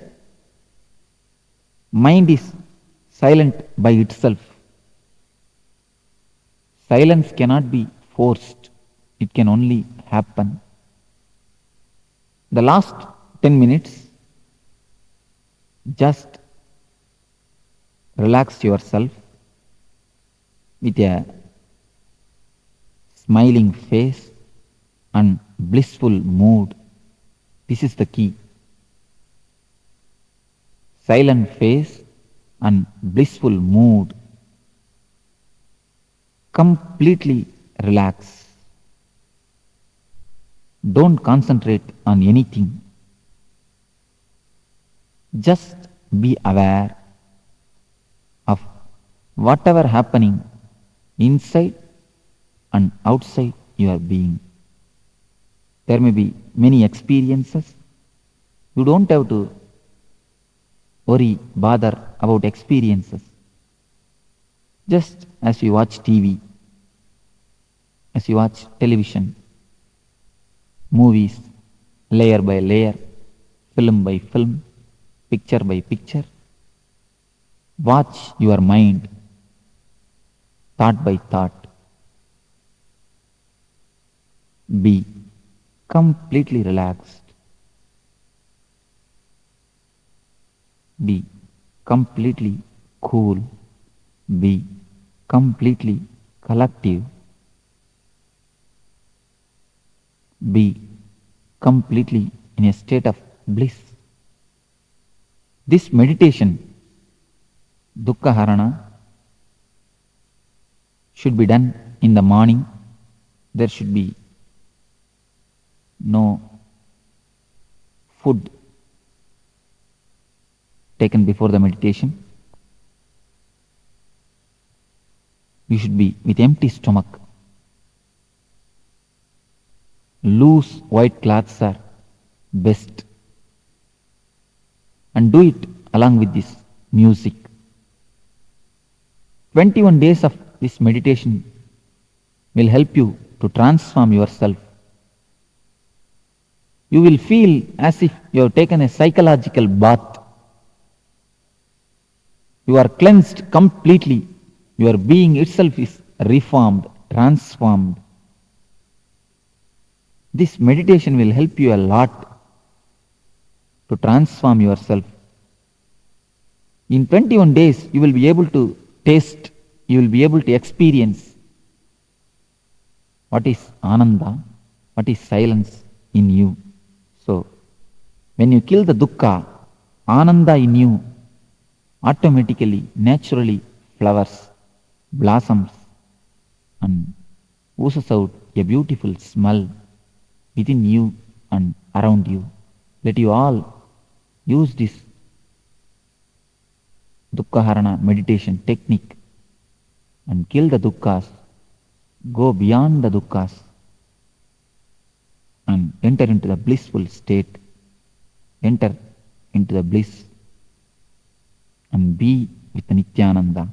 mind is silent by itself. Silence cannot be forced. It can only happen. The last 10 minutes, just relax yourself with a smiling face and blissful mood. This is the key. Silent face and blissful mood. Completely relax. Don't concentrate on anything. Just be aware of whatever happening inside and outside your being. There may be many experiences. You don't have to worry, bother about experiences. Just as you watch TV, as you watch television, movies, layer by layer, film by film, picture by picture, watch your mind, thought by thought. Be completely relaxed. Be completely cool. Be completely collective. Be completely in a state of bliss. This meditation, Dukkha Harana, should be done in the morning. There should be no food taken before the meditation. You should be with empty stomach. Loose white cloths are best. And do it along with this music. 21 days of this meditation will help you to transform yourself. You will feel as if you have taken a psychological bath. You are cleansed completely. Your being itself is reformed, transformed. This meditation will help you a lot to transform yourself. In 21 days, you will be able to taste, you will be able to experience what is Ananda, what is silence in you. So, when you kill the dukkha, Ananda in you automatically, naturally flowers, blossoms and oozes out a beautiful smell within you and around you. Let you all use this Dukkha Harana meditation technique and kill the dukkhas, go beyond the dukkhas and enter into the blissful state, enter into the bliss and be with Nithyananda.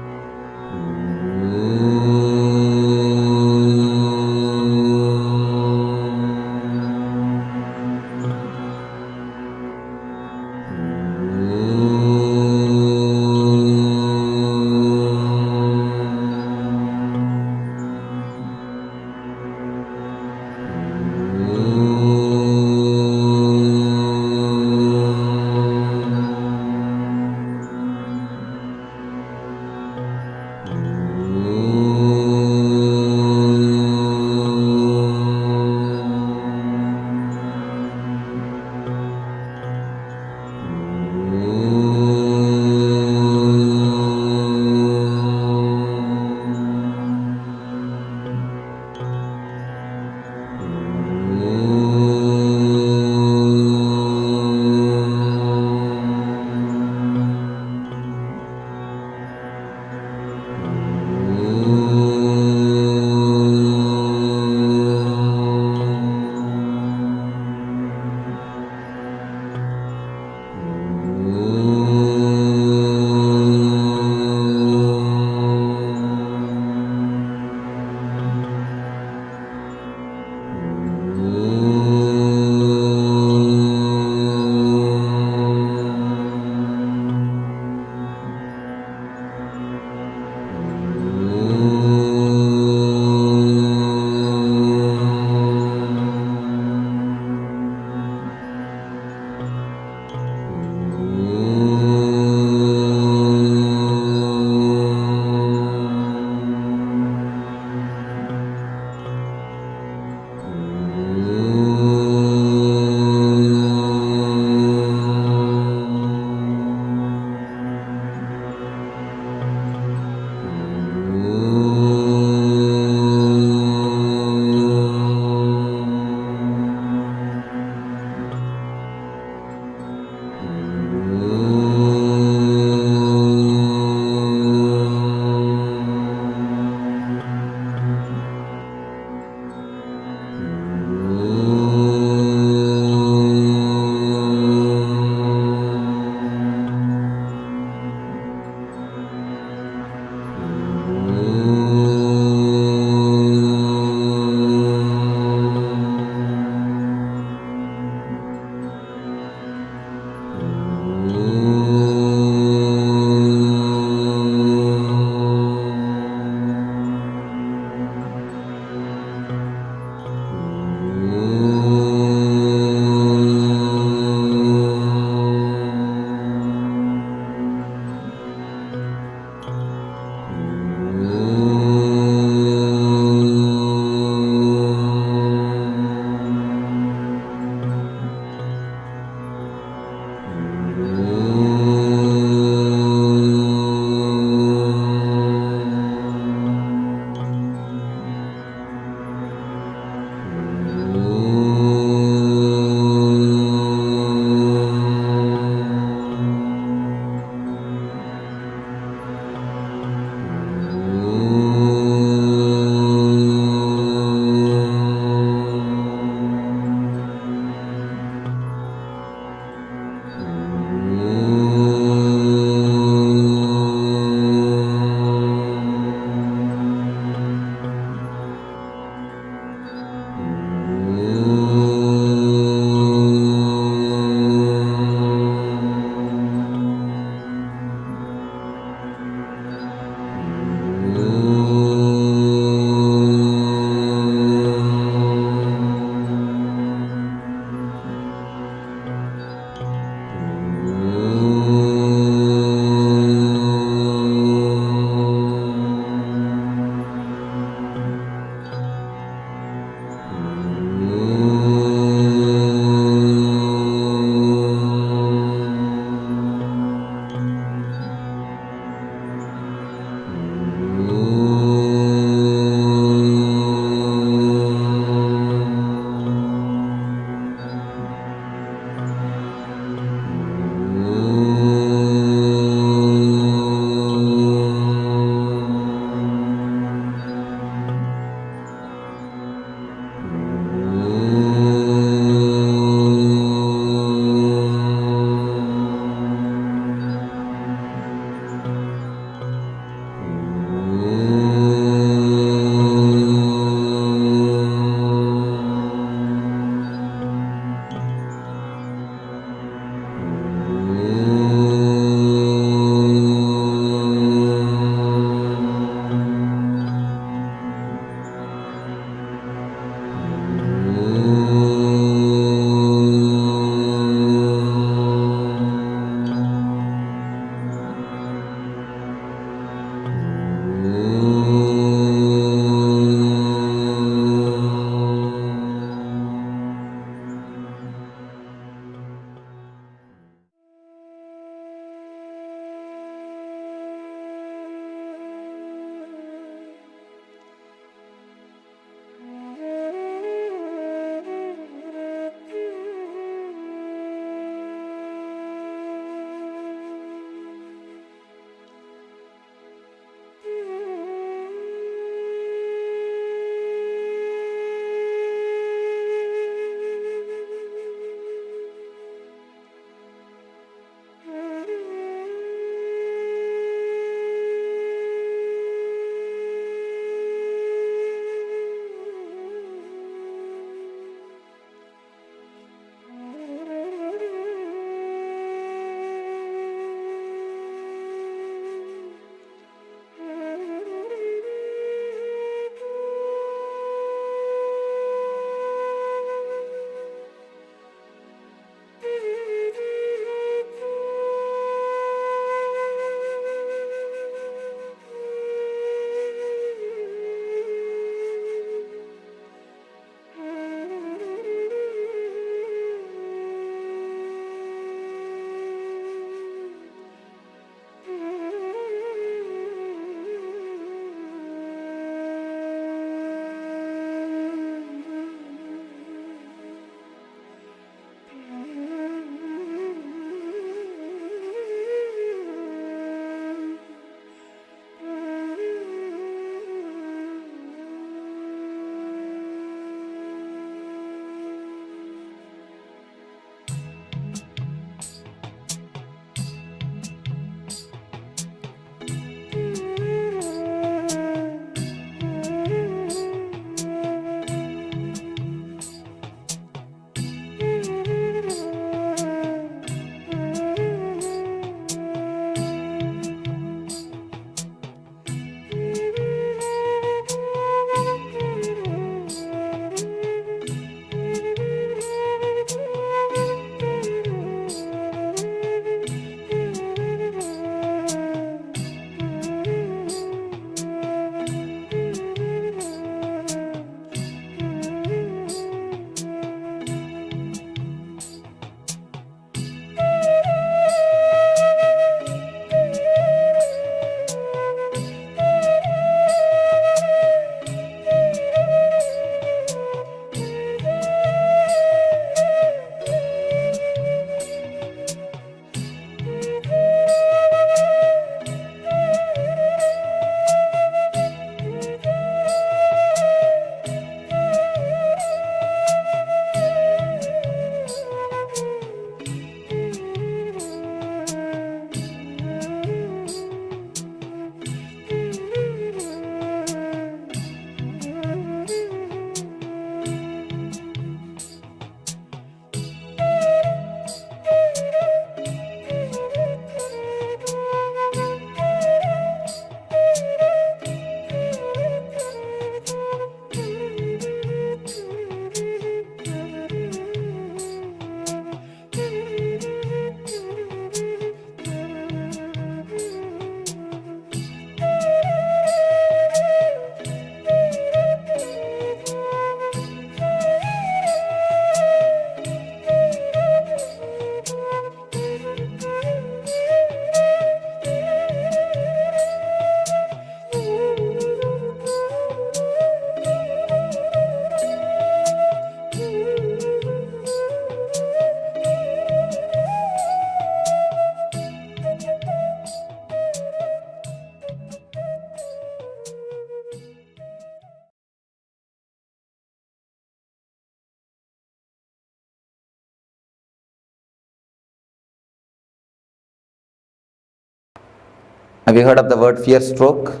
Have you heard of the word fear stroke?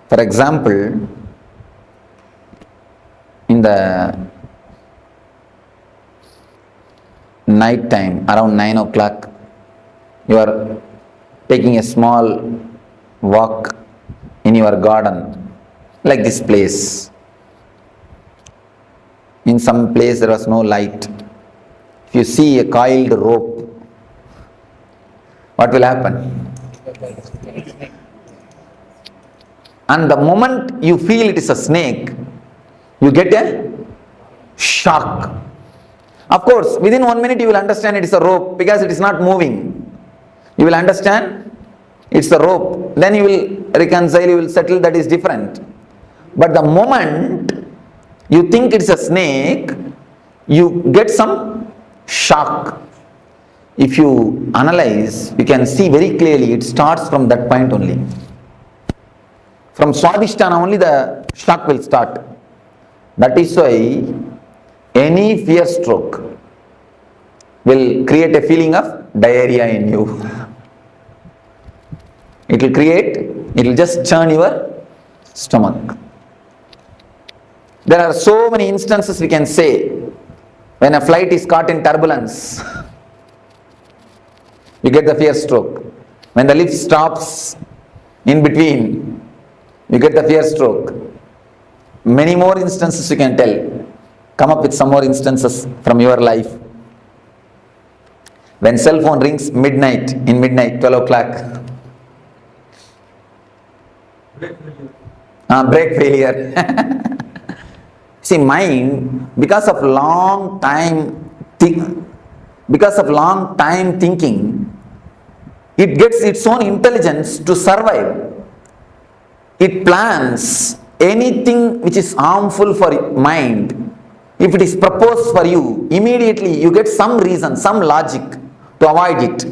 For example, in the night time, around 9 o'clock, you are taking a small walk in your garden, like this place. In some place there was no light. If you see a coiled rope, what will happen? And the moment you feel it is a snake, you get a shock. Of course, within 1 minute you will understand it is a rope because it is not moving. You will understand it's a rope. Then you will reconcile, you will settle, that is different. But the moment you think it's a snake, you get some shock. If you analyze, you can see very clearly it starts from that point only. From Swadhisthana only the shock will start. That is why any fear stroke will create a feeling of diarrhea in you. It will just churn your stomach. There are so many instances we can say when a flight is caught in turbulence, you get the fear stroke. When the lift stops in between, you get the fear stroke. Many more instances you can tell. Come up with some more instances from your life. When cell phone rings midnight, 12 o'clock. Brake failure. See, mind, because of long time thinking, it gets its own intelligence to survive. It plans anything which is harmful for mind. If it is proposed for you, immediately you get some reason, some logic to avoid it.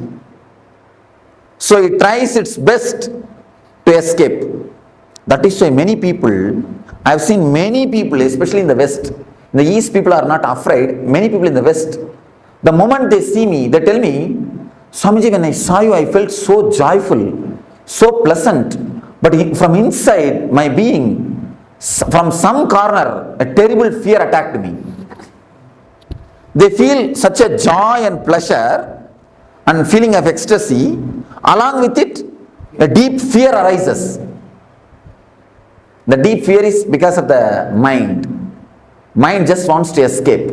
So it tries its best to escape. That is why many people, I have seen many people, especially in the West, in the East people are not afraid, many people in the West, the moment they see me, they tell me, Swamiji, when I saw you, I felt so joyful, so pleasant, but from inside my being, from some corner, a terrible fear attacked me. They feel such a joy and pleasure and feeling of ecstasy, along with it, a deep fear arises. The deep fear is because of the mind. Mind just wants to escape.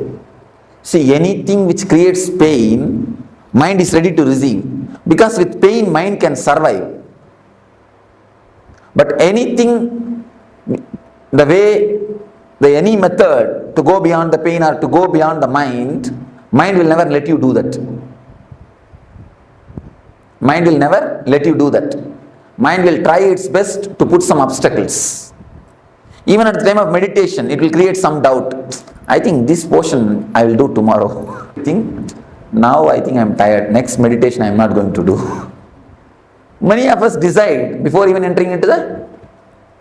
See, anything which creates pain, mind is ready to receive. Because with pain, mind can survive. But anything, any method to go beyond the pain or to go beyond the mind will never let you do that. Mind will never let you do that. Mind will try its best to put some obstacles. Even at the time of meditation, it will create some doubt. I think this portion I will do tomorrow. Now I think I am tired. Next meditation I am not going to do. Many of us decide before even entering into the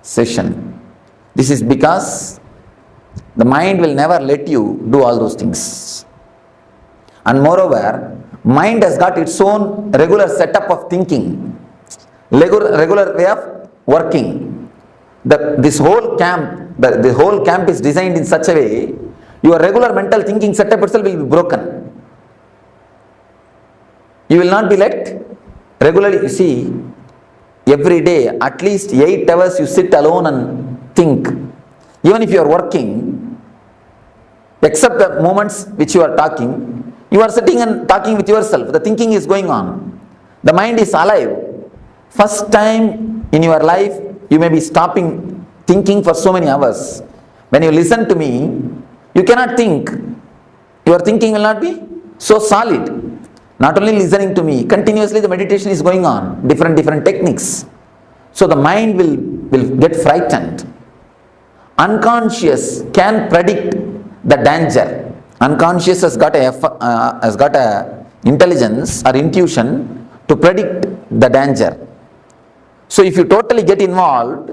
session. This is because the mind will never let you do all those things. And moreover, mind has got its own regular setup of thinking, regular way of working. This whole camp, the whole camp is designed in such a way, your regular mental thinking setup itself will be broken. You will not be let regularly, you see, every day, at least 8 hours you sit alone and think. Even if you are working, except the moments which you are talking, you are sitting and talking with yourself. The thinking is going on. The mind is alive. First time in your life, you may be stopping thinking for so many hours. When you listen to me, you cannot think. Your thinking will not be so solid. Not only listening to me, continuously the meditation is going on. Different techniques. So the mind will get frightened. Unconscious can predict the danger. Unconscious has got a intelligence or intuition to predict the danger. So if you totally get involved,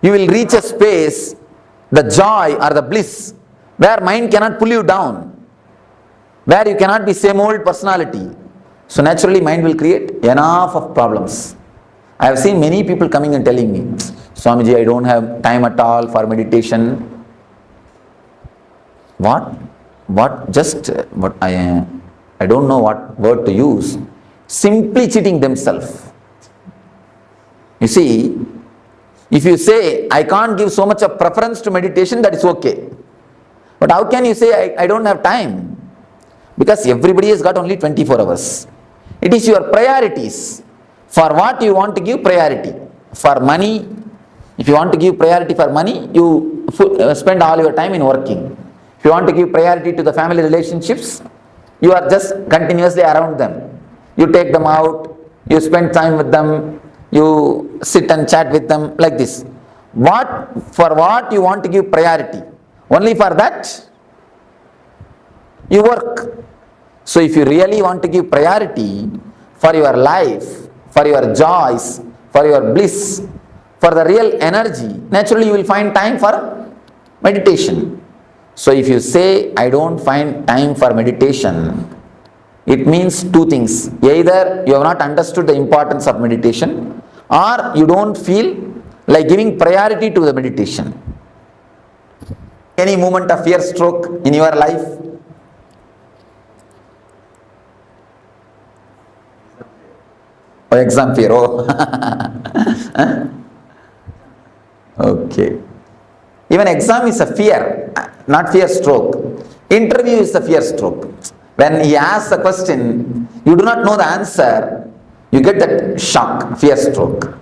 you will reach a space, the joy or the bliss, where mind cannot pull you down, where you cannot be same old personality. So naturally mind will create enough of problems. I have seen many people coming and telling me, Swamiji, I don't have time at all for meditation. What? What I don't know what word to use. Simply cheating themselves. You see, if you say, I can't give so much of preference to meditation, that is okay. But how can you say, I don't have time? Because everybody has got only 24 hours. It is your priorities. For what you want to give priority. For money, if you want to give priority for money, you spend all your time in working. If you want to give priority to the family relationships, you are just continuously around them. You take them out, you spend time with them, you sit and chat with them, like this. For what you want to give priority? Only for that, you work. So if you really want to give priority for your life, for your joys, for your bliss, for the real energy, naturally you will find time for meditation. So if you say, I don't find time for meditation, it means two things. Either you have not understood the importance of meditation, or you don't feel like giving priority to the meditation. Any moment of fear stroke in your life? Oh, exam fear. Oh. Okay. Even exam is a fear, not fear stroke. Interview is a fear stroke. When he asks a question, you do not know the answer, you get that shock, fear stroke.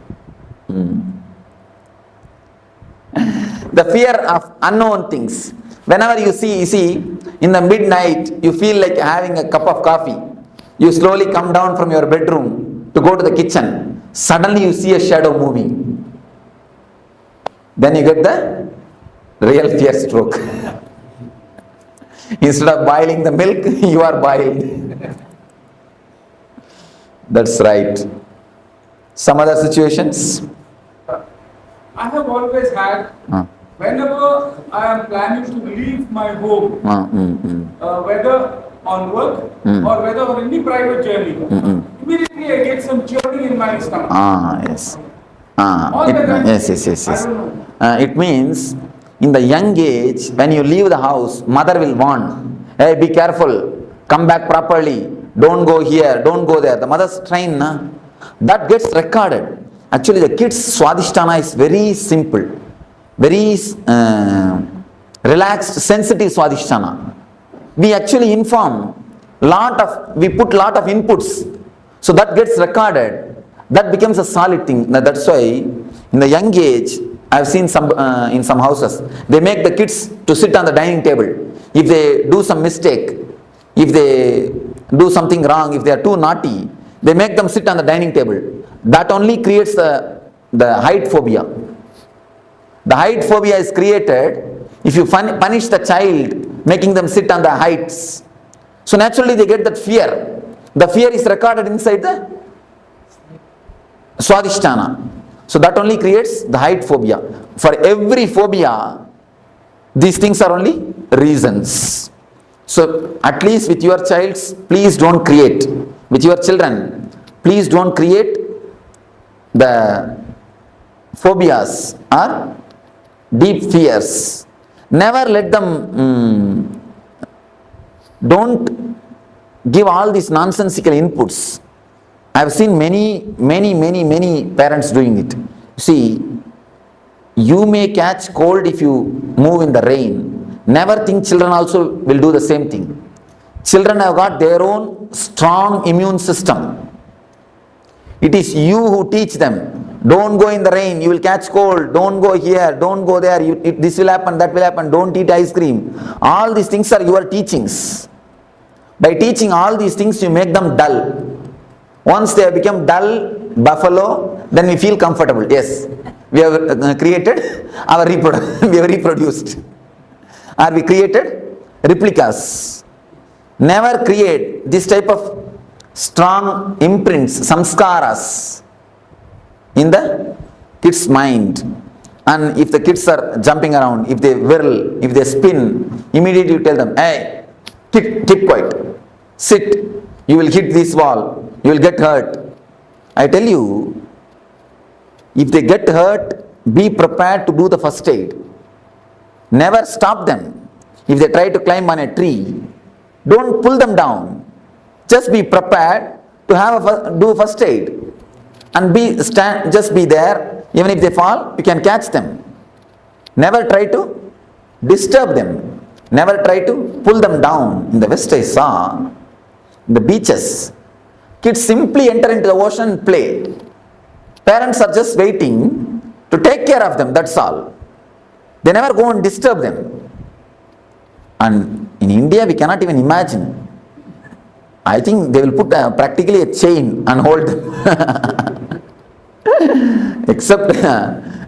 The fear of unknown things. Whenever you see, in the midnight, you feel like having a cup of coffee. You slowly come down from your bedroom to go to the kitchen. Suddenly you see a shadow moving. Then you get the real fear stroke. Instead of boiling the milk, you are boiled. That's right. Some other situations? I have always had, whenever I am planning to leave my home, whether on work or whether on any private journey, immediately I get some churning in my stomach. Yes. Yes. It means in the young age, when you leave the house, mother will warn, hey, be careful, come back properly, don't go here, don't go there. The mother's train, that gets recorded. Actually, the kids' Swadhisthana is very simple, very relaxed, sensitive Swadhisthana. We actually we put lot of inputs, so that gets recorded. That becomes a solid thing. That's why in the young age, I've seen in some houses, they make the kids to sit on the dining table. If they do some mistake, if they do something wrong, if they are too naughty, they make them sit on the dining table. That only creates the height phobia. The height phobia is created if you punish the child, making them sit on the heights. So naturally they get that fear. The fear is recorded inside the Swadhisthana. So that only creates the height phobia. For every phobia, these things are only reasons. So at least with your child, please don't create. With your children, please don't create the phobias or deep fears. Never let them, don't give all these nonsensical inputs. I have seen many parents doing it. See, you may catch cold if you move in the rain. Never think children also will do the same thing. Children have got their own strong immune system. It is you who teach them. Don't go in the rain, you will catch cold. Don't go here, don't go there. This will happen, that will happen. Don't eat ice cream. All these things are your teachings. By teaching all these things, you make them dull. Once they have become dull, buffalo, then we feel comfortable. Yes, we have created our we have reproduced. Or we created replicas. Never create this type of strong imprints, samskaras in the kids' mind. And if the kids are jumping around, if they whirl, if they spin, immediately you tell them, hey, keep quiet, sit. You will hit this wall, you will get hurt. I tell you, if they get hurt, be prepared to do the first aid. Never stop them. If they try to climb on a tree, don't pull them down. Just be prepared to do first aid. And just be there. Even if they fall, you can catch them. Never try to disturb them. Never try to pull them down. In the West, I saw the beaches. Kids simply enter into the ocean and play. Parents are just waiting to take care of them, that's all. They never go and disturb them. And in India, we cannot even imagine. I think they will put practically a chain and hold them. Except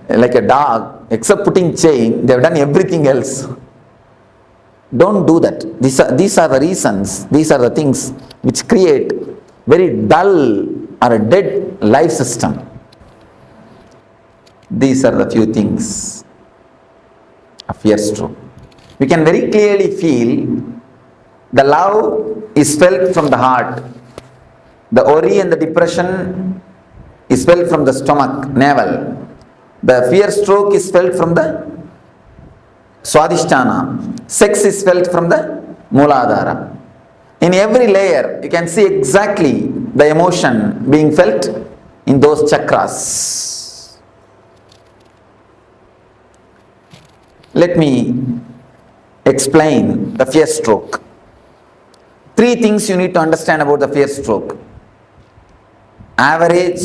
like a dog, except putting chain, they have done everything else. Don't do that. These are the reasons, these are the things which create very dull or a dead life system. These are the few things of fear stroke. We can very clearly feel the love is felt from the heart. The worry and the depression is felt from the stomach, navel. The fear stroke is felt from the Swadhisthana. Sex is felt from the Mooladhara. In every layer, you can see exactly the emotion being felt in those chakras. Let me explain the fear stroke. 3 things you need to understand about the fear stroke. Average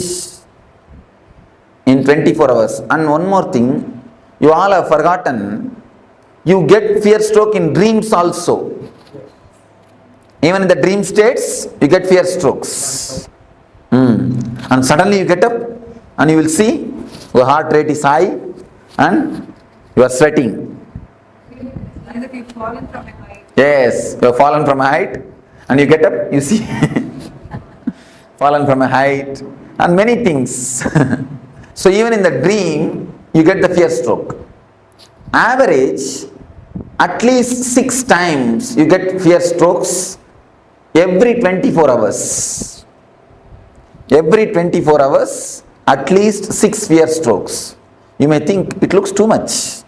in 24 hours. And one more thing, you all have forgotten, you get fear stroke in dreams also. Even in the dream states, you get fear strokes. And suddenly you get up and you will see your heart rate is high and you are sweating. Either you've fallen from a height. Yes, you have fallen from a height and you get up, you see. Fallen from a height and many things. So even in the dream, you get the fear stroke. Average, at least 6 times you get fear strokes every 24 hours. Every 24 hours, at least 6 fear strokes. You may think it looks too much.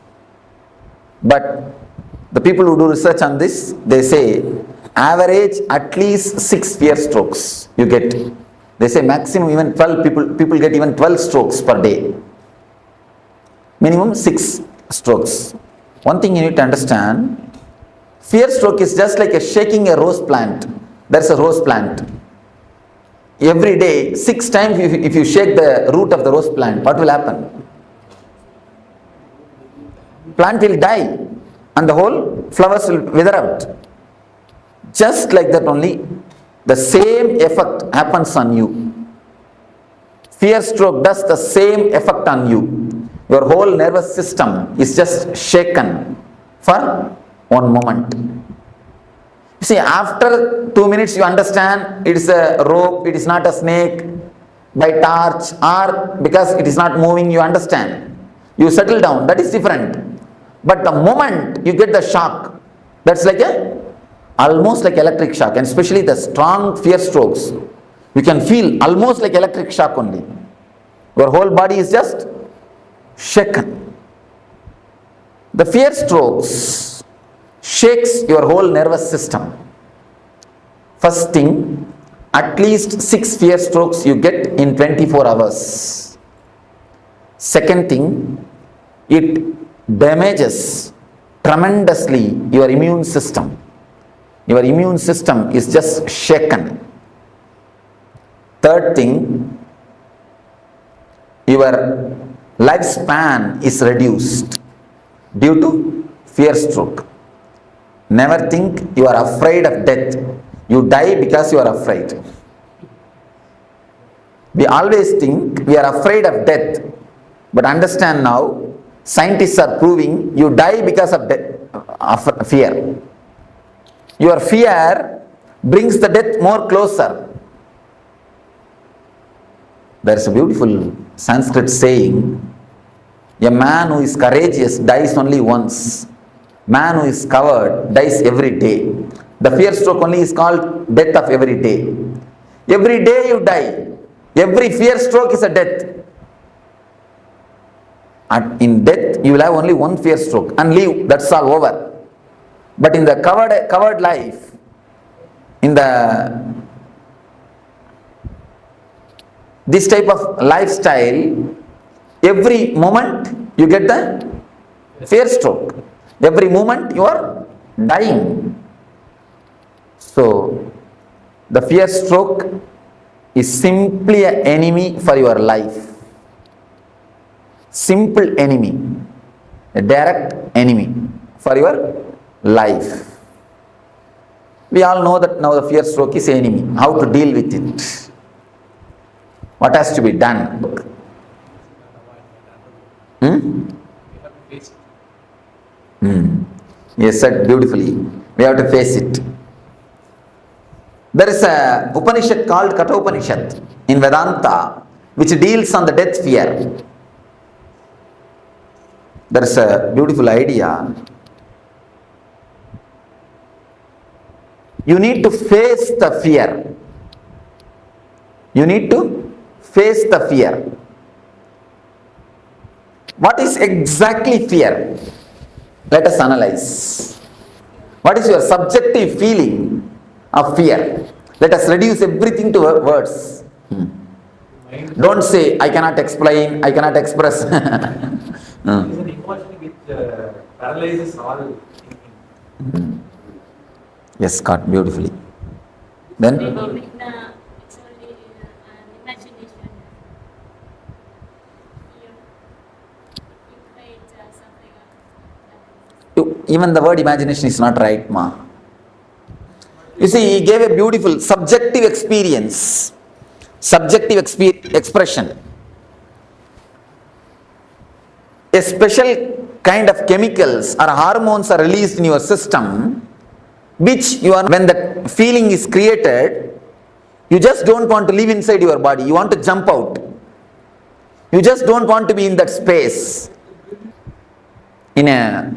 But the people who do research on this, they say average at least 6 fear strokes you get. They say maximum even 12 people get even 12 strokes per day. Minimum 6 strokes. One thing you need to understand, fear stroke is just like shaking a rose plant. There's a rose plant. Every day, 6 times if you shake the root of the rose plant, what will happen? Plant will die and the whole flowers will wither out. Just like that only, the same effect happens on you. Fear stroke does the same effect on you. Your whole nervous system is just shaken for one moment. You see, after 2 minutes you understand it is a rope, it is not a snake, by torch, or because it is not moving, you understand. You settle down, that is different. But the moment you get the shock, that's like almost like electric shock, and especially the strong fear strokes, you can feel almost like electric shock only. Your whole body is just shaken. The fear strokes shakes your whole nervous system. First thing, at least 6 fear strokes you get in 24 hours. Second thing, it damages tremendously your immune system. Your immune system is just shaken. Third thing, your lifespan is reduced due to fear stroke. Never think you are afraid of death. You die because you are afraid. We always think we are afraid of death. But understand now, scientists are proving you die because of fear. Your fear brings the death more closer. There is a beautiful Sanskrit saying, a man who is courageous dies only once. Man who is coward dies every day. The fear stroke only is called death of every day. Every day you die. Every fear stroke is a death. And in death, you will have only one fear stroke and leave. That's all over. But in the covered life, in this type of lifestyle, every moment you get the fear stroke. Every moment you are dying. So, the fear stroke is simply an enemy for your life. Simple enemy. A direct enemy for your life. We all know that now the fear stroke is enemy. How to deal with it? What has to be done? Yes, said beautifully. We have to face it. There is a Upanishad called Katha Upanishad in Vedanta which deals on the death fear. There is a beautiful idea. You need to face the fear. You need to face the fear. What is exactly fear? Let us analyze. What is your subjective feeling of fear? Let us reduce everything to words. Don't say, I cannot explain, I cannot express. It is an emotion which paralyzes all thinking. Yes, Scott, beautifully. Then? It's only an imagination. You create something. Even the word imagination is not right, ma. You see, he gave a beautiful subjective experience, subjective expression. A special kind of chemicals or hormones are released in your system, which when the feeling is created, you just don't want to live inside your body. You want to jump out. You just don't want to be in that space. In a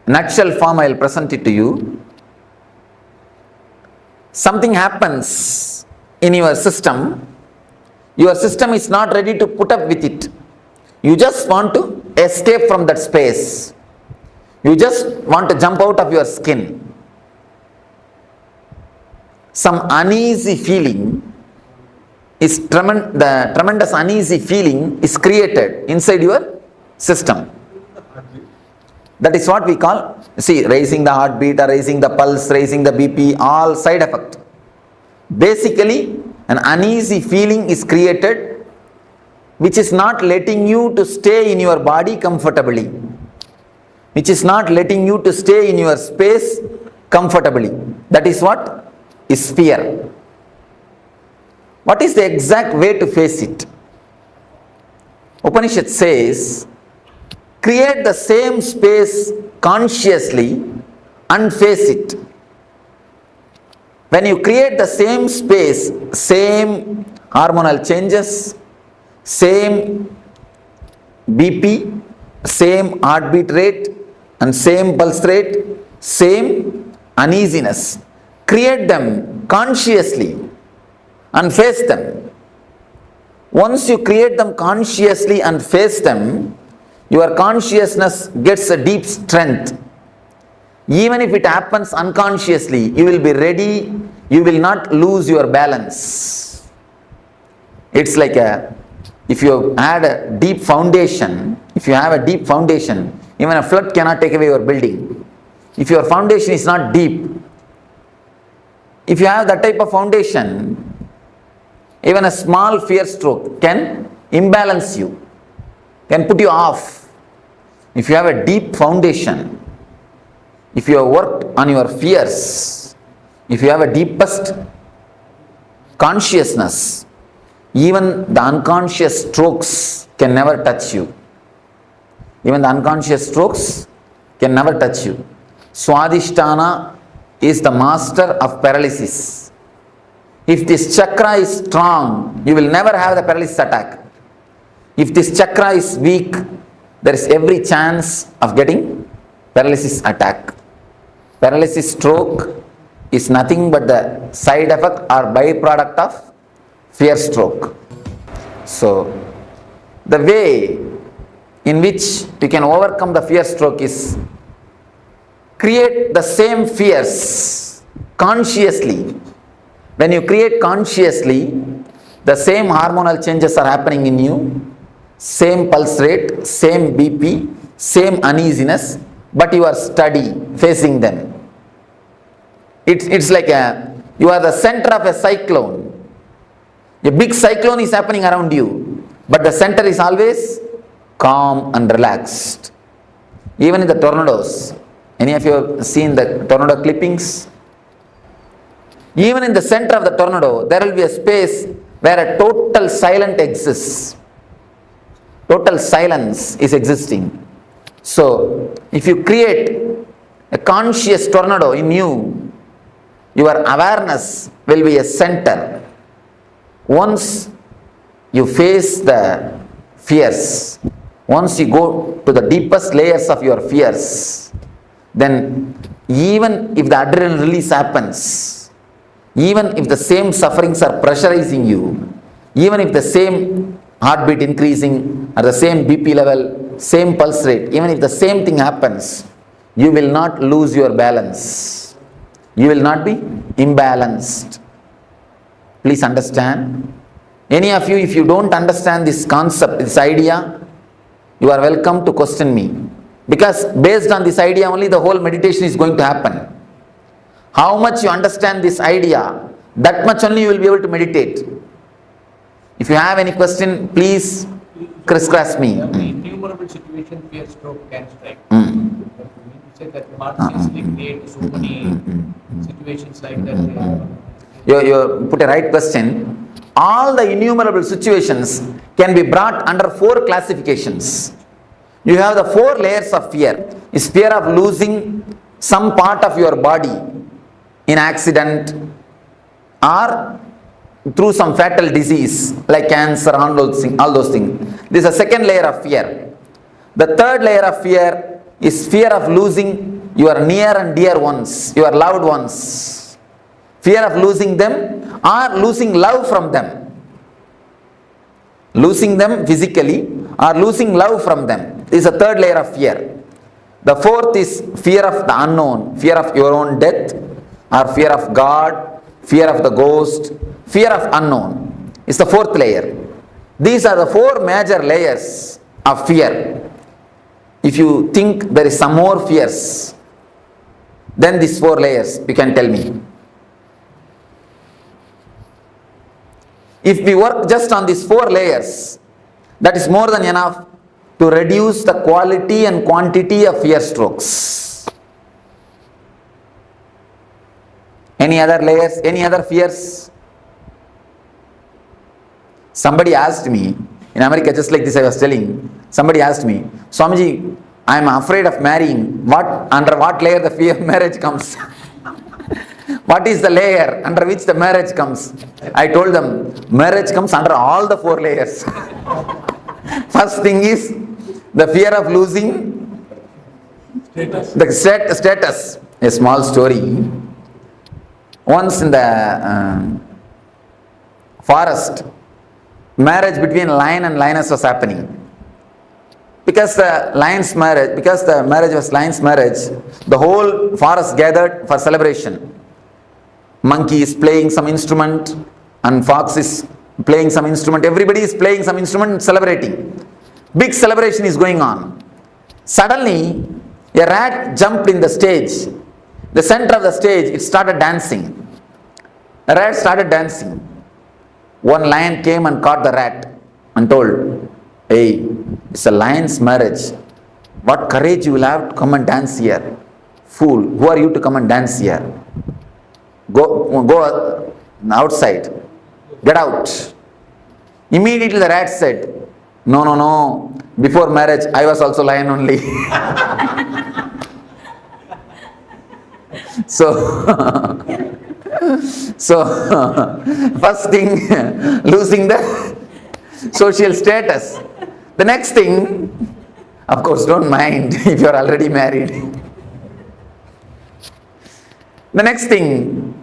nutshell form, I will present it to you. Something happens in your system is not ready to put up with it. You just want to escape from that space. You just want to jump out of your skin. Some uneasy feeling is the tremendous uneasy feeling is created inside your system. That is what we call, see, raising the heartbeat or raising the pulse, raising the BP, all side effect. Basically, an uneasy feeling is created which is not letting you to stay in your body comfortably, which is not letting you to stay in your space comfortably. That is what is fear. What is the exact way to face it? Upanishad says, create the same space consciously and face it. When you create the same space, same hormonal changes, same BP, same heartbeat rate and same pulse rate, same uneasiness, create them consciously and face them. Once you create them consciously and face them, your consciousness gets a deep strength. Even if it happens unconsciously, you will be ready, you will not lose your balance. It's like if you had a deep foundation, even a flood cannot take away your building. If your foundation is not deep, if you have that type of foundation, even a small fear stroke can imbalance you, can put you off. If you have a deep foundation, if you have worked on your fears, if you have a deepest consciousness, even the unconscious strokes can never touch you. Even the unconscious strokes can never touch you. Swadhisthana is the master of paralysis. If this chakra is strong, you will never have the paralysis attack. If this chakra is weak, there is every chance of getting paralysis attack. Paralysis stroke is nothing but the side effect or byproduct of fear stroke. So, the way in which you can overcome the fear stroke is create the same fears consciously. When you create consciously, the same hormonal changes are happening in you, same pulse rate, same BP, same uneasiness, but you are steady facing them. It's like you are the center of a cyclone. A big cyclone is happening around you, but the center is always calm and relaxed. Even in the tornadoes, any of you have seen the tornado clippings? Even in the center of the tornado, there will be a space where a total silence exists. Total silence is existing. So, if you create a conscious tornado in you, your awareness will be a center. Once you face the fears, once you go to the deepest layers of your fears, then even if the adrenaline release happens, even if the same sufferings are pressurizing you, even if the same heartbeat increasing or the same BP level, same pulse rate, even if the same thing happens, you will not lose your balance. You will not be imbalanced. Please understand. Any of you, if you don't understand this concept, this idea, you are welcome to question me. Because based on this idea only the whole meditation is going to happen. How much you understand this idea, that much only you will be able to meditate. If you have any question, please crisscross me. Every innumerable situation fear stroke can strike. You said that consciously create so many situations like that. You put a right question. All the innumerable situations can be brought under 4 classifications. You have the 4 layers of fear. Is fear of losing some part of your body in accident or through some fatal disease like cancer, all those things. This is a second layer of fear. The third layer of fear is fear of losing your near and dear ones, your loved ones. Fear of losing them or losing love from them. Losing them physically or losing love from them is a third layer of fear. The fourth is fear of the unknown, fear of your own death or fear of God, fear of the ghost, fear of unknown is the fourth layer. These are the 4 major layers of fear. If you think there is some more fears than these 4 layers, you can tell me. If we work just on these 4 layers, that is more than enough to reduce the quality and quantity of fear strokes. Any other layers, any other fears? Somebody asked me, in America, just like this I was telling, somebody asked me, Swamiji, I am afraid of marrying. Under what layer the fear of marriage comes? What is the layer under which the marriage comes? I told them, marriage comes under all the 4 layers. First thing is the fear of losing the status. A small story. Once in the forest, marriage between lion and lioness was happening. Because the marriage was lion's marriage, the whole forest gathered for celebration. Monkey is playing some instrument and fox is playing some instrument. Everybody is playing some instrument and celebrating. Big celebration is going on. Suddenly, a rat jumped in the stage. The center of the stage, it started dancing. The rat started dancing. One lion came and caught the rat and told, hey, it's a lion's marriage. What courage you will have to come and dance here? Fool, who are you to come and dance here? Go outside. Get out. Immediately the rat said, no. Before marriage, I was also lion only. So, first thing, losing the social status. The next thing, of course, don't mind if you are already married. The next thing,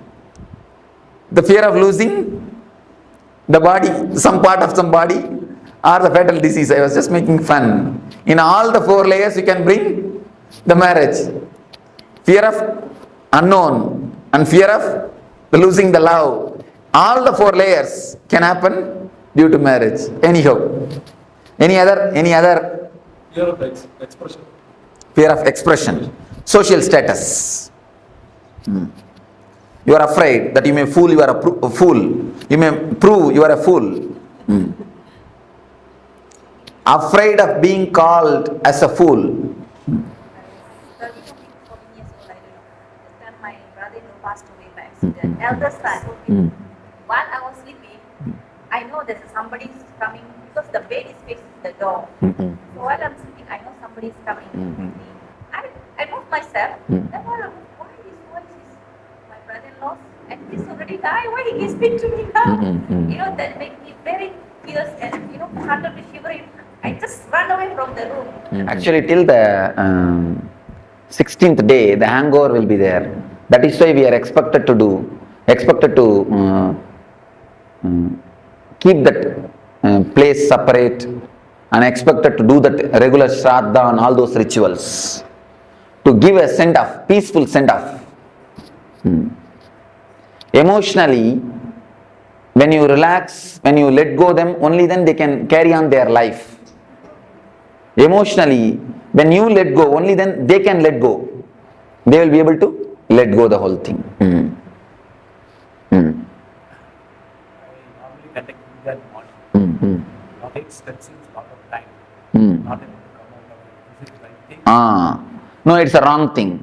the fear of losing the body, some part of some body, or the fatal disease. I was just making fun. In all the 4 layers you can bring the marriage. Fear of unknown and fear of losing the love. All the 4 layers can happen due to marriage. Anyhow. Any other? Fear of expression. Fear of expression. Social status. You are afraid that you may fool, you are a fool. You may prove you are a fool. Afraid of being called as a fool. My brother-in-law passed away by accident. Eldest son. While I was sleeping, I know that somebody is coming because the bed is facing the door. So while I'm sleeping, I know somebody is coming. I moved myself. Then while I'm what is my brother-in-law? And he's already died. Why he can speak to me now? That makes me very fierce and started to shivering. I just run away from the room. Actually, till the 16th day, the hangover will be there. That is why we are expected to keep that place separate and expected to do that regular shraddha and all those rituals to give a send-off, peaceful send-off. Emotionally, when you relax, when you let go them, only then they can carry on their life. Emotionally, when you let go, only then they can let go. They will be able to let go the whole thing. I normally conduct yoga in the morning. Now takes that seems a lot of time. Not able to come out of it. Is it the right thing? No, it's a wrong thing.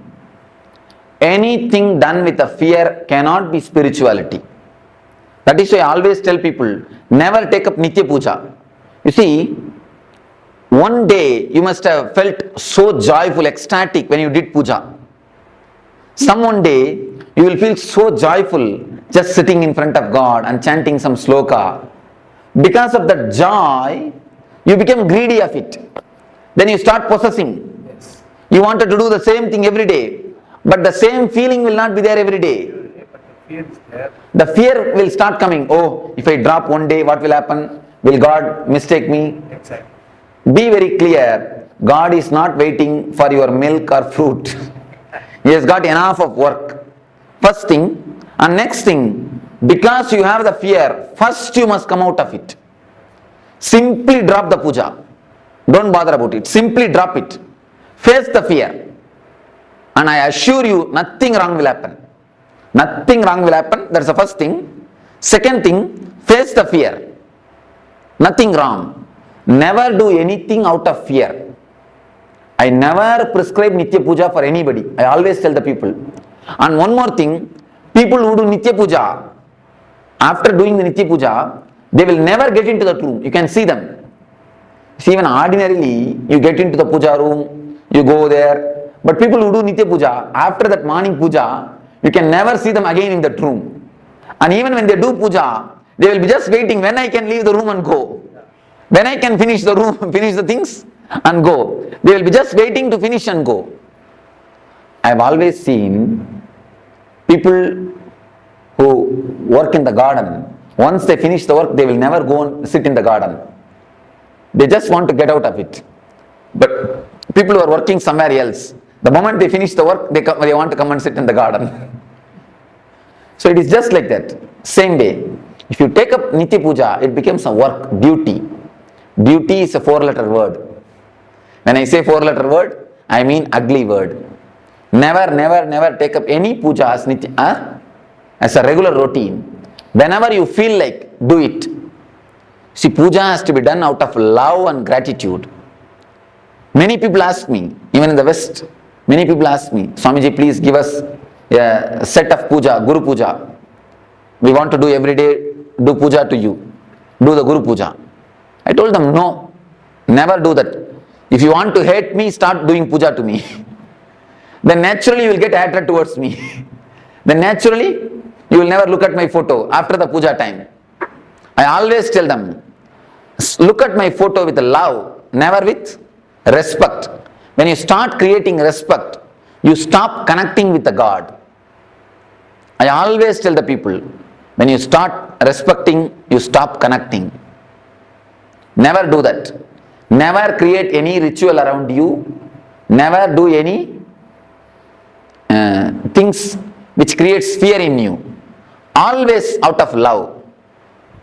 Anything done with a fear cannot be spirituality. That is why I always tell people, never take up Nitya Puja. You see, one day you must have felt so joyful, ecstatic when you did puja. Some one day you will feel so joyful just sitting in front of God and chanting some sloka. Because of that joy, you become greedy of it. Then you start possessing. You wanted to do the same thing every day, but the same feeling will not be there every day. The fear will start coming. Oh, if I drop one day, what will happen? Will God mistake me? Exactly. Be very clear, God is not waiting for your milk or fruit. He has got enough of work. First thing, and next thing, because you have the fear, first you must come out of it. Simply drop the puja. Don't bother about it. Simply drop it. Face the fear. And I assure you, nothing wrong will happen. Nothing wrong will happen. That's the first thing. Second thing, face the fear. Nothing wrong. Never do anything out of fear. I never prescribe Nitya Puja for anybody. I always tell the people. And one more thing, people who do Nitya Puja, after doing the Nitya Puja, they will never get into that room. You can see them. See, even ordinarily, you get into the puja room, you go there. But people who do Nitya Puja, after that morning puja, you can never see them again in that room. And even when they do puja, they will be just waiting when I can leave the room and go. When I can finish the room, finish the things and go. They will be just waiting to finish and go. I have always seen people who work in the garden, once they finish the work, they will never go and sit in the garden. They just want to get out of it. But people who are working somewhere else, the moment they finish the work, they want to come and sit in the garden. So it is just like that. Same way. If you take up Nitya Puja, it becomes a work, duty. Duty is a 4-letter word. When I say 4-letter word, I mean ugly word. Never, never, never take up any puja as a regular routine. Whenever you feel like, do it. See, puja has to be done out of love and gratitude. Many people ask me, even in the West, many people ask me, Swamiji, please give us a set of puja, Guru Puja. We want to do every day, do puja to you. Do the Guru Puja. I told them, no, never do that. If you want to hate me, start doing puja to me. Then naturally you will get hatred towards me. Then naturally you will never look at my photo after the puja time. I always tell them, look at my photo with love, never with respect. When you start creating respect, you stop connecting with the God. I always tell the people, when you start respecting, you stop connecting. Never do that. Never create any ritual around you. Never do any things which creates fear in you. Always out of love.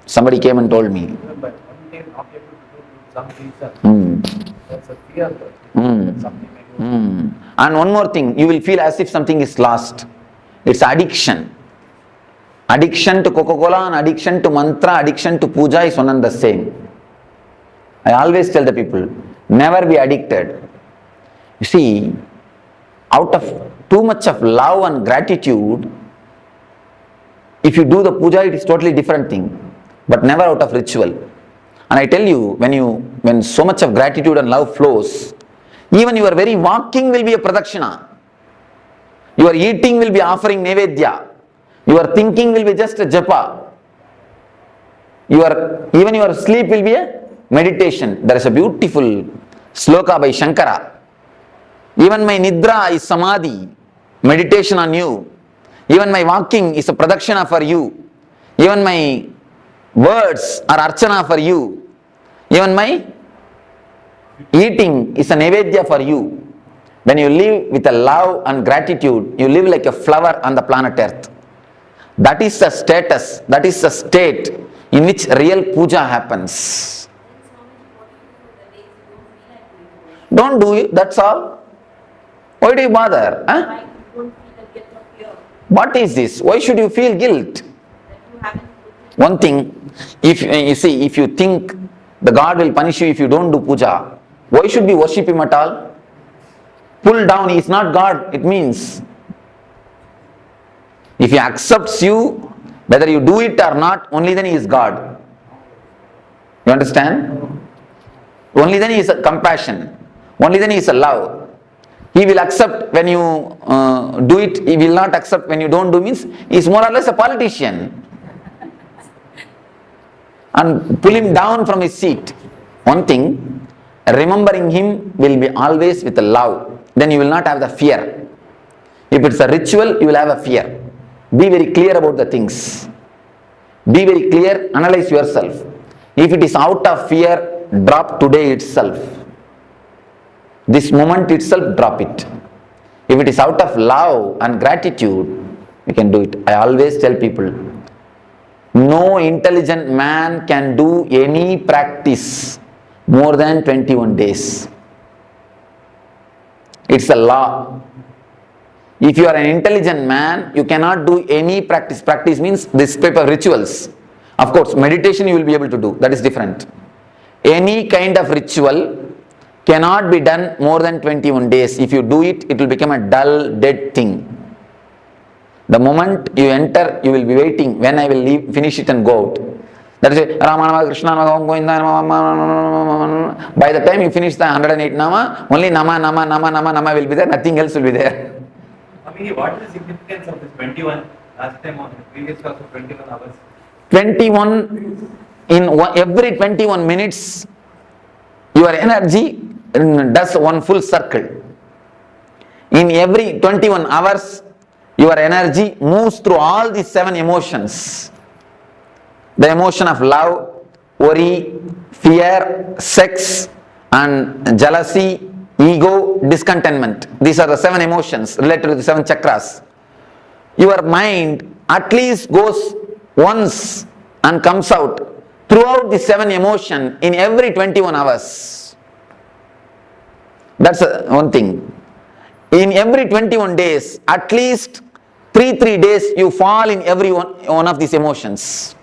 Somebody came and told me. But everything not able to do some reason. That's a fear. Something may go. And one more thing, you will feel as if something is lost. It's addiction. Addiction to Coca-Cola and addiction to mantra, addiction to puja is one and the same. I always tell the people, never be addicted. You see, out of too much of love and gratitude, if you do the puja, it is totally different thing, but never out of ritual. And I tell you, when so much of gratitude and love flows, even your very walking will be a pradakshina. Your eating will be offering nevedya. Your thinking will be just a japa. Even your sleep will be a meditation. There is a beautiful sloka by Shankara. Even my nidra is samadhi, meditation on you. Even my walking is a pradakshina for you. Even my words are archana for you. Even my eating is a nevedya for you. When you live with a love and gratitude, you live like a flower on the planet Earth. That is the status, that is the state in which real puja happens. Don't do it, that's all. Why do you bother? Huh? What is this? Why should you feel guilt? One thing, if you think the God will punish you if you don't do puja, why should we worship him at all? Pull down, he is not God, it means. If he accepts you, whether you do it or not, only then he is God. You understand? Only then he is a compassion. Only then he is a love. He will accept when you do it, he will not accept when you don't do, means he is more or less a politician. And pull him down from his seat. One thing, remembering him will be always with love. Then you will not have the fear. If it's a ritual, you will have a fear. Be very clear about the things. Be very clear, analyze yourself. If it is out of fear, drop today itself. This moment itself, drop it. If it is out of love and gratitude, you can do it. I always tell people, no intelligent man can do any practice more than 21 days. It's a law. If you are an intelligent man, you cannot do any practice. Practice means this type of rituals. Of course, meditation you will be able to do. That is different. Any kind of ritual cannot be done more than 21 days. If you do it, it will become a dull, dead thing. The moment you enter, you will be waiting when I will leave, finish it and go out. That is it. Rama, Krishna, by the time you finish the 108 Nama, only Nama will be there, nothing else will be there. What is the significance of this 21? Last time on the previous class of 21 hours. 21, every 21 minutes, your energy does one full circle. In every 21 hours, your energy moves through all these 7 emotions. The emotion of love, worry, fear, sex, and jealousy, ego, discontentment. These are the 7 emotions related to the 7 chakras. Your mind at least goes once and comes out throughout the 7 emotions in every 21 hours. That's one thing. In every 21 days, at least 3 days you fall in every one of these emotions.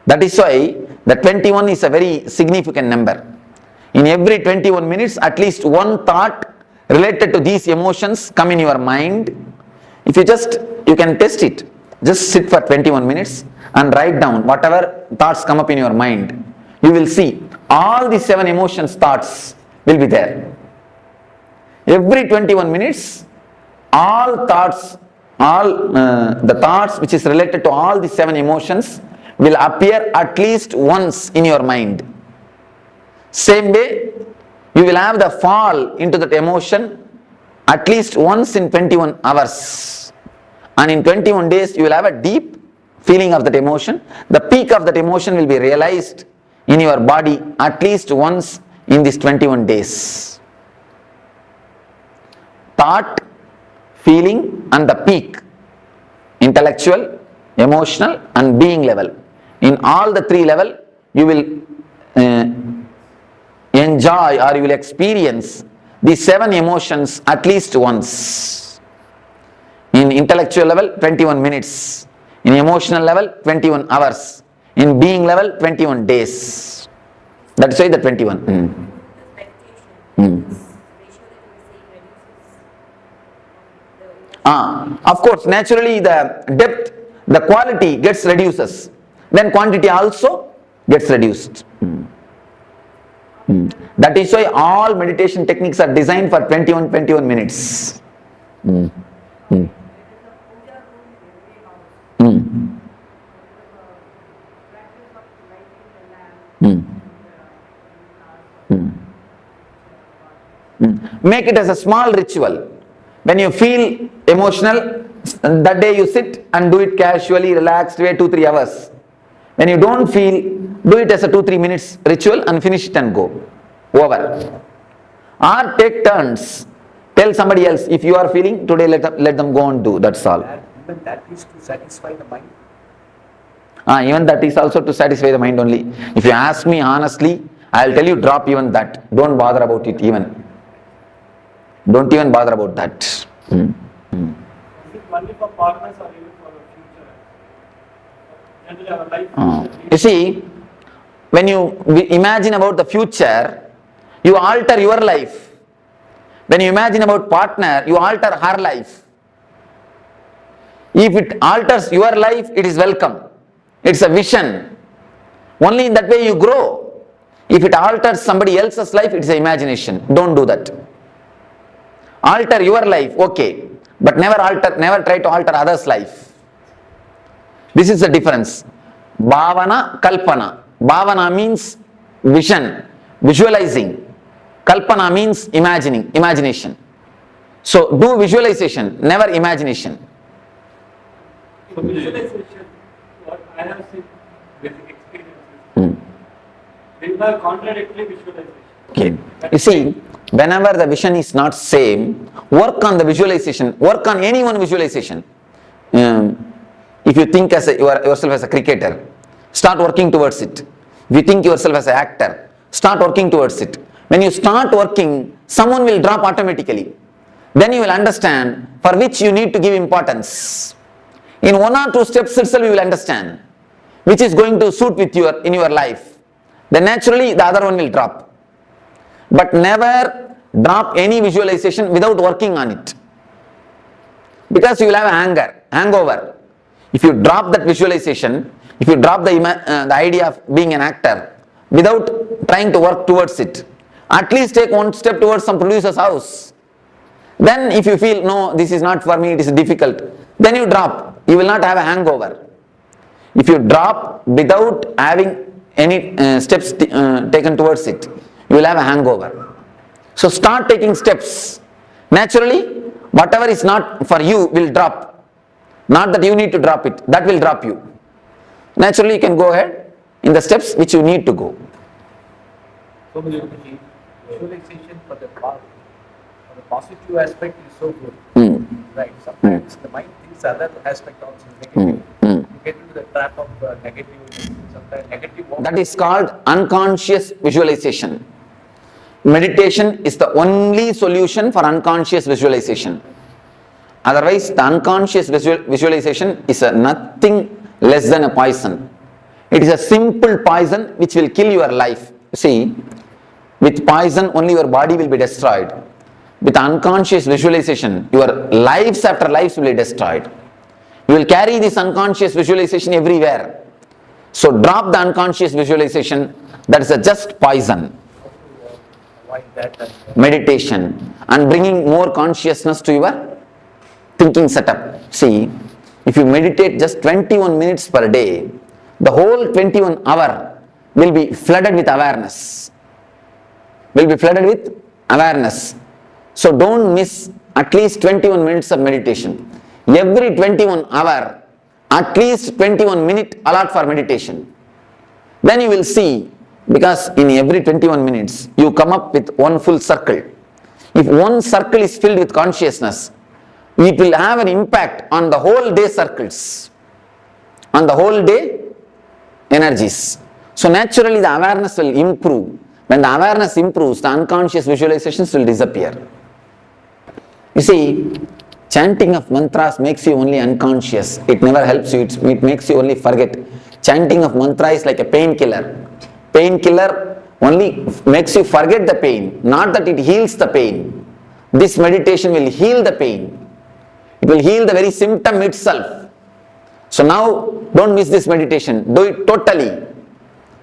That is why the 21 is a very significant number. In every 21 minutes, at least one thought related to these emotions come in your mind. If you can test it. Just sit for 21 minutes and write down whatever thoughts come up in your mind. You will see all the 7 emotions thoughts will be there. Every 21 minutes, all thoughts, the thoughts which is related to all the 7 emotions will appear at least once in your mind. Same way, you will have the fall into that emotion at least once in 21 hours. And in 21 days, you will have a deep feeling of that emotion. The peak of that emotion will be realized in your body at least once in these 21 days. Thought, feeling and the peak, intellectual, emotional and being level. In all the three level, you will enjoy or you will experience these 7 emotions at least once. In intellectual level, 21 minutes. In emotional level, 21 hours. In being level, 21 days. That's why the 21. Of course, naturally the depth, the quality gets reduces. Then quantity also gets reduced. That is why all meditation techniques are designed for 21 minutes. Make it as a small ritual. When you feel emotional, that day you sit and do it casually, relaxed, wait 2-3 hours. When you don't feel, do it as a 2-3 minutes ritual and finish it and go. Over. Or take turns. Tell somebody else, if you are feeling, today let them go and do, that's all. Even that is to satisfy the mind. Even that is also to satisfy the mind only. If you ask me honestly, I will tell you drop even that. Don't bother about it even. Don't even bother about that. Is it only for partners or even for the future? Generally our life. You see, when you imagine about the future, you alter your life. When you imagine about partner, you alter her life. If it alters your life, it is welcome. It's a vision. Only in that way you grow. If it alters somebody else's life, it's an imagination. Don't do that. Alter your life, okay, but never try to alter others' life. This is the difference. Bhavana, Kalpana. Bhavana means vision, visualizing. Kalpana means imagination. So do visualization, never imagination. So visualization, what I have seen with experiences, they have contradictory visualization. Okay. You see, whenever the vision is not same, work on the visualization, work on any one visualization. If you think as yourself as a cricketer, start working towards it. If you think yourself as an actor, start working towards it. When you start working, someone will drop automatically. Then you will understand for which you need to give importance. In 1 or 2 steps itself you will understand which is going to suit with in your life. Then naturally the other one will drop. But never drop any visualization without working on it. Because you will have hangover. If you drop that visualization, if you drop the idea of being an actor without trying to work towards it, at least take 1 step towards some producer's house. Then if you feel, no, this is not for me, it is difficult, then you drop. You will not have a hangover. If you drop without having any steps taken towards it, you will have a hangover. So start taking steps. Naturally, whatever is not for you will drop. Not that you need to drop it, that will drop you. Naturally, you can go ahead in the steps which you need to go. So visualization for the positive aspect is so good. Right. Sometimes the mind thinks other aspect also is negative. You get into the trap of negative, sometimes negative. That is called unconscious visualization. Meditation is the only solution for unconscious visualization. Otherwise, the unconscious visualization is nothing less than a poison. It is a simple poison which will kill your life. See, with poison only your body will be destroyed. With unconscious visualization, your lives after lives will be destroyed. You will carry this unconscious visualization everywhere. So drop the unconscious visualization, that is a just poison. Meditation and bringing more consciousness to your thinking setup. See, if you meditate just 21 minutes per day, the whole 21 hour will be flooded with awareness. So don't miss at least 21 minutes of meditation. every 21 hour, at least 21 minutes allot for meditation. Then you will see, because in every 21 minutes, you come up with one full circle. If one circle is filled with consciousness, it will have an impact on the whole day circles, on the whole day energies. So naturally the awareness will improve. When the awareness improves, the unconscious visualizations will disappear. You see, chanting of mantras makes you only unconscious. It never helps you, it makes you only forget. Chanting of mantra is like a painkiller. Painkiller only makes you forget the pain, not that it heals the pain. This meditation will heal the pain. It will heal the very symptom itself. So now, don't miss this meditation. Do it totally.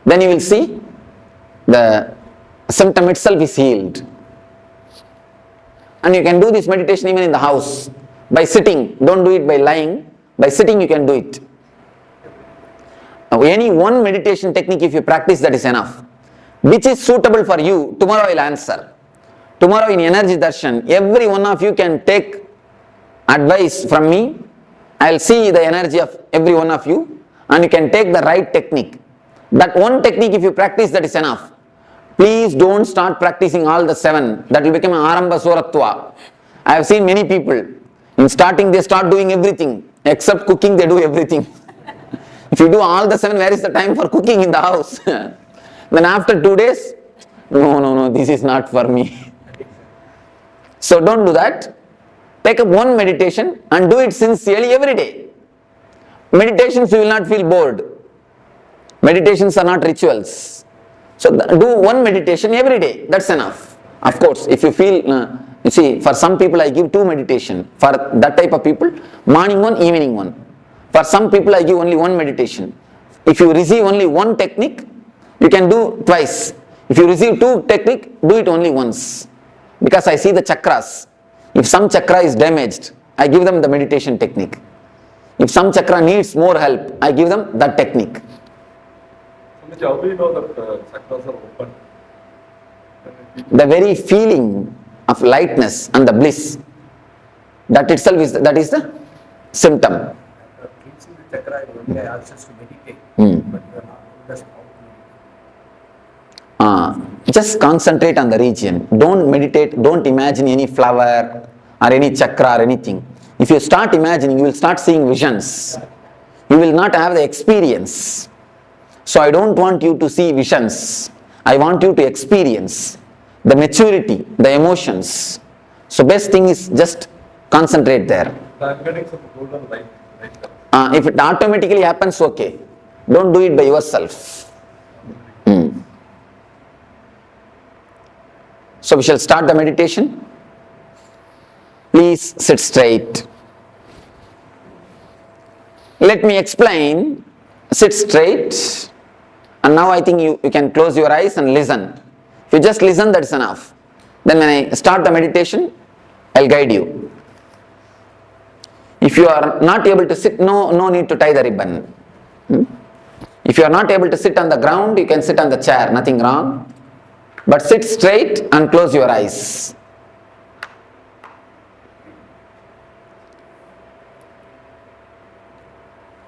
Then you will see the symptom itself is healed. And you can do this meditation even in the house. By sitting. Don't do it by lying. By sitting you can do it. Now, any one meditation technique if you practice, that is enough. Which is suitable for you, tomorrow I will answer. Tomorrow in Energy Darshan, every one of you can take advice from me. I will see the energy of every one of you and you can take the right technique. That one technique if you practice, that is enough. Please don't start practicing all the 7. That will become an Aramba Suratva. I have seen many people, in starting they start doing everything. Except cooking, they do everything. If you do all the 7, where is the time for cooking in the house? Then after 2 days, no, this is not for me. So don't do that. Take up one meditation and do it sincerely every day. Meditations you will not feel bored. Meditations are not rituals. So do one meditation every day, that's enough. Of course, if you feel, you see, for some people I give 2 meditation. For that type of people, morning one, evening one. For some people I give only one meditation. If you receive only one technique, you can do twice. If you receive 2 technique, do it only once. Because I see the chakras. If some chakra is damaged, I give them the meditation technique. If some chakra needs more help, I give them that technique. How do you know that chakras are open? The very feeling of lightness and the bliss, that itself is the symptom. Cleansing the chakra, only I ask us to meditate, but you are not just Just concentrate on the region. Don't meditate, don't imagine any flower or any chakra or anything. If you start imagining, you will start seeing visions. You will not have the experience. So I don't want you to see visions. I want you to experience the maturity, the emotions. So best thing is just concentrate there. I'm getting some golden light. If it automatically happens, okay. Don't do it by yourself. So we shall start the meditation. Please sit straight. Let me explain. Sit straight. And now I think you can close your eyes and listen. If you just listen, that's enough. Then when I start the meditation, I'll guide you. If you are not able to sit, no need to tie the ribbon. If you are not able to sit on the ground, you can sit on the chair, nothing wrong. But sit straight and close your eyes.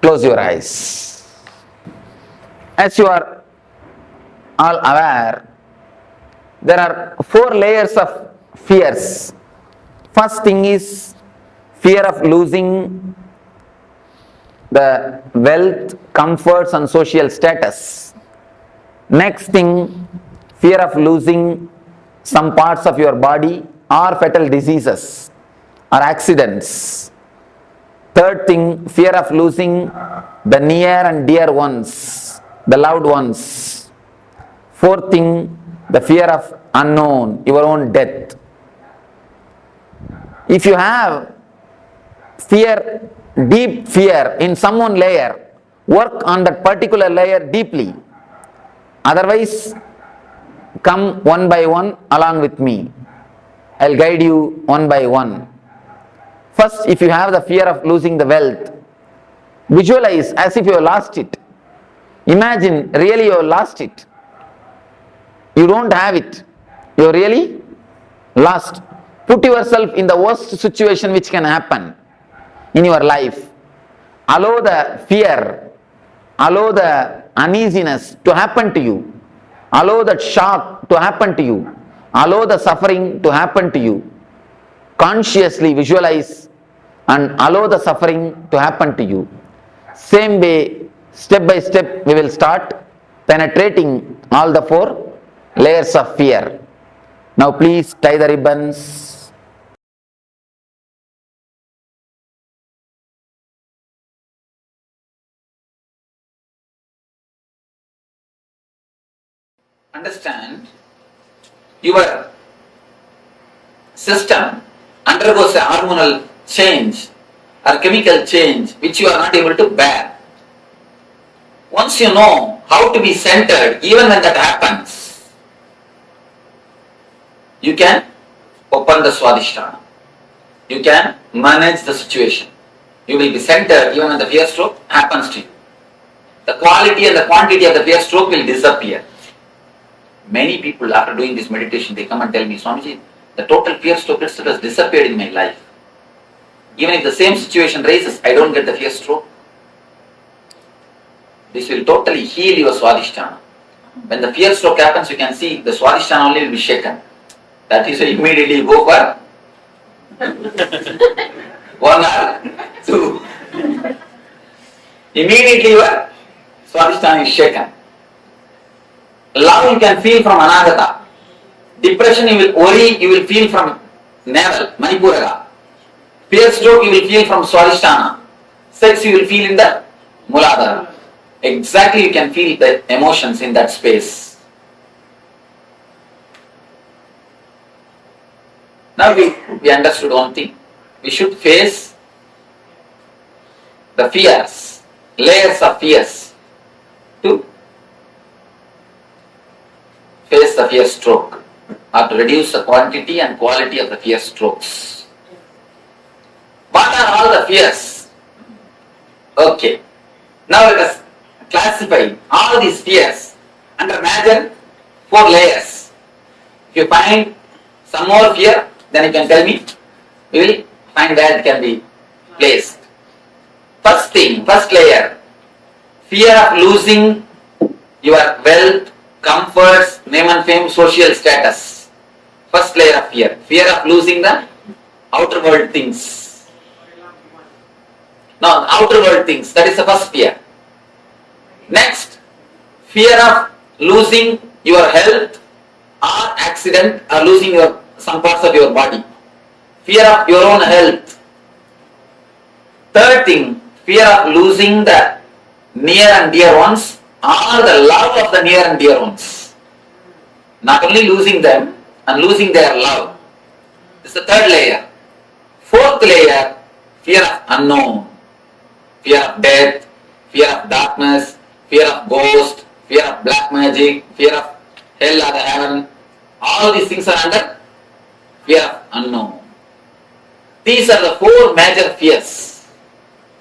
Close your eyes. As you are all aware, there are 4 layers of fears. First thing is fear of losing the wealth, comforts and social status. Next thing, fear of losing some parts of your body or fatal diseases or accidents. Third thing, fear of losing the near and dear ones, the loved ones. Fourth thing, the fear of unknown, your own death. If you have fear, deep fear in some one layer, work on that particular layer deeply. Otherwise, come one by one along with me. I'll guide you one by one. First, if you have the fear of losing the wealth, visualize as if you have lost it. Imagine really you have lost it. You don't have it. You are really lost. Put yourself in the worst situation which can happen. in your life. Allow the fear, allow the uneasiness to happen to you. Allow that shock to happen to you. Allow the suffering to happen to you. Consciously visualize and allow the suffering to happen to you. Same way, step by step, we will start penetrating all the 4 layers of fear. Now please tie the ribbons. Understand, your system undergoes a hormonal change or chemical change which you are not able to bear. Once you know how to be centered, even when that happens, you can open the Swadhisthana. You can manage the situation. You will be centered even when the fear stroke happens to you. The quality and the quantity of the fear stroke will disappear. Many people, after doing this meditation, they come and tell me, Swamiji, the total fear stroke itself has disappeared in my life. Even if the same situation rises, I don't get the fear stroke. This will totally heal your Swadhisthana. When the fear stroke happens, you can see the Swadhisthana only will be shaken. That is why immediately you go for 1 or 2. Immediately your Swadhisthana is shaken. Love you can feel from Anagata. Depression you will worry, you will feel from navel, Manipuraga. Fear stroke you will feel from Swadhisthana. Sex you will feel in the Muladhara. Exactly you can feel the emotions in that space. Now we understood one thing. We should face the fears, layers of fears to face the fear stroke or to reduce the quantity and quality of the fear strokes. What are all the fears? Okay. Now let us classify all these fears under major 4 layers. If you find some more fear, then you can tell me. We will find where it can be placed. First thing, first layer, fear of losing your wealth, comforts, name and fame, social status. First layer of fear. Fear of losing the outer world things. No, outer world things. That is the first fear. Next, fear of losing your health or accident or losing some parts of your body. Fear of your own health. Third thing, fear of losing the near and dear ones or the love of the near and dear ones. Not only losing them and losing their love. This is the third layer. Fourth layer, fear of unknown. Fear of death, fear of darkness, fear of ghost, fear of black magic, fear of hell or the heaven. All these things are under fear of unknown. These are the 4 major fears.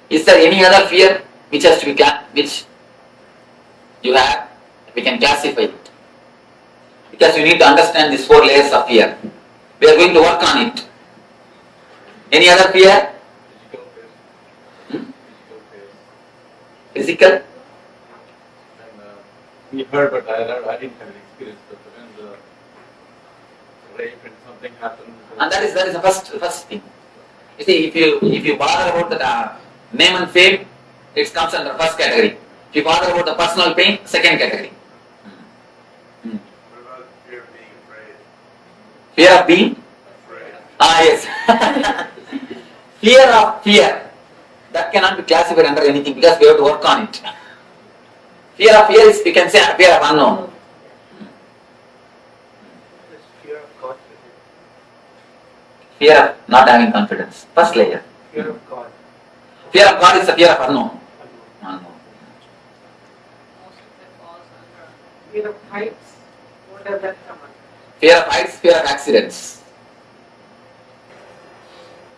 Is there any other fear which has to be which you have? We can classify it. Because you need to understand these 4 layers of fear. We are going to work on it. Any other fear? Physical? We heard, but I didn't have an experience. But when the rape and something happened, and that is the first thing. You see, if you bother about the name and fame, it comes under first category. If you bother about the personal pain, second category. what about fear of being afraid? Fear of being? Afraid. Yes. Fear of fear. That cannot be classified under anything because we have to work on it. Fear of fear is, you can say, fear of unknown. Fear of God. Fear of not having confidence. First layer. Fear of God. Fear of God is the fear of unknown. Unknown. Fear of heights. What does that come under? Fear of heights, fear of accidents.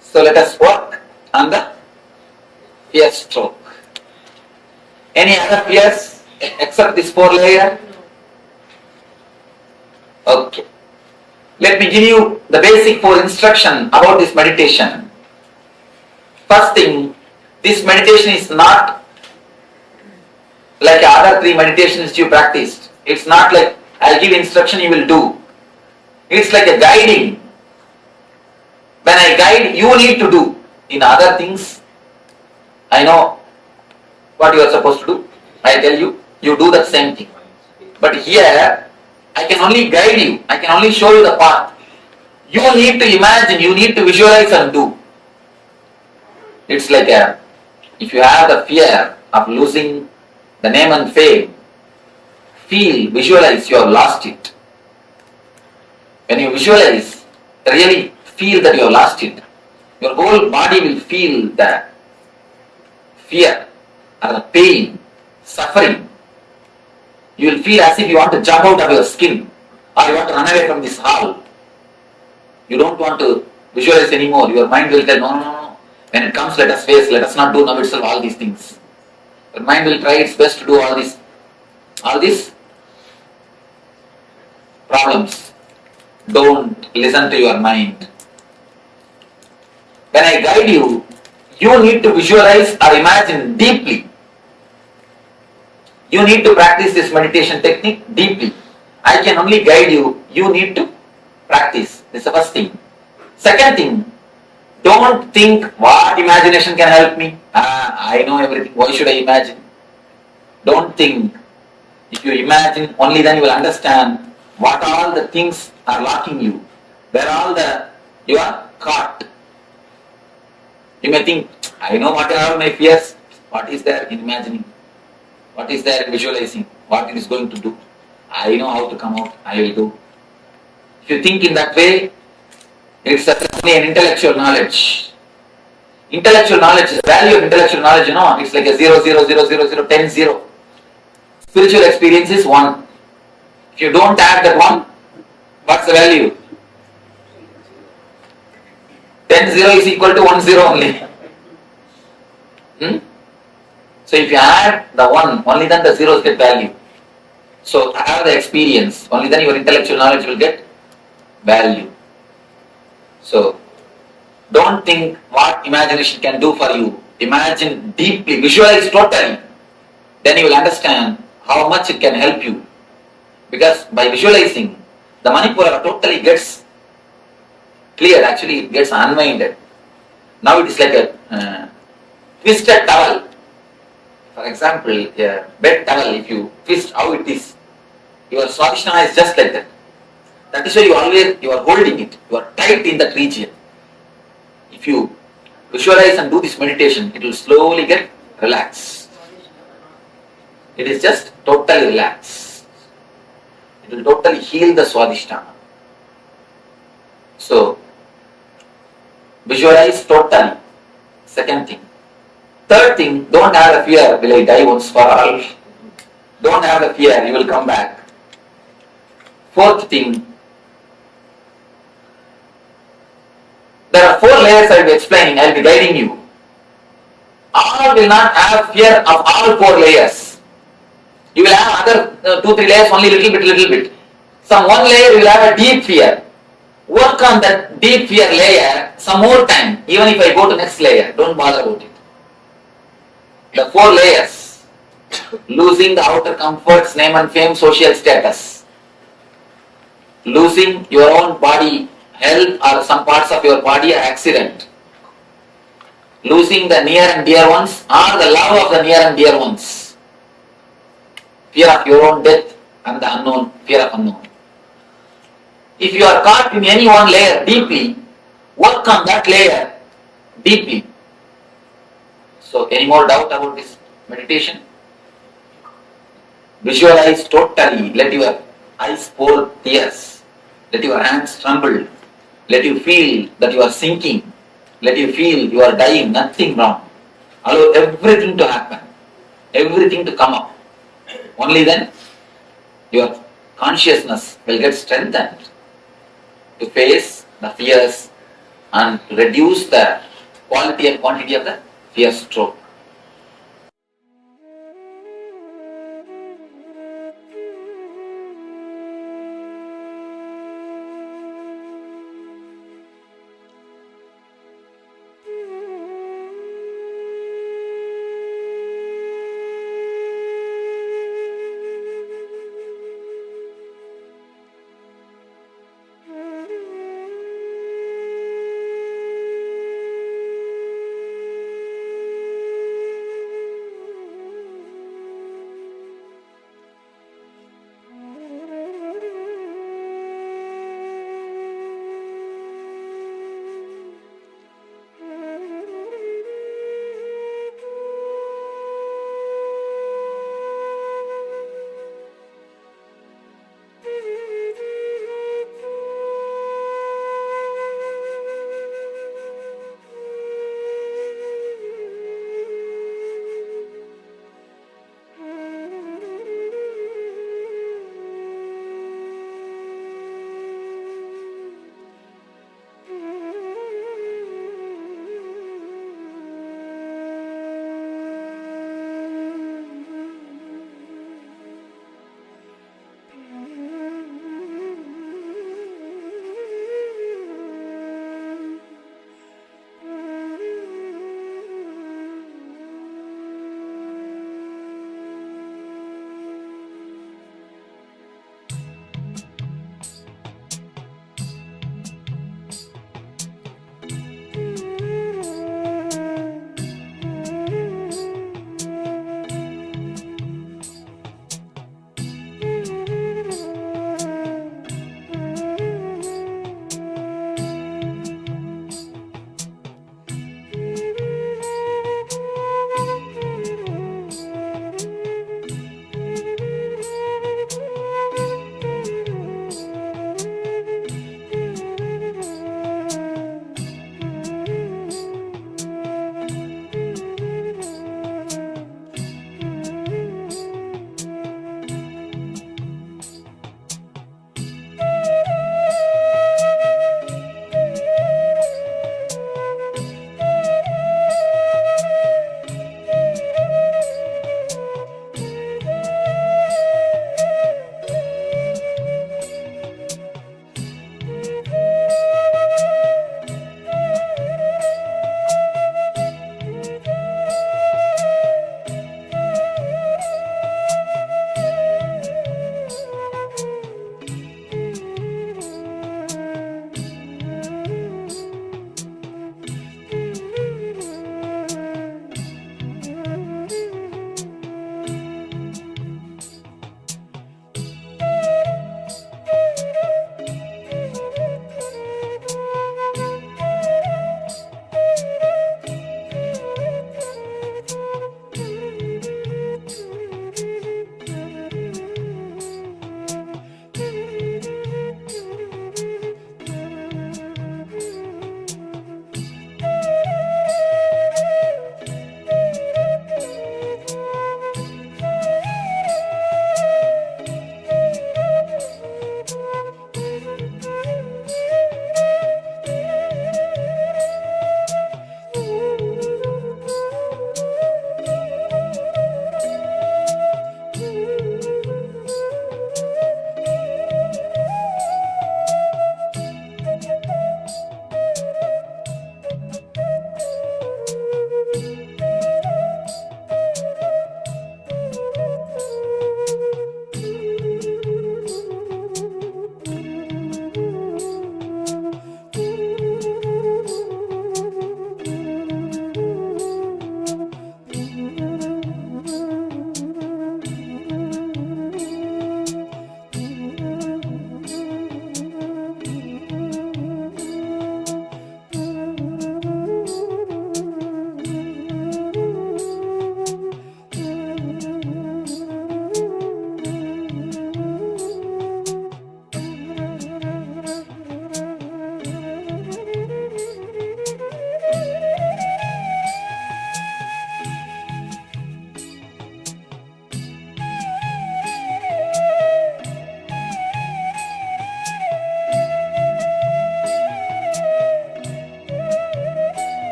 So let us work on the fear stroke. Any other fears except this 4 layer? Okay. Let me give you the basic 4 instruction about this meditation. First thing, this meditation is not like other three meditations you practiced. It's not like I'll give instruction, you will do. It's like a guiding. When I guide, you need to do. In other things, I know what you are supposed to do. I tell you, you do that same thing. But here, I can only guide you. I can only show you the path. You need to imagine, you need to visualize and do. It's like if you have the fear of losing the name and fame, visualize you have lost it. When you visualize, really feel that you have lost it, your whole body will feel the fear or the pain, suffering. You will feel as if you want to jump out of your skin or you want to run away from this hall. You don't want to visualize anymore. Your mind will tell, no. When it comes, let us face, let us not do now itself all these things. Your mind will try its best to do all these problems. Don't listen to your mind. When I guide you, you need to visualize or imagine deeply. You need to practice this meditation technique deeply. I can only guide you. You need to practice. This is the first thing. Second thing, don't think what imagination can help me. I know everything. Why should I imagine? Don't think. If you imagine, only then you will understand what all the things are locking you. Where all you are caught. You may think, I know what are all my fears. What is there in imagining? What is there in visualizing? What it is going to do? I know how to come out. I will do. If you think in that way, it's only an intellectual knowledge. Intellectual knowledge, the value of intellectual knowledge, it's like a 0, 0, 0, 0, 0, 10, 0. Spiritual experience is 1. If you don't add that 1, what's the value? 10, 0 is equal to 1, 0 only. So if you add the 1, only then the zeros get value. So have the experience, only then your intellectual knowledge will get value. So don't think what imagination can do for you. Imagine deeply, visualize totally. Then you will understand how much it can help you. Because by visualizing, the Manipura totally gets cleared, actually it gets unwinded. Now it is like a twisted towel. For example, a bed towel, if you twist how it is, your Swadhisthana is just like that. That is why you are holding it, you are tight in that region. If you visualize and do this meditation, it will slowly get relaxed. It is just totally relaxed. It will totally heal the Swadhisthana. So, visualize totally. Second thing. Third thing, don't have the fear, will I die once for all? Don't have the fear, you will come back. Fourth thing, there are 4 layers I will be explaining, I will be guiding you. All will not have fear of all 4 layers. You will have other 2-3 layers only little bit. Some 1 layer you will have a deep fear. Work on that deep fear layer some more time, even if I go to next layer, don't bother about it. The 4 layers, losing the outer comforts, name and fame, social status, losing your own body, health or some parts of your body are accident, losing the near and dear ones or the love of the near and dear ones, fear of your own death and the unknown, fear of unknown. If you are caught in any one layer deeply, work on that layer deeply. So, any more doubt about this meditation? Visualize totally. Let your eyes pour tears. Let your hands tremble. Let you feel that you are sinking. Let you feel you are dying. Nothing wrong. Allow everything to happen. Everything to come up. Only then your consciousness will get strengthened to face the fears and reduce the quality and quantity of the fear stroke.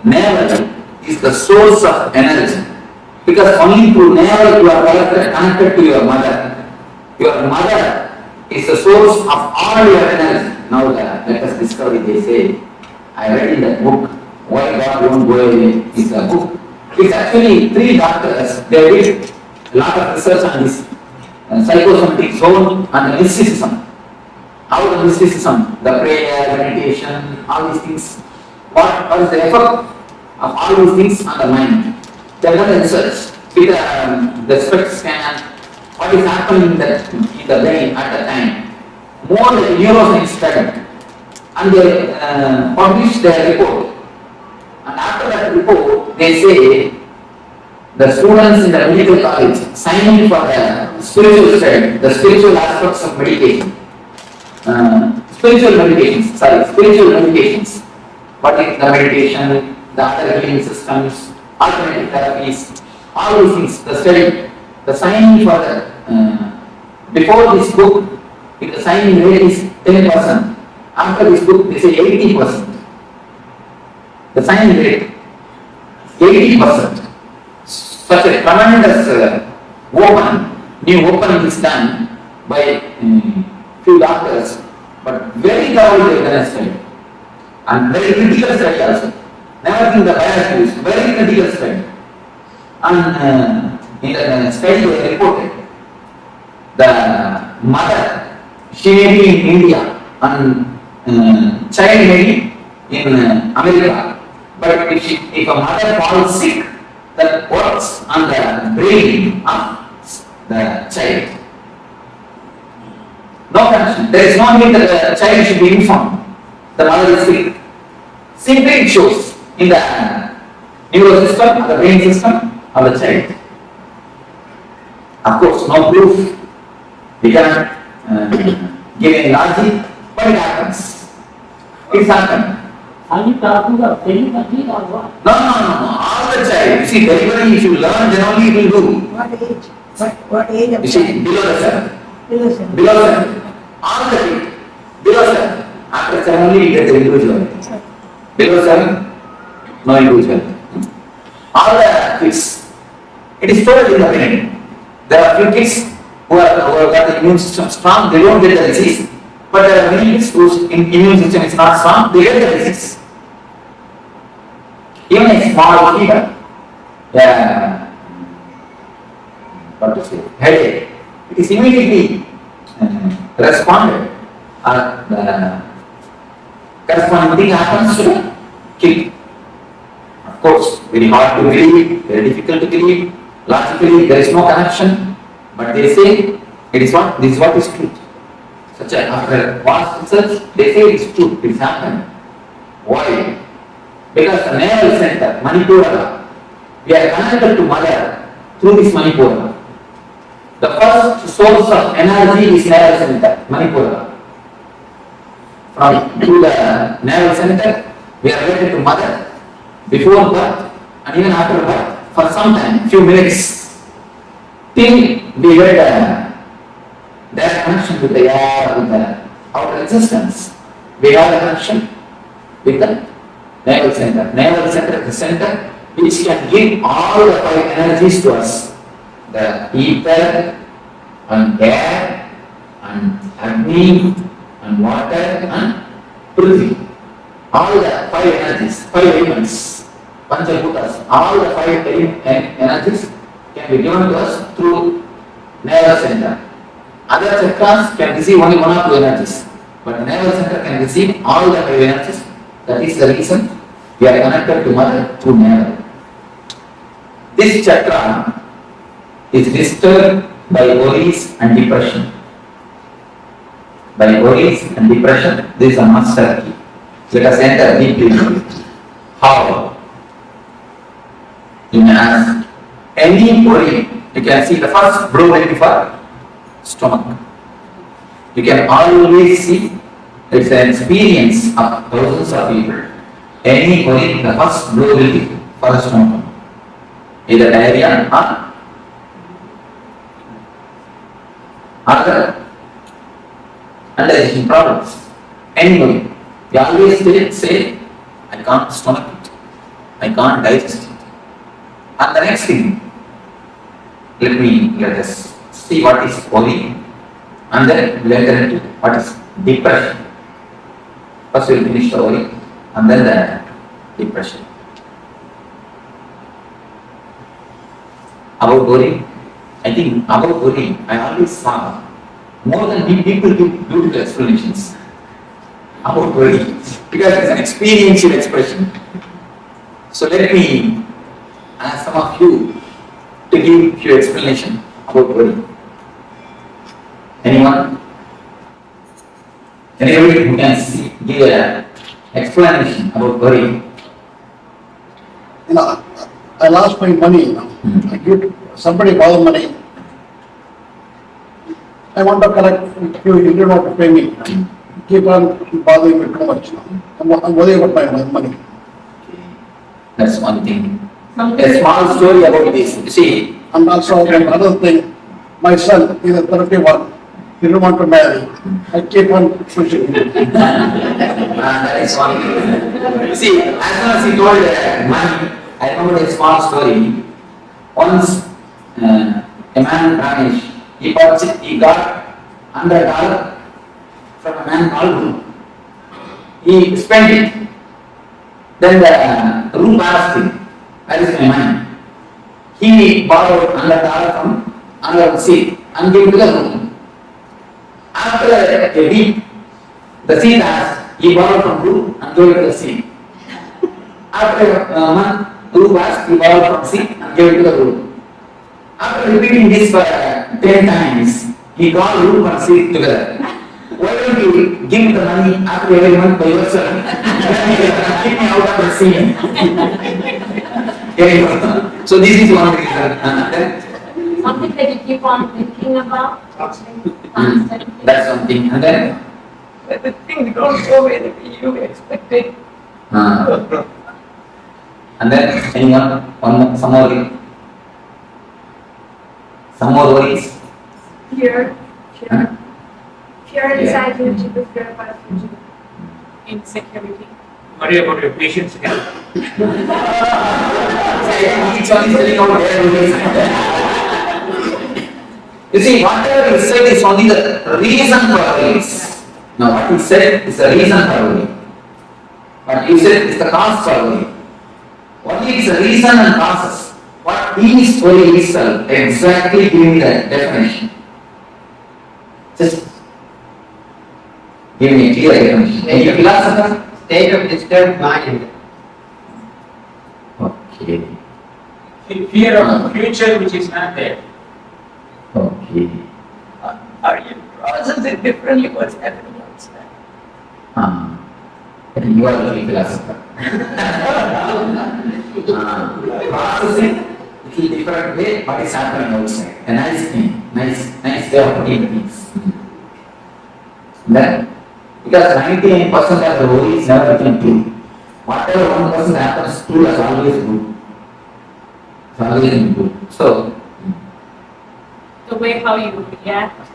navel is the source of energy. Because only through navel you are connected to your mother. Your mother is the source of all your energy. Now let us discover it, they say. I read in that book, Why God Won't Go Away. It's a book. It's actually 3 doctors. They did a lot of research on this psychosomatic zone and the mysticism. How the mysticism, the prayer, meditation, all these things, what is the effect of all these things on the mind? They have done research with the SPECT scan, what is happening in the brain at the time. More than neuroscience study. And they published their report. And after that report, they say the students in the medical college signing for the spiritual study, the spiritual aspects of meditation. Spiritual meditations. What is the meditation, the other healing systems, alternative therapies, all these things, the study, the signing for the, before this book, if the signing rate is 10%, after this book they say 80%. The signing rate, 80%. Such a tremendous new opening is done by few doctors, but very thoroughly organized study and very critical study also. Never think the bias used, very critical study. And in the study they reported the mother, she may be in India and child may be in America, but if a mother falls sick, that works on the brain of the child. No connection. There is no need that the child should be informed. The mother is sick. Simply it shows in the neural system, the brain system of the child. Of course, no proof. We cannot give any logic, but it happens. It's happened. Are you talking about telepathy or what? No. All the child. You see, delivery, if you learn, then only it will do. What age? What age of You see, below the 7. Below 7. Below 7. All the kid. Below 7. After 7 only you get the individual. Below 7, no individual. All the kids. It is stored in the brain. There are few kids who have got the immune system strong, they don't get the disease. But there are many kids whose immune system is not strong, they get the disease. Even a small fever, what to say, headache, it is immediately responded. The corresponding thing happens to the kid. Of course, very hard to believe, very difficult to believe. Logically, there is no connection, but they say it is what this is what is truth. Such a after vast research, they say it is true. It is happened. Why? Because the nerve center, Manipura, we are connected to mother through this Manipura. The first source of energy is nerve center, Manipura. From to the nerve center, we are related to mother before birth and even after birth for some time, few minutes, till we get their connection with the air, with the outer existence. We have a connection with the navel center. Navel center is the center which can give all the 5 energies to us. The ether and air and Agni and water and Prithvi. All the 5 energies, 5 elements, Panchabhutas, all the 5 energies can be given to us through navel center. Other chakras can receive only 1 or 2 energies, but the navel center can receive all the 5 energies. That is the reason we are connected to mother through navel. This chakra is disturbed by worries and depression. By worries and depression, there is a master key. Let us enter deeply. How? You may ask. Any worry, you can see the first blue will be for stomach. You can always see it's an experience of thousands of people. Any worry, the first blow will be for the stomach. Either diarrhea or other underlying problems. Any worry. You always say, I can't stomach it. I can't digest it. And the next thing, let us see what is worry, and then we'll enter into what is depression. First we'll finish the worry, and then the depression. About worry, I think about worry, I always saw more than people give beautiful explanations about worry, because it's an experiential expression. So let me ask some of you to give few explanation about worry. Anyone? Anybody who can give an explanation about worry? I lost my money. I give somebody borrow money. I want to collect. You don't want to pay me. Keep on bothering me too much. I'm worried about my money. That's one thing. A small story about this. You see, and also another thing. My son is a 31. He don't want to marry. I keep on pushing him. That is one thing. You see, as soon as he told money, I remember a small story. Once a man vanished. He got $100 from a man called Guru. He spent it. Then the room asked him, "Where is my money?" He borrowed $100 from another seat and gave to the room. After a week, the seat asked, he borrowed from Guru and gave to the seat. After a month, Guru asked, he borrowed from seat and gave to the room. After repeating this for 10 times, he called Guru and seat together. Why don't you give me the money after every month by yourself? Keep me out of the scene. So this is one reason. Something that you keep on thinking about. That's something. And then? The thing don't go away the way you expected. And then, anyone? Some more? Some more worries? Fear. Fear inside you to prepare for the future. Insecurity. Worry about your patient's health. Each one is telling out their worries. You see, whatever he said is only the reason for worries. Now, what he said is the reason for worry. What you said is the cause for worry. Only is the reason and causes. What is worry itself, exactly giving the definition. Just give me a clear definition. Any philosopher? State of disturbed mind. Okay. Fear of the future which is not there. Okay. Or you process it differently what's happening outside. You are the philosopher. Processing little different way what is happening outside. A nice thing, nice way of putting things. Then, because 99% of the worries never become true. Whatever 1% happens, true is always good. It's always good. So, The way how you react to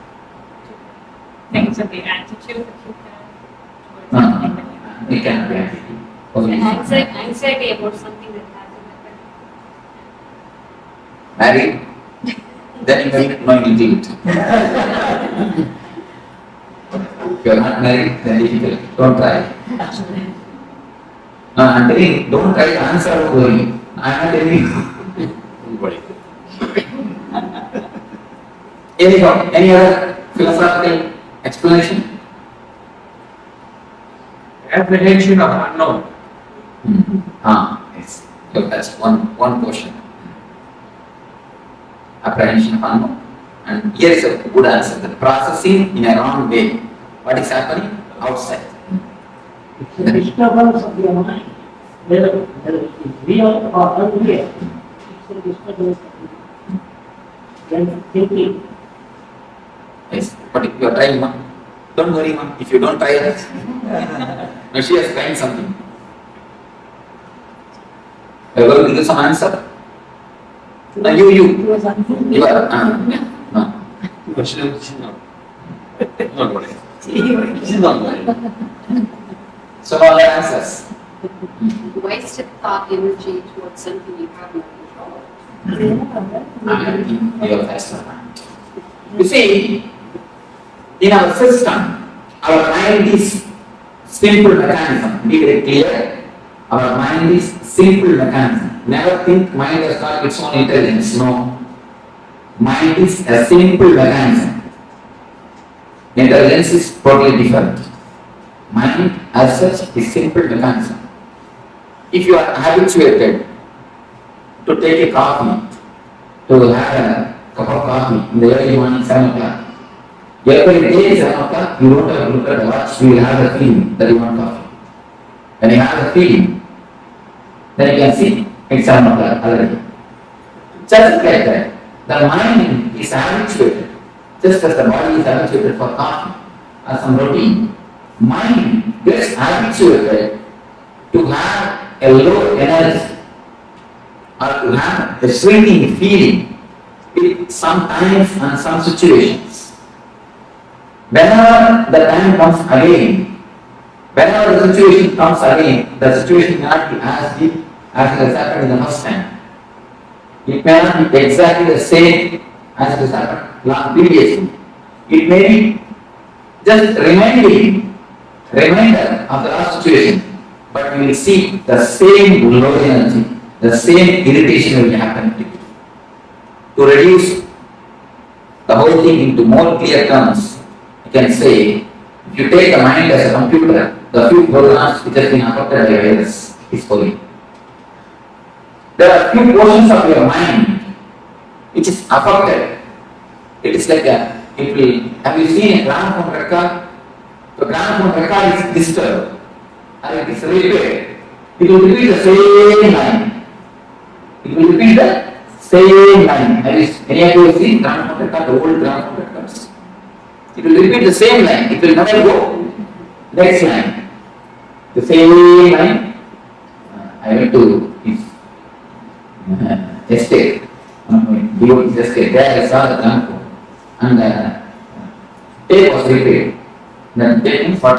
things and the attitude that you have towards anything that you we can react. Anxiety about something that hasn't happened. Married? Then you may know you do it. If you are not married, then difficult. Don't try. No, I am telling you, don't try to answer worry. I am not telling you. Don't worry. Anyhow, any other philosophical explanation? Apprehension of unknown. Yes. So that's one portion. Apprehension of unknown. And here is a good answer. The processing in a wrong way. What is happening outside? It's a disturbance of your mind. Whether it is real or unreal, it's a disturbance of your mind. When thinking. Yes, but if you are trying, ma'am, don't worry, ma'am. If you don't try it, no, she has tried something. You are going to give some answer? No, you are. No. Don't worry. So all the answers. Wasted thought energy towards something you have no control. Your faster mind. You see, in our system, our mind is simple mechanism. Be very clear. Our mind is simple mechanism. Never think mind has got its own intelligence. No. Mind is a simple mechanism. Intelligence is totally different. Mind as such is simple mechanism. If you are habituated to take a coffee, to have a cup of coffee in the early morning, 7 o'clock, every day 7 o'clock, you don't have to look at the watch, you will have a feeling that you want coffee. When you have a feeling, then you can see it's 7 o'clock already. Just like that, the mind is habituated, just as the body is habituated for coffee or some routine. Mind gets habituated to have a low energy or to have a shrinking feeling in some times and some situations. Whenever the time comes again, whenever the situation comes again, the situation may not be as deep as it has happened in the first time. It may not be exactly the same as it has happened previously. It may be just reminder of the last situation, but you will see the same low energy, the same irritation will happen to you. To reduce the whole thing into more clear terms, you can say, if you take the mind as a computer, the few programs which have been affected by virus is for you. There are few portions of your mind which is affected. It is like have you seen a gramophone record? The gramophone record is disturbed and it is repaired. It will repeat the same line. It will repeat the same line. Any of you have seen gramophone record, the old gramophone records? It will repeat the same line. It will never go next line. The same line. I went to his estate. Below his estate. There I saw the gramophone. And tape was repaired. The tape means what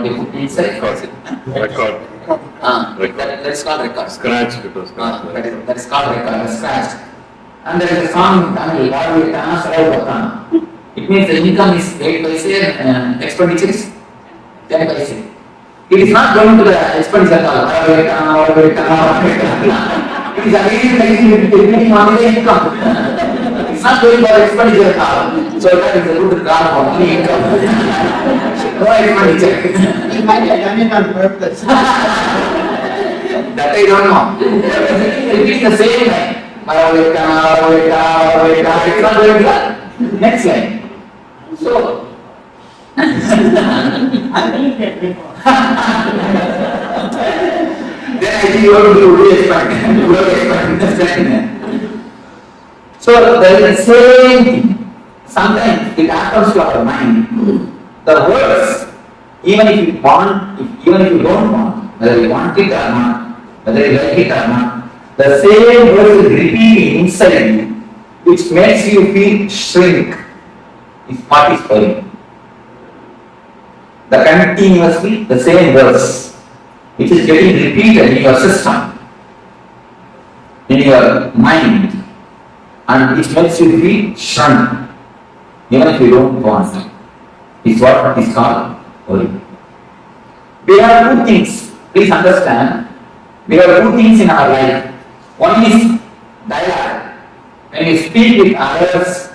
they put inside. Record. That is called record. Scratched, it was scratched. That is called record, scratched. And there is a song in Tamil, it means the income is 8 paise and expenditure is 10 paise. It is not going to the expenditure at all. It is again repeating on the income. It's not going for expenditure at all. So that is a good card for only income. No expenditure. It might have done it on purpose. That I don't know. Repeating the same line. It's not going to the next line. So, I believe that before. then I think you have to do expect. So there is the same thing. Sometimes it happens to our mind. The words, even if you want, even if you don't want, whether you want it or not, whether you like it or not, the same words is repeating inside you, which makes you feel shrink. Is what is for you. The continuously the same verse, which is getting repeated in your system, in your mind, and which makes you feel shrunk, even if you don't want it, is what is called worry. We have two things, please understand. We have two things in our life. One is dialogue. When you speak with others,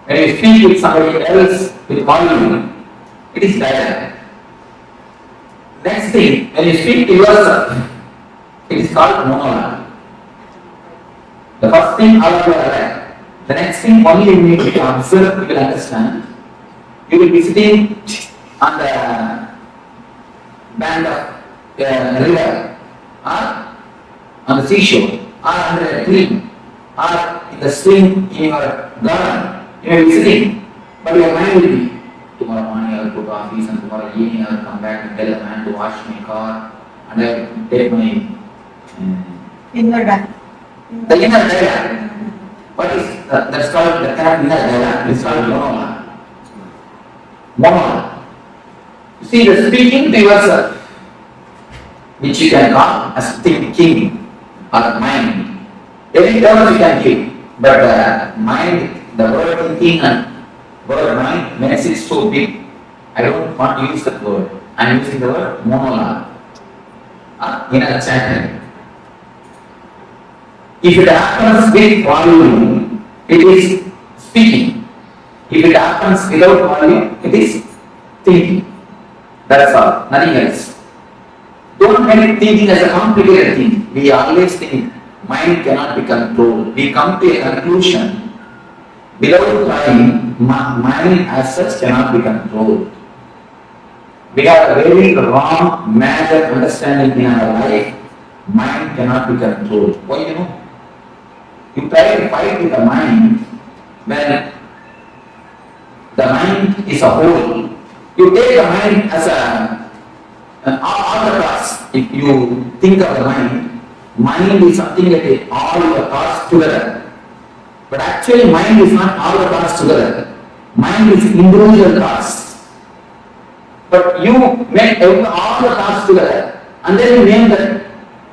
when you speak with somebody else with volume, it is dialogue. Next thing, when you speak to yourself, it is called monologue. The first thing, all of you are aware. The next thing, only you need to observe, you will understand. You will be sitting on the bank of a river, or on the seashore, or under a tree, or in the swing in your garden. You may be sitting, but your mind will be, tomorrow morning I will go to office and tomorrow evening I will come back and tell the man to wash my car and I will take my Inner dialogue. the inner dialogue. What is that's called the inner dialogue? It's called monologue. Monologue. You see, the speaking to yourself. which you can call as thinking or mind. Any terms you can give, but mind, the word thinking and word mind makes it so big. I don't want to use that word. I am using the word monologue, inner chanting. If it happens with volume, it is speaking. If it happens without volume, it is thinking. That's all, nothing else. Don't make thinking as a complicated thing. We always think mind cannot be controlled. We come to a conclusion. Without trying, mind as such cannot be controlled. We have a very wrong, major understanding in our life. Mind cannot be controlled. Why you know? You try to fight with the mind when the mind is a whole. You take the mind as all the thoughts. If you think of the mind is something like all the thoughts together. But actually mind is not all the thoughts together. Mind is individual thoughts. But you make all the thoughts together and then you name that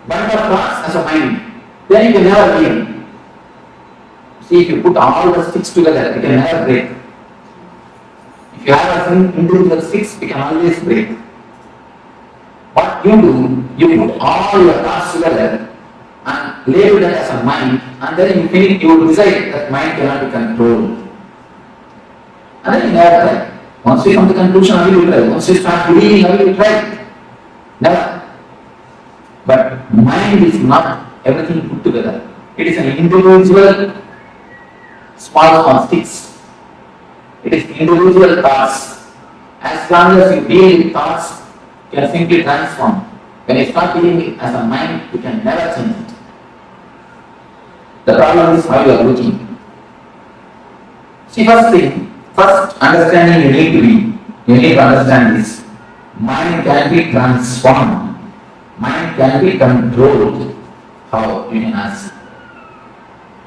bunch of thoughts as a mind. Then you can never leave. See, if you put all the sticks together, you can never break. If you have a individual sticks, you can always break. What you do, you put all your thoughts together and label that as a mind, and then you feel you will decide that mind cannot be controlled. And then you never try. Once you come to conclusion, how will you try? Once you start believing, how will you try? Never. But mind is not everything put together. It is an individual small sticks. It is individual thoughts. As long as you deal with thoughts, you can simply transform. When you start dealing it as a mind, you can never change it. The problem is how you are looking. See, first understanding you need to understand this. Mind can be transformed. Mind can be controlled. How? You can ask.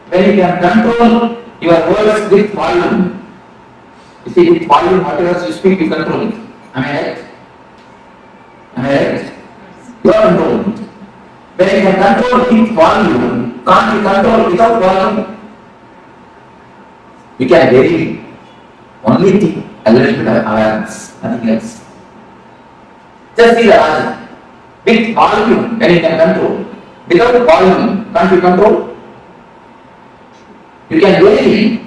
When you can control your words with volume, you see, with volume, whatever you speak, you control it. Am I right? Am I right? You are controlling it. When you can control with volume, can't you control without volume? You can vary. Only think a little bit of awareness, nothing else. Just see the logic. With volume, when you can control. Without volume, can't you control? You can vary.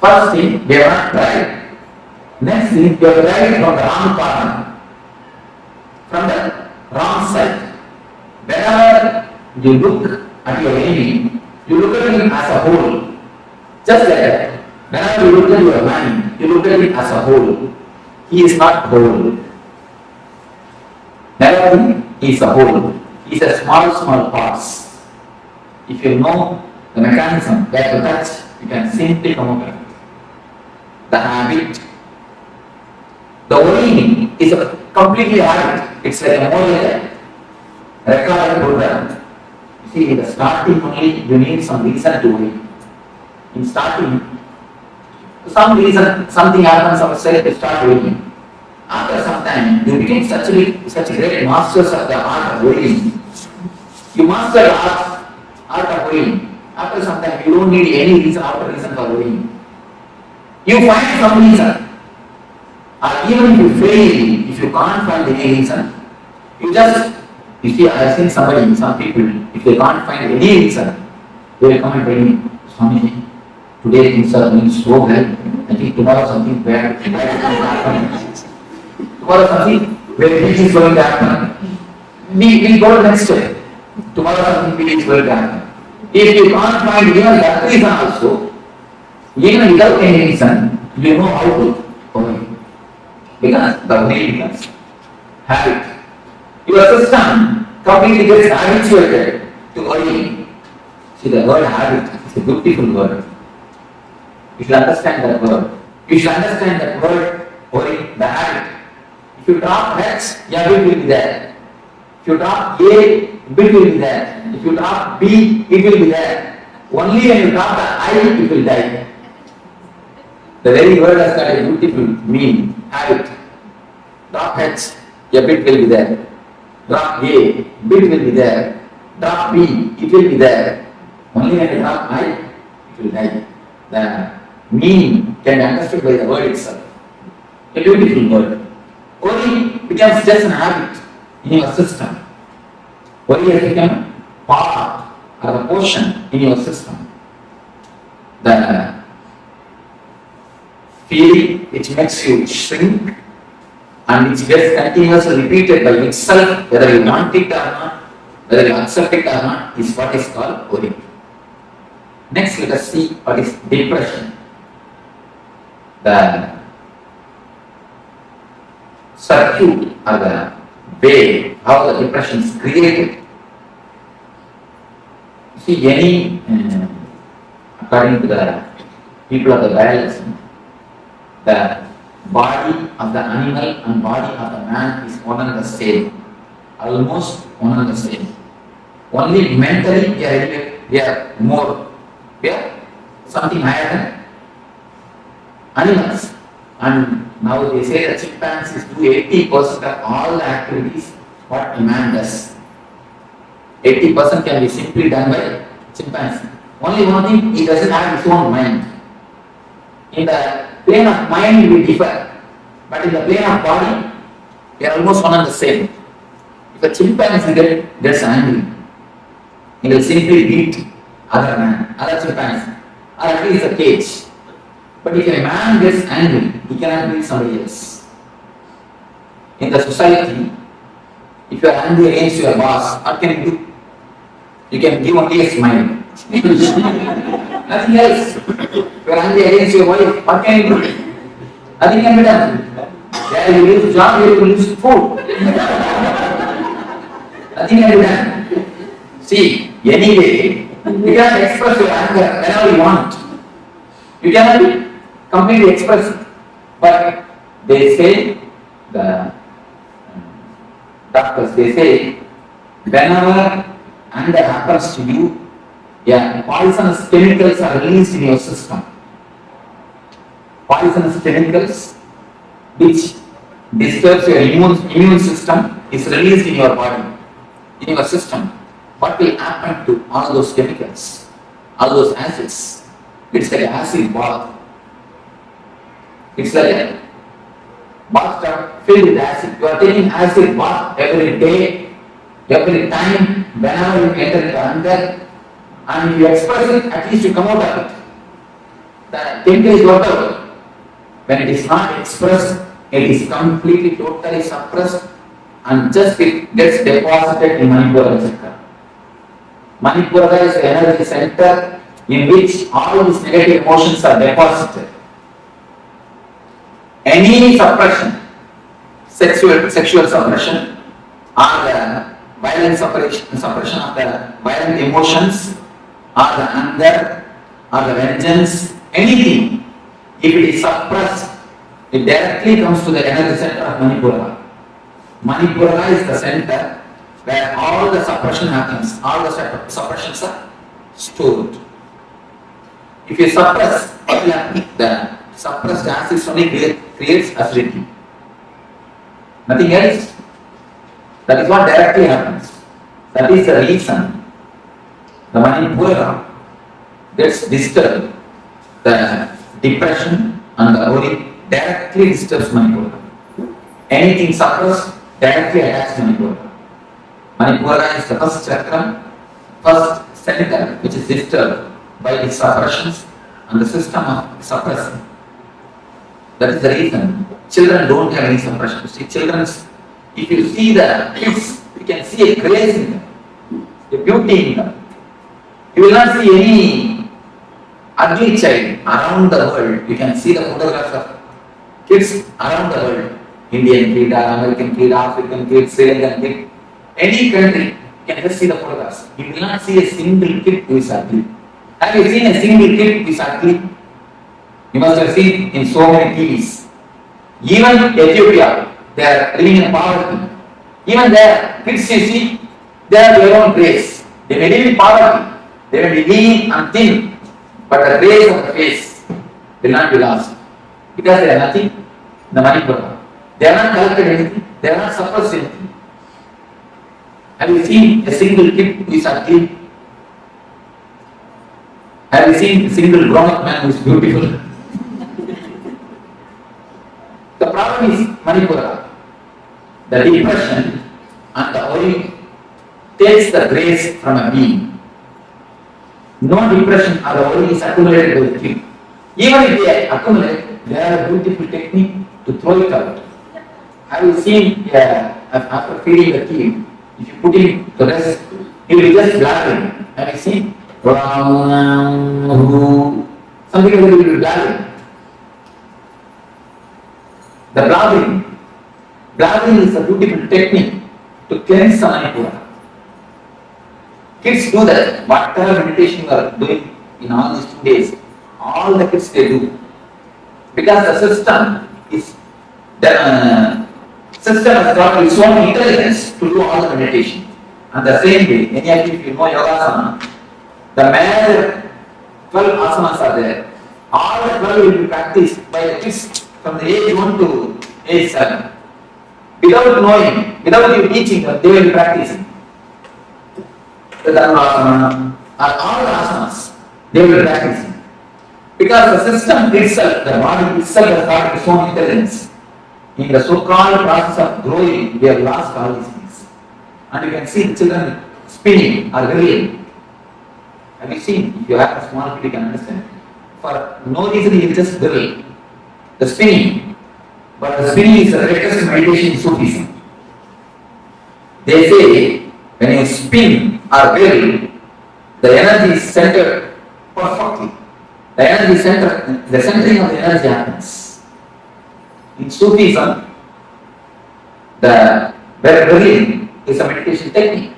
First thing, we have not tried. Next thing, you have tried from the wrong corner, from the wrong side. Whenever you look at your enemy, you look at him as a whole. Just like that. Whenever you look at your mind, you look at it as a whole. He is not whole. Never think he is a whole. He is a small parts. If you know the mechanism where to touch, you can simply come over it. The habit. The worrying is a completely habit. It's like a more recorded program. You see, in the starting only, you need some reason to worry. In starting, some reason, something happens outside, you start worrying. After some time, you become such great masters of the art of worrying. You master the art of worrying. After some time, you don't need any reason after reason for worrying. You find some reason. Or even if you fail, if you can't find any reason, you see, I have seen some people, if they can't find any reason, they will come and tell me, Swamiji, today things are going so well. I think tomorrow something bad is going to happen. Tomorrow something very big is going to happen. We go next step. Tomorrow something big is going to happen. If you can't find even that reason also, even without any reason, you know how to worry. Because the way becomes habit. Your system completely gets habituated to worrying. See, the word habit is a beautiful word. You should understand that word. You should understand that word, worry, the habit. If you drop H, your bit will be there. If you drop A, bit will be there. If you drop B, it will be there. Only when you drop the I, it will die. The very word has got a beautiful meaning, habit. Drop H, your bit will be there. Drop A, bit will be there. Drop B, it will be there. Only when you drop I, it will die. The meaning can be understood by the word itself. A beautiful word. Worry becomes just an habit in your system. Worry has become part or a portion in your system. The feeling which makes you shrink and which gets continuously repeated by itself, whether you want it or not, whether you accept it or not, is what is called worry. Next, let us see what is depression. The circuit or the way how the depression is created. See, any, according to the people of the biology, the body of the animal and body of the man is one and the same, almost one and the same. Only mentally we are more, we are something higher than animals. And now they say that chimpanzees do 80% of all the activities what a man does. 80% can be simply done by chimpanzee. Only one thing, he doesn't have his own mind. In the plane of mind we differ, but in the plane of body, we are almost one and the same. If a chimpanzee gets angry, he will simply beat other chimpanzee, or at least a cage. But if a man gets angry, he cannot beat somebody else. In the society, if you are angry against your boss, what can you do? You can give only a smile. Nothing else. If you are angry against your wife, what can you do? Nothing can be done. There you lose job, you will lose food. Nothing can be done. See, anyway, you can express your anger whenever you want. You cannot completely express it. But they say, the doctors, they say, whenever anger happens to you, poisonous chemicals are released in your system. Poisonous chemicals which disturbs your immune system is released in your body, in your system. What will happen to all those chemicals, all those acids? It's like an acid bath. It's like a bathtub filled with acid. You are taking acid bath every day, every time, whenever you enter into anger, and you express it, at least you come out of it. The chemical is worked out. When it is not expressed, it is completely, totally suppressed, and just it gets deposited in Manipura chakra. Manipura is the energy center in which all these negative emotions are deposited. Any suppression, sexual suppression, or the violent suppression of the violent emotions, or the anger, or the vengeance, anything, if it is suppressed, it directly comes to the energy center of Manipura. Manipura is the center where all the suppression happens, all the suppressions are stored. If you suppress, what will happen? The suppressed acid only creates acidity. Nothing else. That is what directly happens. That is the reason the Manipura gets disturbed. The depression and the worry directly disturbs Manipura. Anything suppressed directly attacks Manipura. Manipura is the first chakra, first center which is disturbed by the suppressions and the system of suppressing. That is the reason children don't have any suppression. See, if you see the kids, you can see a grace in them, a beauty in them. You will not see any ugly child around the world. You can see the photographs of kids around the world. Indian kid, American kid, African kid, Sri Lankan kid. Any country, you can just see the photographs. You will not see a single kid who is ugly. Have you seen a single kid who is ugly? You must have seen in so many TVs. Even Ethiopia, they are living in poverty. Even there, kids you see, they have their own grace. They may live in poverty, they may be lean and thin, but the grace of the face will not be lost. Because they are nothing in the Manipura. They are not collected anything, they are not suppressed anything. Have you seen a single kid who is ugly? Have you seen a single grown-up man who is beautiful? The problem is Manipura. The depression and the worry takes the grace from a being. No depression or the worry is accumulated by the kid. Even if they accumulate, they have a beautiful technique to throw it out. Have you seen after feeding the kid, if you put him to rest, he will just blabbering. Have you seen? Something like that will be blabbering. The blabbering is a beautiful technique to cleanse the Manipura. Kids do that. Whatever meditation you are doing in all these 2 days, all the kids they do. Because the system has got its own intelligence to do all the meditation. And the same way, any of you, if you know Yogasana, the major 12 asanas are there. All the 12 will be practiced by the kids from the age 1 to age 7. Without knowing, without you teaching them, they will be practicing. The Dharma all the asanas, they will be practicing. Because the system itself, the body itself has got its own intelligence. In the so-called process of growing, we have lost all these things. And you can see the children spinning or drilling. Have you seen? If you have a small kid, you can understand. For no reason, he will just drill. The spinning. But the spinning is the greatest meditation in Sufism. They say, when you spin or drill, the energy is centered perfectly. The centering of the energy happens. In Sufism, the drilling is a meditation technique.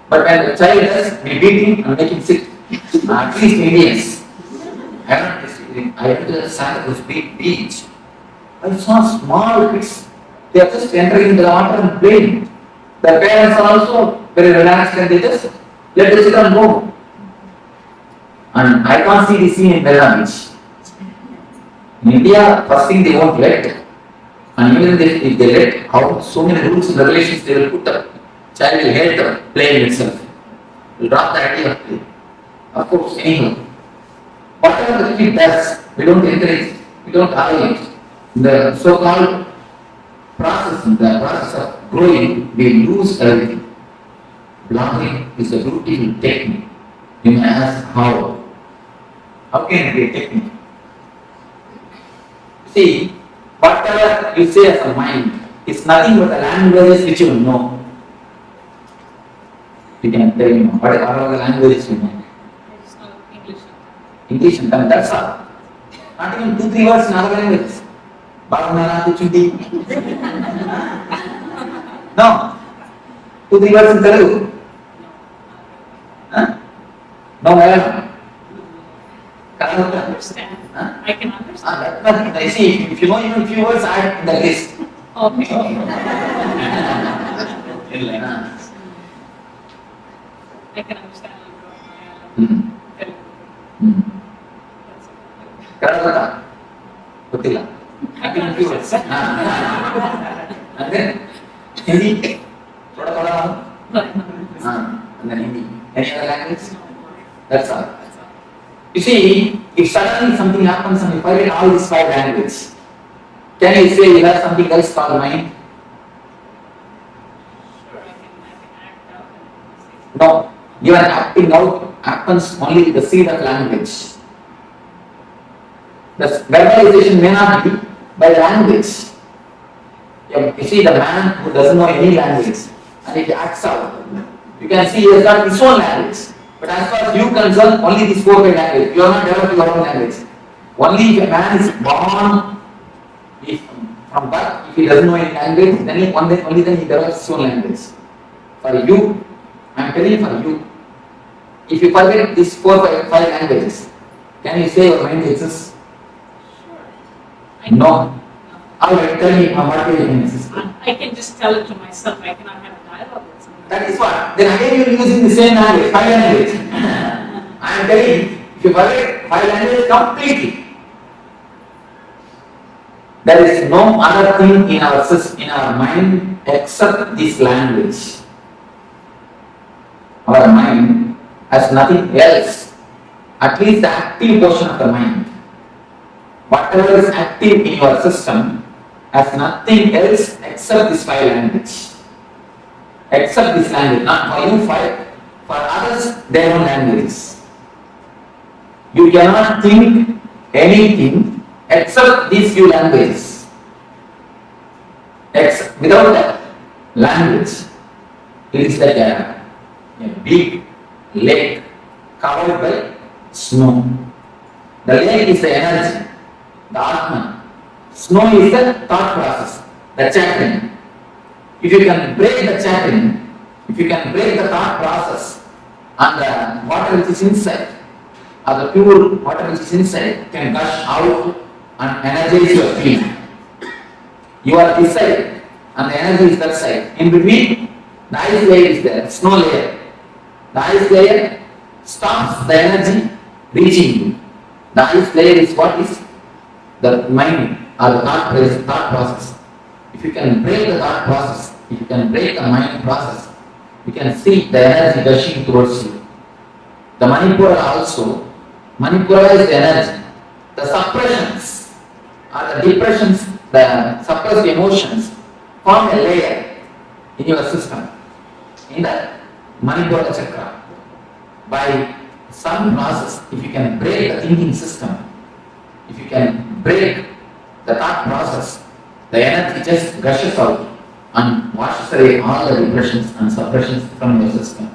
But when the child does, we beat him and make him sit. At least Indians. I went to the Santa beach. I saw small kids. They are just entering into the water and playing. The parents are also very relaxed and they just let the children go. And I can't see the scene in Marina Beach. In India, first thing they won't let. And even if they let, how so many rules and regulations they will put up. Child will hate the playing itself. Will drop the idea of play. Of course, anyhow. Whatever the kid does, we don't encourage, we don't allow it. The so-called process, the process of growing, we lose everything. Blocking is a beautiful technique. You may ask how? How can it be a technique? See, whatever you say as a mind is nothing but the languages which you know. You can tell me what are the languages you know? English and Tamil, that's all. Not even 2-3 words in other languages. Bhagavan, Kuchundi. No. 2-3 words in Telugu. Huh? No, Malayalam. I can understand. I can understand. I see, if you know even a few words, add in the list. Okay. I can understand. Karakata. Gottilla. I can few words. And then Hindi. Thoda. And then Hindi. Any other language? That's all. You see, if suddenly something happens and you forget all these 5 languages, can you say you have something else called mind? No. Even acting out happens only with the seed of language. The verbalization may not be by the language. You see the man who doesn't know any language and he acts out. You can see he has got his own language. But as far as you concern, only these 4-5 languages. You are not developing your own language. Only if a man is born from birth, if he doesn't know any language, then only then he develops his own language. For you, I am telling you for you, if you forget these 4-5 languages, can you say your mind exists? No. Alright, tell me what way you can exist. I can just tell it to myself. I cannot have a dialogue with someone. That is what. Then again you are using the same language, 5 languages. I am telling you, if you forget 5 languages completely, there is no other thing in our mind except this language. our mind has nothing else, at least the active portion of the mind. Whatever is active in your system has nothing else except this five language. Except this language, not for you five, for others their own languages. You cannot think anything except these few languages. Without that language, it is like a big lake covered by snow. The lake is the energy, the Atman. Snow is the thought process, the chattering. If you can break the chattering, if you can break the thought process, and the water which is inside, or the pure water which is inside can gush out and energize your field. You are this side and the energy is that side. In between, the ice layer is there, snow layer. The ice layer stops the energy reaching you. The ice layer is what is the mind or the thought process. If you can break the thought process, if you can break the mind process, you can see the energy gushing towards you. The Manipura also, Manipura is the energy. The suppressions or the depressions, the suppressed emotions form a layer in your system, in the Manipura chakra. By some process, if you can break the thinking system, if you can break the thought process, the energy just gushes out and washes away all the depressions and suppressions from your system.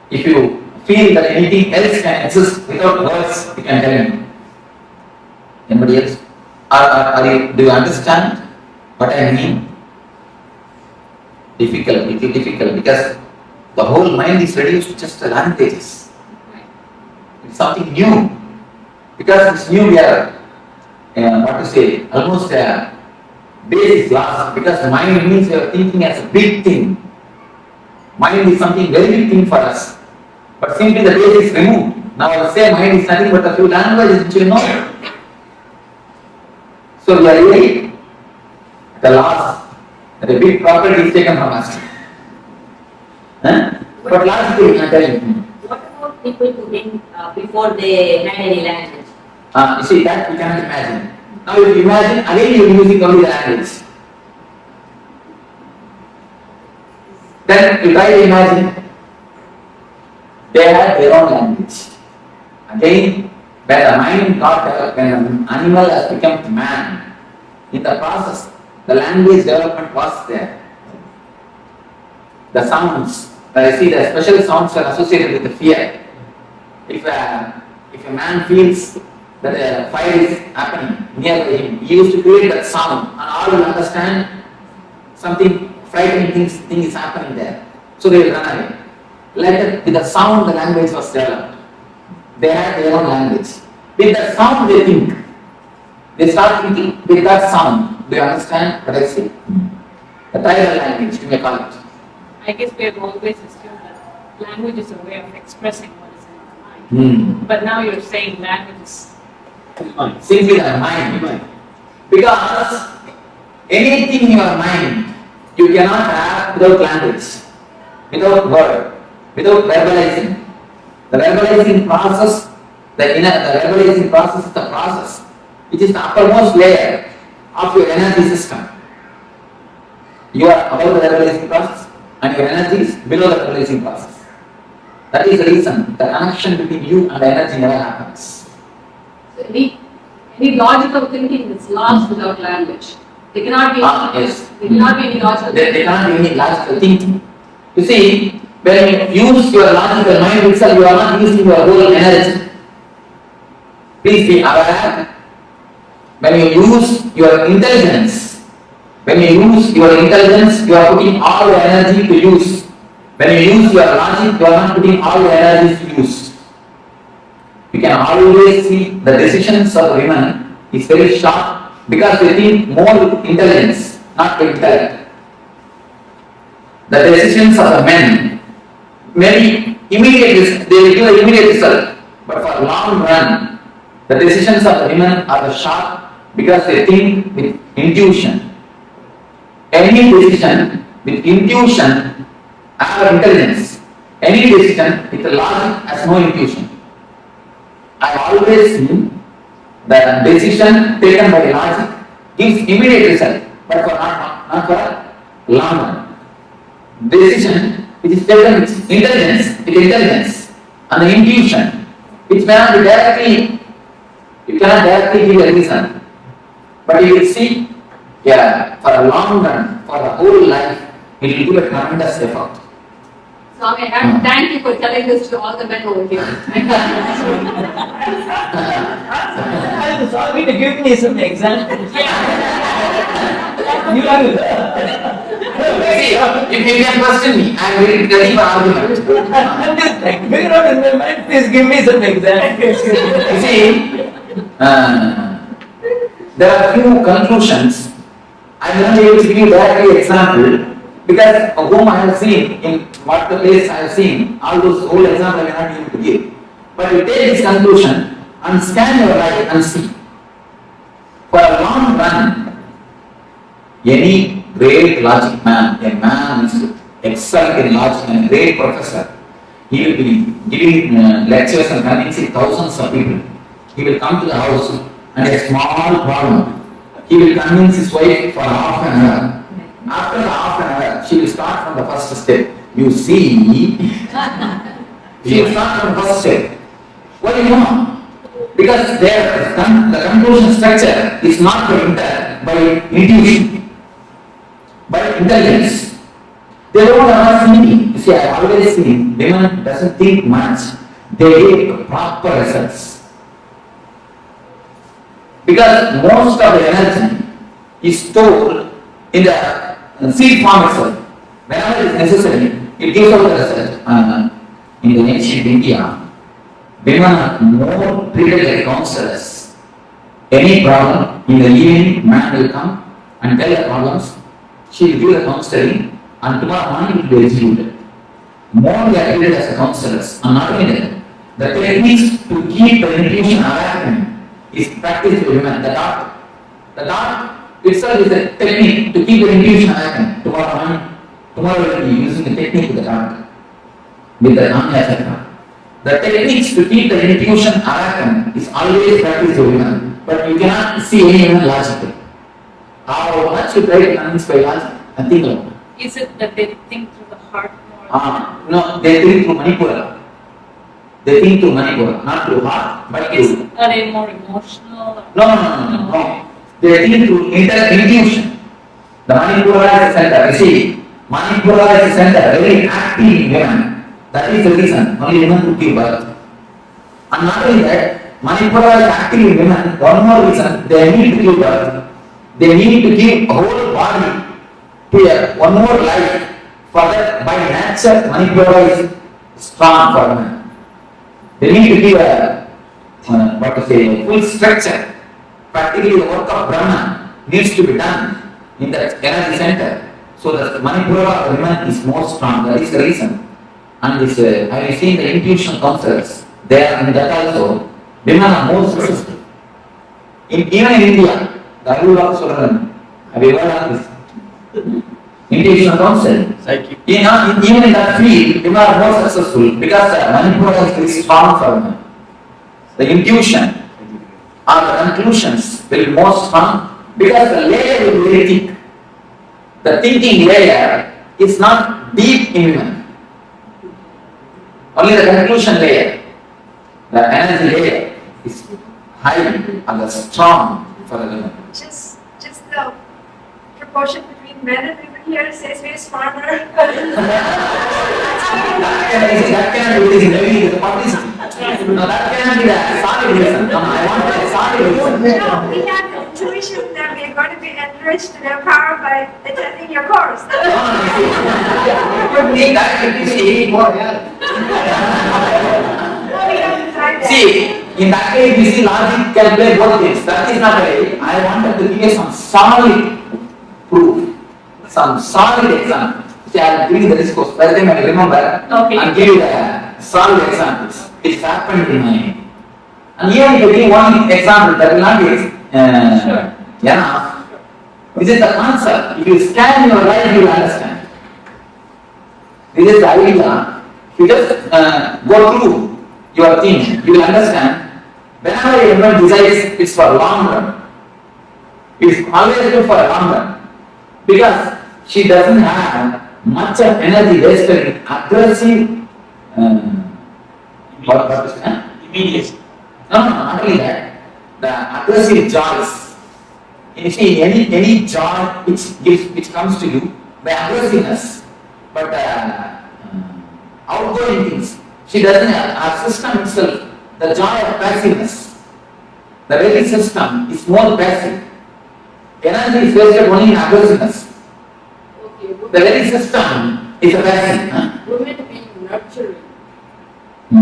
If you feel that anything else can exist without words, you can tell me. Anybody else? Do you understand what I mean? Difficult, little difficult, because the whole mind is reduced to just languages. It's something new. Because it's new, we are, almost a basic loss. Because mind means we are thinking as a big thing. Mind is something very big thing for us. But simply the base is removed. Now I will say mind is nothing but a few languages which you know. So we are really at the loss. The big property is taken from us. But lastly, I tell you. What about people who think before they had any language? You see, that we cannot imagine. Now if you imagine, again you are using only the language. Then you try to imagine, they had their own language. Again, when the mind got developed, when an animal has become man, in the process, the language development was there. The sounds, I see the special sounds are associated with the fear. If a man feels that a fire is happening near him, he used to create that sound, and all will understand something frightening thing is happening there. So they will run away. Like with the sound, the language was developed. They had their own language. With that sound, they think. They start thinking with that sound. Do you understand what I say? The tribal language, you may call it. I guess we have always assumed that language is a way of expressing what is in our mind. But now you're saying language is simply the mind. Because anything in your mind you cannot have without language, without word, without verbalizing. The verbalizing process, the verbalizing process is the process which is the uppermost layer of your energy system. You are above the verbalizing process and your energy is below the verbalizing process. That is the reason the connection between you and the energy never happens. So any logical thinking is lost without language. There cannot be there cannot be any logical thinking. There cannot be any logical thinking. You see, when you use your logical mind itself, you are not using your whole energy. Please be aware. When you use your intelligence, you are putting all your energy to use. When you use your logic, you are not putting all your energy to use. You can always see the decisions of women is very sharp because they think more with intelligence, not with intellect. The decisions of the men, maybe immediate, they will give an immediate result, but for long run, the decisions of the women are the sharp because they think with intuition. any decision with intuition or intelligence, any decision with logic has no intuition. I always seen the decision taken by logic gives immediate result, but for not for long run. Decision which is taken with intelligence and the intuition, which may not be directly, you cannot directly give a reason, but you will see, for a long run, for the whole life, it will give a tremendous effort. Swami, I have to thank you for telling this to all the men over here. Swami, to give me some examples. You are See, if you can question me, I am ready for argument. I'm just figure out in my mind, please give me some examples. You see, there are few conclusions. I will not be able to give you directly example because of whom I have seen, in what the place I have seen, all those whole examples I will not be able to give. But you take this conclusion and scan your life and see. For a long run, any great logic man, a man is excellent in logic and a great professor, he will be giving lectures and convincing thousands of people. He will come to the house and a small problem. He will convince his wife for half an hour. After the half an hour, she will start from the first step. You see, she will start from the first step. What do you know? Because the conclusion structure is not by intuition, by intelligence. They don't have thinking. You see, I have always seen women doesn't think much. They get proper results. Because most of the energy is stored in the seed form itself. Whenever it is necessary, it gives out the result. In the ancient India, women are more treated like counselors. Any problem, in the evening, man will come and tell the problems. She will give the counseling and tomorrow morning it will be executed. More they are treated as counselors. And not only that, the techniques to keep the intuition awakened is practiced by women. The dot itself is a technique to keep the intuition awakened. Tomorrow we will be using the technique with the dot, with the Anya chakra. The techniques to keep the intuition awakened is always practiced by women, but you cannot see any women logically. How much you try to convince by logic and think about it. Is it that they think through the heart more? No, they think through Manipura. They think through Manipura, not through heart, but through. Are they more emotional? Or? No. They think through intuition. The Manipura is the center. You see, Manipura is the center, very active in women. That is the reason only women could give birth. And not only that, Manipura is active in women. One more reason, they need to give birth. They need to give a whole body to one more life. For that, by nature, Manipura is strong for women. They need to give a full structure. Practically, the work of Brahman needs to be done in the energy center. So the Manipura of women is more strong. That is the reason. And this, I have seen the intuition counselors there, and that also, women are more successful. Even in India, the Ayurveda Surah, have you heard of this? Intuition counseling. Even in that field, women are more successful because the Manipura is very strong for women. The intuition or the conclusions will be more strong because the layer will be very thick. The thinking layer is not deep in women. Only the conclusion layer, the energy layer is high and strong for the women. Just the proportion between men and women here says we are smarter. That cannot be the publicity. No, that cannot be the solid reason. No, I want a solid reason. No, we have intuition that we are going to be enriched in our power by attending your course. See, in that case, we see logic can play both things. That is not right. I wanted to give you some solid proof, some solid example. See, I will give you the discourse. By the time I remember, I'll give you the solid examples. It's happened in my. And even if you give one example, that will not be enough. This is the concept. If you scan your life, you will understand. This is the idea. If you just go through your thing, you will understand. Whenever everyone decides it's for long run, it's always good for a long run. Because she doesn't have much of energy wasted in aggressive immediate. No, not only that. The aggressive joys. You see, any joy which comes to you by aggressiveness, but outgoing things. She doesn't have our system itself, the joy of passiveness. The very system is more passive. Energy is wasted only in aggressiveness. Okay, The very system is a passive. women being nurturing,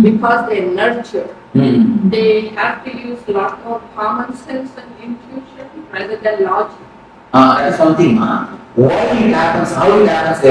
because they nurture, they have to use a lot more common sense and intuition rather than logic. That's something. Why it happens, how it happens,